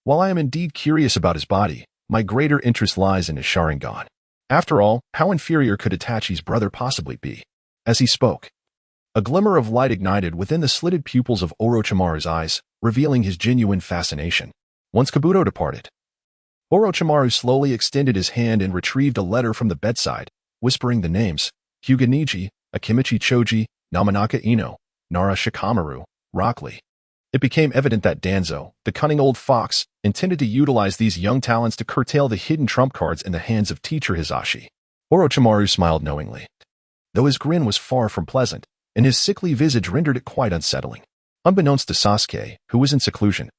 While I am indeed curious about his body, my greater interest lies in his Sharingan. After all, how inferior could Itachi's brother possibly be? As he spoke, a glimmer of light ignited within the slitted pupils of Orochimaru's eyes, revealing his genuine fascination. Once Kabuto departed, Orochimaru slowly extended his hand and retrieved a letter from the bedside, whispering the names, Hyuga Akimichi Choji, Namanaka Ino, Nara Shikamaru, Rock Lee. It became evident that Danzo, the cunning old fox, intended to utilize these young talents to curtail the hidden trump cards in the hands of teacher Hisashi. Orochimaru smiled knowingly, though his grin was far from pleasant, and his sickly visage rendered it quite unsettling. Unbeknownst to Sasuke, who was in seclusion,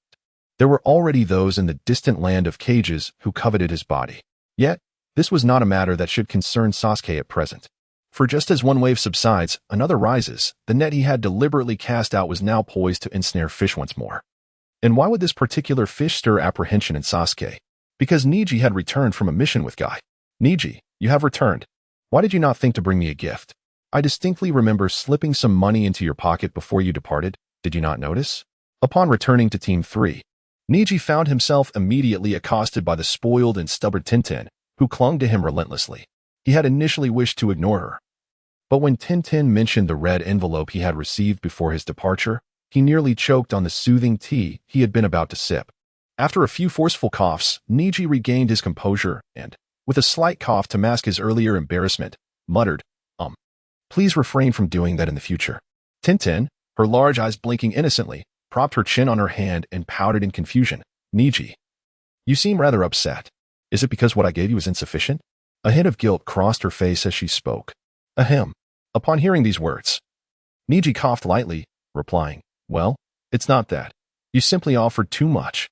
there were already those in the distant land of cages who coveted his body. Yet, this was not a matter that should concern Sasuke at present. For just as one wave subsides, another rises. The net he had deliberately cast out was now poised to ensnare fish once more. And why would this particular fish stir apprehension in Sasuke? Because Niji had returned from a mission with Guy. Niji, you have returned. Why did you not think to bring me a gift? I distinctly remember slipping some money into your pocket before you departed. Did you not notice? Upon returning to Team 3, Niji found himself immediately accosted by the spoiled and stubborn Tintin, who clung to him relentlessly. He had initially wished to ignore her. But when Tintin mentioned the red envelope he had received before his departure, he nearly choked on the soothing tea he had been about to sip. After a few forceful coughs, Niji regained his composure and, with a slight cough to mask his earlier embarrassment, muttered, Please refrain from doing that in the future. Tintin, her large eyes blinking innocently, propped her chin on her hand and pouted in confusion. Niji, you seem rather upset. Is it because what I gave you is insufficient? A hint of guilt crossed her face as she spoke. Ahem. Upon hearing these words, Niji coughed lightly, replying, Well, it's not that. You simply offered too much.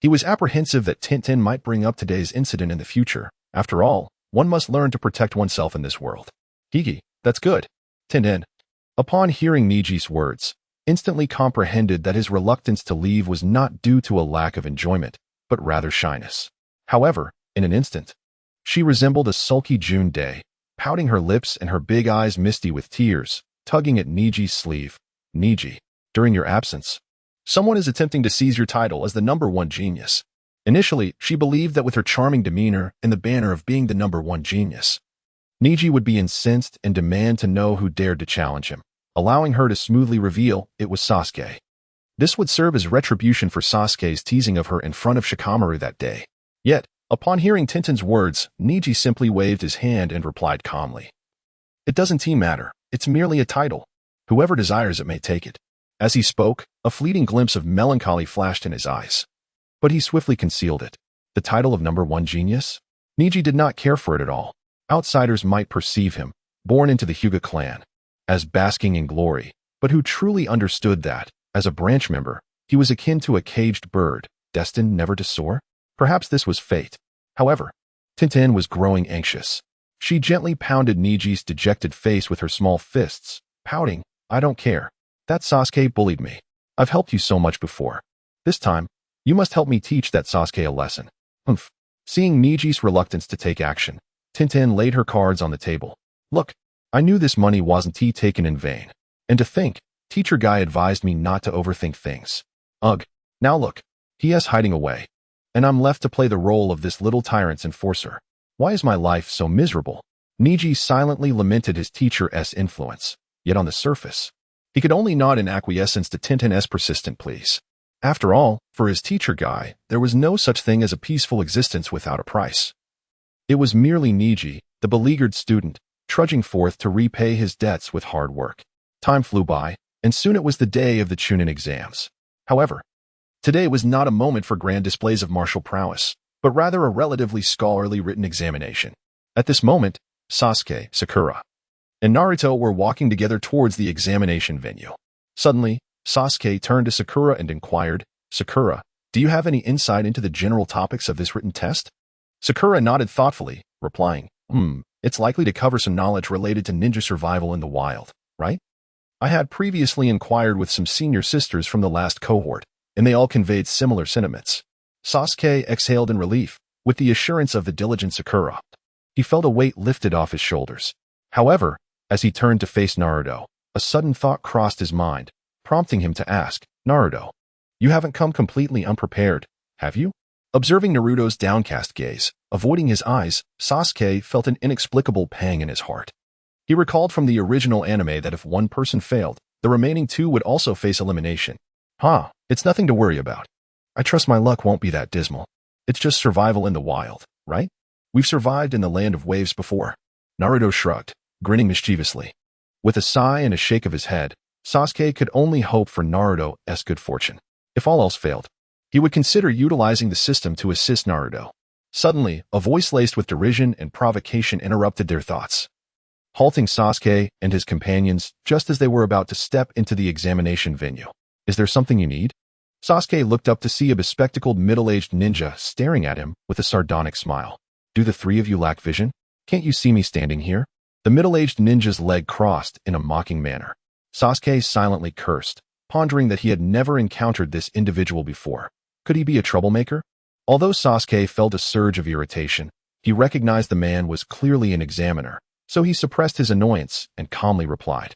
He was apprehensive that Tintin might bring up today's incident in the future. After all, one must learn to protect oneself in this world. Higi, that's good. Tintin, upon hearing Niji's words, instantly comprehended that his reluctance to leave was not due to a lack of enjoyment, but rather shyness. However, in an instant, she resembled a sulky June day, pouting her lips and her big eyes misty with tears, tugging at Niji's sleeve. Niji, during your absence, someone is attempting to seize your title as the #1 genius. Initially, she believed that with her charming demeanor and the banner of being the #1 genius, Niji would be incensed and demand to know who dared to challenge him, allowing her to smoothly reveal it was Sasuke. This would serve as retribution for Sasuke's teasing of her in front of Shikamaru that day. Yet, upon hearing Tintin's words, Niji simply waved his hand and replied calmly, It doesn't matter, it's merely a title. Whoever desires it may take it. As he spoke, a fleeting glimpse of melancholy flashed in his eyes. But he swiftly concealed it. The title of #1 genius? Niji did not care for it at all. Outsiders might perceive him, born into the Hyuga clan, as basking in glory, but who truly understood that, as a branch member, he was akin to a caged bird, destined never to soar? Perhaps this was fate. However, Tintin was growing anxious. She gently pounded Niji's dejected face with her small fists, pouting, I don't care. That Sasuke bullied me. I've helped you so much before. This time, you must help me teach that Sasuke a lesson. Humph. Seeing Niji's reluctance to take action, Tintin laid her cards on the table. Look, I knew this money wasn't taken in vain. And to think, Teacher Guy advised me not to overthink things. Ugh. Now look, he is hiding away. And I'm left to play the role of this little tyrant's enforcer. Why is my life so miserable? Niji silently lamented his teacher's influence. Yet on the surface, he could only nod in acquiescence to Tintin's persistent pleas. After all, for his teacher Guy, there was no such thing as a peaceful existence without a price. It was merely Niji, the beleaguered student, trudging forth to repay his debts with hard work. Time flew by, and soon it was the day of the Chunin exams. However, today was not a moment for grand displays of martial prowess, but rather a relatively scholarly written examination. At this moment, Sasuke, Sakura, and Naruto were walking together towards the examination venue. Suddenly, Sasuke turned to Sakura and inquired, Sakura, do you have any insight into the general topics of this written test? Sakura nodded thoughtfully, replying, it's likely to cover some knowledge related to ninja survival in the wild, right? I had previously inquired with some senior sisters from the last cohort, and they all conveyed similar sentiments. Sasuke exhaled in relief, with the assurance of the diligent Sakura. He felt a weight lifted off his shoulders. However, as he turned to face Naruto, a sudden thought crossed his mind, prompting him to ask, Naruto, you haven't come completely unprepared, have you? Observing Naruto's downcast gaze, avoiding his eyes, Sasuke felt an inexplicable pang in his heart. He recalled from the original anime that if one person failed, the remaining two would also face elimination. It's nothing to worry about. I trust my luck won't be that dismal. It's just survival in the wild, right? We've survived in the land of waves before. Naruto shrugged, grinning mischievously. With a sigh and a shake of his head, Sasuke could only hope for Naruto's good fortune. If all else failed, he would consider utilizing the system to assist Naruto. Suddenly, a voice laced with derision and provocation interrupted their thoughts, halting Sasuke and his companions just as they were about to step into the examination venue. Is there something you need? Sasuke looked up to see a bespectacled middle-aged ninja staring at him with a sardonic smile. Do the three of you lack vision? Can't you see me standing here? The middle-aged ninja's leg crossed in a mocking manner. Sasuke silently cursed, pondering that he had never encountered this individual before. Could he be a troublemaker? Although Sasuke felt a surge of irritation, he recognized the man was clearly an examiner, so he suppressed his annoyance and calmly replied,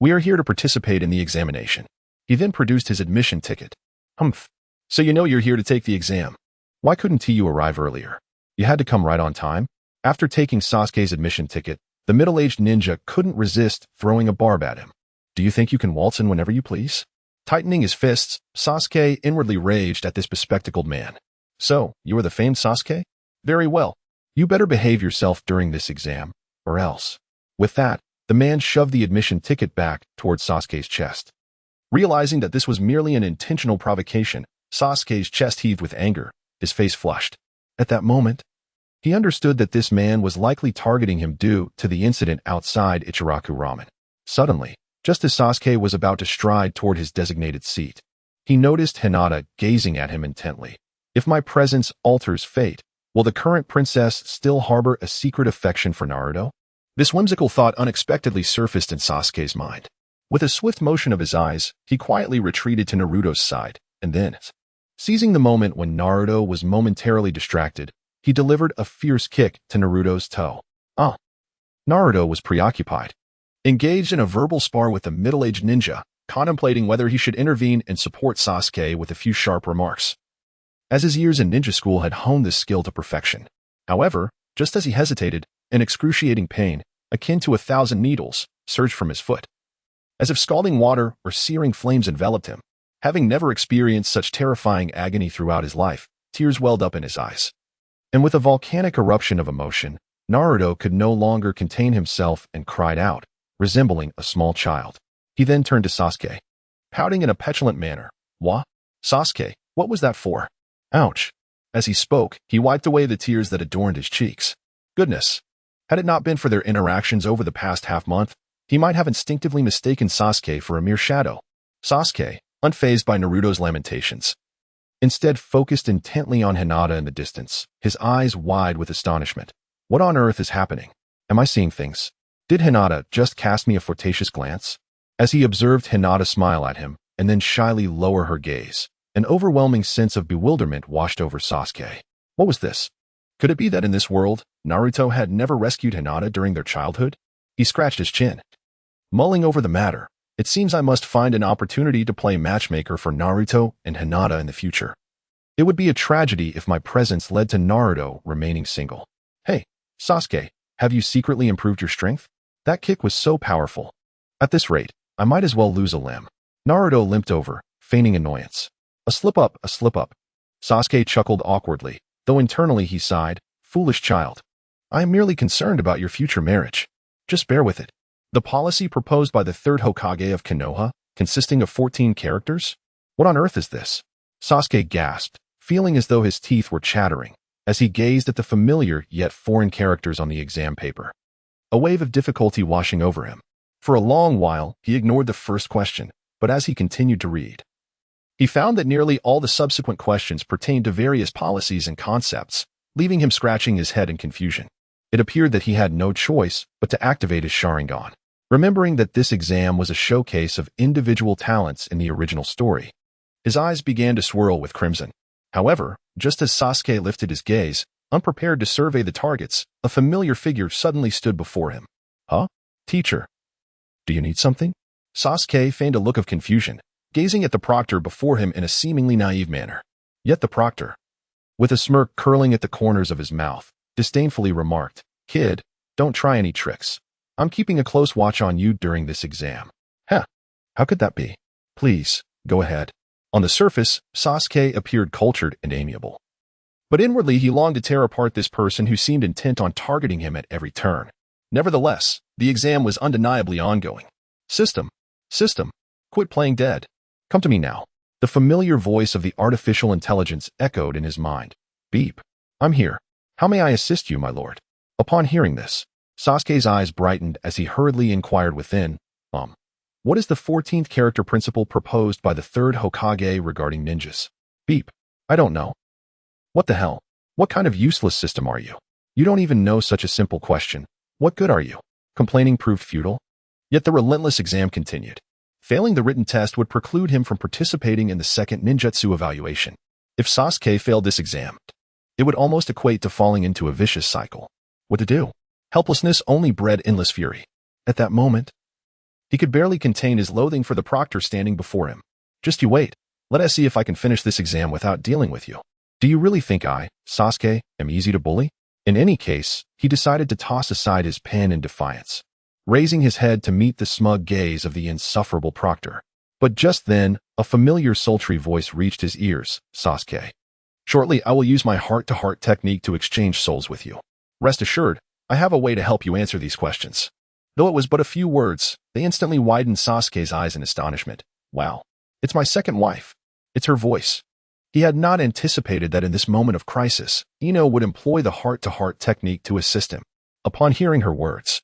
"We are here to participate in the examination." He then produced his admission ticket. "Humph. So you know you're here to take the exam. Why couldn't you arrive earlier? You had to come right on time?" After taking Sasuke's admission ticket, the middle-aged ninja couldn't resist throwing a barb at him. "Do you think you can waltz in whenever you please?" Tightening his fists, Sasuke inwardly raged at this bespectacled man. "So, you are the famed Sasuke? Very well. You better behave yourself during this exam, or else." With that, the man shoved the admission ticket back towards Sasuke's chest. Realizing that this was merely an intentional provocation, Sasuke's chest heaved with anger, his face flushed. At that moment, he understood that this man was likely targeting him due to the incident outside Ichiraku Ramen. Suddenly, just as Sasuke was about to stride toward his designated seat, he noticed Hinata gazing at him intently. If my presence alters fate, will the current princess still harbor a secret affection for Naruto? This whimsical thought unexpectedly surfaced in Sasuke's mind. With a swift motion of his eyes, he quietly retreated to Naruto's side, and then, seizing the moment when Naruto was momentarily distracted, he delivered a fierce kick to Naruto's toe. Naruto was preoccupied, engaged in a verbal spar with the middle-aged ninja, contemplating whether he should intervene and support Sasuke with a few sharp remarks, as his years in ninja school had honed this skill to perfection. However, just as he hesitated, an excruciating pain, akin to 1,000 needles, surged from his foot. As if scalding water or searing flames enveloped him. Having never experienced such terrifying agony throughout his life, tears welled up in his eyes. And with a volcanic eruption of emotion, Naruto could no longer contain himself and cried out, resembling a small child. He then turned to Sasuke, pouting in a petulant manner. "What? Sasuke, what was that for?" "Ouch." As he spoke, he wiped away the tears that adorned his cheeks. Goodness. Had it not been for their interactions over the past half-month, he might have instinctively mistaken Sasuke for a mere shadow. Sasuke, unfazed by Naruto's lamentations, instead focused intently on Hinata in the distance, his eyes wide with astonishment. What on earth is happening? Am I seeing things? Did Hinata just cast me a flirtatious glance? As he observed Hinata smile at him, and then shyly lower her gaze, an overwhelming sense of bewilderment washed over Sasuke. What was this? Could it be that in this world, Naruto had never rescued Hinata during their childhood? He scratched his chin. Mulling over the matter, it seems I must find an opportunity to play matchmaker for Naruto and Hinata in the future. It would be a tragedy if my presence led to Naruto remaining single. Hey, Sasuke, have you secretly improved your strength? That kick was so powerful. At this rate, I might as well lose a limb. Naruto limped over, feigning annoyance. A slip-up, a slip-up. Sasuke chuckled awkwardly, though internally he sighed, "Foolish child. I am merely concerned about your future marriage. Just bear with it." The policy proposed by the third Hokage of Konoha, consisting of 14 characters? What on earth is this? Sasuke gasped, feeling as though his teeth were chattering, as he gazed at the familiar yet foreign characters on the exam paper. A wave of difficulty washing over him. For a long while, he ignored the first question, but as he continued to read, he found that nearly all the subsequent questions pertained to various policies and concepts, leaving him scratching his head in confusion. It appeared that he had no choice but to activate his Sharingan. Remembering that this exam was a showcase of individual talents in the original story, his eyes began to swirl with crimson. However, just as Sasuke lifted his gaze, unprepared to survey the targets, a familiar figure suddenly stood before him. "Huh? Teacher? Do you need something?" Sasuke feigned a look of confusion, gazing at the proctor before him in a seemingly naive manner. Yet the proctor, with a smirk curling at the corners of his mouth, disdainfully remarked, "Kid, don't try any tricks. I'm keeping a close watch on you during this exam." "Huh? How could that be? Please, go ahead." On the surface, Sasuke appeared cultured and amiable. But inwardly he longed to tear apart this person who seemed intent on targeting him at every turn. Nevertheless, the exam was undeniably ongoing. System, quit playing dead. Come to me now." The familiar voice of the artificial intelligence echoed in his mind. "Beep. I'm here. How may I assist you, my lord?" Upon hearing this, Sasuke's eyes brightened as he hurriedly inquired within, What is the 14th character principle proposed by the third Hokage regarding ninjas?" "Beep. I don't know." "What the hell? What kind of useless system are you? You don't even know such a simple question. What good are you?" Complaining proved futile. Yet the relentless exam continued. Failing the written test would preclude him from participating in the second ninjutsu evaluation. If Sasuke failed this exam, It would almost equate to falling into a vicious cycle. What to do? Helplessness only bred endless fury. At that moment, he could barely contain his loathing for the proctor standing before him. Just you wait. Let us see if I can finish this exam without dealing with you. Do you really think I, Sasuke, am easy to bully? In any case, he decided to toss aside his pen in defiance, raising his head to meet the smug gaze of the insufferable proctor. But just then, a familiar sultry voice reached his ears. Sasuke. Shortly, I will use my heart-to-heart technique to exchange souls with you. Rest assured, I have a way to help you answer these questions. Though it was but a few words, they instantly widened Sasuke's eyes in astonishment. Wow. It's my second wife. It's her voice. He had not anticipated that in this moment of crisis, Ino would employ the heart-to-heart technique to assist him. Upon hearing her words,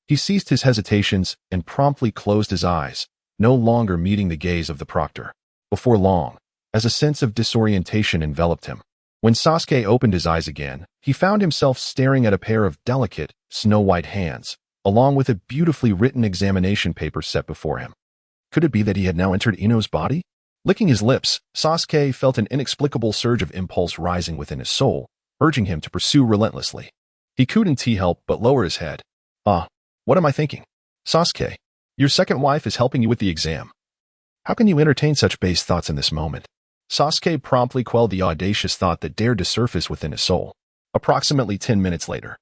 he ceased his hesitations and promptly closed his eyes, no longer meeting the gaze of the proctor. Before long, as a sense of disorientation enveloped him, when Sasuke opened his eyes again, he found himself staring at a pair of delicate, snow-white hands, along with a beautifully written examination paper set before him. Could it be that he had now entered Ino's body? Licking his lips, Sasuke felt an inexplicable surge of impulse rising within his soul, urging him to pursue relentlessly. He couldn't help but lower his head. What am I thinking? Sasuke, your second wife is helping you with the exam. How can you entertain such base thoughts in this moment? Sasuke promptly quelled the audacious thought that dared to surface within his soul. Approximately 10 minutes later,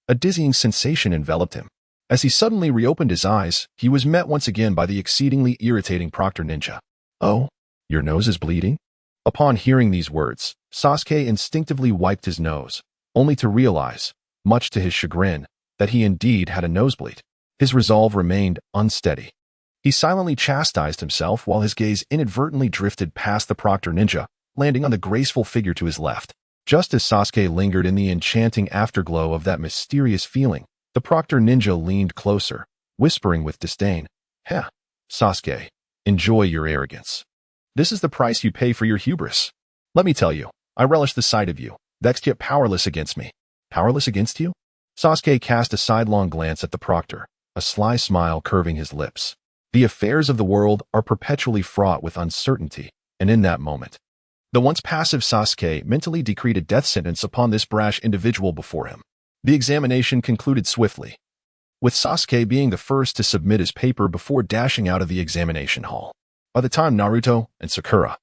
a dizzying sensation enveloped him. As he suddenly reopened his eyes, he was met once again by the exceedingly irritating Proctor Ninja. Oh, your nose is bleeding? Upon hearing these words, Sasuke instinctively wiped his nose, only to realize, much to his chagrin, that he indeed had a nosebleed. His resolve remained unsteady. He silently chastised himself while his gaze inadvertently drifted past the Proctor Ninja, landing on the graceful figure to his left. Just as Sasuke lingered in the enchanting afterglow of that mysterious feeling, the Proctor Ninja leaned closer, whispering with disdain, "Heh, Sasuke, enjoy your arrogance. This is the price you pay for your hubris. Let me tell you, I relish the sight of you, vexed yet powerless against me." Powerless against you? Sasuke cast a sidelong glance at the proctor, a sly smile curving his lips. The affairs of the world are perpetually fraught with uncertainty, and in that moment, the once passive Sasuke mentally decreed a death sentence upon this brash individual before him. The examination concluded swiftly, with Sasuke being the first to submit his paper before dashing out of the examination hall. By the time Naruto and Sakura,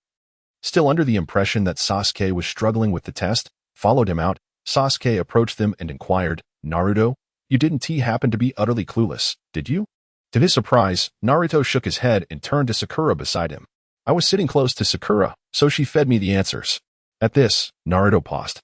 still under the impression that Sasuke was struggling with the test, followed him out, Sasuke approached them and inquired, "Naruto, you didn't happen to be utterly clueless, did you?" To his surprise, Naruto shook his head and turned to Sakura beside him. "I was sitting close to Sakura, so she fed me the answers." At this, Naruto paused,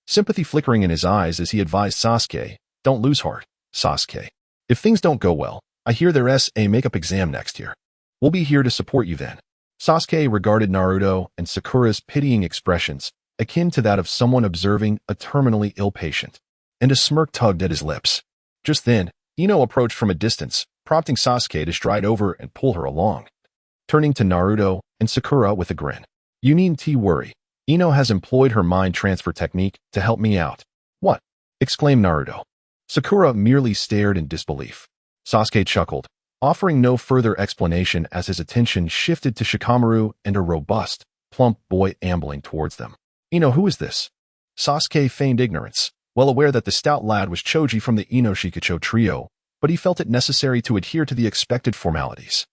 sympathy flickering in his eyes as he advised Sasuke, "Don't lose heart, Sasuke. If things don't go well, I hear there's a makeup exam next year. We'll be here to support you then." Sasuke regarded Naruto and Sakura's pitying expressions, akin to that of someone observing a terminally ill patient, and a smirk tugged at his lips. Just then, Ino approached from a distance, prompting Sasuke to stride over and pull her along. Turning to Naruto and Sakura with a grin, "You needn't worry. Ino has employed her mind transfer technique to help me out." "What?" exclaimed Naruto. Sakura merely stared in disbelief. Sasuke chuckled, offering no further explanation as his attention shifted to Shikamaru and a robust, plump boy ambling towards them. "Ino, who is this?" Sasuke feigned ignorance, well aware that the stout lad was Choji from the Ino Shikacho trio, but he felt it necessary to adhere to the expected formalities.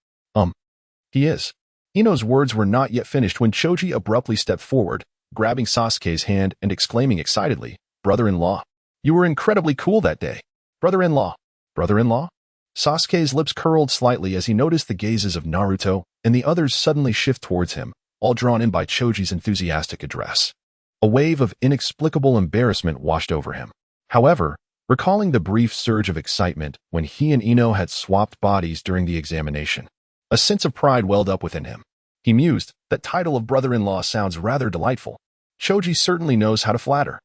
He is." Ino's words were not yet finished when Choji abruptly stepped forward, grabbing Sasuke's hand and exclaiming excitedly, "Brother-in-law, you were incredibly cool that day. Brother-in-law, brother-in-law?" Sasuke's lips curled slightly as he noticed the gazes of Naruto and the others suddenly shift towards him, all drawn in by Choji's enthusiastic address. A wave of inexplicable embarrassment washed over him. However, recalling the brief surge of excitement when he and Ino had swapped bodies during the examination, a sense of pride welled up within him. He mused, that title of brother-in-law sounds rather delightful. Choji certainly knows how to flatter.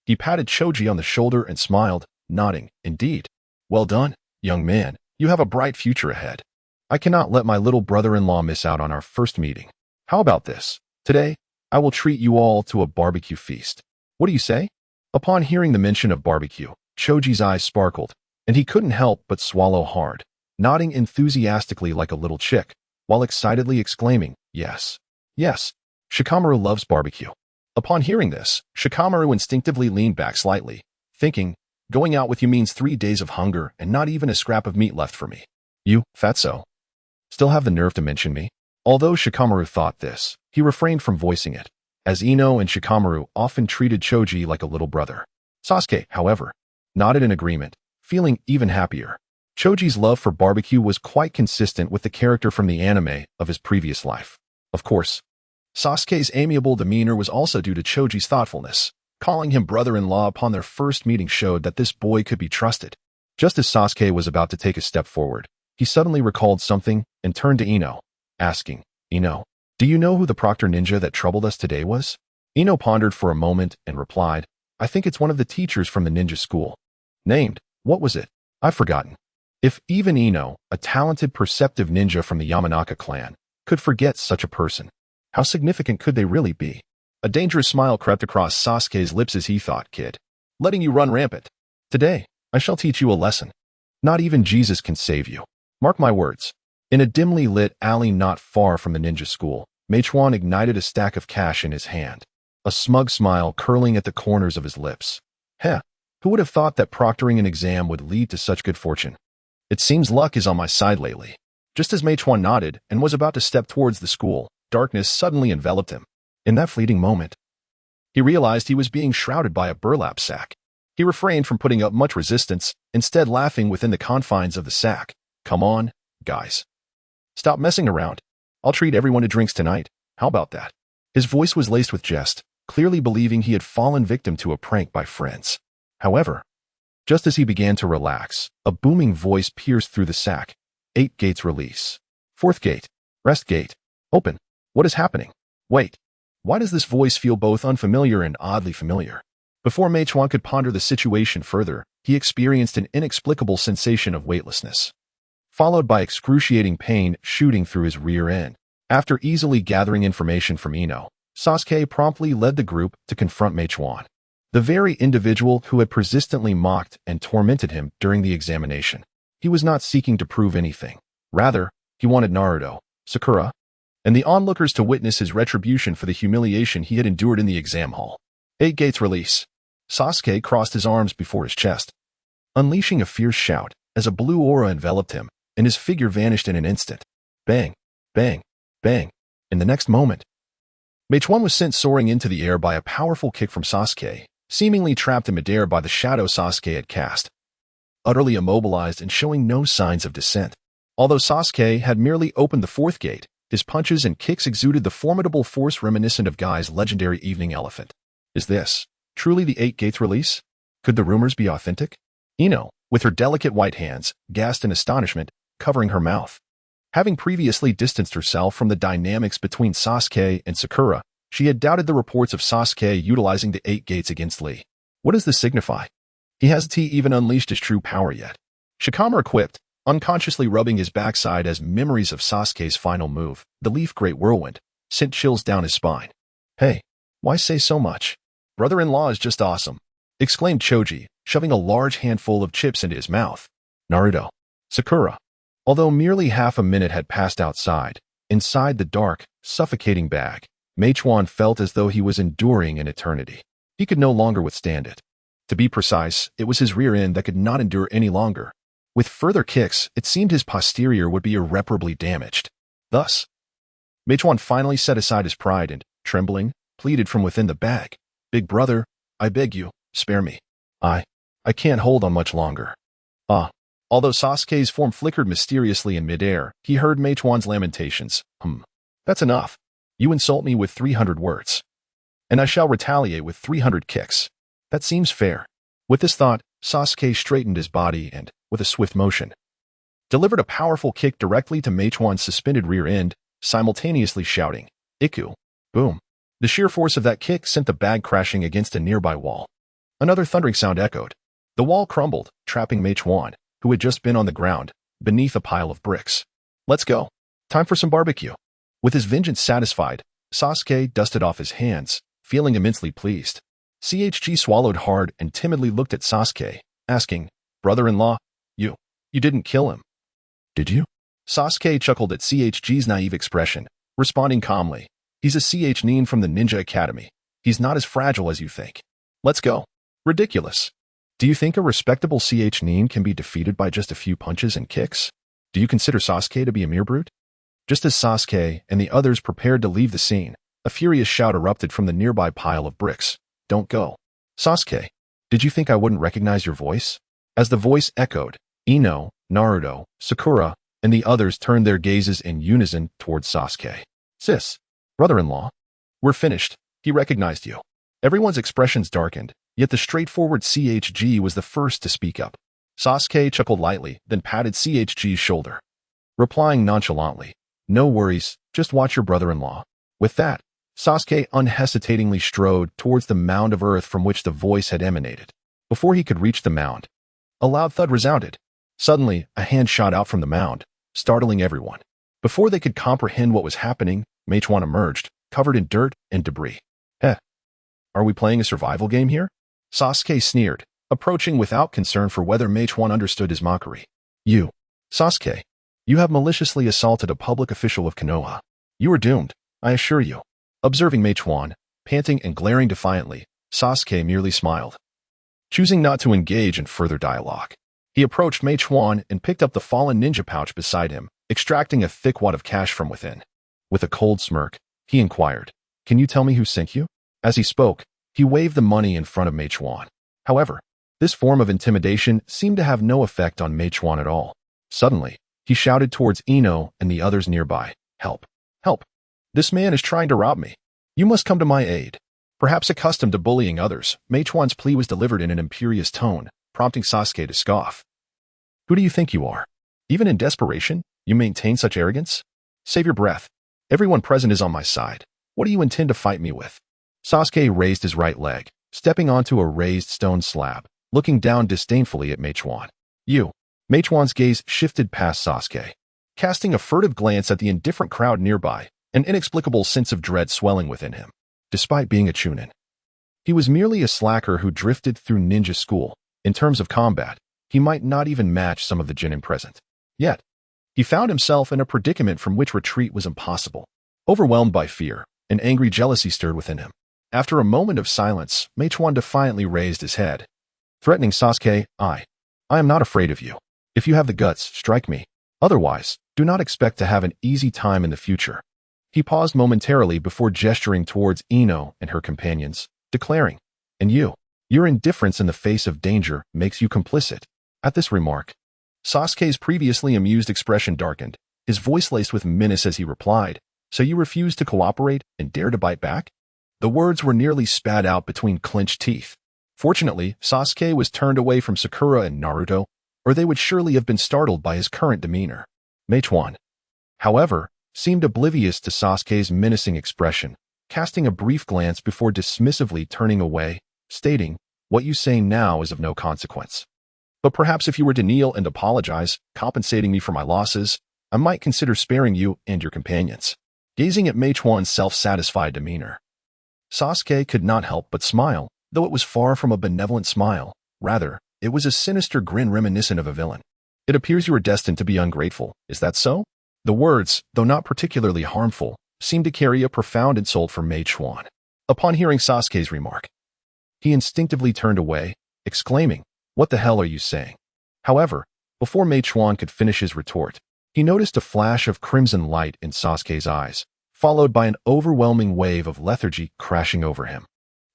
He patted Choji on the shoulder and smiled, nodding, "Indeed. Well done, young man. You have a bright future ahead. I cannot let my little brother-in-law miss out on our first meeting. How about this? Today, I will treat you all to a barbecue feast. What do you say?" Upon hearing the mention of barbecue, Choji's eyes sparkled, and he couldn't help but swallow hard, nodding enthusiastically like a little chick, while excitedly exclaiming, "Yes, yes, Shikamaru loves barbecue." Upon hearing this, Shikamaru instinctively leaned back slightly, thinking, going out with you means 3 days of hunger and not even a scrap of meat left for me. You, fatso, still have the nerve to mention me? Although Shikamaru thought this, he refrained from voicing it, as Ino and Shikamaru often treated Choji like a little brother. Sasuke, however, nodded in agreement, feeling even happier. Choji's love for barbecue was quite consistent with the character from the anime of his previous life. Of course, Sasuke's amiable demeanor was also due to Choji's thoughtfulness. Calling him brother-in-law upon their first meeting showed that this boy could be trusted. Just as Sasuke was about to take a step forward, he suddenly recalled something and turned to Ino, asking, Ino, do you know who the proctor ninja that troubled us today was? Ino pondered for a moment and replied, I think it's one of the teachers from the ninja school. Named, what was it? I've forgotten. If even Ino, a talented perceptive ninja from the Yamanaka clan, could forget such a person, how significant could they really be? A dangerous smile crept across Sasuke's lips as he thought, kid, letting you run rampant. Today, I shall teach you a lesson. Not even Jesus can save you. Mark my words. In a dimly lit alley not far from the ninja school, Meichuan ignited a stack of cash in his hand, a smug smile curling at the corners of his lips. Heh, who would have thought that proctoring an exam would lead to such good fortune? It seems luck is on my side lately. Just as Meichuan nodded and was about to step towards the school, darkness suddenly enveloped him. In that fleeting moment, he realized he was being shrouded by a burlap sack. He refrained from putting up much resistance, instead laughing within the confines of the sack. Come on, guys. Stop messing around. I'll treat everyone to drinks tonight. How about that? His voice was laced with jest, clearly believing he had fallen victim to a prank by friends. However, just as he began to relax, a booming voice pierced through the sack. 8 gates release. 4th gate. Rest gate. Open. What is happening? Wait. Why does this voice feel both unfamiliar and oddly familiar? Before Meichuan could ponder the situation further, he experienced an inexplicable sensation of weightlessness, followed by excruciating pain shooting through his rear end. After easily gathering information from Ino, Sasuke promptly led the group to confront Meichuan, the very individual who had persistently mocked and tormented him during the examination. He was not seeking to prove anything. Rather, he wanted Naruto, Sakura, and the onlookers to witness his retribution for the humiliation he had endured in the exam hall. 8 gates release. Sasuke crossed his arms before his chest, unleashing a fierce shout as a blue aura enveloped him, and his figure vanished in an instant. Bang, bang, bang. In the next moment, Meichuan was sent soaring into the air by a powerful kick from Sasuke, seemingly trapped in midair by the shadow Sasuke had cast, utterly immobilized and showing no signs of descent. Although Sasuke had merely opened the 4th gate, his punches and kicks exuded the formidable force reminiscent of Guy's legendary evening elephant. Is this truly the 8 gates release? Could the rumors be authentic? Ino, with her delicate white hands, gasped in astonishment, covering her mouth. Having previously distanced herself from the dynamics between Sasuke and Sakura, she had doubted the reports of Sasuke utilizing the 8 gates against Lee. What does this signify? He hasn't even unleashed his true power yet. Shikamaru quipped, unconsciously rubbing his backside as memories of Sasuke's final move, the Leaf Great Whirlwind, sent chills down his spine. Hey, why say so much? Brother-in-law is just awesome, exclaimed Choji, shoving a large handful of chips into his mouth. Naruto, Sakura. Although merely half a minute had passed outside, inside the dark, suffocating bag, Meichuan felt as though he was enduring an eternity. He could no longer withstand it. To be precise, it was his rear end that could not endure any longer. With further kicks, it seemed his posterior would be irreparably damaged. Thus, Meichuan finally set aside his pride and, trembling, pleaded from within the bag. Big brother, I beg you, spare me. I can't hold on much longer. Although Sasuke's form flickered mysteriously in midair, he heard Meichuan's lamentations. That's enough. You insult me with 300 words, and I shall retaliate with 300 kicks. That seems fair. With this thought, Sasuke straightened his body and, with a swift motion, delivered a powerful kick directly to Meichuan's suspended rear end, simultaneously shouting, Iku. Boom. The sheer force of that kick sent the bag crashing against a nearby wall. Another thundering sound echoed. The wall crumbled, trapping Meichuan, who had just been on the ground, beneath a pile of bricks. Let's go. Time for some barbecue. With his vengeance satisfied, Sasuke dusted off his hands, feeling immensely pleased. CHG swallowed hard and timidly looked at Sasuke, asking, Brother-in-law, you didn't kill him, did you? Sasuke chuckled at CHG's naive expression, responding calmly, He's a CH Nin from the Ninja Academy. He's not as fragile as you think. Let's go. Ridiculous. Do you think a respectable nin can be defeated by just a few punches and kicks? Do you consider Sasuke to be a mere brute? Just as Sasuke and the others prepared to leave the scene, a furious shout erupted from the nearby pile of bricks. Don't go. Sasuke, did you think I wouldn't recognize your voice? As the voice echoed, Ino, Naruto, Sakura, and the others turned their gazes in unison towards Sasuke. Sis, brother-in-law, we're finished. He recognized you. Everyone's expressions darkened, yet the straightforward CHG was the first to speak up. Sasuke chuckled lightly, then patted CHG's shoulder, replying nonchalantly, "No worries, just watch your brother-in-law." With that, Sasuke unhesitatingly strode towards the mound of earth from which the voice had emanated. Before he could reach the mound, a loud thud resounded. Suddenly, a hand shot out from the mound, startling everyone. Before they could comprehend what was happening, Meichuan emerged, covered in dirt and debris. Are we playing a survival game here? Sasuke sneered, approaching without concern for whether Meichuan understood his mockery. You, Sasuke, you have maliciously assaulted a public official of Konoha. You are doomed, I assure you. Observing Meichuan, panting and glaring defiantly, Sasuke merely smiled, choosing not to engage in further dialogue. He approached Meichuan and picked up the fallen ninja pouch beside him, extracting a thick wad of cash from within. With a cold smirk, he inquired, "Can you tell me who sent you?" As he spoke, he waved the money in front of Meichuan. However, this form of intimidation seemed to have no effect on Meichuan at all. Suddenly, he shouted towards Ino and the others nearby, "Help! Help! This man is trying to rob me. You must come to my aid." Perhaps accustomed to bullying others, Meichuan's plea was delivered in an imperious tone, prompting Sasuke to scoff. "Who do you think you are? Even in desperation, you maintain such arrogance? Save your breath. Everyone present is on my side. What do you intend to fight me with?" Sasuke raised his right leg, stepping onto a raised stone slab, looking down disdainfully at Meichuan. "You." Meichuan's gaze shifted past Sasuke, casting a furtive glance at the indifferent crowd nearby, an inexplicable sense of dread swelling within him. Despite being a Chunin, he was merely a slacker who drifted through ninja school. In terms of combat, he might not even match some of the genin present. Yet, he found himself in a predicament from which retreat was impossible. Overwhelmed by fear, an angry jealousy stirred within him. After a moment of silence, Meichuan defiantly raised his head, threatening Sasuke, I am not afraid of you. If you have the guts, strike me. Otherwise, do not expect to have an easy time in the future." He paused momentarily before gesturing towards Ino and her companions, declaring, "And you, your indifference in the face of danger makes you complicit." At this remark, Sasuke's previously amused expression darkened, his voice laced with menace as he replied, "So you refuse to cooperate and dare to bite back?" The words were nearly spat out between clenched teeth. Fortunately, Sasuke was turned away from Sakura and Naruto, or they would surely have been startled by his current demeanor. Meichuan, however, seemed oblivious to Sasuke's menacing expression, casting a brief glance before dismissively turning away, stating, "What you say now is of no consequence. But perhaps if you were to kneel and apologize, compensating me for my losses, I might consider sparing you and your companions." Gazing at Meichuan's self-satisfied demeanor, Sasuke could not help but smile, though it was far from a benevolent smile. Rather, it was a sinister grin reminiscent of a villain. "It appears you are destined to be ungrateful, is that so?" The words, though not particularly harmful, seemed to carry a profound insult for Meichuan. Upon hearing Sasuke's remark, he instinctively turned away, exclaiming, "What the hell are you saying?" However, before Meichuan could finish his retort, he noticed a flash of crimson light in Sasuke's eyes, followed by an overwhelming wave of lethargy crashing over him.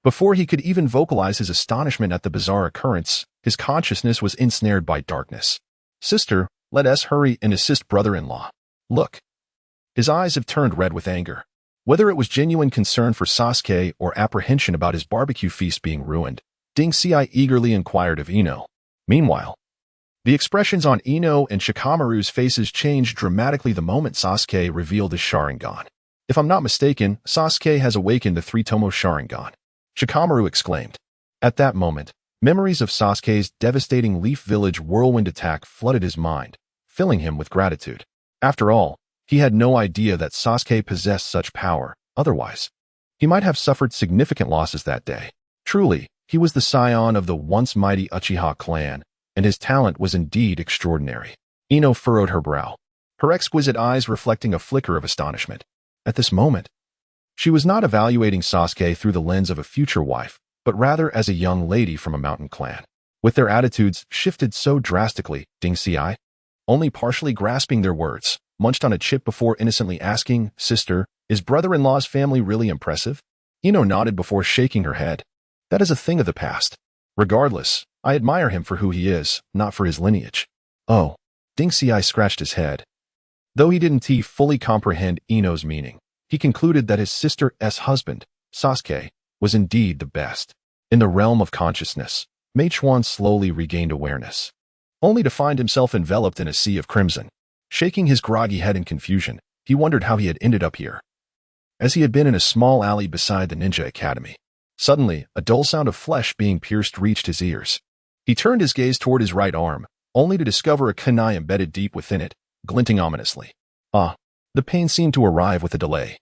Before he could even vocalize his astonishment at the bizarre occurrence, his consciousness was ensnared by darkness. "Sister, let us hurry and assist brother-in-law. Look." His eyes have turned red with anger. Whether it was genuine concern for Sasuke or apprehension about his barbecue feast being ruined, Ding Xiai eagerly inquired of Ino. Meanwhile, the expressions on Ino and Shikamaru's faces changed dramatically the moment Sasuke revealed his Sharingan. "If I'm not mistaken, Sasuke has awakened the three-tomo Sharingan," Shikamaru exclaimed. At that moment, memories of Sasuke's devastating Leaf Village whirlwind attack flooded his mind, filling him with gratitude. After all, he had no idea that Sasuke possessed such power. Otherwise, he might have suffered significant losses that day. Truly, he was the scion of the once mighty Uchiha clan, and his talent was indeed extraordinary. Ino furrowed her brow, her exquisite eyes reflecting a flicker of astonishment. At this moment, She was not evaluating Sasuke through the lens of a future wife, but rather as a young lady from a mountain clan. With their attitudes shifted so drastically, Ding Xiai, only partially grasping their words, munched on a chip before innocently asking, "Sister, is brother-in-law's family really impressive?" Ino nodded before shaking her head. "That is a thing of the past. Regardless, I admire him for who he is, not for his lineage." "Oh." Ding Xiai scratched his head. Though he didn't fully comprehend Ino's meaning, he concluded that his sister's husband, Sasuke, was indeed the best. In the realm of consciousness, Meichuan slowly regained awareness, only to find himself enveloped in a sea of crimson. Shaking his groggy head in confusion, he wondered how he had ended up here. As he had been in a small alley beside the ninja academy, suddenly, a dull sound of flesh being pierced reached his ears. He turned his gaze toward his right arm, only to discover a kunai embedded deep within it, glinting ominously. The pain seemed to arrive with a delay.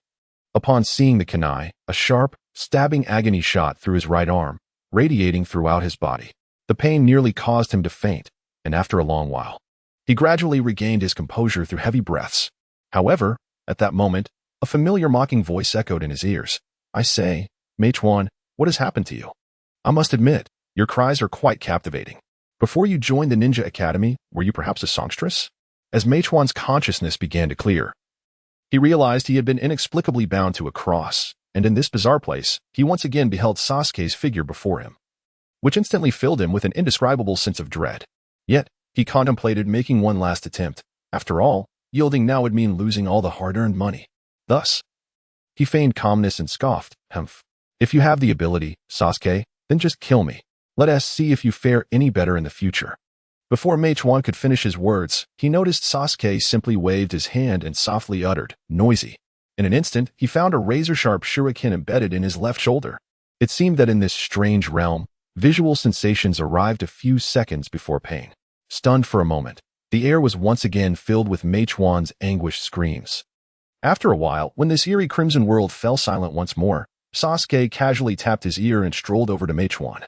Upon seeing the kunai, a sharp, stabbing agony shot through his right arm, radiating throughout his body. The pain nearly caused him to faint, and after a long while, he gradually regained his composure through heavy breaths. However, at that moment, a familiar mocking voice echoed in his ears. "I say, Meichuan, what has happened to you? I must admit, your cries are quite captivating. Before you joined the ninja academy, were you perhaps a songstress?" As Meichuan's consciousness began to clear, he realized he had been inexplicably bound to a cross, and in this bizarre place, he once again beheld Sasuke's figure before him, which instantly filled him with an indescribable sense of dread. Yet, he contemplated making one last attempt. After all, yielding now would mean losing all the hard-earned money. Thus, he feigned calmness and scoffed, "Humph. If you have the ability, Sasuke, then just kill me. Let us see if you fare any better in the future." Before Meichuan could finish his words, he noticed Sasuke simply waved his hand and softly uttered, "Noisy." In an instant, he found a razor-sharp shuriken embedded in his left shoulder. It seemed that in this strange realm, visual sensations arrived a few seconds before pain. Stunned for a moment, the air was once again filled with Meichuan's anguished screams. After a while, when this eerie crimson world fell silent once more, Sasuke casually tapped his ear and strolled over to Meichuan,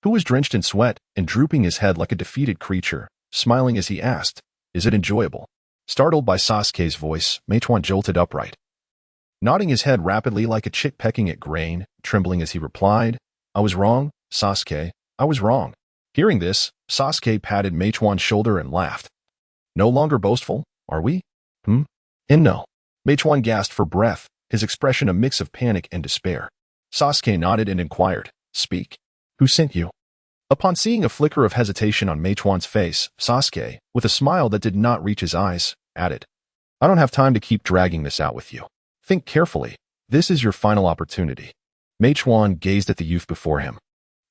who was drenched in sweat and drooping his head like a defeated creature, smiling as he asked, "Is it enjoyable?" Startled by Sasuke's voice, Meichuan jolted upright, nodding his head rapidly like a chick pecking at grain, trembling as he replied, "I was wrong, Sasuke, I was wrong." Hearing this, Sasuke patted Meichuan's shoulder and laughed. "No longer boastful, are we? And no." Meichuan gasped for breath, his expression a mix of panic and despair. Sasuke nodded and inquired, "Speak. Who sent you?" Upon seeing a flicker of hesitation on Meichuan's face, Sasuke, with a smile that did not reach his eyes, added, "I don't have time to keep dragging this out with you. Think carefully. This is your final opportunity." Meichuan gazed at the youth before him,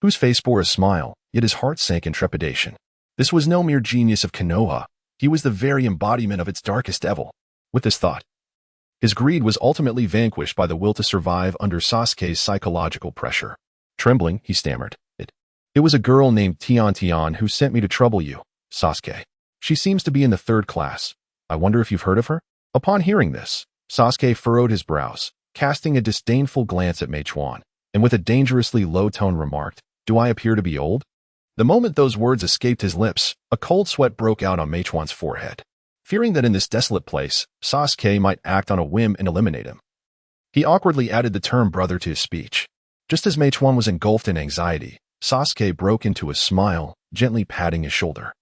whose face bore a smile, yet his heart sank in trepidation. This was no mere genius of Konoha. He was the very embodiment of its darkest evil. With this thought, his greed was ultimately vanquished by the will to survive under Sasuke's psychological pressure. Trembling, he stammered, It was a girl named Tian who sent me to trouble you, Sasuke. She seems to be in the 3rd class. I wonder if you've heard of her?" Upon hearing this, Sasuke furrowed his brows, casting a disdainful glance at Meichuan, and with a dangerously low tone remarked, "Do I appear to be old?" The moment those words escaped his lips, a cold sweat broke out on Meichuan's forehead. Fearing that in this desolate place, Sasuke might act on a whim and eliminate him, he awkwardly added the term brother to his speech. Just as Meichuan was engulfed in anxiety, Sasuke broke into a smile, gently patting his shoulder,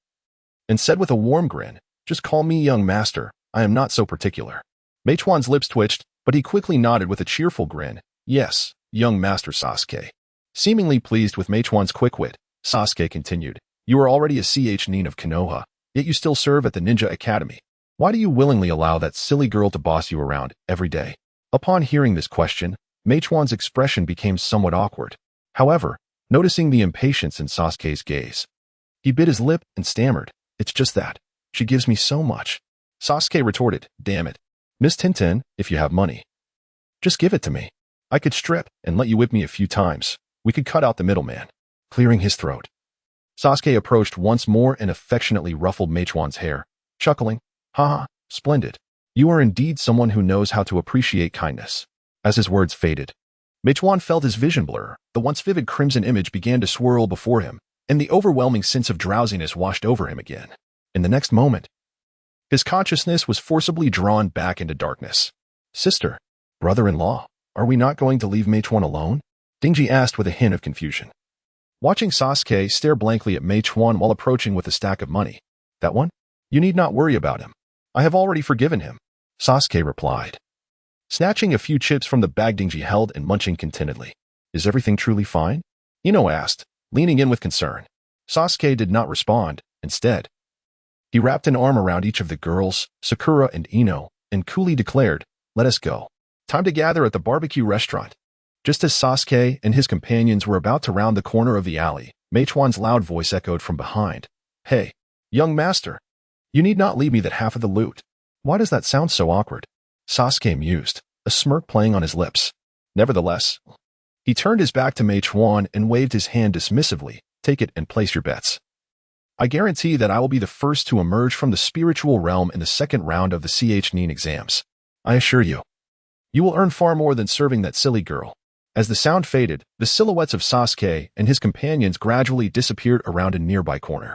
and said with a warm grin, "Just call me young master, I am not so particular." Meichuan's lips twitched, but he quickly nodded with a cheerful grin, "Yes, young master Sasuke." Seemingly pleased with Meichuan's quick wit, Sasuke continued, "You are already a nin of Konoha, yet you still serve at the ninja academy. Why do you willingly allow that silly girl to boss you around every day?" Upon hearing this question, Meichuan's expression became somewhat awkward. However, noticing the impatience in Sasuke's gaze, he bit his lip and stammered, "It's just that. She gives me so much." Sasuke retorted, "Damn it. Miss Tintin, if you have money, just give it to me. I could strip and let you whip me a few times. We could cut out the middleman." Clearing his throat, Sasuke approached once more and affectionately ruffled Meichuan's hair, chuckling, "Ha, splendid. You are indeed someone who knows how to appreciate kindness." As his words faded, Meichuan felt his vision blur. The once vivid crimson image began to swirl before him, and the overwhelming sense of drowsiness washed over him again. In the next moment, his consciousness was forcibly drawn back into darkness. "Sister, brother-in-law, Are we not going to leave Meichuan alone? Dingji asked with a hint of confusion. Watching Sasuke stare blankly at Meichuan while approaching with a stack of money. That one? You need not worry about him. I have already forgiven him, Sasuke replied. Snatching a few chips from the bag Dingji held and munching contentedly. Is everything truly fine? Ino asked, leaning in with concern. Sasuke did not respond. Instead, he wrapped an arm around each of the girls, Sakura and Ino, and coolly declared, let us go. Time to gather at the barbecue restaurant. Just as Sasuke and his companions were about to round the corner of the alley, Meichuan's loud voice echoed from behind. Hey, young master. You need not leave me that half of the loot. Why does that sound so awkward? Sasuke mused, a smirk playing on his lips. Nevertheless, he turned his back to Meichuan and waved his hand dismissively. Take it and place your bets. I guarantee that I will be the first to emerge from the spiritual realm in the second round of the CHNIN exams. I assure you. You will earn far more than serving that silly girl. As the sound faded, the silhouettes of Sasuke and his companions gradually disappeared around a nearby corner.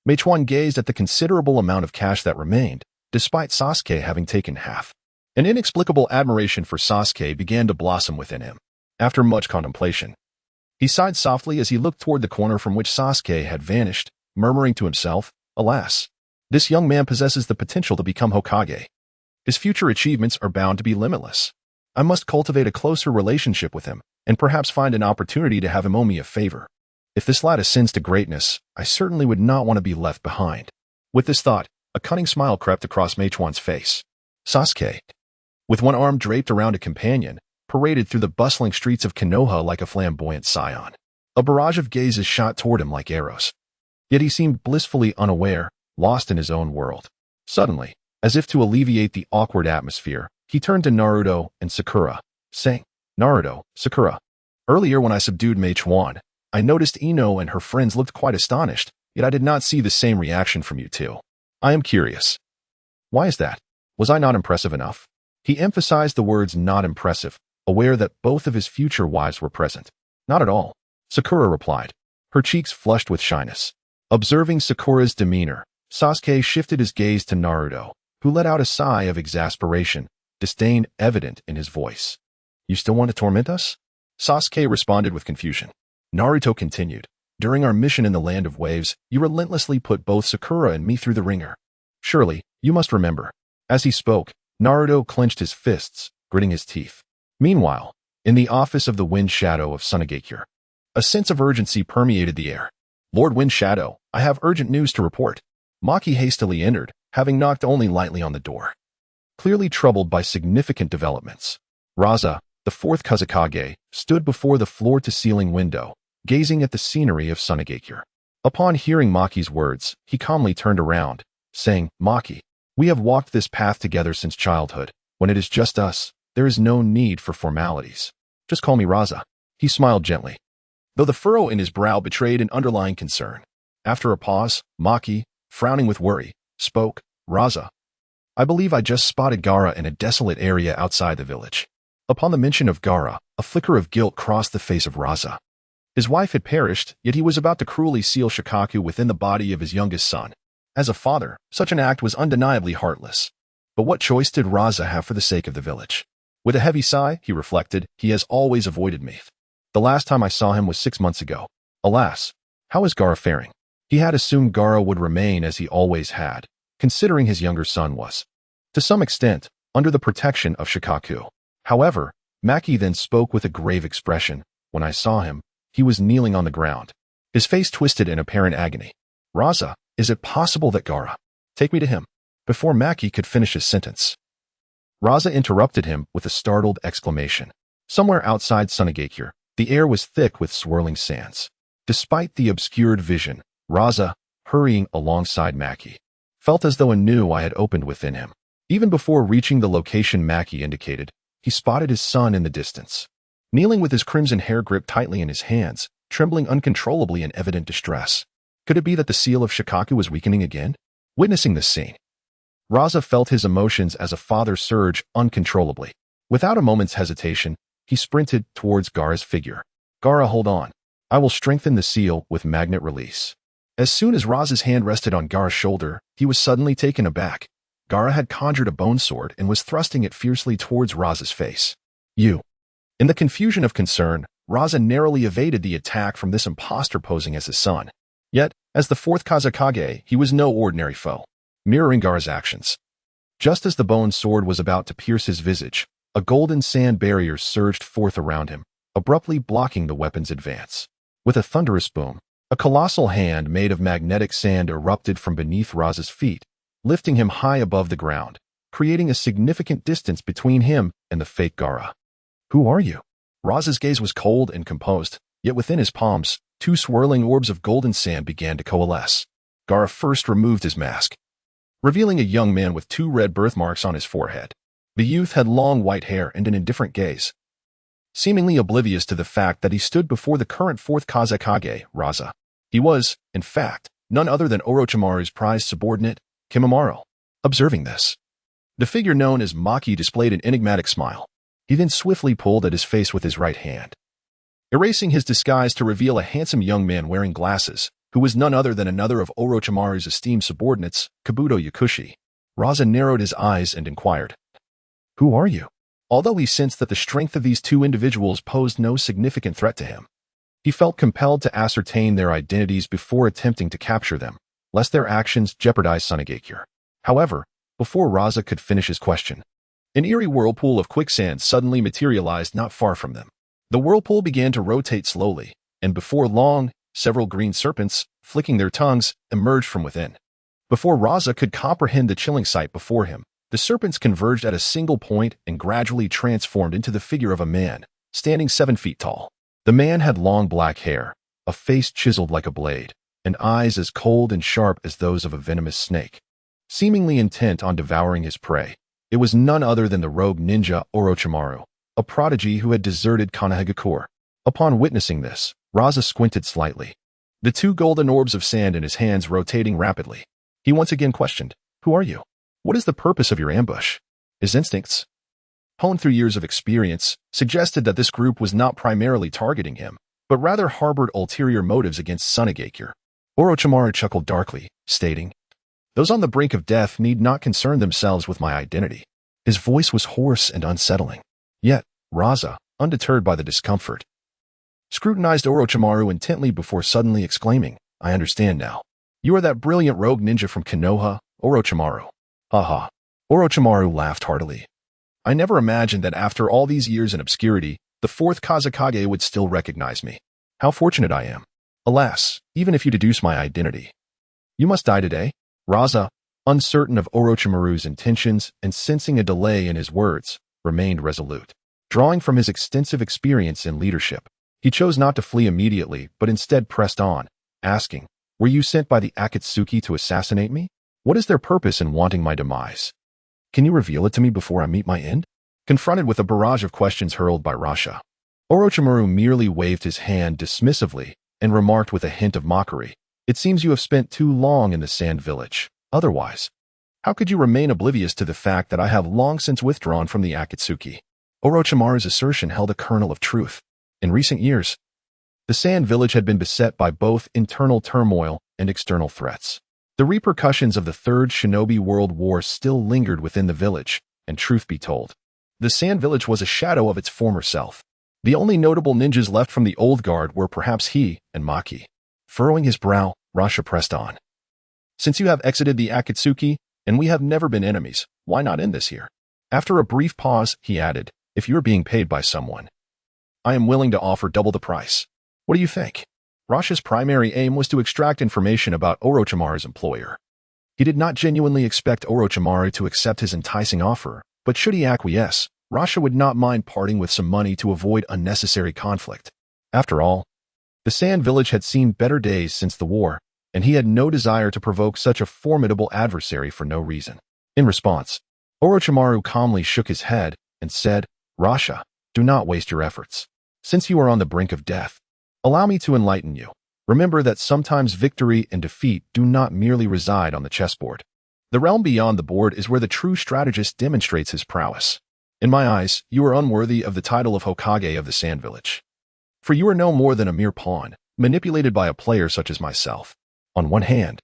Meichuan gazed at the considerable amount of cash that remained, despite Sasuke having taken half. An inexplicable admiration for Sasuke began to blossom within him. After much contemplation, he sighed softly as he looked toward the corner from which Sasuke had vanished, murmuring to himself, alas, this young man possesses the potential to become Hokage. His future achievements are bound to be limitless. I must cultivate a closer relationship with him, and perhaps find an opportunity to have him owe me a favor. If this lad ascends to greatness, I certainly would not want to be left behind. With this thought, a cunning smile crept across Meichuan's face. Sasuke, with one arm draped around a companion, paraded through the bustling streets of Konoha like a flamboyant scion. A barrage of gazes shot toward him like arrows. Yet he seemed blissfully unaware, lost in his own world. Suddenly, as if to alleviate the awkward atmosphere, he turned to Naruto and Sakura, saying, Naruto, Sakura. Earlier when I subdued Meichuan, I noticed Ino and her friends looked quite astonished, yet I did not see the same reaction from you two. I am curious. Why is that? Was I not impressive enough? He emphasized the words not impressive, aware that both of his future wives were present. Not at all, Sakura replied, her cheeks flushed with shyness. Observing Sakura's demeanor, Sasuke shifted his gaze to Naruto, who let out a sigh of exasperation, disdain evident in his voice. You still want to torment us? Sasuke responded with confusion. Naruto continued, during our mission in the Land of Waves, you relentlessly put both Sakura and me through the ringer. Surely, you must remember. As he spoke, Naruto clenched his fists, gritting his teeth. Meanwhile, in the office of the Wind Shadow of Sunagakure, a sense of urgency permeated the air. Lord Wind Shadow, I have urgent news to report. Maki hastily entered, having knocked only lightly on the door. Clearly troubled by significant developments, Raza, the fourth Kazekage, stood before the floor-to-ceiling window, gazing at the scenery of Sunagakure. Upon hearing Maki's words, he calmly turned around, saying, Maki, we have walked this path together since childhood. When it is just us, there is no need for formalities. Just call me Raza. He smiled gently, though the furrow in his brow betrayed an underlying concern. After a pause, Maki, frowning with worry, spoke, Raza, I believe I just spotted Gaara in a desolate area outside the village. Upon the mention of Gaara, a flicker of guilt crossed the face of Raza. His wife had perished, yet he was about to cruelly seal Shikaku within the body of his youngest son. As a father, such an act was undeniably heartless. But what choice did Raza have for the sake of the village? With a heavy sigh, he reflected, he has always avoided me. The last time I saw him was 6 months ago. Alas, how is Gaara faring? He had assumed Gaara would remain as he always had, considering his younger son was, to some extent, under the protection of Shikaku. However, Maki then spoke with a grave expression. When I saw him, he was kneeling on the ground, his face twisted in apparent agony. Raza, is it possible that Gaara? Take me to him. Before Maki could finish his sentence, Raza interrupted him with a startled exclamation. Somewhere outside Sunagakure, the air was thick with swirling sands. Despite the obscured vision, Raza, hurrying alongside Maki, felt as though a new eye had opened within him. Even before reaching the location Maki indicated, he spotted his son in the distance, kneeling with his crimson hair gripped tightly in his hands, trembling uncontrollably in evident distress. Could it be that the seal of Shikaku was weakening again? Witnessing this scene, Raza felt his emotions as a father surge uncontrollably. Without a moment's hesitation, he sprinted towards Gaara's figure. Gaara, hold on. I will strengthen the seal with magnet release. As soon as Raza's hand rested on Gaara's shoulder, he was suddenly taken aback. Gaara had conjured a bone sword and was thrusting it fiercely towards Raza's face. You. In the confusion of concern, Raza narrowly evaded the attack from this impostor posing as his son. Yet, as the fourth Kazekage, he was no ordinary foe, mirroring Gaara's actions. Just as the bone sword was about to pierce his visage, a golden sand barrier surged forth around him, abruptly blocking the weapon's advance. With a thunderous boom, a colossal hand made of magnetic sand erupted from beneath Raza's feet, lifting him high above the ground, creating a significant distance between him and the fake Gaara. "Who are you?" Raza's gaze was cold and composed, yet within his palms, two swirling orbs of golden sand began to coalesce. Gaara first removed his mask, revealing a young man with two red birthmarks on his forehead. The youth had long white hair and an indifferent gaze, seemingly oblivious to the fact that he stood before the current fourth Kazekage, Raza. He was, in fact, none other than Orochimaru's prized subordinate, Kimimaro. Observing this, the figure known as Maki displayed an enigmatic smile. He then swiftly pulled at his face with his right hand, erasing his disguise to reveal a handsome young man wearing glasses, who was none other than another of Orochimaru's esteemed subordinates, Kabuto Yakushi. Raza narrowed his eyes and inquired, "Who are you?" Although he sensed that the strength of these two individuals posed no significant threat to him, he felt compelled to ascertain their identities before attempting to capture them, lest their actions jeopardize Sunigakure. However, before Raza could finish his question, an eerie whirlpool of quicksand suddenly materialized not far from them. The whirlpool began to rotate slowly, and before long, several green serpents, flicking their tongues, emerged from within. Before Raza could comprehend the chilling sight before him, the serpents converged at a single point and gradually transformed into the figure of a man, standing 7 feet tall. The man had long black hair, a face chiseled like a blade, and eyes as cold and sharp as those of a venomous snake. Seemingly intent on devouring his prey, it was none other than the rogue ninja Orochimaru, a prodigy who had deserted Konohagakure. Upon witnessing this, Raza squinted slightly, the two golden orbs of sand in his hands rotating rapidly. He once again questioned, "Who are you? What is the purpose of your ambush?" His instincts, honed through years of experience, suggested that this group was not primarily targeting him, but rather harbored ulterior motives against Sunigakure. Orochimaru chuckled darkly, stating, "Those on the brink of death need not concern themselves with my identity." His voice was hoarse and unsettling. Yet, Raza, undeterred by the discomfort, scrutinized Orochimaru intently before suddenly exclaiming, "I understand now. You are that brilliant rogue ninja from Konoha, Orochimaru." Haha. Orochimaru laughed heartily. "I never imagined that after all these years in obscurity, the fourth Kazekage would still recognize me. How fortunate I am. Alas, even if you deduce my identity, you must die today." Raza, uncertain of Orochimaru's intentions and sensing a delay in his words, remained resolute. Drawing from his extensive experience in leadership, he chose not to flee immediately but instead pressed on, asking, "Were you sent by the Akatsuki to assassinate me? What is their purpose in wanting my demise? Can you reveal it to me before I meet my end?" Confronted with a barrage of questions hurled by Rasha, Orochimaru merely waved his hand dismissively and remarked with a hint of mockery, "It seems you have spent too long in the Sand Village. Otherwise, how could you remain oblivious to the fact that I have long since withdrawn from the Akatsuki?" Orochimaru's assertion held a kernel of truth. In recent years, the Sand Village had been beset by both internal turmoil and external threats. The repercussions of the Third Shinobi World War still lingered within the village, and truth be told, the Sand Village was a shadow of its former self. The only notable ninjas left from the old guard were perhaps he and Maki. Furrowing his brow, Rasha pressed on. "Since you have exited the Akatsuki, and we have never been enemies, why not end this here?" After a brief pause, he added, "If you're being paid by someone, I am willing to offer double the price. What do you think?" Rasha's primary aim was to extract information about Orochimaru's employer. He did not genuinely expect Orochimaru to accept his enticing offer, but should he acquiesce, Rasha would not mind parting with some money to avoid unnecessary conflict. After all, the Sand Village had seen better days since the war, and he had no desire to provoke such a formidable adversary for no reason. In response, Orochimaru calmly shook his head and said, "Rasha, do not waste your efforts. Since you are on the brink of death, allow me to enlighten you. Remember that sometimes victory and defeat do not merely reside on the chessboard. The realm beyond the board is where the true strategist demonstrates his prowess. In my eyes, you are unworthy of the title of Hokage of the Sand Village. For you are no more than a mere pawn, manipulated by a player such as myself." On one hand,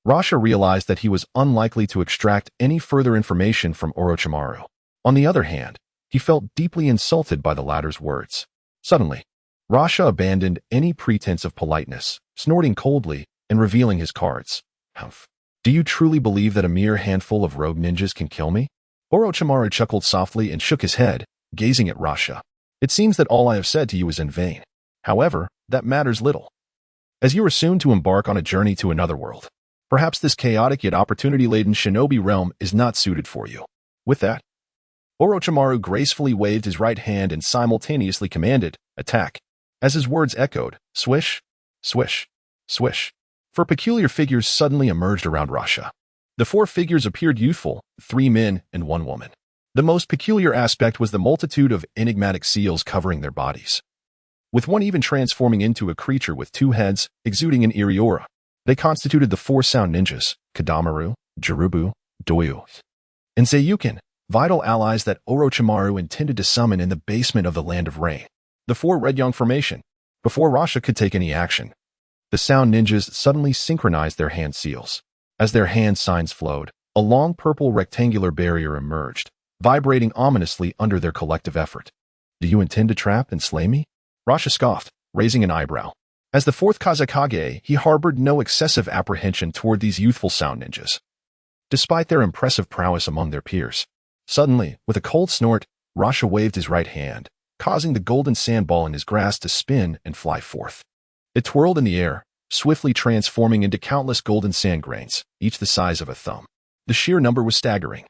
Rasha realized that he was unlikely to extract any further information from Orochimaru. On the other hand, He felt deeply insulted by the latter's words. Suddenly, Rasha abandoned any pretense of politeness, snorting coldly and revealing his cards. Humph. Do you truly believe that a mere handful of rogue ninjas can kill me? Orochimaru chuckled softly and shook his head, gazing at Rasha. It seems that all I have said to you is in vain. However, that matters little, as you are soon to embark on a journey to another world. Perhaps this chaotic yet opportunity-laden shinobi realm is not suited for you. With that, Orochimaru gracefully waved his right hand and simultaneously commanded, "Attack." As his words echoed, swish, swish, swish. Four peculiar figures suddenly emerged around Rasha. The four figures appeared youthful, 3 men and 1 woman. The most peculiar aspect was the multitude of enigmatic seals covering their bodies, with one even transforming into a creature with 2 heads, exuding an eerie aura. They constituted the 4 sound ninjas, Kadamaru, Jirubu, Doyu, and Seiyuken, vital allies that Orochimaru intended to summon in the basement of the Land of Rain. The 4 Red Young formation. Before Rasha could take any action, the sound ninjas suddenly synchronized their hand seals. As their hand signs flowed, a long purple rectangular barrier emerged, vibrating ominously under their collective effort. Do you intend to trap and slay me? Rasha scoffed, raising an eyebrow. As the 4th Kazekage, he harbored no excessive apprehension toward these youthful sound ninjas, despite their impressive prowess among their peers. Suddenly, with a cold snort, Rasha waved his right hand, causing the golden sandball in his grasp to spin and fly forth. It twirled in the air, swiftly transforming into countless golden sand grains, each the size of a thumb. The sheer number was staggering,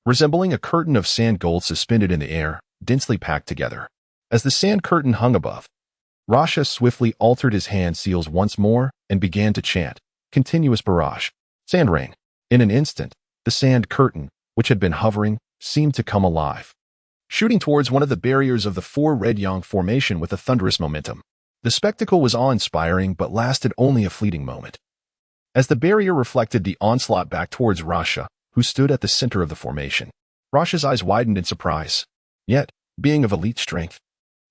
resembling a curtain of sand gold suspended in the air, densely packed together. As the sand curtain hung above, Rasha swiftly altered his hand seals once more and began to chant, continuous barrage, sand rain. In an instant, the sand curtain, which had been hovering, seemed to come alive, shooting towards one of the barriers of the 4 Red Yang formation with a thunderous momentum. The spectacle was awe-inspiring but lasted only a fleeting moment. As the barrier reflected the onslaught back towards Rasha, who stood at the center of the formation, Rasha's eyes widened in surprise. Yet, being of elite strength,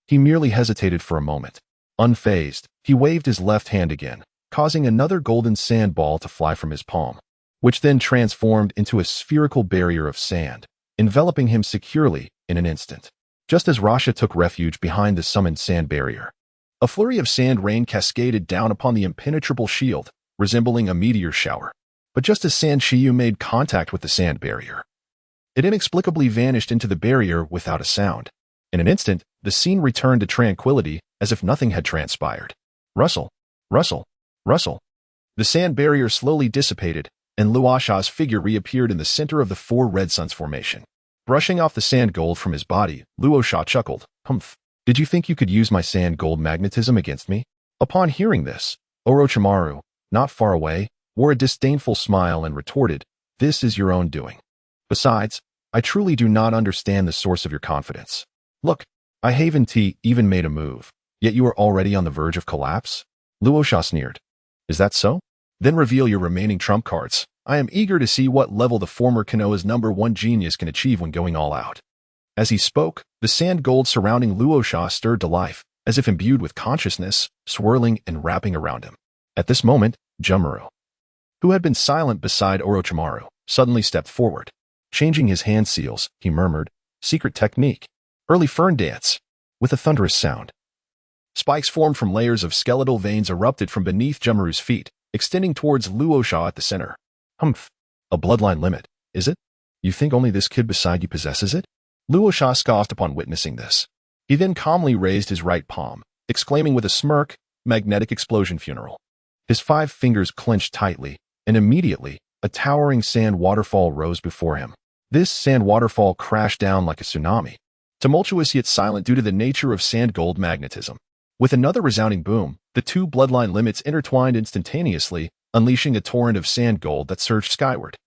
he merely hesitated for a moment. Unfazed, he waved his left hand again, causing another golden sand ball to fly from his palm, which then transformed into a spherical barrier of sand, enveloping him securely in an instant. Just as Rasha took refuge behind the summoned sand barrier, a flurry of sand rain cascaded down upon the impenetrable shield, resembling a meteor shower. But just as Sand Shiyu made contact with the sand barrier, it inexplicably vanished into the barrier without a sound. In an instant, the scene returned to tranquility as if nothing had transpired. Rustle, rustle, rustle. The sand barrier slowly dissipated, and Luosha's figure reappeared in the center of the 4 Red Suns formation. Brushing off the sand gold from his body, Luosha chuckled. Humph. Did you think you could use my sand gold magnetism against me? Upon hearing this, Orochimaru, not far away, wore a disdainful smile and retorted, "This is your own doing. Besides, I truly do not understand the source of your confidence. Look, I haven't even made a move, yet you are already on the verge of collapse?" Luosha sneered. "Is that so? Then reveal your remaining trump cards. I am eager to see what level the former Konoha's #1 genius can achieve when going all out." As he spoke, the sand gold surrounding Luosha stirred to life, as if imbued with consciousness, swirling and wrapping around him. At this moment, Jumuru, who had been silent beside Orochimaru, suddenly stepped forward. Changing his hand seals, he murmured, "Secret technique. Early fern dance." With a thunderous sound, spikes formed from layers of skeletal veins erupted from beneath Jumuru's feet, extending towards Luosha at the center. Humph. A bloodline limit, is it? You think only this kid beside you possesses it? Luosha scoffed upon witnessing this. He then calmly raised his right palm, exclaiming with a smirk, "Magnetic explosion funeral." His 5 fingers clenched tightly, and immediately, a towering sand waterfall rose before him. This sand waterfall crashed down like a tsunami, tumultuous yet silent due to the nature of sand gold magnetism. With another resounding boom, the 2 bloodline limits intertwined instantaneously, unleashing a torrent of sand gold that surged skyward.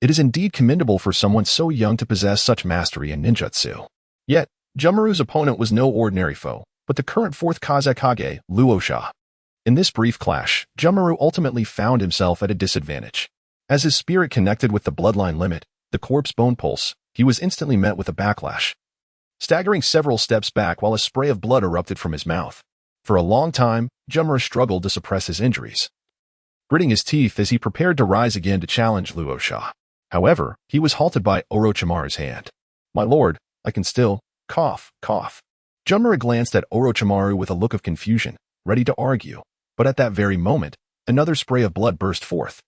It is indeed commendable for someone so young to possess such mastery in ninjutsu. Yet, Jumuru's opponent was no ordinary foe, but the current 4th Kazekage, Luosha. In this brief clash, Jumuru ultimately found himself at a disadvantage. As his spirit connected with the bloodline limit, the corpse bone pulse, he was instantly met with a backlash, staggering several steps back while a spray of blood erupted from his mouth. For a long time, Jumuru struggled to suppress his injuries, gritting his teeth as he prepared to rise again to challenge Luosha. However, he was halted by Orochimaru's hand. "My lord, I can still..." Cough, cough. Junmura glanced at Orochimaru with a look of confusion, ready to argue. But at that very moment, another spray of blood burst forth.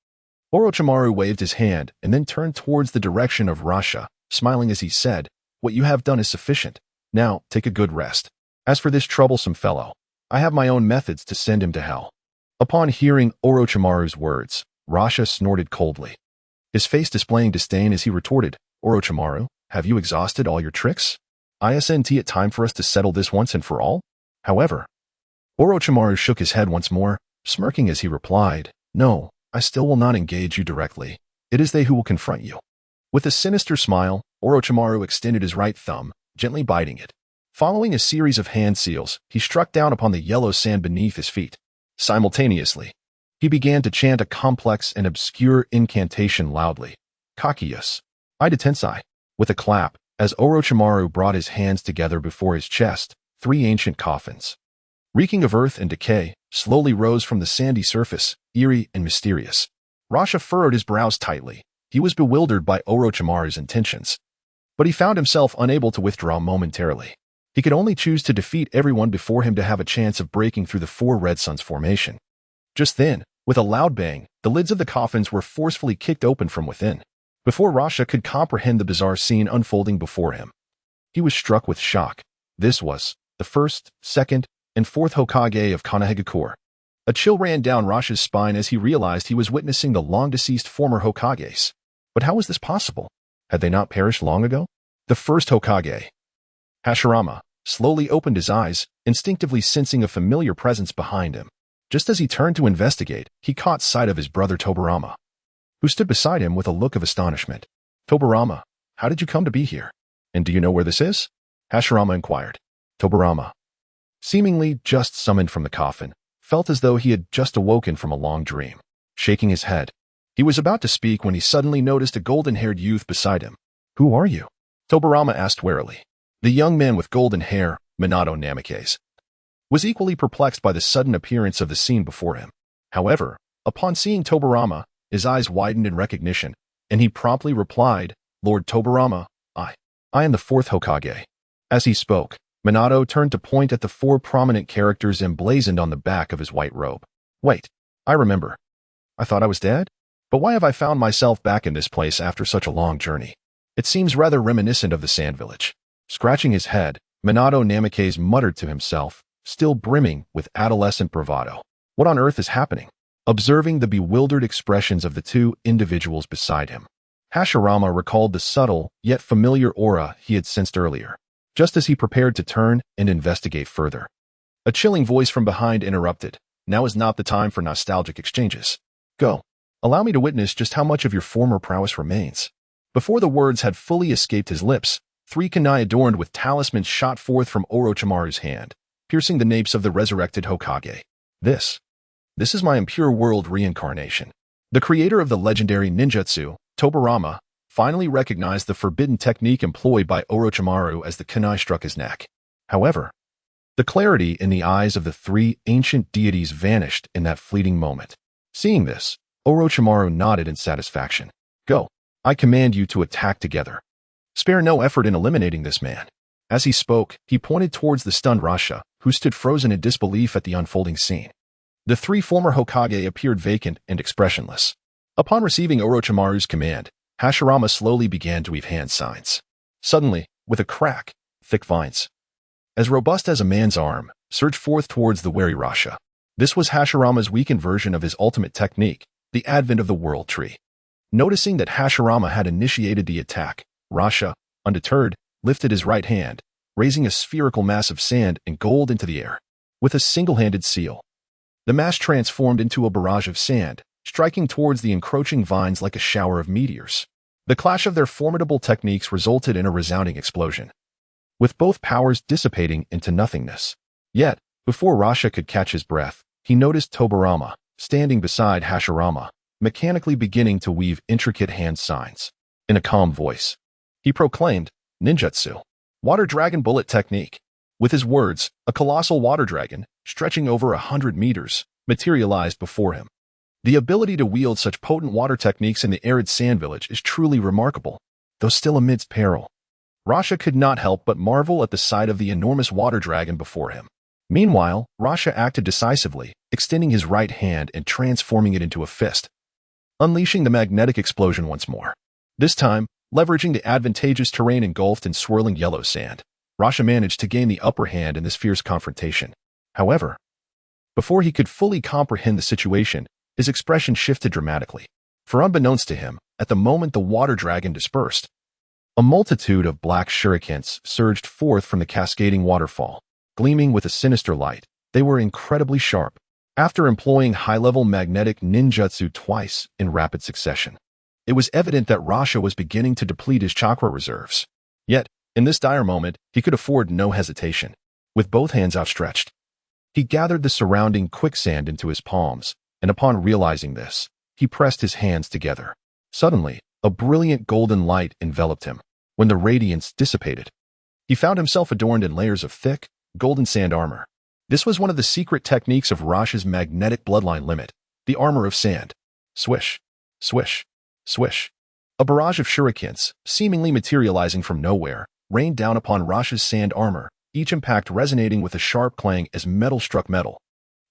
Orochimaru waved his hand and then turned towards the direction of Rasha, smiling as he said, "What you have done is sufficient. Now, take a good rest. As for this troublesome fellow, I have my own methods to send him to hell." Upon hearing Orochimaru's words, Rasha snorted coldly, his face displaying disdain as he retorted, "Orochimaru, have you exhausted all your tricks? Isn't it time for us to settle this once and for all?" However, Orochimaru shook his head once more, smirking as he replied, "No, I still will not engage you directly. It is they who will confront you." With a sinister smile, Orochimaru extended his right thumb, gently biting it. Following a series of hand seals, he struck down upon the yellow sand beneath his feet. Simultaneously, he began to chant a complex and obscure incantation loudly. Kakiyus, Ida Tensai. With a clap, as Orochimaru brought his hands together before his chest, 3 ancient coffins, reeking of earth and decay, slowly rose from the sandy surface, eerie and mysterious. Rasha furrowed his brows tightly. He was bewildered by Orochimaru's intentions, but he found himself unable to withdraw momentarily. He could only choose to defeat everyone before him to have a chance of breaking through the 4 Red Suns formation. Just then, with a loud bang, the lids of the coffins were forcefully kicked open from within. Before Rasha could comprehend the bizarre scene unfolding before him, he was struck with shock. This was the first, second, and fourth Hokage of Konohagakure. A chill ran down Rasha's spine as he realized he was witnessing the long-deceased former Hokages. But how was this possible? Had they not perished long ago? The first Hokage, Hashirama, slowly opened his eyes, instinctively sensing a familiar presence behind him. Just as he turned to investigate, he caught sight of his brother Tobirama, who stood beside him with a look of astonishment. "Tobirama, how did you come to be here? And do you know where this is?" Hashirama inquired. Tobirama, seemingly just summoned from the coffin, felt as though he had just awoken from a long dream. Shaking his head, he was about to speak when he suddenly noticed a golden-haired youth beside him. "Who are you?" Tobirama asked warily. The young man with golden hair, Minato Namikaze, was equally perplexed by the sudden appearance of the scene before him. However, upon seeing Tobirama, his eyes widened in recognition, and he promptly replied, "Lord Tobirama, I am the 4th Hokage." As he spoke, Minato turned to point at the 4 prominent characters emblazoned on the back of his white robe. "Wait, I remember. I thought I was dead? But why have I found myself back in this place after such a long journey? It seems rather reminiscent of the Sand Village." Scratching his head, Minato Namikaze muttered to himself, still brimming with adolescent bravado. What on earth is happening? Observing the bewildered expressions of the 2 individuals beside him, Hashirama recalled the subtle, yet familiar aura he had sensed earlier. Just as he prepared to turn and investigate further, a chilling voice from behind interrupted. "Now is not the time for nostalgic exchanges. Go. Allow me to witness just how much of your former prowess remains." Before the words had fully escaped his lips, 3 kunai adorned with talismans shot forth from Orochimaru's hand, piercing the napes of the resurrected Hokage. This is my impure world reincarnation." The creator of the legendary ninjutsu, Tobirama, finally recognized the forbidden technique employed by Orochimaru as the kunai struck his neck. However, the clarity in the eyes of the 3 ancient deities vanished in that fleeting moment. Seeing this, Orochimaru nodded in satisfaction. "Go. I command you to attack together. Spare no effort in eliminating this man." As he spoke, he pointed towards the stunned Rasha, who stood frozen in disbelief at the unfolding scene. The 3 former Hokage appeared vacant and expressionless. Upon receiving Orochimaru's command, Hashirama slowly began to weave hand signs. Suddenly, with a crack, thick vines, as robust as a man's arm, surged forth towards the wary Rasha. This was Hashirama's weakened version of his ultimate technique, the advent of the World Tree. Noticing that Hashirama had initiated the attack, Rasha, undeterred, lifted his right hand, raising a spherical mass of sand and gold into the air. With a single-handed seal, the mass transformed into a barrage of sand, striking towards the encroaching vines like a shower of meteors. The clash of their formidable techniques resulted in a resounding explosion, with both powers dissipating into nothingness. Yet, before Rasha could catch his breath, he noticed Tobirama, standing beside Hashirama, mechanically beginning to weave intricate hand signs. In a calm voice, he proclaimed, "Ninjutsu, Water Dragon Bullet Technique." With his words, a colossal water dragon, stretching over 100 meters, materialized before him. The ability to wield such potent water techniques in the arid Sand Village is truly remarkable, though still amidst peril. Rasha could not help but marvel at the sight of the enormous water dragon before him. Meanwhile, Rasha acted decisively, extending his right hand and transforming it into a fist, unleashing the magnetic explosion once more. This time, leveraging the advantageous terrain engulfed in swirling yellow sand, Rasha managed to gain the upper hand in this fierce confrontation. However, before he could fully comprehend the situation, his expression shifted dramatically. For unbeknownst to him, at the moment the water dragon dispersed, a multitude of black shurikens surged forth from the cascading waterfall. Gleaming with a sinister light, they were incredibly sharp. After employing high-level magnetic ninjutsu twice in rapid succession, it was evident that Rasha was beginning to deplete his chakra reserves. Yet, in this dire moment, he could afford no hesitation. With both hands outstretched, he gathered the surrounding quicksand into his palms, and upon realizing this, he pressed his hands together. Suddenly, a brilliant golden light enveloped him. When the radiance dissipated, he found himself adorned in layers of thick, golden sand armor. This was one of the secret techniques of Rasha's magnetic bloodline limit, the armor of sand. Swish, swish, swish. A barrage of shurikens, seemingly materializing from nowhere, rained down upon Rasha's sand armor, each impact resonating with a sharp clang as metal struck metal.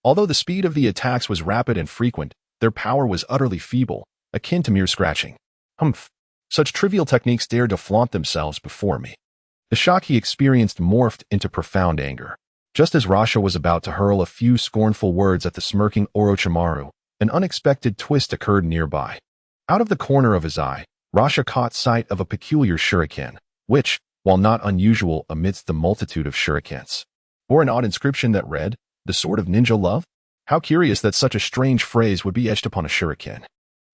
Although the speed of the attacks was rapid and frequent, their power was utterly feeble, akin to mere scratching. Humph! Such trivial techniques dared to flaunt themselves before me. The shock he experienced morphed into profound anger. Just as Rasha was about to hurl a few scornful words at the smirking Orochimaru, an unexpected twist occurred nearby. Out of the corner of his eye, Rasha caught sight of a peculiar shuriken, which, while not unusual amidst the multitude of shurikens, bore an odd inscription that read, "The Sword of Ninja Love?" How curious that such a strange phrase would be etched upon a shuriken.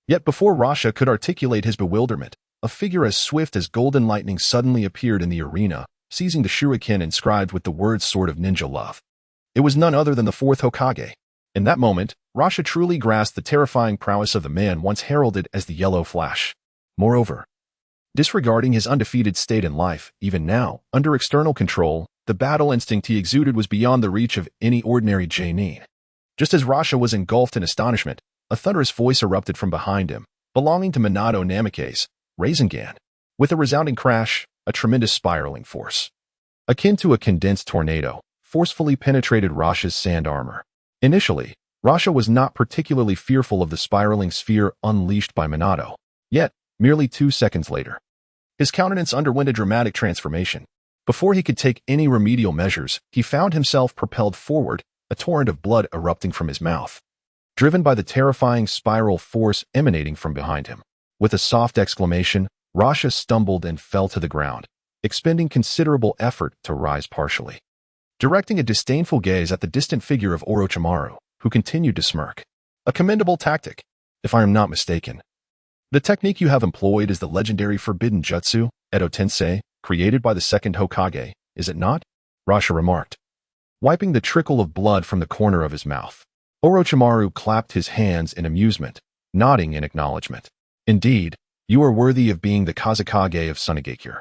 Yet before Rasha could articulate his bewilderment, a figure as swift as golden lightning suddenly appeared in the arena, seizing the shuriken inscribed with the words Sword of Ninja Love. It was none other than the fourth Hokage. In that moment, Rasha truly grasped the terrifying prowess of the man once heralded as the Yellow Flash. Moreover, disregarding his undefeated state in life, even now, under external control, the battle instinct he exuded was beyond the reach of any ordinary genin. Just as Rasha was engulfed in astonishment, a thunderous voice erupted from behind him, belonging to Minato Namikaze, Rasengan. With a resounding crash, a tremendous spiraling force, akin to a condensed tornado, forcefully penetrated Rasha's sand armor. Initially, Rasha was not particularly fearful of the spiraling sphere unleashed by Minato. Yet, merely 2 seconds later, his countenance underwent a dramatic transformation. Before he could take any remedial measures, he found himself propelled forward, a torrent of blood erupting from his mouth, driven by the terrifying spiral force emanating from behind him. With a soft exclamation, Rasha stumbled and fell to the ground, expending considerable effort to rise partially. Directing a disdainful gaze at the distant figure of Orochimaru, who continued to smirk. A commendable tactic, if I am not mistaken. The technique you have employed is the legendary Forbidden Jutsu, Edo Tensei, created by the second Hokage, is it not? Rasha remarked, wiping the trickle of blood from the corner of his mouth. Orochimaru clapped his hands in amusement, nodding in acknowledgement. Indeed, you are worthy of being the Kazekage of Sunigakure.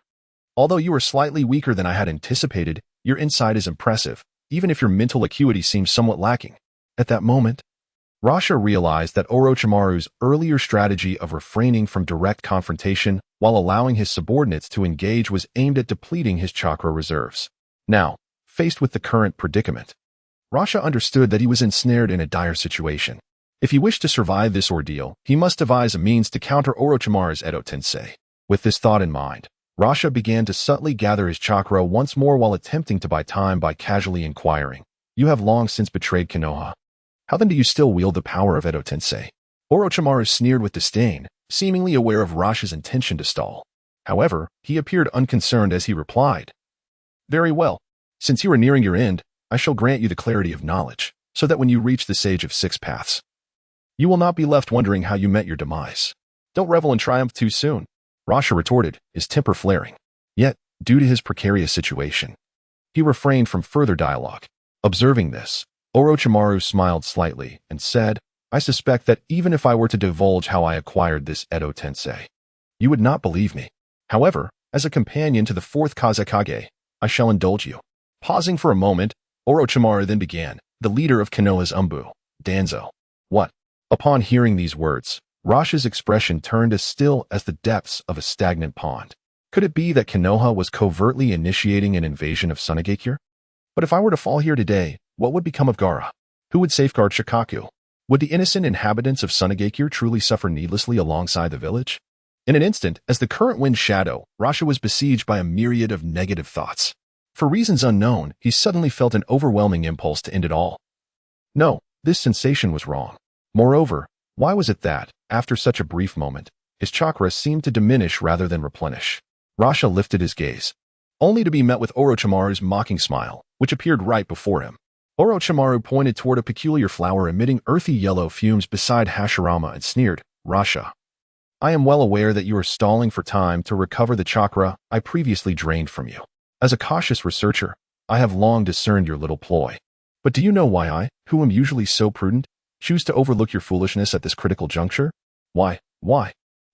Although you are slightly weaker than I had anticipated, your insight is impressive, even if your mental acuity seems somewhat lacking. At that moment, Rasha realized that Orochimaru's earlier strategy of refraining from direct confrontation while allowing his subordinates to engage was aimed at depleting his chakra reserves. Now, faced with the current predicament, Rasha understood that he was ensnared in a dire situation. If he wished to survive this ordeal, he must devise a means to counter Orochimaru's Edo Tensei. With this thought in mind, Rasha began to subtly gather his chakra once more while attempting to buy time by casually inquiring, "You have long since betrayed Konoha. How then do you still wield the power of Edo Tensei?" Orochimaru sneered with disdain, seemingly aware of Rasha's intention to stall. However, he appeared unconcerned as he replied, "Very well. Since you are nearing your end, I shall grant you the clarity of knowledge, so that when you reach the Sage of Six Paths, you will not be left wondering how you met your demise. Don't revel in triumph too soon." Rasha retorted, his temper flaring. Yet, due to his precarious situation, he refrained from further dialogue. Observing this, Orochimaru smiled slightly and said, "I suspect that even if I were to divulge how I acquired this Edo Tensei, you would not believe me. However, as a companion to the fourth Kazekage, I shall indulge you." Pausing for a moment, Orochimaru then began, "The leader of Konoha's Umbu, Danzo." What? Upon hearing these words, Rasha's expression turned as still as the depths of a stagnant pond. Could it be that Konoha was covertly initiating an invasion of Sunagakure? But if I were to fall here today, what would become of Gaara? Who would safeguard Shikaku? Would the innocent inhabitants of Sunagakure truly suffer needlessly alongside the village? In an instant, as the current wind shadow, Rasha was besieged by a myriad of negative thoughts. For reasons unknown, he suddenly felt an overwhelming impulse to end it all. No, this sensation was wrong. Moreover, why was it that, after such a brief moment, his chakra seemed to diminish rather than replenish? Rasha lifted his gaze, only to be met with Orochimaru's mocking smile, which appeared right before him. Orochimaru pointed toward a peculiar flower emitting earthy yellow fumes beside Hashirama and sneered, "Rasha, I am well aware that you are stalling for time to recover the chakra I previously drained from you. As a cautious researcher, I have long discerned your little ploy. But do you know why I, who am usually so prudent, choose to overlook your foolishness at this critical juncture? Why?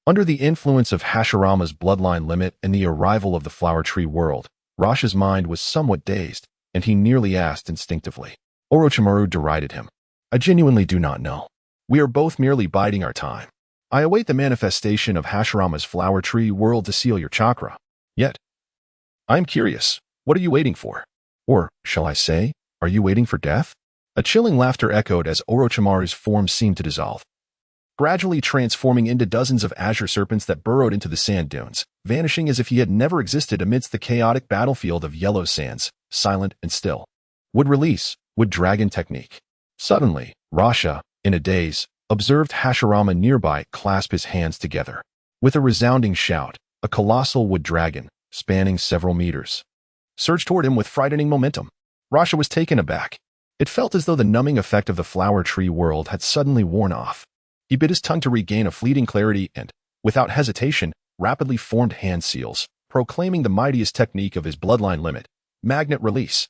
Under the influence of Hashirama's bloodline limit and the arrival of the flower tree world, Rasha's mind was somewhat dazed, and he nearly asked instinctively. Orochimaru derided him. I genuinely do not know. We are both merely biding our time. I await the manifestation of Hashirama's flower tree world to seal your chakra. Yet, I am curious, what are you waiting for? Or, shall I say, are you waiting for death? A chilling laughter echoed as Orochimaru's form seemed to dissolve, gradually transforming into dozens of azure serpents that burrowed into the sand dunes, vanishing as if he had never existed amidst the chaotic battlefield of yellow sands, silent and still. Would dragon technique. Suddenly, Rasha, in a daze, observed Hashirama nearby clasp his hands together. With a resounding shout, a colossal wood dragon, spanning several meters, surged toward him with frightening momentum. Rasha was taken aback. It felt as though the numbing effect of the flower tree world had suddenly worn off. He bit his tongue to regain a fleeting clarity and, without hesitation, rapidly formed hand seals, proclaiming the mightiest technique of his bloodline limit, magnet release.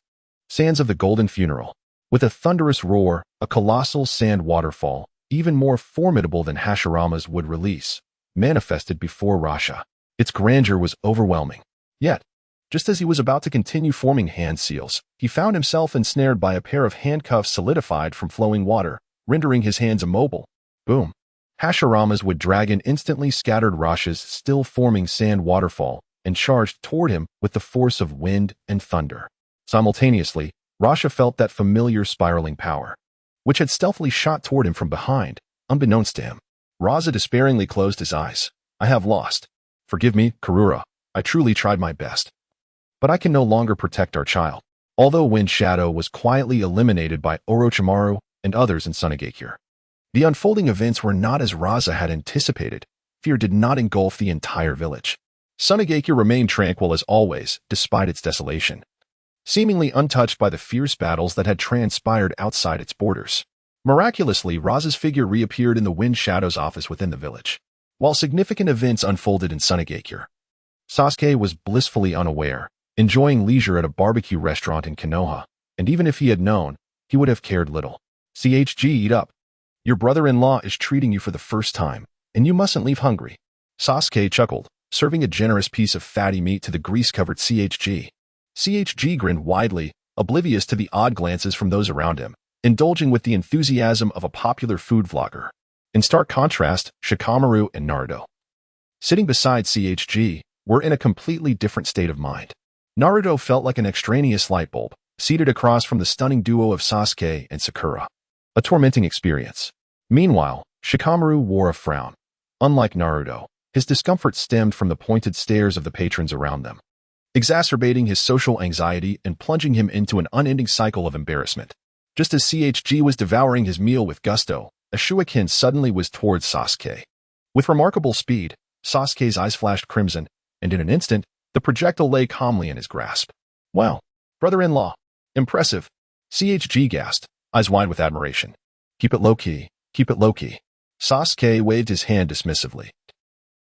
Sands of the Golden Funeral. With a thunderous roar, a colossal sand waterfall, even more formidable than Hashirama's would release, manifested before Rasha. Its grandeur was overwhelming. Yet, just as he was about to continue forming hand seals, he found himself ensnared by a pair of handcuffs solidified from flowing water, rendering his hands immobile. Boom. Hashirama's wood dragon instantly scattered Rasha's still-forming sand waterfall and charged toward him with the force of wind and thunder. Simultaneously, Rasha felt that familiar spiraling power, which had stealthily shot toward him from behind, unbeknownst to him. Raza despairingly closed his eyes. I have lost. Forgive me, Karura. I truly tried my best. But I can no longer protect our child. Although Wind Shadow was quietly eliminated by Orochimaru and others in Sunagakure, the unfolding events were not as Raza had anticipated. Fear did not engulf the entire village. Sunagakure remained tranquil as always, despite its desolation, seemingly untouched by the fierce battles that had transpired outside its borders. Miraculously, Raza's figure reappeared in the Wind Shadow's office within the village. While significant events unfolded in Sunagakure, Sasuke was blissfully unaware, enjoying leisure at a barbecue restaurant in Konoha, and even if he had known, he would have cared little. CHG, eat up. Your brother-in-law is treating you for the first time, and you mustn't leave hungry. Sasuke chuckled, serving a generous piece of fatty meat to the grease-covered CHG. CHG grinned widely, oblivious to the odd glances from those around him, indulging with the enthusiasm of a popular food vlogger. In stark contrast, Shikamaru and Naruto, sitting beside CHG, were in a completely different state of mind. Naruto felt like an extraneous light bulb, seated across from the stunning duo of Sasuke and Sakura. A tormenting experience. Meanwhile, Shikamaru wore a frown. Unlike Naruto, his discomfort stemmed from the pointed stares of the patrons around them, exacerbating his social anxiety and plunging him into an unending cycle of embarrassment. Just as CHG was devouring his meal with gusto, a shuriken suddenly was towards Sasuke. With remarkable speed, Sasuke's eyes flashed crimson, and in an instant, the projectile lay calmly in his grasp. Wow, brother-in-law. Impressive. CHG gasped, eyes wide with admiration. Keep it low-key, keep it low-key. Sasuke waved his hand dismissively,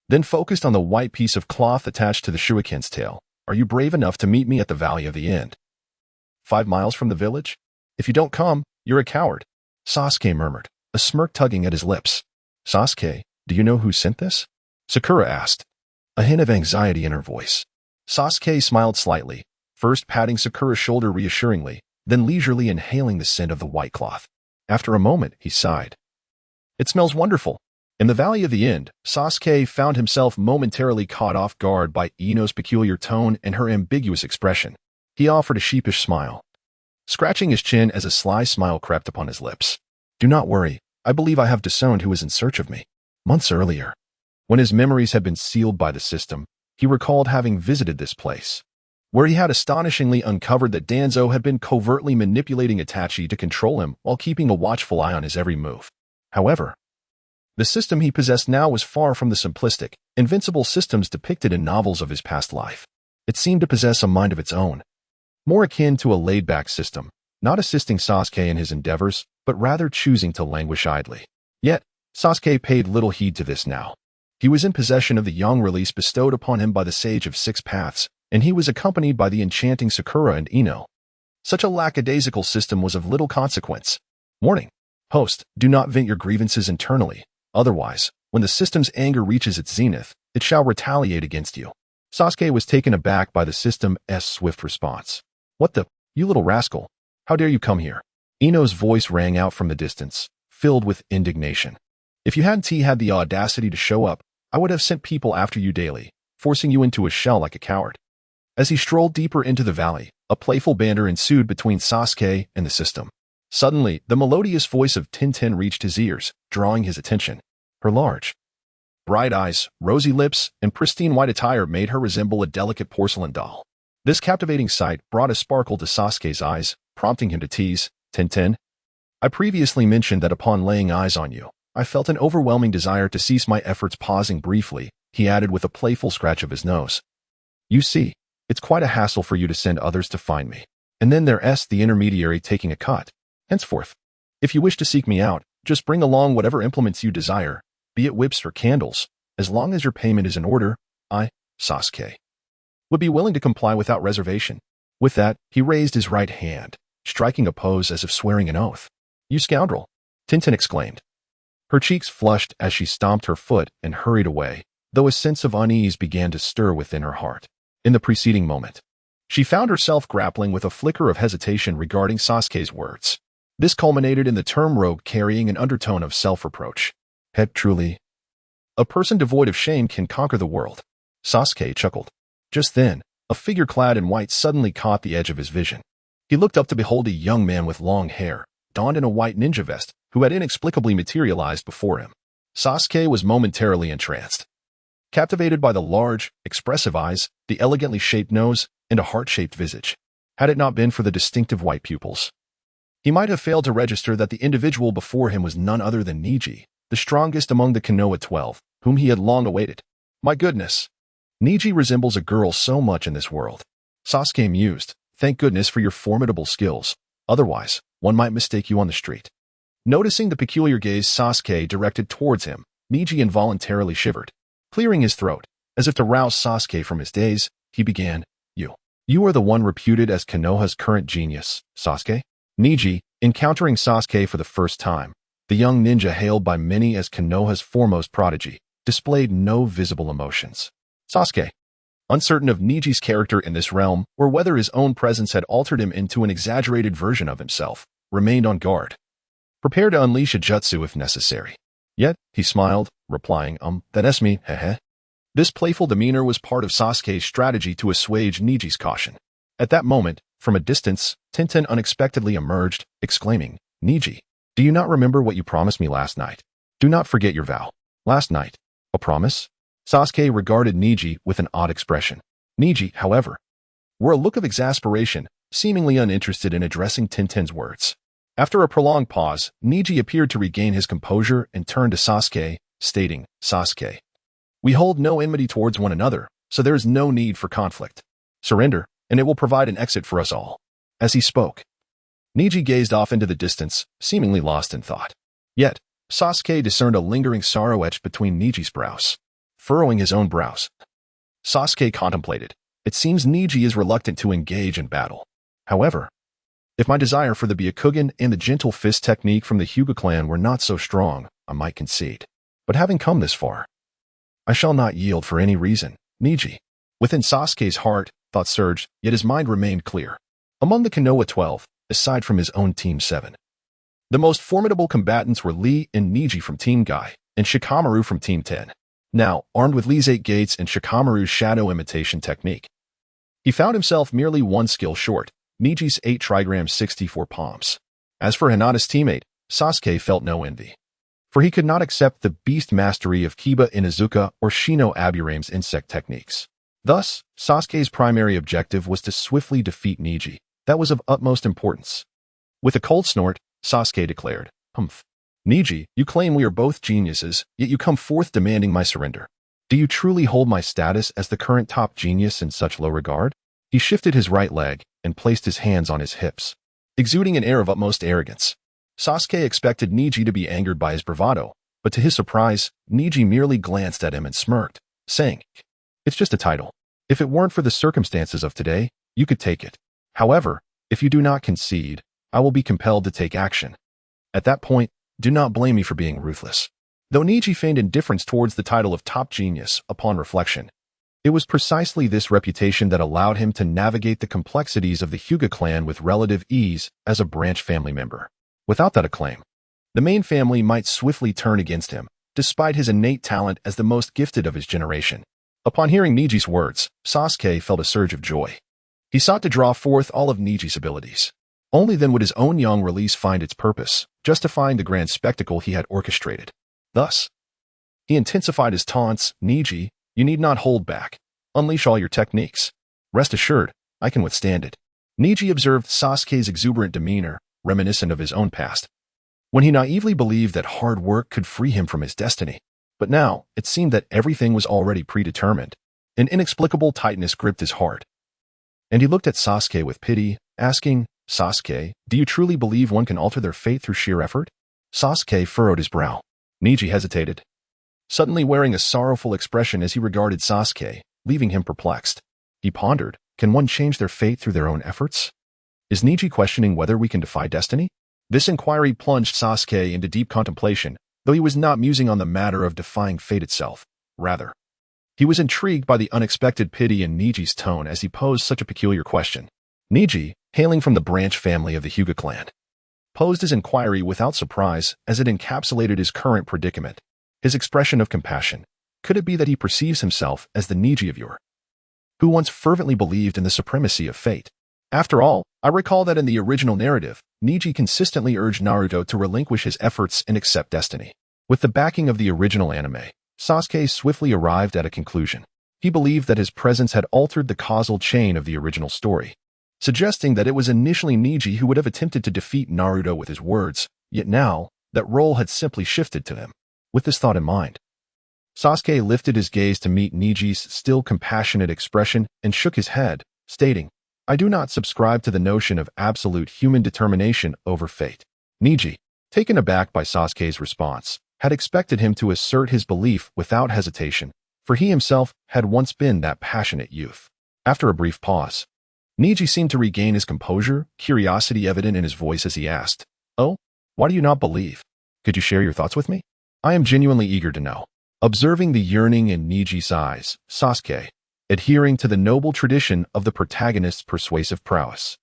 then focused on the white piece of cloth attached to the shuriken's tail. Are you brave enough to meet me at the Valley of the End? 5 miles from the village? If you don't come, you're a coward. Sasuke murmured, a smirk tugging at his lips. Sasuke, do you know who sent this? Sakura asked, a hint of anxiety in her voice. Sasuke smiled slightly, first patting Sakura's shoulder reassuringly, then leisurely inhaling the scent of the white cloth. After a moment, he sighed. It smells wonderful. In the Valley of the End, Sasuke found himself momentarily caught off guard by Ino's peculiar tone and her ambiguous expression. He offered a sheepish smile, scratching his chin as a sly smile crept upon his lips. "Do not worry, I believe I have disowned who is in search of me." Months earlier, when his memories had been sealed by the system, he recalled having visited this place, where he had astonishingly uncovered that Danzo had been covertly manipulating Itachi to control him while keeping a watchful eye on his every move. However, the system he possessed now was far from the simplistic, invincible systems depicted in novels of his past life. It seemed to possess a mind of its own, more akin to a laid-back system, not assisting Sasuke in his endeavors, but rather choosing to languish idly. Yet, Sasuke paid little heed to this now. He was in possession of the yang release bestowed upon him by the Sage of Six Paths, and he was accompanied by the enchanting Sakura and Ino. Such a lackadaisical system was of little consequence. Warning: host, do not vent your grievances internally. Otherwise, when the system's anger reaches its zenith, it shall retaliate against you. Sasuke was taken aback by the system's swift response. "What the? You little rascal. How dare you come here?" Ino's voice rang out from the distance, filled with indignation. "If you hadn't had the audacity to show up, I would have sent people after you daily, forcing you into a shell like a coward." As he strolled deeper into the valley, a playful banter ensued between Sasuke and the system. Suddenly, the melodious voice of Tintin reached his ears, drawing his attention. Her large, bright eyes, rosy lips, and pristine white attire made her resemble a delicate porcelain doll. This captivating sight brought a sparkle to Sasuke's eyes, prompting him to tease, "Tintin, I previously mentioned that upon laying eyes on you, I felt an overwhelming desire to cease my efforts." Pausing briefly, he added with a playful scratch of his nose. "You see, it's quite a hassle for you to send others to find me. And then there's the intermediary taking a cut. Henceforth, if you wish to seek me out, just bring along whatever implements you desire, be it whips or candles. As long as your payment is in order, I, Sasuke, would be willing to comply without reservation." With that, he raised his right hand, striking a pose as if swearing an oath. "You scoundrel!" Tintin exclaimed. Her cheeks flushed as she stomped her foot and hurried away, though a sense of unease began to stir within her heart. In the preceding moment, she found herself grappling with a flicker of hesitation regarding Sasuke's words. This culminated in the term rogue carrying an undertone of self-reproach. "Heck, truly, a person devoid of shame can conquer the world." Sasuke chuckled. Just then, a figure clad in white suddenly caught the edge of his vision. He looked up to behold a young man with long hair, donned in a white ninja vest, who had inexplicably materialized before him. Sasuke was momentarily entranced, captivated by the large, expressive eyes, the elegantly shaped nose, and a heart-shaped visage. Had it not been for the distinctive white pupils, he might have failed to register that the individual before him was none other than Neji, the strongest among the Konoha 12, whom he had long awaited. "My goodness, Neji resembles a girl so much in this world." Sasuke mused. "Thank goodness for your formidable skills. Otherwise, one might mistake you on the street." Noticing the peculiar gaze Sasuke directed towards him, Neji involuntarily shivered. Clearing his throat, as if to rouse Sasuke from his daze, he began, You are the one reputed as Konoha's current genius, Sasuke?" Neji, encountering Sasuke for the first time, the young ninja hailed by many as Konoha's foremost prodigy, displayed no visible emotions. Sasuke, uncertain of Neji's character in this realm, or whether his own presence had altered him into an exaggerated version of himself, remained on guard, prepared to unleash a jutsu if necessary. Yet, he smiled, replying, that's me, heh. This playful demeanor was part of Sasuke's strategy to assuage Neji's caution. At that moment, from a distance, Tintin unexpectedly emerged, exclaiming, "Neji, do you not remember what you promised me last night? Do not forget your vow." "Last night? A promise?" Sasuke regarded Neji with an odd expression. Neji, however, wore a look of exasperation, seemingly uninterested in addressing Tintin's words. After a prolonged pause, Neji appeared to regain his composure and turned to Sasuke, stating, "Sasuke, we hold no enmity towards one another, so there is no need for conflict. Surrender, and it will provide an exit for us all." As he spoke, Neji gazed off into the distance, seemingly lost in thought. Yet, Sasuke discerned a lingering sorrow etched between Neji's brows. Furrowing his own brows, Sasuke contemplated. It seems Neji is reluctant to engage in battle. However, if my desire for the Byakugan and the gentle fist technique from the Hyuga clan were not so strong, I might concede. But having come this far, I shall not yield for any reason. Neji. Within Sasuke's heart, thought surged, yet his mind remained clear. Among the Konoha 12, aside from his own Team 7, the most formidable combatants were Lee and Neji from Team Guy, and Shikamaru from Team 10. Now, armed with Lee's 8 gates and Shikamaru's shadow imitation technique, he found himself merely one skill short, Niji's 8 trigrams 64 palms. As for Hinata's teammate, Sasuke felt no envy, for he could not accept the beast mastery of Kiba Inuzuka or Shino Aburame's insect techniques. Thus, Sasuke's primary objective was to swiftly defeat Niji. That was of utmost importance. With a cold snort, Sasuke declared, "Humph. Niji, you claim we are both geniuses, yet you come forth demanding my surrender. Do you truly hold my status as the current top genius in such low regard?" He shifted his right leg and placed his hands on his hips, exuding an air of utmost arrogance. Sasuke expected Niji to be angered by his bravado, but to his surprise, Niji merely glanced at him and smirked, saying, "It's just a title. If it weren't for the circumstances of today, you could take it. However, if you do not concede, I will be compelled to take action. At that point, do not blame me for being ruthless." Though Niji feigned indifference towards the title of top genius, upon reflection, it was precisely this reputation that allowed him to navigate the complexities of the Hyuga clan with relative ease as a branch family member. Without that acclaim, the main family might swiftly turn against him, despite his innate talent as the most gifted of his generation. Upon hearing Niji's words, Sasuke felt a surge of joy. He sought to draw forth all of Niji's abilities. Only then would his own young release find its purpose, justifying the grand spectacle he had orchestrated. Thus, he intensified his taunts, "Niji, you need not hold back. Unleash all your techniques. Rest assured, I can withstand it." Niji observed Sasuke's exuberant demeanor, reminiscent of his own past, when he naively believed that hard work could free him from his destiny. But now, it seemed that everything was already predetermined. An inexplicable tightness gripped his heart, and he looked at Sasuke with pity, asking, "Sasuke, do you truly believe one can alter their fate through sheer effort?" Sasuke furrowed his brow. Niji hesitated, suddenly wearing a sorrowful expression as he regarded Sasuke, leaving him perplexed. He pondered, can one change their fate through their own efforts? Is Niji questioning whether we can defy destiny? This inquiry plunged Sasuke into deep contemplation, though he was not musing on the matter of defying fate itself. Rather, he was intrigued by the unexpected pity in Niji's tone as he posed such a peculiar question. Niji, hailing from the branch family of the Hyuga clan, posed his inquiry without surprise as it encapsulated his current predicament. His expression of compassion. Could it be that he perceives himself as the Niji of yore, who once fervently believed in the supremacy of fate? After all, I recall that in the original narrative, Niji consistently urged Naruto to relinquish his efforts and accept destiny. With the backing of the original anime, Sasuke swiftly arrived at a conclusion. He believed that his presence had altered the causal chain of the original story, suggesting that it was initially Niji who would have attempted to defeat Naruto with his words, yet now, that role had simply shifted to him. With this thought in mind, Sasuke lifted his gaze to meet Niji's still compassionate expression and shook his head, stating, "I do not subscribe to the notion of absolute human determination over fate." Niji, taken aback by Sasuke's response, had expected him to assert his belief without hesitation, for he himself had once been that passionate youth. After a brief pause, Niji seemed to regain his composure, curiosity evident in his voice as he asked, "Oh, why do you not believe? Could you share your thoughts with me? I am genuinely eager to know." Observing the yearning in Niji's eyes, Sasuke, adhering to the noble tradition of the protagonist's persuasive prowess,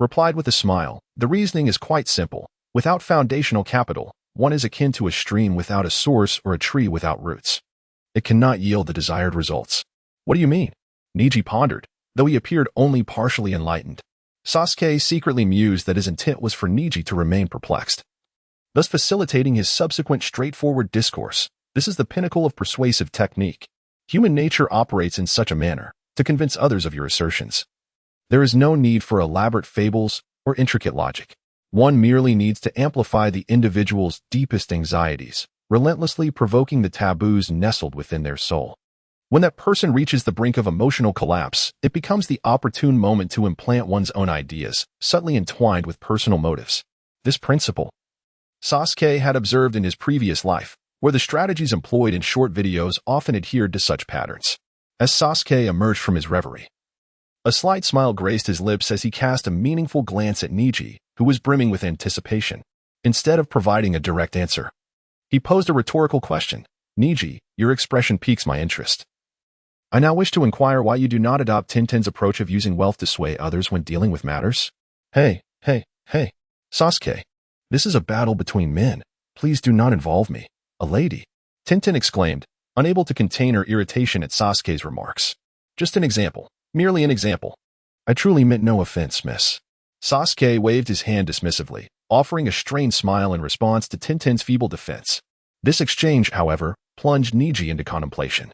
replied with a smile, "The reasoning is quite simple. Without foundational capital, one is akin to a stream without a source or a tree without roots. It cannot yield the desired results." "What do you mean?" Niji pondered, though he appeared only partially enlightened. Sasuke secretly mused that his intent was for Niji to remain perplexed, thus facilitating his subsequent straightforward discourse. This is the pinnacle of persuasive technique. Human nature operates in such a manner, to convince others of your assertions. There is no need for elaborate fables or intricate logic. One merely needs to amplify the individual's deepest anxieties, relentlessly provoking the taboos nestled within their soul. When that person reaches the brink of emotional collapse, it becomes the opportune moment to implant one's own ideas, subtly entwined with personal motives. This principle Sasuke had observed in his previous life, where the strategies employed in short videos often adhered to such patterns. As Sasuke emerged from his reverie, a slight smile graced his lips as he cast a meaningful glance at Niji, who was brimming with anticipation. Instead of providing a direct answer, he posed a rhetorical question. "Niji, your expression piques my interest. I now wish to inquire why you do not adopt Tintin's approach of using wealth to sway others when dealing with matters." Hey, Sasuke, this is a battle between men. Please do not involve me. A lady. Tintin exclaimed, unable to contain her irritation at Sasuke's remarks. Just an example. Merely an example. I truly meant no offense, miss. Sasuke waved his hand dismissively, offering a strained smile in response to Tintin's feeble defense. This exchange, however, plunged Neji into contemplation.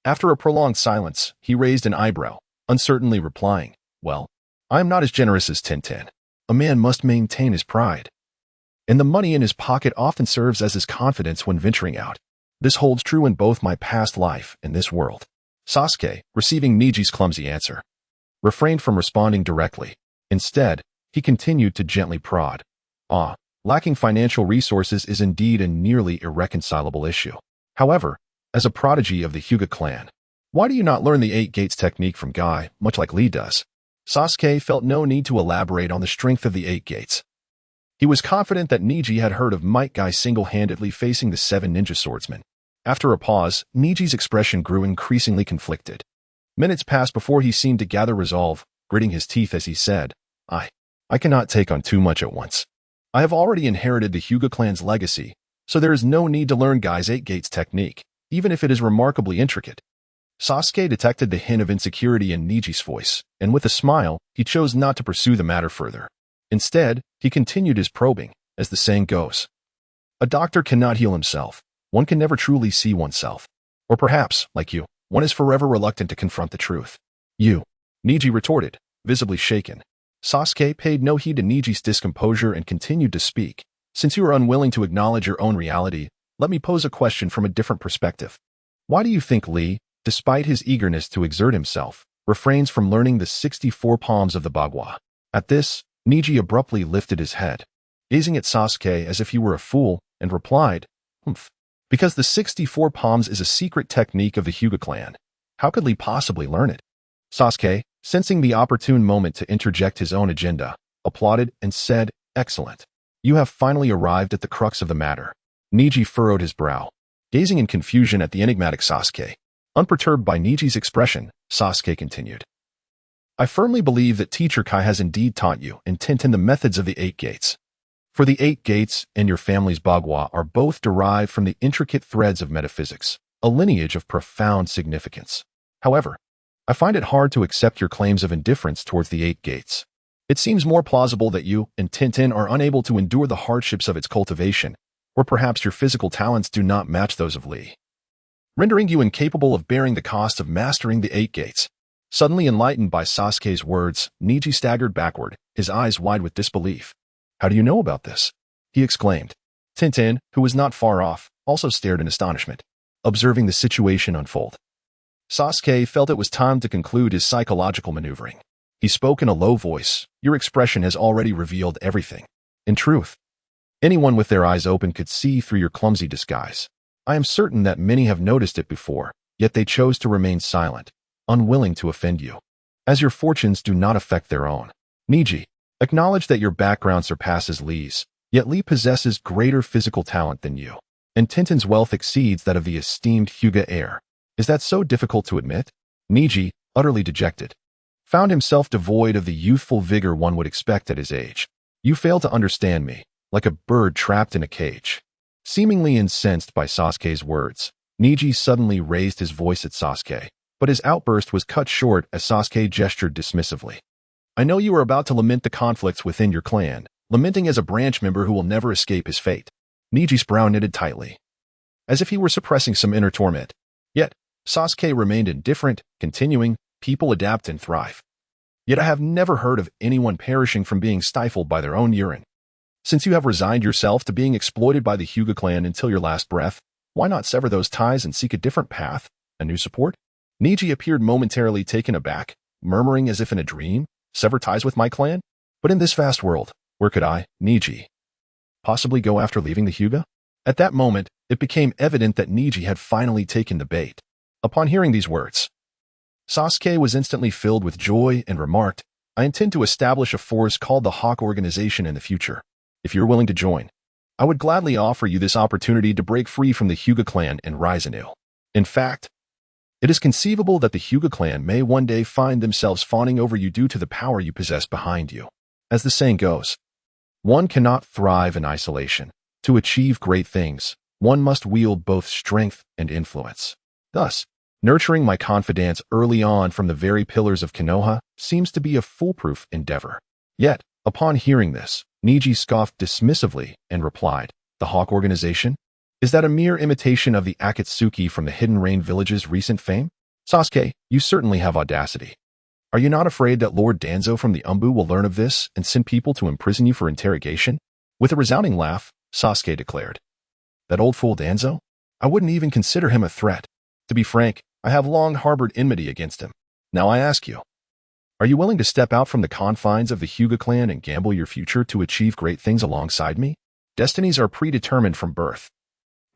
After a prolonged silence, he raised an eyebrow, uncertainly replying, well, I am not as generous as Tintin. A man must maintain his pride. And the money in his pocket often serves as his confidence when venturing out. This holds true in both my past life and this world. Sasuke, receiving Neji's clumsy answer, refrained from responding directly. Instead, he continued to gently prod. Lacking financial resources is indeed a nearly irreconcilable issue. However, as a prodigy of the Hyuga clan, why do you not learn the 8 Gates technique from Guy, much like Lee does? Sasuke felt no need to elaborate on the strength of the 8 Gates. He was confident that Neji had heard of Might Guy single-handedly facing the 7 ninja swordsmen. After a pause, Neji's expression grew increasingly conflicted. Minutes passed before he seemed to gather resolve, gritting his teeth as he said, I cannot take on too much at once. I have already inherited the Hyuga clan's legacy, so there is no need to learn Guy's 8 Gates technique, even if it is remarkably intricate. Sasuke detected the hint of insecurity in Neji's voice, and with a smile, he chose not to pursue the matter further. Instead, he continued his probing, as the saying goes. A doctor cannot heal himself. One can never truly see oneself. Or perhaps, like you, one is forever reluctant to confront the truth. You, Neji retorted, visibly shaken. Sasuke paid no heed to Neji's discomposure and continued to speak. Since you are unwilling to acknowledge your own reality, let me pose a question from a different perspective. Why do you think Lee, despite his eagerness to exert himself, refrains from learning the 64 palms of the Bagua? At this, Neji abruptly lifted his head, gazing at Sasuke as if he were a fool, and replied, Because the 64 palms is a secret technique of the Hyuga clan. How could Lee possibly learn it? Sasuke, sensing the opportune moment to interject his own agenda, applauded and said, Excellent. You have finally arrived at the crux of the matter. Neji furrowed his brow, gazing in confusion at the enigmatic Sasuke. Unperturbed by Neji's expression, Sasuke continued. I firmly believe that Teacher Kai has indeed taught you and Tintin the methods of the 8 Gates. For the 8 Gates and your family's Bagua are both derived from the intricate threads of metaphysics, a lineage of profound significance. However, I find it hard to accept your claims of indifference towards the 8 Gates. It seems more plausible that you and Tintin are unable to endure the hardships of its cultivation, or perhaps your physical talents do not match those of Lee, rendering you incapable of bearing the cost of mastering the 8 Gates. Suddenly enlightened by Sasuke's words, Neji staggered backward, his eyes wide with disbelief. How do you know about this? He exclaimed. Tintin, who was not far off, also stared in astonishment, observing the situation unfold. Sasuke felt it was time to conclude his psychological maneuvering. He spoke in a low voice. Your expression has already revealed everything. In truth, anyone with their eyes open could see through your clumsy disguise. I am certain that many have noticed it before, yet they chose to remain silent, unwilling to offend you, as your fortunes do not affect their own. Neji, acknowledge that your background surpasses Lee's, yet Lee possesses greater physical talent than you, and Tintin's wealth exceeds that of the esteemed Hyuga heir. Is that so difficult to admit? Neji, utterly dejected, found himself devoid of the youthful vigor one would expect at his age. You fail to understand me, like a bird trapped in a cage. Seemingly incensed by Sasuke's words, Neji suddenly raised his voice at Sasuke, but his outburst was cut short as Sasuke gestured dismissively. I know you are about to lament the conflicts within your clan, lamenting as a branch member who will never escape his fate. Neji's brow knitted tightly, as if he were suppressing some inner torment. Yet, Sasuke remained indifferent, continuing, people adapt and thrive. Yet I have never heard of anyone perishing from being stifled by their own urine. Since you have resigned yourself to being exploited by the Hyuga clan until your last breath, why not sever those ties and seek a different path, a new support? Neji appeared momentarily taken aback, murmuring as if in a dream, sever ties with my clan? But in this vast world, where could I, Neji, possibly go after leaving the Hyuga? At that moment, it became evident that Neji had finally taken the bait. Upon hearing these words, Sasuke was instantly filled with joy and remarked, I intend to establish a force called the Hawk Organization in the future. If you're willing to join, I would gladly offer you this opportunity to break free from the Hyuga clan and rise anew. In fact, it is conceivable that the Hyuga clan may one day find themselves fawning over you due to the power you possess behind you. As the saying goes, one cannot thrive in isolation. To achieve great things, one must wield both strength and influence. Thus, nurturing my confidence early on from the very pillars of Konoha seems to be a foolproof endeavor. Yet, upon hearing this, Niji scoffed dismissively and replied, "The Hawk Organization? Is that a mere imitation of the Akatsuki from the Hidden Rain Village's recent fame? Sasuke, you certainly have audacity. Are you not afraid that Lord Danzo from the Umbu will learn of this and send people to imprison you for interrogation?" With a resounding laugh, Sasuke declared, "That old fool Danzo? I wouldn't even consider him a threat. To be frank, I have long harbored enmity against him. Now I ask you, are you willing to step out from the confines of the Hyuga clan and gamble your future to achieve great things alongside me? Destinies are predetermined from birth.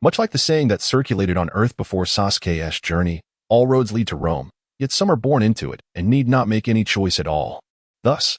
Much like the saying that circulated on Earth before Sasuke's journey, all roads lead to Rome, yet some are born into it and need not make any choice at all. Thus,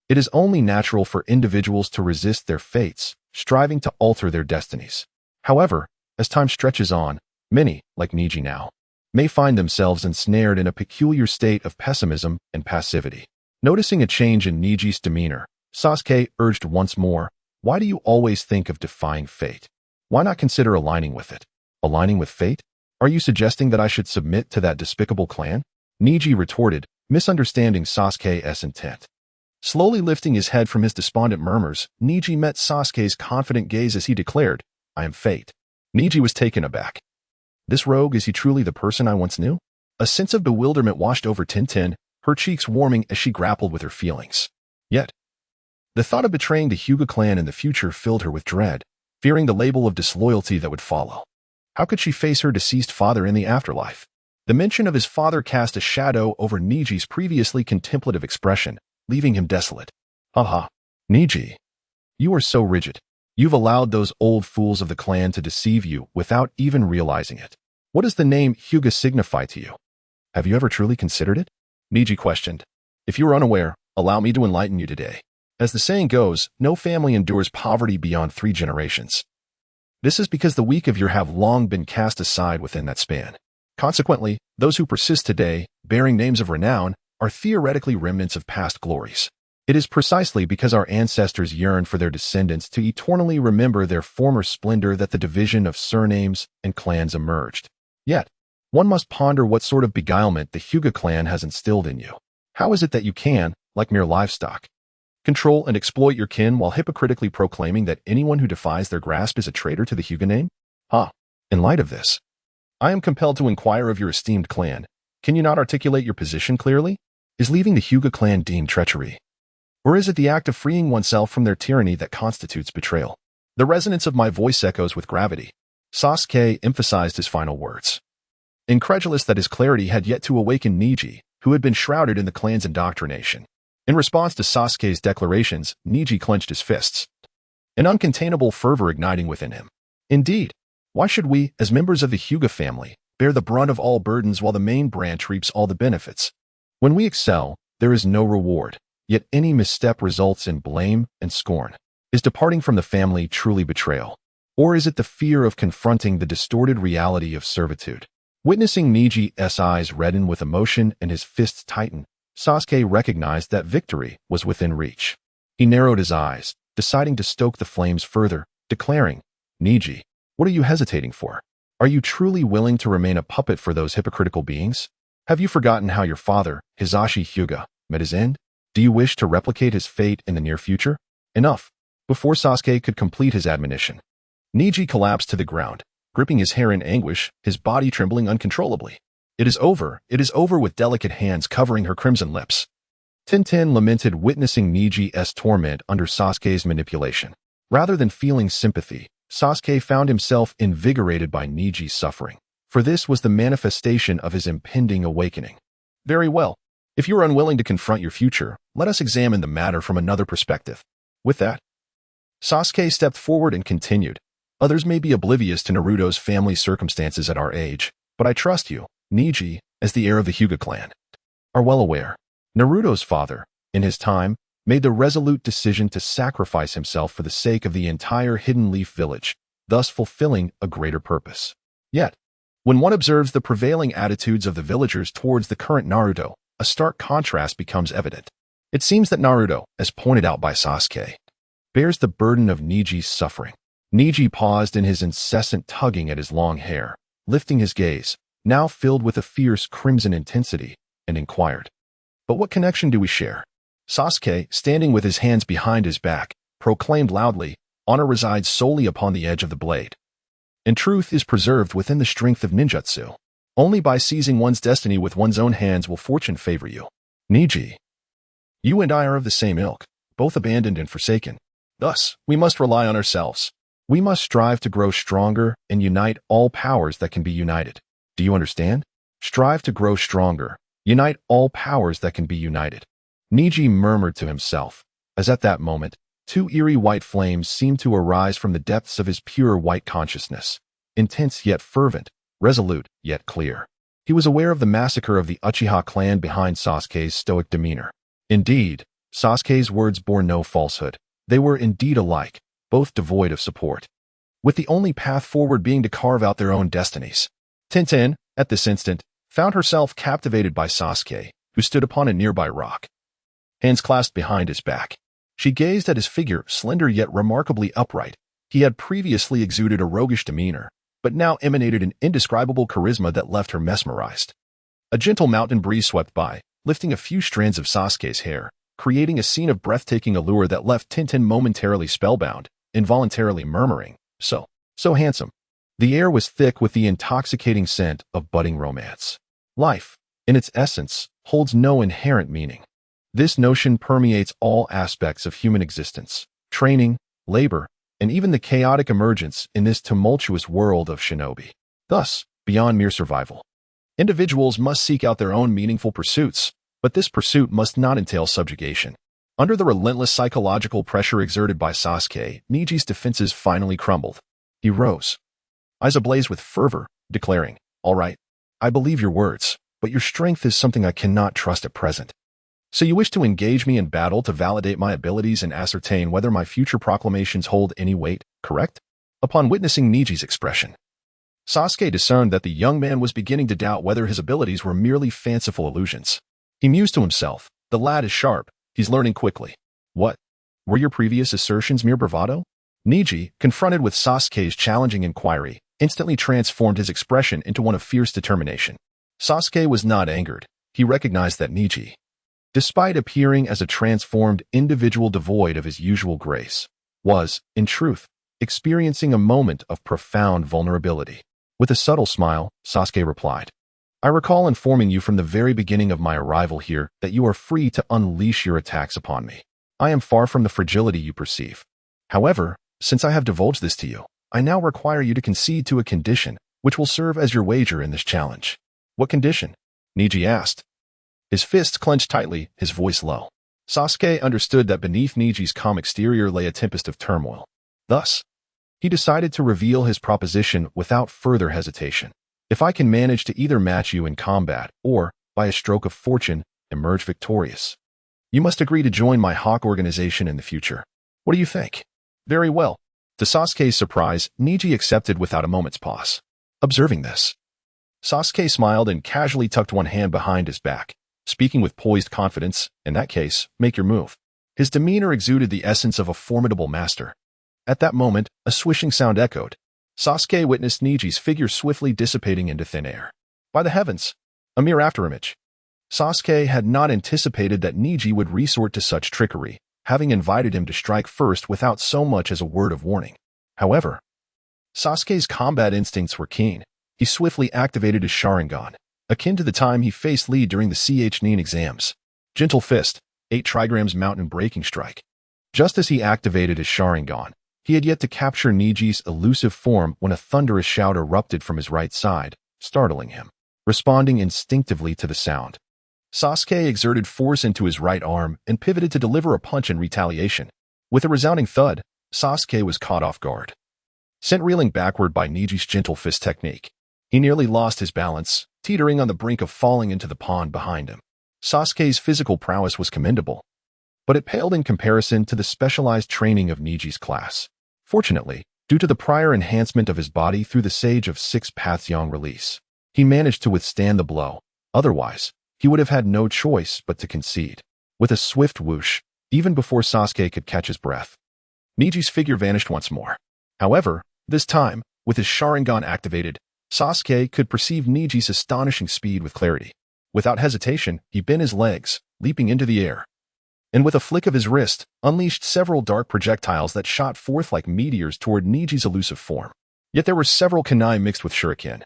it is only natural for individuals to resist their fates, striving to alter their destinies. However, as time stretches on, many, like Niji now, may find themselves ensnared in a peculiar state of pessimism and passivity." Noticing a change in Niji's demeanor, Sasuke urged once more, "Why do you always think of defying fate? Why not consider aligning with it?" "Aligning with fate? Are you suggesting that I should submit to that despicable clan?" Niji retorted, misunderstanding Sasuke's intent. Slowly lifting his head from his despondent murmurs, Niji met Sasuke's confident gaze as he declared, "I am fate." Niji was taken aback. This rogue, is he truly the person I once knew? A sense of bewilderment washed over Tintin, her cheeks warming as she grappled with her feelings. Yet, the thought of betraying the Hyuga clan in the future filled her with dread, fearing the label of disloyalty that would follow. How could she face her deceased father in the afterlife? The mention of his father cast a shadow over Niji's previously contemplative expression, leaving him desolate. "Haha, Niji, you are so rigid. You've allowed those old fools of the clan to deceive you without even realizing it. What does the name Hyuga signify to you? Have you ever truly considered it?" Niji questioned. "If you are unaware, allow me to enlighten you today. As the saying goes, no family endures poverty beyond 3 generations. This is because the weak of year have long been cast aside within that span. Consequently, those who persist today, bearing names of renown, are theoretically remnants of past glories. It is precisely because our ancestors yearn for their descendants to eternally remember their former splendor that the division of surnames and clans emerged. Yet, one must ponder what sort of beguilement the Hyuga clan has instilled in you. How is it that you can, like mere livestock, control and exploit your kin while hypocritically proclaiming that anyone who defies their grasp is a traitor to the Hyuga name? In light of this, I am compelled to inquire of your esteemed clan. Can you not articulate your position clearly? Is leaving the Hyuga clan deemed treachery? Or is it the act of freeing oneself from their tyranny that constitutes betrayal?" The resonance of my voice echoes with gravity. Sasuke emphasized his final words, incredulous that his clarity had yet to awaken Niji, who had been shrouded in the clan's indoctrination. In response to Sasuke's declarations, Niji clenched his fists, an uncontainable fervor igniting within him. Indeed, why should we, as members of the Hyuga family, bear the brunt of all burdens while the main branch reaps all the benefits? When we excel, there is no reward. Yet any misstep results in blame and scorn. Is departing from the family truly betrayal? Or is it the fear of confronting the distorted reality of servitude? Witnessing Niji's eyes redden with emotion and his fists tighten, Sasuke recognized that victory was within reach. He narrowed his eyes, deciding to stoke the flames further, declaring, "Niji, what are you hesitating for? Are you truly willing to remain a puppet for those hypocritical beings? Have you forgotten how your father, Hisashi Hyuga, met his end? Do you wish to replicate his fate in the near future?" Enough. Before Sasuke could complete his admonition, Niji collapsed to the ground, gripping his hair in anguish, his body trembling uncontrollably. It is over, with delicate hands covering her crimson lips. Tintin lamented witnessing Niji's torment under Sasuke's manipulation. Rather than feeling sympathy, Sasuke found himself invigorated by Niji's suffering, for this was the manifestation of his impending awakening. "Very well. If you are unwilling to confront your future, let us examine the matter from another perspective." With that, Sasuke stepped forward and continued, "Others may be oblivious to Naruto's family circumstances at our age, but I trust you, Niji, as the heir of the Hyuga clan, are well aware. Naruto's father, in his time, made the resolute decision to sacrifice himself for the sake of the entire Hidden Leaf village, thus fulfilling a greater purpose. Yet, when one observes the prevailing attitudes of the villagers towards the current Naruto, a stark contrast becomes evident. It seems that Naruto, as pointed out by Sasuke, bears the burden of Niji's suffering, Niji paused in his incessant tugging at his long hair, lifting his gaze, now filled with a fierce crimson intensity, and inquired, "But what connection do we share?" Sasuke, standing with his hands behind his back, proclaimed loudly, "Honor resides solely upon the edge of the blade. And truth is preserved within the strength of ninjutsu. Only by seizing one's destiny with one's own hands will fortune favor you. Niji, you and I are of the same ilk, both abandoned and forsaken. Thus, we must rely on ourselves. We must strive to grow stronger and unite all powers that can be united. Do you understand? Strive to grow stronger. Unite all powers that can be united." Niji murmured to himself, as at that moment, two eerie white flames seemed to arise from the depths of his pure white consciousness, intense yet fervent, resolute yet clear. He was aware of the massacre of the Uchiha clan behind Sasuke's stoic demeanor. Indeed, Sasuke's words bore no falsehood. They were indeed alike, both devoid of support, with the only path forward being to carve out their own destinies. Tintin, at this instant, found herself captivated by Sasuke, who stood upon a nearby rock, hands clasped behind his back. She gazed at his figure, slender yet remarkably upright. He had previously exuded a roguish demeanor, but now emanated an indescribable charisma that left her mesmerized. A gentle mountain breeze swept by, lifting a few strands of Sasuke's hair, creating a scene of breathtaking allure that left Tintin momentarily spellbound, involuntarily murmuring, so handsome." The air was thick with the intoxicating scent of budding romance. Life, in its essence, holds no inherent meaning. This notion permeates all aspects of human existence, training, labor, and even the chaotic emergence in this tumultuous world of shinobi. Thus, beyond mere survival, individuals must seek out their own meaningful pursuits, but this pursuit must not entail subjugation. Under the relentless psychological pressure exerted by Sasuke, Niji's defenses finally crumbled. He rose, eyes ablaze with fervor, declaring, "All right, I believe your words, but your strength is something I cannot trust at present. So you wish to engage me in battle to validate my abilities and ascertain whether my future proclamations hold any weight, correct?" Upon witnessing Niji's expression, Sasuke discerned that the young man was beginning to doubt whether his abilities were merely fanciful illusions. He mused to himself, "The lad is sharp, he's learning quickly. What? Were your previous assertions mere bravado?" Niji, confronted with Sasuke's challenging inquiry, instantly transformed his expression into one of fierce determination. Sasuke was not angered. He recognized that Niji, despite appearing as a transformed individual devoid of his usual grace, was, in truth, experiencing a moment of profound vulnerability. With a subtle smile, Sasuke replied, "I recall informing you from the very beginning of my arrival here that you are free to unleash your attacks upon me. I am far from the fragility you perceive. However, since I have divulged this to you, I now require you to concede to a condition, which will serve as your wager in this challenge." "What condition?" Niji asked, his fists clenched tightly, his voice low. Sasuke understood that beneath Niji's calm exterior lay a tempest of turmoil. Thus, he decided to reveal his proposition without further hesitation. "If I can manage to either match you in combat or, by a stroke of fortune, emerge victorious, you must agree to join my Hawk organization in the future. What do you think?" "Very well." To Sasuke's surprise, Niji accepted without a moment's pause. Observing this, Sasuke smiled and casually tucked one hand behind his back, speaking with poised confidence. "In that case, make your move." His demeanor exuded the essence of a formidable master. At that moment, a swishing sound echoed. Sasuke witnessed Niji's figure swiftly dissipating into thin air. By the heavens, a mere afterimage. Sasuke had not anticipated that Niji would resort to such trickery, having invited him to strike first without so much as a word of warning. However, Sasuke's combat instincts were keen. He swiftly activated his Sharingan, akin to the time he faced Lee during the Ch-Nin exams. Gentle Fist, 8 trigrams mountain breaking strike. Just as he activated his Sharingan, he had yet to capture Niji's elusive form when a thunderous shout erupted from his right side, startling him. Responding instinctively to the sound, Sasuke exerted force into his right arm and pivoted to deliver a punch in retaliation. With a resounding thud, Sasuke was caught off guard. Sent reeling backward by Niji's gentle fist technique, he nearly lost his balance, teetering on the brink of falling into the pond behind him. Sasuke's physical prowess was commendable, but it paled in comparison to the specialized training of Niji's class. Fortunately, due to the prior enhancement of his body through the Sage of Six Paths Yang release, he managed to withstand the blow. Otherwise, he would have had no choice but to concede. With a swift whoosh, even before Sasuke could catch his breath, Niji's figure vanished once more. However, this time, with his Sharingan activated, Sasuke could perceive Niji's astonishing speed with clarity. Without hesitation, he bent his legs, leaping into the air, and with a flick of his wrist, unleashed several dark projectiles that shot forth like meteors toward Niji's elusive form. Yet there were several kunai mixed with shuriken,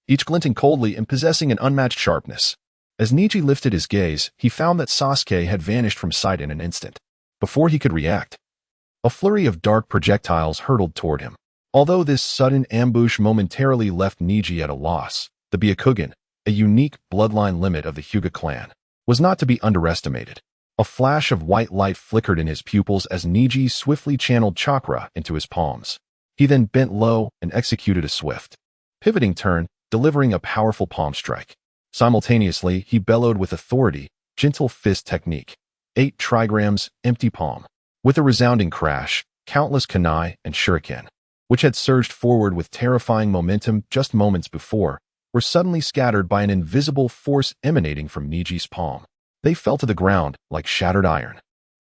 each glinting coldly and possessing an unmatched sharpness. As Niji lifted his gaze, he found that Sasuke had vanished from sight in an instant. Before he could react, a flurry of dark projectiles hurtled toward him. Although this sudden ambush momentarily left Niji at a loss, the Byakugan, a unique bloodline limit of the Hyuga clan, was not to be underestimated. A flash of white light flickered in his pupils as Niji swiftly channeled chakra into his palms. He then bent low and executed a swift, pivoting turn, delivering a powerful palm strike. Simultaneously, he bellowed with authority, gentle fist technique, 8 trigrams, empty palm. With a resounding crash, countless kunai and shuriken, which had surged forward with terrifying momentum just moments before, were suddenly scattered by an invisible force emanating from Niji's palm. They fell to the ground like shattered iron.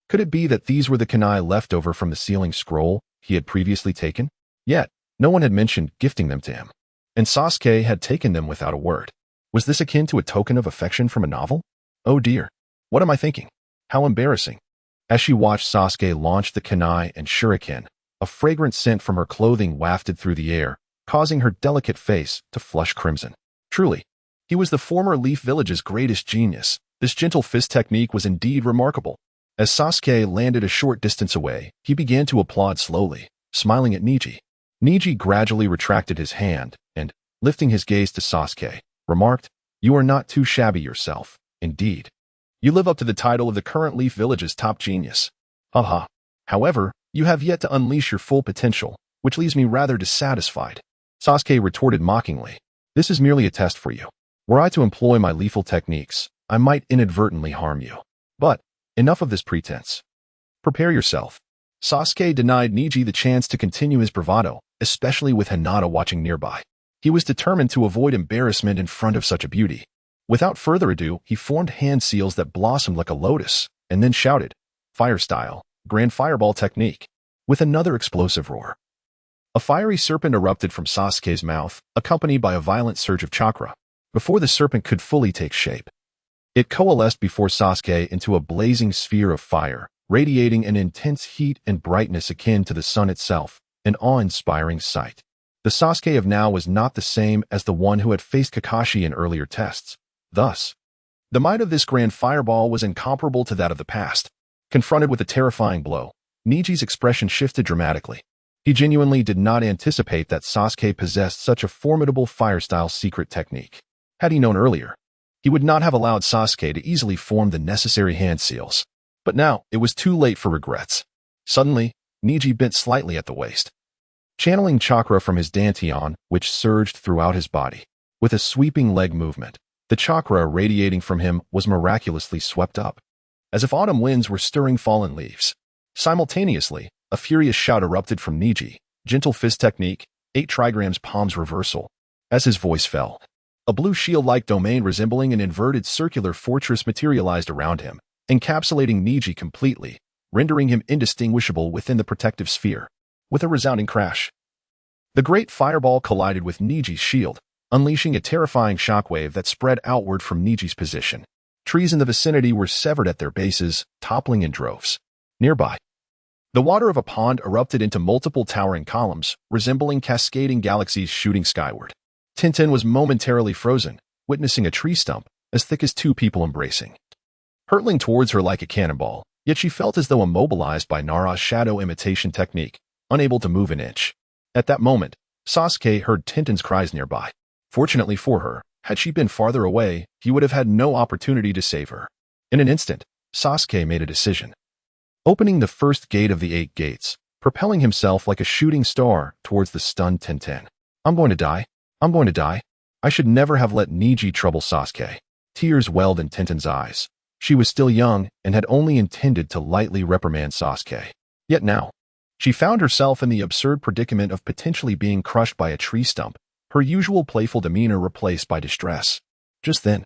Could it be that these were the kunai left over from the sealing scroll he had previously taken? Yet, no one had mentioned gifting them to him, and Sasuke had taken them without a word. Was this akin to a token of affection from a novel? Oh dear, what am I thinking? How embarrassing. As she watched Sasuke launch the kunai and shuriken, a fragrant scent from her clothing wafted through the air, causing her delicate face to flush crimson. Truly, he was the former Leaf Village's greatest genius. This gentle fist technique was indeed remarkable. As Sasuke landed a short distance away, he began to applaud slowly, smiling at Niji. Niji gradually retracted his hand and, lifting his gaze to Sasuke, remarked, "You are not too shabby yourself, indeed. You live up to the title of the current Leaf Village's top genius. Haha. However, you have yet to unleash your full potential, which leaves me rather dissatisfied." Sasuke retorted mockingly, "This is merely a test for you. Were I to employ my lethal techniques, I might inadvertently harm you. But, enough of this pretense. Prepare yourself." Sasuke denied Niji the chance to continue his bravado, especially with Hinata watching nearby. He was determined to avoid embarrassment in front of such a beauty. Without further ado, he formed hand seals that blossomed like a lotus, and then shouted, "Fire style, grand fireball technique," with another explosive roar. A fiery serpent erupted from Sasuke's mouth, accompanied by a violent surge of chakra. Before the serpent could fully take shape, it coalesced before Sasuke into a blazing sphere of fire, radiating an intense heat and brightness akin to the sun itself, an awe-inspiring sight. The Sasuke of now was not the same as the one who had faced Kakashi in earlier tests. Thus, the might of this grand fireball was incomparable to that of the past. Confronted with a terrifying blow, Niji's expression shifted dramatically. He genuinely did not anticipate that Sasuke possessed such a formidable fire-style secret technique. Had he known earlier, he would not have allowed Sasuke to easily form the necessary hand seals. But now, it was too late for regrets. Suddenly, Niji bent slightly at the waist, channeling chakra from his dantian, which surged throughout his body. With a sweeping leg movement, the chakra radiating from him was miraculously swept up, as if autumn winds were stirring fallen leaves. Simultaneously, a furious shout erupted from Niji, gentle fist technique, 8 trigrams palms reversal. As his voice fell, a blue shield-like domain resembling an inverted circular fortress materialized around him, encapsulating Niji completely, rendering him indistinguishable within the protective sphere. With a resounding crash, the great fireball collided with Niji's shield, unleashing a terrifying shockwave that spread outward from Niji's position. Trees in the vicinity were severed at their bases, toppling in droves. Nearby, the water of a pond erupted into multiple towering columns, resembling cascading galaxies shooting skyward. Tintin was momentarily frozen, witnessing a tree stump as thick as 2 people embracing, hurtling towards her like a cannonball, yet she felt as though immobilized by Nara's shadow imitation technique, unable to move an inch. At that moment, Sasuke heard Tintin's cries nearby. Fortunately for her, had she been farther away, he would have had no opportunity to save her. In an instant, Sasuke made a decision, opening the first gate of the 8 gates, propelling himself like a shooting star towards the stunned Tintin. "I'm going to die. I'm going to die. I should never have let Niji trouble Sasuke." Tears welled in Tintin's eyes. She was still young and had only intended to lightly reprimand Sasuke. Yet now, she found herself in the absurd predicament of potentially being crushed by a tree stump, her usual playful demeanor replaced by distress. Just then,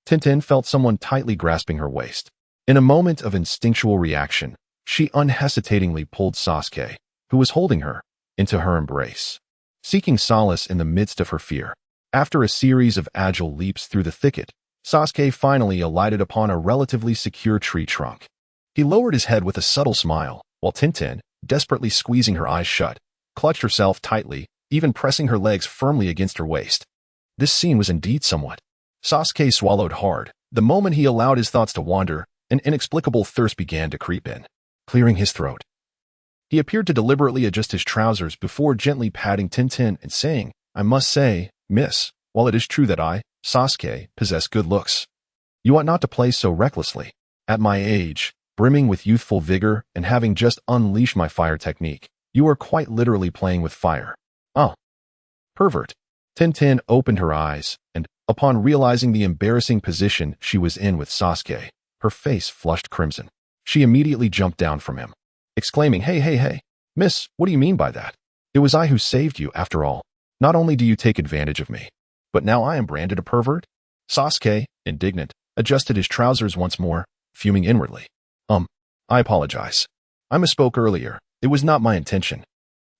Tintin felt someone tightly grasping her waist. In a moment of instinctual reaction, she unhesitatingly pulled Sasuke, who was holding her, into her embrace, seeking solace in the midst of her fear. After a series of agile leaps through the thicket, Sasuke finally alighted upon a relatively secure tree trunk. He lowered his head with a subtle smile, while Tintin, desperately squeezing her eyes shut, clutched herself tightly, even pressing her legs firmly against her waist. This scene was indeed somewhat. Sasuke swallowed hard. The moment he allowed his thoughts to wander, an inexplicable thirst began to creep in, clearing his throat. He appeared to deliberately adjust his trousers before gently patting Tintin and saying, "I must say, miss, while it is true that I, Sasuke, possess good looks, you ought not to play so recklessly. At my age, brimming with youthful vigor and having just unleashed my fire technique, you are quite literally playing with fire. Oh, pervert." Tintin opened her eyes, and, upon realizing the embarrassing position she was in with Sasuke, her face flushed crimson. She immediately jumped down from him, exclaiming, Hey, miss, what do you mean by that? It was I who saved you, after all. Not only do you take advantage of me, but now I am branded a pervert?" Sasuke, indignant, adjusted his trousers once more, fuming inwardly. I apologize. I misspoke earlier. It was not my intention."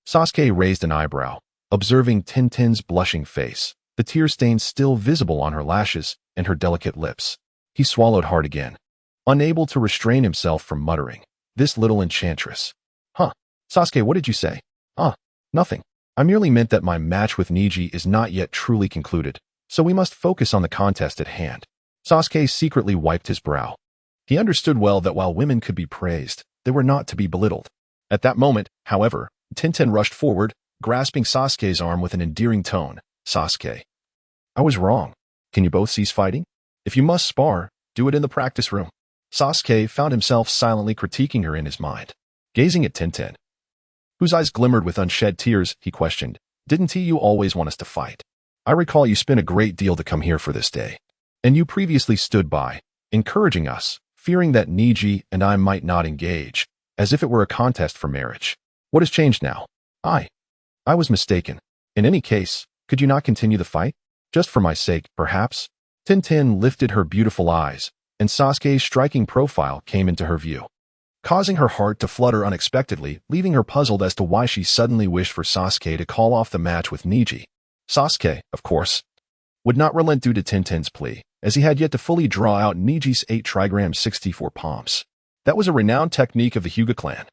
Sasuke raised an eyebrow, observing Tintin's blushing face, the tear stains still visible on her lashes and her delicate lips. He swallowed hard again, unable to restrain himself from muttering, "This little enchantress." Sasuke, what did you say?" Nothing. I merely meant that my match with Neji is not yet truly concluded, so we must focus on the contest at hand." Sasuke secretly wiped his brow. He understood well that while women could be praised, they were not to be belittled. At that moment, however, Tintin rushed forward, grasping Sasuke's arm with an endearing tone. "Sasuke, I was wrong. Can you both cease fighting? If you must spar, do it in the practice room." Sasuke found himself silently critiquing her in his mind. Gazing at Tintin, whose eyes glimmered with unshed tears, he questioned, "Didn't you always want us to fight? I recall you spent a great deal to come here for this day. And you previously stood by, encouraging us, fearing that Neji and I might not engage, as if it were a contest for marriage. What has changed now?" I was mistaken. In any case, could you not continue the fight? Just for my sake, perhaps?" Tintin lifted her beautiful eyes, and Sasuke's striking profile came into her view, causing her heart to flutter unexpectedly, leaving her puzzled as to why she suddenly wished for Sasuke to call off the match with Neji. Sasuke, of course, would not relent due to Tintin's plea, as he had yet to fully draw out Neji's 8 trigram 64 palms. That was a renowned technique of the Hyuga clan.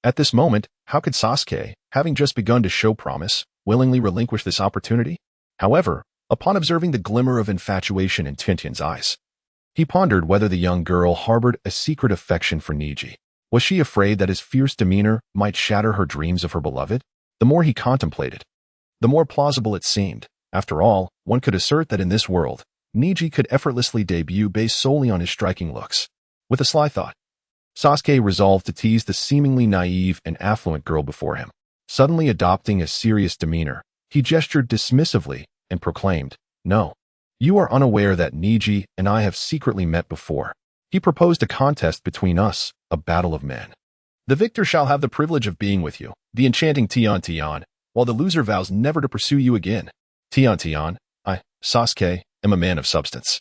At this moment, how could Sasuke, having just begun to show promise, willingly relinquish this opportunity? However, upon observing the glimmer of infatuation in Tintin's eyes, he pondered whether the young girl harbored a secret affection for Neji. Was she afraid that his fierce demeanor might shatter her dreams of her beloved? The more he contemplated, the more plausible it seemed. After all, one could assert that in this world, Neji could effortlessly debut based solely on his striking looks. With a sly thought, Sasuke resolved to tease the seemingly naive and affluent girl before him. Suddenly adopting a serious demeanor, he gestured dismissively and proclaimed, "No, you are unaware that Neji and I have secretly met before. He proposed a contest between us, a battle of men. The victor shall have the privilege of being with you, the enchanting Tian, while the loser vows never to pursue you again. Tian, I, Sasuke, am a man of substance.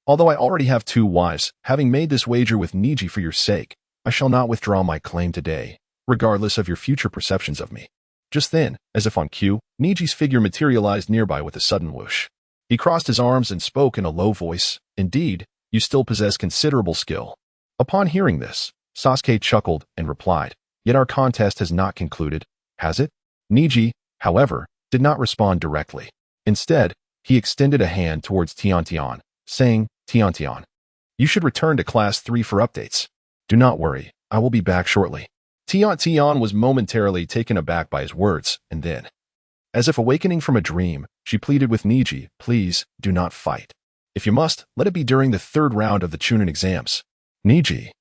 Although I already have 2 wives, having made this wager with Neji for your sake, I shall not withdraw my claim today, regardless of your future perceptions of me." Just then, as if on cue, Neji's figure materialized nearby with a sudden whoosh. He crossed his arms and spoke in a low voice, "Indeed, you still possess considerable skill." Upon hearing this, Sasuke chuckled and replied, "Yet our contest has not concluded, has it?" Neji, however, did not respond directly. Instead, he extended a hand towards Tian, saying, "Tian, you should return to Class 3 for updates. Do not worry, I will be back shortly." Tian was momentarily taken aback by his words, and then, as if awakening from a dream, she pleaded with Neji, "Please, do not fight. If you must, let it be during the 3rd round of the Chunin exams." Neji,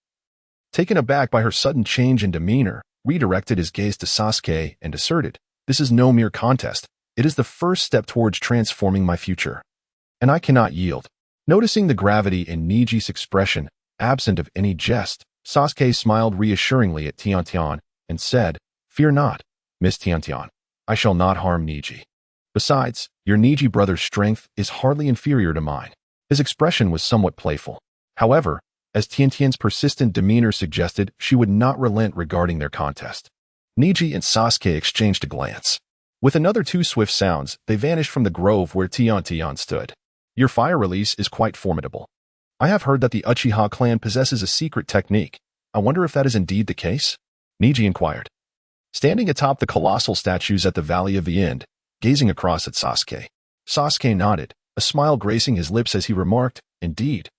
taken aback by her sudden change in demeanor, redirected his gaze to Sasuke and asserted, "This is no mere contest. It is the first step towards transforming my future, and I cannot yield." Noticing the gravity in Neji's expression, absent of any jest, Sasuke smiled reassuringly at Tian and said, "Fear not, Miss Tian. I shall not harm Neji. Besides, your Neji brother's strength is hardly inferior to mine." His expression was somewhat playful. However, as Tian's persistent demeanor suggested, she would not relent regarding their contest. Niji and Sasuke exchanged a glance. With another two swift sounds, they vanished from the grove where Tian stood. Your fire release is quite formidable. I have heard that the Uchiha clan possesses a secret technique. I wonder if that is indeed the case? Niji inquired. Standing atop the colossal statues at the Valley of the End, gazing across at Sasuke. Sasuke nodded, a smile gracing his lips as he remarked, Indeed.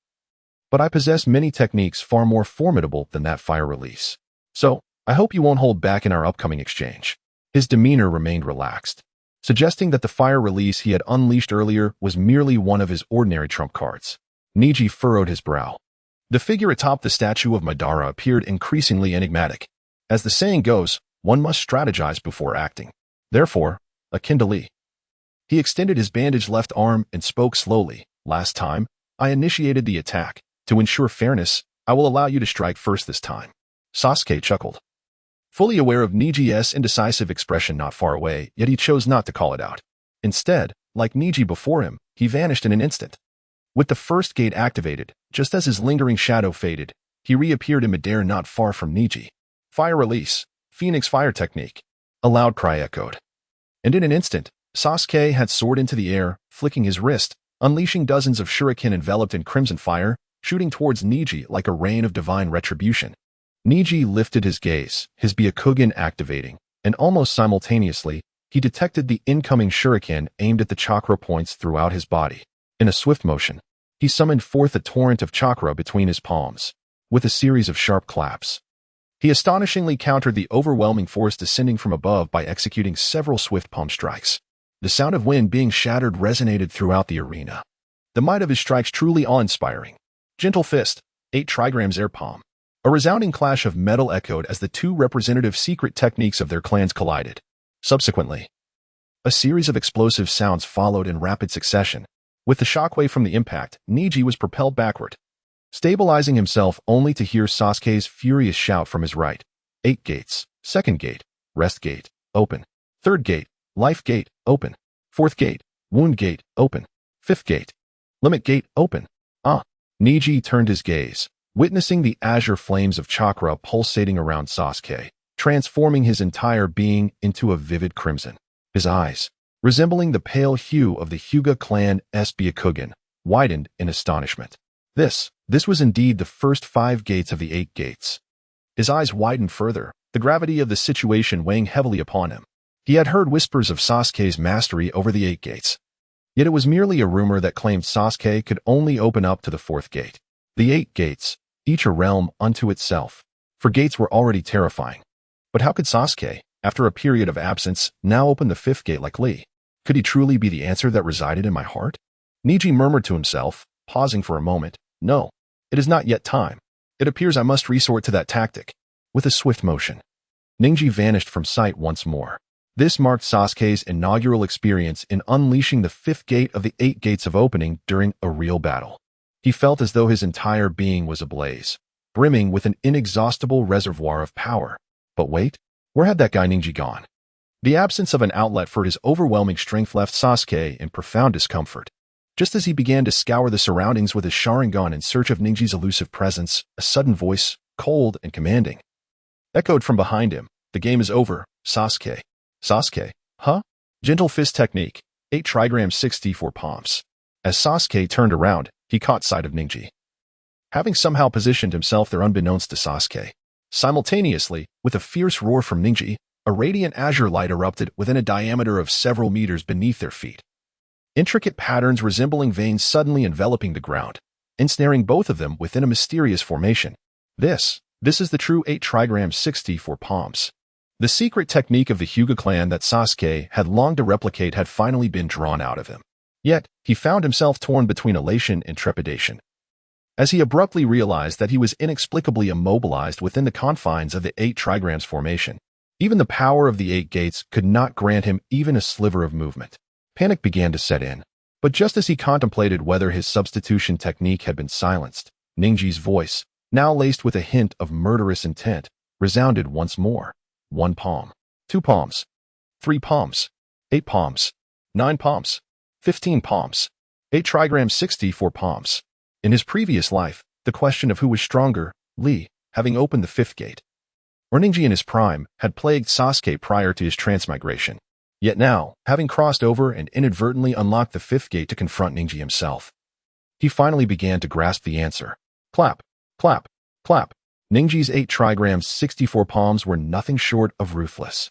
But I possess many techniques far more formidable than that fire release. So, I hope you won't hold back in our upcoming exchange. His demeanor remained relaxed, suggesting that the fire release he had unleashed earlier was merely one of his ordinary trump cards. Niji furrowed his brow. The figure atop the statue of Madara appeared increasingly enigmatic. As the saying goes, one must strategize before acting. Therefore, akin to Lee. He extended his bandaged left arm and spoke slowly. Last time, I initiated the attack. To ensure fairness, I will allow you to strike first this time. Sasuke chuckled. Fully aware of Niji's indecisive expression not far away, yet he chose not to call it out. Instead, like Niji before him, he vanished in an instant. With the first gate activated, just as his lingering shadow faded, he reappeared in midair not far from Niji. Fire release. Phoenix fire technique. A loud cry echoed. And in an instant, Sasuke had soared into the air, flicking his wrist, unleashing dozens of shuriken enveloped in crimson fire, shooting towards Niji like a rain of divine retribution. Niji lifted his gaze, his Byakugan activating, and almost simultaneously, he detected the incoming shuriken aimed at the chakra points throughout his body. In a swift motion, he summoned forth a torrent of chakra between his palms. With a series of sharp claps, he astonishingly countered the overwhelming force descending from above by executing several swift palm strikes. The sound of wind being shattered resonated throughout the arena. The might of his strikes truly awe-inspiring. Gentle fist, 8 trigrams air palm. A resounding clash of metal echoed as the two representative secret techniques of their clans collided. Subsequently, a series of explosive sounds followed in rapid succession. With the shockwave from the impact, Niji was propelled backward, stabilizing himself only to hear Sasuke's furious shout from his right. 8 gates. Second gate. Rest gate. Open. Third gate. Life gate. Open. Fourth gate. Wound gate. Open. Fifth gate. Limit gate. Open. Niji turned his gaze, witnessing the azure flames of chakra pulsating around Sasuke, transforming his entire being into a vivid crimson. His eyes, resembling the pale hue of the Hyuga clan's Byakugan, widened in astonishment. This was indeed the first 5 gates of the 8 gates. His eyes widened further, the gravity of the situation weighing heavily upon him. He had heard whispers of Sasuke's mastery over the 8 gates. Yet it was merely a rumor that claimed Sasuke could only open up to the 4th gate. The 8 gates, each a realm unto itself. For gates were already terrifying. But how could Sasuke, after a period of absence, now open the 5th gate like Lee? Could he truly be the answer that resided in my heart? Niji murmured to himself, pausing for a moment. No, it is not yet time. It appears I must resort to that tactic. With a swift motion, Niji vanished from sight once more. This marked Sasuke's inaugural experience in unleashing the 5th gate of the 8 gates of opening during a real battle. He felt as though his entire being was ablaze, brimming with an inexhaustible reservoir of power. But wait, where had that guy Niji gone? The absence of an outlet for his overwhelming strength left Sasuke in profound discomfort. Just as he began to scour the surroundings with his Sharingan in search of Ninji's elusive presence, a sudden voice, cold and commanding, echoed from behind him. The game is over, Sasuke. Sasuke, huh? Gentle fist technique, 8 trigrams 64 palms. As Sasuke turned around, he caught sight of Niji, having somehow positioned himself there unbeknownst to Sasuke. Simultaneously, with a fierce roar from Niji, a radiant azure light erupted within a diameter of several meters beneath their feet. Intricate patterns resembling veins suddenly enveloping the ground, ensnaring both of them within a mysterious formation. This is the true 8 trigrams 64 palms. The secret technique of the Hyuga clan that Sasuke had longed to replicate had finally been drawn out of him. Yet, he found himself torn between elation and trepidation, as he abruptly realized that he was inexplicably immobilized within the confines of the 8 trigrams formation. Even the power of the 8 gates could not grant him even a sliver of movement. Panic began to set in, but just as he contemplated whether his substitution technique had been silenced, Ninji's voice, now laced with a hint of murderous intent, resounded once more. 1 palm, 2 palms, 3 palms, 8 palms, 9 palms, 15 palms, 8 trigrams 64 palms. In his previous life, the question of who was stronger, Lee, having opened the 5th gate, or Ninji in his prime, had plagued Sasuke prior to his transmigration. Yet now, having crossed over and inadvertently unlocked the fifth gate to confront Ninji himself, he finally began to grasp the answer. Clap, clap, clap. Ninji's 8 trigrams 64 palms were nothing short of ruthless.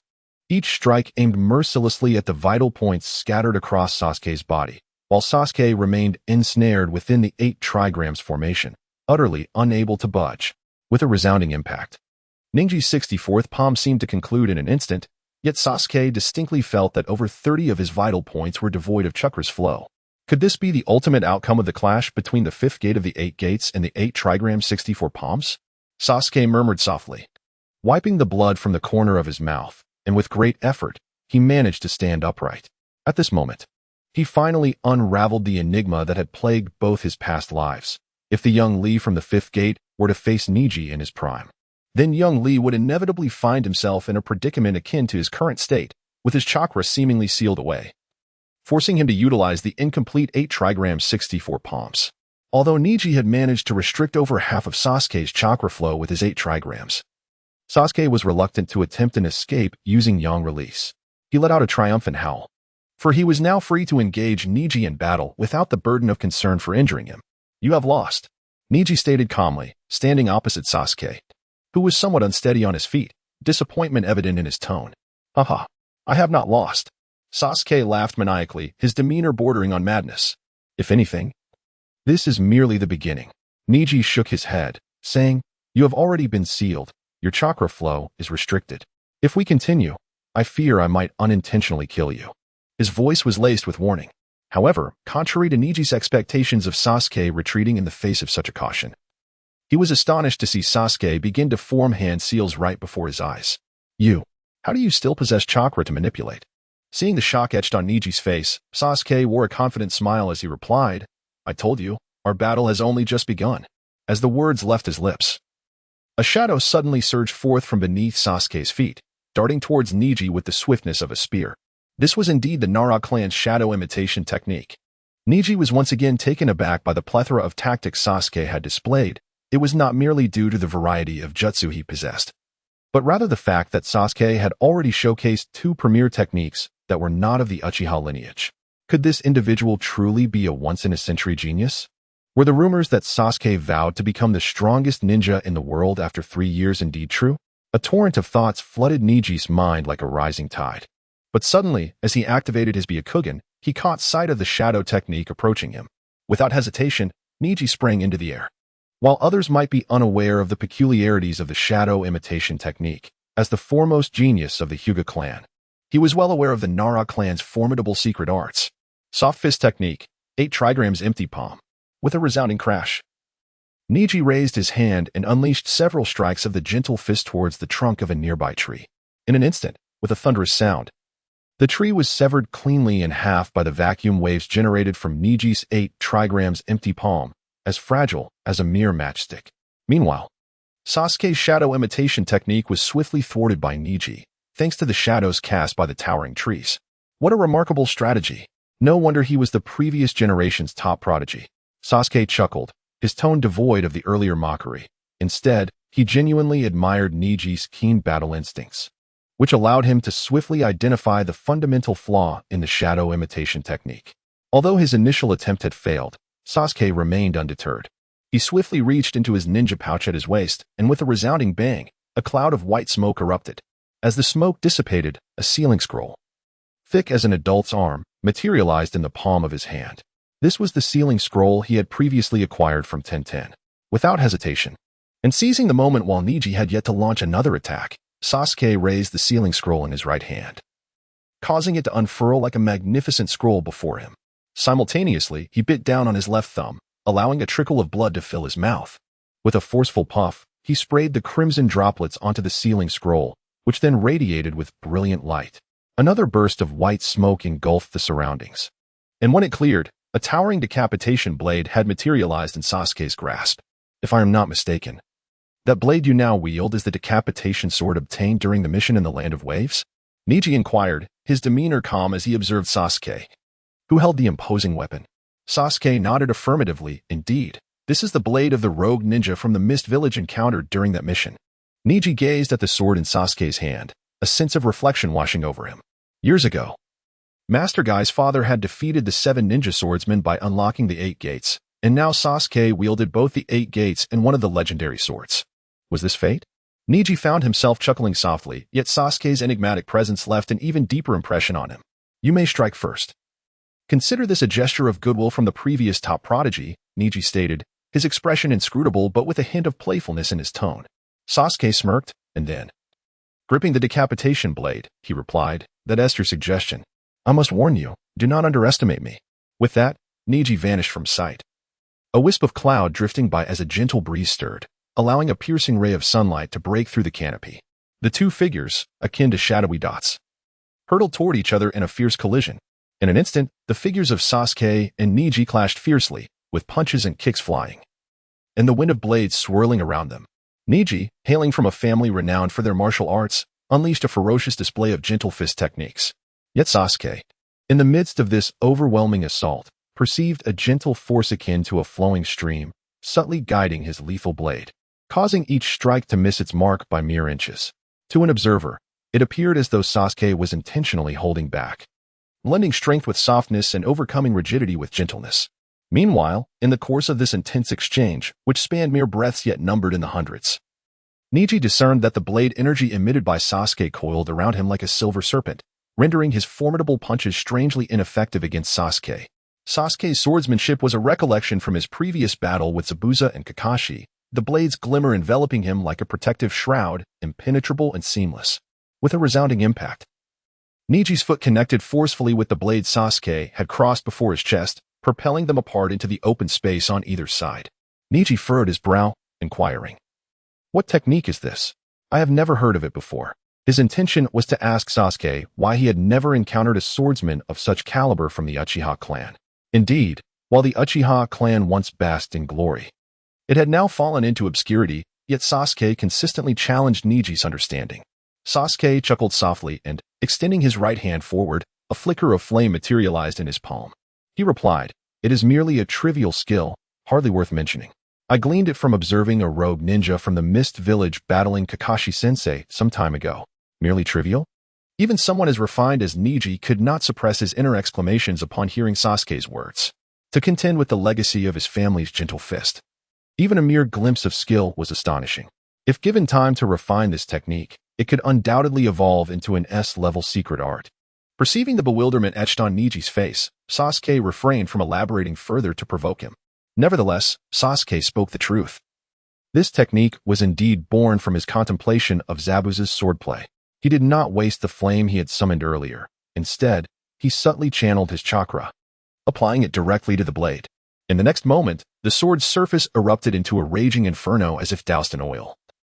Each strike aimed mercilessly at the vital points scattered across Sasuke's body, while Sasuke remained ensnared within the 8 trigrams formation, utterly unable to budge. With a resounding impact, Ninji's 64th palm seemed to conclude in an instant, yet Sasuke distinctly felt that over 30 of his vital points were devoid of chakra's flow. Could this be the ultimate outcome of the clash between the 5th gate of the 8 gates and the 8 trigram 64 palms? Sasuke murmured softly, wiping the blood from the corner of his mouth, and with great effort, he managed to stand upright. At this moment, he finally unraveled the enigma that had plagued both his past lives. If the young Lee from the 5th gate were to face Ninji in his prime, then young Lee would inevitably find himself in a predicament akin to his current state, with his chakra seemingly sealed away, forcing him to utilize the incomplete 8 trigram 64 palms. Although Ninji had managed to restrict over half of Sasuke's chakra flow with his 8 trigrams, Sasuke was reluctant to attempt an escape using Yang Release. He let out a triumphant howl, for he was now free to engage Ninji in battle without the burden of concern for injuring him. You have lost, Ninji stated calmly, standing opposite Sasuke, who was somewhat unsteady on his feet, disappointment evident in his tone. Haha, I have not lost. Sasuke laughed maniacally, his demeanor bordering on madness. If anything, this is merely the beginning. Ninji shook his head, saying, you have already been sealed. Your chakra flow is restricted. If we continue, I fear I might unintentionally kill you. His voice was laced with warning. However, contrary to Niji's expectations of Sasuke retreating in the face of such a caution, he was astonished to see Sasuke begin to form hand seals right before his eyes. How do you still possess chakra to manipulate? Seeing the shock etched on Niji's face, Sasuke wore a confident smile as he replied, I told you, our battle has only just begun. As the words left his lips, a shadow suddenly surged forth from beneath Sasuke's feet, darting towards Niji with the swiftness of a spear. This was indeed the Nara clan's shadow imitation technique. Niji was once again taken aback by the plethora of tactics Sasuke had displayed. It was not merely due to the variety of jutsu he possessed, but rather the fact that Sasuke had already showcased 2 premier techniques that were not of the Uchiha lineage. Could this individual truly be a once-in-a-century genius? Were the rumors that Sasuke vowed to become the strongest ninja in the world after 3 years indeed true? A torrent of thoughts flooded Niji's mind like a rising tide. But suddenly, as he activated his Byakugan, he caught sight of the shadow technique approaching him. Without hesitation, Niji sprang into the air. While others might be unaware of the peculiarities of the shadow imitation technique, as the foremost genius of the Hyuga clan, he was well aware of the Nara clan's formidable secret arts. Soft fist technique, 8 trigrams empty palm. With a resounding crash, Niji raised his hand and unleashed several strikes of the gentle fist towards the trunk of a nearby tree. In an instant, with a thunderous sound, the tree was severed cleanly in half by the vacuum waves generated from Niji's 8 trigrams empty palm, as fragile as a mere matchstick. Meanwhile, Sasuke's shadow imitation technique was swiftly thwarted by Niji, thanks to the shadows cast by the towering trees. What a remarkable strategy! No wonder he was the previous generation's top prodigy. Sasuke chuckled, his tone devoid of the earlier mockery. Instead, he genuinely admired Niji's keen battle instincts, which allowed him to swiftly identify the fundamental flaw in the shadow imitation technique. Although his initial attempt had failed, Sasuke remained undeterred. He swiftly reached into his ninja pouch at his waist, and with a resounding bang, a cloud of white smoke erupted. As the smoke dissipated, a sealing scroll, thick as an adult's arm, materialized in the palm of his hand. This was the sealing scroll he had previously acquired from Tenten. Without hesitation, and seizing the moment while Niji had yet to launch another attack, Sasuke raised the sealing scroll in his right hand, causing it to unfurl like a magnificent scroll before him. Simultaneously, he bit down on his left thumb, allowing a trickle of blood to fill his mouth. With a forceful puff, he sprayed the crimson droplets onto the sealing scroll, which then radiated with brilliant light. Another burst of white smoke engulfed the surroundings, and when it cleared, a towering decapitation blade had materialized in Sasuke's grasp. If I am not mistaken, that blade you now wield is the decapitation sword obtained during the mission in the Land of Waves? Niji inquired, his demeanor calm as he observed Sasuke, who held the imposing weapon. Sasuke nodded affirmatively. Indeed, this is the blade of the rogue ninja from the Mist Village encountered during that mission. Niji gazed at the sword in Sasuke's hand, a sense of reflection washing over him. Years ago, Master Guy's father had defeated the 7 ninja swordsmen by unlocking the 8 gates, and now Sasuke wielded both the 8 gates and one of the legendary swords. Was this fate? Niji found himself chuckling softly, yet Sasuke's enigmatic presence left an even deeper impression on him. You may strike first. Consider this a gesture of goodwill from the previous top prodigy, Niji stated, his expression inscrutable but with a hint of playfulness in his tone. Sasuke smirked, and then, gripping the decapitation blade, he replied, that is your suggestion. I must warn you, do not underestimate me. With that, Niji vanished from sight. A wisp of cloud drifting by as a gentle breeze stirred, allowing a piercing ray of sunlight to break through the canopy. The two figures, akin to shadowy dots, hurtled toward each other in a fierce collision. In an instant, the figures of Sasuke and Niji clashed fiercely, with punches and kicks flying, and the wind of blades swirling around them. Niji, hailing from a family renowned for their martial arts, unleashed a ferocious display of gentle fist techniques. Yet Sasuke, in the midst of this overwhelming assault, perceived a gentle force akin to a flowing stream, subtly guiding his lethal blade, causing each strike to miss its mark by mere inches. To an observer, it appeared as though Sasuke was intentionally holding back, blending strength with softness and overcoming rigidity with gentleness. Meanwhile, in the course of this intense exchange, which spanned mere breaths yet numbered in the hundreds, Niji discerned that the blade energy emitted by Sasuke coiled around him like a silver serpent, rendering his formidable punches strangely ineffective against Sasuke. Sasuke's swordsmanship was a recollection from his previous battle with Zabuza and Kakashi, the blade's glimmer enveloping him like a protective shroud, impenetrable and seamless. With a resounding impact, Niji's foot connected forcefully with the blade Sasuke had crossed before his chest, propelling them apart into the open space on either side. Niji furrowed his brow, inquiring, "What technique is this? I have never heard of it before." His intention was to ask Sasuke why he had never encountered a swordsman of such caliber from the Uchiha clan. Indeed, while the Uchiha clan once basked in glory, it had now fallen into obscurity, yet Sasuke consistently challenged Niji's understanding. Sasuke chuckled softly and, extending his right hand forward, a flicker of flame materialized in his palm. He replied, "It is merely a trivial skill, hardly worth mentioning. I gleaned it from observing a rogue ninja from the Mist Village battling Kakashi-sensei some time ago." Merely trivial? Even someone as refined as Niji could not suppress his inner exclamations upon hearing Sasuke's words. To contend with the legacy of his family's gentle fist, even a mere glimpse of skill was astonishing. If given time to refine this technique, it could undoubtedly evolve into an S-level secret art. Perceiving the bewilderment etched on Niji's face, Sasuke refrained from elaborating further to provoke him. Nevertheless, Sasuke spoke the truth. This technique was indeed born from his contemplation of Zabuza's swordplay. He did not waste the flame he had summoned earlier. Instead, he subtly channeled his chakra, applying it directly to the blade. In the next moment, the sword's surface erupted into a raging inferno as if doused in oil,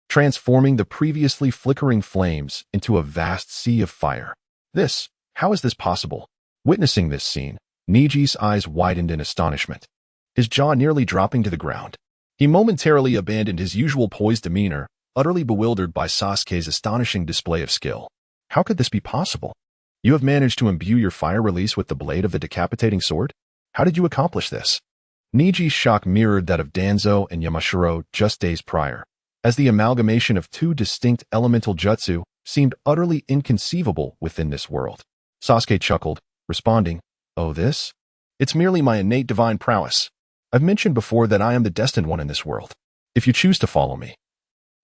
transforming the previously flickering flames into a vast sea of fire. How is this possible? Witnessing this scene, Niji's eyes widened in astonishment, his jaw nearly dropping to the ground. He momentarily abandoned his usual poised demeanor, utterly bewildered by Sasuke's astonishing display of skill. How could this be possible? You have managed to imbue your fire release with the blade of the decapitating sword? How did you accomplish this? Niji's shock mirrored that of Danzo and Yamashiro just days prior, as the amalgamation of two distinct elemental jutsu seemed utterly inconceivable within this world. Sasuke chuckled, responding, "Oh, this? It's merely my innate divine prowess. I've mentioned before that I am the destined one in this world. If you choose to follow me,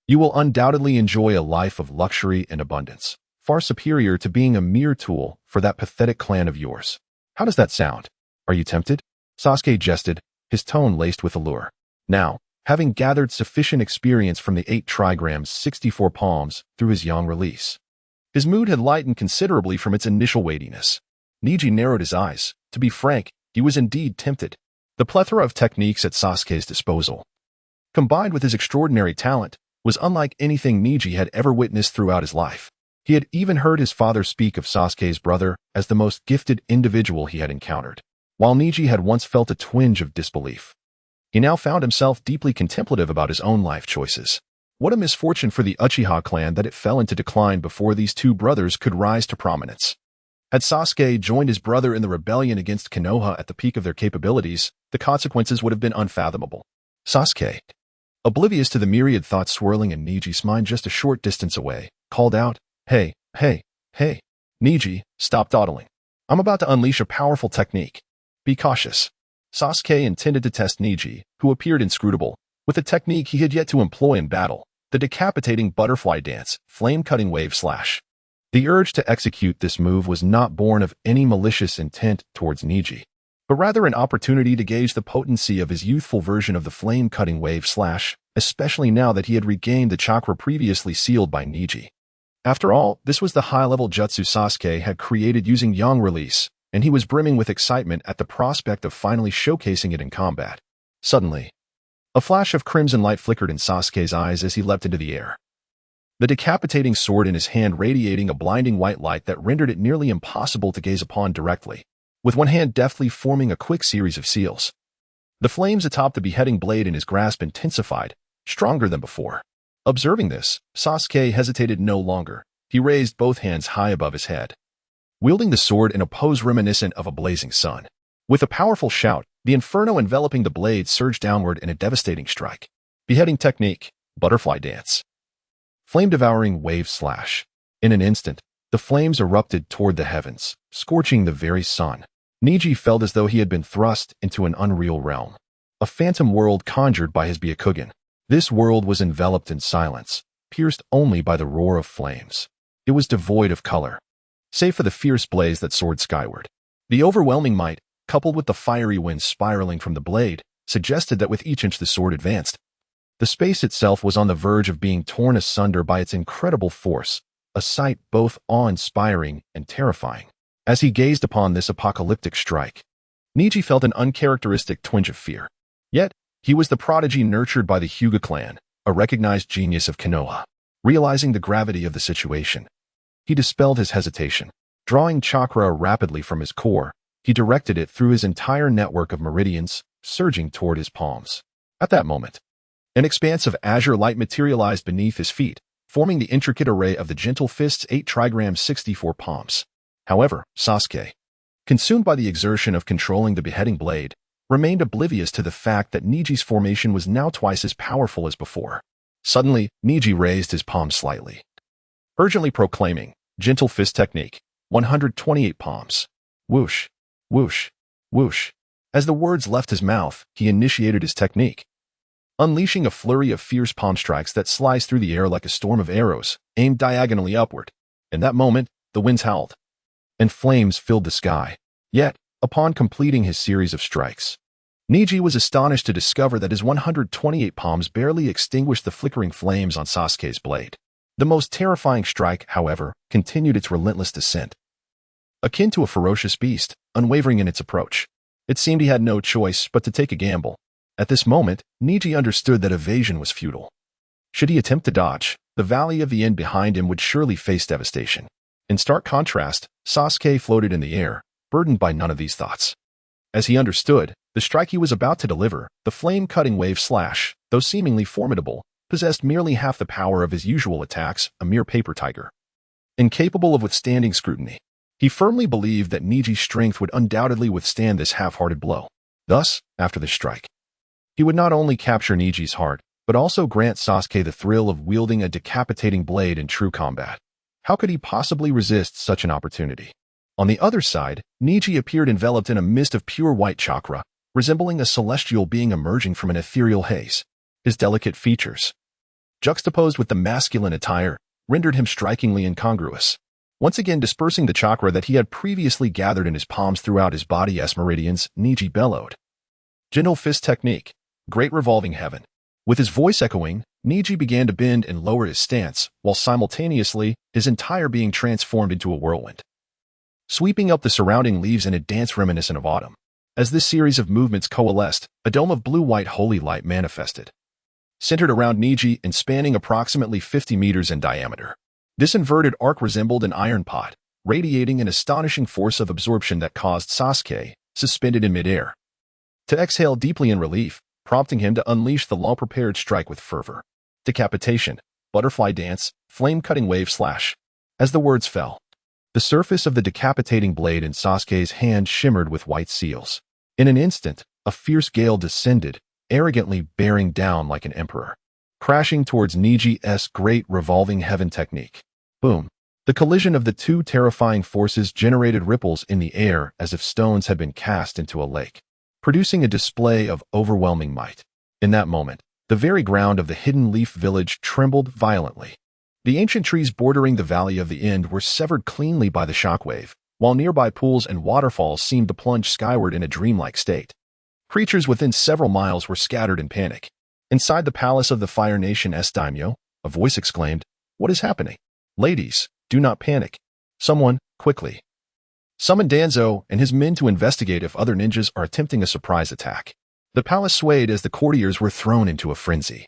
you will undoubtedly enjoy a life of luxury and abundance, far superior to being a mere tool for that pathetic clan of yours. How does that sound? Are you tempted?" Sasuke jested, his tone laced with allure. Now, having gathered sufficient experience from the 8 trigrams 64 palms through his yang release, his mood had lightened considerably from its initial weightiness. Niji narrowed his eyes. To be frank, he was indeed tempted. The plethora of techniques at Sasuke's disposal, combined with his extraordinary talent, was unlike anything Niji had ever witnessed throughout his life. He had even heard his father speak of Sasuke's brother as the most gifted individual he had encountered. While Niji had once felt a twinge of disbelief, he now found himself deeply contemplative about his own life choices. What a misfortune for the Uchiha clan that it fell into decline before these two brothers could rise to prominence. Had Sasuke joined his brother in the rebellion against Konoha at the peak of their capabilities, the consequences would have been unfathomable. "Sasuke, Oblivious to the myriad thoughts swirling in Niji's mind just a short distance away, called out, "Hey, hey, hey. Niji, stop dawdling. I'm about to unleash a powerful technique. Be cautious." Sasuke intended to test Niji, who appeared inscrutable, with a technique he had yet to employ in battle, the decapitating butterfly dance, flame-cutting wave slash. The urge to execute this move was not born of any malicious intent towards Niji, but rather an opportunity to gauge the potency of his youthful version of the flame-cutting wave slash, especially now that he had regained the chakra previously sealed by Niji. After all, this was the high-level jutsu Sasuke had created using Yang release, and he was brimming with excitement at the prospect of finally showcasing it in combat. Suddenly, a flash of crimson light flickered in Sasuke's eyes as he leapt into the air, the decapitating sword in his hand radiating a blinding white light that rendered it nearly impossible to gaze upon directly, with one hand deftly forming a quick series of seals. The flames atop the beheading blade in his grasp intensified, stronger than before. Observing this, Sasuke hesitated no longer. He raised both hands high above his head, wielding the sword in a pose reminiscent of a blazing sun. With a powerful shout, the inferno enveloping the blade surged downward in a devastating strike. Beheading technique, butterfly dance. Flame-devouring wave slash. In an instant, the flames erupted toward the heavens, scorching the very sun. Niji felt as though he had been thrust into an unreal realm, a phantom world conjured by his Byakugan. This world was enveloped in silence, pierced only by the roar of flames. It was devoid of color, save for the fierce blaze that soared skyward. The overwhelming might, coupled with the fiery wind spiraling from the blade, suggested that with each inch the sword advanced, the space itself was on the verge of being torn asunder by its incredible force, a sight both awe-inspiring and terrifying. As he gazed upon this apocalyptic strike, Niji felt an uncharacteristic twinge of fear. Yet, he was the prodigy nurtured by the Hyuga clan, a recognized genius of Konoha. Realizing the gravity of the situation, he dispelled his hesitation. Drawing chakra rapidly from his core, he directed it through his entire network of meridians, surging toward his palms. At that moment, an expanse of azure light materialized beneath his feet, forming the intricate array of the gentle fist's 8 trigrams 64 palms. However, Sasuke, consumed by the exertion of controlling the beheading blade, remained oblivious to the fact that Niji's formation was now twice as powerful as before. Suddenly, Niji raised his palm slightly, urgently proclaiming, "Gentle fist technique, 128 palms. Whoosh, whoosh, whoosh." As the words left his mouth, he initiated his technique, unleashing a flurry of fierce palm strikes that sliced through the air like a storm of arrows, aimed diagonally upward. In that moment, the winds howled, and flames filled the sky. Yet, upon completing his series of strikes, Niji was astonished to discover that his 128 palms barely extinguished the flickering flames on Sasuke's blade. The most terrifying strike, however, continued its relentless descent. Akin to a ferocious beast, unwavering in its approach, it seemed he had no choice but to take a gamble. At this moment, Niji understood that evasion was futile. Should he attempt to dodge, the valley of the end behind him would surely face devastation. In stark contrast, Sasuke floated in the air, burdened by none of these thoughts. As he understood, the strike he was about to deliver, the flame-cutting wave slash, though seemingly formidable, possessed merely half the power of his usual attacks, a mere paper tiger. Incapable of withstanding scrutiny, he firmly believed that Niji's strength would undoubtedly withstand this half-hearted blow. Thus, after the strike, he would not only capture Niji's heart, but also grant Sasuke the thrill of wielding a decapitating blade in true combat. How could he possibly resist such an opportunity? On the other side, Niji appeared enveloped in a mist of pure white chakra, resembling a celestial being emerging from an ethereal haze. His delicate features, juxtaposed with the masculine attire, rendered him strikingly incongruous. Once again dispersing the chakra that he had previously gathered in his palms throughout his body as meridians, Niji bellowed, "Gentle fist technique, great revolving heaven." With his voice echoing, Niji began to bend and lower his stance, while simultaneously, his entire being transformed into a whirlwind, sweeping up the surrounding leaves in a dance reminiscent of autumn. As this series of movements coalesced, a dome of blue-white holy light manifested, centered around Niji and spanning approximately 50 meters in diameter. This inverted arc resembled an iron pot, radiating an astonishing force of absorption that caused Sasuke, suspended in midair, to exhale deeply in relief, prompting him to unleash the long-prepared strike with fervor. Decapitation, butterfly dance, flame-cutting wave slash. As the words fell, the surface of the decapitating blade in Sasuke's hand shimmered with white seals. In an instant, a fierce gale descended, arrogantly bearing down like an emperor, crashing towards Niji's great revolving heaven technique. Boom. The collision of the two terrifying forces generated ripples in the air as if stones had been cast into a lake, producing a display of overwhelming might. In that moment, the very ground of the Hidden Leaf village trembled violently. The ancient trees bordering the Valley of the End were severed cleanly by the shockwave, while nearby pools and waterfalls seemed to plunge skyward in a dreamlike state. Creatures within several miles were scattered in panic. Inside the palace of the Fire Nation's daimyo, a voice exclaimed, "What is happening? Ladies, do not panic. Someone, quickly, summon Danzo and his men to investigate if other ninjas are attempting a surprise attack." The palace swayed as the courtiers were thrown into a frenzy.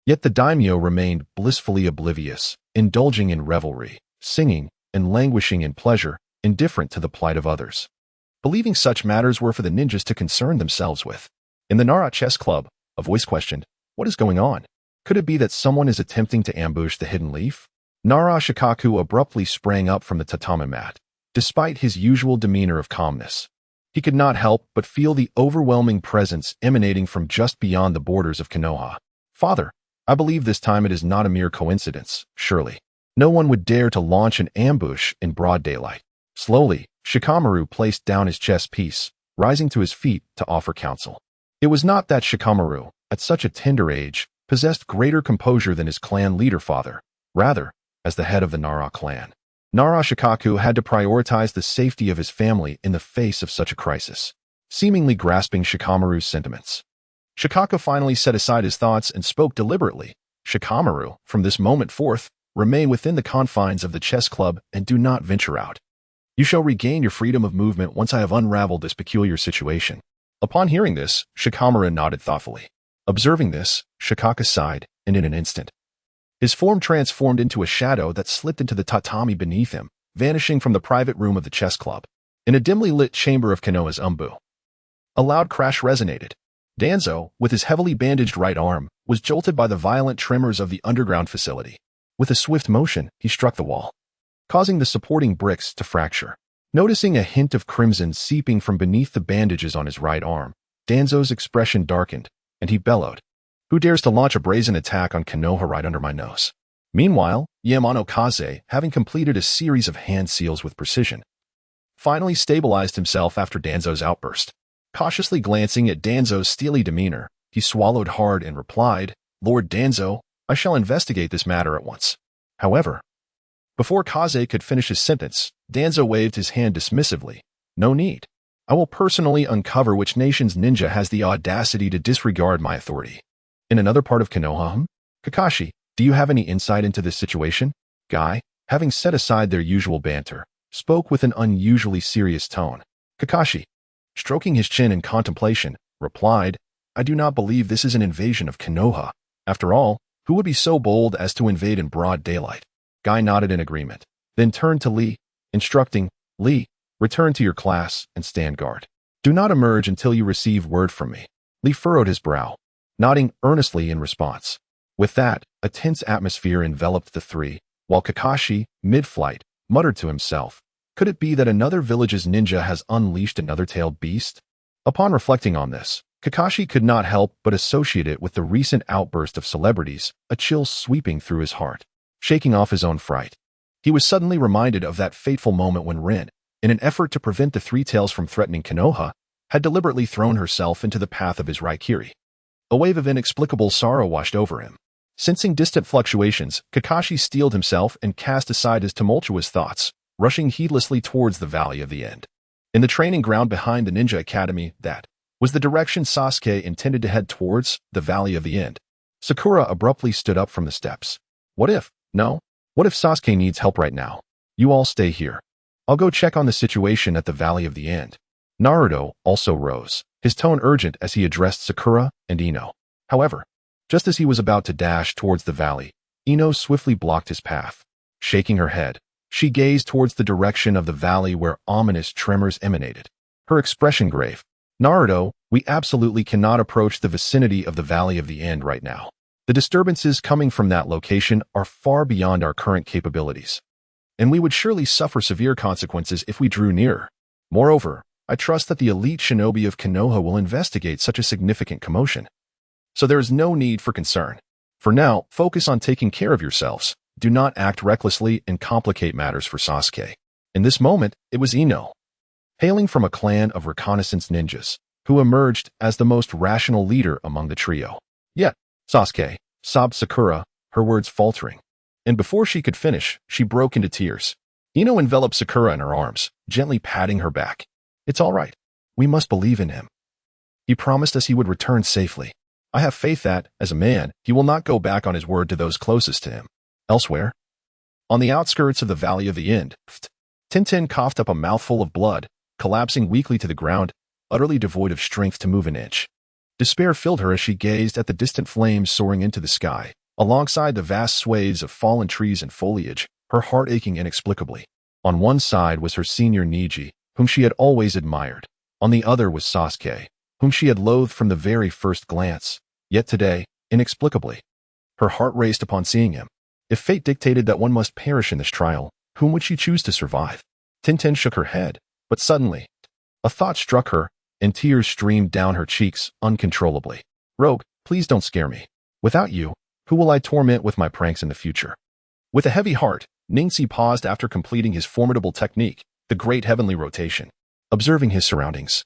Yet the daimyo remained blissfully oblivious, indulging in revelry, singing, and languishing in pleasure, indifferent to the plight of others, believing such matters were for the ninjas to concern themselves with. In the Nara chess club, a voice questioned, "What is going on? Could it be that someone is attempting to ambush the Hidden Leaf?" Nara Shikaku abruptly sprang up from the tatami mat. Despite his usual demeanor of calmness, he could not help but feel the overwhelming presence emanating from just beyond the borders of Konoha. "Father, I believe this time it is not a mere coincidence, surely. No one would dare to launch an ambush in broad daylight." Slowly, Shikamaru placed down his chess piece, rising to his feet to offer counsel. It was not that Shikamaru, at such a tender age, possessed greater composure than his clan leader father. Rather, as the head of the Nara clan, Nara Shikaku had to prioritize the safety of his family in the face of such a crisis. Seemingly grasping Shikamaru's sentiments, Shikaku finally set aside his thoughts and spoke deliberately. "Shikamaru, from this moment forth, remain within the confines of the chess club and do not venture out. You shall regain your freedom of movement once I have unraveled this peculiar situation." Upon hearing this, Shikamaru nodded thoughtfully. Observing this, Shikaku sighed, and in an instant, his form transformed into a shadow that slipped into the tatami beneath him, vanishing from the private room of the chess club. In a dimly lit chamber of Konoha's umbu, a loud crash resonated. Danzo, with his heavily bandaged right arm, was jolted by the violent tremors of the underground facility. With a swift motion, he struck the wall, causing the supporting bricks to fracture. Noticing a hint of crimson seeping from beneath the bandages on his right arm, Danzo's expression darkened, and he bellowed, "Who dares to launch a brazen attack on Konoha right under my nose?" Meanwhile, Yamano Kaze, having completed a series of hand seals with precision, finally stabilized himself after Danzo's outburst. Cautiously glancing at Danzo's steely demeanor, he swallowed hard and replied, "Lord Danzo, I shall investigate this matter at once." However, before Kaze could finish his sentence, Danzo waved his hand dismissively. "No need. I will personally uncover which nation's ninja has the audacity to disregard my authority." In another part of Konoha, Kakashi, "Do you have any insight into this situation?" Guy, having set aside their usual banter, spoke with an unusually serious tone. Kakashi, stroking his chin in contemplation, replied, "I do not believe this is an invasion of Konoha. After all, who would be so bold as to invade in broad daylight?" Guy nodded in agreement, then turned to Lee, instructing, "Lee, return to your class and stand guard. Do not emerge until you receive word from me." Lee furrowed his brow, nodding earnestly in response. With that, a tense atmosphere enveloped the three, while Kakashi, mid-flight, muttered to himself, "Could it be that another village's ninja has unleashed another tailed beast?" Upon reflecting on this, Kakashi could not help but associate it with the recent outburst of celebrities, a chill sweeping through his heart. Shaking off his own fright, he was suddenly reminded of that fateful moment when Rin, in an effort to prevent the Three Tails from threatening Konoha, had deliberately thrown herself into the path of his Raikiri. A wave of inexplicable sorrow washed over him. Sensing distant fluctuations, Kakashi steeled himself and cast aside his tumultuous thoughts, rushing heedlessly towards the Valley of the End. In the training ground behind the Ninja Academy, that was the direction Sasuke intended to head towards, the Valley of the End. Sakura abruptly stood up from the steps. "What if Sasuke needs help right now? You all stay here. I'll go check on the situation at the Valley of the End." Naruto also rose, his tone urgent as he addressed Sakura and Ino. However, just as he was about to dash towards the valley, Ino swiftly blocked his path. Shaking her head, she gazed towards the direction of the valley where ominous tremors emanated. Her expression grave. "Naruto, we absolutely cannot approach the vicinity of the Valley of the End right now. The disturbances coming from that location are far beyond our current capabilities, and we would surely suffer severe consequences if we drew nearer. Moreover, I trust that the elite shinobi of Konoha will investigate such a significant commotion." so there is no need for concern. For now, focus on taking care of yourselves. Do not act recklessly and complicate matters for Sasuke. In this moment, it was Ino, hailing from a clan of reconnaissance ninjas, who emerged as the most rational leader among the trio. Yet, Sasuke, sobbed Sakura, her words faltering. And before she could finish, she broke into tears. Ino enveloped Sakura in her arms, gently patting her back. It's all right. We must believe in him. He promised us he would return safely. I have faith that, as a man, he will not go back on his word to those closest to him. Elsewhere, on the outskirts of the Valley of the End, Tintin coughed up a mouthful of blood, collapsing weakly to the ground, utterly devoid of strength to move an inch. Despair filled her as she gazed at the distant flames soaring into the sky, alongside the vast swathes of fallen trees and foliage, her heart aching inexplicably. On one side was her senior Niji, whom she had always admired. On the other was Sasuke, whom she had loathed from the very first glance. Yet today, inexplicably, her heart raced upon seeing him. If fate dictated that one must perish in this trial, whom would she choose to survive? Tintin shook her head, but suddenly, a thought struck her, and tears streamed down her cheeks uncontrollably. Rogue, please don't scare me. Without you, who will I torment with my pranks in the future? With a heavy heart, Ningxi paused after completing his formidable technique, the Great Heavenly Rotation, observing his surroundings.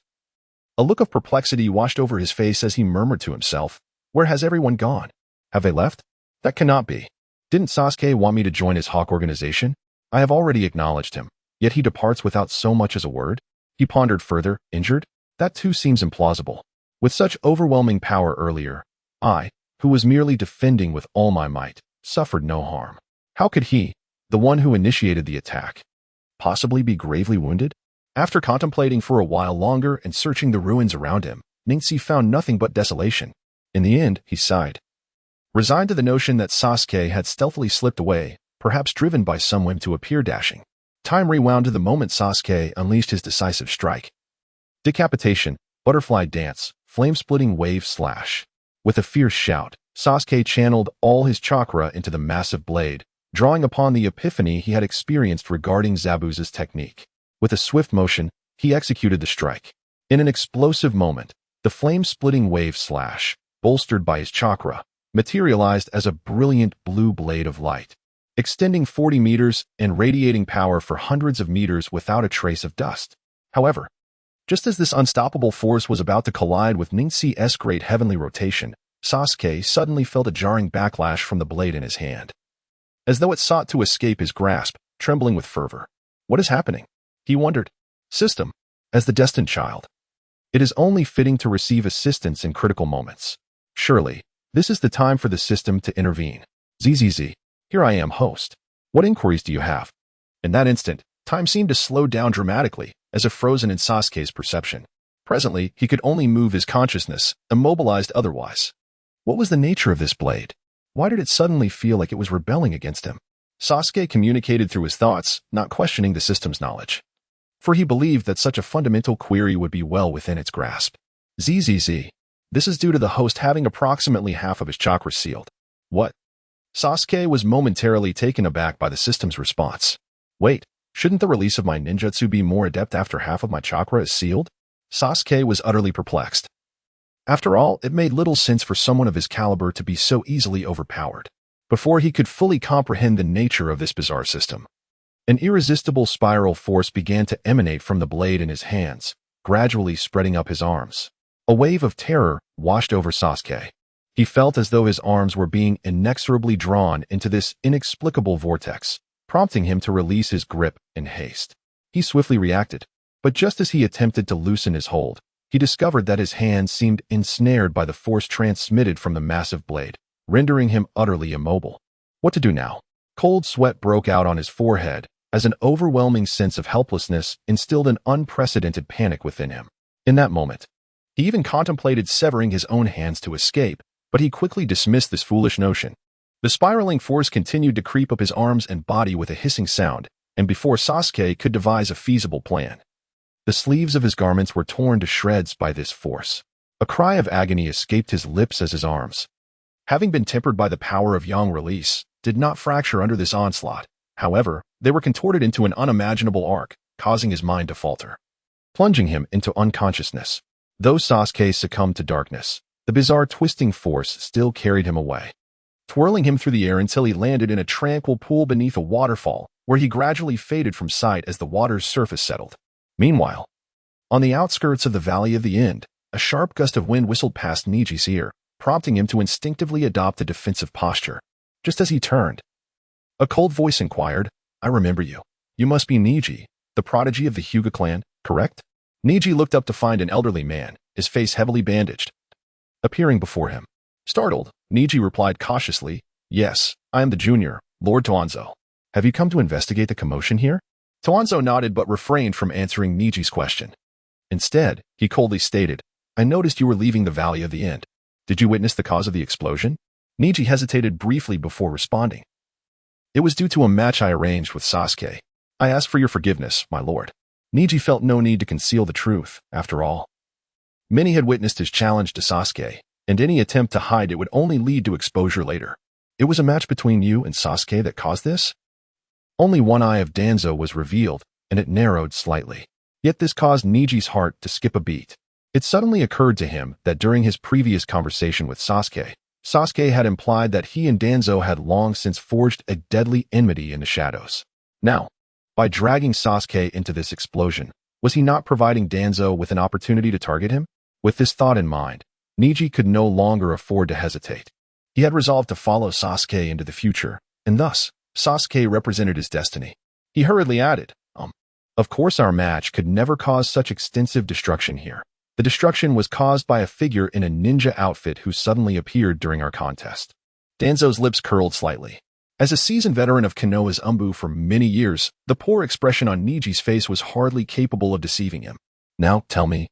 A look of perplexity washed over his face as he murmured to himself, "Where has everyone gone? Have they left? That cannot be. Didn't Sasuke want me to join his hawk organization? I have already acknowledged him, yet he departs without so much as a word?" He pondered further, injured? That too seems implausible. With such overwhelming power earlier, I, who was merely defending with all my might, suffered no harm. How could he, the one who initiated the attack, possibly be gravely wounded? After contemplating for a while longer and searching the ruins around him, Ningxi found nothing but desolation. In the end, he sighed, resigned to the notion that Sasuke had stealthily slipped away, perhaps driven by some whim to appear dashing. Time rewound to the moment Sasuke unleashed his decisive strike. Decapitation, butterfly dance, flame-splitting wave slash. With a fierce shout, Sasuke channeled all his chakra into the massive blade, drawing upon the epiphany he had experienced regarding Zabuza's technique. With a swift motion, he executed the strike. In an explosive moment, the flame-splitting wave slash, bolstered by his chakra, materialized as a brilliant blue blade of light, extending 40 meters and radiating power for hundreds of meters without a trace of dust. However, just as this unstoppable force was about to collide with Ningxi's Great Heavenly Rotation, Sasuke suddenly felt a jarring backlash from the blade in his hand, as though it sought to escape his grasp, trembling with fervor. What is happening? He wondered. System, as the destined child, it is only fitting to receive assistance in critical moments. Surely, this is the time for the system to intervene. ZZZ, here I am, host. What inquiries do you have? In that instant, time seemed to slow down dramatically, as if frozen in Sasuke's perception. Presently, he could only move his consciousness, immobilized otherwise. What was the nature of this blade? Why did it suddenly feel like it was rebelling against him? Sasuke communicated through his thoughts, not questioning the system's knowledge, for he believed that such a fundamental query would be well within its grasp. ZZZ. This is due to the host having approximately half of his chakra sealed. What? Sasuke was momentarily taken aback by the system's response. Wait, shouldn't the release of my ninjutsu be more adept after half of my chakra is sealed? Sasuke was utterly perplexed. After all, it made little sense for someone of his caliber to be so easily overpowered. Before he could fully comprehend the nature of this bizarre system, an irresistible spiral force began to emanate from the blade in his hands, gradually spreading up his arms. A wave of terror washed over Sasuke. He felt as though his arms were being inexorably drawn into this inexplicable vortex, prompting him to release his grip in haste. He swiftly reacted, but just as he attempted to loosen his hold, he discovered that his hands seemed ensnared by the force transmitted from the massive blade, rendering him utterly immobile. What to do now? Cold sweat broke out on his forehead as an overwhelming sense of helplessness instilled an unprecedented panic within him. In that moment, he even contemplated severing his own hands to escape, but he quickly dismissed this foolish notion. The spiraling force continued to creep up his arms and body with a hissing sound, and before Sasuke could devise a feasible plan, the sleeves of his garments were torn to shreds by this force. A cry of agony escaped his lips as his arms, having been tempered by the power of yang release, did not fracture under this onslaught. However, they were contorted into an unimaginable arc, causing his mind to falter, plunging him into unconsciousness. Though Sasuke succumbed to darkness, The bizarre twisting force still carried him away, twirling him through the air until he landed in a tranquil pool beneath a waterfall, where he gradually faded from sight as the water's surface settled. Meanwhile, on the outskirts of the Valley of the End, a sharp gust of wind whistled past Niji's ear, prompting him to instinctively adopt a defensive posture. Just as he turned, a cold voice inquired, "I remember you. You must be Niji, the prodigy of the Hyuga clan, correct?" Niji looked up to find an elderly man, his face heavily bandaged, appearing before him. Startled, Niji replied cautiously, "Yes, I am the junior, Lord Tuanzo. Have you come to investigate the commotion here?" Tuanzo nodded but refrained from answering Niji's question. Instead, he coldly stated, "I noticed you were leaving the Valley of the End. Did you witness the cause of the explosion?" Niji hesitated briefly before responding. "It was due to a match I arranged with Sasuke. I ask for your forgiveness, my lord." Niji felt no need to conceal the truth, after all. Many had witnessed his challenge to Sasuke, and any attempt to hide it would only lead to exposure later. "It was a match between you and Sasuke that caused this?" Only one eye of Danzo was revealed, and it narrowed slightly. Yet this caused Niji's heart to skip a beat. It suddenly occurred to him that during his previous conversation with Sasuke, Sasuke had implied that he and Danzo had long since forged a deadly enmity in the shadows. Now, by dragging Sasuke into this explosion, was he not providing Danzo with an opportunity to target him? With this thought in mind, Niji could no longer afford to hesitate. He had resolved to follow Sasuke into the future, and thus, Sasuke represented his destiny. He hurriedly added, Of course our match could never cause such extensive destruction here. The destruction was caused by a figure in a ninja outfit who suddenly appeared during our contest." Danzo's lips curled slightly. As a seasoned veteran of Konoha's Umbu for many years, the poor expression on Niji's face was hardly capable of deceiving him. "Now, tell me,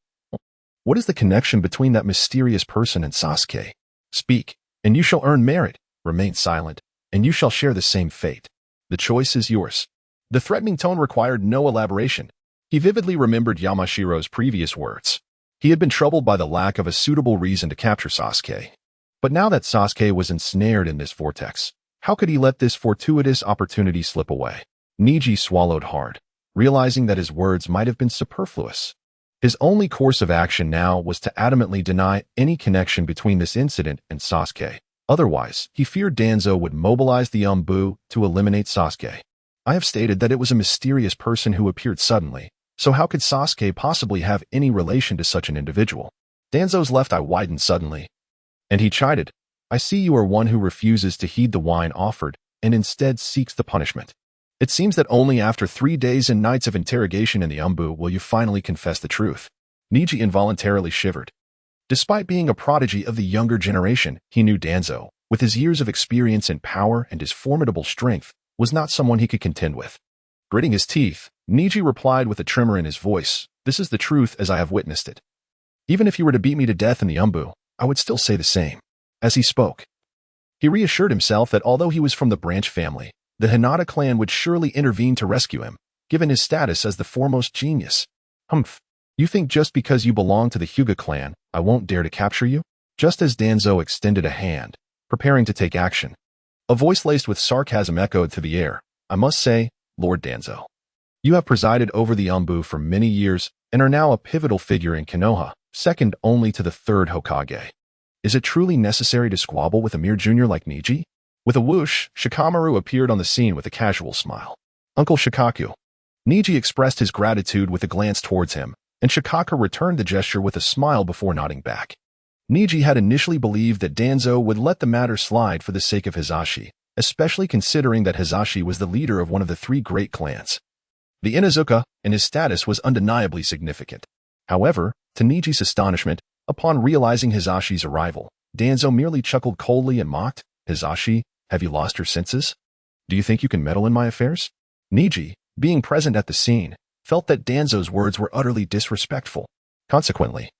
what is the connection between that mysterious person and Sasuke? Speak, and you shall earn merit. Remain silent, and you shall share the same fate. The choice is yours." The threatening tone required no elaboration. He vividly remembered Yamashiro's previous words. He had been troubled by the lack of a suitable reason to capture Sasuke. But now that Sasuke was ensnared in this vortex, how could he let this fortuitous opportunity slip away? Niji swallowed hard, realizing that his words might have been superfluous. His only course of action now was to adamantly deny any connection between this incident and Sasuke. Otherwise, he feared Danzo would mobilize the Umbu to eliminate Sasuke. "I have stated that it was a mysterious person who appeared suddenly, so how could Sasuke possibly have any relation to such an individual?" Danzo's left eye widened suddenly, and he chided, "I see you are one who refuses to heed the wine offered and instead seeks the punishment. It seems that only after 3 days and nights of interrogation in the Umbu will you finally confess the truth." Niji involuntarily shivered. Despite being a prodigy of the younger generation, he knew Danzo, with his years of experience and power and his formidable strength, was not someone he could contend with. Gritting his teeth, Niji replied with a tremor in his voice, "This is the truth as I have witnessed it. Even if you were to beat me to death in the Umbu, I would still say the same." As he spoke, he reassured himself that although he was from the branch family, the Hinata clan would surely intervene to rescue him, given his status as the foremost genius. "Humph, you think just because you belong to the Hyuga clan, I won't dare to capture you?" Just as Danzo extended a hand, preparing to take action, a voice laced with sarcasm echoed through the air. "I must say, Lord Danzo, you have presided over the Umbu for many years and are now a pivotal figure in Konoha, second only to the third Hokage. Is it truly necessary to squabble with a mere junior like Niji?" With a whoosh, Shikamaru appeared on the scene with a casual smile. "Uncle Shikaku." Niji expressed his gratitude with a glance towards him, and Shikaka returned the gesture with a smile before nodding back. Niji had initially believed that Danzo would let the matter slide for the sake of Hizashi, especially considering that Hizashi was the leader of one of the 3 great clans. The Inuzuka, and his status was undeniably significant. However, to Niji's astonishment, upon realizing Hizashi's arrival, Danzo merely chuckled coldly and mocked, "Hizashi, have you lost your senses? Do you think you can meddle in my affairs?" Niji, being present at the scene, felt that Danzo's words were utterly disrespectful. Consequently,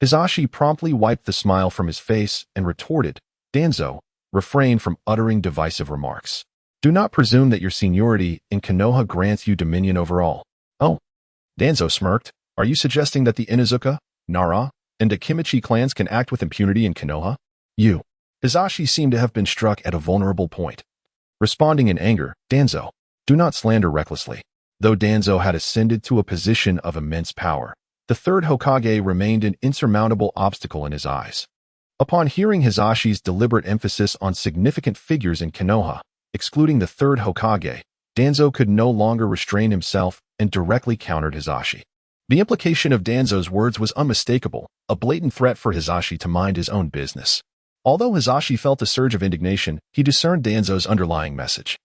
Hizashi promptly wiped the smile from his face and retorted, "Danzo, refrain from uttering divisive remarks. Do not presume that your seniority in Konoha grants you dominion over all." "Oh." Danzo smirked, "Are you suggesting that the Inuzuka, Nara, and Akimichi clans can act with impunity in Konoha?" "You." Hizashi seemed to have been struck at a vulnerable point. Responding in anger, "Danzo, do not slander recklessly." Though Danzo had ascended to a position of immense power, the third Hokage remained an insurmountable obstacle in his eyes. Upon hearing Hisashi's deliberate emphasis on significant figures in Konoha, excluding the third Hokage, Danzo could no longer restrain himself and directly countered Hisashi. The implication of Danzo's words was unmistakable, a blatant threat for Hisashi to mind his own business. Although Hisashi felt a surge of indignation, he discerned Danzo's underlying message.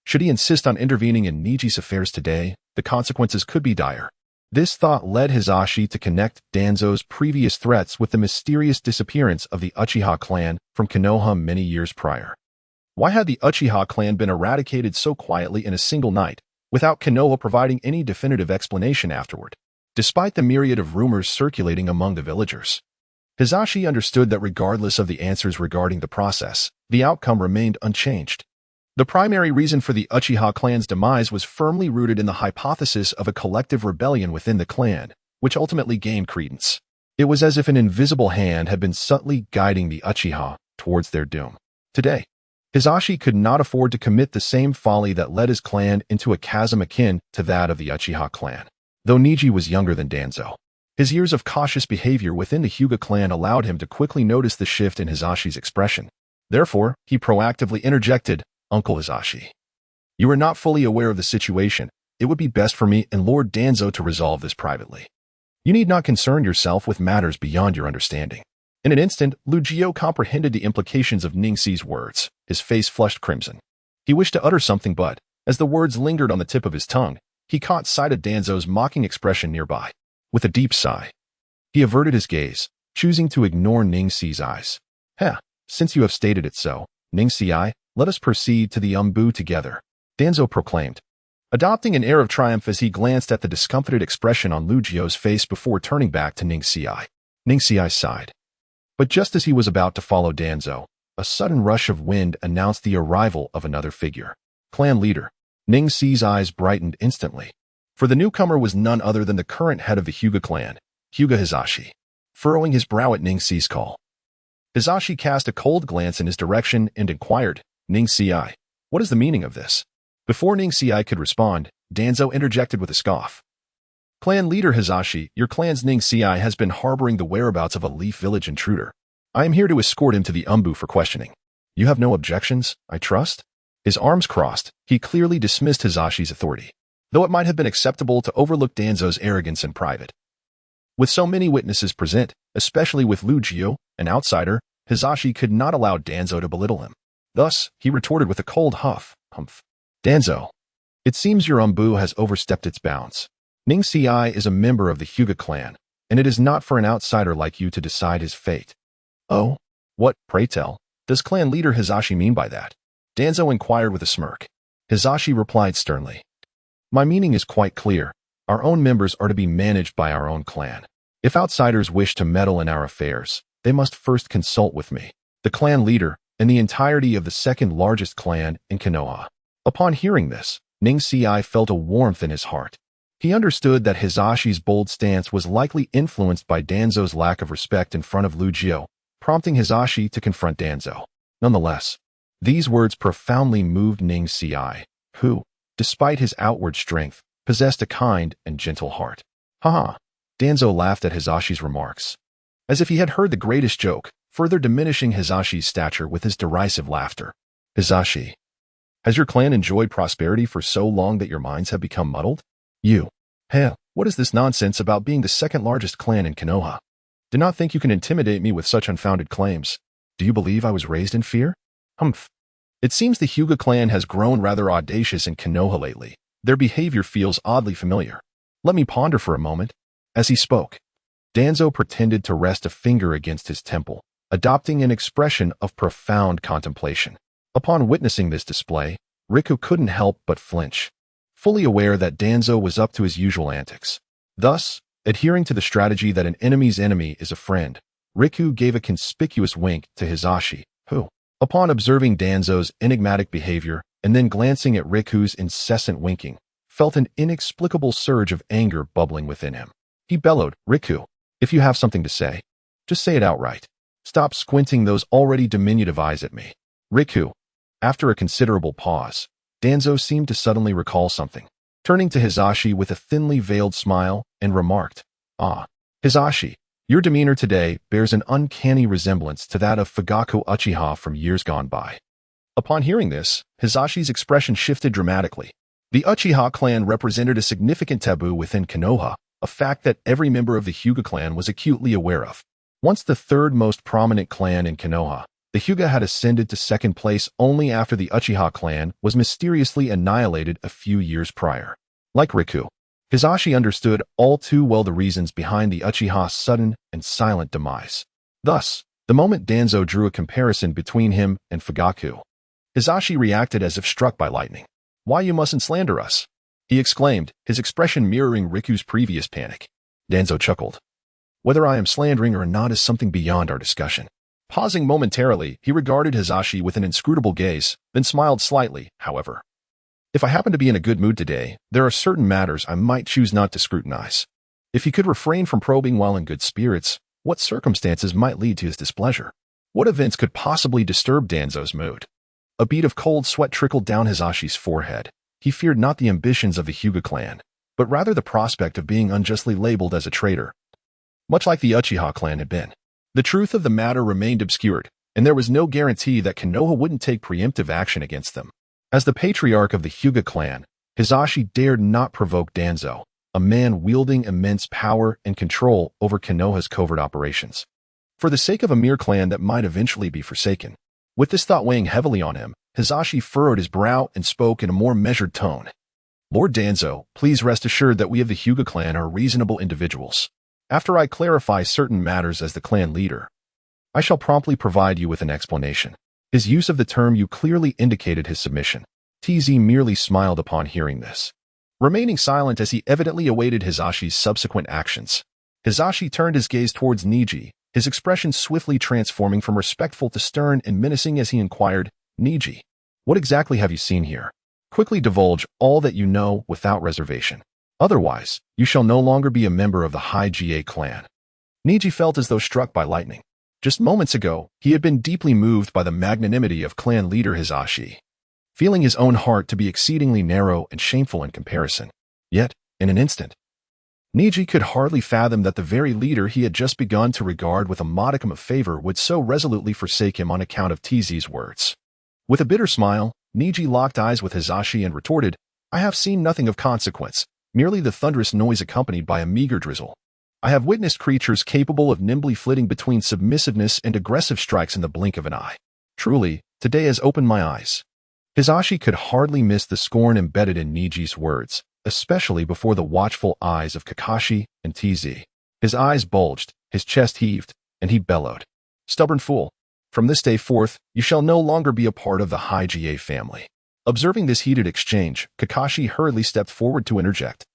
Should he insist on intervening in Niji's affairs today, the consequences could be dire. This thought led Hisashi to connect Danzo's previous threats with the mysterious disappearance of the Uchiha clan from Konoha many years prior. Why had the Uchiha clan been eradicated so quietly in a single night, without Konoha providing any definitive explanation afterward? Despite the myriad of rumors circulating among the villagers, Hisashi understood that regardless of the answers regarding the process, the outcome remained unchanged. The primary reason for the Uchiha clan's demise was firmly rooted in the hypothesis of a collective rebellion within the clan, which ultimately gained credence. It was as if an invisible hand had been subtly guiding the Uchiha towards their doom. Today, Hisashi could not afford to commit the same folly that led his clan into a chasm akin to that of the Uchiha clan. Though Niji was younger than Danzo, his years of cautious behavior within the Hyuga clan allowed him to quickly notice the shift in Hisashi's expression. Therefore, he proactively interjected, "Uncle Hisashi, you are not fully aware of the situation. It would be best for me and Lord Danzo to resolve this privately. You need not concern yourself with matters beyond your understanding." In an instant, Lugio comprehended the implications of Ningxi's words. His face flushed crimson. He wished to utter something but, as the words lingered on the tip of his tongue, he caught sight of Danzo's mocking expression nearby. With a deep sigh, he averted his gaze, choosing to ignore Ningxi's eyes. Since you have stated it so, Ningxi, let us proceed to the Umbu together," Danzo proclaimed, adopting an air of triumph as he glanced at the discomfited expression on Lugio's face before turning back to Ningxi. Ningxi sighed. But just as he was about to follow Danzo, a sudden rush of wind announced the arrival of another figure. Clan leader. Ningxi's eyes brightened instantly, for the newcomer was none other than the current head of the Hyuga clan, Hyuga Hisashi. Furrowing his brow at Ningxi's call, Hisashi cast a cold glance in his direction and inquired, "Ningxi, what is the meaning of this?" Before Ningxi could respond, Danzo interjected with a scoff. "Clan leader Hisashi, your clan's Ningxi has been harboring the whereabouts of a Leaf Village intruder. I am here to escort him to the Umbu for questioning. You have no objections, I trust?" His arms crossed, he clearly dismissed Hisashi's authority, though it might have been acceptable to overlook Danzo's arrogance in private. With so many witnesses present, especially with Lugio, an outsider, Hisashi could not allow Danzo to belittle him. Thus, he retorted with a cold humph. "Danzo, it seems your Umbu has overstepped its bounds. Ningxi is a member of the Hyuga clan, and it is not for an outsider like you to decide his fate." "Oh? What, pray tell, does clan leader Hisashi mean by that?" Danzo inquired with a smirk. Hisashi replied sternly, "My meaning is quite clear. Our own members are to be managed by our own clan. If outsiders wish to meddle in our affairs, they must first consult with me, the clan leader, and the entirety of the second largest clan in Konoha." Upon hearing this, Ningxi felt a warmth in his heart. He understood that Hisashi's bold stance was likely influenced by Danzo's lack of respect in front of Lugio, prompting Hisashi to confront Danzo. Nonetheless, these words profoundly moved Ningxi, who, despite his outward strength, possessed a kind and gentle heart. "Ha!" Danzo laughed at Hisashi's remarks, as if he had heard the greatest joke, further diminishing Hisashi's stature with his derisive laughter. "Hisashi, has your clan enjoyed prosperity for so long that your minds have become muddled? What is this nonsense about being the second largest clan in Konoha? Do not think you can intimidate me with such unfounded claims. Do you believe I was raised in fear? Humph. It seems the Hyuga clan has grown rather audacious in Konoha lately. Their behavior feels oddly familiar. Let me ponder for a moment." As he spoke, Danzo pretended to rest a finger against his temple, adopting an expression of profound contemplation. Upon witnessing this display, Riku couldn't help but flinch, fully aware that Danzo was up to his usual antics. Thus, adhering to the strategy that an enemy's enemy is a friend, Riku gave a conspicuous wink to Hisashi, who, upon observing Danzo's enigmatic behavior and then glancing at Riku's incessant winking, felt an inexplicable surge of anger bubbling within him. He bellowed, "Riku, if you have something to say, just say it outright. Stop squinting those already diminutive eyes at me." Riku. After a considerable pause, Danzo seemed to suddenly recall something, turning to Hisashi with a thinly veiled smile and remarked, "Ah, Hisashi, Your demeanor today bears an uncanny resemblance to that of Fugaku Uchiha from years gone by. Upon hearing this, Hisashi's expression shifted dramatically. The Uchiha clan represented a significant taboo within Konoha, a fact that every member of the Hyuga clan was acutely aware of. Once the third most prominent clan in Konoha, the Hyuga had ascended to second place only after the Uchiha clan was mysteriously annihilated a few years prior. Like Riku, Hisashi understood all too well the reasons behind the Uchiha's sudden and silent demise. Thus, the moment Danzo drew a comparison between him and Fugaku, Hisashi reacted as if struck by lightning. "Why you mustn't slander us?" he exclaimed, his expression mirroring Riku's previous panic. Danzo chuckled. "Whether I am slandering or not is something beyond our discussion." Pausing momentarily, he regarded Hisashi with an inscrutable gaze, then smiled slightly, however. "If I happen to be in a good mood today, there are certain matters I might choose not to scrutinize. If he could refrain from probing while in good spirits, what circumstances might lead to his displeasure? What events could possibly disturb Danzo's mood?" A bead of cold sweat trickled down Hisashi's forehead. He feared not the ambitions of the Hyuga clan, but rather the prospect of being unjustly labeled as a traitor, much like the Uchiha clan had been. The truth of the matter remained obscured, and there was no guarantee that Konoha wouldn't take preemptive action against them. As the patriarch of the Hyuga clan, Hisashi dared not provoke Danzo, a man wielding immense power and control over Konoha's covert operations, for the sake of a mere clan that might eventually be forsaken. With this thought weighing heavily on him, Hisashi furrowed his brow and spoke in a more measured tone. "Lord Danzo, please rest assured that we of the Hyuga clan are reasonable individuals. After I clarify certain matters as the clan leader, I shall promptly provide you with an explanation." His use of the term "you" clearly indicated his submission. TZ merely smiled upon hearing this, remaining silent as he evidently awaited Hisashi's subsequent actions. Hisashi turned his gaze towards Niji, his expression swiftly transforming from respectful to stern and menacing as he inquired, "Niji, what exactly have you seen here? Quickly divulge all that you know without reservation. Otherwise, you shall no longer be a member of the Hyuga clan." Niji felt as though struck by lightning. Just moments ago, he had been deeply moved by the magnanimity of clan leader Hisashi, feeling his own heart to be exceedingly narrow and shameful in comparison. Yet, in an instant, Niji could hardly fathom that the very leader he had just begun to regard with a modicum of favor would so resolutely forsake him on account of TZ's words. With a bitter smile, Niji locked eyes with Hisashi and retorted, "I have seen nothing of consequence, merely the thunderous noise accompanied by a meager drizzle. I have witnessed creatures capable of nimbly flitting between submissiveness and aggressive strikes in the blink of an eye. Truly, today has opened my eyes." Hisashi could hardly miss the scorn embedded in Niji's words, especially before the watchful eyes of Kakashi and TZ. His eyes bulged, his chest heaved, and he bellowed, "Stubborn fool! From this day forth, you shall no longer be a part of the Hyuga family." Observing this heated exchange, Kakashi hurriedly stepped forward to interject.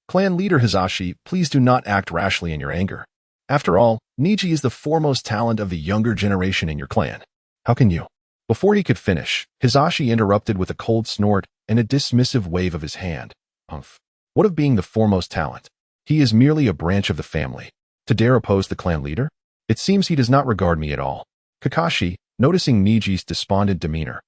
"Clan leader Hisashi, please do not act rashly in your anger. After all, Niji is the foremost talent of the younger generation in your clan. How can you?" Before he could finish, Hisashi interrupted with a cold snort and a dismissive wave of his hand. "Humph. What of being the foremost talent? He is merely a branch of the family. To dare oppose the clan leader? It seems he does not regard me at all." Kakashi, noticing Niji's despondent demeanor,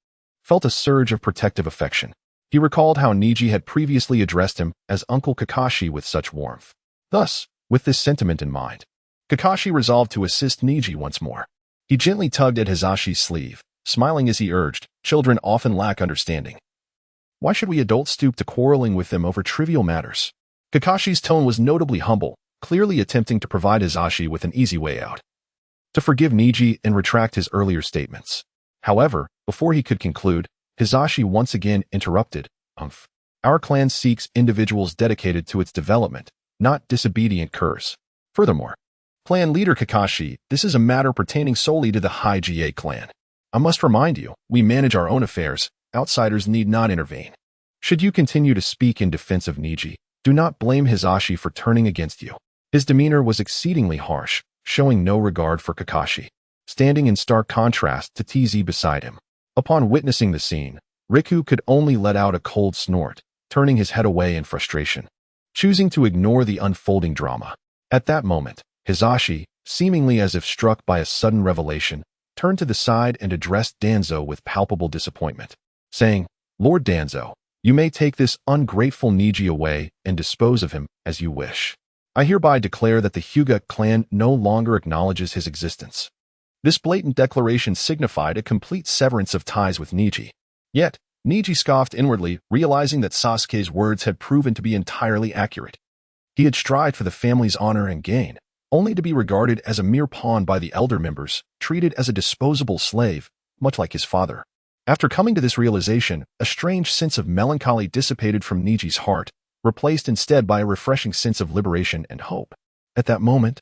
felt a surge of protective affection. He recalled how Niji had previously addressed him as Uncle Kakashi with such warmth. Thus, with this sentiment in mind, Kakashi resolved to assist Niji once more. He gently tugged at Hisashi's sleeve, smiling as he urged, "Children often lack understanding. Why should we adults stoop to quarreling with them over trivial matters?" Kakashi's tone was notably humble, clearly attempting to provide Hisashi with an easy way out, to forgive Niji and retract his earlier statements. However, before he could conclude, Hisashi once again interrupted, "Humph. Our clan seeks individuals dedicated to its development, not disobedient curs. Furthermore, clan leader Kakashi, this is a matter pertaining solely to the Hyuga clan. I must remind you, we manage our own affairs, outsiders need not intervene." Should you continue to speak in defense of Niji, do not blame Hisashi for turning against you. His demeanor was exceedingly harsh, showing no regard for Kakashi, standing in stark contrast to TZ beside him. Upon witnessing the scene, Riku could only let out a cold snort, turning his head away in frustration, choosing to ignore the unfolding drama. At that moment, Hisashi, seemingly as if struck by a sudden revelation, turned to the side and addressed Danzo with palpable disappointment, saying, "Lord Danzo, you may take this ungrateful Niji away and dispose of him as you wish. I hereby declare that the Hyuga clan no longer acknowledges his existence. This blatant declaration signified a complete severance of ties with Niji. Yet, Niji scoffed inwardly, realizing that Sasuke's words had proven to be entirely accurate. He had strived for the family's honor and gain, only to be regarded as a mere pawn by the elder members, treated as a disposable slave, much like his father. After coming to this realization, a strange sense of melancholy dissipated from Niji's heart, replaced instead by a refreshing sense of liberation and hope. At that moment,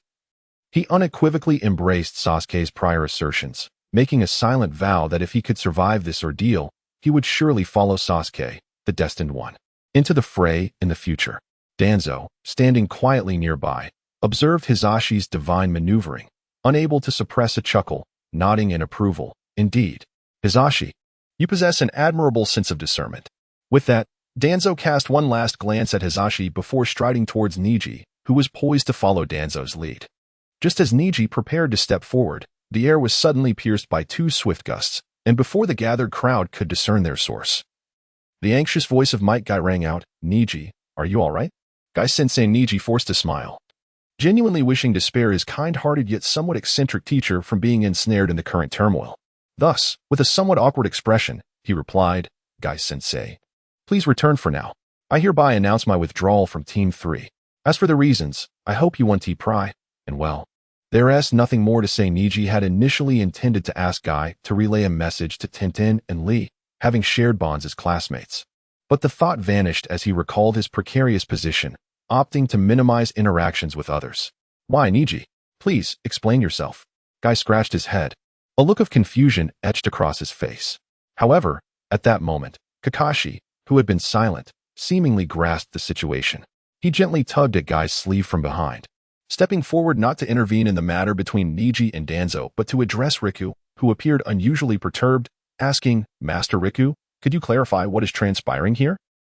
he unequivocally embraced Sasuke's prior assertions, making a silent vow that if he could survive this ordeal, he would surely follow Sasuke, the destined one, into the fray in the future. Danzo, standing quietly nearby, observed Hisashi's divine maneuvering, unable to suppress a chuckle, nodding in approval. Indeed, Hisashi, you possess an admirable sense of discernment. With that, Danzo cast one last glance at Hisashi before striding towards Niji, who was poised to follow Danzo's lead. Just as Niji prepared to step forward, the air was suddenly pierced by two swift gusts, and before the gathered crowd could discern their source, the anxious voice of Might Guy rang out, "Niji, are you all right?" Guy-sensei Niji forced a smile, genuinely wishing to spare his kind-hearted yet somewhat eccentric teacher from being ensnared in the current turmoil. Thus, with a somewhat awkward expression, he replied, "Guy-sensei, please return for now. I hereby announce my withdrawal from Team 3. As for the reasons, I hope you won't pry, and well." There is nothing more to say. Niji had initially intended to ask Guy to relay a message to Tenten and Lee, having shared bonds as classmates. But the thought vanished as he recalled his precarious position, opting to minimize interactions with others. "Why, Niji? Please, explain yourself." Guy scratched his head. A look of confusion etched across his face. However, at that moment, Kakashi, who had been silent, seemingly grasped the situation. He gently tugged at Guy's sleeve from behind, stepping forward not to intervene in the matter between Niji and Danzo, but to address Riku, who appeared unusually perturbed, asking, "Master Riku, could you clarify what is transpiring here?"